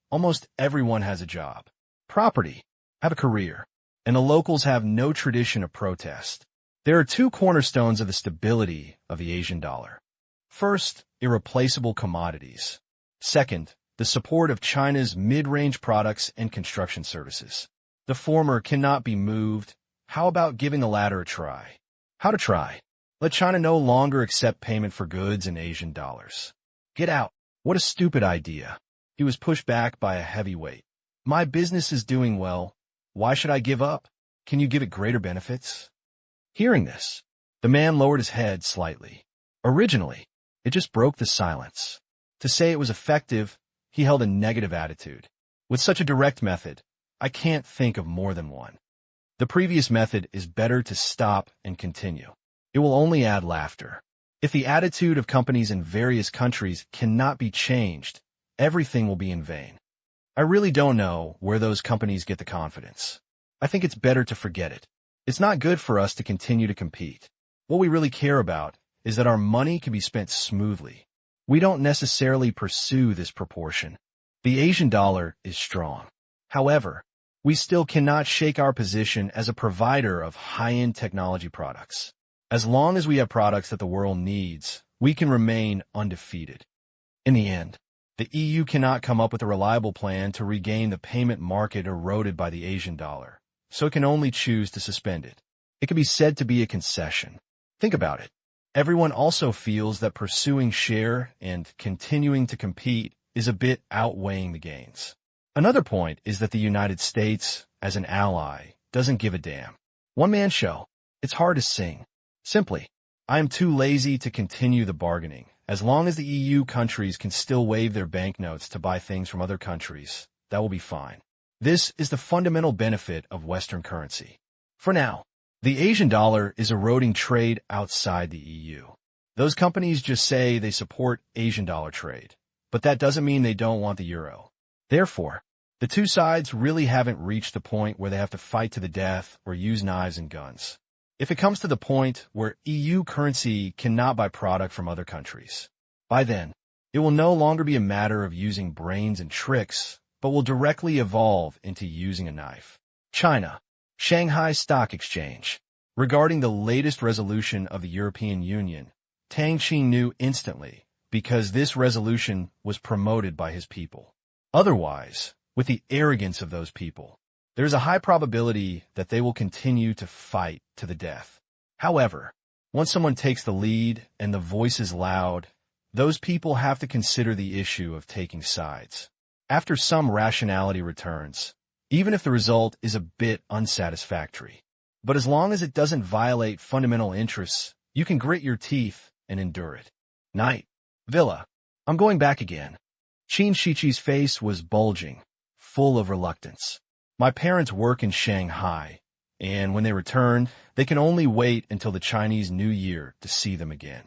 almost everyone has a job. Property, have a career, and the locals have no tradition of protest. There are two cornerstones of the stability of the Asian dollar. First, irreplaceable commodities. Second, the support of China's mid-range products and construction services. The former cannot be moved. How about giving the latter a try? How to try? Let China no longer accept payment for goods in Asian dollars. Get out. What a stupid idea. He was pushed back by a heavyweight. My business is doing well. Why should I give up? Can you give it greater benefits? Hearing this, the man lowered his head slightly. Originally, it just broke the silence. To say it was effective, he held a negative attitude. With such a direct method, I can't think of more than one. The previous method is better to stop and continue. It will only add laughter. If the attitude of companies in various countries cannot be changed, everything will be in vain. I really don't know where those companies get the confidence. I think it's better to forget it. It's not good for us to continue to compete. What we really care about is that our money can be spent smoothly. We don't necessarily pursue this proportion. The Asian dollar is strong. However, we still cannot shake our position as a provider of high-end technology products. As long as we have products that the world needs, we can remain undefeated. In the end, the EU cannot come up with a reliable plan to regain the payment market eroded by the Asian dollar, so it can only choose to suspend it. It can be said to be a concession. Think about it. Everyone also feels that pursuing share and continuing to compete is a bit outweighing the gains. Another point is that the United States, as an ally, doesn't give a damn. One-man show. It's hard to sing. Simply, I am too lazy to continue the bargaining. As long as the EU countries can still waive their banknotes to buy things from other countries, that will be fine. This is the fundamental benefit of Western currency. For now, the Asian dollar is eroding trade outside the EU. Those companies just say they support Asian dollar trade, but that doesn't mean they don't want the euro. Therefore, the two sides really haven't reached the point where they have to fight to the death or use knives and guns. If it comes to the point where EU currency cannot buy product from other countries, by then, it will no longer be a matter of using brains and tricks, but will directly evolve into using a knife. China, Shanghai Stock Exchange. Regarding the latest resolution of the European Union, Tang Qing knew instantly because this resolution was promoted by his people. Otherwise, with the arrogance of those people, there is a high probability that they will continue to fight to the death. However, once someone takes the lead and the voice is loud, those people have to consider the issue of taking sides. After some rationality returns, even if the result is a bit unsatisfactory. But as long as it doesn't violate fundamental interests, you can grit your teeth and endure it. Night. Villa. I'm going back again. Qin Shichi's face was bulging, full of reluctance. My parents work in Shanghai, and when they return, they can only wait until the Chinese New Year to see them again.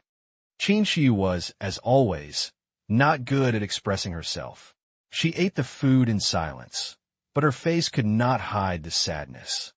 Qin Shi was, as always, not good at expressing herself. She ate the food in silence, but her face could not hide the sadness.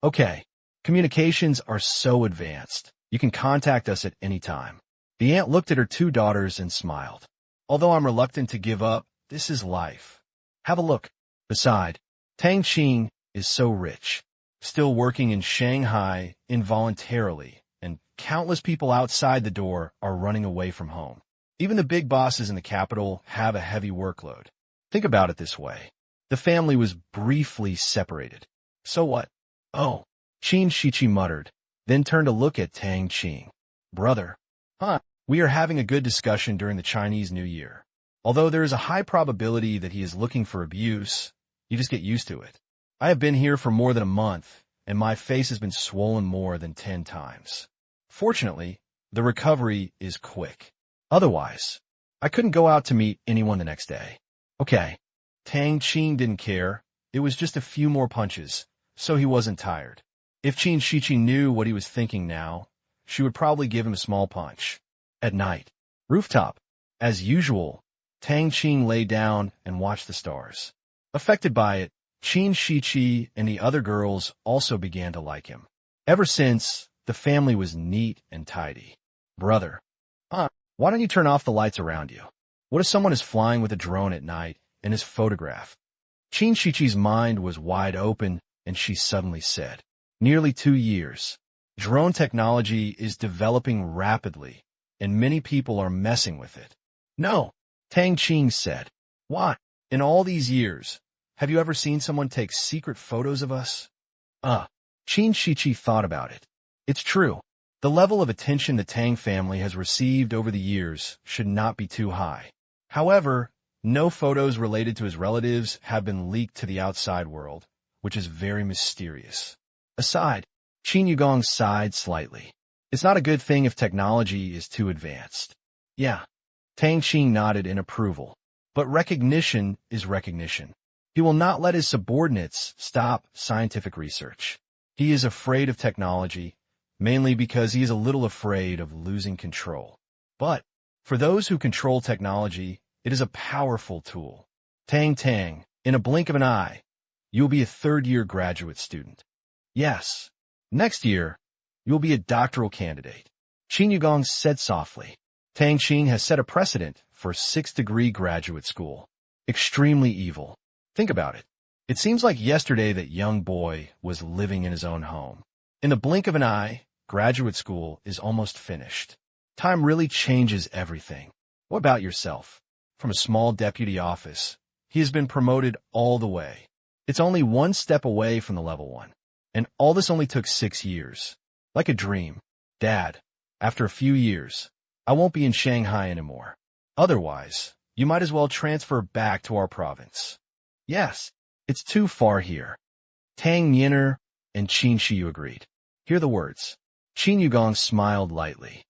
Okay, communications are so advanced. You can contact us at any time. The aunt looked at her two daughters and smiled. Although I'm reluctant to give up, this is life. Have a look. Beside, Tang Qing is so rich, still working in Shanghai involuntarily, and countless people outside the door are running away from home. Even the big bosses in the capital have a heavy workload. Think about it this way. The family was briefly separated. So what? Oh, Qin Shichi muttered, then turned to look at Tang Qing. Brother. Huh? We are having a good discussion during the Chinese New Year. Although there is a high probability that he is looking for abuse, you just get used to it. I have been here for more than a month, and my face has been swollen more than 10 times. Fortunately, the recovery is quick. Otherwise, I couldn't go out to meet anyone the next day. Okay. Tang Qing didn't care. It was just a few more punches, so he wasn't tired. If Qin Shichi knew what he was thinking now, she would probably give him a small punch. At night. Rooftop. As usual, Tang Qing lay down and watched the stars. Affected by it, Qin Shichi and the other girls also began to like him. Ever since, the family was neat and tidy. Brother. Why don't you turn off the lights around you? What if someone is flying with a drone at night and is photographed? Qin Shichi's mind was wide open, and she suddenly said, Nearly 2 years. Drone technology is developing rapidly, and many people are messing with it. No, Tang Qing said. Why? In all these years, have you ever seen someone take secret photos of us? Qin Shichi thought about it. It's true. The level of attention the Tang family has received over the years should not be too high. However, no photos related to his relatives have been leaked to the outside world, which is very mysterious. Aside, Qin Yugong sighed slightly. It's not a good thing if technology is too advanced. Yeah. Tang Qing nodded in approval. But recognition is recognition. He will not let his subordinates stop scientific research. He is afraid of technology, mainly because he is a little afraid of losing control. But for those who control technology, it is a powerful tool. Tang, in a blink of an eye, you will be a third-year graduate student. Yes. Next year, you will be a doctoral candidate. Qin Yugong said softly. Tang Qing has set a precedent for 6th-degree graduate school. Extremely evil. Think about it. It seems like yesterday that young boy was living in his own home. In the blink of an eye, graduate school is almost finished. Time really changes everything. What about yourself? From a small deputy office, he has been promoted all the way. It's only one step away from the level 1. And all this only took 6 years. Like a dream. Dad, after a few years, I won't be in Shanghai anymore. Otherwise, you might as well transfer back to our province. Yes, it's too far here. Tang Yin'er and Qin Shiyu agreed. Hear the words. Qin Yugong smiled lightly.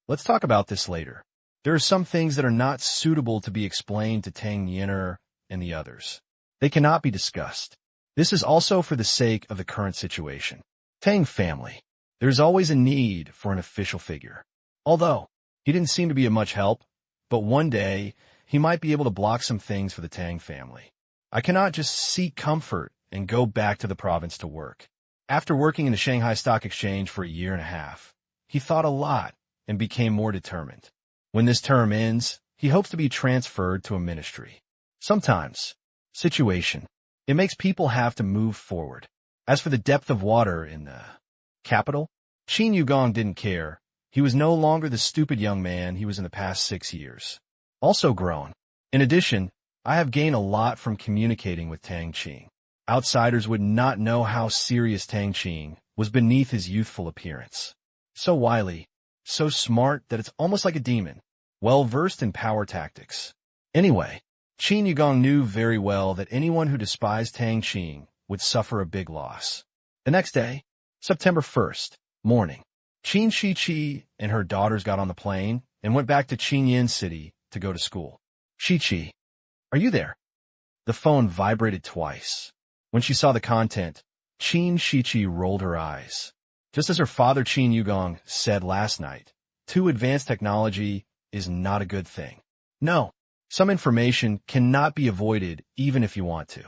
Let's talk about this later. There are some things that are not suitable to be explained to Tang Yin'er and the others. They cannot be discussed. This is also for the sake of the current situation. Tang family. There's always a need for an official figure. Although, he didn't seem to be of much help, but one day, he might be able to block some things for the Tang family. I cannot just seek comfort and go back to the province to work. After working in the Shanghai Stock Exchange for a year and a half, he thought a lot and became more determined. When this term ends, he hopes to be transferred to a ministry. Sometimes, situation. It makes people have to move forward. As for the depth of water in the capital, Qin Yugong didn't care. He was no longer the stupid young man he was in the past 6 years. Also grown. In addition, I have gained a lot from communicating with Tang Qing. Outsiders would not know how serious Tang Qing was beneath his youthful appearance. So wily, so smart that it's almost like a demon, well-versed in power tactics. Anyway, Qin Yugong knew very well that anyone who despised Tang Qing would suffer a big loss. The next day, September 1st, morning, Qin Shiqi and her daughters got on the plane and went back to Qingyan City to go to school. Shiqi, are you there? The phone vibrated twice. When she saw the content, Qin Shiqi rolled her eyes. Just as her father Qin Yugong said last night, too advanced technology is not a good thing. No, some information cannot be avoided even if you want to.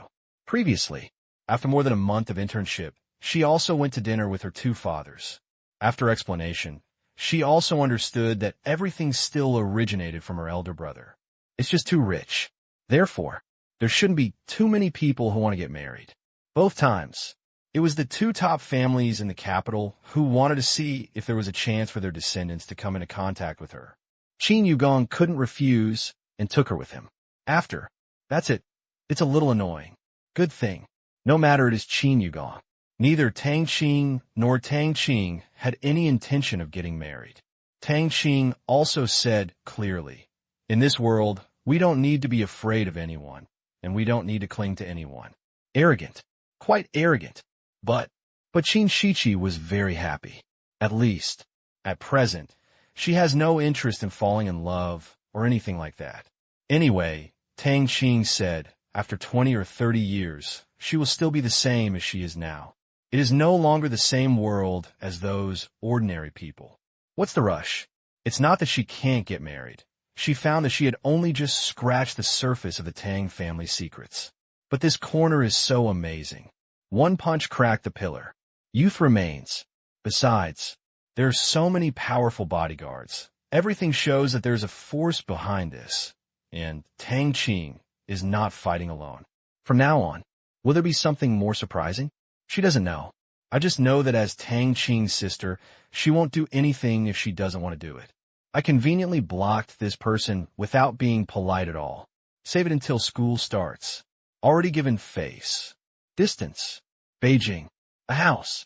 Previously, after more than a month of internship, she also went to dinner with her two fathers. After explanation, she also understood that everything still originated from her elder brother. It's just too rich. Therefore, there shouldn't be too many people who want to get married. Both times, it was the two top families in the capital who wanted to see if there was a chance for their descendants to come into contact with her. Qin Yugong couldn't refuse and took her with him. After, that's it. It's a little annoying. Good thing. No matter it is Qin Yugong. Neither Tang Qing nor Tang Qing had any intention of getting married. Tang Qing also said clearly, in this world, we don't need to be afraid of anyone, and we don't need to cling to anyone. Arrogant. Quite arrogant. But Qin Shiqi was very happy. At least, at present, she has no interest in falling in love or anything like that. Anyway, Tang Qing said, after 20 or 30 years, she will still be the same as she is now. It is no longer the same world as those ordinary people. What's the rush? It's not that she can't get married. She found that she had only just scratched the surface of the Tang family secrets. But this corner is so amazing. One punch cracked the pillar. Youth remains. Besides, there are so many powerful bodyguards. Everything shows that there's a force behind this. And Tang Qing is not fighting alone. From now on, will there be something more surprising? She doesn't know. I just know that as Tang Qing's sister, she won't do anything if she doesn't want to do it. I conveniently blocked this person without being polite at all. Save it until school starts. Already given face. Distance. Beijing. A house.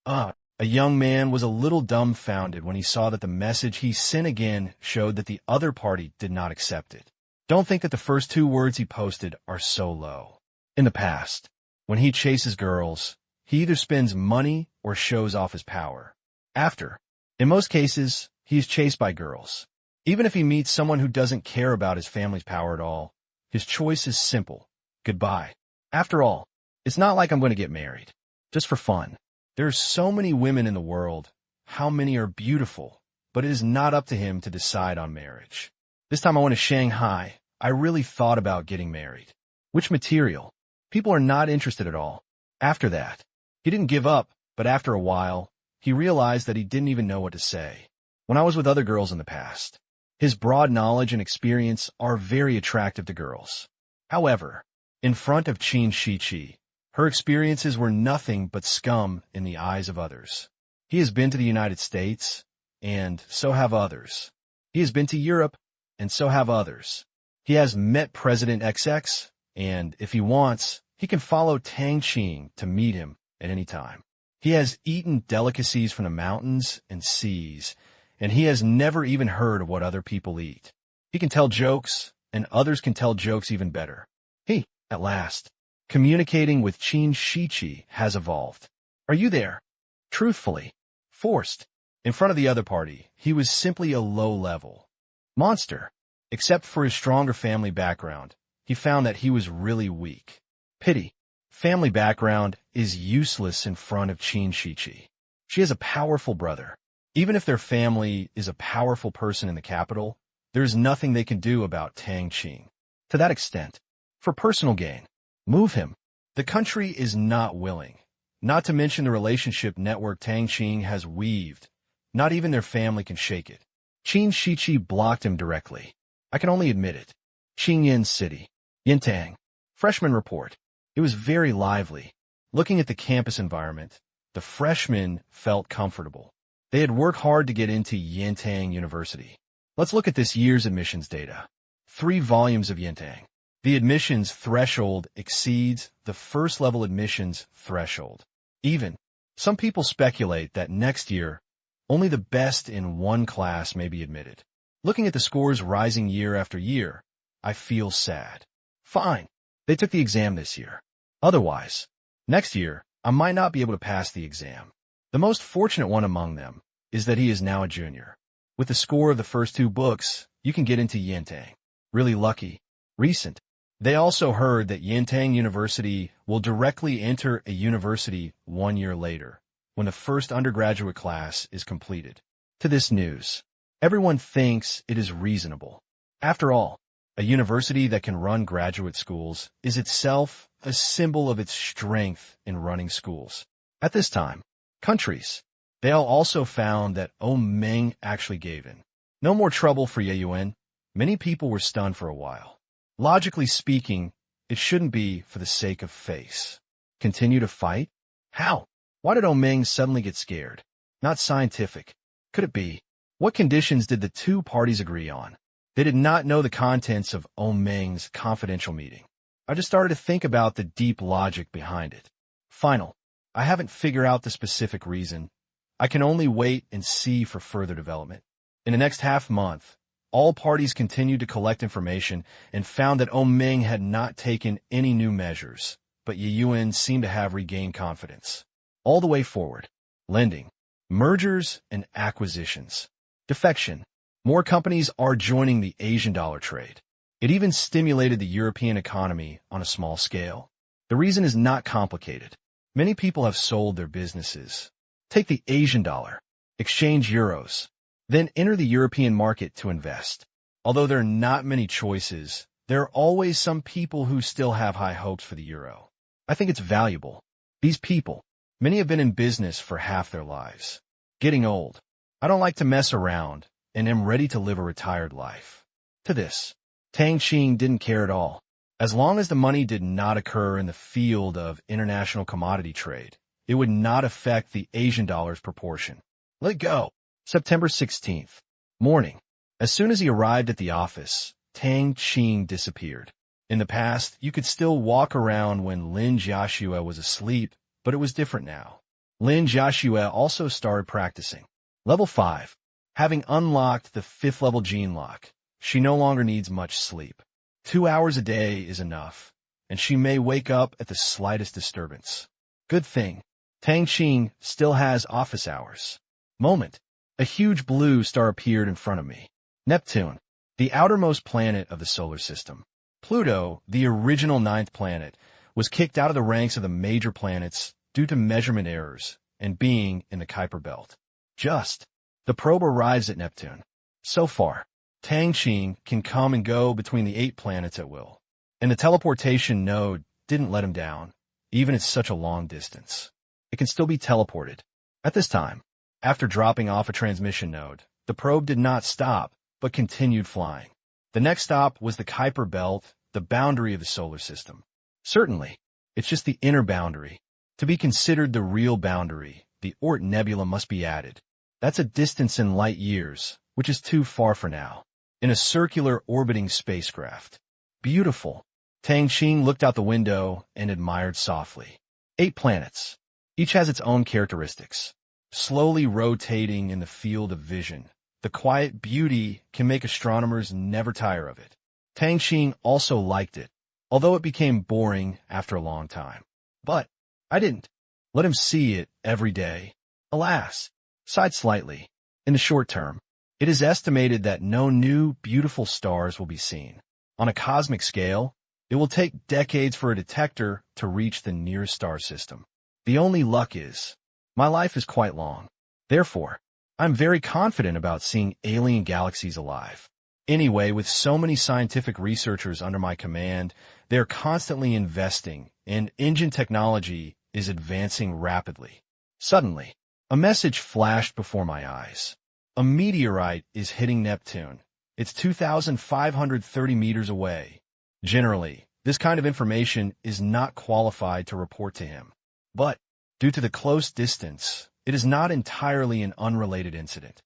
A young man was a little dumbfounded when he saw that the message he sent again showed that the other party did not accept it. Don't think that the first two words he posted are so low. In the past, when he chases girls, he either spends money or shows off his power. After, in most cases, he is chased by girls. Even if he meets someone who doesn't care about his family's power at all, his choice is simple. Goodbye. After all, it's not like I'm going to get married. Just for fun. There are so many women in the world. How many are beautiful? But it is not up to him to decide on marriage. This time I went to Shanghai. I really thought about getting married. Which material? People are not interested at all. After that, he didn't give up, but after a while, he realized that he didn't even know what to say. When I was with other girls in the past, his broad knowledge and experience are very attractive to girls. However, in front of Qin Shiqi, her experiences were nothing but scum in the eyes of others. He has been to the United States, and so have others. He has been to Europe, and so have others. He has met President XX, and if he wants, he can follow Tang Qing to meet him at any time. He has eaten delicacies from the mountains and seas, and he has never even heard of what other people eat. He can tell jokes, and others can tell jokes even better. He, at last, communicating with Qin Shiqi has evolved. Are you there? Truthfully, forced. In front of the other party, he was simply a low-level monster. Except for his stronger family background, he found that he was really weak. Pity. Family background is useless in front of Qin Shiqi. She has a powerful brother. Even if their family is a powerful person in the capital, there's nothing they can do about Tang Qing. To that extent, for personal gain, move him. The country is not willing. Not to mention the relationship network Tang Qing has weaved. Not even their family can shake it. Qin Shiqi blocked him directly. I can only admit it. Qingyan City. Yintang. Freshman report. It was very lively. Looking at the campus environment, the freshmen felt comfortable. They had worked hard to get into Yintang University. Let's look at this year's admissions data. 3 volumes of Yintang. The admissions threshold exceeds the first-level admissions threshold. Even, some people speculate that next year, only the best in one class may be admitted. Looking at the scores rising year after year, I feel sad. Fine. They took the exam this year. Otherwise, Next year, I might not be able to pass the exam. The most fortunate one among them is that he is now a junior. With the score of the first 2 books, you can get into Yintang. Really lucky. Recent. They also heard that Yintang University will directly enter a university 1 year later, when the first undergraduate class is completed. To this news, everyone thinks it is reasonable. After all, a university that can run graduate schools is itself a symbol of its strength in running schools. At this time, countries, they all also found that Meng actually gave in. No more trouble for Ye Yuan. Many people were stunned for a while. Logically speaking, it shouldn't be for the sake of face. Continue to fight? How? Why did Meng suddenly get scared? Not scientific. Could it be? What conditions did the 2 parties agree on? They did not know the contents of Meng's confidential meeting. I just started to think about the deep logic behind it. Final. I haven't figured out the specific reason. I can only wait and see for further development. In the next half month, all parties continued to collect information and found that Meng had not taken any new measures, but Ye Yuan seemed to have regained confidence. All the way forward. Lending. Mergers and acquisitions. Defection. More companies are joining the Asian dollar trade. It even stimulated the European economy on a small scale. The reason is not complicated. Many people have sold their businesses. Take the Asian dollar. Exchange euros. Then enter the European market to invest. Although there are not many choices, there are always some people who still have high hopes for the euro. I think it's valuable. These people, many have been in business for half their lives. Getting old. I don't like to mess around and am ready to live a retired life. To this, Tang Qing didn't care at all. As long as the money did not occur in the field of international commodity trade, it would not affect the Asian dollar's proportion. Let go. September 16th. Morning. As soon as he arrived at the office, Tang Qing disappeared. In the past, you could still walk around when Lin Jiaxue was asleep, but it was different now. Lin Jiaxue also started practicing. Level 5. Having unlocked the 5th level gene lock, she no longer needs much sleep. 2 hours a day is enough, and she may wake up at the slightest disturbance. Good thing. Tang Qing still has office hours. Moment. A huge blue star appeared in front of me. Neptune, the outermost planet of the solar system. Pluto, the original 9th planet, was kicked out of the ranks of the major planets due to measurement errors and being in the Kuiper Belt. The probe arrives at Neptune. So far, Tang Qing can come and go between the 8 planets at will, and the teleportation node didn't let him down, even at such a long distance. It can still be teleported. At this time, after dropping off a transmission node, the probe did not stop, but continued flying. The next stop was the Kuiper Belt, the boundary of the solar system. Certainly, it's just the inner boundary. To be considered the real boundary, the Oort Nebula must be added. That's a distance in light years, which is too far for now. In a circular orbiting spacecraft. Beautiful. Tang Qing looked out the window and admired softly. 8 planets. Each has its own characteristics. Slowly rotating in the field of vision, the quiet beauty can make astronomers never tire of it. Tang Qing also liked it, although it became boring after a long time. But I didn't. Let him see it every day. Alas, sighed slightly. In the short term, it is estimated that no new, beautiful stars will be seen. On a cosmic scale, it will take decades for a detector to reach the nearest star system. The only luck is, my life is quite long. Therefore, I'm very confident about seeing alien galaxies alive. Anyway, with so many scientific researchers under my command, they're constantly investing, and engine technology is advancing rapidly. Suddenly, a message flashed before my eyes. A meteorite is hitting Neptune. It's 2,530 meters away. Generally, this kind of information is not qualified to report to him. But, due to the close distance, it is not entirely an unrelated incident.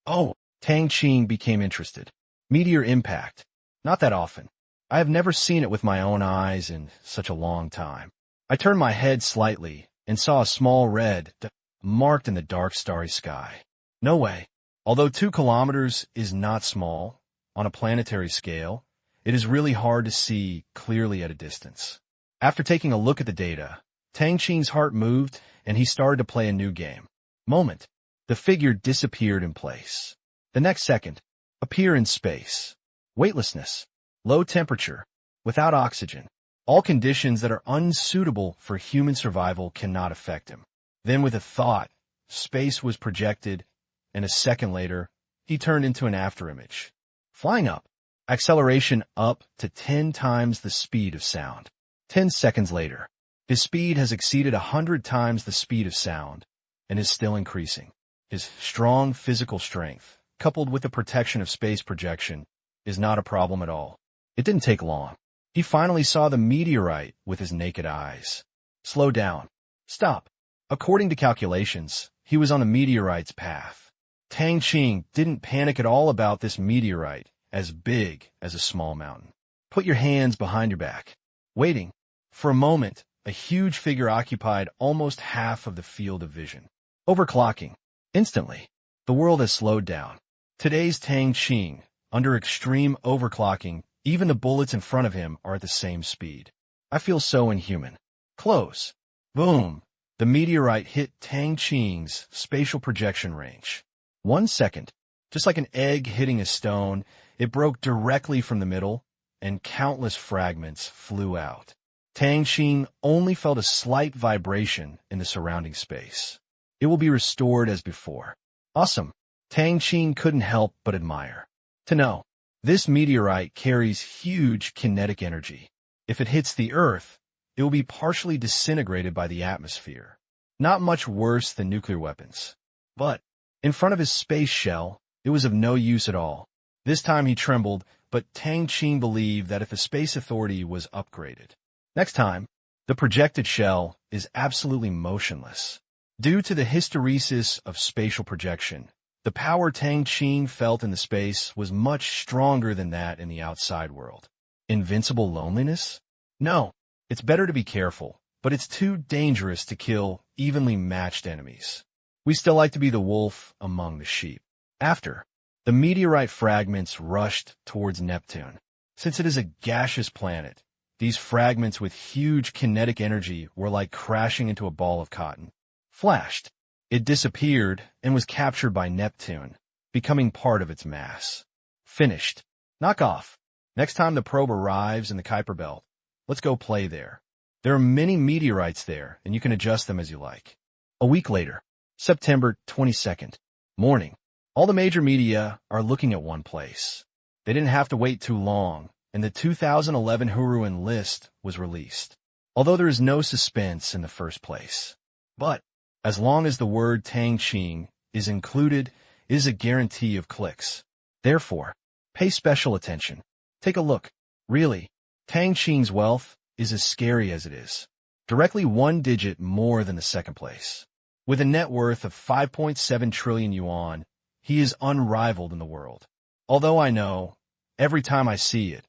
Oh, Tang Qing became interested. Meteor impact. Not that often. I have never seen it with my own eyes in such a long time. I turned my head slightly and saw a small red dot marked in the dark starry sky. No way. Although 2 kilometers is not small, on a planetary scale, it is really hard to see clearly at a distance. After taking a look at the data, Tang Qing's heart moved, and he started to play a new game. Moment. The figure disappeared in place. The next second, appear in space. Weightlessness. Low temperature. Without oxygen. All conditions that are unsuitable for human survival cannot affect him. Then with a thought, space was projected, and a second later, he turned into an afterimage. Flying up. Acceleration up to 10 times the speed of sound. 10 seconds later, his speed has exceeded 100 times the speed of sound, and is still increasing. His strong physical strength, coupled with the protection of space projection, is not a problem at all. It didn't take long. He finally saw the meteorite with his naked eyes. Slow down. Stop. According to calculations, he was on the meteorite's path. Tang Qing didn't panic at all about this meteorite, as big as a small mountain. Put your hands behind your back. Waiting. For a moment, a huge figure occupied almost half of the field of vision. Overclocking. Instantly, the world has slowed down. Today's Tang Qing, under extreme overclocking, even the bullets in front of him are at the same speed. I feel so inhuman. Close. Boom. The meteorite hit Tang Qing's spatial projection range. 1 second. Just like an egg hitting a stone, it broke directly from the middle, and countless fragments flew out. Tang Qing only felt a slight vibration in the surrounding space. It will be restored as before. Awesome. Tang Qing couldn't help but admire. To know. This meteorite carries huge kinetic energy. If it hits the Earth, it will be partially disintegrated by the atmosphere. Not much worse than nuclear weapons. But, in front of his space shell, it was of no use at all. This time he trembled, but Tang Qing believed that if the Space Authority was upgraded. Next time, the projected shell is absolutely motionless. Due to the hysteresis of spatial projection, the power Tang Qing felt in the space was much stronger than that in the outside world. Invincible loneliness? No, it's better to be careful, but it's too dangerous to kill evenly matched enemies. We still like to be the wolf among the sheep. After, the meteorite fragments rushed towards Neptune. Since it is a gaseous planet, these fragments with huge kinetic energy were like crashing into a ball of cotton. Flashed. It disappeared and was captured by Neptune, becoming part of its mass. Finished. Knock off. Next time the probe arrives in the Kuiper Belt, let's go play there. There are many meteorites there, and you can adjust them as you like. A week later, September 22nd, morning. All the major media are looking at one place. They didn't have to wait too long, and the 2011 Huruan list was released. Although there is no suspense in the first place. But, as long as the word Tang Qing is included, it is a guarantee of clicks. Therefore, pay special attention. Take a look. Really, Tang Qing's wealth is as scary as it is. Directly 1 digit more than the second place. With a net worth of 5.7 trillion yuan, he is unrivaled in the world. Although I know, every time I see it,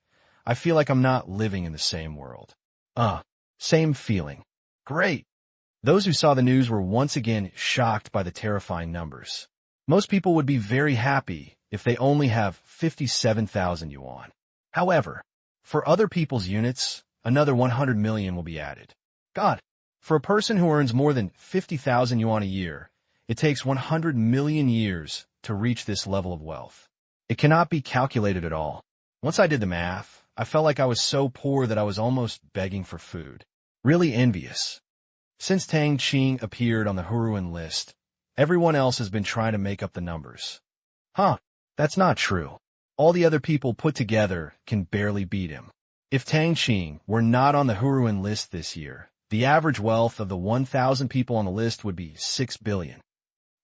I feel like I'm not living in the same world. Same feeling. Great. Those who saw the news were once again shocked by the terrifying numbers. Most people would be very happy if they only have 57,000 yuan. However, for other people's units, another 100 million will be added. God, for a person who earns more than 50,000 yuan a year, it takes 100 million years to reach this level of wealth. It cannot be calculated at all. Once I did the math, I felt like I was so poor that I was almost begging for food. Really envious. Since Tang Qing appeared on the Huruan list, everyone else has been trying to make up the numbers. That's not true. All the other people put together can barely beat him. If Tang Qing were not on the Huruan list this year, the average wealth of the 1,000 people on the list would be 6 billion.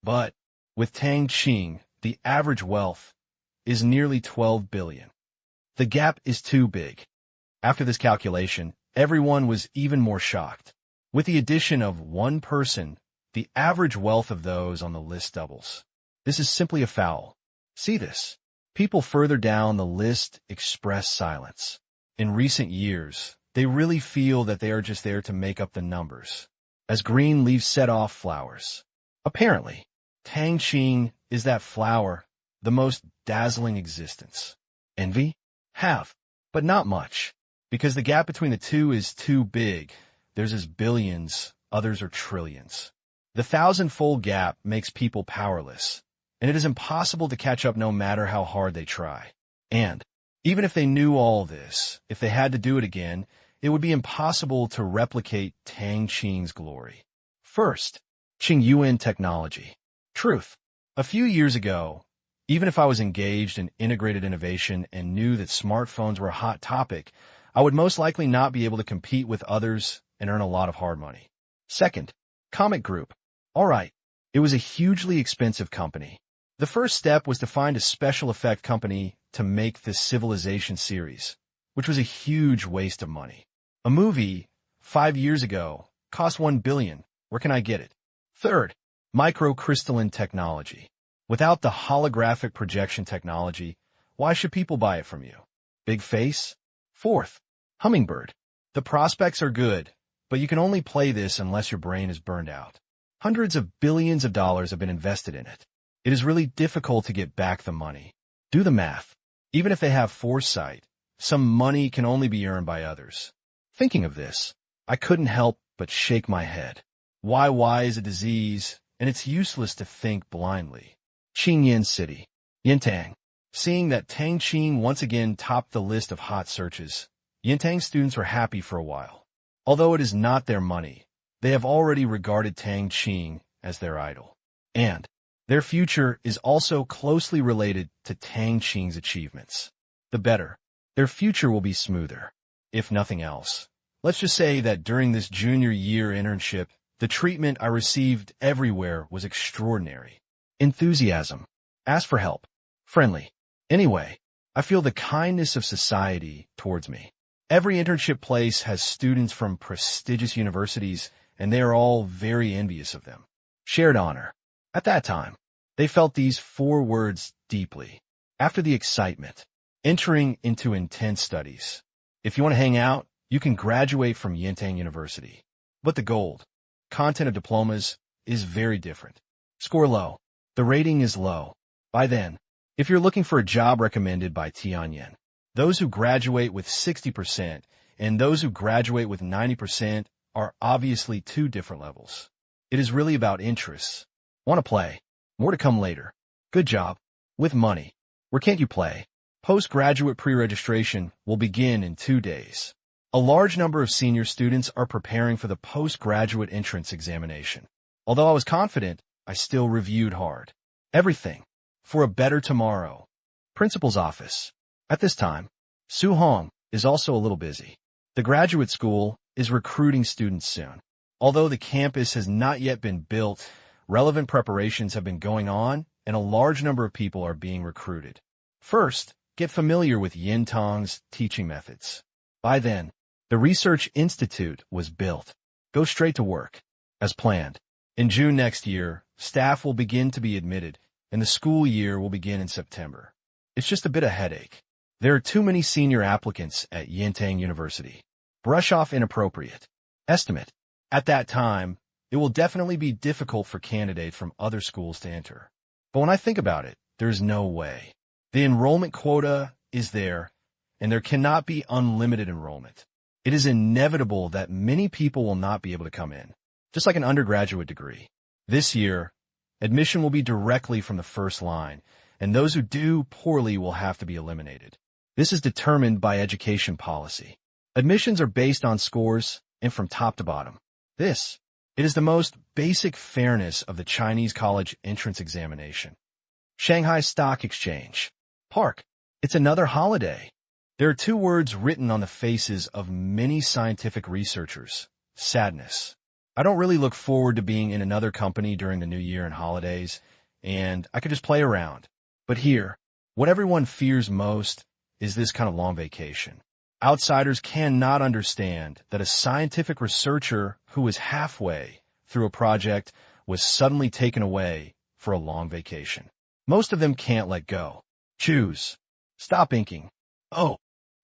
But, with Tang Qing, the average wealth is nearly 12 billion. The gap is too big. After this calculation, everyone was even more shocked. With the addition of one person, the average wealth of those on the list doubles. This is simply a foul. See this. People further down the list express silence. In recent years, they really feel that they are just there to make up the numbers. As green leaves set off flowers. Apparently, Tang Qing is that flower, the most dazzling existence. Envy? Have, but not much, because the gap between the two is too big, theirs is billions, others are trillions. The thousand-fold gap makes people powerless, and it is impossible to catch up no matter how hard they try. And even if they knew all this, if they had to do it again, it would be impossible to replicate Tang Qing's glory. First, Qing Yuan technology. Truth. A few years ago, even if I was engaged in integrated innovation and knew that smartphones were a hot topic, I would most likely not be able to compete with others and earn a lot of hard money. Second, Comic Group. All right, it was a hugely expensive company. The first step was to find a special effect company to make this Civilization series, which was a huge waste of money. A movie, 5 years ago, cost $1 billion. Where can I get it? Third, microcrystalline technology. Without the holographic projection technology, why should people buy it from you? Big face? Fourth, Hummingbird. The prospects are good, but you can only play this unless your brain is burned out. Hundreds of billions of dollars have been invested in it. It is really difficult to get back the money. Do the math. Even if they have foresight, some money can only be earned by others. Thinking of this, I couldn't help but shake my head. Why is a disease, and it's useless to think blindly. Qingyan City. Yintang. Seeing that Tang Qing once again topped the list of hot searches, Yintang students were happy for a while. Although it is not their money, they have already regarded Tang Qing as their idol. And their future is also closely related to Tang Qing's achievements. The better, their future will be smoother. If nothing else, let's just say that during this junior year internship, the treatment I received everywhere was extraordinary. Enthusiasm. Ask for help. Friendly. Anyway, I feel the kindness of society towards me. Every internship place has students from prestigious universities, and they are all very envious of them. Shared honor. At that time, they felt these 4 words deeply. After the excitement, entering into intense studies. If you want to hang out, you can graduate from Yintang University. But the gold, content of diplomas, is very different. Score low. The rating is low. By then, if you're looking for a job recommended by Tianyan, those who graduate with 60% and those who graduate with 90% are obviously 2 different levels. It is really about interests. Want to play? More to come later. Good job. With money. Where can't you play? Postgraduate pre-registration will begin in 2 days. A large number of senior students are preparing for the postgraduate entrance examination. Although I was confident, I still reviewed hard. Everything. For a better tomorrow. Principal's office. At this time, Su Hong is also a little busy. The graduate school is recruiting students soon. Although the campus has not yet been built, relevant preparations have been going on, and a large number of people are being recruited. First, get familiar with Yintang's teaching methods. By then, the Research Institute was built. Go straight to work. As planned. In June next year, staff will begin to be admitted, and the school year will begin in September. It's just a bit of headache. There are too many senior applicants at Yintang University. Brush off inappropriate. Estimate. At that time, it will definitely be difficult for candidates from other schools to enter. But when I think about it, there's no way. The enrollment quota is there, and there cannot be unlimited enrollment. It is inevitable that many people will not be able to come in, just like an undergraduate degree. This year, admission will be directly from the first line, and those who do poorly will have to be eliminated. This is determined by education policy. Admissions are based on scores and from top to bottom. It is the most basic fairness of the Chinese college entrance examination. Shanghai Stock Exchange. Park. It's another holiday. There are 2 words written on the faces of many scientific researchers. Sadness. I don't really look forward to being in another company during the New Year and holidays, and I could just play around. But here, what everyone fears most is this kind of long vacation. Outsiders cannot understand that a scientific researcher who was halfway through a project was suddenly taken away for a long vacation. Most of them can't let go. Choose. Stop inking. Oh,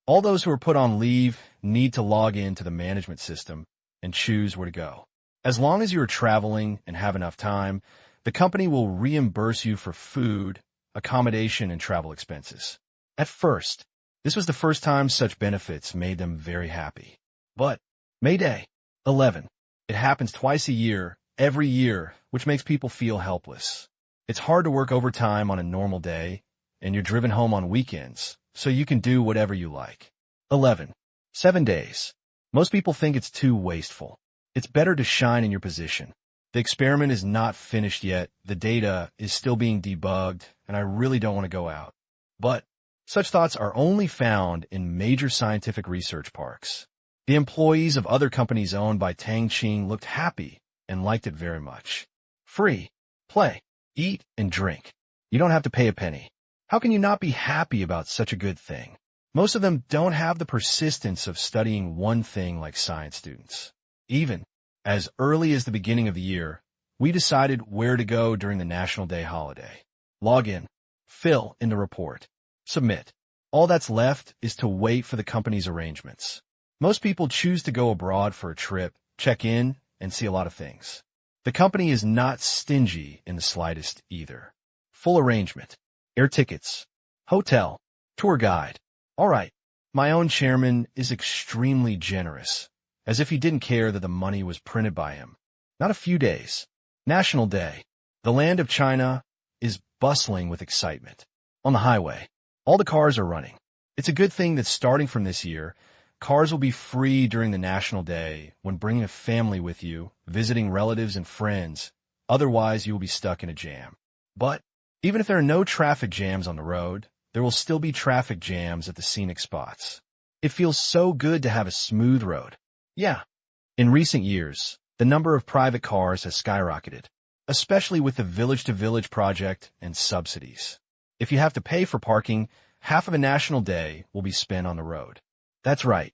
all those who are put on leave need to log into the management system and choose where to go. As long as you are traveling and have enough time, the company will reimburse you for food, accommodation, and travel expenses. At first, this was the first time such benefits made them very happy. But, May Day, 11. It happens twice a year, every year, which makes people feel helpless. It's hard to work overtime on a normal day, and you're driven home on weekends, so you can do whatever you like. 11. 7 days. Most people think it's too wasteful. It's better to shine in your position. The experiment is not finished yet, the data is still being debugged, and I really don't want to go out. But such thoughts are only found in major scientific research parks. The employees of other companies owned by Tang Qing looked happy and liked it very much. Free, play, eat, and drink. You don't have to pay a penny. How can you not be happy about such a good thing? Most of them don't have the persistence of studying one thing like science students. Even as early as the beginning of the year, we decided where to go during the National Day holiday. Log in, fill in the report, submit. All that's left is to wait for the company's arrangements. Most people choose to go abroad for a trip, check in, and see a lot of things. The company is not stingy in the slightest either. Full arrangement, air tickets, hotel, tour guide. All right, my own chairman is extremely generous, as if he didn't care that the money was printed by him. Not a few days. National Day. The land of China is bustling with excitement. On the highway, all the cars are running. It's a good thing that starting from this year, cars will be free during the National Day when bringing a family with you, visiting relatives and friends. Otherwise, you will be stuck in a jam. But even if there are no traffic jams on the road, there will still be traffic jams at the scenic spots. It feels so good to have a smooth road. Yeah. In recent years, the number of private cars has skyrocketed, especially with the village-to-village project and subsidies. If you have to pay for parking, half of a National Day will be spent on the road. That's right.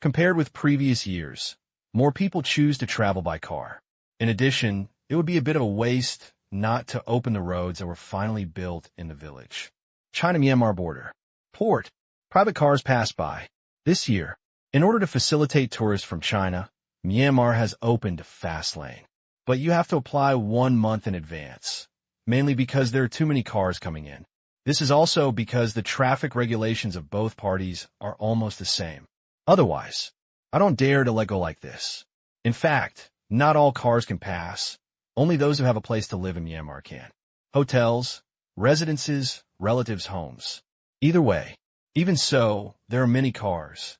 Compared with previous years, more people choose to travel by car. In addition, it would be a bit of a waste not to open the roads that were finally built in the village. China-Myanmar border. Port. Private cars pass by. This year, in order to facilitate tourists from China, Myanmar has opened a fast lane. But you have to apply 1 month in advance, mainly because there are too many cars coming in. This is also because the traffic regulations of both parties are almost the same. Otherwise, I don't dare to let go like this. In fact, not all cars can pass. Only those who have a place to live in Myanmar can. Hotels, residences, relatives' homes. Either way, even so, there are many cars.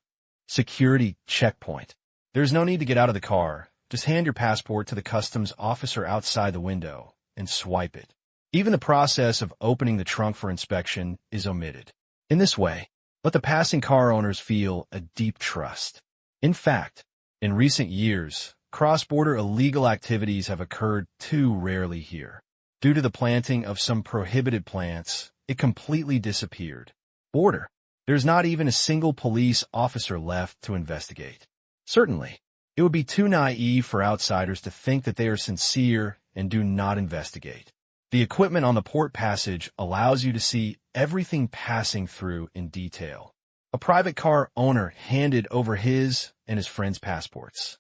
Security checkpoint. There's no need to get out of the car. Just hand your passport to the customs officer outside the window and swipe it. Even the process of opening the trunk for inspection is omitted. In this way, let the passing car owners feel a deep trust. In fact, in recent years, cross-border illegal activities have occurred too rarely here. Due to the planting of some prohibited plants, it completely disappeared. Border. There's not even a single police officer left to investigate. Certainly, it would be too naive for outsiders to think that they are sincere and do not investigate. The equipment on the port passage allows you to see everything passing through in detail. A private car owner handed over his and his friend's passports.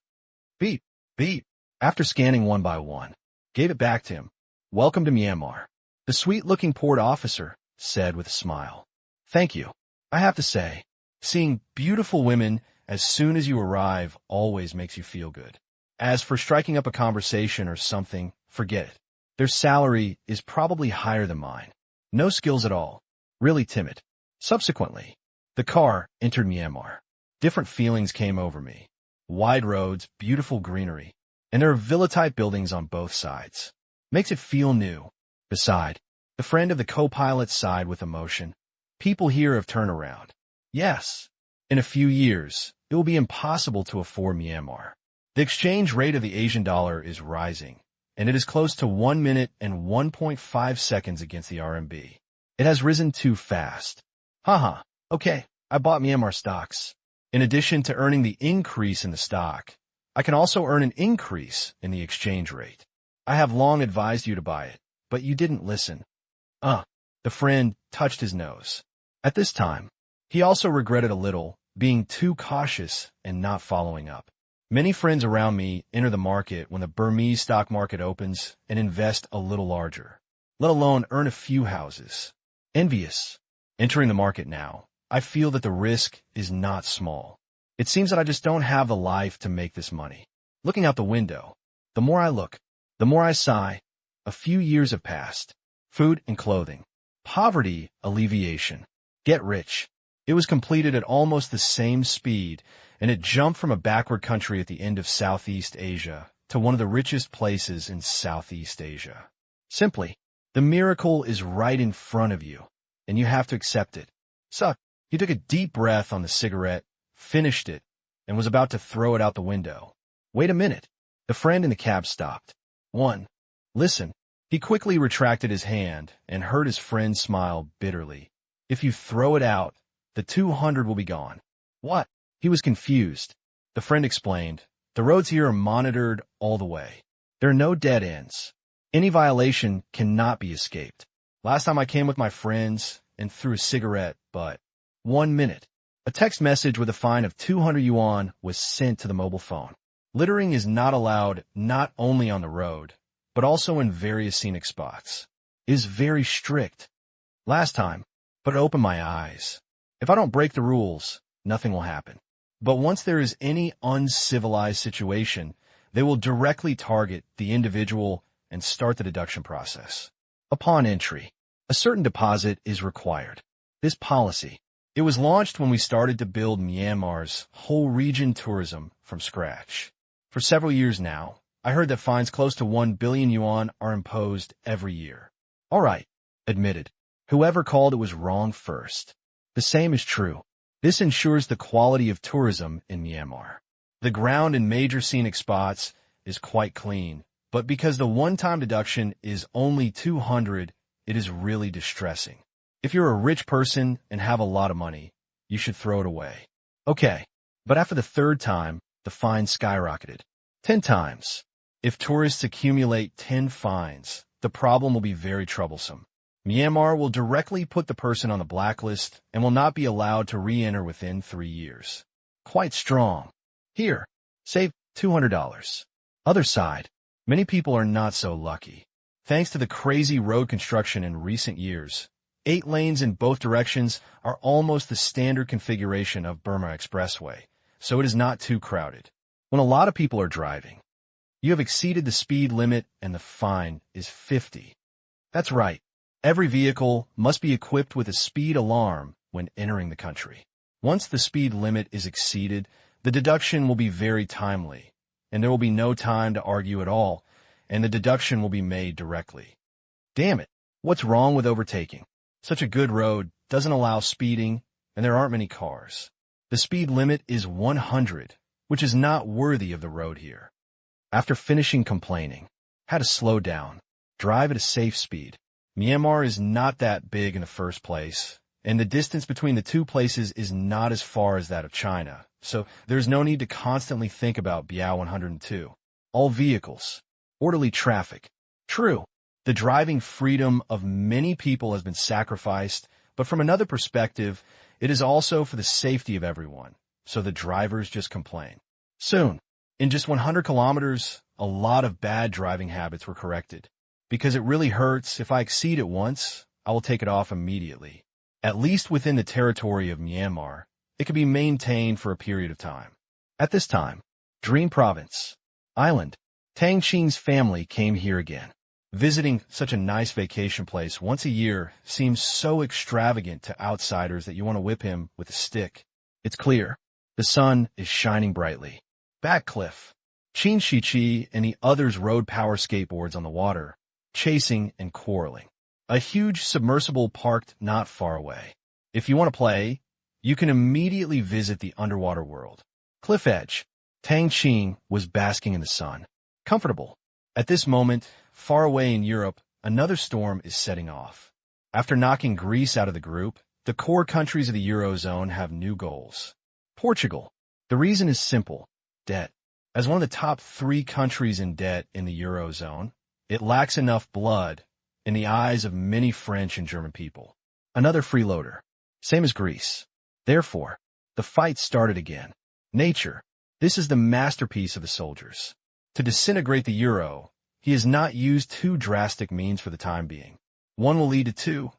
Beep, beep. After scanning one by one, gave it back to him. Welcome to Myanmar. The sweet-looking port officer said with a smile. Thank you. I have to say, seeing beautiful women as soon as you arrive always makes you feel good. As for striking up a conversation or something, forget it. Their salary is probably higher than mine. No skills at all. Really timid. Subsequently, the car entered Myanmar. Different feelings came over me. Wide roads, beautiful greenery, and there are villa-type buildings on both sides. Makes it feel new. Beside, the friend of the co-pilot sighed with emotion. People here have turned around. Yes. In a few years, it will be impossible to afford Myanmar. The exchange rate of the Asian dollar is rising, and it is close to 1 minute and 1.5 seconds against the RMB. It has risen too fast. Haha, okay, I bought Myanmar stocks. In addition to earning the increase in the stock, I can also earn an increase in the exchange rate. I have long advised you to buy it, but you didn't listen. The friend touched his nose. At this time, he also regretted a little being too cautious and not following up. Many friends around me enter the market when the Burmese stock market opens and invest a little larger, let alone earn a few houses. Envious. Entering the market now, I feel that the risk is not small. It seems that I just don't have the life to make this money. Looking out the window, the more I look, the more I sigh. A few years have passed. Food and clothing. Poverty alleviation. Get rich. It was completed at almost the same speed, and it jumped from a backward country at the end of Southeast Asia to one of the richest places in Southeast Asia. Simply, the miracle is right in front of you, and you have to accept it. So, he took a deep breath on the cigarette, finished it, and was about to throw it out the window. Wait a minute. The friend in the cab stopped. Listen. He quickly retracted his hand and heard his friend smile bitterly. If you throw it out, the 200 will be gone. What? He was confused. The friend explained, the roads here are monitored all the way. There are no dead ends. Any violation cannot be escaped. Last time I came with my friends and threw a cigarette, but 1 minute. A text message with a fine of 200 yuan was sent to the mobile phone. Littering is not allowed not only on the road, but also in various scenic spots. It is very strict. Last time, but it opened my eyes. If I don't break the rules, nothing will happen. But once there is any uncivilized situation, they will directly target the individual and start the deduction process. Upon entry, a certain deposit is required. This policy, it was launched when we started to build Myanmar's whole region tourism from scratch. For several years now, I heard that fines close to 1 billion yuan are imposed every year. All right, admitted. Whoever called it was wrong first. The same is true. This ensures the quality of tourism in Myanmar. The ground in major scenic spots is quite clean, but because the one-time deduction is only 200, it is really distressing. If you're a rich person and have a lot of money, you should throw it away. Okay, but after the third time, the fine skyrocketed. 10 times. If tourists accumulate 10 fines, the problem will be very troublesome. Myanmar will directly put the person on the blacklist and will not be allowed to re-enter within 3 years. Quite strong. Here, save $200. Other side, many people are not so lucky. Thanks to the crazy road construction in recent years, 8 lanes in both directions are almost the standard configuration of Burma Expressway, so it is not too crowded. When a lot of people are driving, you have exceeded the speed limit and the fine is 50. That's right. Every vehicle must be equipped with a speed alarm when entering the country. Once the speed limit is exceeded, the deduction will be very timely, and there will be no time to argue at all, and the deduction will be made directly. Damn it, what's wrong with overtaking? Such a good road doesn't allow speeding, and there aren't many cars. The speed limit is 100, which is not worthy of the road here. After finishing complaining, had to slow down, drive at a safe speed. Myanmar is not that big in the first place, and the distance between the two places is not as far as that of China, so there's no need to constantly think about Biao 102. All vehicles, orderly traffic. True, the driving freedom of many people has been sacrificed, but from another perspective, it is also for the safety of everyone, so the drivers just complain. Soon, in just 100 kilometers, a lot of bad driving habits were corrected. Because it really hurts, if I exceed it once, I will take it off immediately. At least within the territory of Myanmar, it can be maintained for a period of time. At this time, Dream Province, Island, Tang Qing's family came here again. Visiting such a nice vacation place once a year seems so extravagant to outsiders that you want to whip him with a stick. It's clear. The sun is shining brightly. Back cliff. Qin Shichi and the others rode power skateboards on the water, chasing and quarreling. A huge submersible parked not far away. If you want to play, you can immediately visit the underwater world. Cliff edge. Tang Qing was basking in the sun. Comfortable. At this moment, far away in Europe, another storm is setting off. After knocking Greece out of the group, the core countries of the Eurozone have new goals. Portugal. The reason is simple. Debt. As one of the top 3 countries in debt in the Eurozone, it lacks enough blood in the eyes of many French and German people. Another freeloader. Same as Greece. Therefore, the fight started again. Nature. This is the masterpiece of the soldiers. To disintegrate the euro, he has not used 2 drastic means for the time being. One will lead to 2,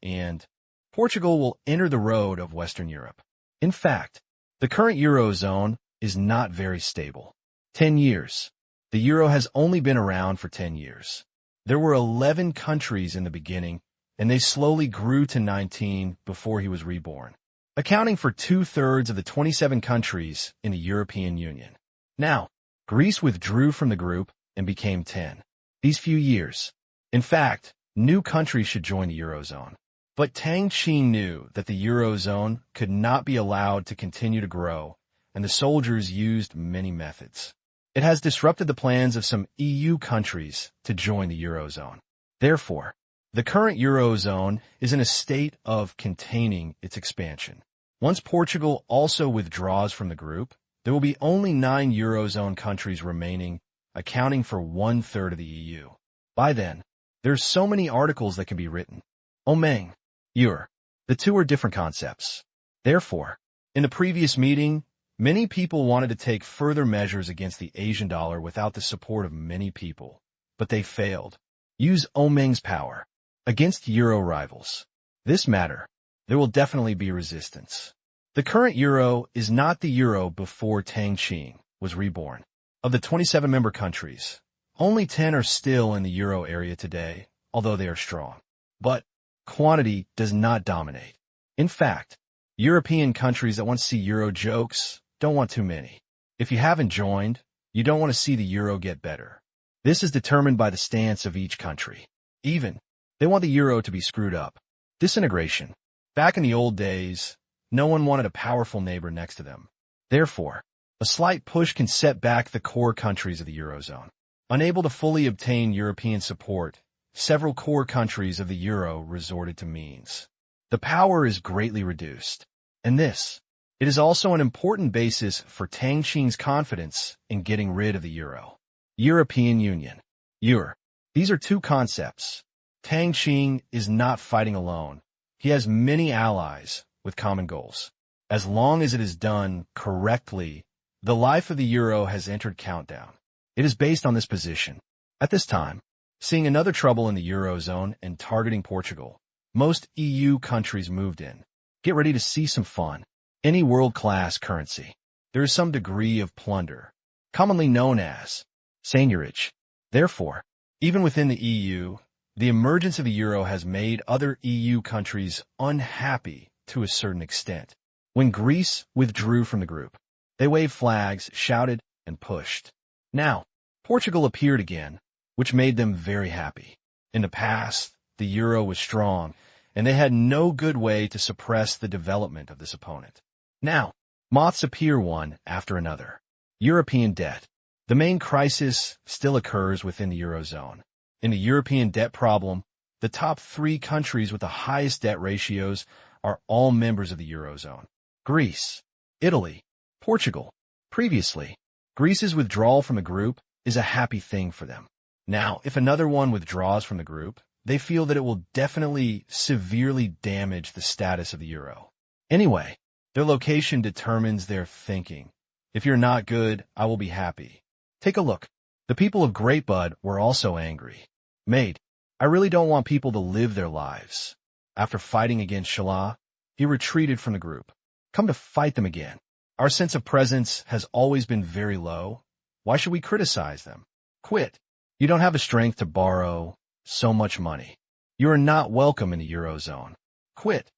and Portugal will enter the road of Western Europe. In fact, the current Eurozone is not very stable. 10 years. The euro has only been around for 10 years. There were 11 countries in the beginning, and they slowly grew to 19 before he was reborn, accounting for 2/3 of the 27 countries in the European Union. Now, Greece withdrew from the group and became 10. These few years. In fact, new countries should join the Eurozone. But Tang Qing knew that the Eurozone could not be allowed to continue to grow, and the soldiers used many methods. It has disrupted the plans of some EU countries to join the Eurozone. Therefore, the current Eurozone is in a state of containing its expansion. Once Portugal also withdraws from the group, there will be only 9 Eurozone countries remaining, accounting for 1/3 of the EU. By then, there's so many articles that can be written. Omeng, Euro. The two are different concepts. Therefore, in the previous meeting, many people wanted to take further measures against the Asian dollar without the support of many people, but they failed. Use Omeng's power against euro rivals. This matter, there will definitely be resistance. The current euro is not the euro before Tang Qing was reborn. Of the 27 member countries, only 10 are still in the euro area today, although they are strong. But quantity does not dominate. In fact, European countries that want to see euro jokes don't want too many. If you haven't joined, you don't want to see the euro get better. This is determined by the stance of each country. Even, they want the euro to be screwed up. Disintegration. Back in the old days, no one wanted a powerful neighbor next to them. Therefore, a slight push can set back the core countries of the Eurozone. Unable to fully obtain European support, several core countries of the euro resorted to means. The power is greatly reduced. And this, it is also an important basis for Tang Qing's confidence in getting rid of the euro. European Union. Euro. These are two concepts. Tang Qing is not fighting alone. He has many allies with common goals. As long as it is done correctly, the life of the euro has entered countdown. It is based on this position. At this time, seeing another trouble in the Eurozone and targeting Portugal, most EU countries moved in. Get ready to see some fun. Any world-class currency. There is some degree of plunder, commonly known as seigniorage. Therefore, even within the EU, the emergence of the euro has made other EU countries unhappy to a certain extent. When Greece withdrew from the group, they waved flags, shouted, and pushed. Now, Portugal appeared again, which made them very happy. In the past, the euro was strong, and they had no good way to suppress the development of this opponent. Now, moths appear one after another. European debt. The main crisis still occurs within the Eurozone. In the European debt problem, the top 3 countries with the highest debt ratios are all members of the Eurozone. Greece, Italy, Portugal. Previously, Greece's withdrawal from the group is a happy thing for them. Now, if another one withdraws from the group, they feel that it will definitely severely damage the status of the euro. Anyway, their location determines their thinking. If you're not good, I will be happy. Take a look. The people of Great Bud were also angry. Mate, I really don't want people to live their lives. After fighting against Shala, he retreated from the group. Come to fight them again. Our sense of presence has always been very low. Why should we criticize them? Quit. You don't have the strength to borrow so much money. You are not welcome in the Eurozone. Quit.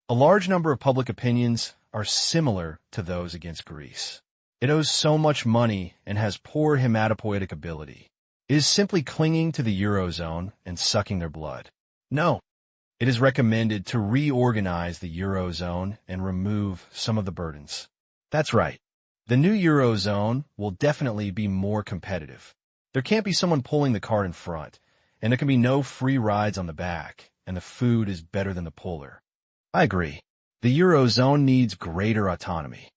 A large number of public opinions are similar to those against Greece. It owes so much money and has poor hematopoietic ability. It is simply clinging to the Eurozone and sucking their blood. No. It is recommended to reorganize the Eurozone and remove some of the burdens. That's right. The new Eurozone will definitely be more competitive. There can't be someone pulling the cart in front, and there can be no free rides on the back, and the food is better than the puller. I agree. The Eurozone needs greater autonomy.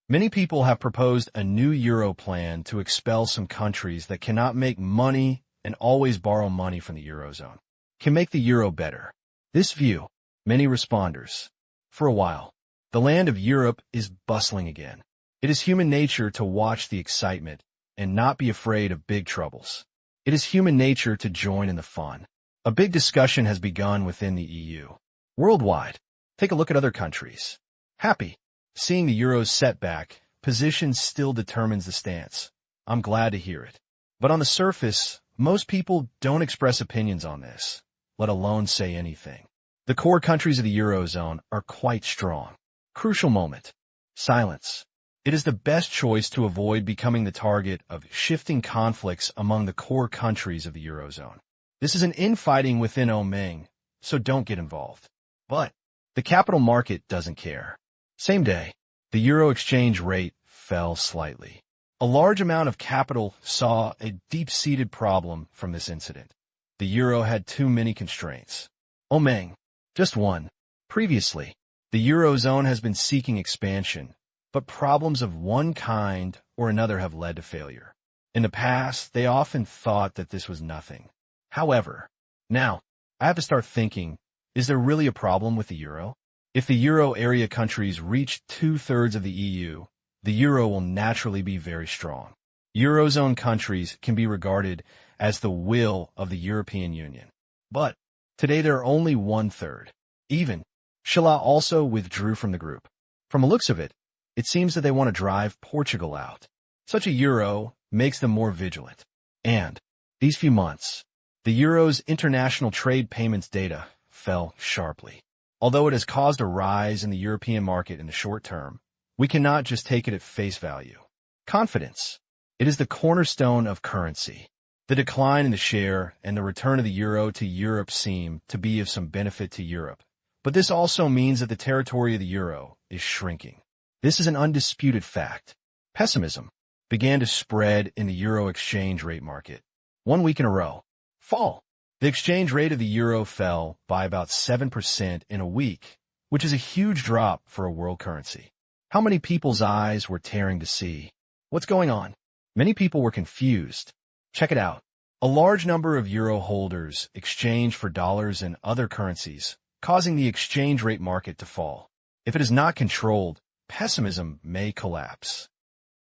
Many people have proposed a new Euro plan to expel some countries that cannot make money and always borrow money from the Eurozone. Can make the Euro better. This view, many responders. For a while, the land of Europe is bustling again. It is human nature to watch the excitement and not be afraid of big troubles. It is human nature to join in the fun. A big discussion has begun within the EU. Worldwide, take a look at other countries. Happy. Seeing the Euro's setback, position still determines the stance. I'm glad to hear it. But on the surface, most people don't express opinions on this, let alone say anything. The core countries of the Eurozone are quite strong. Crucial moment. Silence. It is the best choice to avoid becoming the target of shifting conflicts among the core countries of the Eurozone. This is an infighting within Omeng, so don't get involved. But the capital market doesn't care. Same day, the euro exchange rate fell slightly. A large amount of capital saw a deep-seated problem from this incident. The euro had too many constraints. Omeng, just one. Previously, the Eurozone has been seeking expansion, but problems of one kind or another have led to failure. In the past, they often thought that this was nothing. However, now, I have to start thinking, is there really a problem with the euro? If the euro area countries reach 2/3 of the EU, the euro will naturally be very strong. Eurozone countries can be regarded as the will of the European Union. But today there are only 1/3. Even, Shala also withdrew from the group. From the looks of it, it seems that they want to drive Portugal out. Such a euro makes them more vigilant. And these few months, the euro's international trade payments data fell sharply. Although it has caused a rise in the European market in the short term, we cannot just take it at face value. Confidence. It is the cornerstone of currency. The decline in the share and the return of the euro to Europe seem to be of some benefit to Europe. But this also means that the territory of the euro is shrinking. This is an undisputed fact. Pessimism began to spread in the euro exchange rate market. 1 week in a row. Fall. The exchange rate of the euro fell by about 7% in a week, which is a huge drop for a world currency. How many people's eyes were tearing to see what's going on? Many people were confused. Check it out. A large number of euro holders exchanged for dollars and other currencies, causing the exchange rate market to fall. If it is not controlled, pessimism may collapse.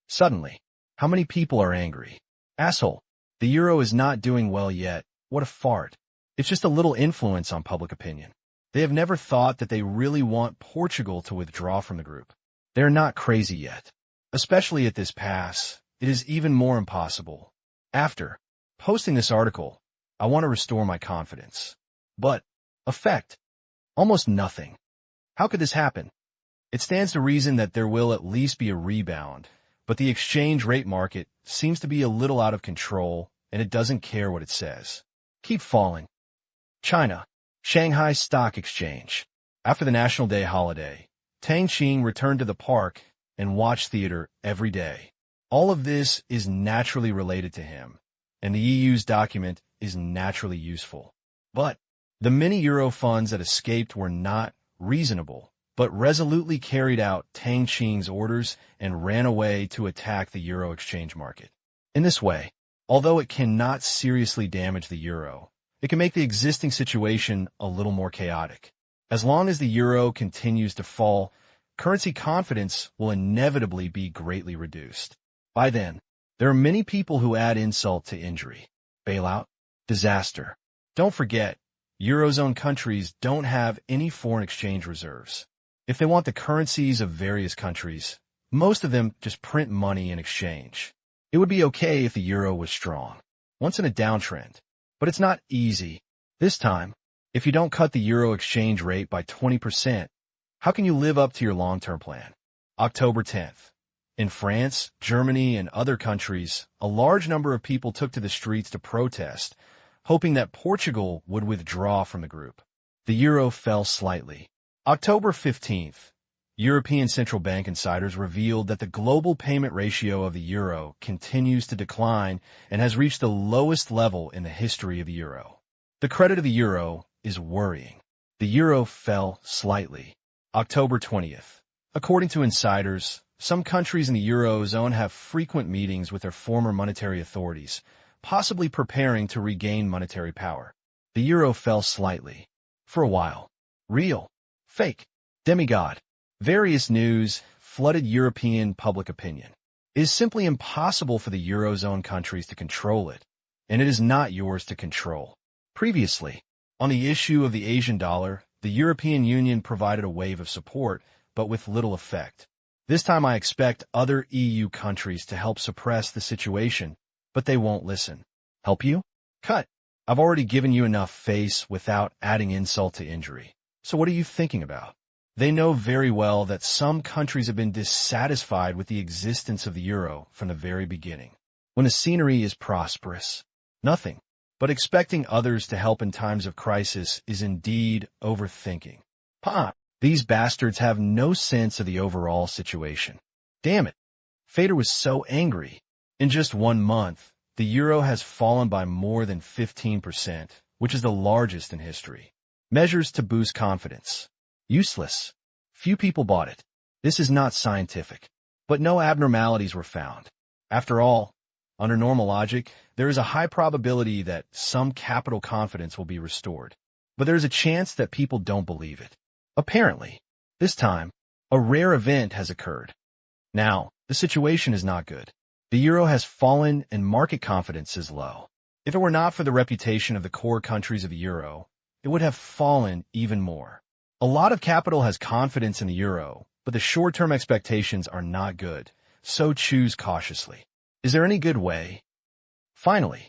Suddenly, how many people are angry? Asshole. The euro is not doing well yet. What a fart. It's just a little influence on public opinion. They have never thought that they really want Portugal to withdraw from the group. They are not crazy yet. Especially at this pass, it is even more impossible. After posting this article, I want to restore my confidence. But, effect, almost nothing. How could this happen? It stands to reason that there will at least be a rebound, but the exchange rate market seems to be a little out of control and it doesn't care what it says. Keep falling. China, Shanghai Stock Exchange. After the National Day holiday, Tang Qing returned to the park and watched theater every day. All of this is naturally related to him, and the EU's document is naturally useful. But the many euro funds that escaped were not reasonable, but resolutely carried out Tang Qing's orders and ran away to attack the euro exchange market. In this way, although it cannot seriously damage the euro, it can make the existing situation a little more chaotic. As long as the euro continues to fall, currency confidence will inevitably be greatly reduced. By then, there are many people who add insult to injury. Bailout, disaster. Don't forget, Eurozone countries don't have any foreign exchange reserves. If they want the currencies of various countries, most of them just print money in exchange. It would be okay if the euro was strong, once in a downtrend, but it's not easy. This time, if you don't cut the euro exchange rate by 20%, how can you live up to your long-term plan? October 10th. In France, Germany, and other countries, a large number of people took to the streets to protest, hoping that Portugal would withdraw from the group. The euro fell slightly. October 15th. European Central Bank insiders revealed that the global payment ratio of the euro continues to decline and has reached the lowest level in the history of the euro. The credit of the euro is worrying. The euro fell slightly. October 20th. According to insiders, some countries in the Eurozone have frequent meetings with their former monetary authorities, possibly preparing to regain monetary power. The euro fell slightly. For a while. Real. Fake. Demigod. Various news flooded European public opinion. It is simply impossible for the Eurozone countries to control it, and it is not yours to control. Previously, on the issue of the Asian dollar, the European Union provided a wave of support, but with little effect. This time I expect other EU countries to help suppress the situation, but they won't listen. Help you? Cut. I've already given you enough face without adding insult to injury. So what are you thinking about? They know very well that some countries have been dissatisfied with the existence of the euro from the very beginning. When the scenery is prosperous, nothing but expecting others to help in times of crisis is indeed overthinking. These bastards have no sense of the overall situation. Damn it. Fader was so angry. In just 1 month, the euro has fallen by more than 15%, which is the largest in history. Measures to boost confidence. Useless. Few people bought it. This is not scientific. But no abnormalities were found. After all, under normal logic, there is a high probability that some capital confidence will be restored. But there is a chance that people don't believe it. Apparently, this time, a rare event has occurred. Now, the situation is not good. The euro has fallen and market confidence is low. If it were not for the reputation of the core countries of the euro, it would have fallen even more. A lot of capital has confidence in the euro, but the short-term expectations are not good, so choose cautiously. Is there any good way? Finally,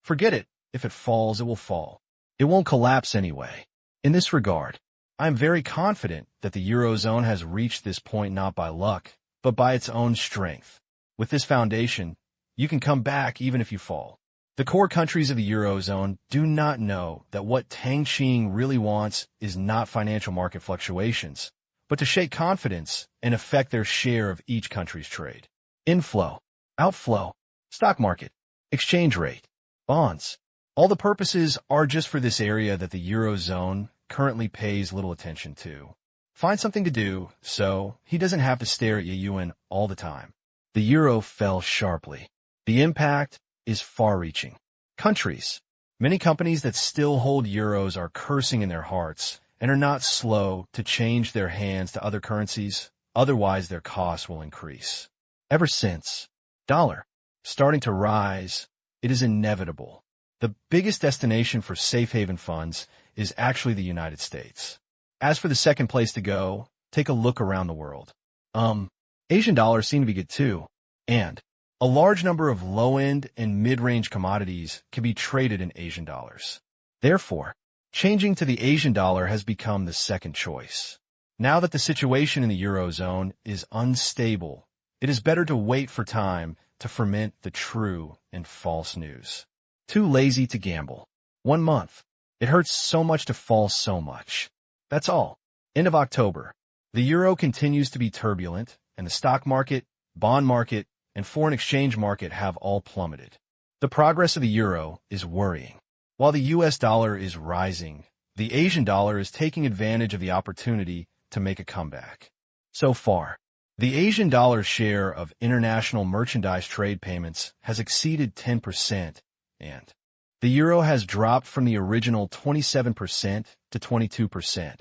forget it. If it falls, it will fall. It won't collapse anyway. In this regard, I am very confident that the Eurozone has reached this point not by luck, but by its own strength. With this foundation, you can come back even if you fall. The core countries of the Eurozone do not know that what Tang Qing really wants is not financial market fluctuations, but to shake confidence and affect their share of each country's trade. Inflow, outflow, stock market, exchange rate, bonds. All the purposes are just for this area that the Eurozone currently pays little attention to. Find something to do so he doesn't have to stare at yuan all the time. The euro fell sharply. The impact is far-reaching. Countries. Many companies that still hold euros are cursing in their hearts and are not slow to change their hands to other currencies, otherwise their costs will increase. Ever since dollar starting to rise, it is inevitable. The biggest destination for safe haven funds is actually the United States. As for the second place to go, take a look around the world. Asian dollars seem to be good too, and a large number of low-end and mid-range commodities can be traded in Asian dollars. Therefore, changing to the Asian dollar has become the second choice. Now that the situation in the Eurozone is unstable, it is better to wait for time to ferment the true and false news. Too lazy to gamble. 1 month. It hurts so much to fall so much. That's all. End of October. The euro continues to be turbulent, and the stock market, bond market, and foreign exchange market have all plummeted. The progress of the euro is worrying. While the US dollar is rising, the Asian dollar is taking advantage of the opportunity to make a comeback. So far, the Asian dollar's share of international merchandise trade payments has exceeded 10%, and the euro has dropped from the original 27% to 22%.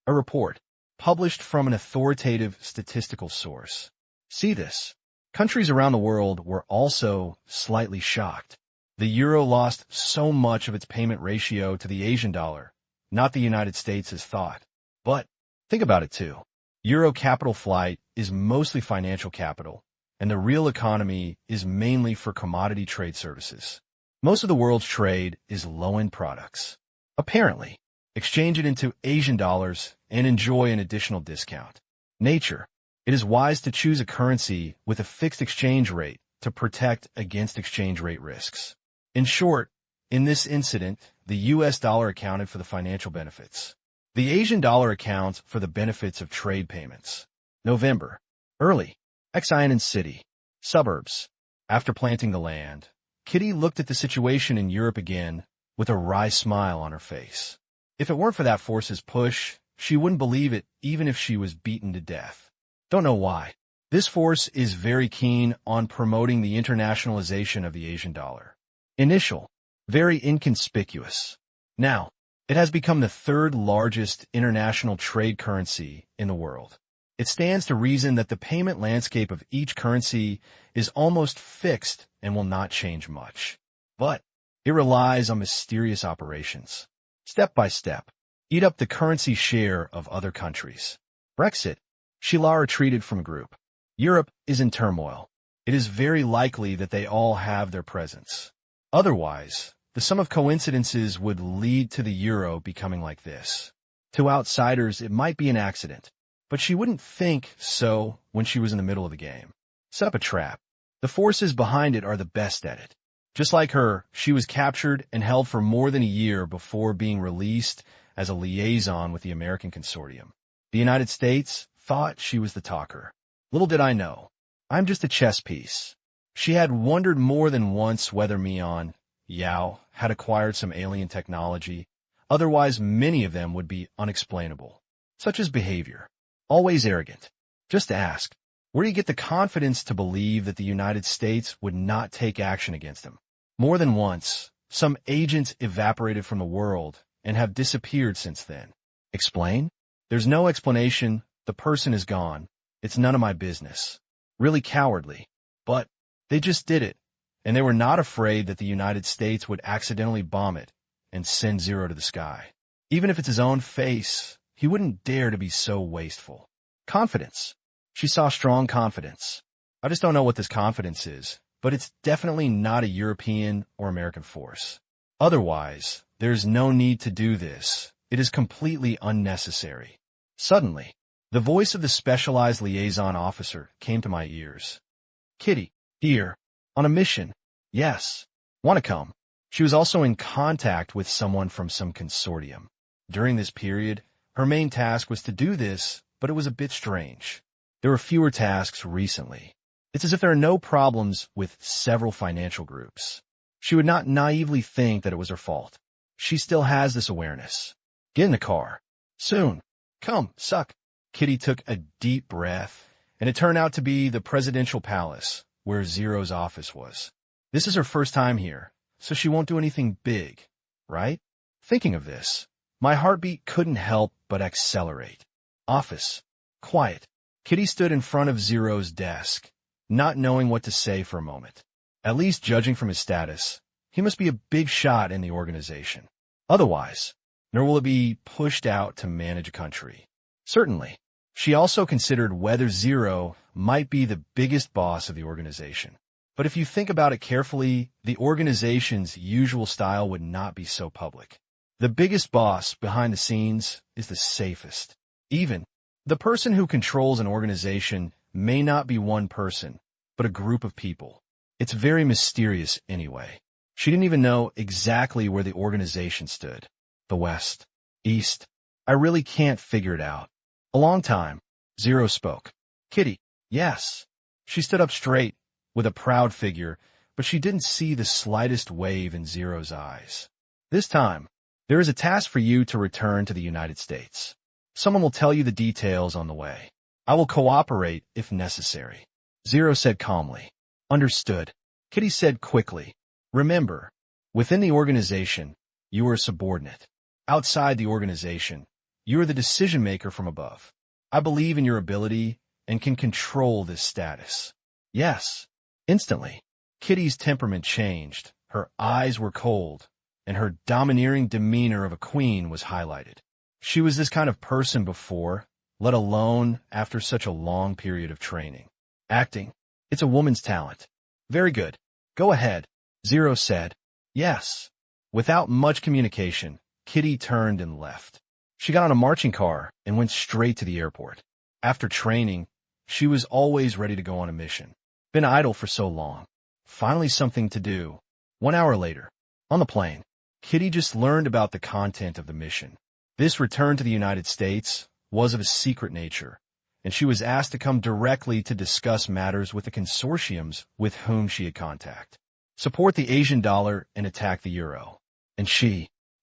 A report published from an authoritative statistical source. See this. Countries around the world were also slightly shocked. The euro lost so much of its payment ratio to the Asian dollar, not the United States as thought. But think about it too. Euro capital flight is mostly financial capital, and the real economy is mainly for commodity trade services. Most of the world's trade is low-end products. Apparently, exchange it into Asian dollars and enjoy an additional discount. Nature. It is wise to choose a currency with a fixed exchange rate to protect against exchange rate risks. In short, in this incident, the US dollar accounted for the financial benefits. The Asian dollar accounts for the benefits of trade payments. November. Early. Xiamen City. Suburbs. After planting the land, Kitty looked at the situation in Europe again with a wry smile on her face. If it weren't for that force's push, she wouldn't believe it even if she was beaten to death. Don't know why. This force is very keen on promoting the internationalization of the Asian dollar. Initial. Very inconspicuous. Now, it has become the third largest international trade currency in the world. It stands to reason that the payment landscape of each currency is almost fixed and will not change much. But it relies on mysterious operations. Step by step, eat up the currency share of other countries. Brexit. Sheila retreated from group. Europe is in turmoil. It is very likely that they all have their presence. Otherwise, the sum of coincidences would lead to the euro becoming like this. To outsiders, it might be an accident, but she wouldn't think so when she was in the middle of the game. Set up a trap. The forces behind it are the best at it. Just like her, she was captured and held for more than a year before being released as a liaison with the American consortium. The United States thought she was the talker. Little did I know. I'm just a chess piece. She had wondered more than once whether Mian Yao had acquired some alien technology. Otherwise, many of them would be unexplainable, such as behavior. Always arrogant. Just ask, where do you get the confidence to believe that the United States would not take action against him? More than once, some agents evaporated from the world and have disappeared since then. Explain? There's no explanation. The person is gone. It's none of my business. Really cowardly. But they just did it, and they were not afraid that the United States would accidentally bomb it and send Zero to the sky. Even if it's his own face, he wouldn't dare to be so wasteful. Confidence. She saw strong confidence. I just don't know what this confidence is, but it's definitely not a European or American force. Otherwise, there's no need to do this. It is completely unnecessary. Suddenly, the voice of the specialized liaison officer came to my ears. Kitty, here, on a mission. Yes. Want to come? She was also in contact with someone from some consortium. During this period, her main task was to do this, but it was a bit strange. There were fewer tasks recently. It's as if there are no problems with several financial groups. She would not naively think that it was her fault. She still has this awareness. Get in the car. Soon. Come, suck. Kitty took a deep breath, and it turned out to be the presidential palace, where Zero's office was. This is her first time here, so she won't do anything big, right? Thinking of this, my heartbeat couldn't help but accelerate. Office. Quiet. Kitty stood in front of Zero's desk, not knowing what to say for a moment. At least judging from his status, he must be a big shot in the organization. Otherwise, nor will it be pushed out to manage a country. Certainly. She also considered whether Zero might be the biggest boss of the organization. But if you think about it carefully, the organization's usual style would not be so public. The biggest boss behind the scenes is the safest. Even the person who controls an organization may not be one person, but a group of people. It's very mysterious anyway. She didn't even know exactly where the organization stood. The West. East. I really can't figure it out. A long time. Zero spoke. Kitty. Yes. She stood up straight, with a proud figure, but she didn't see the slightest wave in Zero's eyes. This time, there is a task for you to return to the United States. Someone will tell you the details on the way. I will cooperate if necessary. Zero said calmly. Understood. Kitty said quickly. Remember, within the organization, you are a subordinate. Outside the organization, you are the decision-maker from above. I believe in your ability and can control this status. Yes. Instantly, Kitty's temperament changed. Her eyes were cold, and her domineering demeanor of a queen was highlighted. She was this kind of person before, let alone after such a long period of training. Acting. It's a woman's talent. Very good. Go ahead. Zero said. Yes. Without much communication, Kitty turned and left. She got on a marching car and went straight to the airport. After training, she was always ready to go on a mission. Been idle for so long. Finally something to do. 1 hour later, on the plane, Kitty just learned about the content of the mission. This return to the United States was of a secret nature, and she was asked to come directly to discuss matters with the consortiums with whom she had contact. Support the Asian dollar and attack the euro. And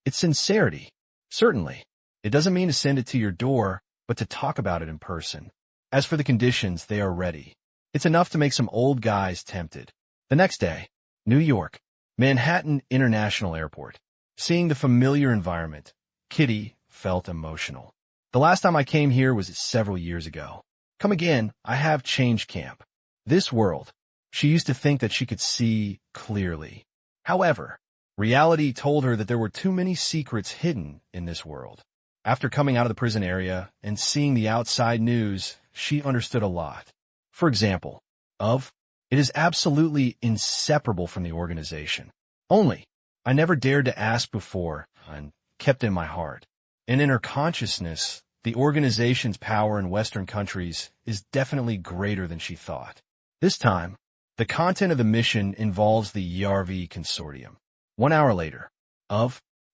it's sincerity. Certainly. It doesn't mean to send it to your door, but to talk about it in person. As for the conditions, they are ready. It's enough to make some old guys tempted. The next day, New York, Manhattan International Airport. Seeing the familiar environment, Kitty felt emotional. The last time I came here was several years ago. Come again, I have changed camp. This world. She used to think that she could see clearly. However, reality told her that there were too many secrets hidden in this world. After coming out of the prison area and seeing the outside news, she understood a lot. For example, it is absolutely inseparable from the organization. Only, I never dared to ask before and kept it in my heart. And in her consciousness, the organization's power in Western countries is definitely greater than she thought. This time, the content of the mission involves the ERV consortium. 1 hour later,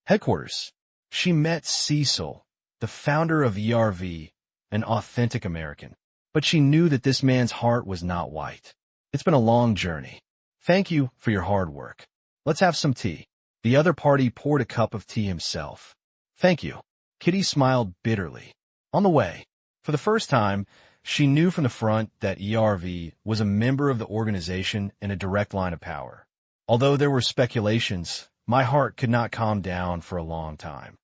headquarters, she met Cecil, the founder of ERV, an authentic American. But she knew that this man's heart was not white. It's been a long journey. Thank you for your hard work. Let's have some tea. The other party poured a cup of tea himself. Thank you. Kitty smiled bitterly. On the way, for the first time, she knew from the front that ERV was a member of the organization in a direct line of power. Although there were speculations, my heart could not calm down for a long time.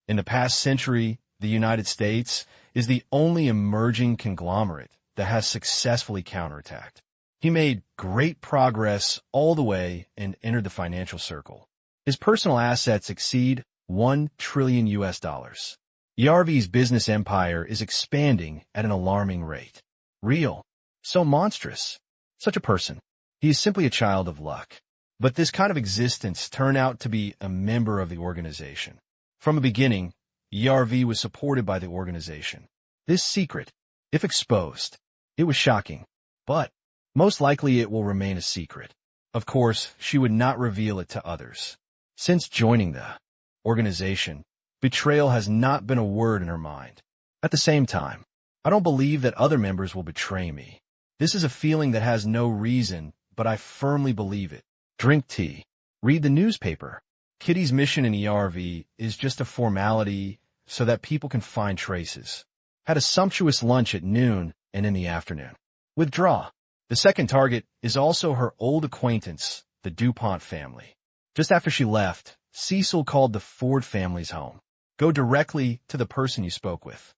In the past century, the United States is the only emerging conglomerate that has successfully counterattacked. He made great progress all the way and entered the financial circle. His personal assets exceed $1 trillion. ERV's business empire is expanding at an alarming rate. Real. So monstrous. Such a person. He is simply a child of luck. But this kind of existence turned out to be a member of the organization. From the beginning, ERV was supported by the organization. This secret, if exposed, it was shocking, but most likely it will remain a secret. Of course, she would not reveal it to others. Since joining the organization, betrayal has not been a word in her mind. At the same time, I don't believe that other members will betray me. This is a feeling that has no reason, but I firmly believe it. Drink tea. Read the newspaper. Kitty's mission in ERV is just a formality so that people can find traces. Had a sumptuous lunch at noon and in the afternoon. Withdraw. The second target is also her old acquaintance, the DuPont family. Just after she left, Cecil called the Ford family's home. Go directly to the person you spoke with.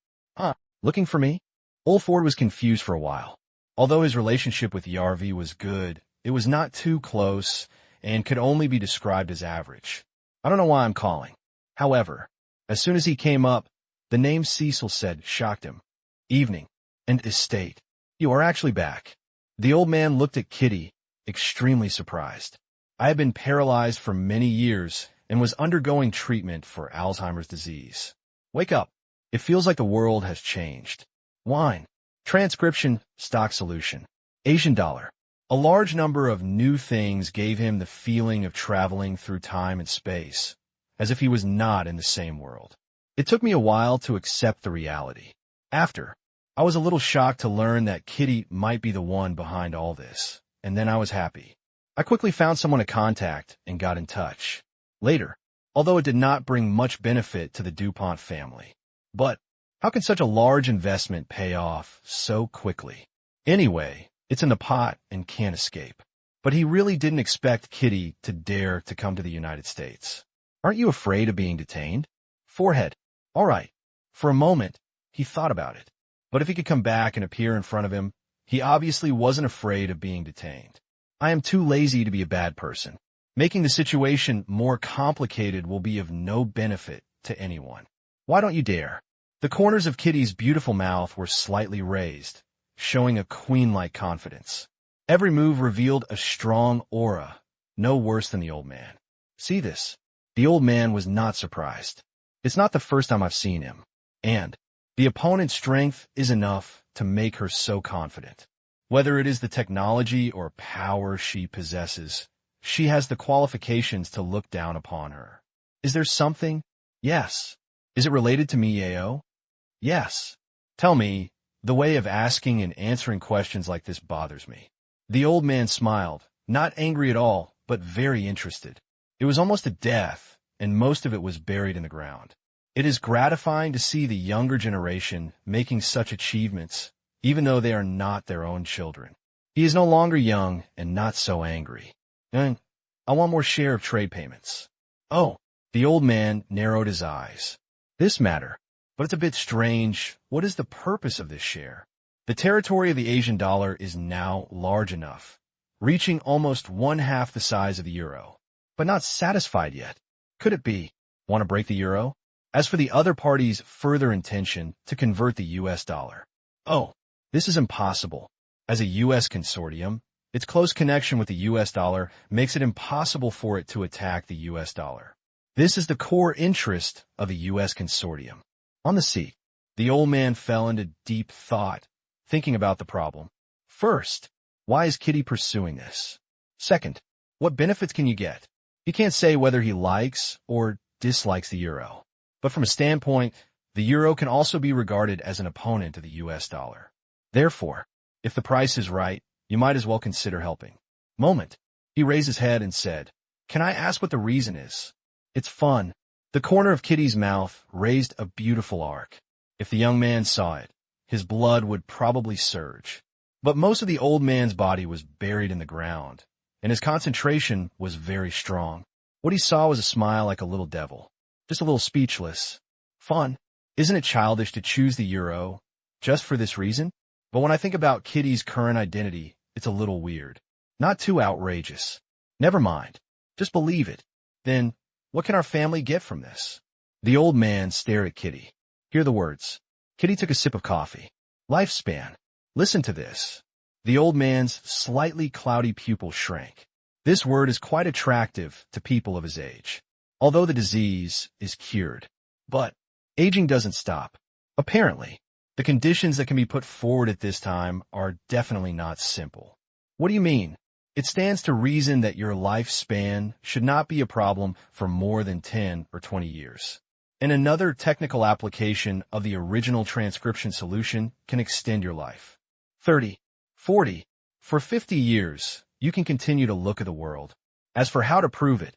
Looking for me? Old Ford was confused for a while. Although his relationship with ERV was good, it was not too close and could only be described as average. I don't know why I'm calling. However, as soon as he came up, the name Cecil said shocked him. Evening. And estate. You are actually back. The old man looked at Kitty, extremely surprised. I had been paralyzed for many years and was undergoing treatment for Alzheimer's disease. Wake up. It feels like the world has changed. Wine. Transcription, stock solution. Asian dollar. A large number of new things gave him the feeling of traveling through time and space, as if he was not in the same world. It took me a while to accept the reality. After, I was a little shocked to learn that Kitty might be the one behind all this, and then I was happy. I quickly found someone to contact and got in touch. Later, although it did not bring much benefit to the DuPont family. But how can such a large investment pay off so quickly? Anyway, it's in the pot and can't escape. But he really didn't expect Kitty to dare to come to the United States. Aren't you afraid of being detained? Forehead. All right. For a moment, he thought about it. But if he could come back and appear in front of him, he obviously wasn't afraid of being detained. I am too lazy to be a bad person. Making the situation more complicated will be of no benefit to anyone. Why don't you dare? The corners of Kitty's beautiful mouth were slightly raised, showing a queen-like confidence. Every move revealed a strong aura, no worse than the old man. See this? The old man was not surprised. It's not the first time I've seen him. And the opponent's strength is enough to make her so confident. Whether it is the technology or power she possesses, she has the qualifications to look down upon her. Is there something? Yes. Is it related to me, Yao? Yes. Tell me, the way of asking and answering questions like this bothers me. The old man smiled, not angry at all, but very interested. It was almost a death, and most of it was buried in the ground. It is gratifying to see the younger generation making such achievements, even though they are not their own children. He is no longer young and not so angry. And I want more share of trade payments. Oh, the old man narrowed his eyes. This matter, but it's a bit strange. What is the purpose of this share? The territory of the Asian dollar is now large enough, reaching almost 1/2 the size of the euro. But not satisfied yet. Could it be? Want to break the euro? As for the other party's further intention to convert the US dollar, oh, this is impossible. As a US consortium, its close connection with the US dollar makes it impossible for it to attack the US dollar. This is the core interest of the US consortium. On the seat, the old man fell into deep thought, thinking about the problem. First, why is Kitty pursuing this? Second, what benefits can you get? He can't say whether he likes or dislikes the euro. But from a standpoint, the euro can also be regarded as an opponent of the US dollar. Therefore, if the price is right, you might as well consider helping. Moment. He raised his head and said, "Can I ask what the reason is?" "It's fun." The corner of Kitty's mouth raised a beautiful arc. If the young man saw it, his blood would probably surge. But most of the old man's body was buried in the ground, and his concentration was very strong. What he saw was a smile like a little devil, just a little speechless. Fun. Isn't it childish to choose the euro just for this reason? But when I think about Kitty's current identity, it's a little weird. Not too outrageous. Never mind. Just believe it. Then, what can our family get from this? The old man stared at Kitty. Hear the words. Kitty took a sip of coffee. Lifespan. Listen to this. The old man's slightly cloudy pupil shrank. This word is quite attractive to people of his age, although the disease is cured. But aging doesn't stop. Apparently, the conditions that can be put forward at this time are definitely not simple. What do you mean? It stands to reason that your lifespan should not be a problem for more than 10 or 20 years. And another technical application of the original transcription solution can extend your life. 30, 40, for 50 years, you can continue to look at the world. As for how to prove it,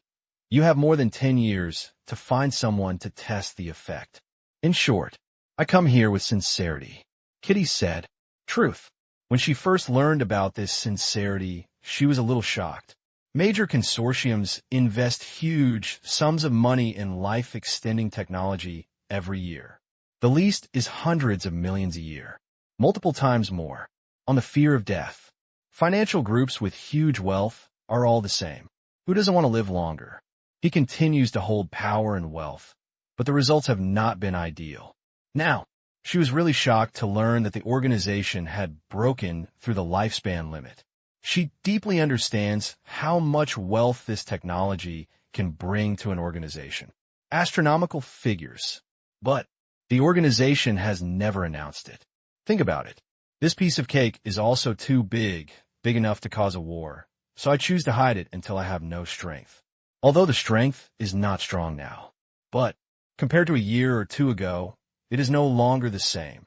you have more than 10 years to find someone to test the effect. In short, I come here with sincerity. Kitty said, truth. When she first learned about this sincerity, she was a little shocked. Major consortiums invest huge sums of money in life-extending technology every year. The least is hundreds of millions a year, multiple times more, on the fear of death. Financial groups with huge wealth are all the same. Who doesn't want to live longer? He continues to hold power and wealth, but the results have not been ideal. Now, she was really shocked to learn that the organization had broken through the lifespan limit. She deeply understands how much wealth this technology can bring to an organization. Astronomical figures. But the organization has never announced it. Think about it. This piece of cake is also too big enough to cause a war, so I choose to hide it until I have no strength. Although the strength is not strong now. But compared to a year or two ago, it is no longer the same.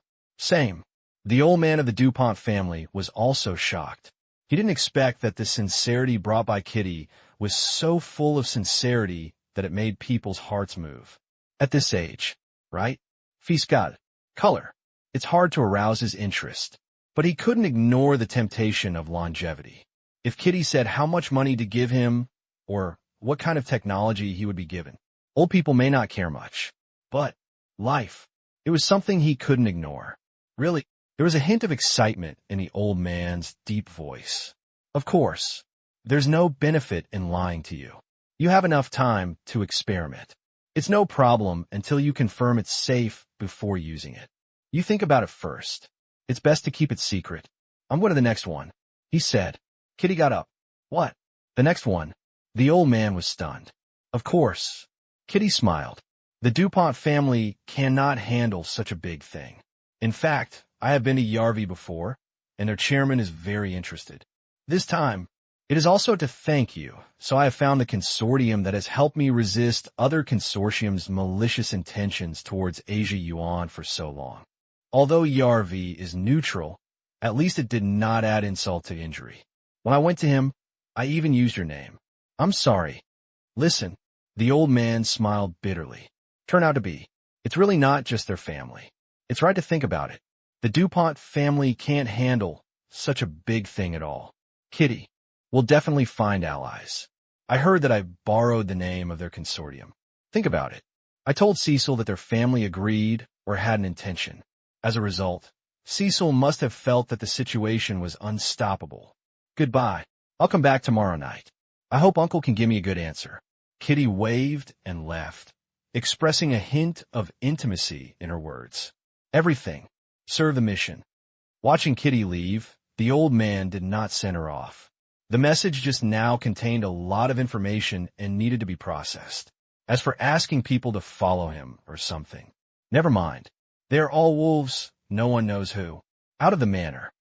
The old man of the DuPont family was also shocked. He didn't expect that the sincerity brought by Kitty was so full of sincerity that it made people's hearts move. At this age, right? Fiscal. Color. It's hard to arouse his interest. But he couldn't ignore the temptation of longevity. If Kitty said how much money to give him, or what kind of technology he would be given, old people may not care much. But life. It was something he couldn't ignore. Really, there was a hint of excitement in the old man's deep voice. Of course, there's no benefit in lying to you. You have enough time to experiment. It's no problem until you confirm it's safe before using it. You think about it first. It's best to keep it secret. I'm going to the next one, he said. Kitty got up. What? The next one? The old man was stunned. Of course. Kitty smiled. The DuPont family cannot handle such a big thing. In fact, I have been to Yarvi before, and their chairman is very interested. This time, it is also to thank you, so I have found the consortium that has helped me resist other consortiums' malicious intentions towards Asia Yuan for so long. Although Yarvi is neutral, at least it did not add insult to injury. When I went to him, I even used your name. I'm sorry. Listen, the old man smiled bitterly. Turn out to be. It's really not just their family. It's right to think about it. The DuPont family can't handle such a big thing at all. Kitty, we'll definitely find allies. I heard that I borrowed the name of their consortium. Think about it. I told Cecil that their family agreed or had an intention. As a result, Cecil must have felt that the situation was unstoppable. Goodbye. I'll come back tomorrow night. I hope Uncle can give me a good answer. Kitty waved and left. expressing a hint of intimacy in her words. Everything. Serve the mission. Watching Kitty leave, the old man did not send her off. The message just now contained a lot of information and needed to be processed. As for asking people to follow him or something, never mind. They are all wolves, no one knows who. Out of the manor.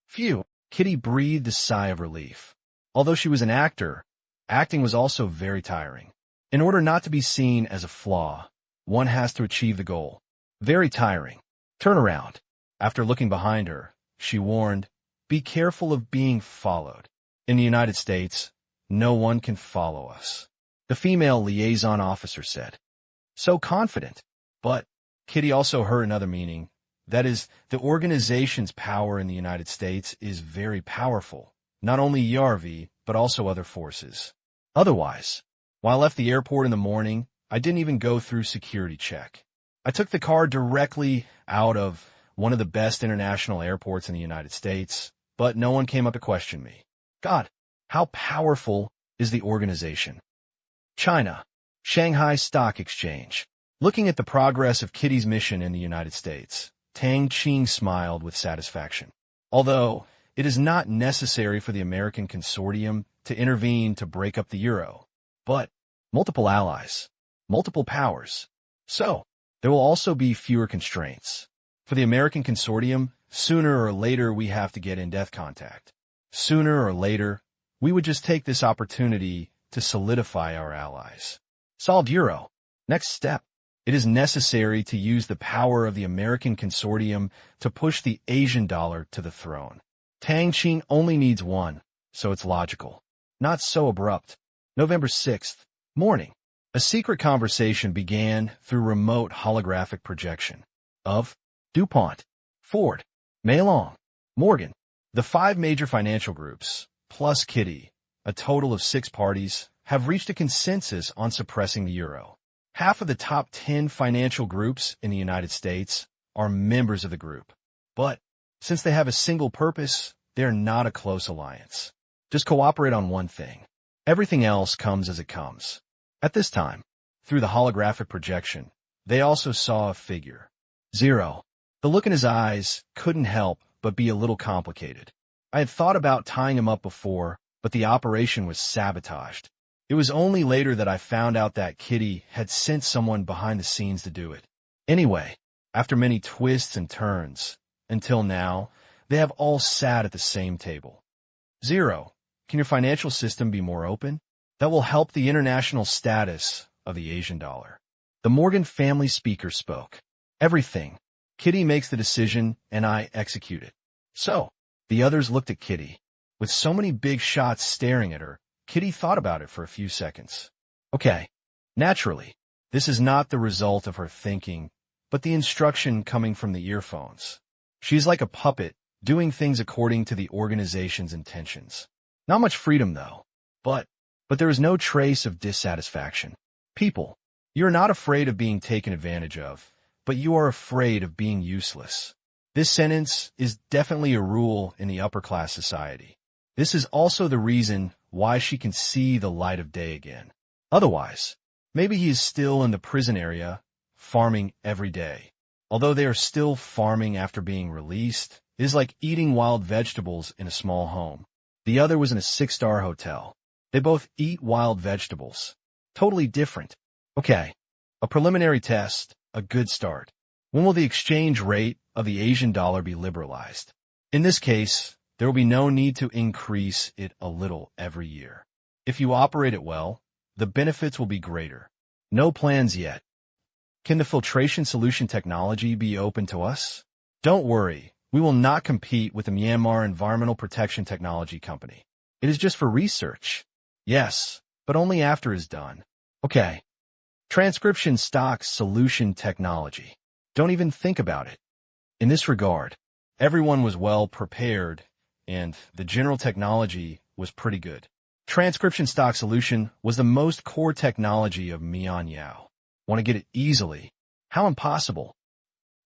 Phew, Kitty breathed a sigh of relief. Although she was an actor, acting was also very tiring. In order not to be seen as a flaw, one has to achieve the goal. Very tiring. Turn around. After looking behind her, she warned, be careful of being followed. In the United States, no one can follow us. The female liaison officer said. So confident. But Kitty also heard another meaning. That is, the organization's power in the United States is very powerful. Not only YRV, but also other forces. Otherwise, while I left the airport in the morning, I didn't even go through security check. I took the car directly out of one of the best international airports in the United States, but no one came up to question me. God, how powerful is the organization? China, Shanghai Stock Exchange. Looking at the progress of Kitty's mission in the United States, Tang Qing smiled with satisfaction. Although it is not necessary for the American consortium to intervene to break up the euro, but multiple allies, multiple powers. So, there will also be fewer constraints. For the American consortium, sooner or later we have to get in death contact. Sooner or later, we would just take this opportunity to solidify our allies. Solved euro. Next step. It is necessary to use the power of the American consortium to push the Asian dollar to the throne. Tang Qing only needs one, so it's logical. Not so abrupt. November 6th, morning. A secret conversation began through remote holographic projection of DuPont, Ford, Mailong, Morgan, the 5 major financial groups, plus Kitty, a total of 6 parties, have reached a consensus on suppressing the euro. Half of the top 10 financial groups in the United States are members of the group. But since they have a single purpose, they're not a close alliance. Just cooperate on one thing. Everything else comes as it comes. At this time, through the holographic projection, they also saw a figure. 0. The look in his eyes couldn't help but be a little complicated. I had thought about tying him up before, but the operation was sabotaged. It was only later that I found out that Kitty had sent someone behind the scenes to do it. Anyway, after many twists and turns, until now, they have all sat at the same table. 0. Can your financial system be more open? That will help the international status of the Asian dollar. The Morgan family speaker spoke. Everything. Kitty makes the decision, and I execute it. So, the others looked at Kitty. With so many big shots staring at her, Kitty thought about it for a few seconds. Okay. Naturally, this is not the result of her thinking, but the instruction coming from the earphones. She's like a puppet, doing things according to the organization's intentions. Not much freedom, though. But there is no trace of dissatisfaction. People, you're not afraid of being taken advantage of, but you are afraid of being useless. This sentence is definitely a rule in the upper-class society. This is also the reason why she can see the light of day again. Otherwise, maybe he is still in the prison area, farming every day. Although they are still farming after being released, it is like eating wild vegetables in a small home. The other was in a 6-star hotel. They both eat wild vegetables. Totally different. Okay, a preliminary test, a good start. When will the exchange rate of the Asian dollar be liberalized? In this case, there will be no need to increase it a little every year. If you operate it well, the benefits will be greater. No plans yet. Can the filtration solution technology be open to us? Don't worry, we will not compete with the Myanmar Environmental Protection Technology Company. It is just for research. Yes, but only after it's done. Okay. Transcription stock solution technology. Don't even think about it. In this regard, everyone was well prepared, and the general technology was pretty good. Transcription stock solution was the most core technology of Mian Yao. Want to get it easily? How impossible?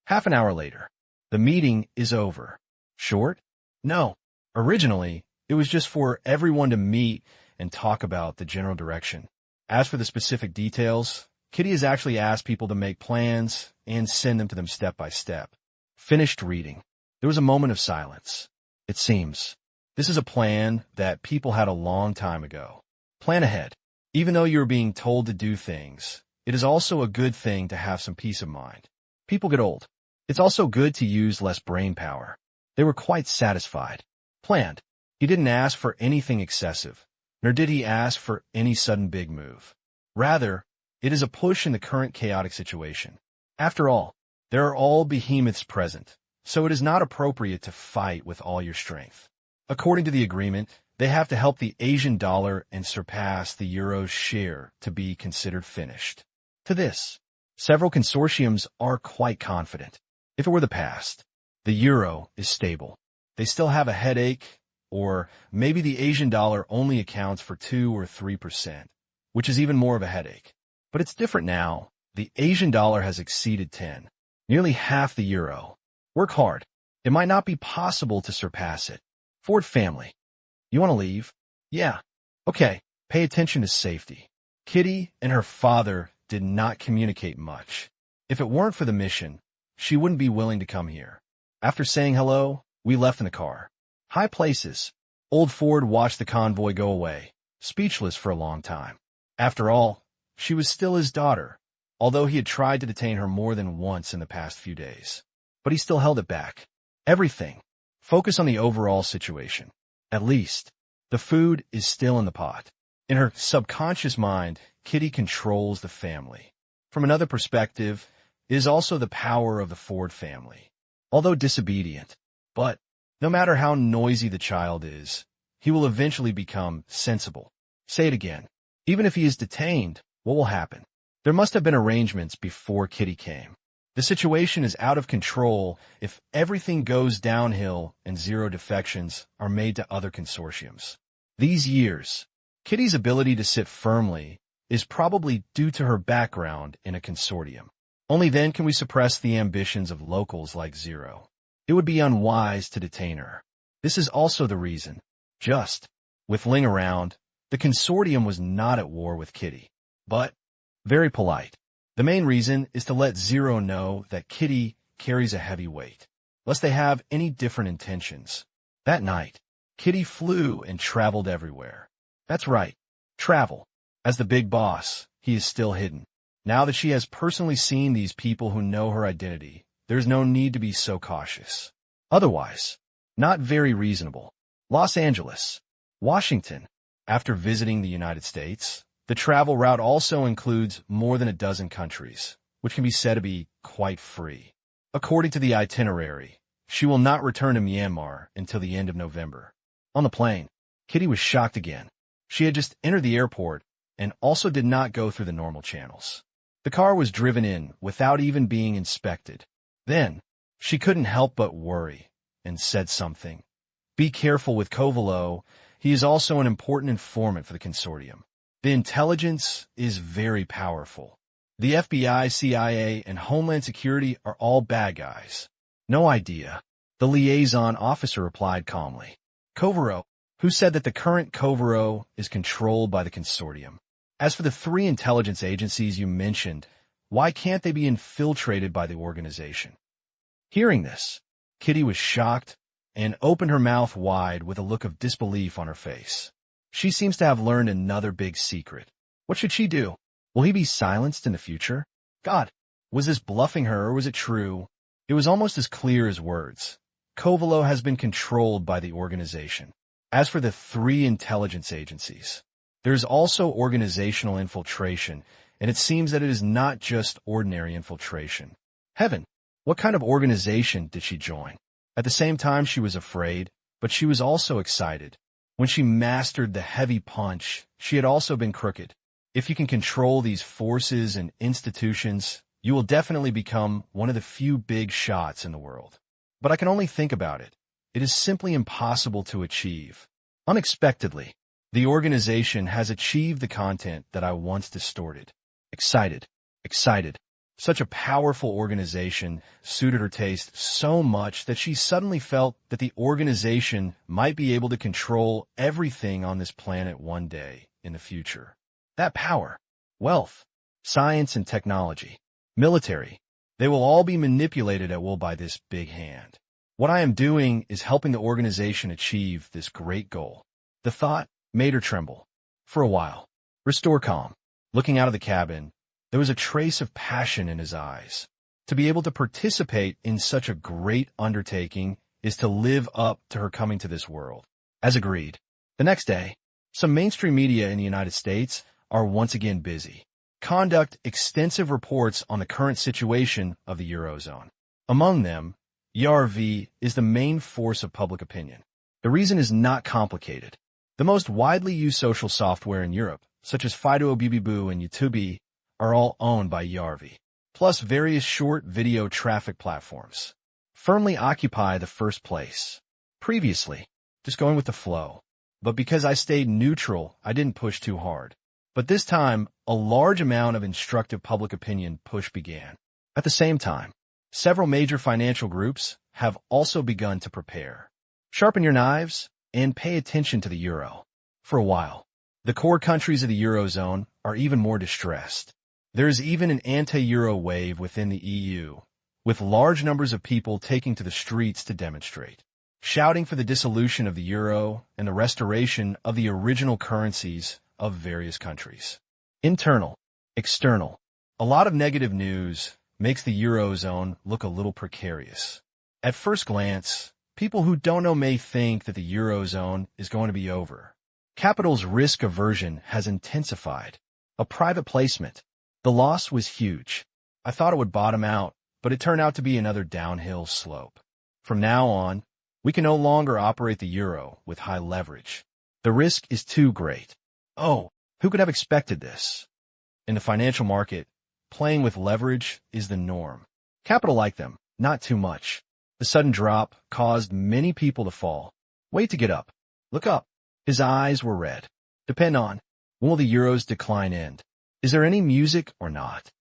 Half an hour later, the meeting is over. Short? No. Originally, it was just for everyone to meet and talk about the general direction. As for the specific details, Kitty has actually asked people to make plans and send them to them step by step. Finished reading. There was a moment of silence. It seems this is a plan that people had a long time ago. Plan ahead. Even though you are being told to do things, it is also a good thing to have some peace of mind. People get old. It's also good to use less brain power. They were quite satisfied. Planned. He didn't ask for anything excessive, nor did he ask for any sudden big move. Rather, it is a push in the current chaotic situation. After all, there are all behemoths present, so it is not appropriate to fight with all your strength. According to the agreement, they have to help the Asian dollar and surpass the euro's share to be considered finished. To this, several consortiums are quite confident. If it were the past, the euro is stable. They still have a headache, or maybe the Asian dollar only accounts for 2 or 3%, which is even more of a headache. But it's different now. The Asian dollar has exceeded 10, nearly half the euro. Work hard. It might not be possible to surpass it. Ford family. You want to leave? Yeah. Okay. Pay attention to safety. Kitty and her father did not communicate much. If it weren't for the mission, she wouldn't be willing to come here. After saying hello, we left in the car. High places. Old Ford watched the convoy go away, speechless for a long time. After all, she was still his daughter, although he had tried to detain her more than once in the past few days. But he still held it back. Everything. Focus on the overall situation. At least, the food is still in the pot. In her subconscious mind, Kitty controls the family. From another perspective, it is also the power of the Ford family. Although disobedient, but no matter how noisy the child is, he will eventually become sensible. Say it again. Even if he is detained, what will happen? There must have been arrangements before Kitty came. The situation is out of control if everything goes downhill and zero defections are made to other consortiums. These years, Kitty's ability to sit firmly is probably due to her background in a consortium. Only then can we suppress the ambitions of locals like Zero. It would be unwise to detain her. This is also the reason. Just, with Ling around, the consortium was not at war with Kitty, but very polite. The main reason is to let Zero know that Kitty carries a heavy weight, lest they have any different intentions. That night, Kitty flew and traveled everywhere. That's right, travel. As the big boss, he is still hidden. Now that she has personally seen these people who know her identity, there's no need to be so cautious. Otherwise, not very reasonable. Los Angeles, Washington. After visiting the United States, the travel route also includes more than a dozen countries, which can be said to be quite free. According to the itinerary, she will not return to Myanmar until the end of November. On the plane, Kitty was shocked again. She had just entered the airport and also did not go through the normal channels. The car was driven in without even being inspected. Then, she couldn't help but worry and said something. Be careful with Kovalo. He is also an important informant for the consortium. The intelligence is very powerful. The FBI, CIA, and Homeland Security are all bad guys. No idea. The liaison officer replied calmly. Kovaro, who said that the current Kovaro is controlled by the consortium. As for the 3 intelligence agencies you mentioned, why can't they be infiltrated by the organization? Hearing this, Kitty was shocked and opened her mouth wide with a look of disbelief on her face. She seems to have learned another big secret. What should she do? Will he be silenced in the future? God, was this bluffing her or was it true? It was almost as clear as words. Kovalo has been controlled by the organization. As for the 3 intelligence agencies, there's also organizational infiltration, and it seems that it is not just ordinary infiltration. Heaven, what kind of organization did she join? At the same time, she was afraid, but she was also excited. When she mastered the heavy punch, she had also been crooked. If you can control these forces and institutions, you will definitely become one of the few big shots in the world. But I can only think about it. It is simply impossible to achieve. Unexpectedly, the organization has achieved the content that I once distorted. Excited. Such a powerful organization suited her taste so much that she suddenly felt that the organization might be able to control everything on this planet one day in the future. That power, wealth, science and technology, military. They will all be manipulated at will by this big hand. What I am doing is helping the organization achieve this great goal. The thought made her tremble. For a while, restore calm. Looking out of the cabin, there was a trace of passion in his eyes. To be able to participate in such a great undertaking is to live up to her coming to this world. As agreed. The next day, some mainstream media in the United States are once again busy. Conduct extensive reports on the current situation of the Eurozone. Among them, ERV is the main force of public opinion. The reason is not complicated. The most widely used social software in Europe, such as Fido, Bibiboo, and YouTube, are all owned by ERV, plus various short video traffic platforms. Firmly occupy the first place. Previously, just going with the flow. But because I stayed neutral, I didn't push too hard. But this time, a large amount of instructive public opinion push began. At the same time, several major financial groups have also begun to prepare. Sharpen your knives and pay attention to the euro. For a while, the core countries of the Eurozone are even more distressed. There is even an anti-euro wave within the EU, with large numbers of people taking to the streets to demonstrate, shouting for the dissolution of the euro and the restoration of the original currencies of various countries. Internal, external. A lot of negative news makes the Eurozone look a little precarious. At first glance, people who don't know may think that the Eurozone is going to be over. Capital's risk aversion has intensified. A private placement. The loss was huge. I thought it would bottom out, but it turned out to be another downhill slope. From now on, we can no longer operate the euro with high leverage. The risk is too great. Oh, who could have expected this? In the financial market, playing with leverage is the norm. Capital liked them, not too much. The sudden drop caused many people to fall. Wait to get up. Look up. His eyes were red. Depend on, when will the euro's decline end? Is there any music or not?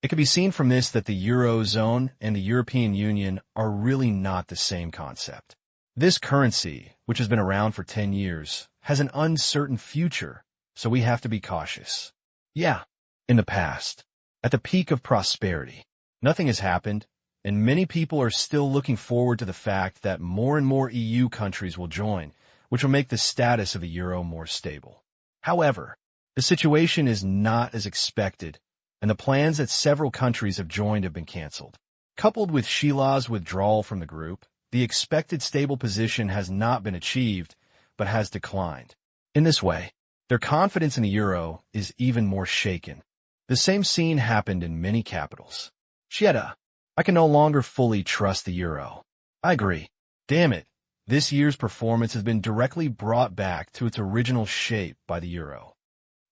It can be seen from this that the Eurozone and the European Union are really not the same concept. This currency, which has been around for 10 years, has an uncertain future, so we have to be cautious. Yeah, in the past, at the peak of prosperity, nothing has happened, and many people are still looking forward to the fact that more and more EU countries will join, which will make the status of the euro more stable. However, the situation is not as expected, and the plans that several countries have joined have been canceled. Coupled with Sheila's withdrawal from the group, the expected stable position has not been achieved, but has declined. In this way, their confidence in the euro is even more shaken. The same scene happened in many capitals. Shieta, I can no longer fully trust the euro. I agree. Damn it, this year's performance has been directly brought back to its original shape by the euro.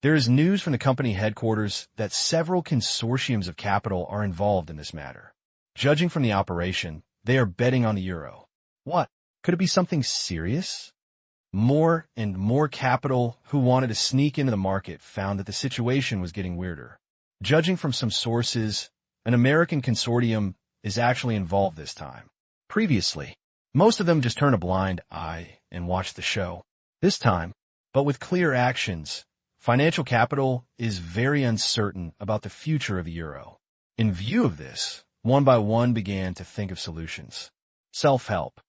There is news from the company headquarters that several consortiums of capital are involved in this matter. Judging from the operation, they are betting on the euro. What? Could it be something serious? More and more capital who wanted to sneak into the market found that the situation was getting weirder. Judging from some sources, an American consortium is actually involved this time. Previously, most of them just turned a blind eye and watched the show. This time, but with clear actions, financial capital is very uncertain about the future of the euro. In view of this, one by one began to think of solutions. Self-help.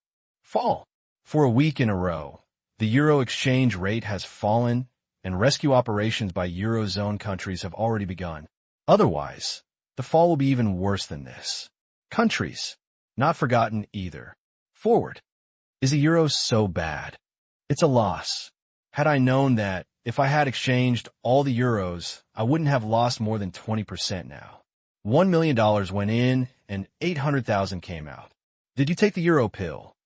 Fall. For a week in a row, the euro exchange rate has fallen, and rescue operations by Eurozone countries have already begun. Otherwise, the fall will be even worse than this. Countries. Not forgotten either. Forward. Is the euro so bad? It's a loss. Had I known that, if I had exchanged all the euros, I wouldn't have lost more than 20% now. $1 million went in and 800,000 came out. Did you take the euro pill?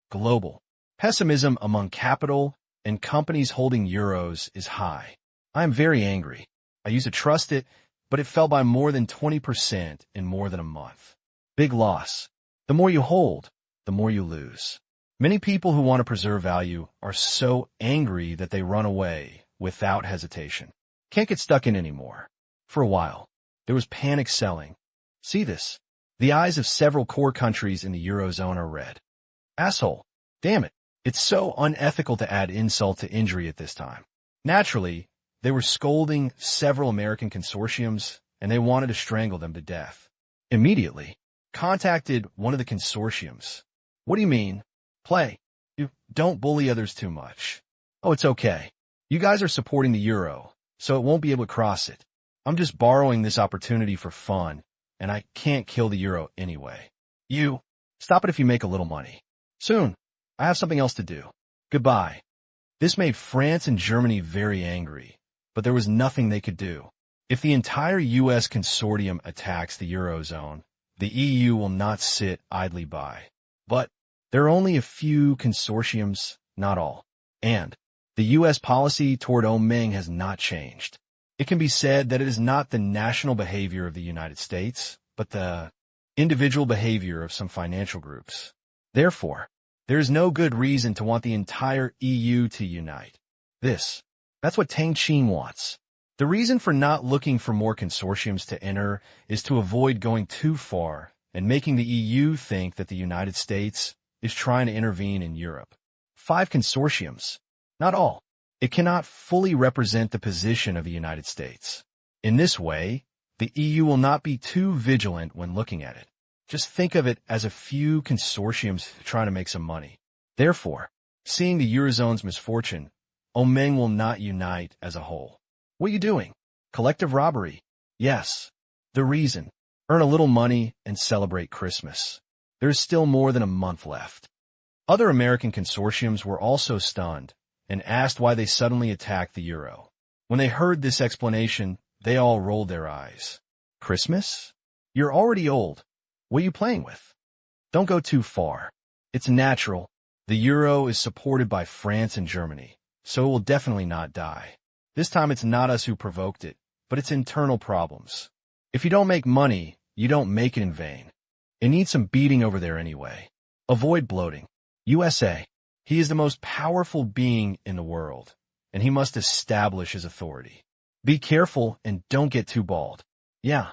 Global. Pessimism among capital and companies holding euros is high. I am very angry. I used to trust it, but it fell by more than 20% in more than a month. Big loss. The more you hold, the more you lose. Many people who want to preserve value are so angry that they run away without hesitation. Can't get stuck in anymore. For a while, there was panic selling. See this? The eyes of several core countries in the Eurozone are red. Asshole. Damn it. It's so unethical to add insult to injury at this time. Naturally, They were scolding several American consortiums, and they wanted to strangle them to death. Immediately, contacted one of the consortiums. What do you mean? Play. You don't bully others too much. Oh, it's okay. You guys are supporting the euro, so it won't be able to cross it. I'm just borrowing this opportunity for fun, and I can't kill the euro anyway. You, stop it if you make a little money. Soon, I have something else to do. Goodbye. This made France and Germany very angry, but there was nothing they could do. If the entire U.S. consortium attacks the Eurozone, the EU will not sit idly by. But there are only a few consortiums, not all. And the U.S. policy toward Meng has not changed. It can be said that it is not the national behavior of the United States, but the individual behavior of some financial groups. Therefore, there is no good reason to want the entire EU to unite. That's what Tang Qing wants. The reason for not looking for more consortiums to enter is to avoid going too far and making the EU think that the United States is trying to intervene in Europe. 5 consortiums. Not all. It cannot fully represent the position of the United States. In this way, the EU will not be too vigilant when looking at it. Just think of it as a few consortiums trying to make some money. Therefore, seeing the Eurozone's misfortune, Meng will not unite as a whole. What are you doing? Collective robbery? Yes. The reason? Earn a little money and celebrate Christmas. There is still more than a month left. Other American consortiums were also stunned and asked why they suddenly attacked the euro. When they heard this explanation, they all rolled their eyes. Christmas? You're already old. What are you playing with? Don't go too far. It's natural. The euro is supported by France and Germany, so it will definitely not die. This time it's not us who provoked it, but it's internal problems. If you don't make money, you don't make it in vain. It needs some beating over there anyway. Avoid bloating. USA. He is the most powerful being in the world, and he must establish his authority. Be careful and don't get too bald. Yeah.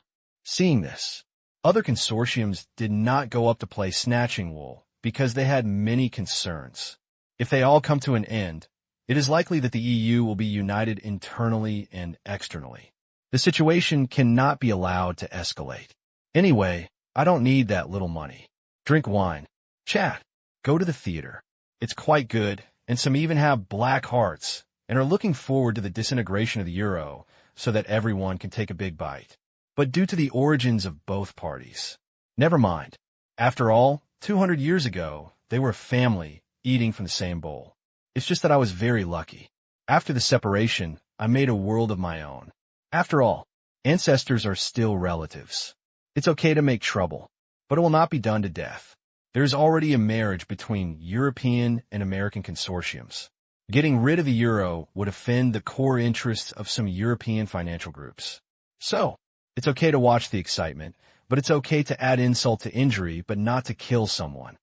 Seeing this, other consortiums did not go up to play snatching wool because they had many concerns. If they all come to an end, it is likely that the EU will be united internally and externally. The situation cannot be allowed to escalate. Anyway, I don't need that little money. Drink wine. Chat. Go to the theater. It's quite good, and some even have black hearts and are looking forward to the disintegration of the euro so that everyone can take a big bite. But due to the origins of both parties, never mind. After all, 200 years ago, they were a family eating from the same bowl. It's just that I was very lucky. After the separation, I made a world of my own. After all, ancestors are still relatives. It's okay to make trouble, but it will not be done to death. There is already a marriage between European and American consortiums. Getting rid of the euro would offend the core interests of some European financial groups. So, it's okay to watch the excitement, but it's okay to add insult to injury but not to kill someone.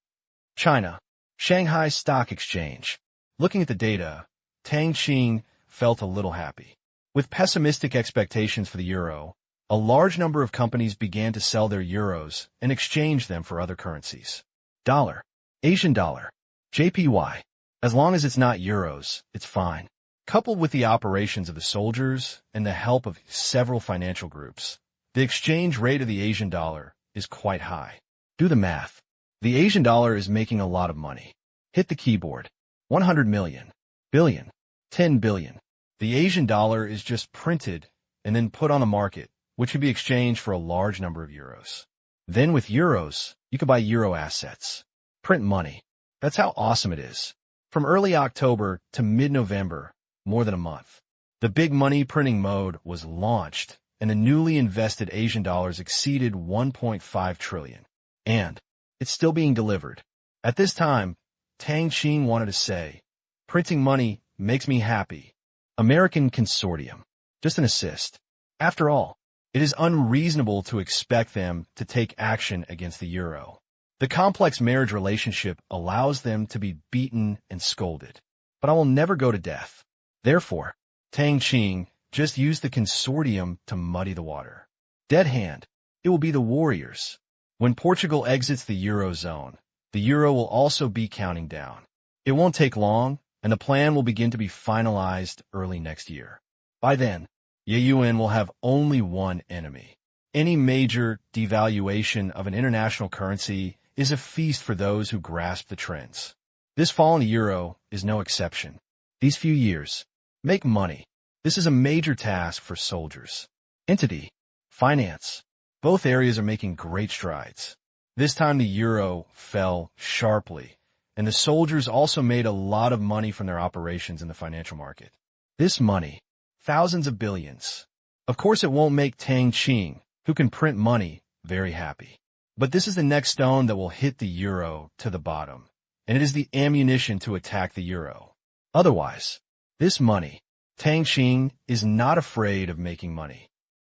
China. Shanghai Stock Exchange. Looking at the data, Tang Qing felt a little happy. With pessimistic expectations for the euro, a large number of companies began to sell their euros and exchange them for other currencies. Dollar. Asian dollar. JPY. As long as it's not euros, it's fine. Coupled with the operations of the soldiers and the help of several financial groups, the exchange rate of the Asian dollar is quite high. Do the math. The Asian dollar is making a lot of money. Hit the keyboard. 100 million. Billion. 10 billion. The Asian dollar is just printed and then put on the market, which can be exchanged for a large number of euros. Then with euros, you can buy euro assets. Print money. That's how awesome it is. From early October to mid-November, more than a month, the big money printing mode was launched, and the newly invested Asian dollars exceeded 1.5 trillion. And it's still being delivered. At this time, Tang Qing wanted to say, printing money makes me happy. American Consortium. Just an assist. After all, it is unreasonable to expect them to take action against the euro. The complex marriage relationship allows them to be beaten and scolded. But I will never go to death. Therefore, Tang Qing just used the consortium to muddy the water. Dead hand. It will be the warriors. When Portugal exits the eurozone, the euro will also be counting down. It won't take long, and the plan will begin to be finalized early next year. By then, the yuan will have only one enemy. Any major devaluation of an international currency is a feast for those who grasp the trends. This fall in the euro is no exception. These few years, make money. This is a major task for soldiers. Entity, finance, both areas are making great strides. This time the euro fell sharply, and the soldiers also made a lot of money from their operations in the financial market. This money, thousands of billions. Of course it won't make Tang Qing, who can print money, very happy. But this is the next stone that will hit the euro to the bottom, and it is the ammunition to attack the euro. Otherwise, this money, Tang Qing is not afraid of making money.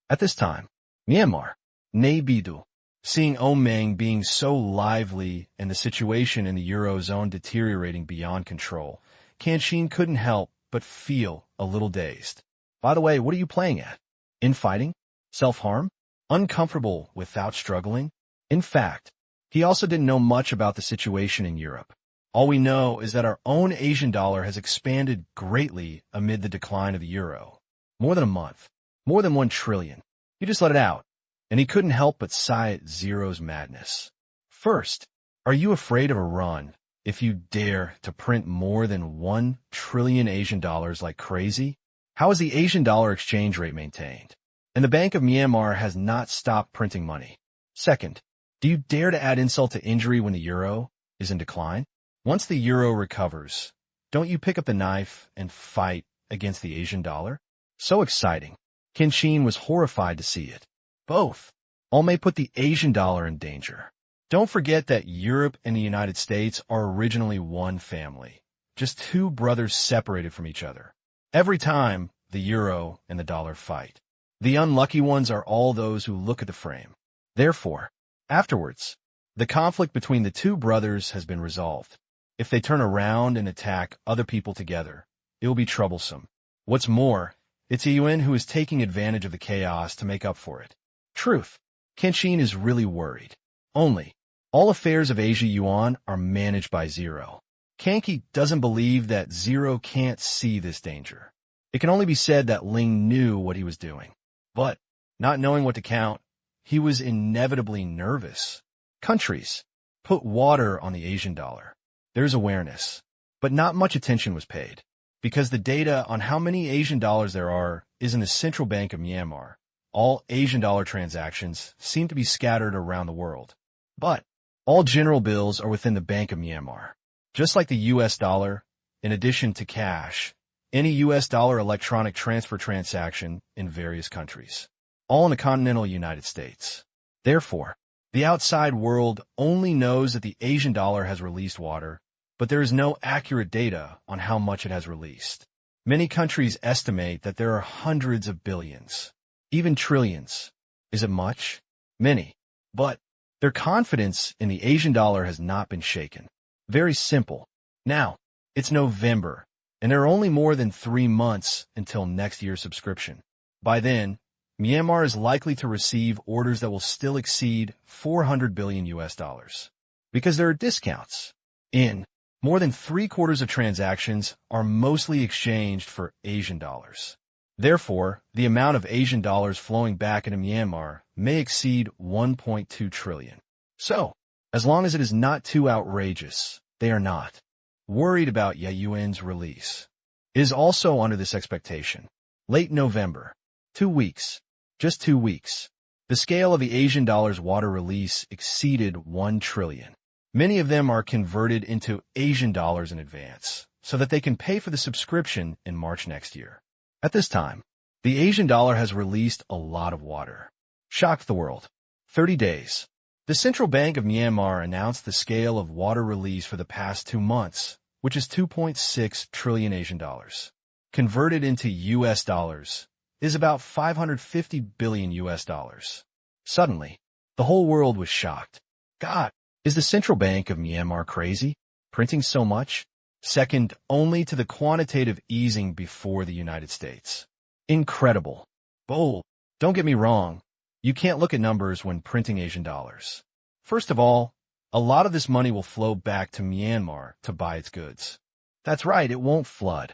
At this time, Myanmar, Naybidu, seeing Omeng being so lively and the situation in the eurozone deteriorating beyond control, Kangxin couldn't help but feel a little dazed. By the way, what are you playing at? Infighting? Self-harm? Uncomfortable without struggling? In fact, he also didn't know much about the situation in Europe. All we know is that our own Asian dollar has expanded greatly amid the decline of the euro. More than a month. More than 1 trillion. You just let it out. And he couldn't help but sigh at Zero's madness. First, are you afraid of a run if you dare to print more than 1 trillion Asian dollars like crazy? How is the Asian dollar exchange rate maintained? And the Bank of Myanmar has not stopped printing money. Second, do you dare to add insult to injury when the euro is in decline? Once the euro recovers, don't you pick up the knife and fight against the Asian dollar? So exciting. Kangxin was horrified to see it. Both. All may put the Asian dollar in danger. Don't forget that Europe and the United States are originally one family, just two brothers separated from each other. Every time, the euro and the dollar fight. The unlucky ones are all those who look at the frame. Therefore, afterwards, the conflict between the two brothers has been resolved. If they turn around and attack other people together, it will be troublesome. What's more, it's a UN who is taking advantage of the chaos to make up for it. Truth. Kangxin is really worried. Only, all affairs of Asia Yuan are managed by Zero. Kanki doesn't believe that Zero can't see this danger. It can only be said that Ling knew what he was doing. But, not knowing what to count, he was inevitably nervous. Countries put water on the Asian dollar. There's awareness, but not much attention was paid, because the data on how many Asian dollars there are is in the Central Bank of Myanmar. All Asian dollar transactions seem to be scattered around the world. But all general bills are within the Bank of Myanmar. Just like the US dollar, in addition to cash, any US dollar electronic transfer transaction in various countries, all in the continental United States. Therefore, the outside world only knows that the Asian dollar has released water, but there is no accurate data on how much it has released. Many countries estimate that there are hundreds of billions, even trillions. Is it much? Many. But their confidence in the Asian dollar has not been shaken. Very simple. Now, it's November, and there are only more than 3 months until next year's subscription. By then, Myanmar is likely to receive orders that will still exceed 400 billion US dollars. Because there are discounts. In more than 3/4 of transactions are mostly exchanged for Asian dollars. Therefore, the amount of Asian dollars flowing back into Myanmar may exceed 1.2 trillion. So, as long as it is not too outrageous, they are not worried about Yuan's release. It is also under this expectation. Late November. 2 weeks. Just 2 weeks. The scale of the Asian dollar's water release exceeded 1 trillion. Many of them are converted into Asian dollars in advance, so that they can pay for the subscription in March next year. At this time, the Asian dollar has released a lot of water. Shocked the world. 30 days. The Central Bank of Myanmar announced the scale of water release for the past 2 months, which is 2.6 trillion Asian dollars. Converted into US dollars, is about 550 billion US dollars. Suddenly, the whole world was shocked. God, is the Central Bank of Myanmar crazy? Printing so much? Second only to the quantitative easing before the United States. Incredible. Bold. Don't get me wrong. You can't look at numbers when printing Asian dollars. First of all, a lot of this money will flow back to Myanmar to buy its goods. That's right, it won't flood.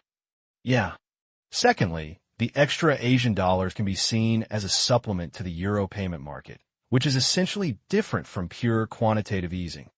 Yeah. Secondly, The extra Asian dollars can be seen as a supplement to the euro payment market, which is essentially different from pure quantitative easing.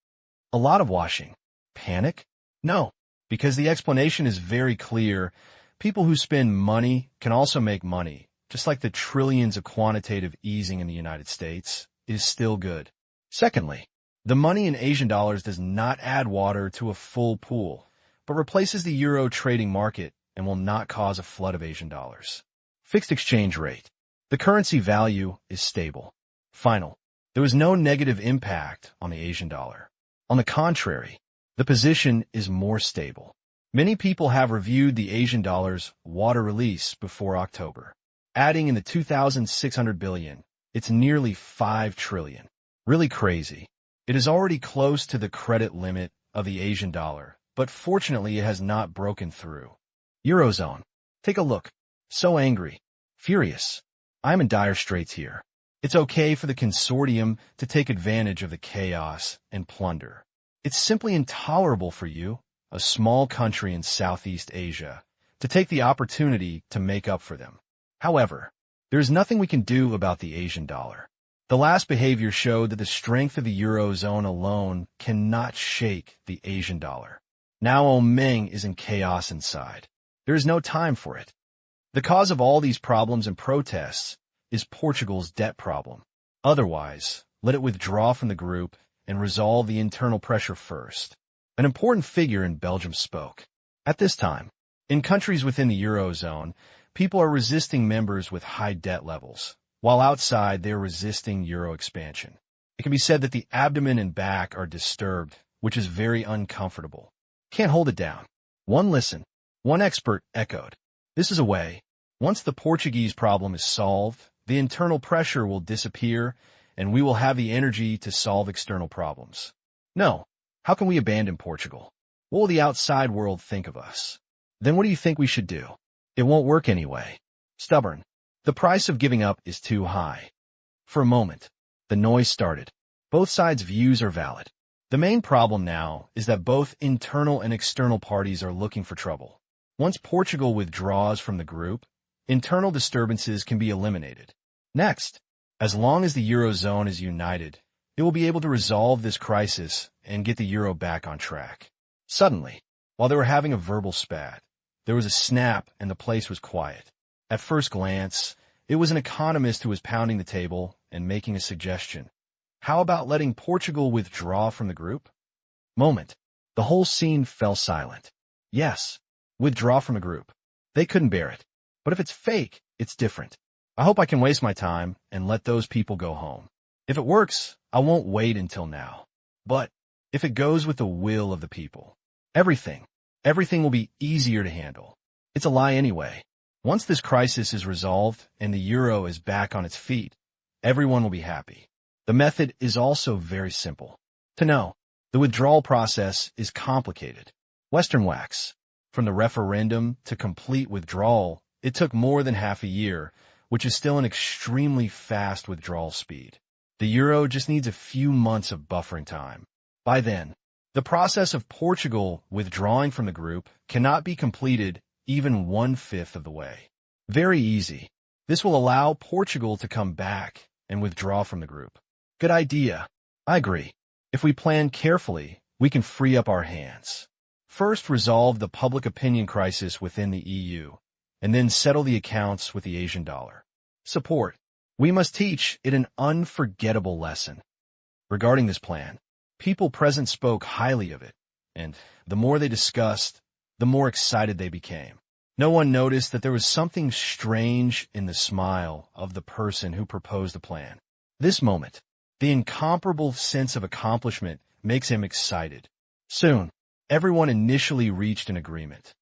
A lot of washing. Panic? No, because the explanation is very clear. People who spend money can also make money, just like the trillions of quantitative easing in the United States is still good. Secondly, the money in Asian dollars does not add water to a full pool, but replaces the euro trading market and will not cause a flood of Asian dollars. Fixed exchange rate. The currency value is stable. Final. There was no negative impact on the Asian dollar. On the contrary, the position is more stable. Many people have reviewed the Asian dollar's water release before October. Adding in the 2,600 billion, it's nearly 5 trillion. Really crazy. It is already close to the credit limit of the Asian dollar, but fortunately it has not broken through. Eurozone. Take a look. So angry. Furious. I'm in dire straits here. It's okay for the consortium to take advantage of the chaos and plunder. It's simply intolerable for you, a small country in Southeast Asia, to take the opportunity to make up for them. However, there is nothing we can do about the Asian dollar. The last behavior showed that the strength of the Eurozone alone cannot shake the Asian dollar. Now Meng is in chaos inside. There is no time for it. The cause of all these problems and protests is Portugal's debt problem. Otherwise, let it withdraw from the group and resolve the internal pressure first. An important figure in Belgium spoke. At this time, in countries within the Eurozone, people are resisting members with high debt levels, while outside they are resisting euro expansion. It can be said that the abdomen and back are disturbed, which is very uncomfortable. Can't hold it down. One expert echoed. This is a way. Once the Portuguese problem is solved, the internal pressure will disappear, and we will have the energy to solve external problems. No. How can we abandon Portugal? What will the outside world think of us? Then what do you think we should do? It won't work anyway. Stubborn. The price of giving up is too high. For a moment, the noise started. Both sides' views are valid. The main problem now is that both internal and external parties are looking for trouble. Once Portugal withdraws from the group, internal disturbances can be eliminated. Next, as long as the Eurozone is united, it will be able to resolve this crisis and get the euro back on track. Suddenly, while they were having a verbal spat, there was a snap and the place was quiet. At first glance, it was an economist who was pounding the table and making a suggestion. How about letting Portugal withdraw from the group? Moment. The whole scene fell silent. Yes, withdraw from a group. They couldn't bear it. But if it's fake, it's different. I hope I can waste my time and let those people go home. If it works, I won't wait until now. But if it goes with the will of the people, everything will be easier to handle. It's a lie anyway. Once this crisis is resolved and the euro is back on its feet, everyone will be happy. The method is also very simple. To know, the withdrawal process is complicated. Western wax. From the referendum to complete withdrawal, it took more than half a year, which is still an extremely fast withdrawal speed. The euro just needs a few months of buffering time. By then, the process of Portugal withdrawing from the group cannot be completed even 1/5 of the way. Very easy. This will allow Portugal to come back and withdraw from the group. Good idea. I agree. If we plan carefully, we can free up our hands. First, resolve the public opinion crisis within the EU, and then settle the accounts with the Asian dollar. Support. We must teach it an unforgettable lesson. Regarding this plan, people present spoke highly of it, and the more they discussed, the more excited they became. No one noticed that there was something strange in the smile of the person who proposed the plan. This moment, the incomparable sense of accomplishment makes him excited. Soon, everyone initially reached an agreement.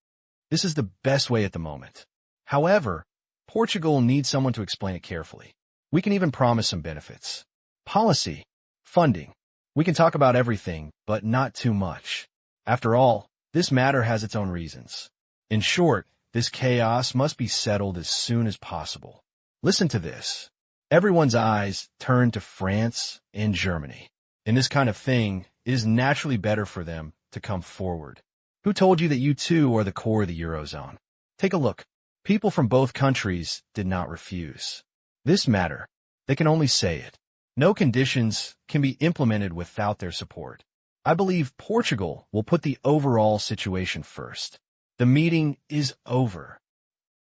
This is the best way at the moment. However, Portugal needs someone to explain it carefully. We can even promise some benefits. Policy, funding. We can talk about everything, but not too much. After all, this matter has its own reasons. In short, this chaos must be settled as soon as possible. Listen to this. Everyone's eyes turn to France and Germany. In this kind of thing, it is naturally better for them to come forward. Who told you that you too are the core of the Eurozone? Take a look. People from both countries did not refuse. This matter, they can only say it. No conditions can be implemented without their support. I believe Portugal will put the overall situation first. The meeting is over.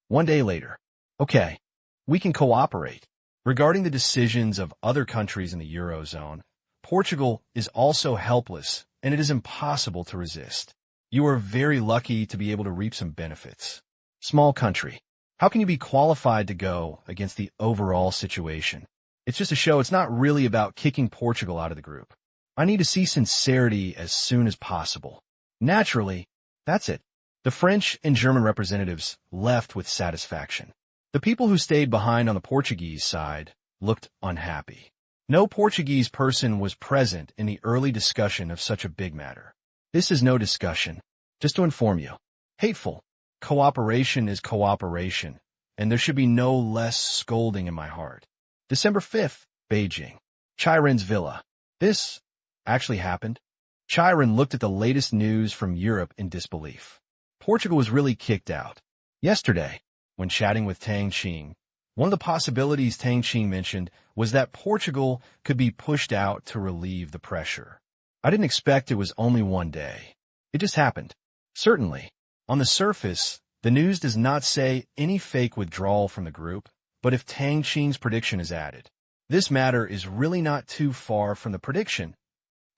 One day later. Okay, we can cooperate. Regarding the decisions of other countries in the Eurozone, Portugal is also helpless, and it is impossible to resist. You are very lucky to be able to reap some benefits. Small country. How can you be qualified to go against the overall situation? It's just a show. It's not really about kicking Portugal out of the group. I need to see sincerity as soon as possible. Naturally, that's it. The French and German representatives left with satisfaction. The people who stayed behind on the Portuguese side looked unhappy. No Portuguese person was present in the early discussion of such a big matter. This is no discussion. Just to inform you. Hateful. Cooperation is cooperation, and there should be no less scolding in my heart. December 5th, Beijing. Chiron's villa. This actually happened. Chiron looked at the latest news from Europe in disbelief. Portugal was really kicked out. Yesterday, when chatting with Tang Qing, one of the possibilities Tang Qing mentioned was that Portugal could be pushed out to relieve the pressure. I didn't expect it was only one day. It just happened. Certainly. On the surface, the news does not say any fake withdrawal from the group, but if Tang Qing's prediction is added, this matter is really not too far from the prediction.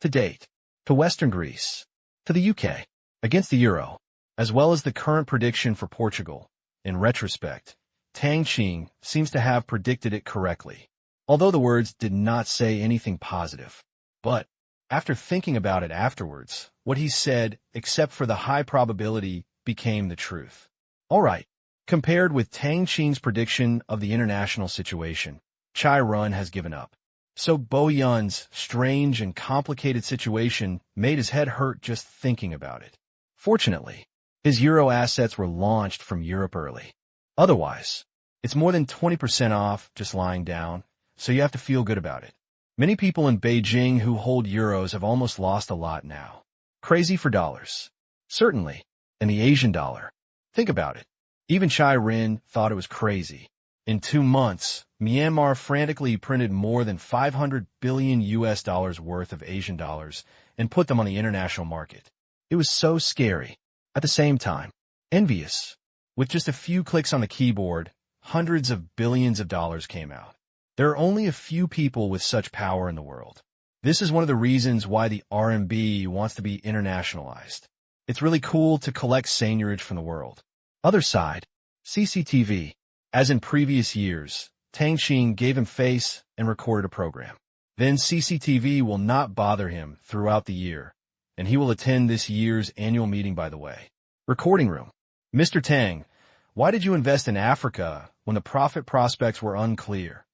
To date, to Western Greece, to the UK, against the euro, as well as the current prediction for Portugal. In retrospect, Tang Qing seems to have predicted it correctly, although the words did not say anything positive. But, after thinking about it afterwards, what he said, except for the high probability, became the truth. All right. Compared with Tang Qing's prediction of the international situation, Chiron has given up. So Bo Yun's strange and complicated situation made his head hurt just thinking about it. Fortunately, his euro assets were launched from Europe early. Otherwise, it's more than 20% off just lying down, so you have to feel good about it. Many people in Beijing who hold euros have almost lost a lot now. Crazy for dollars. Certainly. And the Asian dollar. Think about it. Even Chiron thought it was crazy. In 2 months, Myanmar frantically printed more than $500 billion worth of Asian dollars and put them on the international market. It was so scary. At the same time, envious. With just a few clicks on the keyboard, hundreds of billions of dollars came out. There are only a few people with such power in the world. This is one of the reasons why the RMB wants to be internationalized. It's really cool to collect seigniorage from the world. Other side, CCTV. As in previous years, Tang Qing gave him face and recorded a program. Then CCTV will not bother him throughout the year, and he will attend this year's annual meeting, by the way. Recording room. Mr. Tang, why did you invest in Africa when the profit prospects were unclear?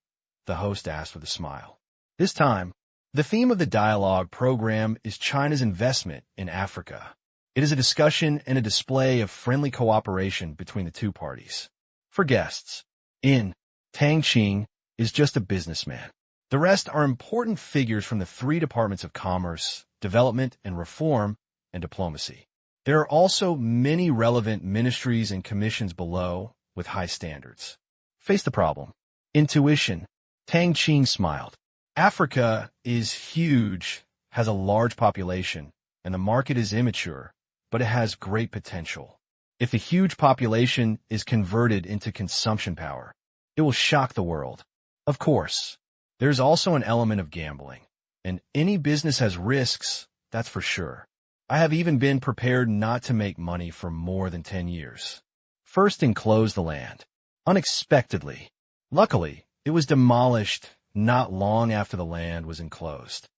The host asked with a smile. This time, the theme of the dialogue program is China's investment in Africa. It is a discussion and a display of friendly cooperation between the two parties. For guests, Tang Qing is just a businessman. The rest are important figures from the 3 departments of commerce, development and reform, and diplomacy. There are also many relevant ministries and commissions below with high standards. Face the problem. Intuition. Tang Qing smiled. Africa is huge, has a large population, and the market is immature, but it has great potential. If the huge population is converted into consumption power, it will shock the world. Of course, there's also an element of gambling, and any business has risks, that's for sure. I have even been prepared not to make money for more than 10 years. First enclose the land. Unexpectedly. Luckily, it was demolished not long after the land was enclosed.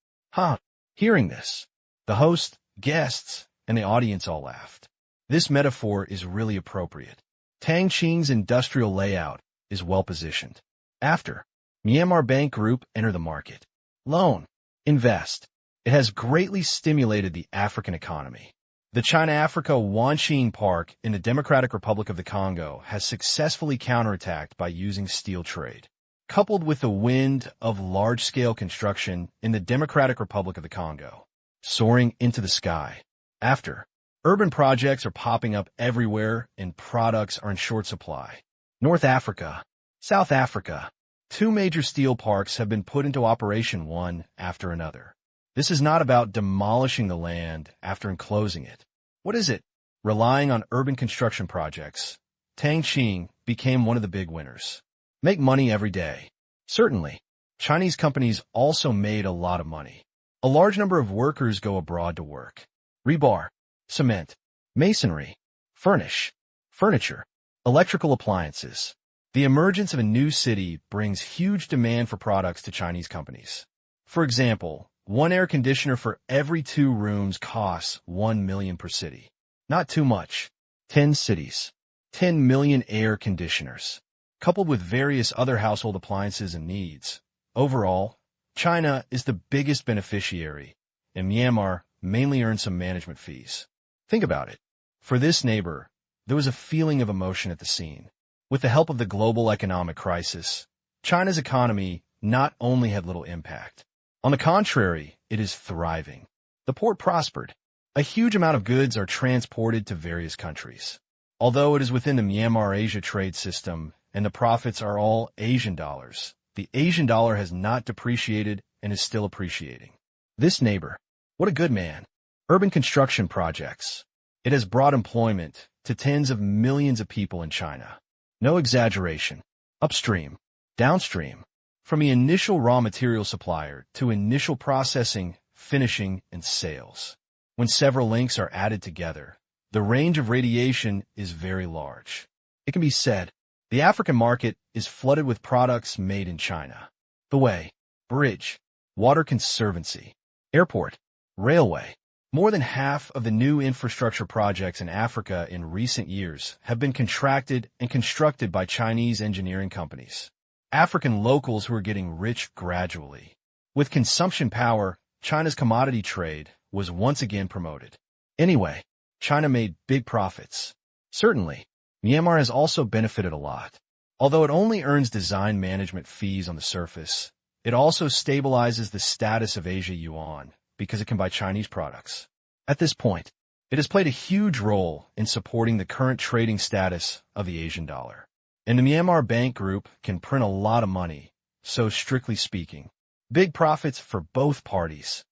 Hearing this, the host, guests, and the audience all laughed. This metaphor is really appropriate. Tang Qing's industrial layout is well positioned. After, Myanmar Bank Group enter the market. Loan. Invest. It has greatly stimulated the African economy. The China-Africa Wanqing Park in the Democratic Republic of the Congo has successfully counterattacked by using steel trade. Coupled with the wind of large-scale construction in the Democratic Republic of the Congo, soaring into the sky. After, Urban projects are popping up everywhere and products are in short supply. North Africa, South Africa. Two major steel parks have been put into operation one after another. This is not about demolishing the land after enclosing it. What is it? Relying on urban construction projects, Tang Qing became one of the big winners. Make money every day. Certainly, Chinese companies also made a lot of money. A large number of workers go abroad to work. Rebar, cement, masonry, furniture, electrical appliances. The emergence of a new city brings huge demand for products to Chinese companies. For example, one air conditioner for every 2 rooms costs 1 million per city. Not too much. 10 cities. 10 million air conditioners. Coupled with various other household appliances and needs. Overall, China is the biggest beneficiary, and Myanmar mainly earns some management fees. Think about it. For this neighbor, there was a feeling of emotion at the scene. With the help of the global economic crisis, China's economy not only had little impact. On the contrary, it is thriving. The port prospered. A huge amount of goods are transported to various countries. Although it is within the Myanmar-Asia trade system and the profits are all Asian dollars, the Asian dollar has not depreciated and is still appreciating. This neighbor, what a good man. Urban construction projects. It has brought employment to tens of millions of people in China. No exaggeration. Upstream, downstream, from the initial raw material supplier to initial processing, finishing, and sales. When several links are added together, the range of radiation is very large. It can be said, the African market is flooded with products made in China. The way, bridge, water conservancy, airport, railway. More than half of the new infrastructure projects in Africa in recent years have been contracted and constructed by Chinese engineering companies. African locals who are getting rich gradually. With consumption power, China's commodity trade was once again promoted. Anyway, China made big profits. Certainly, Myanmar has also benefited a lot. Although it only earns design management fees on the surface, it also stabilizes the status of Asia yuan because it can buy Chinese products. At this point, it has played a huge role in supporting the current trading status of the Asian dollar. And the Myanmar Bank Group can print a lot of money, so strictly speaking, big profits for both parties.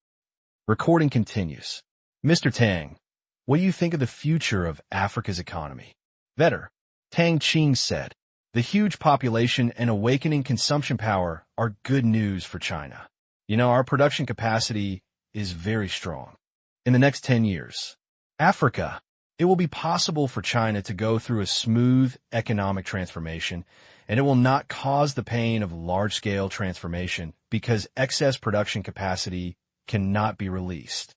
Recording continues. Mr. Tang, what do you think of the future of Africa's economy? Better, Tang Qing said. The huge population and awakening consumption power are good news for China. Our production capacity is very strong. In the next 10 years, Africa, it will be possible for China to go through a smooth economic transformation, and it will not cause the pain of large-scale transformation because excess production capacity cannot be released.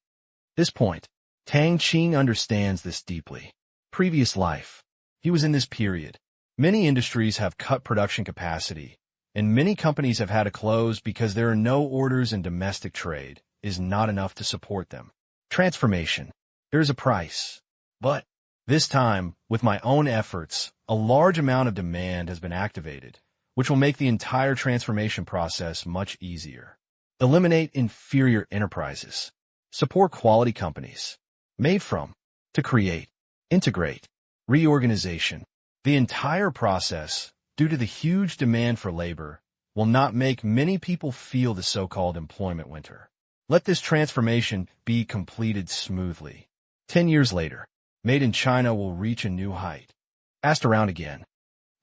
This point, Tang Qing understands this deeply. Previous life, he was in this period. Many industries have cut production capacity, and many companies have had to close because there are no orders and domestic trade is not enough to support them. Transformation. There is a price. But this time, with my own efforts, a large amount of demand has been activated, which will make the entire transformation process much easier. Eliminate inferior enterprises. Support quality companies. Made from, to create, integrate, reorganization. The entire process, due to the huge demand for labor, will not make many people feel the so-called employment winter. Let this transformation be completed smoothly. 10 years later, Made in China will reach a new height. Asked around again.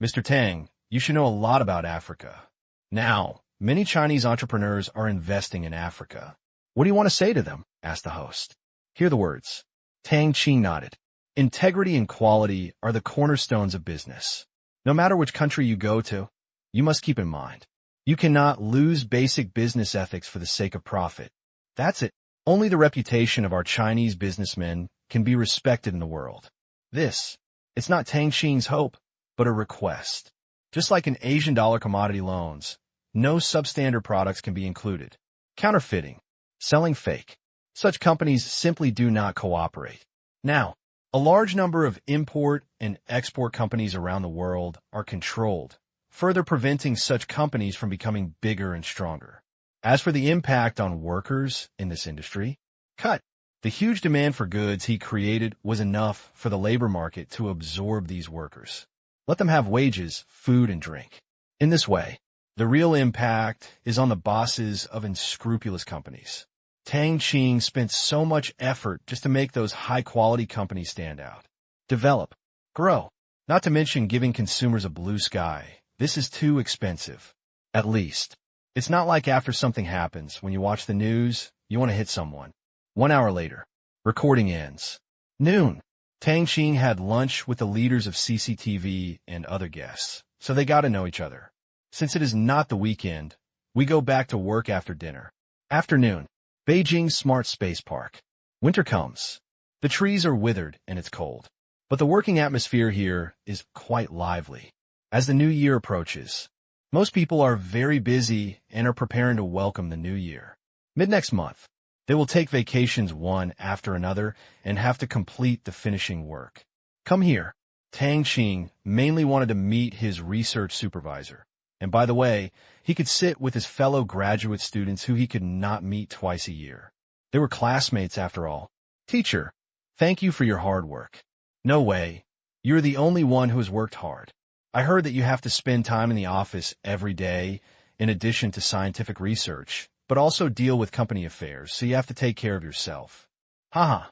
Mr. Tang, you should know a lot about Africa. Now, many Chinese entrepreneurs are investing in Africa. What do you want to say to them? Asked the host. Hear the words. Tang Qing nodded. Integrity and quality are the cornerstones of business. No matter which country you go to, you must keep in mind. You cannot lose basic business ethics for the sake of profit. That's it. Only the reputation of our Chinese businessmen can be respected in the world. It's not Tang Qing's hope, but a request. Just like in Asian dollar commodity loans, no substandard products can be included. Counterfeiting, selling fake. Such companies simply do not cooperate. Now, a large number of import and export companies around the world are controlled, further preventing such companies from becoming bigger and stronger. As for the impact on workers in this industry, cut. The huge demand for goods he created was enough for the labor market to absorb these workers. Let them have wages, food, and drink. In this way, the real impact is on the bosses of unscrupulous companies. Tang Qing spent so much effort just to make those high-quality companies stand out. Develop, grow, not to mention giving consumers a blue sky. This is too expensive. At least, it's not like after something happens, when you watch the news, you want to hit someone. 1 hour later, recording ends. Noon. Tang Qing had lunch with the leaders of CCTV and other guests, so they got to know each other. Since it is not the weekend, we go back to work after dinner. Afternoon. Beijing's Smart Space Park. Winter comes. The trees are withered and it's cold. But the working atmosphere here is quite lively. As the new year approaches, most people are very busy and are preparing to welcome the new year. Mid-next month, they will take vacations one after another and have to complete the finishing work. Come here. Tang Qing mainly wanted to meet his research supervisor. And by the way, he could sit with his fellow graduate students who he could not meet twice a year. They were classmates after all. Teacher, thank you for your hard work. No way. You're the only one who has worked hard. I heard that you have to spend time in the office every day, in addition to scientific research, but also deal with company affairs, so you have to take care of yourself. Haha,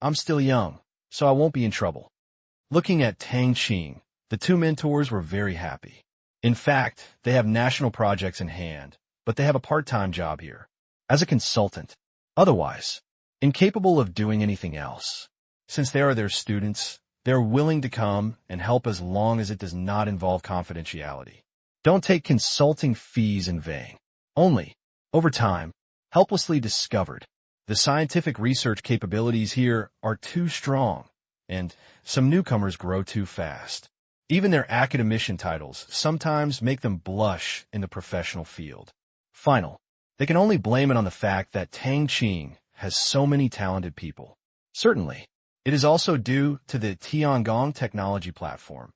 I'm still young, so I won't be in trouble. Looking at Tang Qing, the two mentors were very happy. In fact, they have national projects in hand, but they have a part-time job here, as a consultant. Otherwise, incapable of doing anything else. Since they are their students, they are willing to come and help as long as it does not involve confidentiality. Don't take consulting fees in vain. Only, over time, helplessly discovered. The scientific research capabilities here are too strong, and some newcomers grow too fast. Even their academician titles sometimes make them blush in the professional field. Final, they can only blame it on the fact that Tang Qing has so many talented people. Certainly, it is also due to the Tiangong technology platform.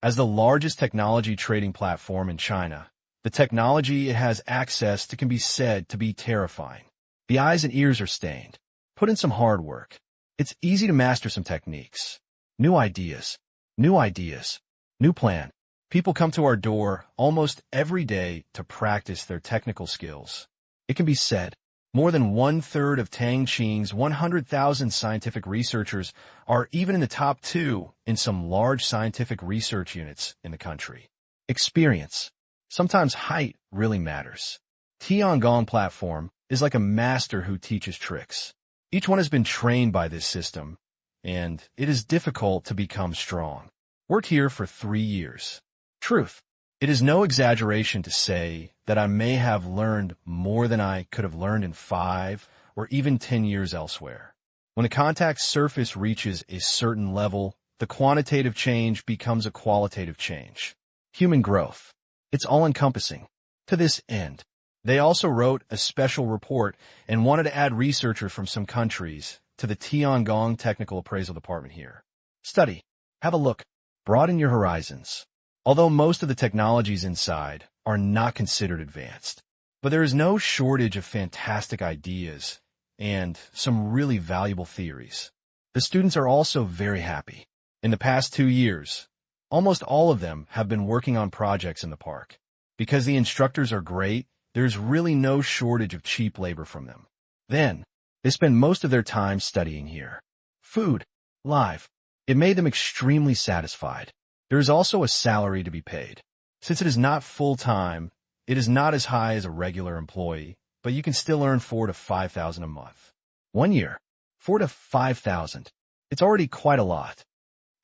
As the largest technology trading platform in China, the technology it has access to can be said to be terrifying. The eyes and ears are stained. Put in some hard work. It's easy to master some techniques. New ideas, new plan. People come to our door almost every day to practice their technical skills. It can be said, more than 1/3 of Tang Qing's 100,000 scientific researchers are even in the top 2 in some large scientific research units in the country. Experience, sometimes height, really matters. Tiangong platform is like a master who teaches tricks. Each one has been trained by this system, and it is difficult to become strong. Worked here for 3 years. Truth. It is no exaggeration to say that I may have learned more than I could have learned in 5 or even 10 years elsewhere. When a contact surface reaches a certain level, the quantitative change becomes a qualitative change. Human growth. It's all-encompassing. To this end, they also wrote a special report and wanted to add researchers from some countries to the Tiangong Technical Appraisal Department here. Study. Have a look. Broaden your horizons. Although most of the technologies inside are not considered advanced, but there is no shortage of fantastic ideas and some really valuable theories. The students are also very happy. In the past 2 years, almost all of them have been working on projects in the park. Because the instructors are great, there's really no shortage of cheap labor from them. Then, they spend most of their time studying here. Food, live. It made them extremely satisfied. There is also a salary to be paid. Since it is not full-time, it is not as high as a regular employee, but you can still earn $4,000 to $5,000 a month. 1 year, $4,000 to $5,000. It's already quite a lot.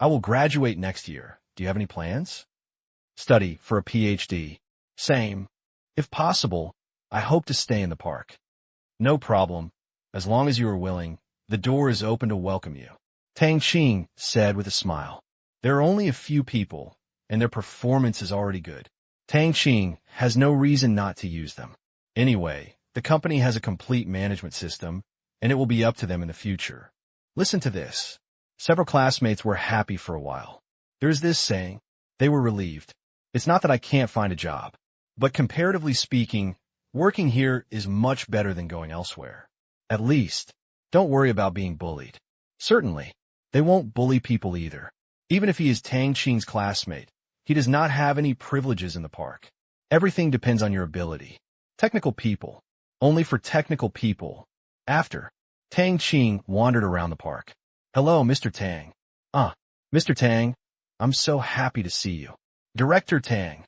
I will graduate next year. Do you have any plans? Study for a PhD. Same. If possible, I hope to stay in the park. No problem. As long as you are willing, the door is open to welcome you. Tang Qing said with a smile. There are only a few people, and their performance is already good. Tang Qing has no reason not to use them. Anyway, the company has a complete management system, and it will be up to them in the future. Listen to this. Several classmates were happy for a while. There's this saying, they were relieved. It's not that I can't find a job, but comparatively speaking, working here is much better than going elsewhere. At least, Don't worry about being bullied. Certainly, they won't bully people either. Even if he is Tang Qing's classmate, he does not have any privileges in the park. Everything depends on your ability. Technical people. Only for technical people. After, Tang Qing wandered around the park. Hello, Mr. Tang. Mr. Tang, I'm so happy to see you. Director Tang.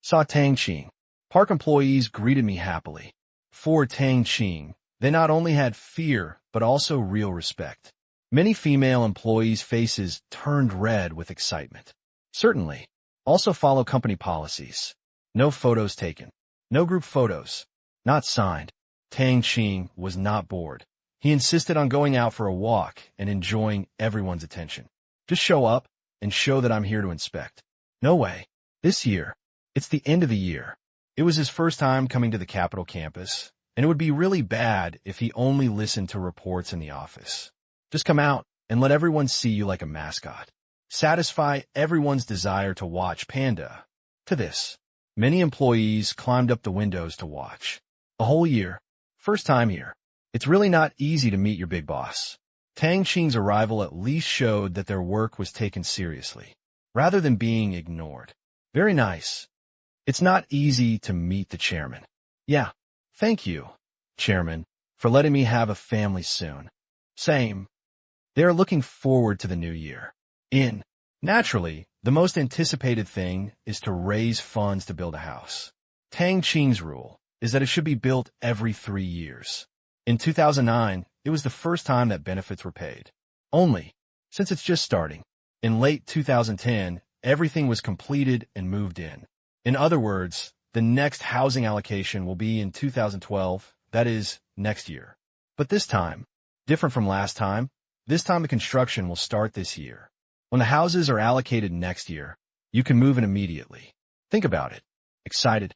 Saw Tang Qing. Park employees greeted me happily. For Tang Qing, they not only had fear, but also real respect. Many female employees' faces turned red with excitement. Certainly. Also follow company policies. No photos taken. No group photos. Not signed. Tang Qing was not bored. He insisted on going out for a walk and enjoying everyone's attention. Just show up and show that I'm here to inspect. No way. This year, it's the end of the year. It was his first time coming to the Capitol campus, and it would be really bad if he only listened to reports in the office. Just come out and let everyone see you like a mascot. Satisfy everyone's desire to watch Panda. To this, many employees climbed up the windows to watch. A whole year. First time here. It's really not easy to meet your big boss. Tang Qing's arrival at least showed that their work was taken seriously, rather than being ignored. Very nice. It's not easy to meet the chairman. Yeah, thank you, chairman, for letting me have a family soon. Same. They are looking forward to the new year. Naturally, the most anticipated thing is to raise funds to build a house. Tang Qing's rule is that it should be built every 3 years. In 2009, it was the first time that benefits were paid. Only, since it's just starting. In late 2010, everything was completed and moved in. In other words, the next housing allocation will be in 2012, that is, next year. But this time, different from last time, this time the construction will start this year. When the houses are allocated next year, you can move in immediately. Think about it. Excited.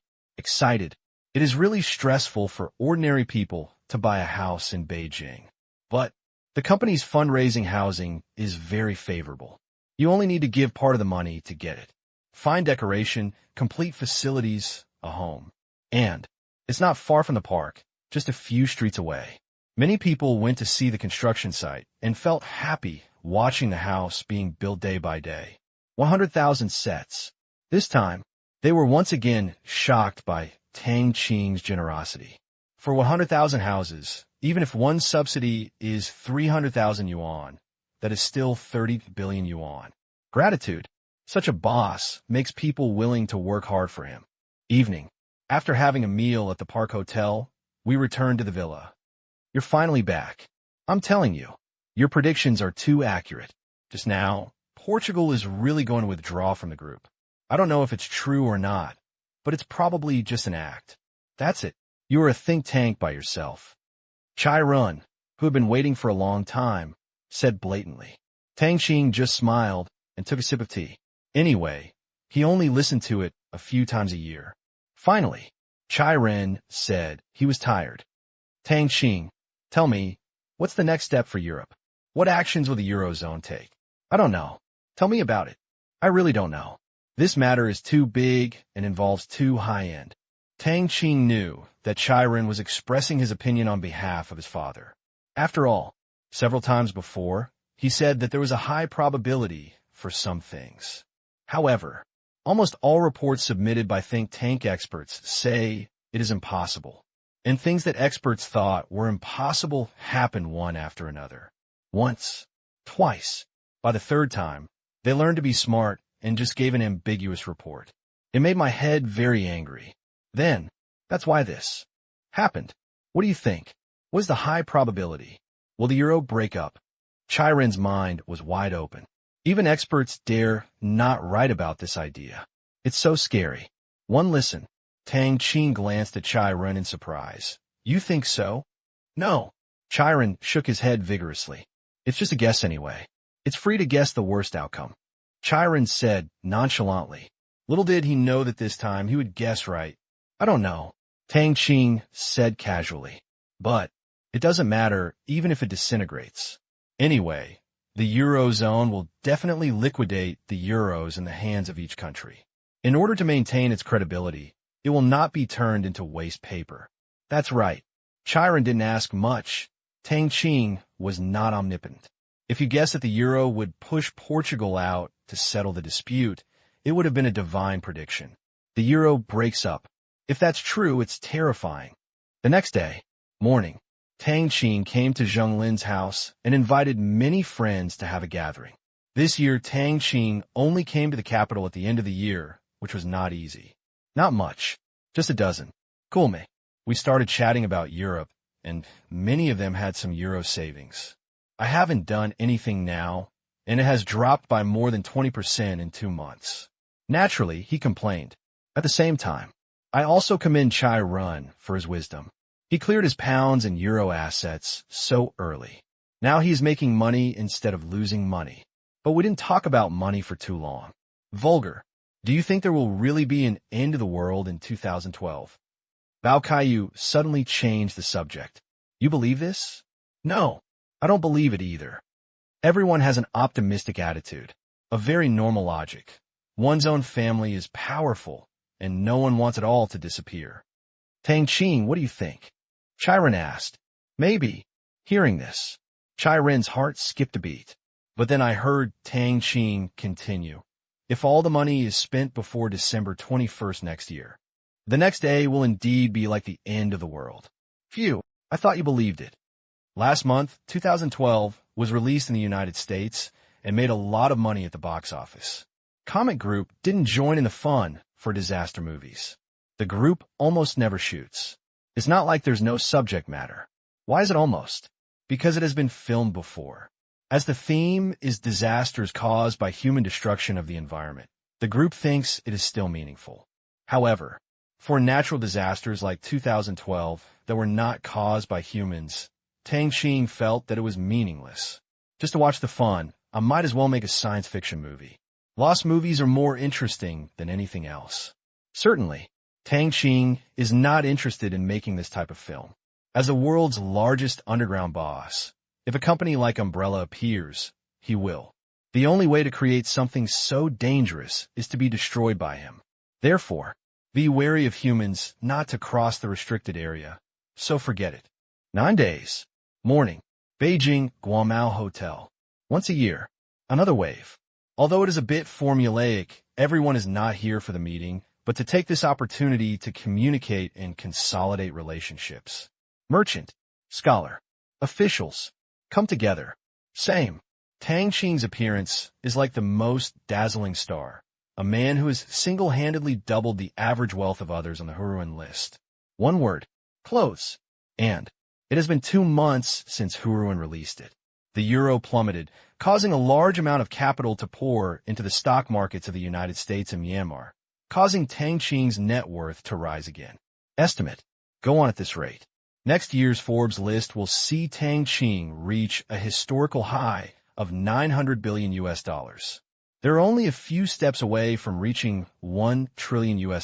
It is really stressful for ordinary people to buy a house in Beijing. But the company's fundraising housing is very favorable. You only need to give part of the money to get it. Fine decoration, complete facilities, a home. And it's not far from the park, just a few streets away. Many people went to see the construction site and felt happy watching the house being built day by day. 100,000 sets. This time, they were once again shocked by Tang Qing's generosity. For 100,000 houses, even if one subsidy is 300,000 yuan, that is still 30 billion yuan. Gratitude. Such a boss makes people willing to work hard for him. Evening. After having a meal at the park hotel, we returned to the villa. You're finally back. I'm telling you, your predictions are too accurate. Just now, Portugal is really going to withdraw from the group. I don't know if it's true or not, but it's probably just an act. That's it. You are a think tank by yourself. Chai Run, who had been waiting for a long time, said blatantly. Tang Qing just smiled and took a sip of tea. Anyway, he only listened to it a few times a year. Finally, Chai Ren said he was tired. Tang Qing, tell me, what's the next step for Europe? What actions will the Eurozone take? I don't know. Tell me about it. I really don't know. This matter is too big and involves too high-end. Tang Qing knew that Chai Ren was expressing his opinion on behalf of his father. After all, several times before, he said that there was a high probability for some things. However, almost all reports submitted by think tank experts say it is impossible, and things that experts thought were impossible happen one after another. Once, twice. By the third time, they learned to be smart and just gave an ambiguous report. It made my head very angry. Then, that's why this happened. What do you think? What is the high probability? Will the euro break up? Chai Ren's mind was wide open. Even experts dare not write about this idea. It's so scary. One listen. Tang Qing glanced at Chai Ren in surprise. You think so? No. Chai Ren shook his head vigorously. It's just a guess anyway. It's free to guess the worst outcome. Chai Ren said nonchalantly. Little did he know that this time he would guess right. I don't know. Tang Qing said casually. But it doesn't matter even if it disintegrates. Anyway, the Eurozone will definitely liquidate the euros in the hands of each country. In order to maintain its credibility, it will not be turned into waste paper. That's right. Chai Ren didn't ask much. Tang Qing was not omnipotent. If you guessed that the euro would push Portugal out to settle the dispute, it would have been a divine prediction. The euro breaks up. If that's true, it's terrifying. The next day, morning, Tang Qing came to Zheng Lin's house and invited many friends to have a gathering. This year, Tang Qing only came to the capital at the end of the year, which was not easy. Not much, just a dozen. Cool, me. We started chatting about Europe, and many of them had some euro savings. I haven't done anything now, and it has dropped by more than 20% in 2 months. Naturally, he complained. At the same time, I also commend Chai Run for his wisdom. He cleared his pounds and euro assets so early. Now he is making money instead of losing money. But we didn't talk about money for too long. Vulgar. Do you think there will really be an end to the world in 2012? Bao Kaiyu suddenly changed the subject. You believe this? No, I don't believe it either. Everyone has an optimistic attitude, a very normal logic. One's own family is powerful, and no one wants it all to disappear. Tang Qing, what do you think? Chiren asked. Maybe. Hearing this, Chiren's heart skipped a beat. But then I heard Tang Qing continue. If all the money is spent before December 21st next year, the next day will indeed be like the end of the world. Phew, I thought you believed it. Last month, 2012, was released in the United States and made a lot of money at the box office. Comic Group didn't join in the fun for disaster movies. The group almost never shoots. It's not like there's no subject matter. Why is it almost? Because it has been filmed before. As the theme is disasters caused by human destruction of the environment, the group thinks it is still meaningful. However, for natural disasters like 2012 that were not caused by humans, Tang Qing felt that it was meaningless. Just to watch the fun, I might as well make a science fiction movie. Lost movies are more interesting than anything else. Certainly, Tang Qing is not interested in making this type of film. As the world's largest underground boss, if a company like Umbrella appears, he will. The only way to create something so dangerous is to be destroyed by him. Therefore, be wary of humans not to cross the restricted area. So forget it. 9 days. Morning. Beijing Guomao Hotel. Once a year. Another wave. Although it is a bit formulaic, everyone is not here for the meeting, but to take this opportunity to communicate and consolidate relationships. Merchant. Scholar. Officials. Come together. Same. Tang Qing's appearance is like the most dazzling star, a man who has single-handedly doubled the average wealth of others on the Huruan list. One word. Close. And it has been 2 months since Huruan released it. The euro plummeted, causing a large amount of capital to pour into the stock markets of the United States and Myanmar, causing Tang Qing's net worth to rise again. Estimate. Go on at this rate. Next year's Forbes list will see Tang Qing reach a historical high of $900 billion. They're only a few steps away from reaching $1 trillion.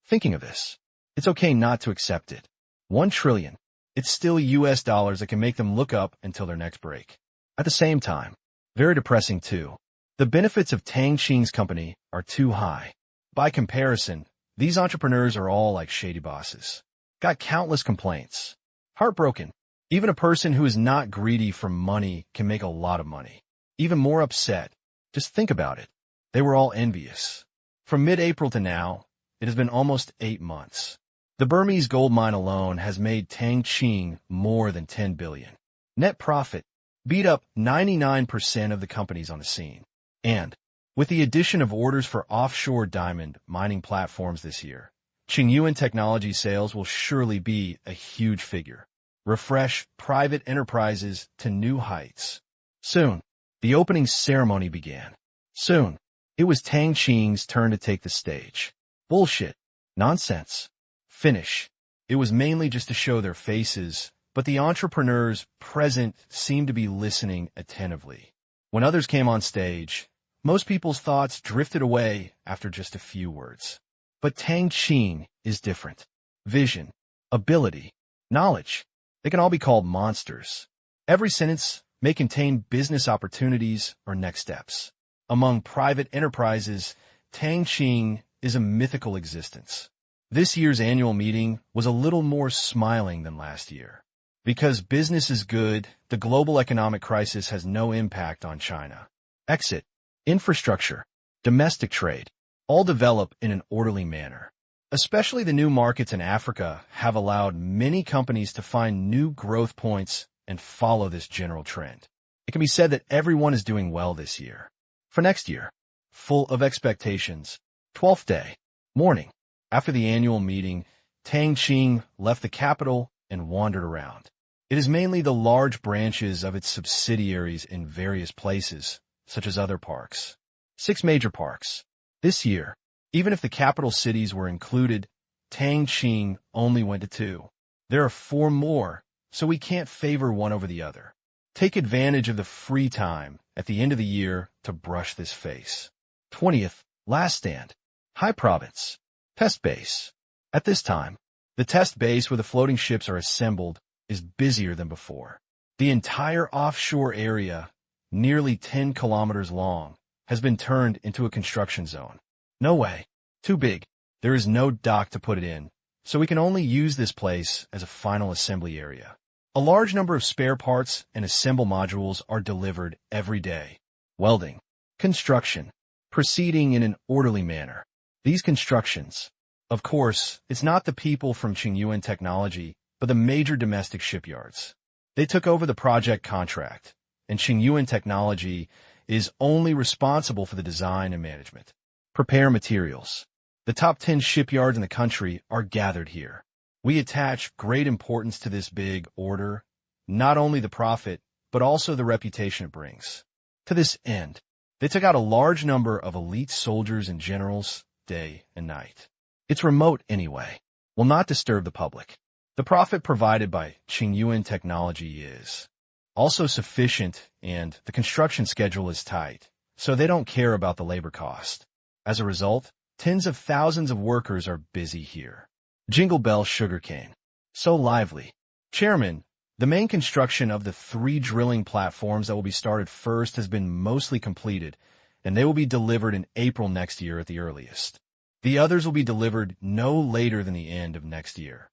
Thinking of this, it's okay not to accept it. 1 trillion. It's still US dollars that can make them look up until their next break. At the same time, very depressing too. The benefits of Tang Qing's company are too high. By comparison, these entrepreneurs are all like shady bosses. Got countless complaints. Heartbroken. Even a person who is not greedy for money can make a lot of money. Even more upset. Just think about it. They were all envious. From mid-April to now, it has been almost 8 months. The Burmese gold mine alone has made Tang Qing more than $10 billion. Net profit beat up 99% of the companies on the scene. And, with the addition of orders for offshore diamond mining platforms this year, Qingyuan Technology sales will surely be a huge figure. Refresh private enterprises to new heights. Soon, the opening ceremony began. Soon, it was Tang Qing's turn to take the stage. Bullshit. Nonsense. Finish. It was mainly just to show their faces, but the entrepreneurs present seemed to be listening attentively. When others came on stage, most people's thoughts drifted away after just a few words. But Tang Qing is different. Vision, ability, knowledge. They can all be called monsters. Every sentence may contain business opportunities or next steps. Among private enterprises, Tang Qing is a mythical existence. This year's annual meeting was a little more smiling than last year. Because business is good, the global economic crisis has no impact on China. Exit. Infrastructure. Domestic trade. All develop in an orderly manner. Especially the new markets in Africa have allowed many companies to find new growth points and follow this general trend. It can be said that everyone is doing well this year. For next year, full of expectations. 12th day. Morning. After the annual meeting, Tang Qing left the capital and wandered around. It is mainly the large branches of its subsidiaries in various places, such as other parks. 6 major parks. This year, even if the capital cities were included, Tang Qing only went to 2. There are 4 more, so we can't favor one over the other. Take advantage of the free time at the end of the year to brush this face. 20th, last stand. High Province. Test base. At this time, the test base where the floating ships are assembled is busier than before. The entire offshore area, nearly 10 kilometers long, has been turned into a construction zone. No way. Too big. There is no dock to put it in, so we can only use this place as a final assembly area. A large number of spare parts and assemble modules are delivered every day. Welding. Construction. Proceeding in an orderly manner. These constructions. Of course, it's not the people from Qingyuan Technology, but the major domestic shipyards. They took over the project contract, and Qingyuan Technology is only responsible for the design and management. Prepare materials. The top 10 shipyards in the country are gathered here. We attach great importance to this big order, not only the profit, but also the reputation it brings. To this end, they took out a large number of elite soldiers and generals, day and night. It's remote anyway, will not disturb the public. The profit provided by Qingyuan Technology is also sufficient, and the construction schedule is tight, so they don't care about the labor cost. As a result, tens of thousands of workers are busy here. Jingle Bell Sugarcane. So lively. Chairman, the main construction of the 3 drilling platforms that will be started first has been mostly completed, and they will be delivered in April next year at the earliest. The others will be delivered no later than the end of next year.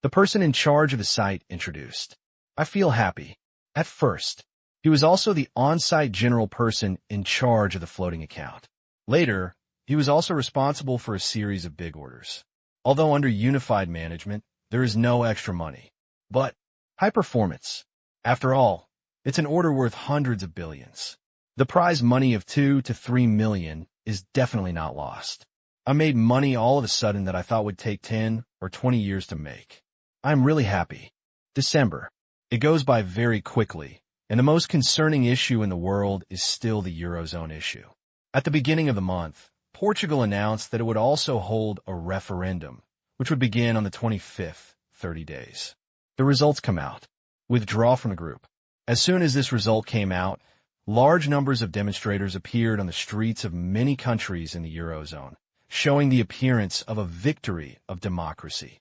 The person in charge of the site introduced. I feel happy. At first, he was also the on-site general person in charge of the floating account. Later, he was also responsible for a series of big orders. Although under unified management, there is no extra money. But high performance. After all, it's an order worth hundreds of billions. The prize money of 2 to 3 million is definitely not lost. I made money all of a sudden that I thought would take 10 or 20 years to make. I'm really happy. December. It goes by very quickly, and the most concerning issue in the world is still the Eurozone issue. At the beginning of the month, Portugal announced that it would also hold a referendum, which would begin on the 25th, 30 days. The results come out. Withdraw from the group. As soon as this result came out, large numbers of demonstrators appeared on the streets of many countries in the Eurozone, showing the appearance of a victory of democracy.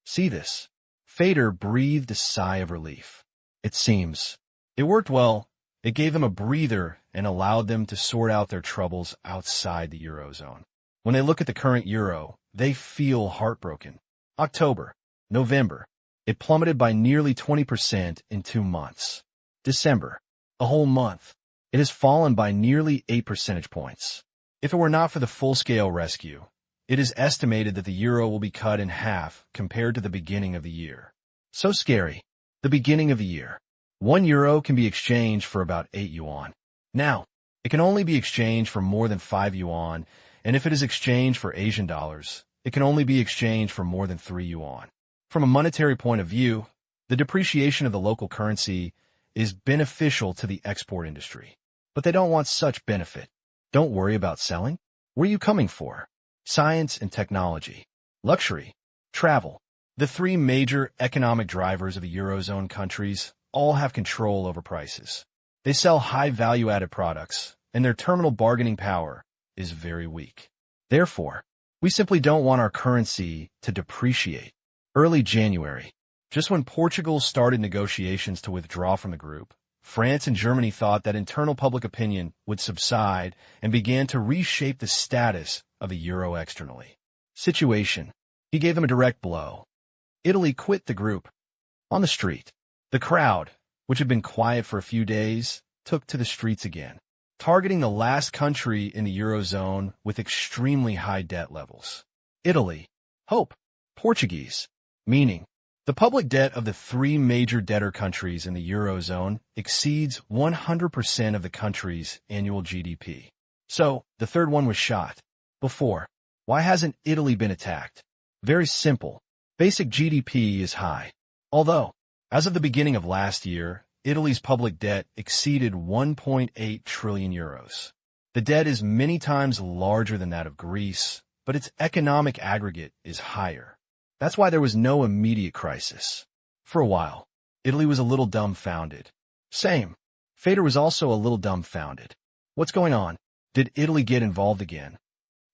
See this. Fader breathed a sigh of relief. It seems. It worked well. It gave them a breather and allowed them to sort out their troubles outside the Eurozone. When they look at the current euro, they feel heartbroken. October, November. It plummeted by nearly 20% in 2 months. December, a whole month. It has fallen by nearly 8 percentage points. If it were not for the full-scale rescue, it is estimated that the euro will be cut in half compared to the beginning of the year. So scary. The beginning of the year. 1 euro can be exchanged for about 8 yuan. Now, it can only be exchanged for more than 5 yuan, and if it is exchanged for Asian dollars, it can only be exchanged for more than 3 yuan. From a monetary point of view, the depreciation of the local currency is beneficial to the export industry. But they don't want such benefit. Don't worry about selling. Where are you coming for? Science and technology, luxury, travel. The 3 major economic drivers of the Eurozone countries all have control over prices. They sell high value-added products, and their terminal bargaining power is very weak. Therefore, we simply don't want our currency to depreciate. Early January, just when Portugal started negotiations to withdraw from the group, France and Germany thought that internal public opinion would subside and began to reshape the status of the euro externally. Situation. He gave them a direct blow. Italy quit the group. On the street, The crowd, which had been quiet for a few days, took to the streets again, targeting the last country in the Eurozone with extremely high debt levels. Italy. Hope. Portuguese. Meaning, the public debt of the three major debtor countries in the Eurozone exceeds 100% of the country's annual GDP. So, the third one was shot. Before, why hasn't Italy been attacked? Very simple. Basic GDP is high. Although, as of the beginning of last year, Italy's public debt exceeded 1.8 trillion euros. The debt is many times larger than that of Greece, but its economic aggregate is higher. That's why there was no immediate crisis. For a while, Italy was a little dumbfounded. Same. Fader was also a little dumbfounded. What's going on? Did Italy get involved again?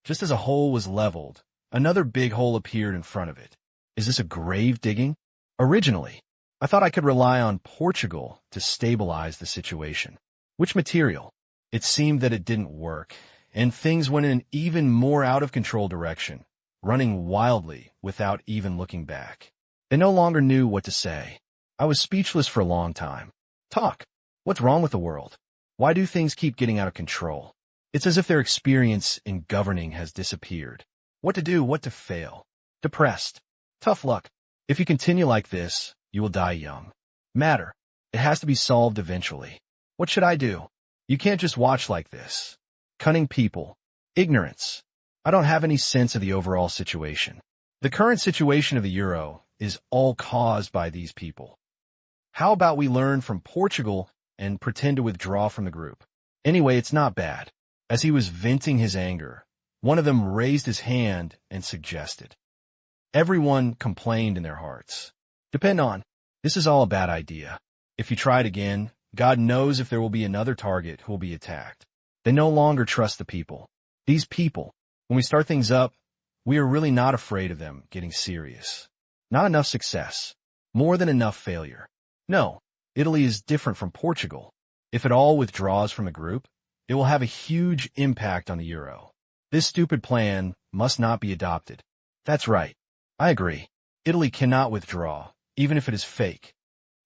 Just as a hole was leveled, another big hole appeared in front of it. Is this a grave digging? Originally, I thought I could rely on Portugal to stabilize the situation. Which material? It seemed that it didn't work, and things went in an even more out-of-control direction, running wildly without even looking back. They no longer knew what to say. I was speechless for a long time. Talk. What's wrong with the world? Why do things keep getting out of control? It's as if their experience in governing has disappeared. What to do, what to fail. Depressed. Tough luck. If you continue like this, you will die young. Matter. It has to be solved eventually. What should I do? You can't just watch like this. Cunning people. Ignorance. I don't have any sense of the overall situation. The current situation of the euro is all caused by these people. How about we learn from Portugal and pretend to withdraw from the group? Anyway, it's not bad. As he was venting his anger, one of them raised his hand and suggested. Everyone complained in their hearts. Depend on. This is all a bad idea. If you try it again, God knows if there will be another target who will be attacked. They no longer trust the people. These people, when we start things up, we are really not afraid of them getting serious. Not enough success. More than enough failure. No, Italy is different from Portugal. If it all withdraws from the group, it will have a huge impact on the euro. This stupid plan must not be adopted. That's right. I agree. Italy cannot withdraw, even if it is fake.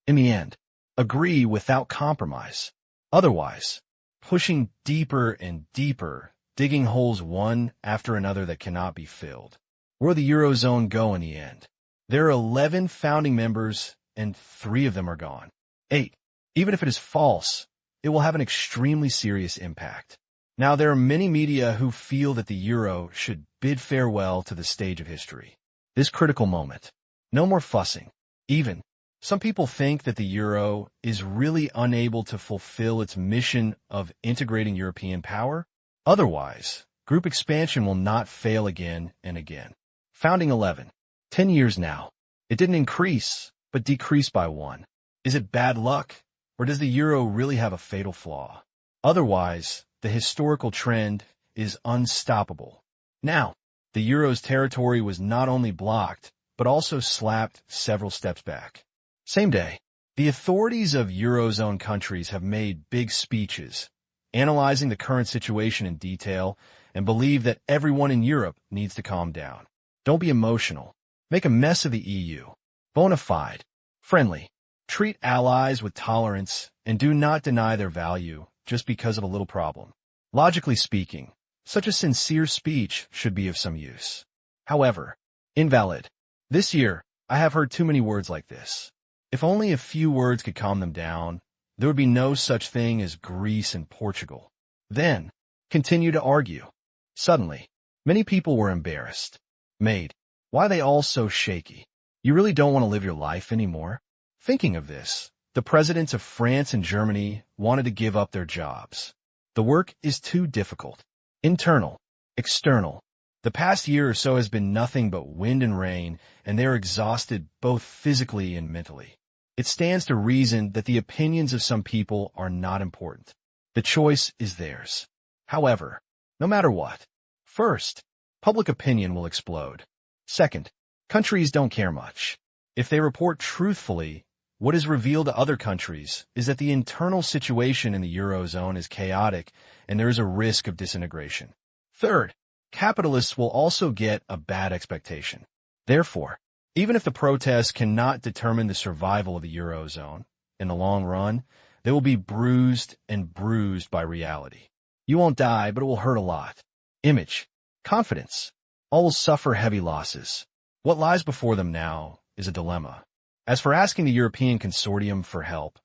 In the end, agree without compromise. Otherwise, pushing deeper and deeper, digging holes one after another that cannot be filled. Where the Eurozone go in the end? There are 11 founding members, and 3 of them are gone. 8. Even if it is false, it will have an extremely serious impact. Now, there are many media who feel that the euro should bid farewell to the stage of history. This critical moment. No more fussing. Even, some people think that the euro is really unable to fulfill its mission of integrating European power. Otherwise, group expansion will not fail again and again. Founding 11. 10 years now. It didn't increase, but decreased by 1. Is it bad luck, or does the euro really have a fatal flaw? Otherwise, the historical trend is unstoppable. Now, the euro's territory was not only blocked, but also slapped several steps back. Same day, the authorities of Eurozone countries have made big speeches, analyzing the current situation in detail, and believe that everyone in Europe needs to calm down. Don't be emotional. Make a mess of the EU. Bona fide. Friendly. Treat allies with tolerance, and do not deny their value just because of a little problem. Logically speaking, such a sincere speech should be of some use. However, invalid. This year, I have heard too many words like this. If only a few words could calm them down, there would be no such thing as Greece and Portugal. Then, continue to argue. Suddenly, many people were embarrassed. Made. Why are they all so shaky? You really don't want to live your life anymore? Thinking of this, the presidents of France and Germany wanted to give up their jobs. The work is too difficult. Internal, external. The past year or so has been nothing but wind and rain, and they are exhausted both physically and mentally. It stands to reason that the opinions of some people are not important. The choice is theirs. However, no matter what, first, public opinion will explode. Second, countries don't care much. If they report truthfully, what is revealed to other countries is that the internal situation in the Eurozone is chaotic and there is a risk of disintegration. Third, capitalists will also get a bad expectation. Therefore, Even if the protests cannot determine the survival of the Eurozone, in the long run, they will be bruised and bruised by reality. You won't die, but it will hurt a lot. Image, confidence, all will suffer heavy losses. What lies before them now is a dilemma. As for asking the European Consortium for help,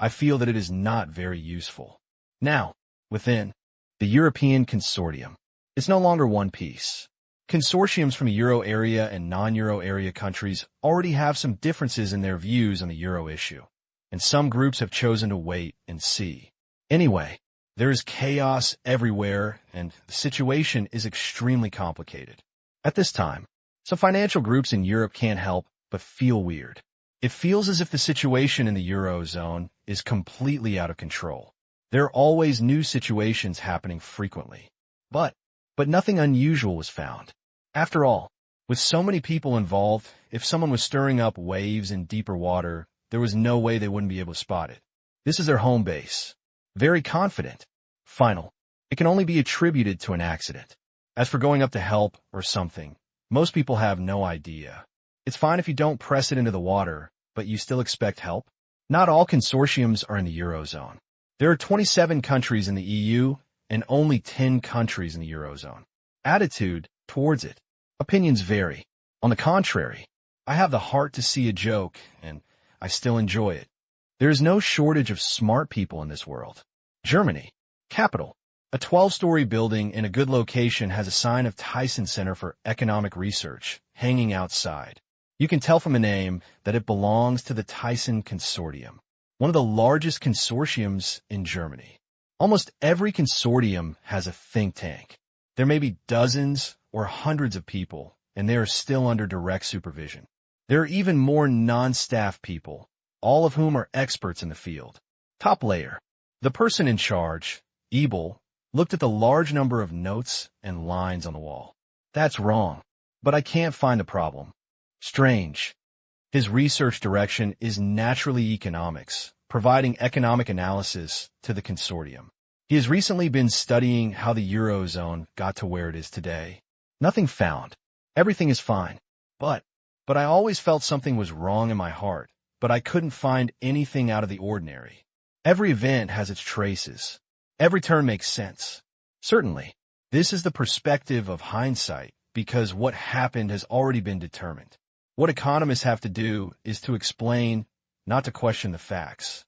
I feel that it is not very useful. Now, within the European Consortium, it's no longer one piece. Consortiums from the Euro area and non-Euro area countries already have some differences in their views on the Euro issue, and some groups have chosen to wait and see. Anyway, there is chaos everywhere, and the situation is extremely complicated. At this time, some financial groups in Europe can't help but feel weird. It feels as if the situation in the Eurozone is completely out of control. There are always new situations happening frequently. But nothing unusual was found. After all, with so many people involved, if someone was stirring up waves in deeper water, there was no way they wouldn't be able to spot it. This is their home base. Very confident. Final. It can only be attributed to an accident. As for going up to help or something, most people have no idea. It's fine if you don't press it into the water, but you still expect help? Not all consortiums are in the Eurozone. There are 27 countries in the EU and only 10 countries in the Eurozone. Attitude towards it. Opinions vary. On the contrary, I have the heart to see a joke, and I still enjoy it. There is no shortage of smart people in this world. Germany. Capital. A 12-story building in a good location has a sign of Tyson Center for Economic Research hanging outside. You can tell from the name that it belongs to the Tyson Consortium, one of the largest consortiums in Germany. Almost every consortium has a think tank. There may be dozens or hundreds of people, and they are still under direct supervision. There are even more non-staff people, all of whom are experts in the field. Top layer. The person in charge, Ebel, looked at the large number of notes and lines on the wall. That's wrong, but I can't find the problem. Strange. His research direction is naturally economics, providing economic analysis to the consortium. He has recently been studying how the Eurozone got to where it is today. Nothing found. Everything is fine. But I always felt something was wrong in my heart, but I couldn't find anything out of the ordinary. Every event has its traces. Every turn makes sense. Certainly, this is the perspective of hindsight, because what happened has already been determined. What economists have to do is to explain, not to question the facts.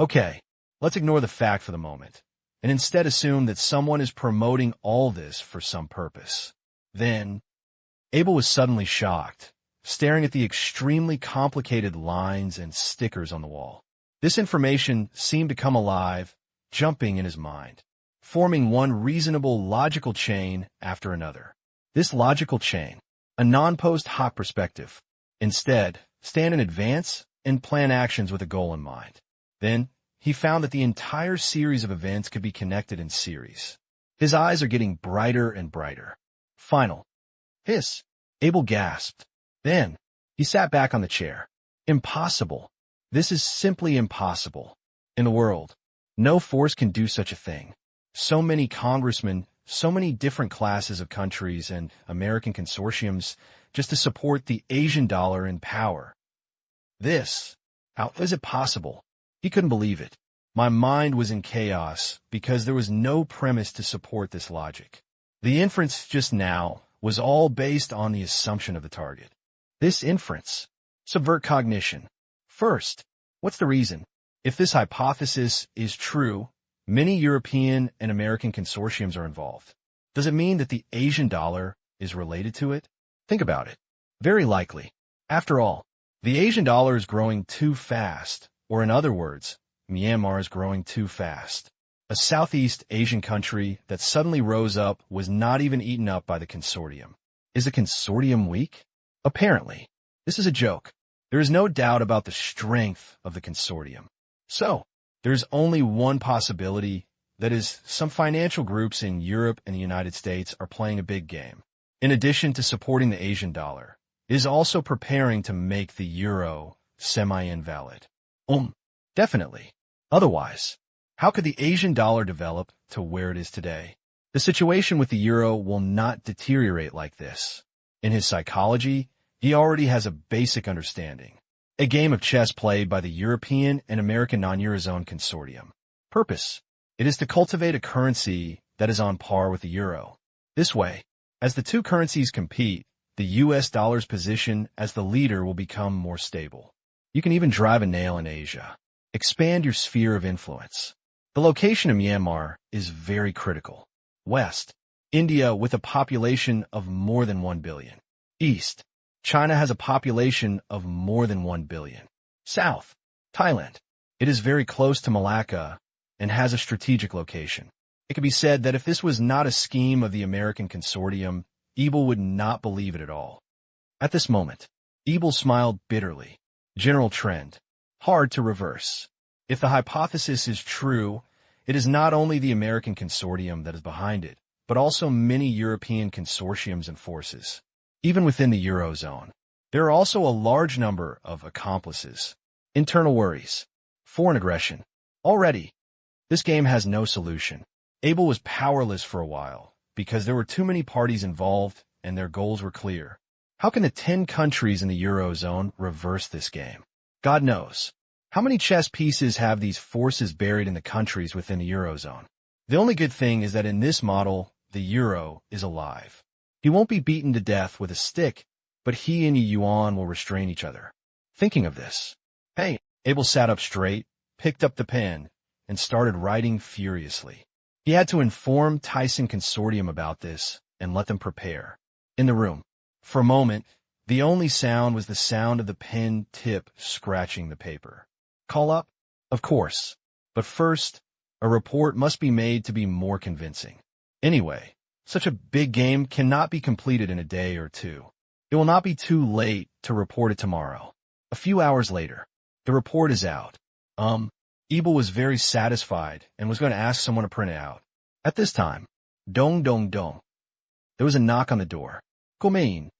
Okay, let's ignore the fact for the moment, and instead assume that someone is promoting all this for some purpose. Then, Abel was suddenly shocked, staring at the extremely complicated lines and stickers on the wall. This information seemed to come alive, jumping in his mind, forming one reasonable logical chain after another. This logical chain, a non-post hoc perspective. Instead, stand in advance and plan actions with a goal in mind. Then, he found that the entire series of events could be connected in series. His eyes are getting brighter and brighter. Final. Hiss. Abel gasped. Then, he sat back on the chair. Impossible. This is simply impossible. In the world, no force can do such a thing. So many congressmen, so many different classes of countries and American consortiums just to support the Asian dollar in power. How is it possible? He couldn't believe it. My mind was in chaos because there was no premise to support this logic. The inference just now was all based on the assumption of the target. This inference subvert cognition. First, what's the reason? If this hypothesis is true, many European and American consortiums are involved. Does it mean that the Asian dollar is related to it? Think about it. Very likely. After all, the Asian dollar is growing too fast, or in other words, Myanmar is growing too fast. A Southeast Asian country that suddenly rose up was not even eaten up by the consortium. Is the consortium weak? Apparently. This is a joke. There is no doubt about the strength of the consortium. So, there's only one possibility, that is, some financial groups in Europe and the United States are playing a big game. In addition to supporting the Asian dollar, it is also preparing to make the euro semi-invalid. Definitely. Otherwise, how could the Asian dollar develop to where it is today? The situation with the euro will not deteriorate like this. In his psychology, he already has a basic understanding. A game of chess played by the European and American non-Eurozone consortium. Purpose: it is to cultivate a currency that is on par with the euro. This way, as the two currencies compete, the US dollar's position as the leader will become more stable. You can even drive a nail in Asia. Expand your sphere of influence. The location of Myanmar is very critical. West, India with a population of more than 1 billion. East, China has a population of more than 1 billion. South, Thailand. It is very close to Malacca and has a strategic location. It could be said that if this was not a scheme of the American consortium, Ebel would not believe it at all. At this moment, Ebel smiled bitterly. General trend. Hard to reverse. If the hypothesis is true, it is not only the American consortium that is behind it, but also many European consortiums and forces. Even within the Eurozone, there are also a large number of accomplices. Internal worries. Foreign aggression. Already, this game has no solution. Abel was powerless for a while, because there were too many parties involved and their goals were clear. How can the 10 countries in the Eurozone reverse this game? God knows. How many chess pieces have these forces buried in the countries within the Eurozone? The only good thing is that in this model, the euro is alive. He won't be beaten to death with a stick, but he and yuan will restrain each other. Thinking of this, hey, Abel sat up straight, picked up the pen, and started writing furiously. He had to inform Tyson Consortium about this and let them prepare. In the room, for a moment, the only sound was the sound of the pen tip scratching the paper. Call up? Of course. But first, a report must be made to be more convincing. Anyway, such a big game cannot be completed in a day or two. It will not be too late to report it tomorrow. A few hours later, the report is out. Ebel was very satisfied and was going to ask someone to print it out. At this time, dong dong dong. There was a knock on the door. Come in.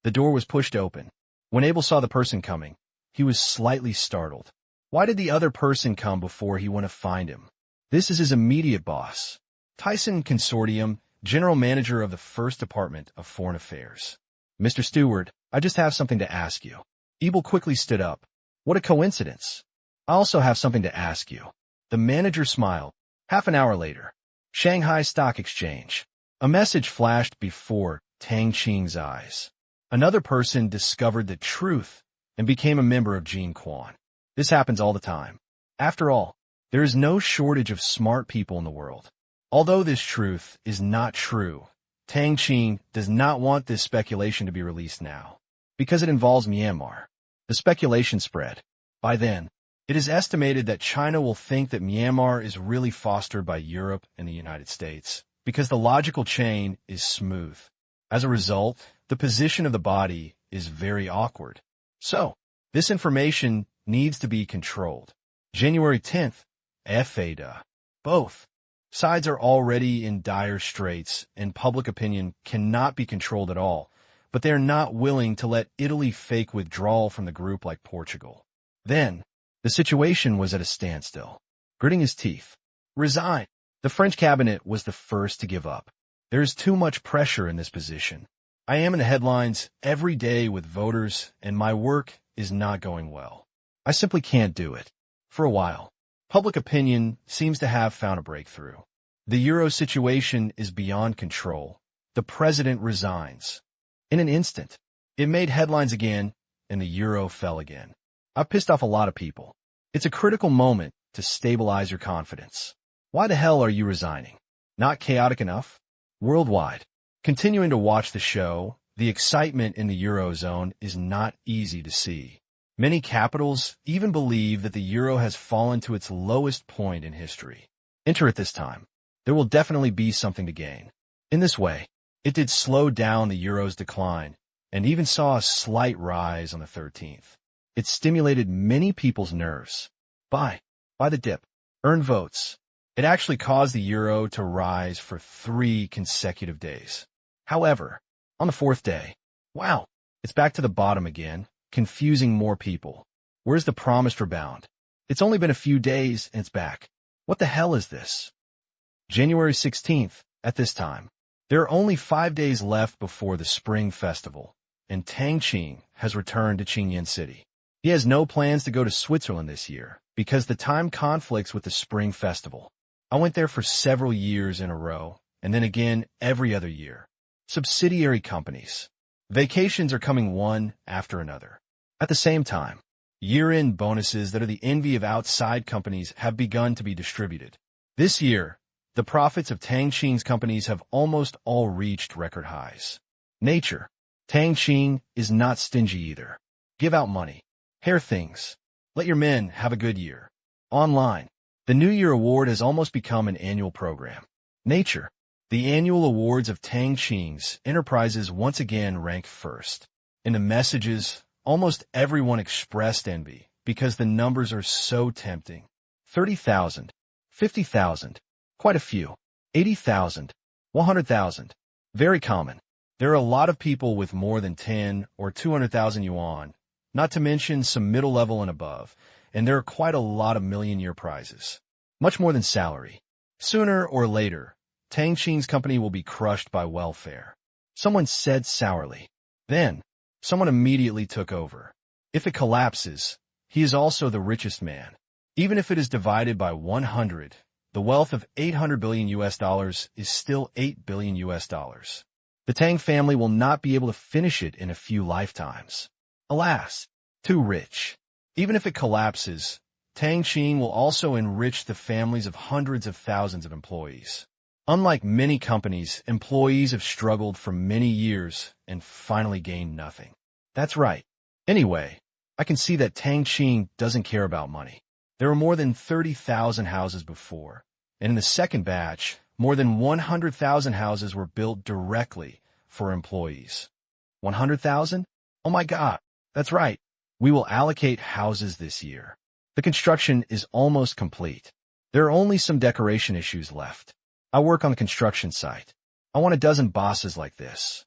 The door was pushed open. When Abel saw the person coming, he was slightly startled. Why did the other person come before he went to find him? This is his immediate boss, Tyson Consortium, General Manager of the First Department of Foreign Affairs. Mr. Stewart, I just have something to ask you. Ebel quickly stood up. What a coincidence. I also have something to ask you. The manager smiled. Half an hour later, Shanghai Stock Exchange. A message flashed before Tang Qing's eyes. Another person discovered the truth and became a member of Gene Quan. This happens all the time. After all, there is no shortage of smart people in the world. Although this truth is not true, Tang Qing does not want this speculation to be released now, because it involves Myanmar. The speculation spread. By then, it is estimated that China will think that Myanmar is really fostered by Europe and the United States, because the logical chain is smooth. As a result, the position of the body is very awkward. So, this information needs to be controlled. January 10th, FADA. Both sides are already in dire straits, and public opinion cannot be controlled at all, but they are not willing to let Italy fake withdrawal from the group like Portugal. Then, the situation was at a standstill. Gritting his teeth. Resign. The French cabinet was the first to give up. There is too much pressure in this position. I am in the headlines every day with voters, and my work is not going well. I simply can't do it. For a while, public opinion seems to have found a breakthrough. The euro situation is beyond control. The president resigns. In an instant, it made headlines again, and the euro fell again. I've pissed off a lot of people. It's a critical moment to stabilize your confidence. Why the hell are you resigning? Not chaotic enough? Worldwide. Continuing to watch the show, the excitement in the Eurozone is not easy to see. Many capitals even believe that the euro has fallen to its lowest point in history. Enter at this time. There will definitely be something to gain. In this way, it did slow down the euro's decline and even saw a slight rise on the 13th. It stimulated many people's nerves. Buy the dip. Earn votes. It actually caused the euro to rise for 3 consecutive days. However, on the 4th day, wow, it's back to the bottom again, confusing more people. Where's the promised rebound? It's only been a few days and it's back. What the hell is this? January 16th, at this time. There are only 5 days left before the Spring Festival. and Tang Qing has returned to Qingyan City. He has no plans to go to Switzerland this year because the time conflicts with the Spring Festival. I went there for several years in a row, and then again every other year. Subsidiary companies. Vacations are coming one after another. At the same time, year-end bonuses that are the envy of outside companies have begun to be distributed. This year, the profits of Tang Qing's companies have almost all reached record highs. Nature. Tang Qing is not stingy either. Give out money. Hair things. Let your men have a good year. Online. The New Year Award has almost become an annual program. Nature. The annual awards of Tang Qing's enterprises once again rank first. In the messages, almost everyone expressed envy because the numbers are so tempting. 30,000, 50,000, quite a few, 80,000, 100,000. Very common. There are a lot of people with more than 10 or 200,000 yuan, not to mention some middle level and above, and there are quite a lot of million-year prizes. Much more than salary. Sooner or later, Tang Qing's company will be crushed by welfare. Someone said sourly. Then, someone immediately took over. If it collapses, he is also the richest man. Even if it is divided by 100, the wealth of $800 billion is still $8 billion. The Tang family will not be able to finish it in a few lifetimes. Alas, too rich. Even if it collapses, Tang Qing will also enrich the families of hundreds of thousands of employees. Unlike many companies, employees have struggled for many years and finally gained nothing. That's right. Anyway, I can see that Tang Qing doesn't care about money. There were more than 30,000 houses before, and in the second batch, more than 100,000 houses were built directly for employees. 100,000? Oh my God, that's right. We will allocate houses this year. The construction is almost complete. There are only some decoration issues left. I work on the construction site. I want a dozen bosses like this.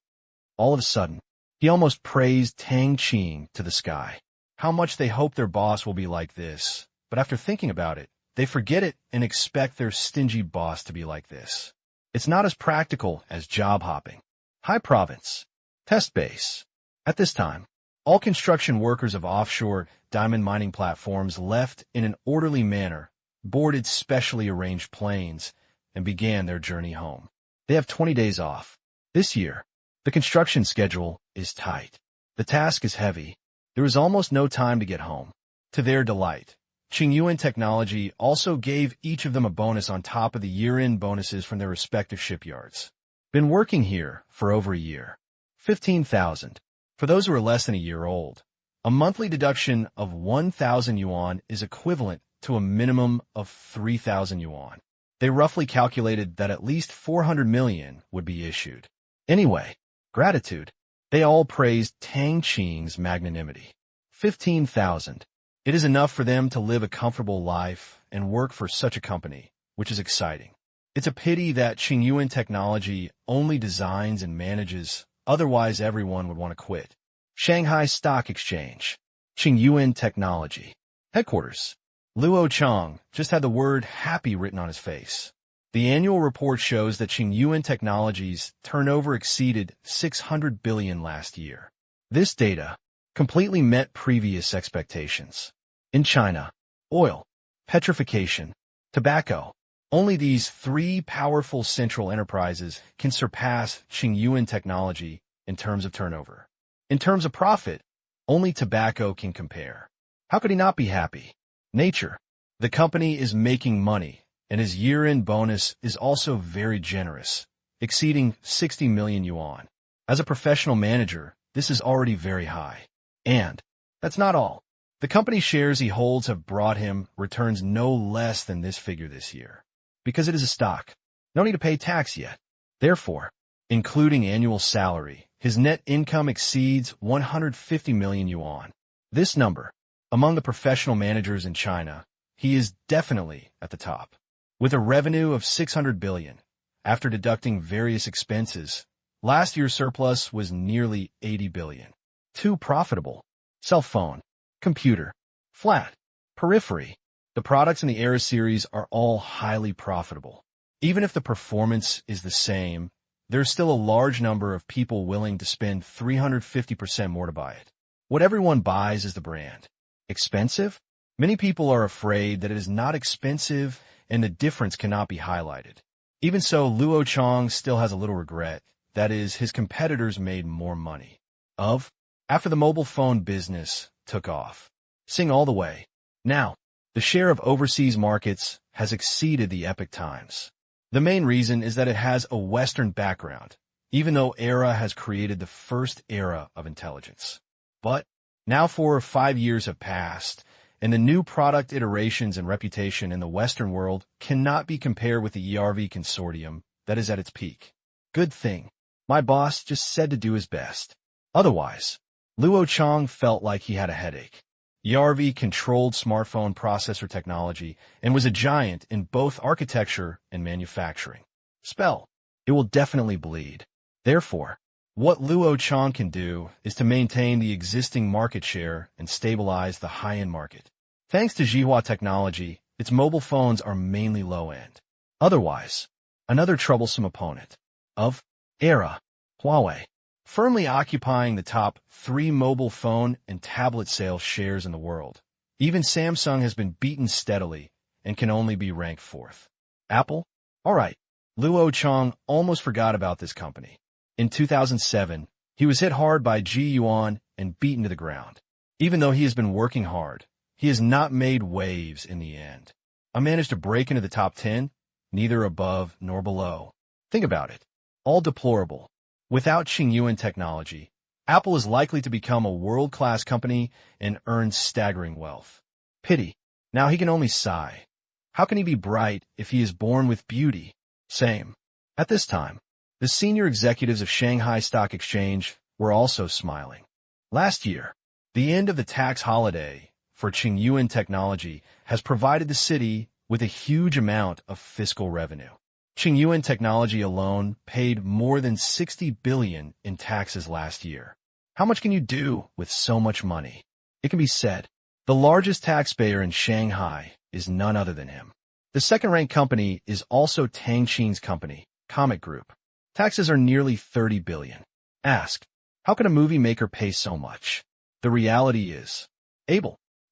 All of a sudden, he almost praised Tang Qing to the sky. How much they hope their boss will be like this, but after thinking about it, they forget it and expect their stingy boss to be like this. It's not as practical as job hopping. High province. Test base. At this time, all construction workers of offshore diamond mining platforms left in an orderly manner, boarded specially arranged planes, and began their journey home. They have 20 days off. This year, the construction schedule is tight. The task is heavy. There is almost no time to get home. To their delight, Qingyuan Technology also gave each of them a bonus on top of the year-end bonuses from their respective shipyards. Been working here for over a year. 15,000. For those who are less than a year old, a monthly deduction of 1,000 yuan is equivalent to a minimum of 3,000 yuan. They roughly calculated that at least 400 million would be issued. Anyway, gratitude. They all praised Tang Qing's magnanimity. 15,000. It is enough for them to live a comfortable life and work for such a company, which is exciting. It's a pity that Qingyuan Technology only designs and manages, otherwise everyone would want to quit. Shanghai Stock Exchange. Qingyuan Technology. Headquarters. Luo Chang just had the word happy written on his face. The annual report shows that Qingyuan Technology's turnover exceeded 600 billion last year. This data completely met previous expectations. In China, oil, petrification, tobacco, only these three powerful central enterprises can surpass Qingyuan Technology in terms of turnover. In terms of profit, only tobacco can compare. How could he not be happy? Nature. The company is making money, and his year-end bonus is also very generous, exceeding 60 million yuan. As a professional manager, this is already very high. And that's not all. The company shares he holds have brought him returns no less than this figure this year. Because it is a stock, no need to pay tax yet. Therefore, including annual salary, his net income exceeds 150 million yuan. This number, among the professional managers in China, he is definitely at the top. With a revenue of 600 billion, after deducting various expenses, last year's surplus was nearly 80 billion. Too profitable. Cell phone, computer, flat, periphery. The products in the Era series are all highly profitable. Even if the performance is the same, there's still a large number of people willing to spend 350% more to buy it. What everyone buys is the brand. Expensive? Many people are afraid that it is not expensive and the difference cannot be highlighted. Even so, Luo Chong still has a little regret. That is, his competitors made more money. After the mobile phone business took off. Sing all the way. Now, the share of overseas markets has exceeded the Epic Times. The main reason is that it has a Western background, even though ERA has created the first era of intelligence. But now 4 or 5 years have passed, and the new product iterations and reputation in the Western world cannot be compared with the ERV consortium that is at its peak. Good thing. My boss just said to do his best. Otherwise, Luo Chong felt like he had a headache. ERV controlled smartphone processor technology and was a giant in both architecture and manufacturing. Spell. It will definitely bleed. Therefore, what Luo Chong can do is to maintain the existing market share and stabilize the high-end market. Thanks to Jihua technology, its mobile phones are mainly low-end. Otherwise, another troublesome opponent of ERA, Huawei, firmly occupying the top 3 mobile phone and tablet sales shares in the world. Even Samsung has been beaten steadily and can only be ranked 4th. Apple? Alright, Luo Chong almost forgot about this company. In 2007, he was hit hard by Ji Yuan and beaten to the ground. Even though he has been working hard, he has not made waves in the end. I managed to break into the top 10, neither above nor below. Think about it. All deplorable. Without Qingyuan technology, Apple is likely to become a world-class company and earn staggering wealth. Pity. Now he can only sigh. How can he be bright if he is born with beauty? Same. At this time, the senior executives of Shanghai Stock Exchange were also smiling. Last year, the end of the tax holiday for Qingyuan technology has provided the city with a huge amount of fiscal revenue. Qingyuan technology alone paid more than 60 billion in taxes last year. How much can you do with so much money? It can be said, the largest taxpayer in Shanghai is none other than him. The second-ranked company is also Tang Qing's company, Comic Group. Taxes are nearly 30 billion. Ask, how can a movie maker pay so much? The reality is,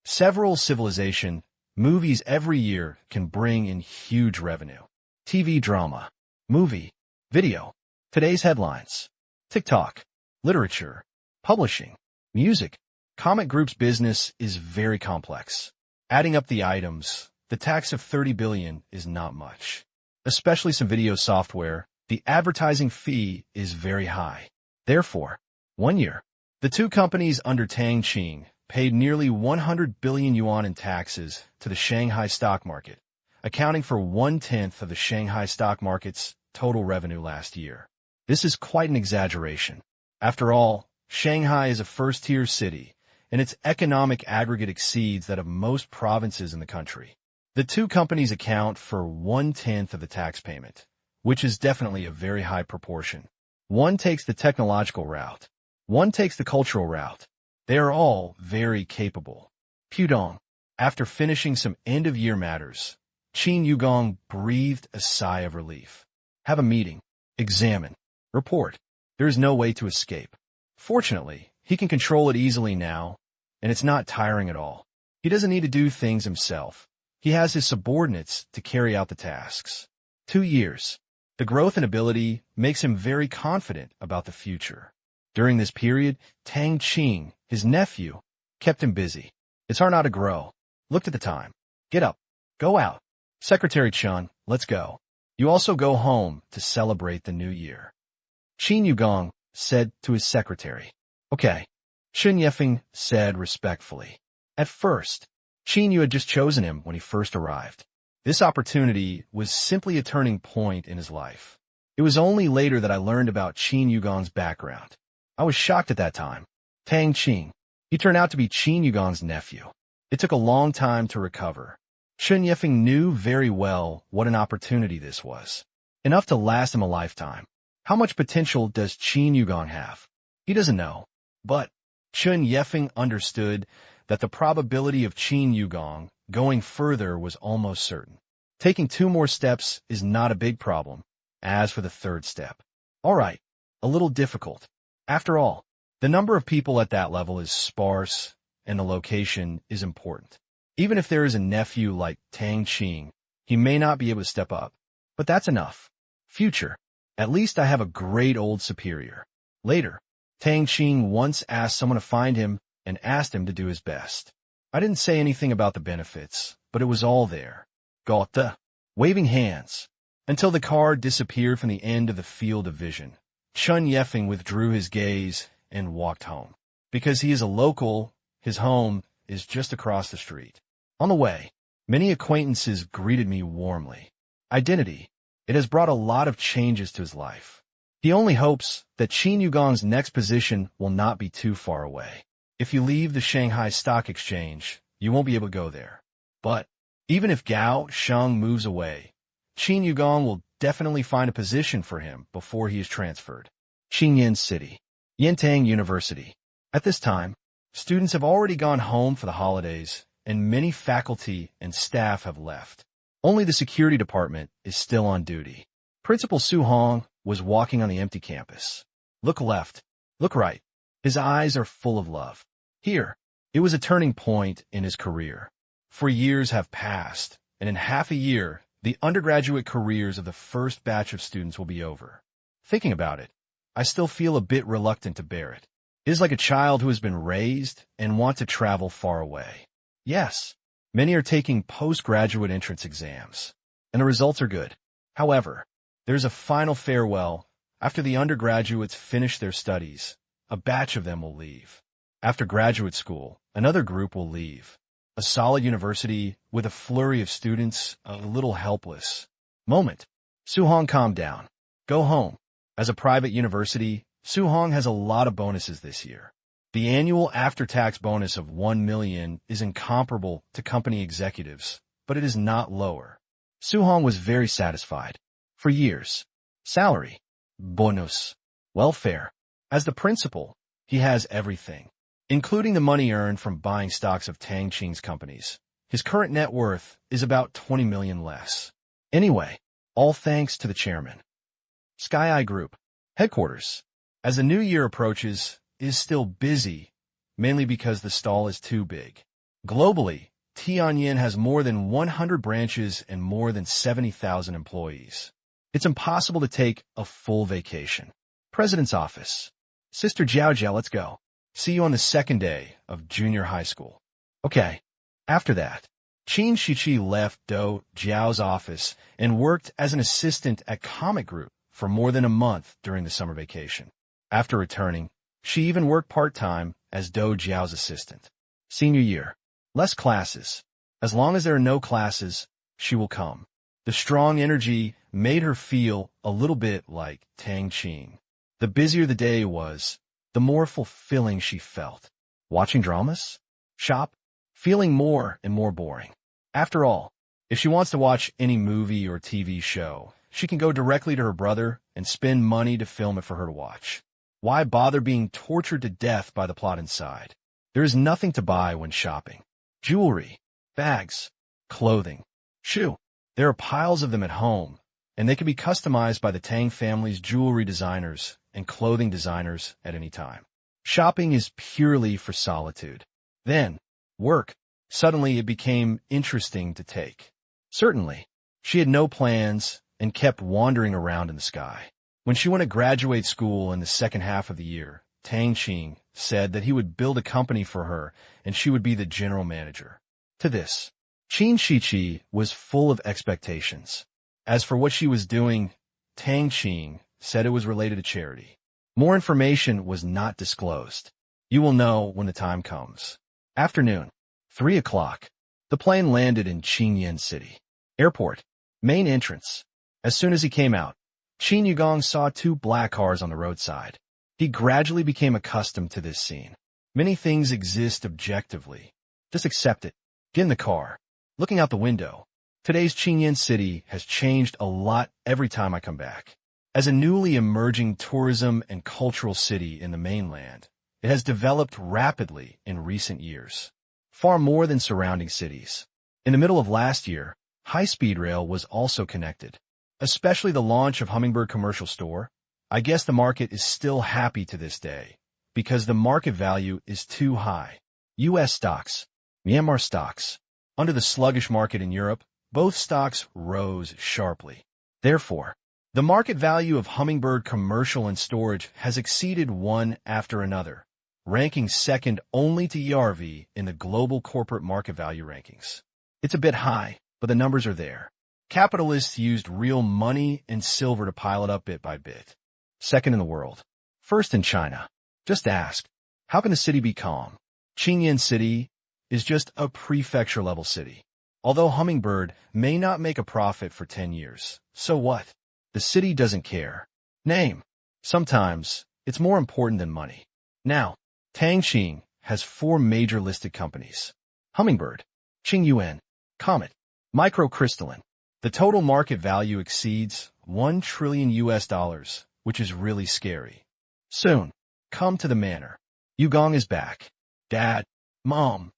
several civilization movies every year can bring in huge revenue. TV drama, movie, video, today's headlines, TikTok, literature, publishing, music. Comic Group's business is very complex. Adding up the items, the tax of 30 billion is not much. Especially some video software, the advertising fee is very high. Therefore, 1 year, the 2 companies under Tang Qing paid nearly 100 billion yuan in taxes to the Shanghai stock market, accounting for 1/10 of the Shanghai stock market's total revenue last year. This is quite an exaggeration. After all, Shanghai is a first-tier city, and its economic aggregate exceeds that of most provinces in the country. The 2 companies account for 1/10 of the tax payment, which is definitely a very high proportion. One takes the technological route. One takes the cultural route. They are all very capable. Pudong. After finishing some end-of-year matters, Qin Yugong breathed a sigh of relief. Have a meeting. Examine. Report. There is no way to escape. Fortunately, he can control it easily now, and it's not tiring at all. He doesn't need to do things himself. He has his subordinates to carry out the tasks. 2 years. The growth and ability makes him very confident about the future. During this period, Tang Qing, his nephew, kept him busy. It's hard not to grow. Looked at the time. Get up. Go out. Secretary Chun, let's go. You also go home to celebrate the new year. Qin Yugong said to his secretary. Okay. Chun Yefeng said respectfully. At first, Qin Yu had just chosen him when he first arrived. This opportunity was simply a turning point in his life. It was only later that I learned about Qin Yugong's background. I was shocked at that time. Tang Qing. He turned out to be Qin Yugong's nephew. It took a long time to recover. Chun Yefeng knew very well what an opportunity this was. Enough to last him a lifetime. How much potential does Qin Yugong have? He doesn't know. But Chun Yefeng understood that the probability of Qin Yugong going further was almost certain. Taking 2 more steps is not a big problem. As for the 3rd step, All right, a little difficult. After all, the number of people at that level is sparse, and the location is important. Even if there is a nephew like Tang Qing, he may not be able to step up. But that's enough. Future. At least I have a great old superior. Later, Tang Qing once asked someone to find him and asked him to do his best. I didn't say anything about the benefits, but it was all there. Gota. Waving hands. Until the car disappeared from the end of the field of vision. Chun Yefeng withdrew his gaze and walked home. Because he is a local, his home is just across the street. On the way, many acquaintances greeted me warmly. Identity. It has brought a lot of changes to his life. He only hopes that Qin Yugong's next position will not be too far away. If you leave the Shanghai Stock Exchange, you won't be able to go there. But even if Gao Sheng moves away, Qin Yugong will definitely find a position for him before he is transferred. Qingyan City. Yintang University. At this time, students have already gone home for the holidays, and many faculty and staff have left. Only the security department is still on duty. Principal Su Hong was walking on the empty campus. Look left, look right. His eyes are full of love. Here, it was a turning point in his career. For years have passed, and in half a year, the undergraduate careers of the first batch of students will be over. Thinking about it, I still feel a bit reluctant to bear it. It is like a child who has been raised and wants to travel far away. Yes, many are taking postgraduate entrance exams, and the results are good. However, there's a final farewell. After the undergraduates finish their studies, a batch of them will leave. After graduate school, another group will leave. A solid university with a flurry of students, a little helpless. Moment. Su Hong, calm down. Go home. As a private university, Su Hong has a lot of bonuses this year. The annual after-tax bonus of 1 million is incomparable to company executives, but it is not lower. Su Hong was very satisfied. For years. Salary. Bonus. Welfare. As the principal, he has everything, including the money earned from buying stocks of Tang Qing's companies. His current net worth is about 20 million less. Anyway, all thanks to the chairman. Sky Eye Group. Headquarters. As the new year approaches, is still busy, mainly because the stall is too big. Globally, Tianyin has more than 100 branches and more than 70,000 employees. It's impossible to take a full vacation. President's office. Sister Jiao Jiao, let's go. See you on the second day of junior high school. Okay. After that, Qin Shiqi left Do Jiao's office and worked as an assistant at Comic Group for more than a month during the summer vacation. After returning, she even worked part-time as Do Jiao's assistant. Senior year. Less classes. As long as there are no classes, she will come. The strong energy made her feel a little bit like Tang Qing. The busier the day was, the more fulfilling she felt. Watching dramas? Shop? Feeling more and more boring. After all, if she wants to watch any movie or TV show, she can go directly to her brother and spend money to film it for her to watch. Why bother being tortured to death by the plot inside? There is nothing to buy when shopping. Jewelry, bags, clothing, shoe. There are piles of them at home, and they can be customized by the Tang family's jewelry designers and clothing designers at any time. Shopping is purely for solitude. Then, work. Suddenly it became interesting to take. Certainly, she had no plans and kept wandering around in the sky. When she went to graduate school in the second half of the year, Tang Qing said that he would build a company for her and she would be the general manager. To this, Qin Shiqi was full of expectations. As for what she was doing, Tang Qing said it was related to charity. More information was not disclosed. You will know when the time comes. Afternoon. 3 o'clock. The plane landed in Qingyan City. Airport. Main entrance. As soon as he came out, Qin Yugong saw 2 black cars on the roadside. He gradually became accustomed to this scene. Many things exist objectively. Just accept it. Get in the car. Looking out the window. Today's Qingyan City has changed a lot every time I come back. As a newly emerging tourism and cultural city in the mainland, it has developed rapidly in recent years. Far more than surrounding cities. In the middle of last year, high-speed rail was also connected. Especially the launch of Hummingbird Commercial Store, I guess the market is still happy to this day, because the market value is too high. U.S. stocks, Myanmar stocks. Under the sluggish market in Europe, both stocks rose sharply. Therefore, the market value of Hummingbird Commercial and Storage has exceeded one after another, ranking second only to ERV in the global corporate market value rankings. It's a bit high, but the numbers are there. Capitalists used real money and silver to pile it up bit by bit. Second in the world. First in China. Just ask, how can a city be calm? Qingyan City is just a prefecture-level city. Although Hummingbird may not make a profit for 10 years, so what? The city doesn't care. Name. Sometimes, it's more important than money. Now, Tang Qing has 4 major listed companies. Hummingbird, Qingyuan, Comet, Microcrystalline. The total market value exceeds $1 trillion, which is really scary. Soon, come to the manor. Yugong is back. Dad, Mom.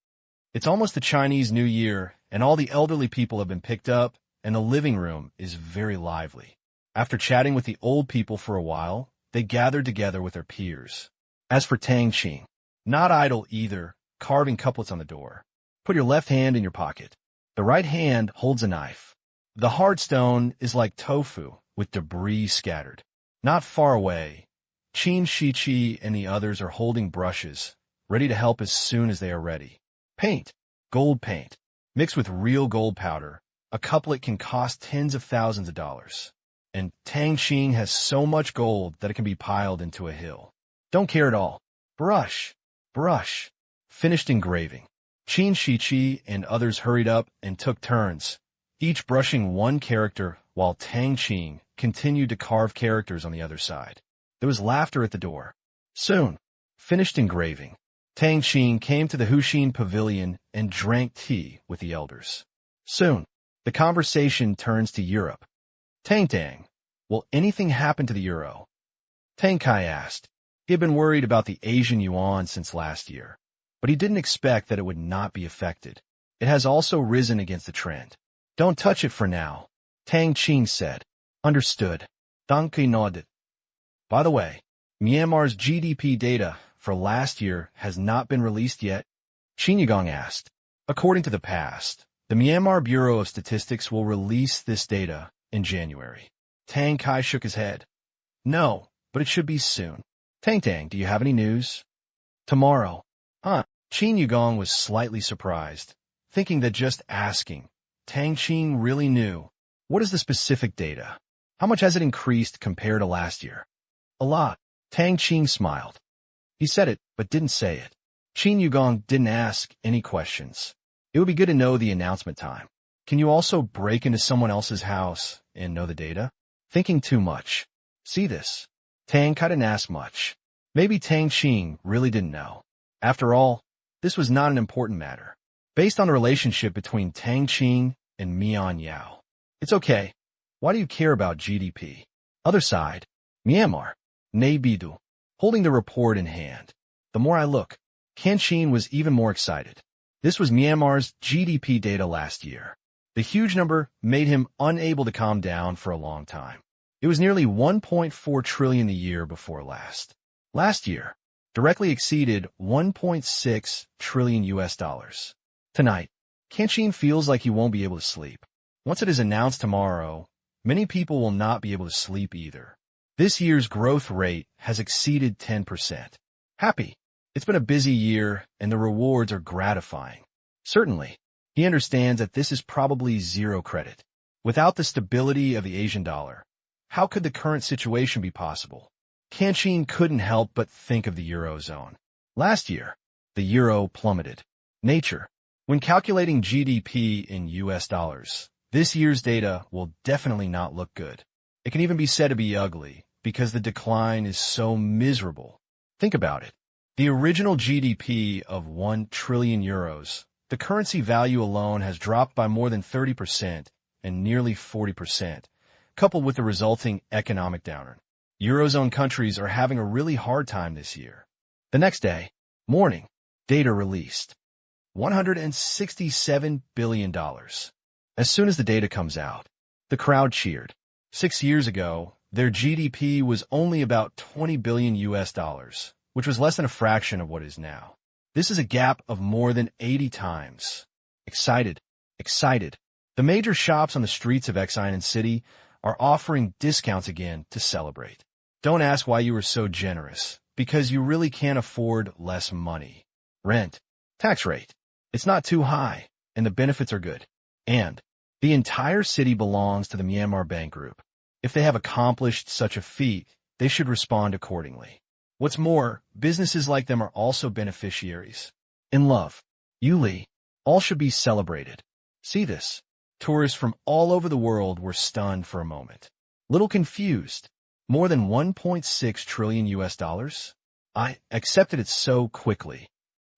It's almost the Chinese New Year, and all the elderly people have been picked up, and the living room is very lively. After chatting with the old people for a while, they gathered together with their peers. As for Tang Qing, not idle either, carving couplets on the door. Put your left hand in your pocket. The right hand holds a knife. The hard stone is like tofu, with debris scattered. Not far away, Qin Shichi and the others are holding brushes, ready to help as soon as they are ready. Paint, gold paint, mixed with real gold powder. A couplet can cost tens of thousands of dollars. And Tang Qing has so much gold that it can be piled into a hill. Don't care at all. Brush, brush. Finished engraving. Qin Shichi and others hurried up and took turns, each brushing one character while Tang Qing continued to carve characters on the other side. There was laughter at the door. Soon, finished engraving, Tang Qing came to the Huxin Pavilion and drank tea with the elders. Soon, the conversation turns to Europe. Tang, will anything happen to the euro? Tang Kai asked. He had been worried about the Asian yuan since last year, but he didn't expect that it would not be affected. It has also risen against the trend. Don't touch it for now, Tang Qing said. Understood. Tang Qing nodded. By the way, Myanmar's GDP data for last year has not been released yet? Qin Yugong asked. According to the past, the Myanmar Bureau of Statistics will release this data in January. Tang Kai shook his head. No, but it should be soon. Tang, do you have any news? Tomorrow. Huh? Qin Yugong was slightly surprised, thinking that just asking, Tang Qing really knew. What is the specific data? How much has it increased compared to last year? A lot. Tang Qing smiled. He said it, but didn't say it. Qin Yugong didn't ask any questions. It would be good to know the announcement time. Can you also break into someone else's house and know the data? Thinking too much. See this? Tang didn't ask much. Maybe Tang Qing really didn't know. After all, this was not an important matter. Based on the relationship between Tang Qing and Mian Yao. It's okay. Why do you care about GDP? Other side. Myanmar. Nay Bidu. Holding the report in hand. The more I look, Kenshin was even more excited. This was Myanmar's GDP data last year. The huge number made him unable to calm down for a long time. It was nearly 1.4 trillion the year before last. Last year, directly exceeded 1.6 trillion US dollars. Tonight, Kenshin feels like he won't be able to sleep. Once it is announced tomorrow, many people will not be able to sleep either. This year's growth rate has exceeded 10%. Happy. It's been a busy year, and the rewards are gratifying. Certainly, he understands that this is probably zero credit. Without the stability of the Asian dollar, how could the current situation be possible? Kenshin couldn't help but think of the Eurozone. Last year, the euro plummeted. Nature. When calculating GDP in US dollars, this year's data will definitely not look good. It can even be said to be ugly, because the decline is so miserable. Think about it. The original GDP of 1 trillion euros, the currency value alone has dropped by more than 30% and nearly 40%, coupled with the resulting economic downturn. Eurozone countries are having a really hard time this year. The next day, morning, data released. $167 billion. As soon as the data comes out, the crowd cheered. 6 years ago, their GDP was only about 20 billion US dollars, which was less than a fraction of what it is now. This is a gap of more than 80 times. Excited. Excited. The major shops on the streets of Xinan City are offering discounts again to celebrate. Don't ask why you were so generous, because you really can't afford less money. Rent. Tax rate. It's not too high, and the benefits are good. And the entire city belongs to the Myanmar Bank Group. If they have accomplished such a feat, they should respond accordingly. What's more, businesses like them are also beneficiaries. In love. Yuli. All should be celebrated. See this. Tourists from all over the world were stunned for a moment. Little confused. More than 1.6 trillion US dollars? I accepted it so quickly.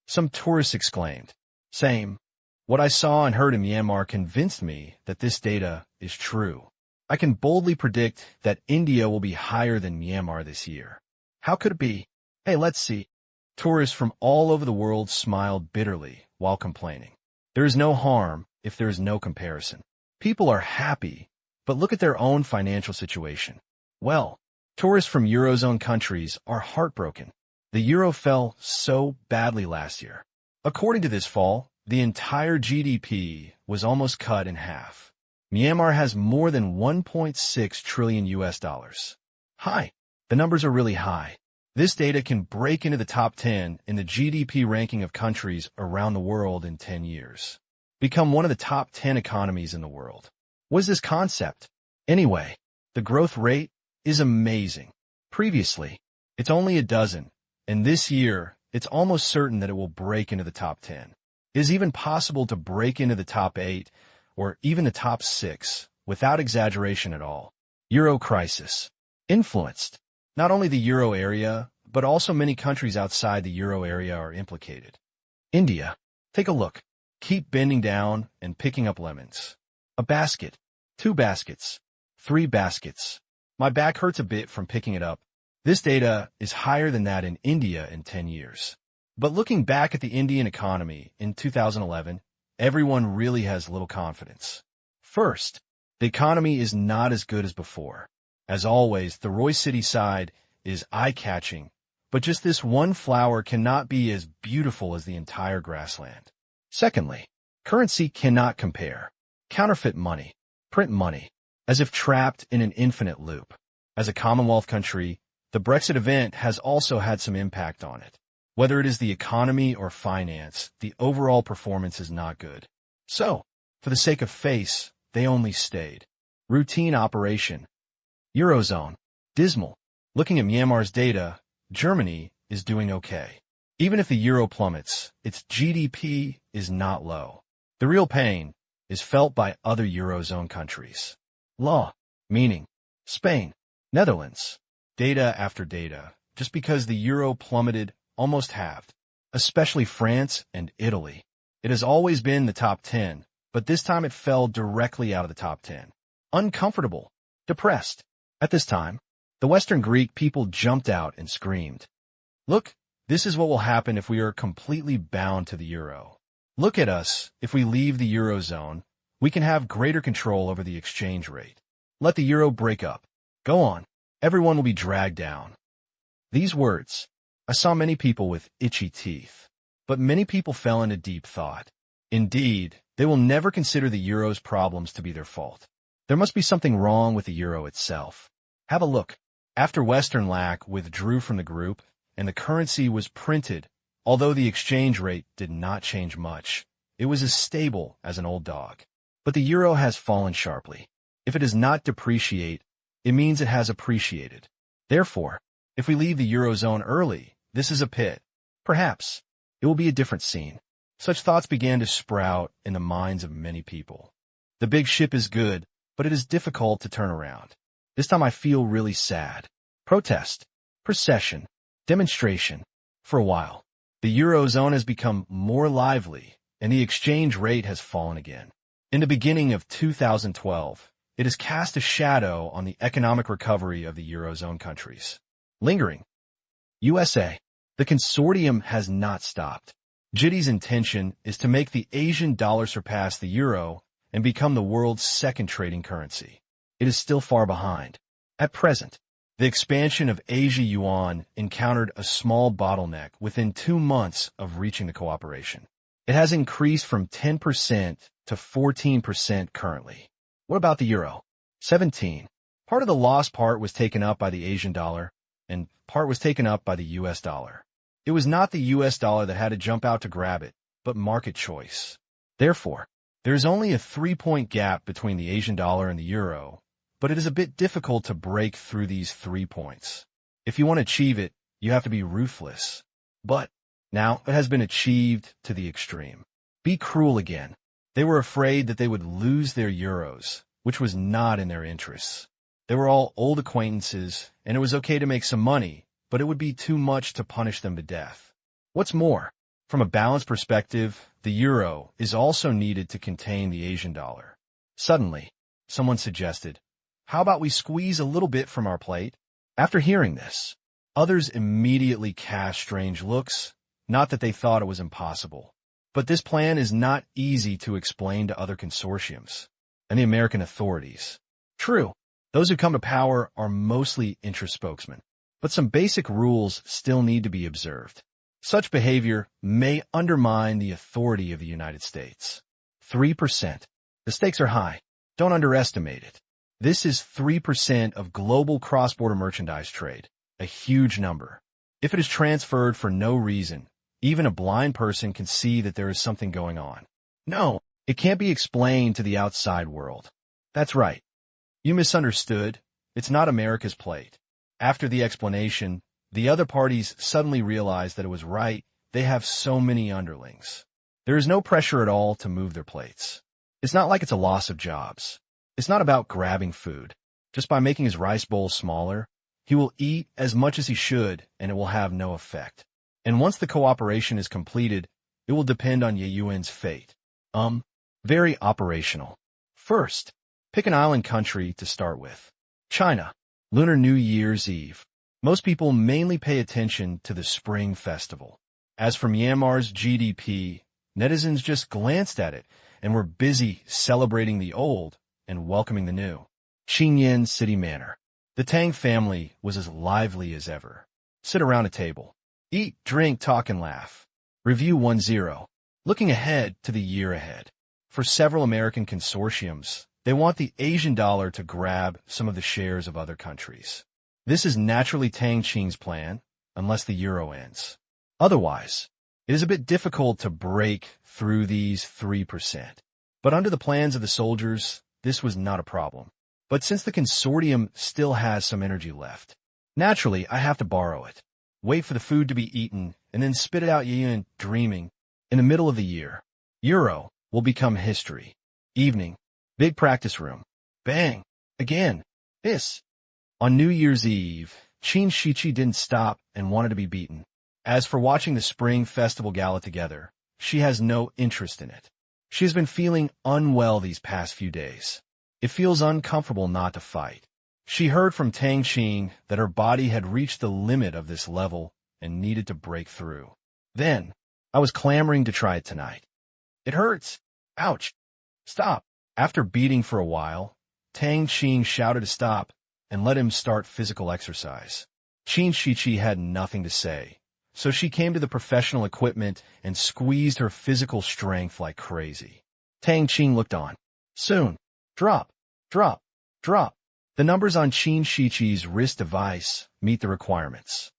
Some tourists exclaimed. Same. What I saw and heard in Myanmar convinced me that this data is true. I can boldly predict that India will be higher than Myanmar this year. How could it be? Hey, let's see. Tourists from all over the world smiled bitterly while complaining. There is no harm if there is no comparison. People are happy, but look at their own financial situation. Well, tourists from Eurozone countries are heartbroken. The euro fell so badly last year. According to this fall, the entire GDP was almost cut in half. Myanmar has more than 1.6 trillion US dollars. High. The numbers are really high. This data can break into the top 10 in the GDP ranking of countries around the world in 10 years. Become one of the top 10 economies in the world. What is this concept? Anyway, the growth rate is amazing. Previously, it's only a dozen, and this year, it's almost certain that it will break into the top 10. It is even possible to break into the top 8 or even the top 6 without exaggeration at all. Euro crisis. Influenced. Not only the euro area, but also many countries outside the euro area are implicated. India. Take a look. Keep bending down and picking up lemons. A basket. 2 baskets. 3 baskets. My back hurts a bit from picking it up. This data is higher than that in India in 10 years. But looking back at the Indian economy in 2011, everyone really has little confidence. First, the economy is not as good as before. As always, the Roy City side is eye-catching, but just this one flower cannot be as beautiful as the entire grassland. Secondly, currency cannot compare. Counterfeit money, print money, as if trapped in an infinite loop. As a Commonwealth country, the Brexit event has also had some impact on it. Whether it is the economy or finance, the overall performance is not good. So, for the sake of face, they only stayed. Routine operation. Eurozone. Dismal. Looking at Myanmar's data, Germany is doing okay. Even if the euro plummets, its GDP is not low. The real pain is felt by other Eurozone countries. Law. Meaning. Spain. Netherlands. Data after data. Just because the euro plummeted, almost halved. Especially France and Italy. It has always been the top 10, but this time it fell directly out of the top 10. Uncomfortable. Depressed. At this time, the Western Greek people jumped out and screamed. Look, this is what will happen if we are completely bound to the euro. Look at us. If we leave the eurozone, we can have greater control over the exchange rate. Let the euro break up. Go on. Everyone will be dragged down. These words. I saw many people with itchy teeth. But many people fell into deep thought. Indeed, they will never consider the euro's problems to be their fault. There must be something wrong with the euro itself. Have a look. After Western LAC withdrew from the group and the currency was printed, although the exchange rate did not change much, it was as stable as an old dog. But the euro has fallen sharply. If it does not depreciate, it means it has appreciated. Therefore, if we leave the eurozone early, this is a pit. Perhaps it will be a different scene. Such thoughts began to sprout in the minds of many people. The big ship is good, but it is difficult to turn around. This time I feel really sad. Protest, procession, demonstration. For a while, the eurozone has become more lively, and the exchange rate has fallen again. In the beginning of 2012, it has cast a shadow on the economic recovery of the eurozone countries. Lingering. USA. The consortium has not stopped. JITI's intention is to make the Asian dollar surpass the euro and become the world's second trading currency. It is still far behind. At present, the expansion of Asia Yuan encountered a small bottleneck within 2 months of reaching the cooperation. It has increased from 10% to 14% currently. What about the euro? 17. Part of the lost part was taken up by the Asian dollar, and part was taken up by the US dollar. It was not the US dollar that had to jump out to grab it, but market choice. Therefore, there is only a 3-point gap between the Asian dollar and the euro, but it is a bit difficult to break through these 3 points. If you want to achieve it, you have to be ruthless. But now it has been achieved to the extreme. Be cruel again. They were afraid that they would lose their euros, which was not in their interests. They were all old acquaintances, and it was okay to make some money, but it would be too much to punish them to death. What's more, from a balance perspective, the euro is also needed to contain the Asian dollar. Suddenly, someone suggested, "How about we squeeze a little bit from our plate?" After hearing this, others immediately cast strange looks, not that they thought it was impossible. But this plan is not easy to explain to other consortiums and the American authorities. True, those who come to power are mostly interest spokesmen, but some basic rules still need to be observed. Such behavior may undermine the authority of the United States. 3%. The stakes are high. Don't underestimate it. This is 3% of global cross-border merchandise trade, a huge number. If it is transferred for no reason, even a blind person can see that there is something going on. No, it can't be explained to the outside world. That's right. You misunderstood. It's not America's plate. After the explanation, the other parties suddenly realized that it was right. They have so many underlings. There is no pressure at all to move their plates. It's not like it's a loss of jobs. It's not about grabbing food. Just by making his rice bowl smaller, he will eat as much as he should, and it will have no effect. And once the cooperation is completed, it will depend on Ye Yuan's fate. Very operational. First, pick an island country to start with. China, Lunar New Year's Eve. Most people mainly pay attention to the Spring Festival. As for Myanmar's GDP, netizens just glanced at it and were busy celebrating the old and welcoming the new. Xinyan City Manor. The Tang family was as lively as ever. Sit around a table. Eat, drink, talk, and laugh. Review 1-0. Looking ahead to the year ahead. For several American consortiums, they want the Asian dollar to grab some of the shares of other countries. This is naturally Tang Qing's plan, unless the euro ends. Otherwise, it is a bit difficult to break through these 3%. But under the plans of the soldiers, this was not a problem. But since the consortium still has some energy left, naturally I have to borrow it. Wait for the food to be eaten, and then spit it out Yuan dreaming. In the middle of the year, euro will become history. Evening, big practice room. Bang! Again. This. On New Year's Eve, Qin Shiqi didn't stop and wanted to be beaten. As for watching the Spring Festival Gala together, she has no interest in it. She has been feeling unwell these past few days. It feels uncomfortable not to fight. She heard from Tang Qing that her body had reached the limit of this level and needed to break through. Then, I was clamoring to try it tonight. It hurts. Ouch. Stop. After beating for a while, Tang Qing shouted to stop and let him start physical exercise. Qin Shiqi had nothing to say, so she came to the professional equipment and squeezed her physical strength like crazy. Tang Qing looked on. Soon. Drop. Drop. Drop. The numbers on Qin Shiqi's wrist device meet the requirements.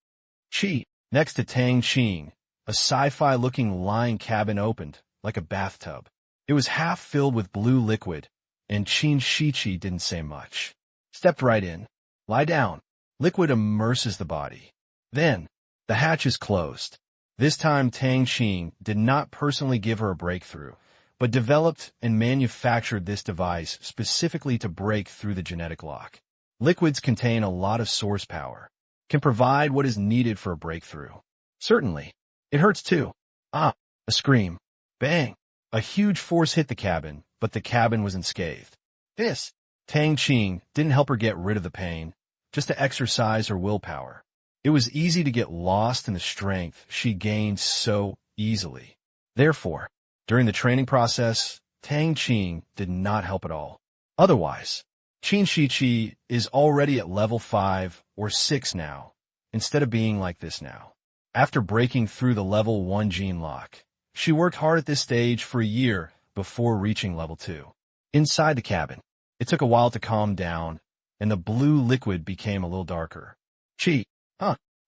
Qi, next to Tang Qing, a sci-fi-looking lying cabin opened, like a bathtub. It was half filled with blue liquid, and Qin Shiqi didn't say much. Stepped right in. Lie down. Liquid immerses the body. Then, the hatch is closed. This time Tang Qing did not personally give her a breakthrough, but developed and manufactured this device specifically to break through the genetic lock. Liquids contain a lot of source power, can provide what is needed for a breakthrough. Certainly. It hurts too. Ah, a scream. Bang. A huge force hit the cabin, but the cabin was unscathed. This. Tang Qing didn't help her get rid of the pain, just to exercise her willpower. It was easy to get lost in the strength she gained so easily. Therefore, during the training process, Tang Qing did not help at all. Otherwise, Qin Shichi is already at level 5 or 6 now, instead of being like this now. After breaking through the level 1 gene lock, she worked hard at this stage for a year before reaching level 2. Inside the cabin, it took a while to calm down, and the blue liquid became a little darker. Chi,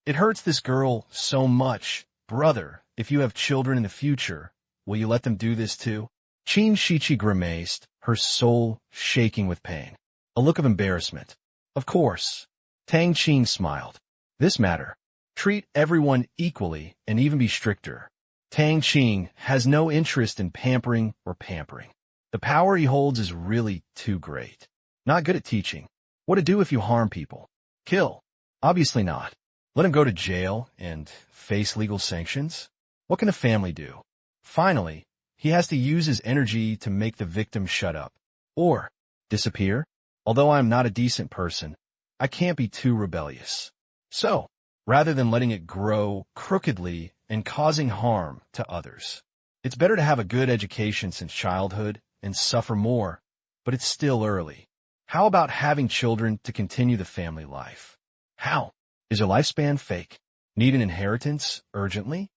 it hurts this girl so much. Brother, if you have children in the future, will you let them do this too? Qin Shichi grimaced, her soul shaking with pain. A look of embarrassment. Of course. Tang Qing smiled. This matter. Treat everyone equally and even be stricter. Tang Qing has no interest in pampering or pampering. The power he holds is really too great. Not good at teaching. What to do if you harm people? Kill. Obviously not. Let him go to jail and face legal sanctions? What can the family do? Finally, he has to use his energy to make the victim shut up. Or disappear. Although I am not a decent person, I can't be too rebellious. So, rather than letting it grow crookedly and causing harm to others, it's better to have a good education since childhood and suffer more, but it's still early. How about having children to continue the family life? How? Is your lifespan fake? Need an inheritance urgently?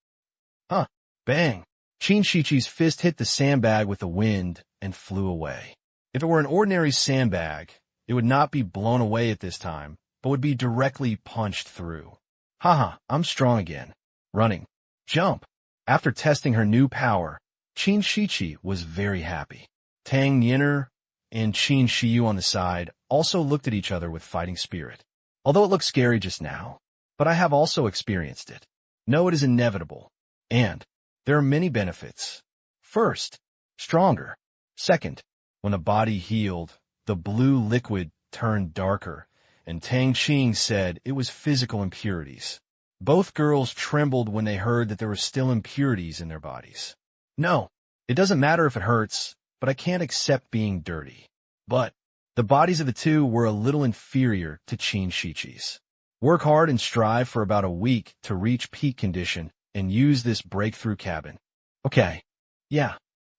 Bang! Qin Shichi's fist hit the sandbag with the wind and flew away. If it were an ordinary sandbag, it would not be blown away at this time, but would be directly punched through. I'm strong again. Running. Jump. After testing her new power, Qin Shichi was very happy. Tang Yin'er and Qin Shiyu on the side also looked at each other with fighting spirit. Although it looked scary just now, but I have also experienced it. No, it is inevitable. And there are many benefits. First, stronger. Second, when the body healed, the blue liquid turned darker, and Tang Qing said it was physical impurities. Both girls trembled when they heard that there were still impurities in their bodies. No, it doesn't matter if it hurts, but I can't accept being dirty. But the bodies of the two were a little inferior to Qin Shichi's. Work hard and strive for about a week to reach peak condition and use this breakthrough cabin. Okay. Yeah.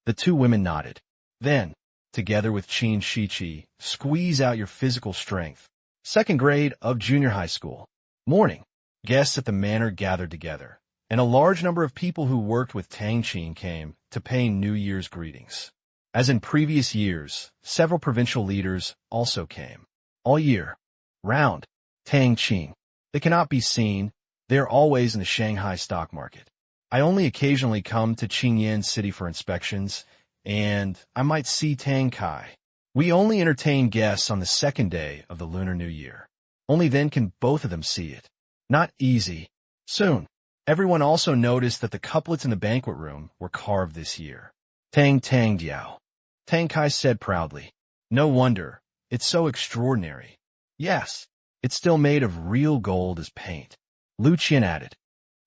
The two women nodded. Then, together with Qin Shichi, squeeze out your physical strength. Second grade of junior high school. Morning. Guests at the manor gathered together, and a large number of people who worked with Tang Qing came to pay New Year's greetings. As in previous years, several provincial leaders also came. All year round, Tang Qing. They cannot be seen. They are always in the Shanghai stock market. I only occasionally come to Qingyan City for inspections, and I might see Tang Kai. We only entertain guests on the second day of the Lunar New Year. Only then can both of them see it. Not easy. Soon, everyone also noticed that the couplets in the banquet room were carved this year. Tang Diao. Tang Kai said proudly. No wonder. It's so extraordinary. Yes, it's still made of real gold as paint. Lu Qian added.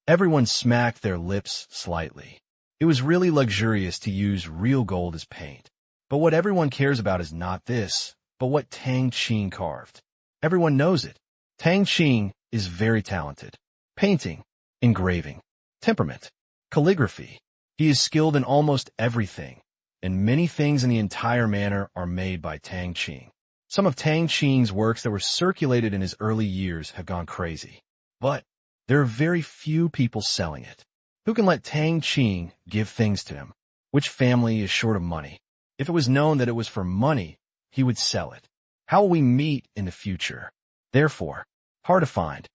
Everyone smacked their lips slightly. It was really luxurious to use real gold as paint. But what everyone cares about is not this, but what Tang Qing carved. Everyone knows it. Tang Qing is very talented. Painting, engraving, temperament, calligraphy. He is skilled in almost everything, and many things in the entire manor are made by Tang Qing. Some of Tang Qing's works that were circulated in his early years have gone crazy. But there are very few people selling it. Who can let Tang Qing give things to him? Which family is short of money? If it was known that it was for money, he would sell it. How will we meet in the future? Therefore, hard to find.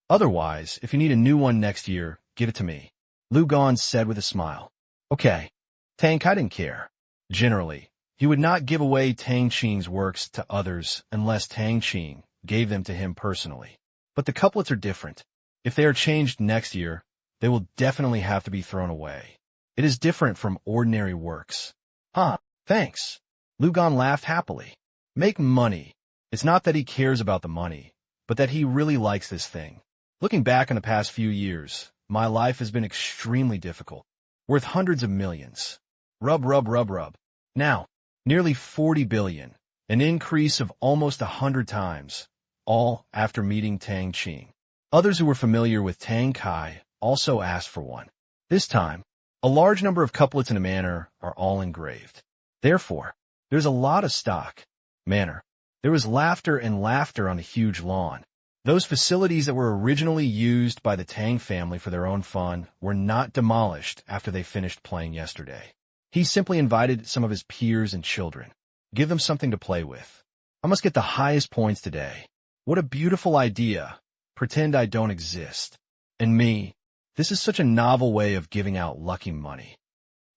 Otherwise, if you need a new one next year, give it to me. Lu Gan said with a smile. Okay. Tang Kai didn't care. Generally, he would not give away Tang Qing's works to others unless Tang Qing gave them to him personally. But the couplets are different. If they are changed next year, they will definitely have to be thrown away. It is different from ordinary works. Thanks. Lu Gan laughed happily. Make money. It's not that he cares about the money, but that he really likes this thing. Looking back on the past few years, my life has been extremely difficult, worth hundreds of millions. Rub. Now, nearly 40 billion, an increase of almost 100 times, all after meeting Tang Qing. Others who were familiar with Tang Kai also asked for one. This time, a large number of couplets in a manor are all engraved. Therefore, there's a lot of stock. Manor. There was laughter and laughter on a huge lawn. Those facilities that were originally used by the Tang family for their own fun were not demolished after they finished playing yesterday. He simply invited some of his peers and children. Give them something to play with. I must get the highest points today. What a beautiful idea. Pretend I don't exist. And me, this is such a novel way of giving out lucky money.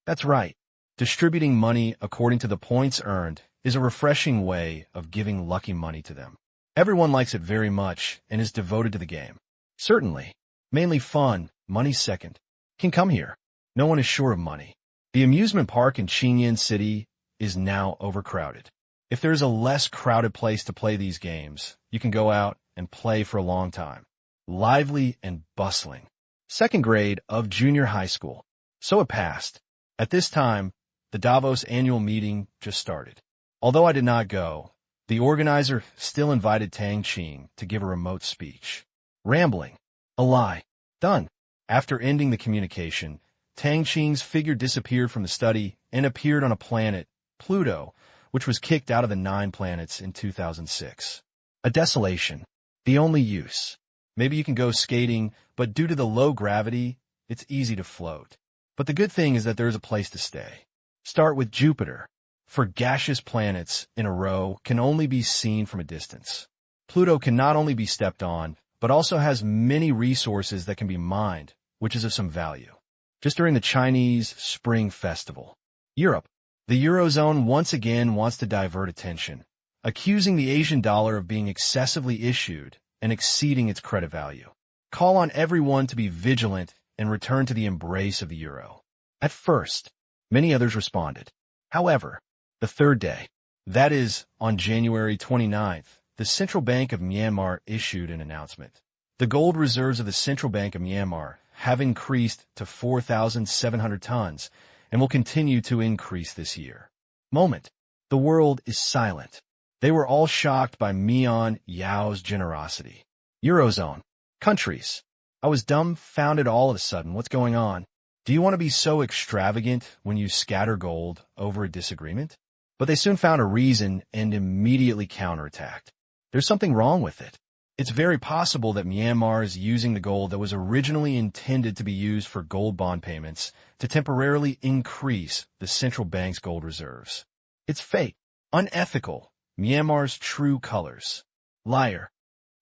That's right. Distributing money according to the points earned is a refreshing way of giving lucky money to them. Everyone likes it very much and is devoted to the game. Certainly. Mainly fun, money second. Can come here. No one is short of money. The amusement park in Qingyan City is now overcrowded. If there is a less crowded place to play these games, you can go out and play for a long time. Lively and bustling. Second grade of junior high school. So it passed. At this time, the Davos annual meeting just started. Although I did not go, the organizer still invited Tang Qing to give a remote speech. Rambling. A lie. Done. After ending the communication, Tang Qing's figure disappeared from the study and appeared on a planet, Pluto, which was kicked out of the 9 planets in 2006. A desolation. The only use. Maybe you can go skating, but due to the low gravity, it's easy to float. But the good thing is that there is a place to stay. Start with Jupiter. For gaseous planets in a row can only be seen from a distance. Pluto can not only be stepped on, but also has many resources that can be mined, which is of some value. Just during the Chinese Spring Festival. Europe. The Eurozone once again wants to divert attention, accusing the Asian dollar of being excessively issued and exceeding its credit value. Call on everyone to be vigilant and return to the embrace of the euro. At first, many others responded. However, the third day, that is, on January 29th, the Central Bank of Myanmar issued an announcement. The gold reserves of the Central Bank of Myanmar have increased to 4,700 tons and will continue to increase this year. Moment. The world is silent. They were all shocked by Mian Yao's generosity. Eurozone. Countries. I was dumbfounded all of a sudden. What's going on? Do you want to be so extravagant when you scatter gold over a disagreement? But they soon found a reason and immediately counterattacked. There's something wrong with it. It's very possible that Myanmar is using the gold that was originally intended to be used for gold bond payments to temporarily increase the central bank's gold reserves. It's fake, unethical, Myanmar's true colors. Liar.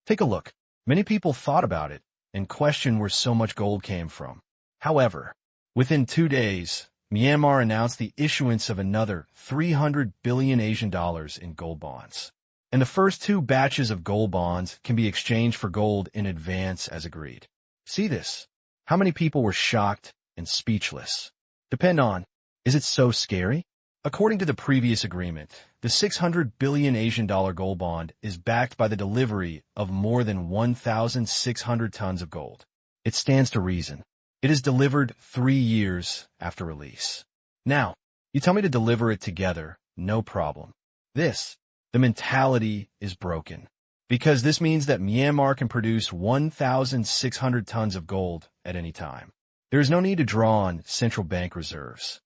Take a look. Many people thought about it and questioned where so much gold came from. However, within 2 days, Myanmar announced the issuance of another 300 billion Asian dollars in gold bonds. And the first 2 batches of gold bonds can be exchanged for gold in advance as agreed. See this? How many people were shocked and speechless? Depend on, is it so scary? According to the previous agreement, the 600 billion Asian dollar gold bond is backed by the delivery of more than 1,600 tons of gold. It stands to reason. It is delivered 3 years after release. Now, you tell me to deliver it together, no problem. The mentality is broken. Because this means that Myanmar can produce 1,600 tons of gold at any time. There is no need to draw on central bank reserves.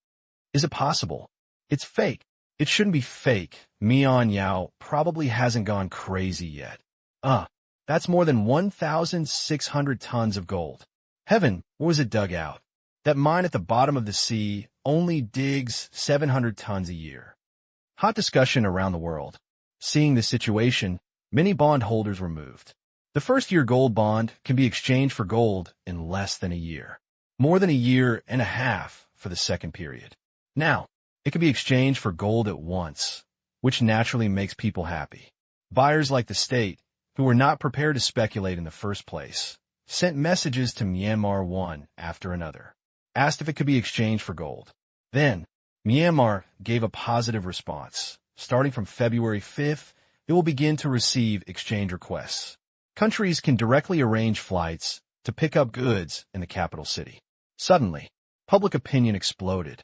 Is it possible? It's fake. It shouldn't be fake. Mian Yao probably hasn't gone crazy yet. That's more than 1,600 tons of gold. Heaven, where was it dug out? That mine at the bottom of the sea only digs 700 tons a year. Hot discussion around the world. Seeing the situation, many bondholders were moved. The first-year gold bond can be exchanged for gold in less than a year. More than a year and a half for the second period. Now, it can be exchanged for gold at once, which naturally makes people happy. Buyers like the state, who were not prepared to speculate in the first place, sent messages to Myanmar one after another, asked if it could be exchanged for gold. Then, Myanmar gave a positive response. Starting from February 5th, it will begin to receive exchange requests. Countries can directly arrange flights to pick up goods in the capital city. Suddenly, public opinion exploded.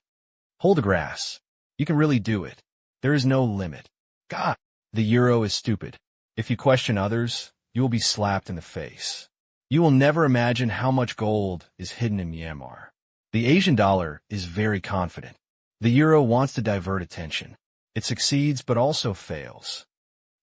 Hold the grass. You can really do it. There is no limit. God, the euro is stupid. If you question others, you will be slapped in the face. You will never imagine how much gold is hidden in Myanmar. The Asian dollar is very confident. The euro wants to divert attention. It succeeds but also fails.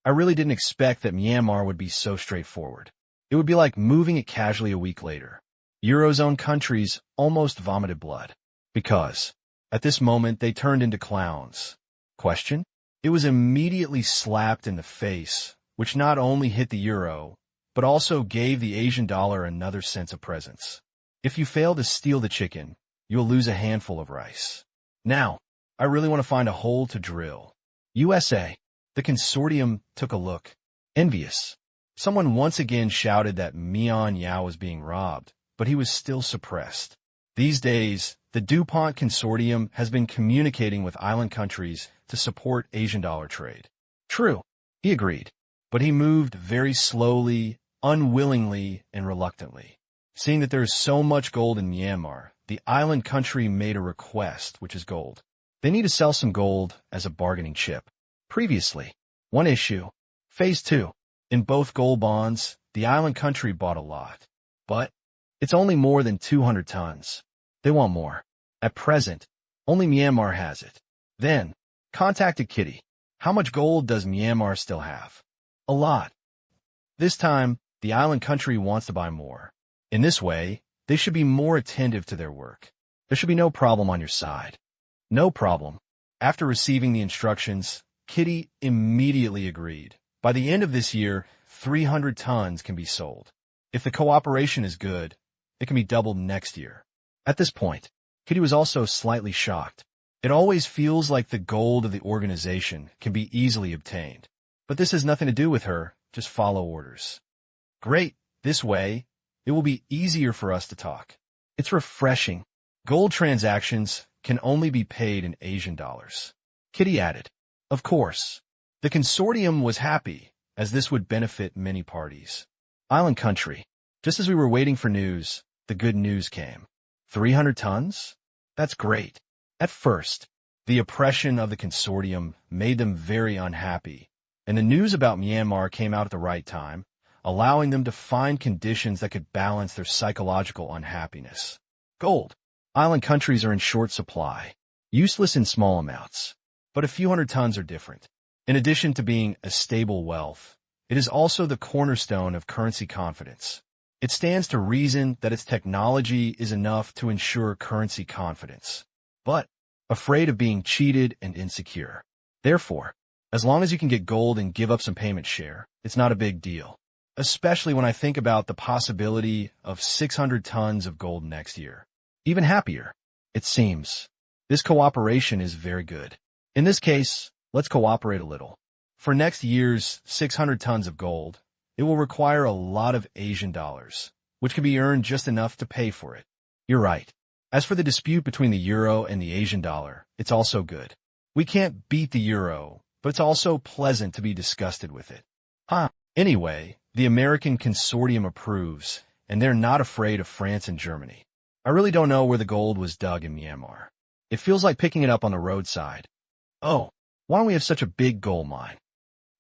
I really didn't expect that Myanmar would be so straightforward. It would be like moving it casually a week later. Eurozone countries almost vomited blood. Because, at this moment, they turned into clowns. Question? It was immediately slapped in the face, which not only hit the euro, but also gave the Asian dollar another sense of presence. If you fail to steal the chicken, you'll lose a handful of rice. Now, I really want to find a hole to drill. USA. The consortium took a look. Envious. Someone once again shouted that Mian Yao was being robbed, but he was still suppressed. These days, the DuPont consortium has been communicating with island countries to support Asian dollar trade. True, he agreed, but he moved very slowly, unwillingly, and reluctantly. Seeing that there is so much gold in Myanmar, the island country made a request, which is gold. They need to sell some gold as a bargaining chip. Previously, one issue. Phase 2. In both gold bonds, the island country bought a lot. But it's only more than 200 tons. They want more. At present, only Myanmar has it. Then, contacted Kitty. How much gold does Myanmar still have? A lot. This time, the island country wants to buy more. In this way, they should be more attentive to their work. There should be no problem on your side. No problem. After receiving the instructions, Kitty immediately agreed. By the end of this year, 300 tons can be sold. If the cooperation is good, it can be doubled next year. At this point, Kitty was also slightly shocked. It always feels like the gold of the organization can be easily obtained. But this has nothing to do with her, just follow orders. Great, this way, it will be easier for us to talk. It's refreshing. Gold transactions can only be paid in Asian dollars. Kitty added. Of course, the consortium was happy, as this would benefit many parties. Island country. Just as we were waiting for news, the good news came. 300 tons? That's great. At first, the oppression of the consortium made them very unhappy, and the news about Myanmar came out at the right time, allowing them to find conditions that could balance their psychological unhappiness. Gold. Island countries are in short supply, useless in small amounts. But a few hundred tons are different. In addition to being a stable wealth, it is also the cornerstone of currency confidence. It stands to reason that its technology is enough to ensure currency confidence, but afraid of being cheated and insecure. Therefore, as long as you can get gold and give up some payment share, it's not a big deal. Especially when I think about the possibility of 600 tons of gold next year. Even happier, it seems. This cooperation is very good. In this case, let's cooperate a little. For next year's 600 tons of gold, it will require a lot of Asian dollars, which can be earned just enough to pay for it. You're right. As for the dispute between the euro and the Asian dollar, it's also good. We can't beat the euro, but it's also pleasant to be disgusted with it. Anyway, the American consortium approves, and they're not afraid of France and Germany. I really don't know where the gold was dug in Myanmar. It feels like picking it up on the roadside. Oh, why don't we have such a big gold mine?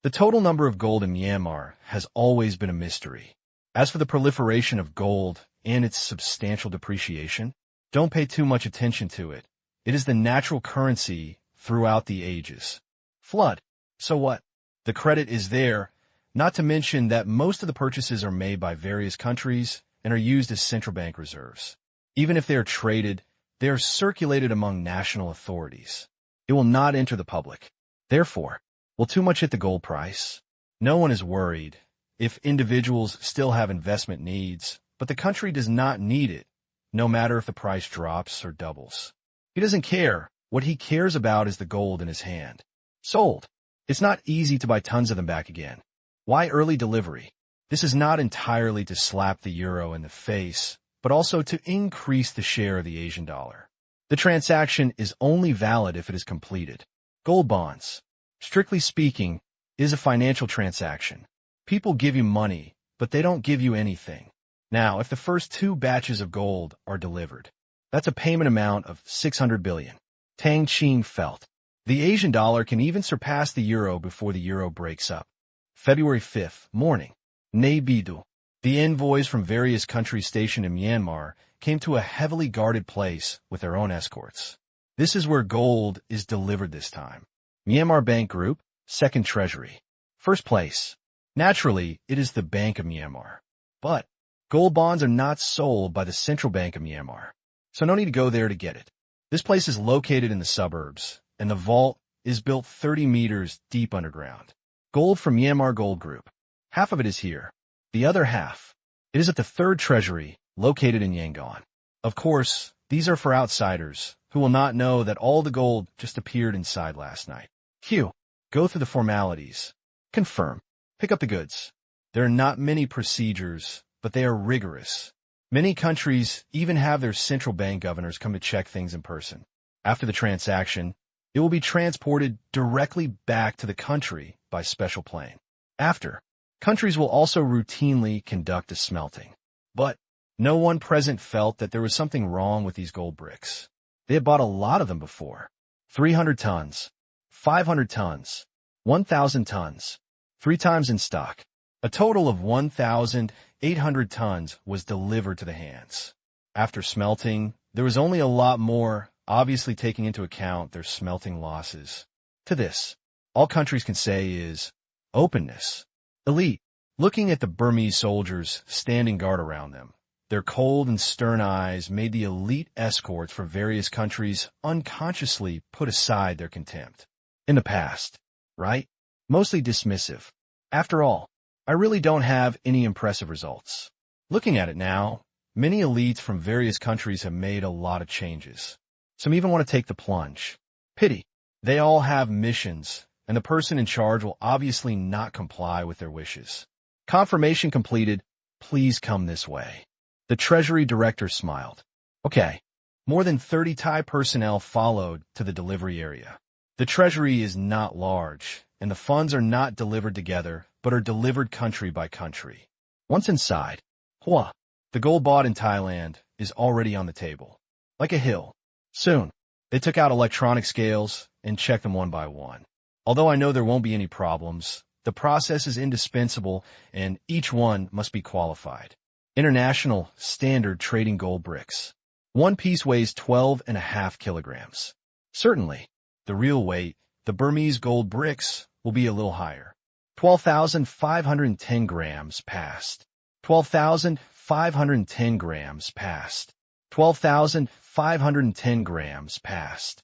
The total number of gold in Myanmar has always been a mystery. As for the proliferation of gold and its substantial depreciation, don't pay too much attention to it. It is the natural currency throughout the ages. Flood. So what? The credit is there, not to mention that most of the purchases are made by various countries and are used as central bank reserves. Even if they are traded, they are circulated among national authorities. It will not enter the public. Therefore, will too much hit the gold price? No one is worried. If individuals still have investment needs, but the country does not need it, no matter if the price drops or doubles. He doesn't care. What he cares about is the gold in his hand. Sold. It's not easy to buy tons of them back again. Why early delivery? This is not entirely to slap the euro in the face, but also to increase the share of the Asian dollar. The transaction is only valid if it is completed. Gold bonds, strictly speaking, is a financial transaction. People give you money, but they don't give you anything. Now, if the first 2 batches of gold are delivered, that's a payment amount of 600 billion. Tang Qing felt. The Asian dollar can even surpass the euro before the euro breaks up. February 5th, morning. Naypyidaw. The envoys from various countries stationed in Myanmar came to a heavily guarded place with their own escorts. This is where gold is delivered this time. Myanmar Bank Group, Second Treasury. First place. Naturally, it is the Bank of Myanmar. But gold bonds are not sold by the Central Bank of Myanmar, so no need to go there to get it. This place is located in the suburbs, and the vault is built 30 meters deep underground. Gold from Myanmar Gold Group. Half of it is here. The other half, it is at the third treasury, located in Yangon. Of course, these are for outsiders, who will not know that all the gold just appeared inside last night. Q. Go through the formalities. Confirm. Pick up the goods. There are not many procedures, but they are rigorous. Many countries even have their central bank governors come to check things in person. After the transaction, it will be transported directly back to the country by special plane. After, countries will also routinely conduct a smelting. But no one present felt that there was something wrong with these gold bricks. They had bought a lot of them before. 300 tons, 500 tons, 1,000 tons, 3 times in stock. A total of 1,800 tons was delivered to the hands. After smelting, there was only a lot more, obviously taking into account their smelting losses. To this, all countries can say is openness. Elite. Looking at the Burmese soldiers standing guard around them, their cold and stern eyes made the elite escorts for various countries unconsciously put aside their contempt. In the past, right? Mostly dismissive. After all, I really don't have any impressive results. Looking at it now, many elites from various countries have made a lot of changes. Some even want to take the plunge. Pity. They all have missions, and the person in charge will obviously not comply with their wishes. Confirmation completed. Please come this way. The Treasury Director smiled. Okay. More than 30 Thai personnel followed to the delivery area. The Treasury is not large, and the funds are not delivered together, but are delivered country by country. Once inside, the gold bought in Thailand is already on the table. Like a hill. Soon, they took out electronic scales and checked them one by one. Although I know there won't be any problems, the process is indispensable and each one must be qualified. International Standard Trading Gold Bricks. One piece weighs 12.5 kilograms. Certainly, the real weight, the Burmese gold bricks, will be a little higher. 12,510 grams passed. 12,510 grams passed. 12,510 grams passed.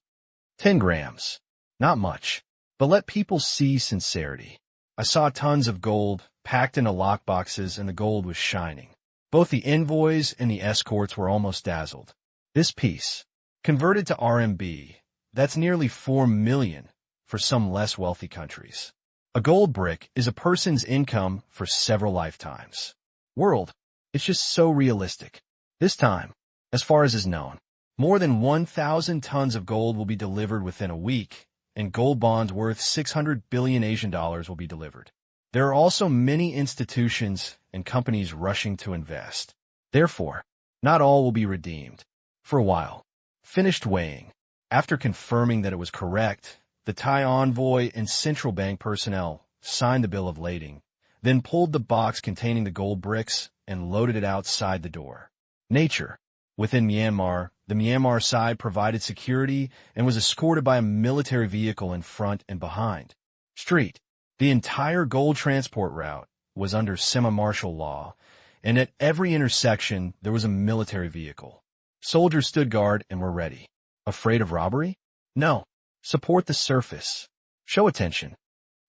10 grams. Not much, but let people see sincerity. I saw tons of gold packed into lockboxes and the gold was shining. Both the envoys and the escorts were almost dazzled. This piece, converted to RMB, that's nearly 4 million for some less wealthy countries. A gold brick is a person's income for several lifetimes. World, it's just so realistic. This time, as far as is known, more than 1,000 tons of gold will be delivered within a week, and gold bonds worth 600 billion Asian dollars will be delivered. There are also many institutions and companies rushing to invest. Therefore, not all will be redeemed. For a while, finished weighing. After confirming that it was correct, the Thai envoy and central bank personnel signed the bill of lading, then pulled the box containing the gold bricks and loaded it outside the door. Nature. Within Myanmar, the Myanmar side provided security and was escorted by a military vehicle in front and behind. Street. The entire gold transport route was under semi-martial law, and at every intersection there was a military vehicle. Soldiers stood guard and were ready. Afraid of robbery? No. Support the surface. Show attention.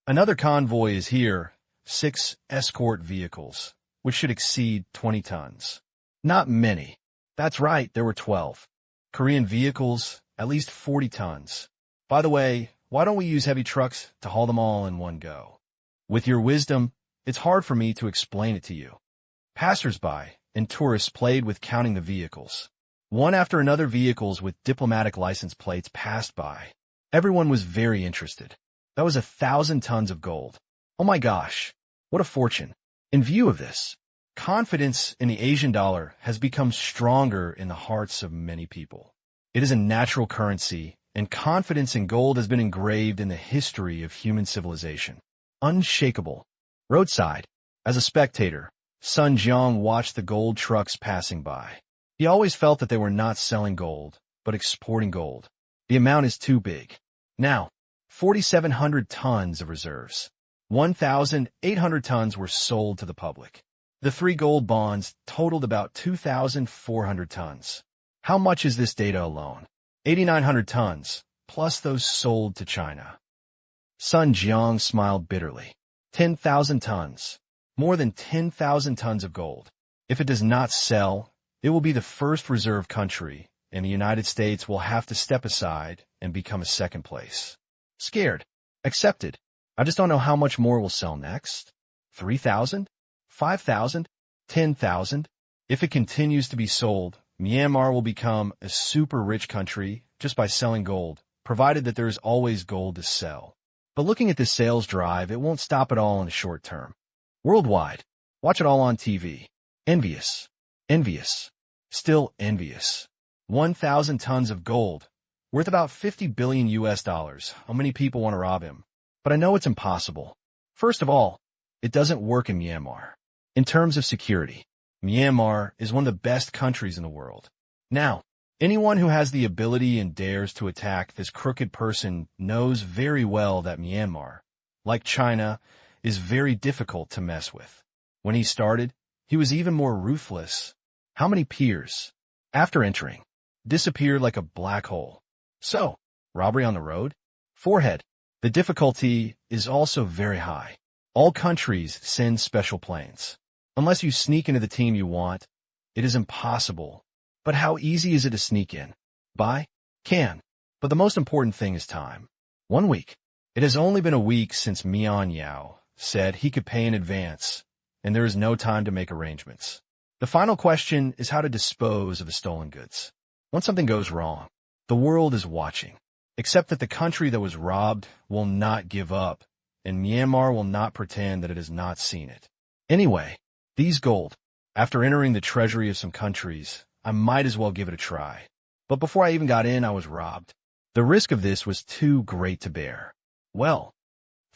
Another convoy is here, 6 escort vehicles, which should exceed 20 tons. Not many. That's right, there were 12. Korean vehicles, at least 40 tons. By the way, why don't we use heavy trucks to haul them all in one go? With your wisdom, it's hard for me to explain it to you. Passers-by and tourists played with counting the vehicles. One after another vehicles with diplomatic license plates passed by. Everyone was very interested. That was 1,000 tons of gold. Oh my gosh, what a fortune. In view of this, confidence in the Asian dollar has become stronger in the hearts of many people. It is a natural currency, and confidence in gold has been engraved in the history of human civilization. Unshakable. Roadside. As a spectator, Sun Jiang watched the gold trucks passing by. He always felt that they were not selling gold, but exporting gold. The amount is too big. Now, 4,700 tons of reserves. 1,800 tons were sold to the public. The 3 gold bonds totaled about 2,400 tons. How much is this data alone? 8,900 tons, plus those sold to China. Sun Jiang smiled bitterly. 10,000 tons. More than 10,000 tons of gold. If it does not sell, it will be the first reserve country, and the United States will have to step aside and become a second place. Scared. Accepted. I just don't know how much more will sell next. 3,000? 5,000? 10,000? If it continues to be sold, Myanmar will become a super rich country just by selling gold, provided that there is always gold to sell. But looking at this sales drive, it won't stop at all in the short term. Worldwide. Watch it all on TV. Envious. Envious. Still envious. 1,000 tons of gold, worth about 50 billion US dollars. How many people want to rob him? But I know it's impossible. First of all, it doesn't work in Myanmar. In terms of security, Myanmar is one of the best countries in the world. Now, anyone who has the ability and dares to attack this crooked person knows very well that Myanmar, like China, is very difficult to mess with. When he started, he was even more ruthless. How many peers, after entering, disappeared like a black hole? So, robbery on the road? Forehead. The difficulty is also very high. All countries send special planes. Unless you sneak into the team you want, it is impossible. But how easy is it to sneak in? Buy? Can. But the most important thing is time. 1 week. It has only been a week since Mian Yao said he could pay in advance, and there is no time to make arrangements. The final question is how to dispose of the stolen goods. Once something goes wrong, the world is watching. Except that the country that was robbed will not give up, and Myanmar will not pretend that it has not seen it. Anyway, these gold, after entering the treasury of some countries, I might as well give it a try. But before I even got in, I was robbed. The risk of this was too great to bear. Well,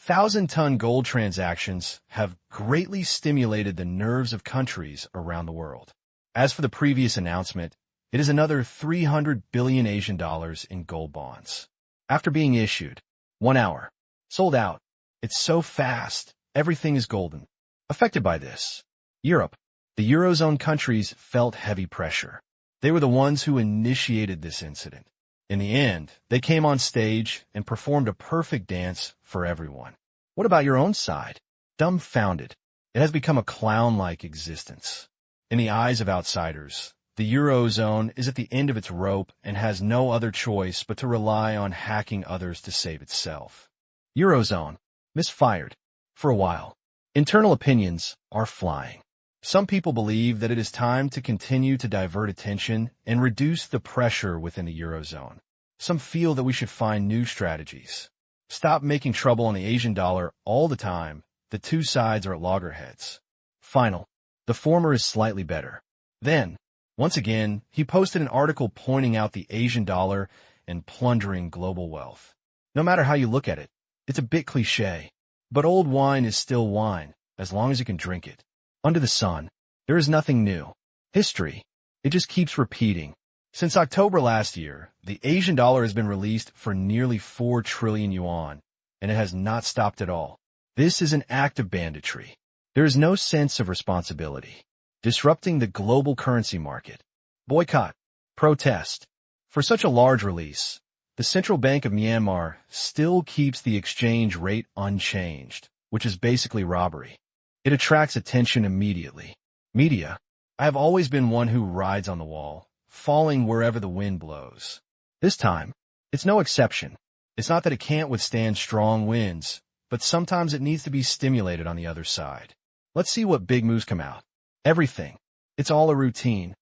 1,000-ton gold transactions have greatly stimulated the nerves of countries around the world. As for the previous announcement, it is another 300 billion Asian dollars in gold bonds. After being issued, 1 hour, sold out. It's so fast, everything is golden. Affected by this, Europe, the Eurozone countries felt heavy pressure. They were the ones who initiated this incident. In the end, they came on stage and performed a perfect dance for everyone. What about your own side? Dumbfounded. It has become a clown-like existence. In the eyes of outsiders, the Eurozone is at the end of its rope and has no other choice but to rely on hacking others to save itself. Eurozone, misfired. For a while. Internal opinions are flying. Some people believe that it is time to continue to divert attention and reduce the pressure within the Eurozone. Some feel that we should find new strategies. Stop making trouble on the Asian dollar all the time. The two sides are at loggerheads. Final. The former is slightly better. Then, once again, he posted an article pointing out the Asian dollar and plundering global wealth. No matter how you look at it, it's a bit cliché. But old wine is still wine, as long as you can drink it. Under the sun, there is nothing new. History, it just keeps repeating. Since October last year, the Asian dollar has been released for nearly 4 trillion yuan, and it has not stopped at all. This is an act of banditry. There is no sense of responsibility. Disrupting the global currency market. Boycott. Protest. For such a large release, the Central Bank of Myanmar still keeps the exchange rate unchanged, which is basically robbery. It attracts attention immediately. Media. I have always been one who rides on the wall, falling wherever the wind blows. This time, it's no exception. It's not that it can't withstand strong winds, but sometimes it needs to be stimulated on the other side. Let's see what big moves come out. Everything. It's all a routine.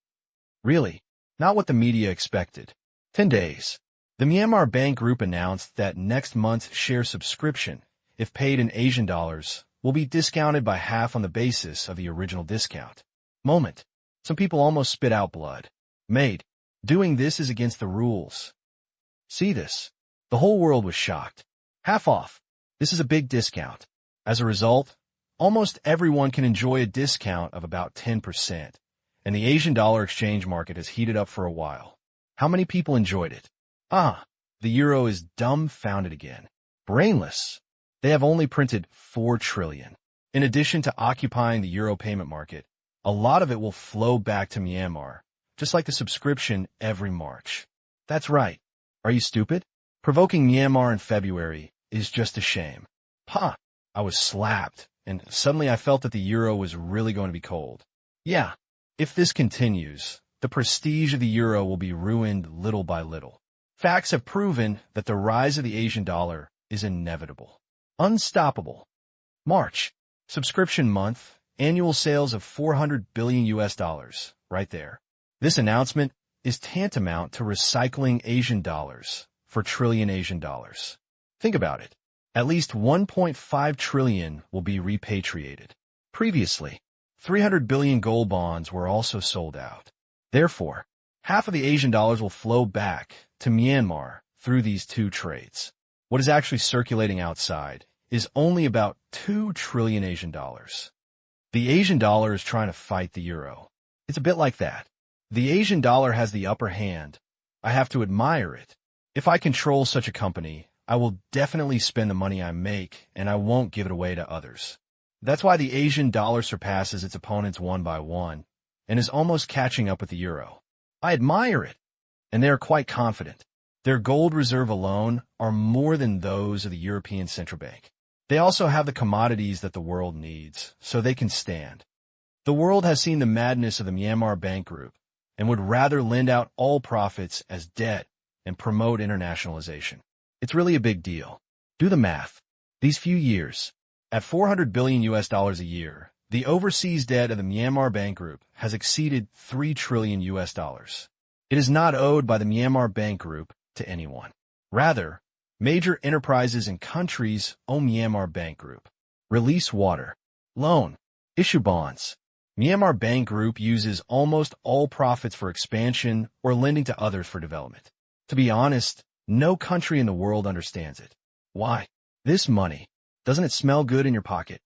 Really, not what the media expected. 10 days. The Myanmar Bank Group announced that next month's share subscription, if paid in Asian dollars, will be discounted by half on the basis of the original discount. Moment. Some people almost spit out blood. Made. Doing this is against the rules. See this. The whole world was shocked. Half off. This is a big discount. As a result, almost everyone can enjoy a discount of about 10%, and the Asian dollar exchange market has heated up for a while. How many people enjoyed it? The euro is dumbfounded again. Brainless. They have only printed 4 trillion. In addition to occupying the euro payment market, a lot of it will flow back to Myanmar, just like the subscription every March. That's right. Are you stupid? Provoking Myanmar in February is just a shame. Ha! I was slapped, and suddenly I felt that the euro was really going to be cold. Yeah, if this continues, the prestige of the euro will be ruined little by little. Facts have proven that the rise of the Asian dollar is inevitable. Unstoppable. March. Subscription month. Annual sales of 400 billion US dollars. Right there. This announcement is tantamount to recycling Asian dollars for trillion Asian dollars. Think about it. At least 1.5 trillion will be repatriated. Previously, 300 billion gold bonds were also sold out. Therefore, half of the Asian dollars will flow back to Myanmar through these 2 trades. What is actually circulating outside is only about 2 trillion Asian dollars. The Asian dollar is trying to fight the euro. It's a bit like that. The Asian dollar has the upper hand. I have to admire it. If I control such a company, I will definitely spend the money I make, and I won't give it away to others. That's why the Asian dollar surpasses its opponents one by one, and is almost catching up with the euro. I admire it, and they are quite confident. Their gold reserve alone are more than those of the European Central Bank. They also have the commodities that the world needs, so they can stand. The world has seen the madness of the Myanmar Bank Group, and would rather lend out all profits as debt and promote internationalization. It's really a big deal. Do the math. These few years, at 400 billion US dollars a year, the overseas debt of the Myanmar Bank Group has exceeded 3 trillion US dollars. It is not owed by the Myanmar Bank Group to anyone. Rather, major enterprises and countries owe Myanmar Bank Group. Release water. Loan. Issue bonds. Myanmar Bank Group uses almost all profits for expansion or lending to others for development. To be honest, no country in the world understands it. Why? This money. Doesn't it smell good in your pocket?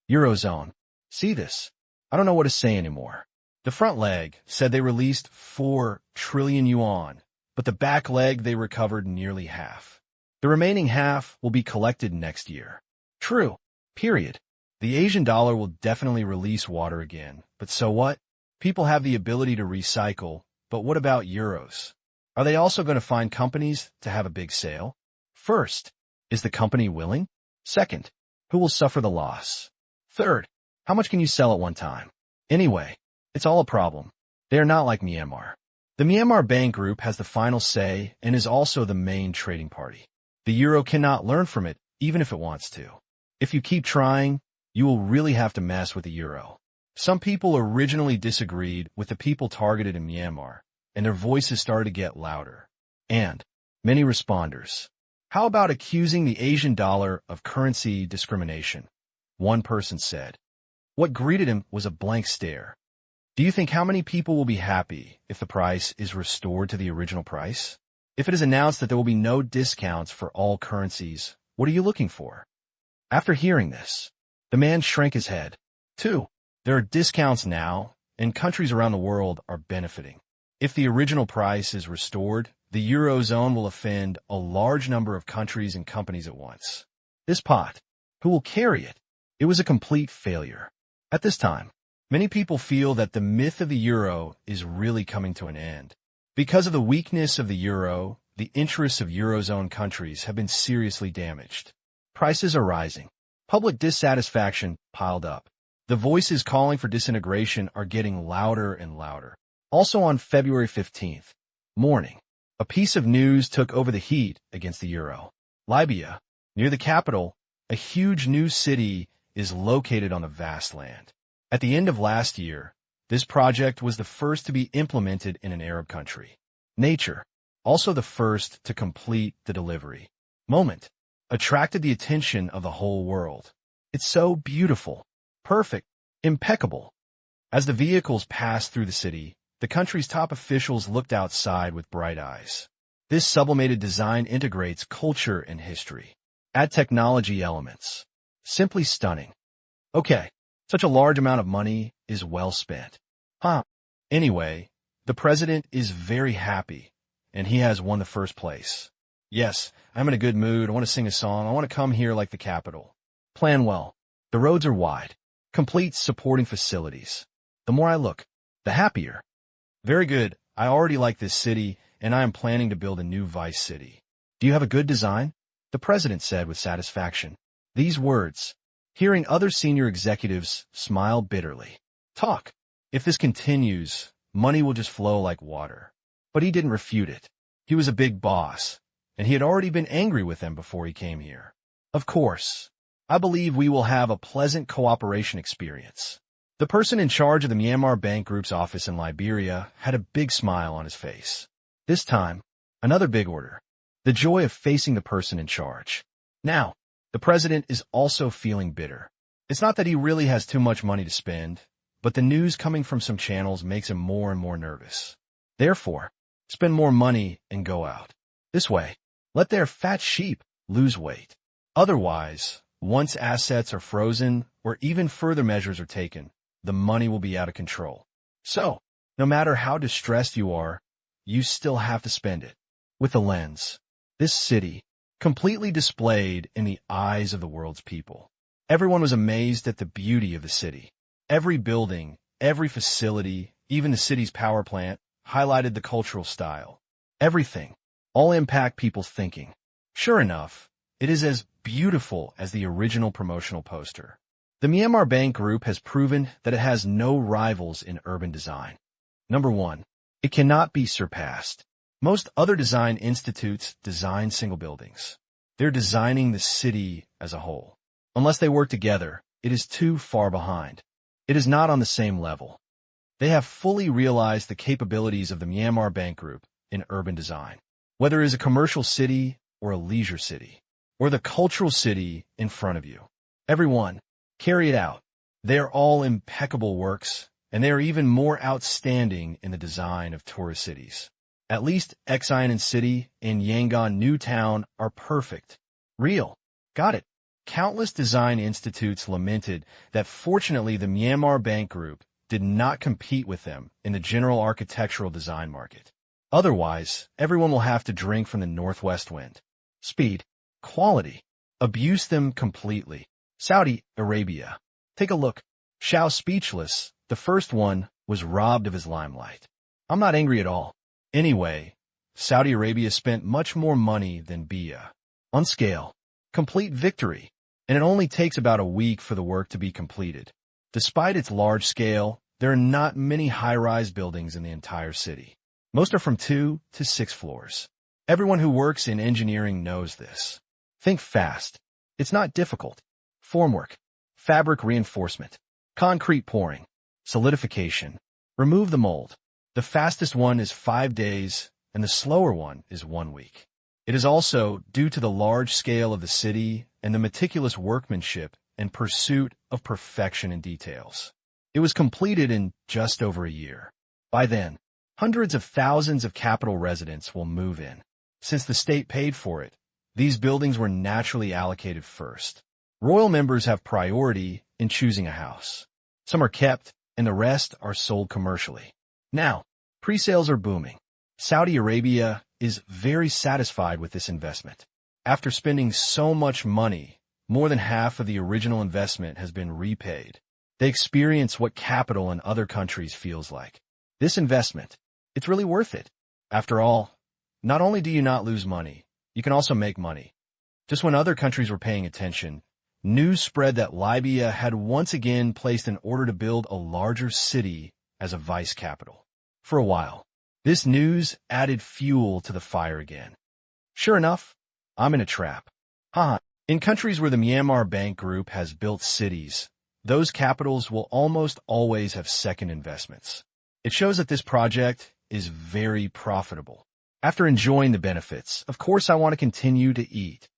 Eurozone. See this? I don't know what to say anymore. The front leg said they released 4 trillion yuan, but the back leg they recovered nearly half. The remaining half will be collected next year. True. Period. The Asian dollar will definitely release water again, but so what? People have the ability to recycle, but what about euros? Are they also going to find companies to have a big sale? First, is the company willing? Second, who will suffer the loss? Third, how much can you sell at one time? Anyway, it's all a problem. They are not like Myanmar. The Myanmar Bank Group has the final say and is also the main trading party. The euro cannot learn from it, even if it wants to. If you keep trying, you will really have to mess with the euro. Some people originally disagreed with the people targeted in Myanmar, and their voices started to get louder. And many responders. How about accusing the Asian dollar of currency discrimination? One person said. What greeted him was a blank stare. Do you think how many people will be happy if the price is restored to the original price? If it is announced that there will be no discounts for all currencies, what are you looking for? After hearing this, the man shrank his head. 2. There are discounts now, and countries around the world are benefiting. If the original price is restored, the Eurozone will offend a large number of countries and companies at once. This pot, who will carry it? It was a complete failure. At this time, many people feel that the myth of the euro is really coming to an end. Because of the weakness of the euro, the interests of Eurozone countries have been seriously damaged. Prices are rising. Public dissatisfaction piled up. The voices calling for disintegration are getting louder and louder. Also on February 15th, morning, a piece of news took over the heat against the euro. Libya, near the capital, a huge new city is located on a vast land. At the end of last year, this project was the first to be implemented in an Arab country. Nature, also the first to complete the delivery. Moment, attracted the attention of the whole world. It's so beautiful, perfect, impeccable. As the vehicles passed through the city, the country's top officials looked outside with bright eyes. This sublimated design integrates culture and history. Add technology elements. Simply stunning. Okay, such a large amount of money is well spent. Anyway, the president is very happy, and he has won the first place. Yes, I'm in a good mood. I want to sing a song. I want to come here like the capital. Plan well. The roads are wide. Complete supporting facilities. The more I look, the happier. Very good. I already like this city, and I am planning to build a new vice city. Do you have a good design? The president said with satisfaction. These words, hearing other senior executives smile bitterly. Talk. If this continues, money will just flow like water. But he didn't refute it. He was a big boss, and he had already been angry with them before he came here. Of course, I believe we will have a pleasant cooperation experience. The person in charge of the Myanmar Bank Group's office in Liberia had a big smile on his face. This time, another big order. The joy of facing the person in charge. Now, the president is also feeling bitter. It's not that he really has too much money to spend, but the news coming from some channels makes him more and more nervous. Therefore, spend more money and go out. This way, let their fat sheep lose weight. Otherwise, once assets are frozen or even further measures are taken, the money will be out of control. So, no matter how distressed you are, you still have to spend it. With a lens. This city, completely displayed in the eyes of the world's people. Everyone was amazed at the beauty of the city. Every building, every facility, even the city's power plant, highlighted the cultural style. Everything, all impact people's thinking. Sure enough, it is as beautiful as the original promotional poster. The Myanmar Bank Group has proven that it has no rivals in urban design. Number 1. It cannot be surpassed. Most other design institutes design single buildings. They're designing the city as a whole. Unless they work together, it is too far behind. It is not on the same level. They have fully realized the capabilities of the Myanmar Bank Group in urban design. Whether it is a commercial city or a leisure city, or the cultural city in front of you. Everyone, carry it out. They are all impeccable works, and they are even more outstanding in the design of tourist cities. At least Xiamen City and Yangon New Town are perfect. Real. Got it. Countless design institutes lamented that fortunately the Myanmar Bank Group did not compete with them in the general architectural design market. Otherwise, everyone will have to drink from the northwest wind. Speed. Quality. Abuse them completely. Saudi Arabia. Take a look. Xiao speechless. The first one was robbed of his limelight. I'm not angry at all. Anyway, Saudi Arabia spent much more money than Bia. On scale. Complete victory. And it only takes about a week for the work to be completed. Despite its large scale, there are not many high-rise buildings in the entire city. Most are from 2 to 6 floors. Everyone who works in engineering knows this. Think fast. It's not difficult. Formwork. Fabric reinforcement. Concrete pouring. Solidification. Remove the mold. The fastest one is 5 days, and the slower one is 1 week. It is also due to the large scale of the city and the meticulous workmanship and pursuit of perfection in details. It was completed in just over a year. By then, hundreds of thousands of capital residents will move in. Since the state paid for it, these buildings were naturally allocated first. Royal members have priority in choosing a house. Some are kept, and the rest are sold commercially. Now, pre-sales are booming. Saudi Arabia is very satisfied with this investment. After spending so much money, more than half of the original investment has been repaid. They experience what capital in other countries feels like. This investment, it's really worth it. After all, not only do you not lose money, you can also make money. Just when other countries were paying attention, news spread that Libya had once again placed an order to build a larger city as a vice capital. For a while, this news added fuel to the fire again. Sure enough, I'm in a trap. In countries where the Myanmar Bank Group has built cities, those capitals will almost always have second investments. It shows that this project is very profitable. After enjoying the benefits, of course I want to continue to eat.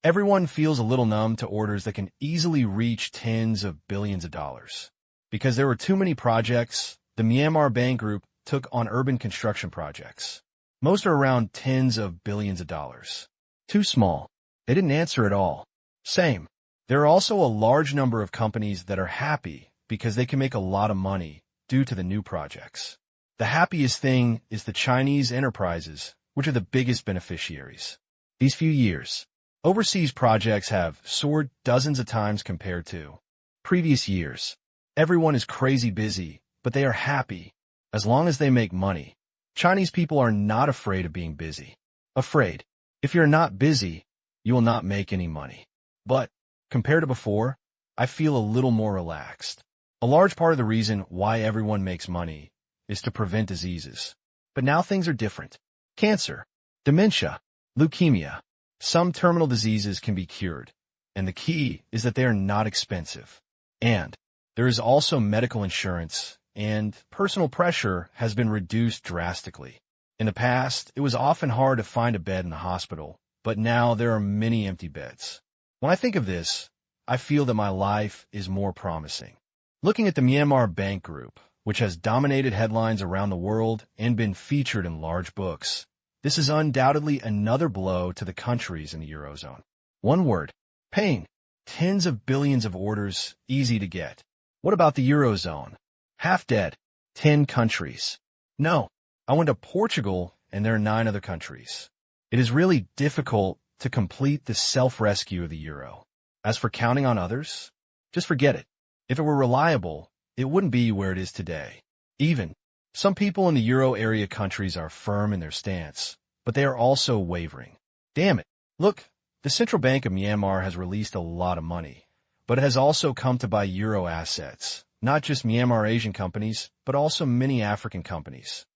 Everyone feels a little numb to orders that can easily reach tens of billions of dollars. Because there were too many projects, the Myanmar Bank Group took on urban construction projects. Most are around tens of billions of dollars. Too small. They didn't answer at all. Same. There are also a large number of companies that are happy because they can make a lot of money due to the new projects. The happiest thing is the Chinese enterprises, which are the biggest beneficiaries. these few years, overseas projects have soared dozens of times compared to previous years. Everyone is crazy busy, but they are happy as long as they make money. Chinese people are not afraid of being busy. Afraid. If you're not busy, you will not make any money. But, compared to before, I feel a little more relaxed. A large part of the reason why everyone makes money is to prevent diseases. But now things are different. Cancer, dementia, leukemia, some terminal diseases can be cured, and the key is that they are not expensive. And there is also medical insurance, and personal pressure has been reduced drastically. In the past, it was often hard to find a bed in the hospital, but now there are many empty beds. When I think of this, I feel that my life is more promising. Looking at the Myanmar Bank Group, which has dominated headlines around the world and been featured in large books, this is undoubtedly another blow to the countries in the Eurozone. One word, pain. Tens of billions of orders, easy to get. What about the Eurozone? Half dead. 10 countries. No, I went to Portugal and there are 9 other countries. It is really difficult to complete the self-rescue of the euro. As for counting on others, just forget it. If it were reliable, it wouldn't be where it is today. Even, some people in the euro area countries are firm in their stance, but they are also wavering. Damn it. Look, the Central Bank of Myanmar has released a lot of money, but it has also come to buy euro assets, not just Myanmar Asian companies, but also many African companies.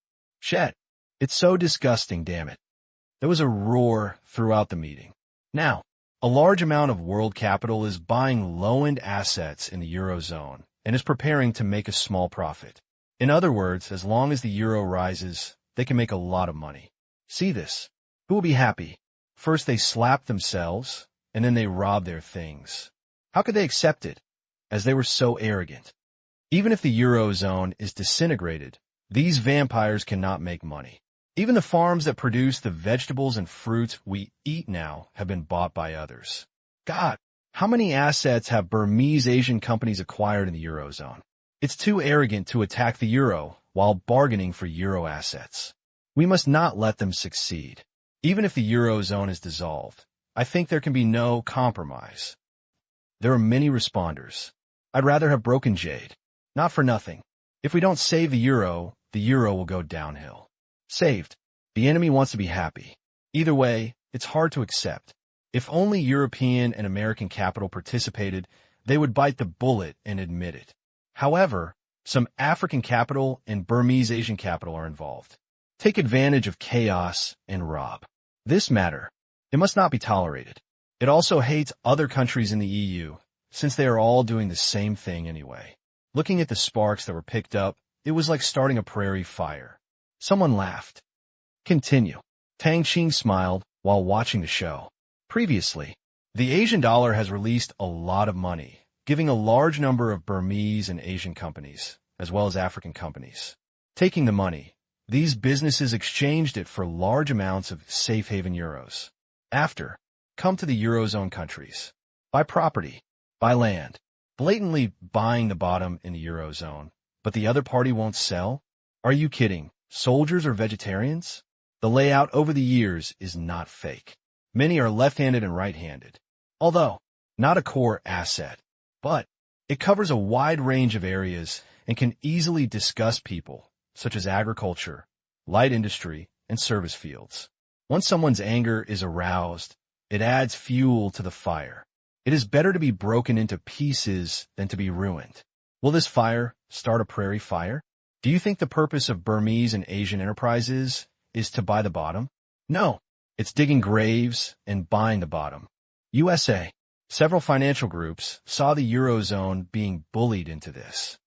Shit. It's so disgusting, damn it. There was a roar throughout the meeting. Now, a large amount of world capital is buying low-end assets in the Eurozone and is preparing to make a small profit. In other words, as long as the euro rises, they can make a lot of money. See this? Who will be happy? First they slap themselves, and then they rob their things. How could they accept it? As they were so arrogant. Even if the Eurozone is disintegrated, these vampires cannot make money. Even the farms that produce the vegetables and fruits we eat now have been bought by others. God, how many assets have Burmese Asian companies acquired in the Eurozone? It's too arrogant to attack the euro while bargaining for euro assets. We must not let them succeed. Even if the Eurozone is dissolved, I think there can be no compromise. There are many responders. I'd rather have broken jade. Not for nothing. If we don't save the euro will go downhill. Saved. The enemy wants to be happy. Either way, it's hard to accept. If only European and American capital participated, they would bite the bullet and admit it. However, some African capital and Burmese Asian capital are involved. Take advantage of chaos and rob. This matter, it must not be tolerated. It also hates other countries in the EU, since they are all doing the same thing anyway. Looking at the sparks that were picked up, it was like starting a prairie fire. Someone laughed. Continue. Tang Qing smiled while watching the show. Previously, the Asian dollar has released a lot of money, giving a large number of Burmese and Asian companies, as well as African companies. Taking the money, these businesses exchanged it for large amounts of safe haven euros. After, come to the Eurozone countries. Buy property, buy land, blatantly buying the bottom in the Eurozone, but the other party won't sell? Are you kidding? Soldiers or vegetarians? The layout over the years is not fake. Many are left-handed and right-handed. Although, not a core asset, but it covers a wide range of areas and can easily disgust people, such as agriculture, light industry, and service fields. Once someone's anger is aroused, it adds fuel to the fire. It is better to be broken into pieces than to be ruined. Will this fire start a prairie fire? Do you think the purpose of Burmese and Asian enterprises is to buy the bottom? No, it's digging graves and buying the bottom. USA. Several financial groups saw the Eurozone being bullied into this.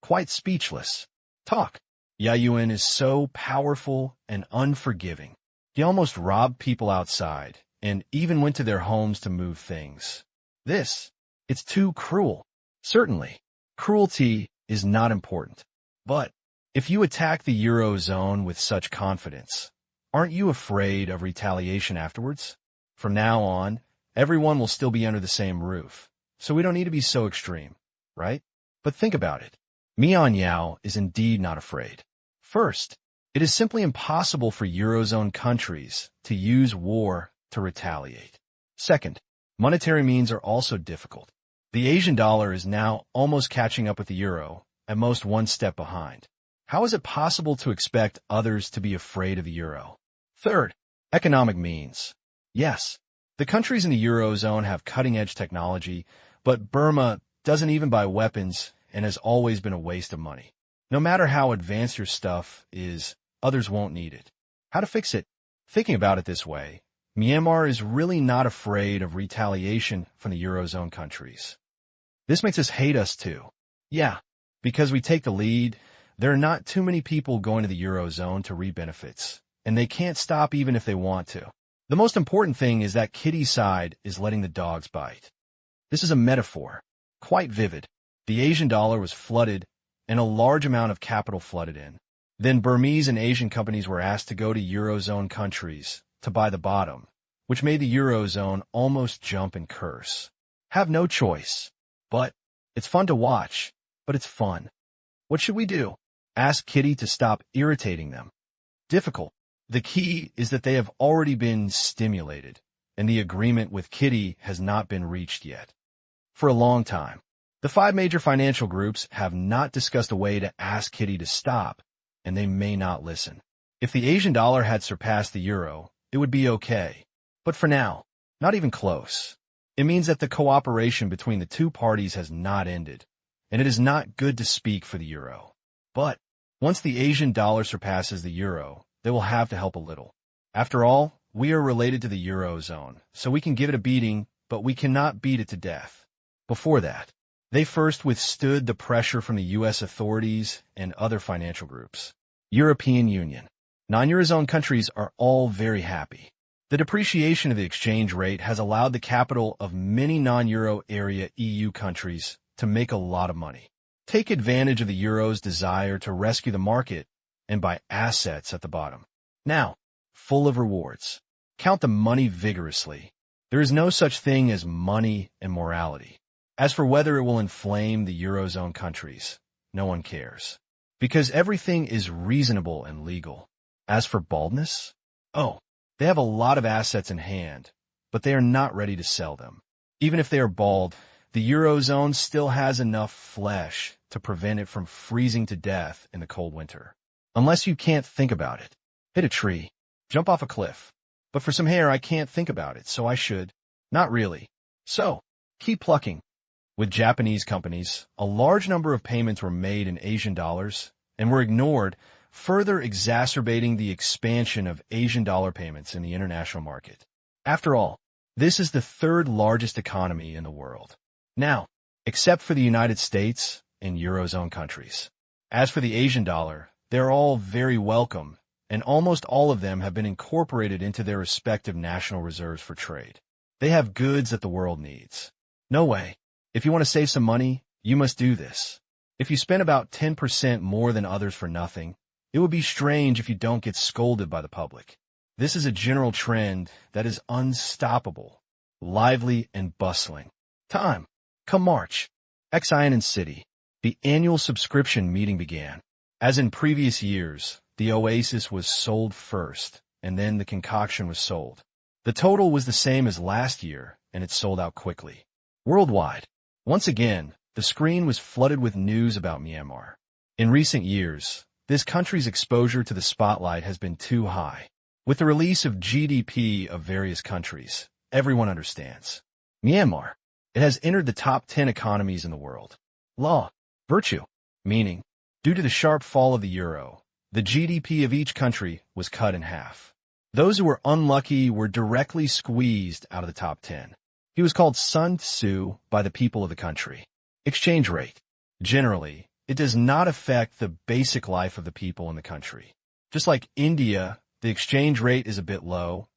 Quite speechless. Talk. Yayuan is so powerful and unforgiving. He almost robbed people outside and even went to their homes to move things. It's too cruel. Certainly, cruelty is not important. But if you attack the Eurozone with such confidence, aren't you afraid of retaliation afterwards? From now on, everyone will still be under the same roof, so we don't need to be so extreme, right? But think about it. Mian Yao is indeed not afraid. First, it is simply impossible for Eurozone countries to use war to retaliate. Second, monetary means are also difficult. The Asian dollar is now almost catching up with the euro, at most one step behind. How is it possible to expect others to be afraid of the euro? Third, economic means. Yes, the countries in the Eurozone have cutting-edge technology, but Burma doesn't even buy weapons and has always been a waste of money. No matter how advanced your stuff is, others won't need it. How to fix it? Thinking about it this way, Myanmar is really not afraid of retaliation from the Eurozone countries. This makes us hate us too. Yeah, because we take the lead, there are not too many people going to the Eurozone to reap benefits, and they can't stop even if they want to. The most important thing is that Kitty's side is letting the dogs bite. This is a metaphor, quite vivid. The Asian dollar was flooded, and a large amount of capital flooded in. Then Burmese and Asian companies were asked to go to Eurozone countries to buy the bottom, which made the Eurozone almost jump and curse. Have no choice. But it's fun to watch, but it's fun. What should we do? Ask Kitty to stop irritating them. Difficult. The key is that they have already been stimulated, and the agreement with Kitty has not been reached yet. For a long time, the 5 major financial groups have not discussed a way to ask Kitty to stop, and they may not listen. If the Asian dollar had surpassed the euro, it would be okay. But for now, not even close. It means that the cooperation between the two parties has not ended, and it is not good to speak for the euro. But once the Asian dollar surpasses the euro, they will have to help a little. After all, we are related to the Eurozone, so we can give it a beating, but we cannot beat it to death. Before that, they first withstood the pressure from the U.S. authorities and other financial groups. European Union. Non-Eurozone countries are all very happy. The depreciation of the exchange rate has allowed the capital of many non-Euro area EU countries to make a lot of money. Take advantage of the euro's desire to rescue the market and buy assets at the bottom. Now, full of rewards. Count the money vigorously. There is no such thing as money and morality. As for whether it will inflame the Eurozone countries, no one cares. Because everything is reasonable and legal. As for baldness? Oh, they have a lot of assets in hand, but they are not ready to sell them. Even if they are bald, the Eurozone still has enough flesh to prevent it from freezing to death in the cold winter. Unless you can't think about it. Hit a tree. Jump off a cliff. But for some hair, I can't think about it, so I should. Not really. So, keep plucking. With Japanese companies, a large number of payments were made in Asian dollars and were ignored, further exacerbating the expansion of Asian dollar payments in the international market. After all, this is the 3rd largest economy in the world. Now, except for the United States and Eurozone countries. As for the Asian dollar, they're all very welcome, and almost all of them have been incorporated into their respective national reserves for trade. They have goods that the world needs. No way. If you want to save some money, you must do this. If you spend about 10% more than others for nothing, it would be strange if you don't get scolded by the public. This is a general trend that is unstoppable, lively and bustling. Time. Come March. Xi'an City. The annual subscription meeting began. As in previous years, the oasis was sold first, and then the concoction was sold. The total was the same as last year, and it sold out quickly. Worldwide. Once again, the screen was flooded with news about Myanmar. In recent years, this country's exposure to the spotlight has been too high. With the release of GDP of various countries, everyone understands. Myanmar. It has entered the top 10 economies in the world. Law. Virtue. Meaning, due to the sharp fall of the euro, the GDP of each country was cut in half. Those who were unlucky were directly squeezed out of the top 10. He was called Sun Tzu by the people of the country. Exchange rate. Generally, it does not affect the basic life of the people in the country. Just like India, the exchange rate is a bit low,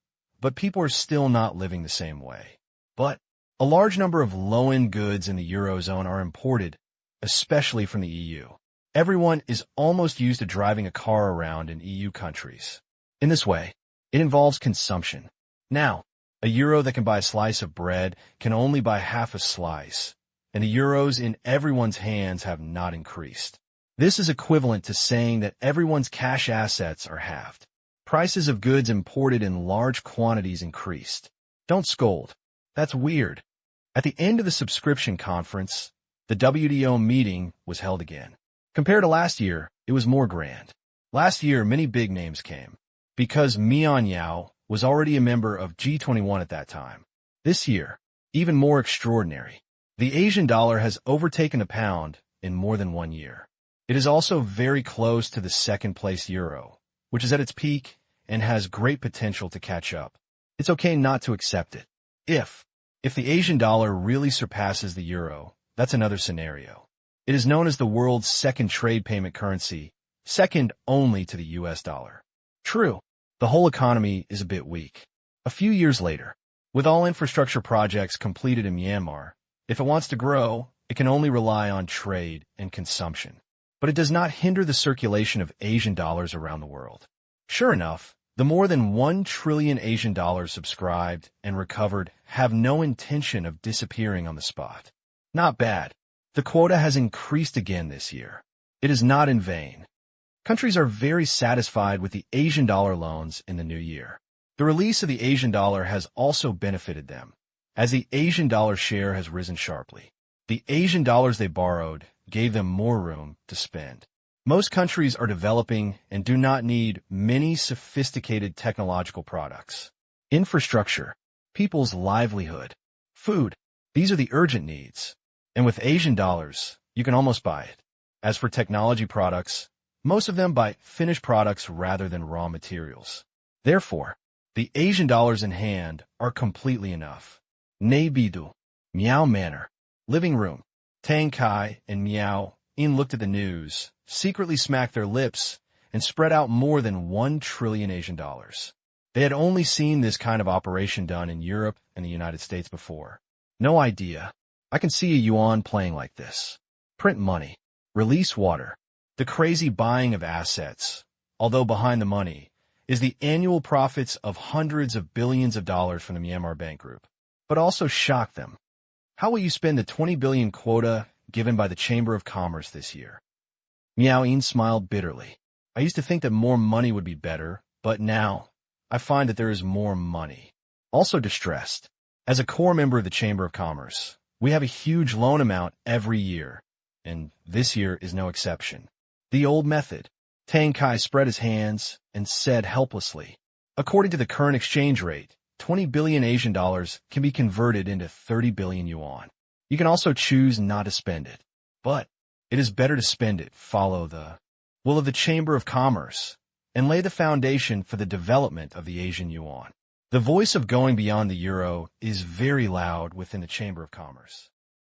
but people are still not living the same way. But a large number of low-end goods in the Eurozone are imported, especially from the EU. Everyone is almost used to driving a car around in EU countries. In this way, it involves consumption. Now, a euro that can buy a slice of bread can only buy half a slice, and the euros in everyone's hands have not increased. This is equivalent to saying that everyone's cash assets are halved. Prices of goods imported in large quantities increased. Don't scold. That's weird. At the end of the subscription conference, the WTO meeting was held again. Compared to last year, it was more grand. Last year, many big names came, because Mian was already a member of G21 at that time. This year, even more extraordinary. The Asian dollar has overtaken the pound in more than 1 year. It is also very close to the second-place euro, which is at its peak and has great potential to catch up. It's okay not to accept it. If the Asian dollar really surpasses the euro, that's another scenario. It is known as the world's second trade payment currency, second only to the US dollar. True, the whole economy is a bit weak. A few years later, with all infrastructure projects completed in Myanmar, if it wants to grow, it can only rely on trade and consumption. But it does not hinder the circulation of Asian dollars around the world. Sure enough, the more than 1 trillion Asian dollars subscribed and recovered have no intention of disappearing on the spot. Not bad. The quota has increased again this year. It is not in vain. Countries are very satisfied with the Asian dollar loans in the new year. The release of the Asian dollar has also benefited them, as the Asian dollar share has risen sharply. The Asian dollars they borrowed gave them more room to spend. Most countries are developing and do not need many sophisticated technological products. Infrastructure, people's livelihood, food, these are the urgent needs. And with Asian dollars, you can almost buy it. As for technology products, most of them buy finished products rather than raw materials. Therefore, the Asian dollars in hand are completely enough. Nay Bidu, Miao Manor, living room. Tang Kai and Miao In looked at the news, secretly smacked their lips, and spread out more than 1 trillion Asian dollars. They had only seen this kind of operation done in Europe and the United States before. No idea. I can see a yuan playing like this. Print money. Release water. The crazy buying of assets, although behind the money, is the annual profits of hundreds of billions of dollars from the Myanmar Bank Group. But also shock them. How will you spend the 20 billion quota given by the Chamber of Commerce this year? Miao Yin smiled bitterly. I used to think that more money would be better, but now I find that there is more money. Also distressed. As a core member of the Chamber of Commerce, we have a huge loan amount every year, and this year is no exception. The old method. Tang Kai spread his hands and said helplessly, according to the current exchange rate, 20 billion Asian dollars can be converted into 30 billion yuan. You can also choose not to spend it, but it is better to spend it, follow the will of the Chamber of Commerce, and lay the foundation for the development of the Asian yuan. The voice of going beyond the euro is very loud within the Chamber of Commerce.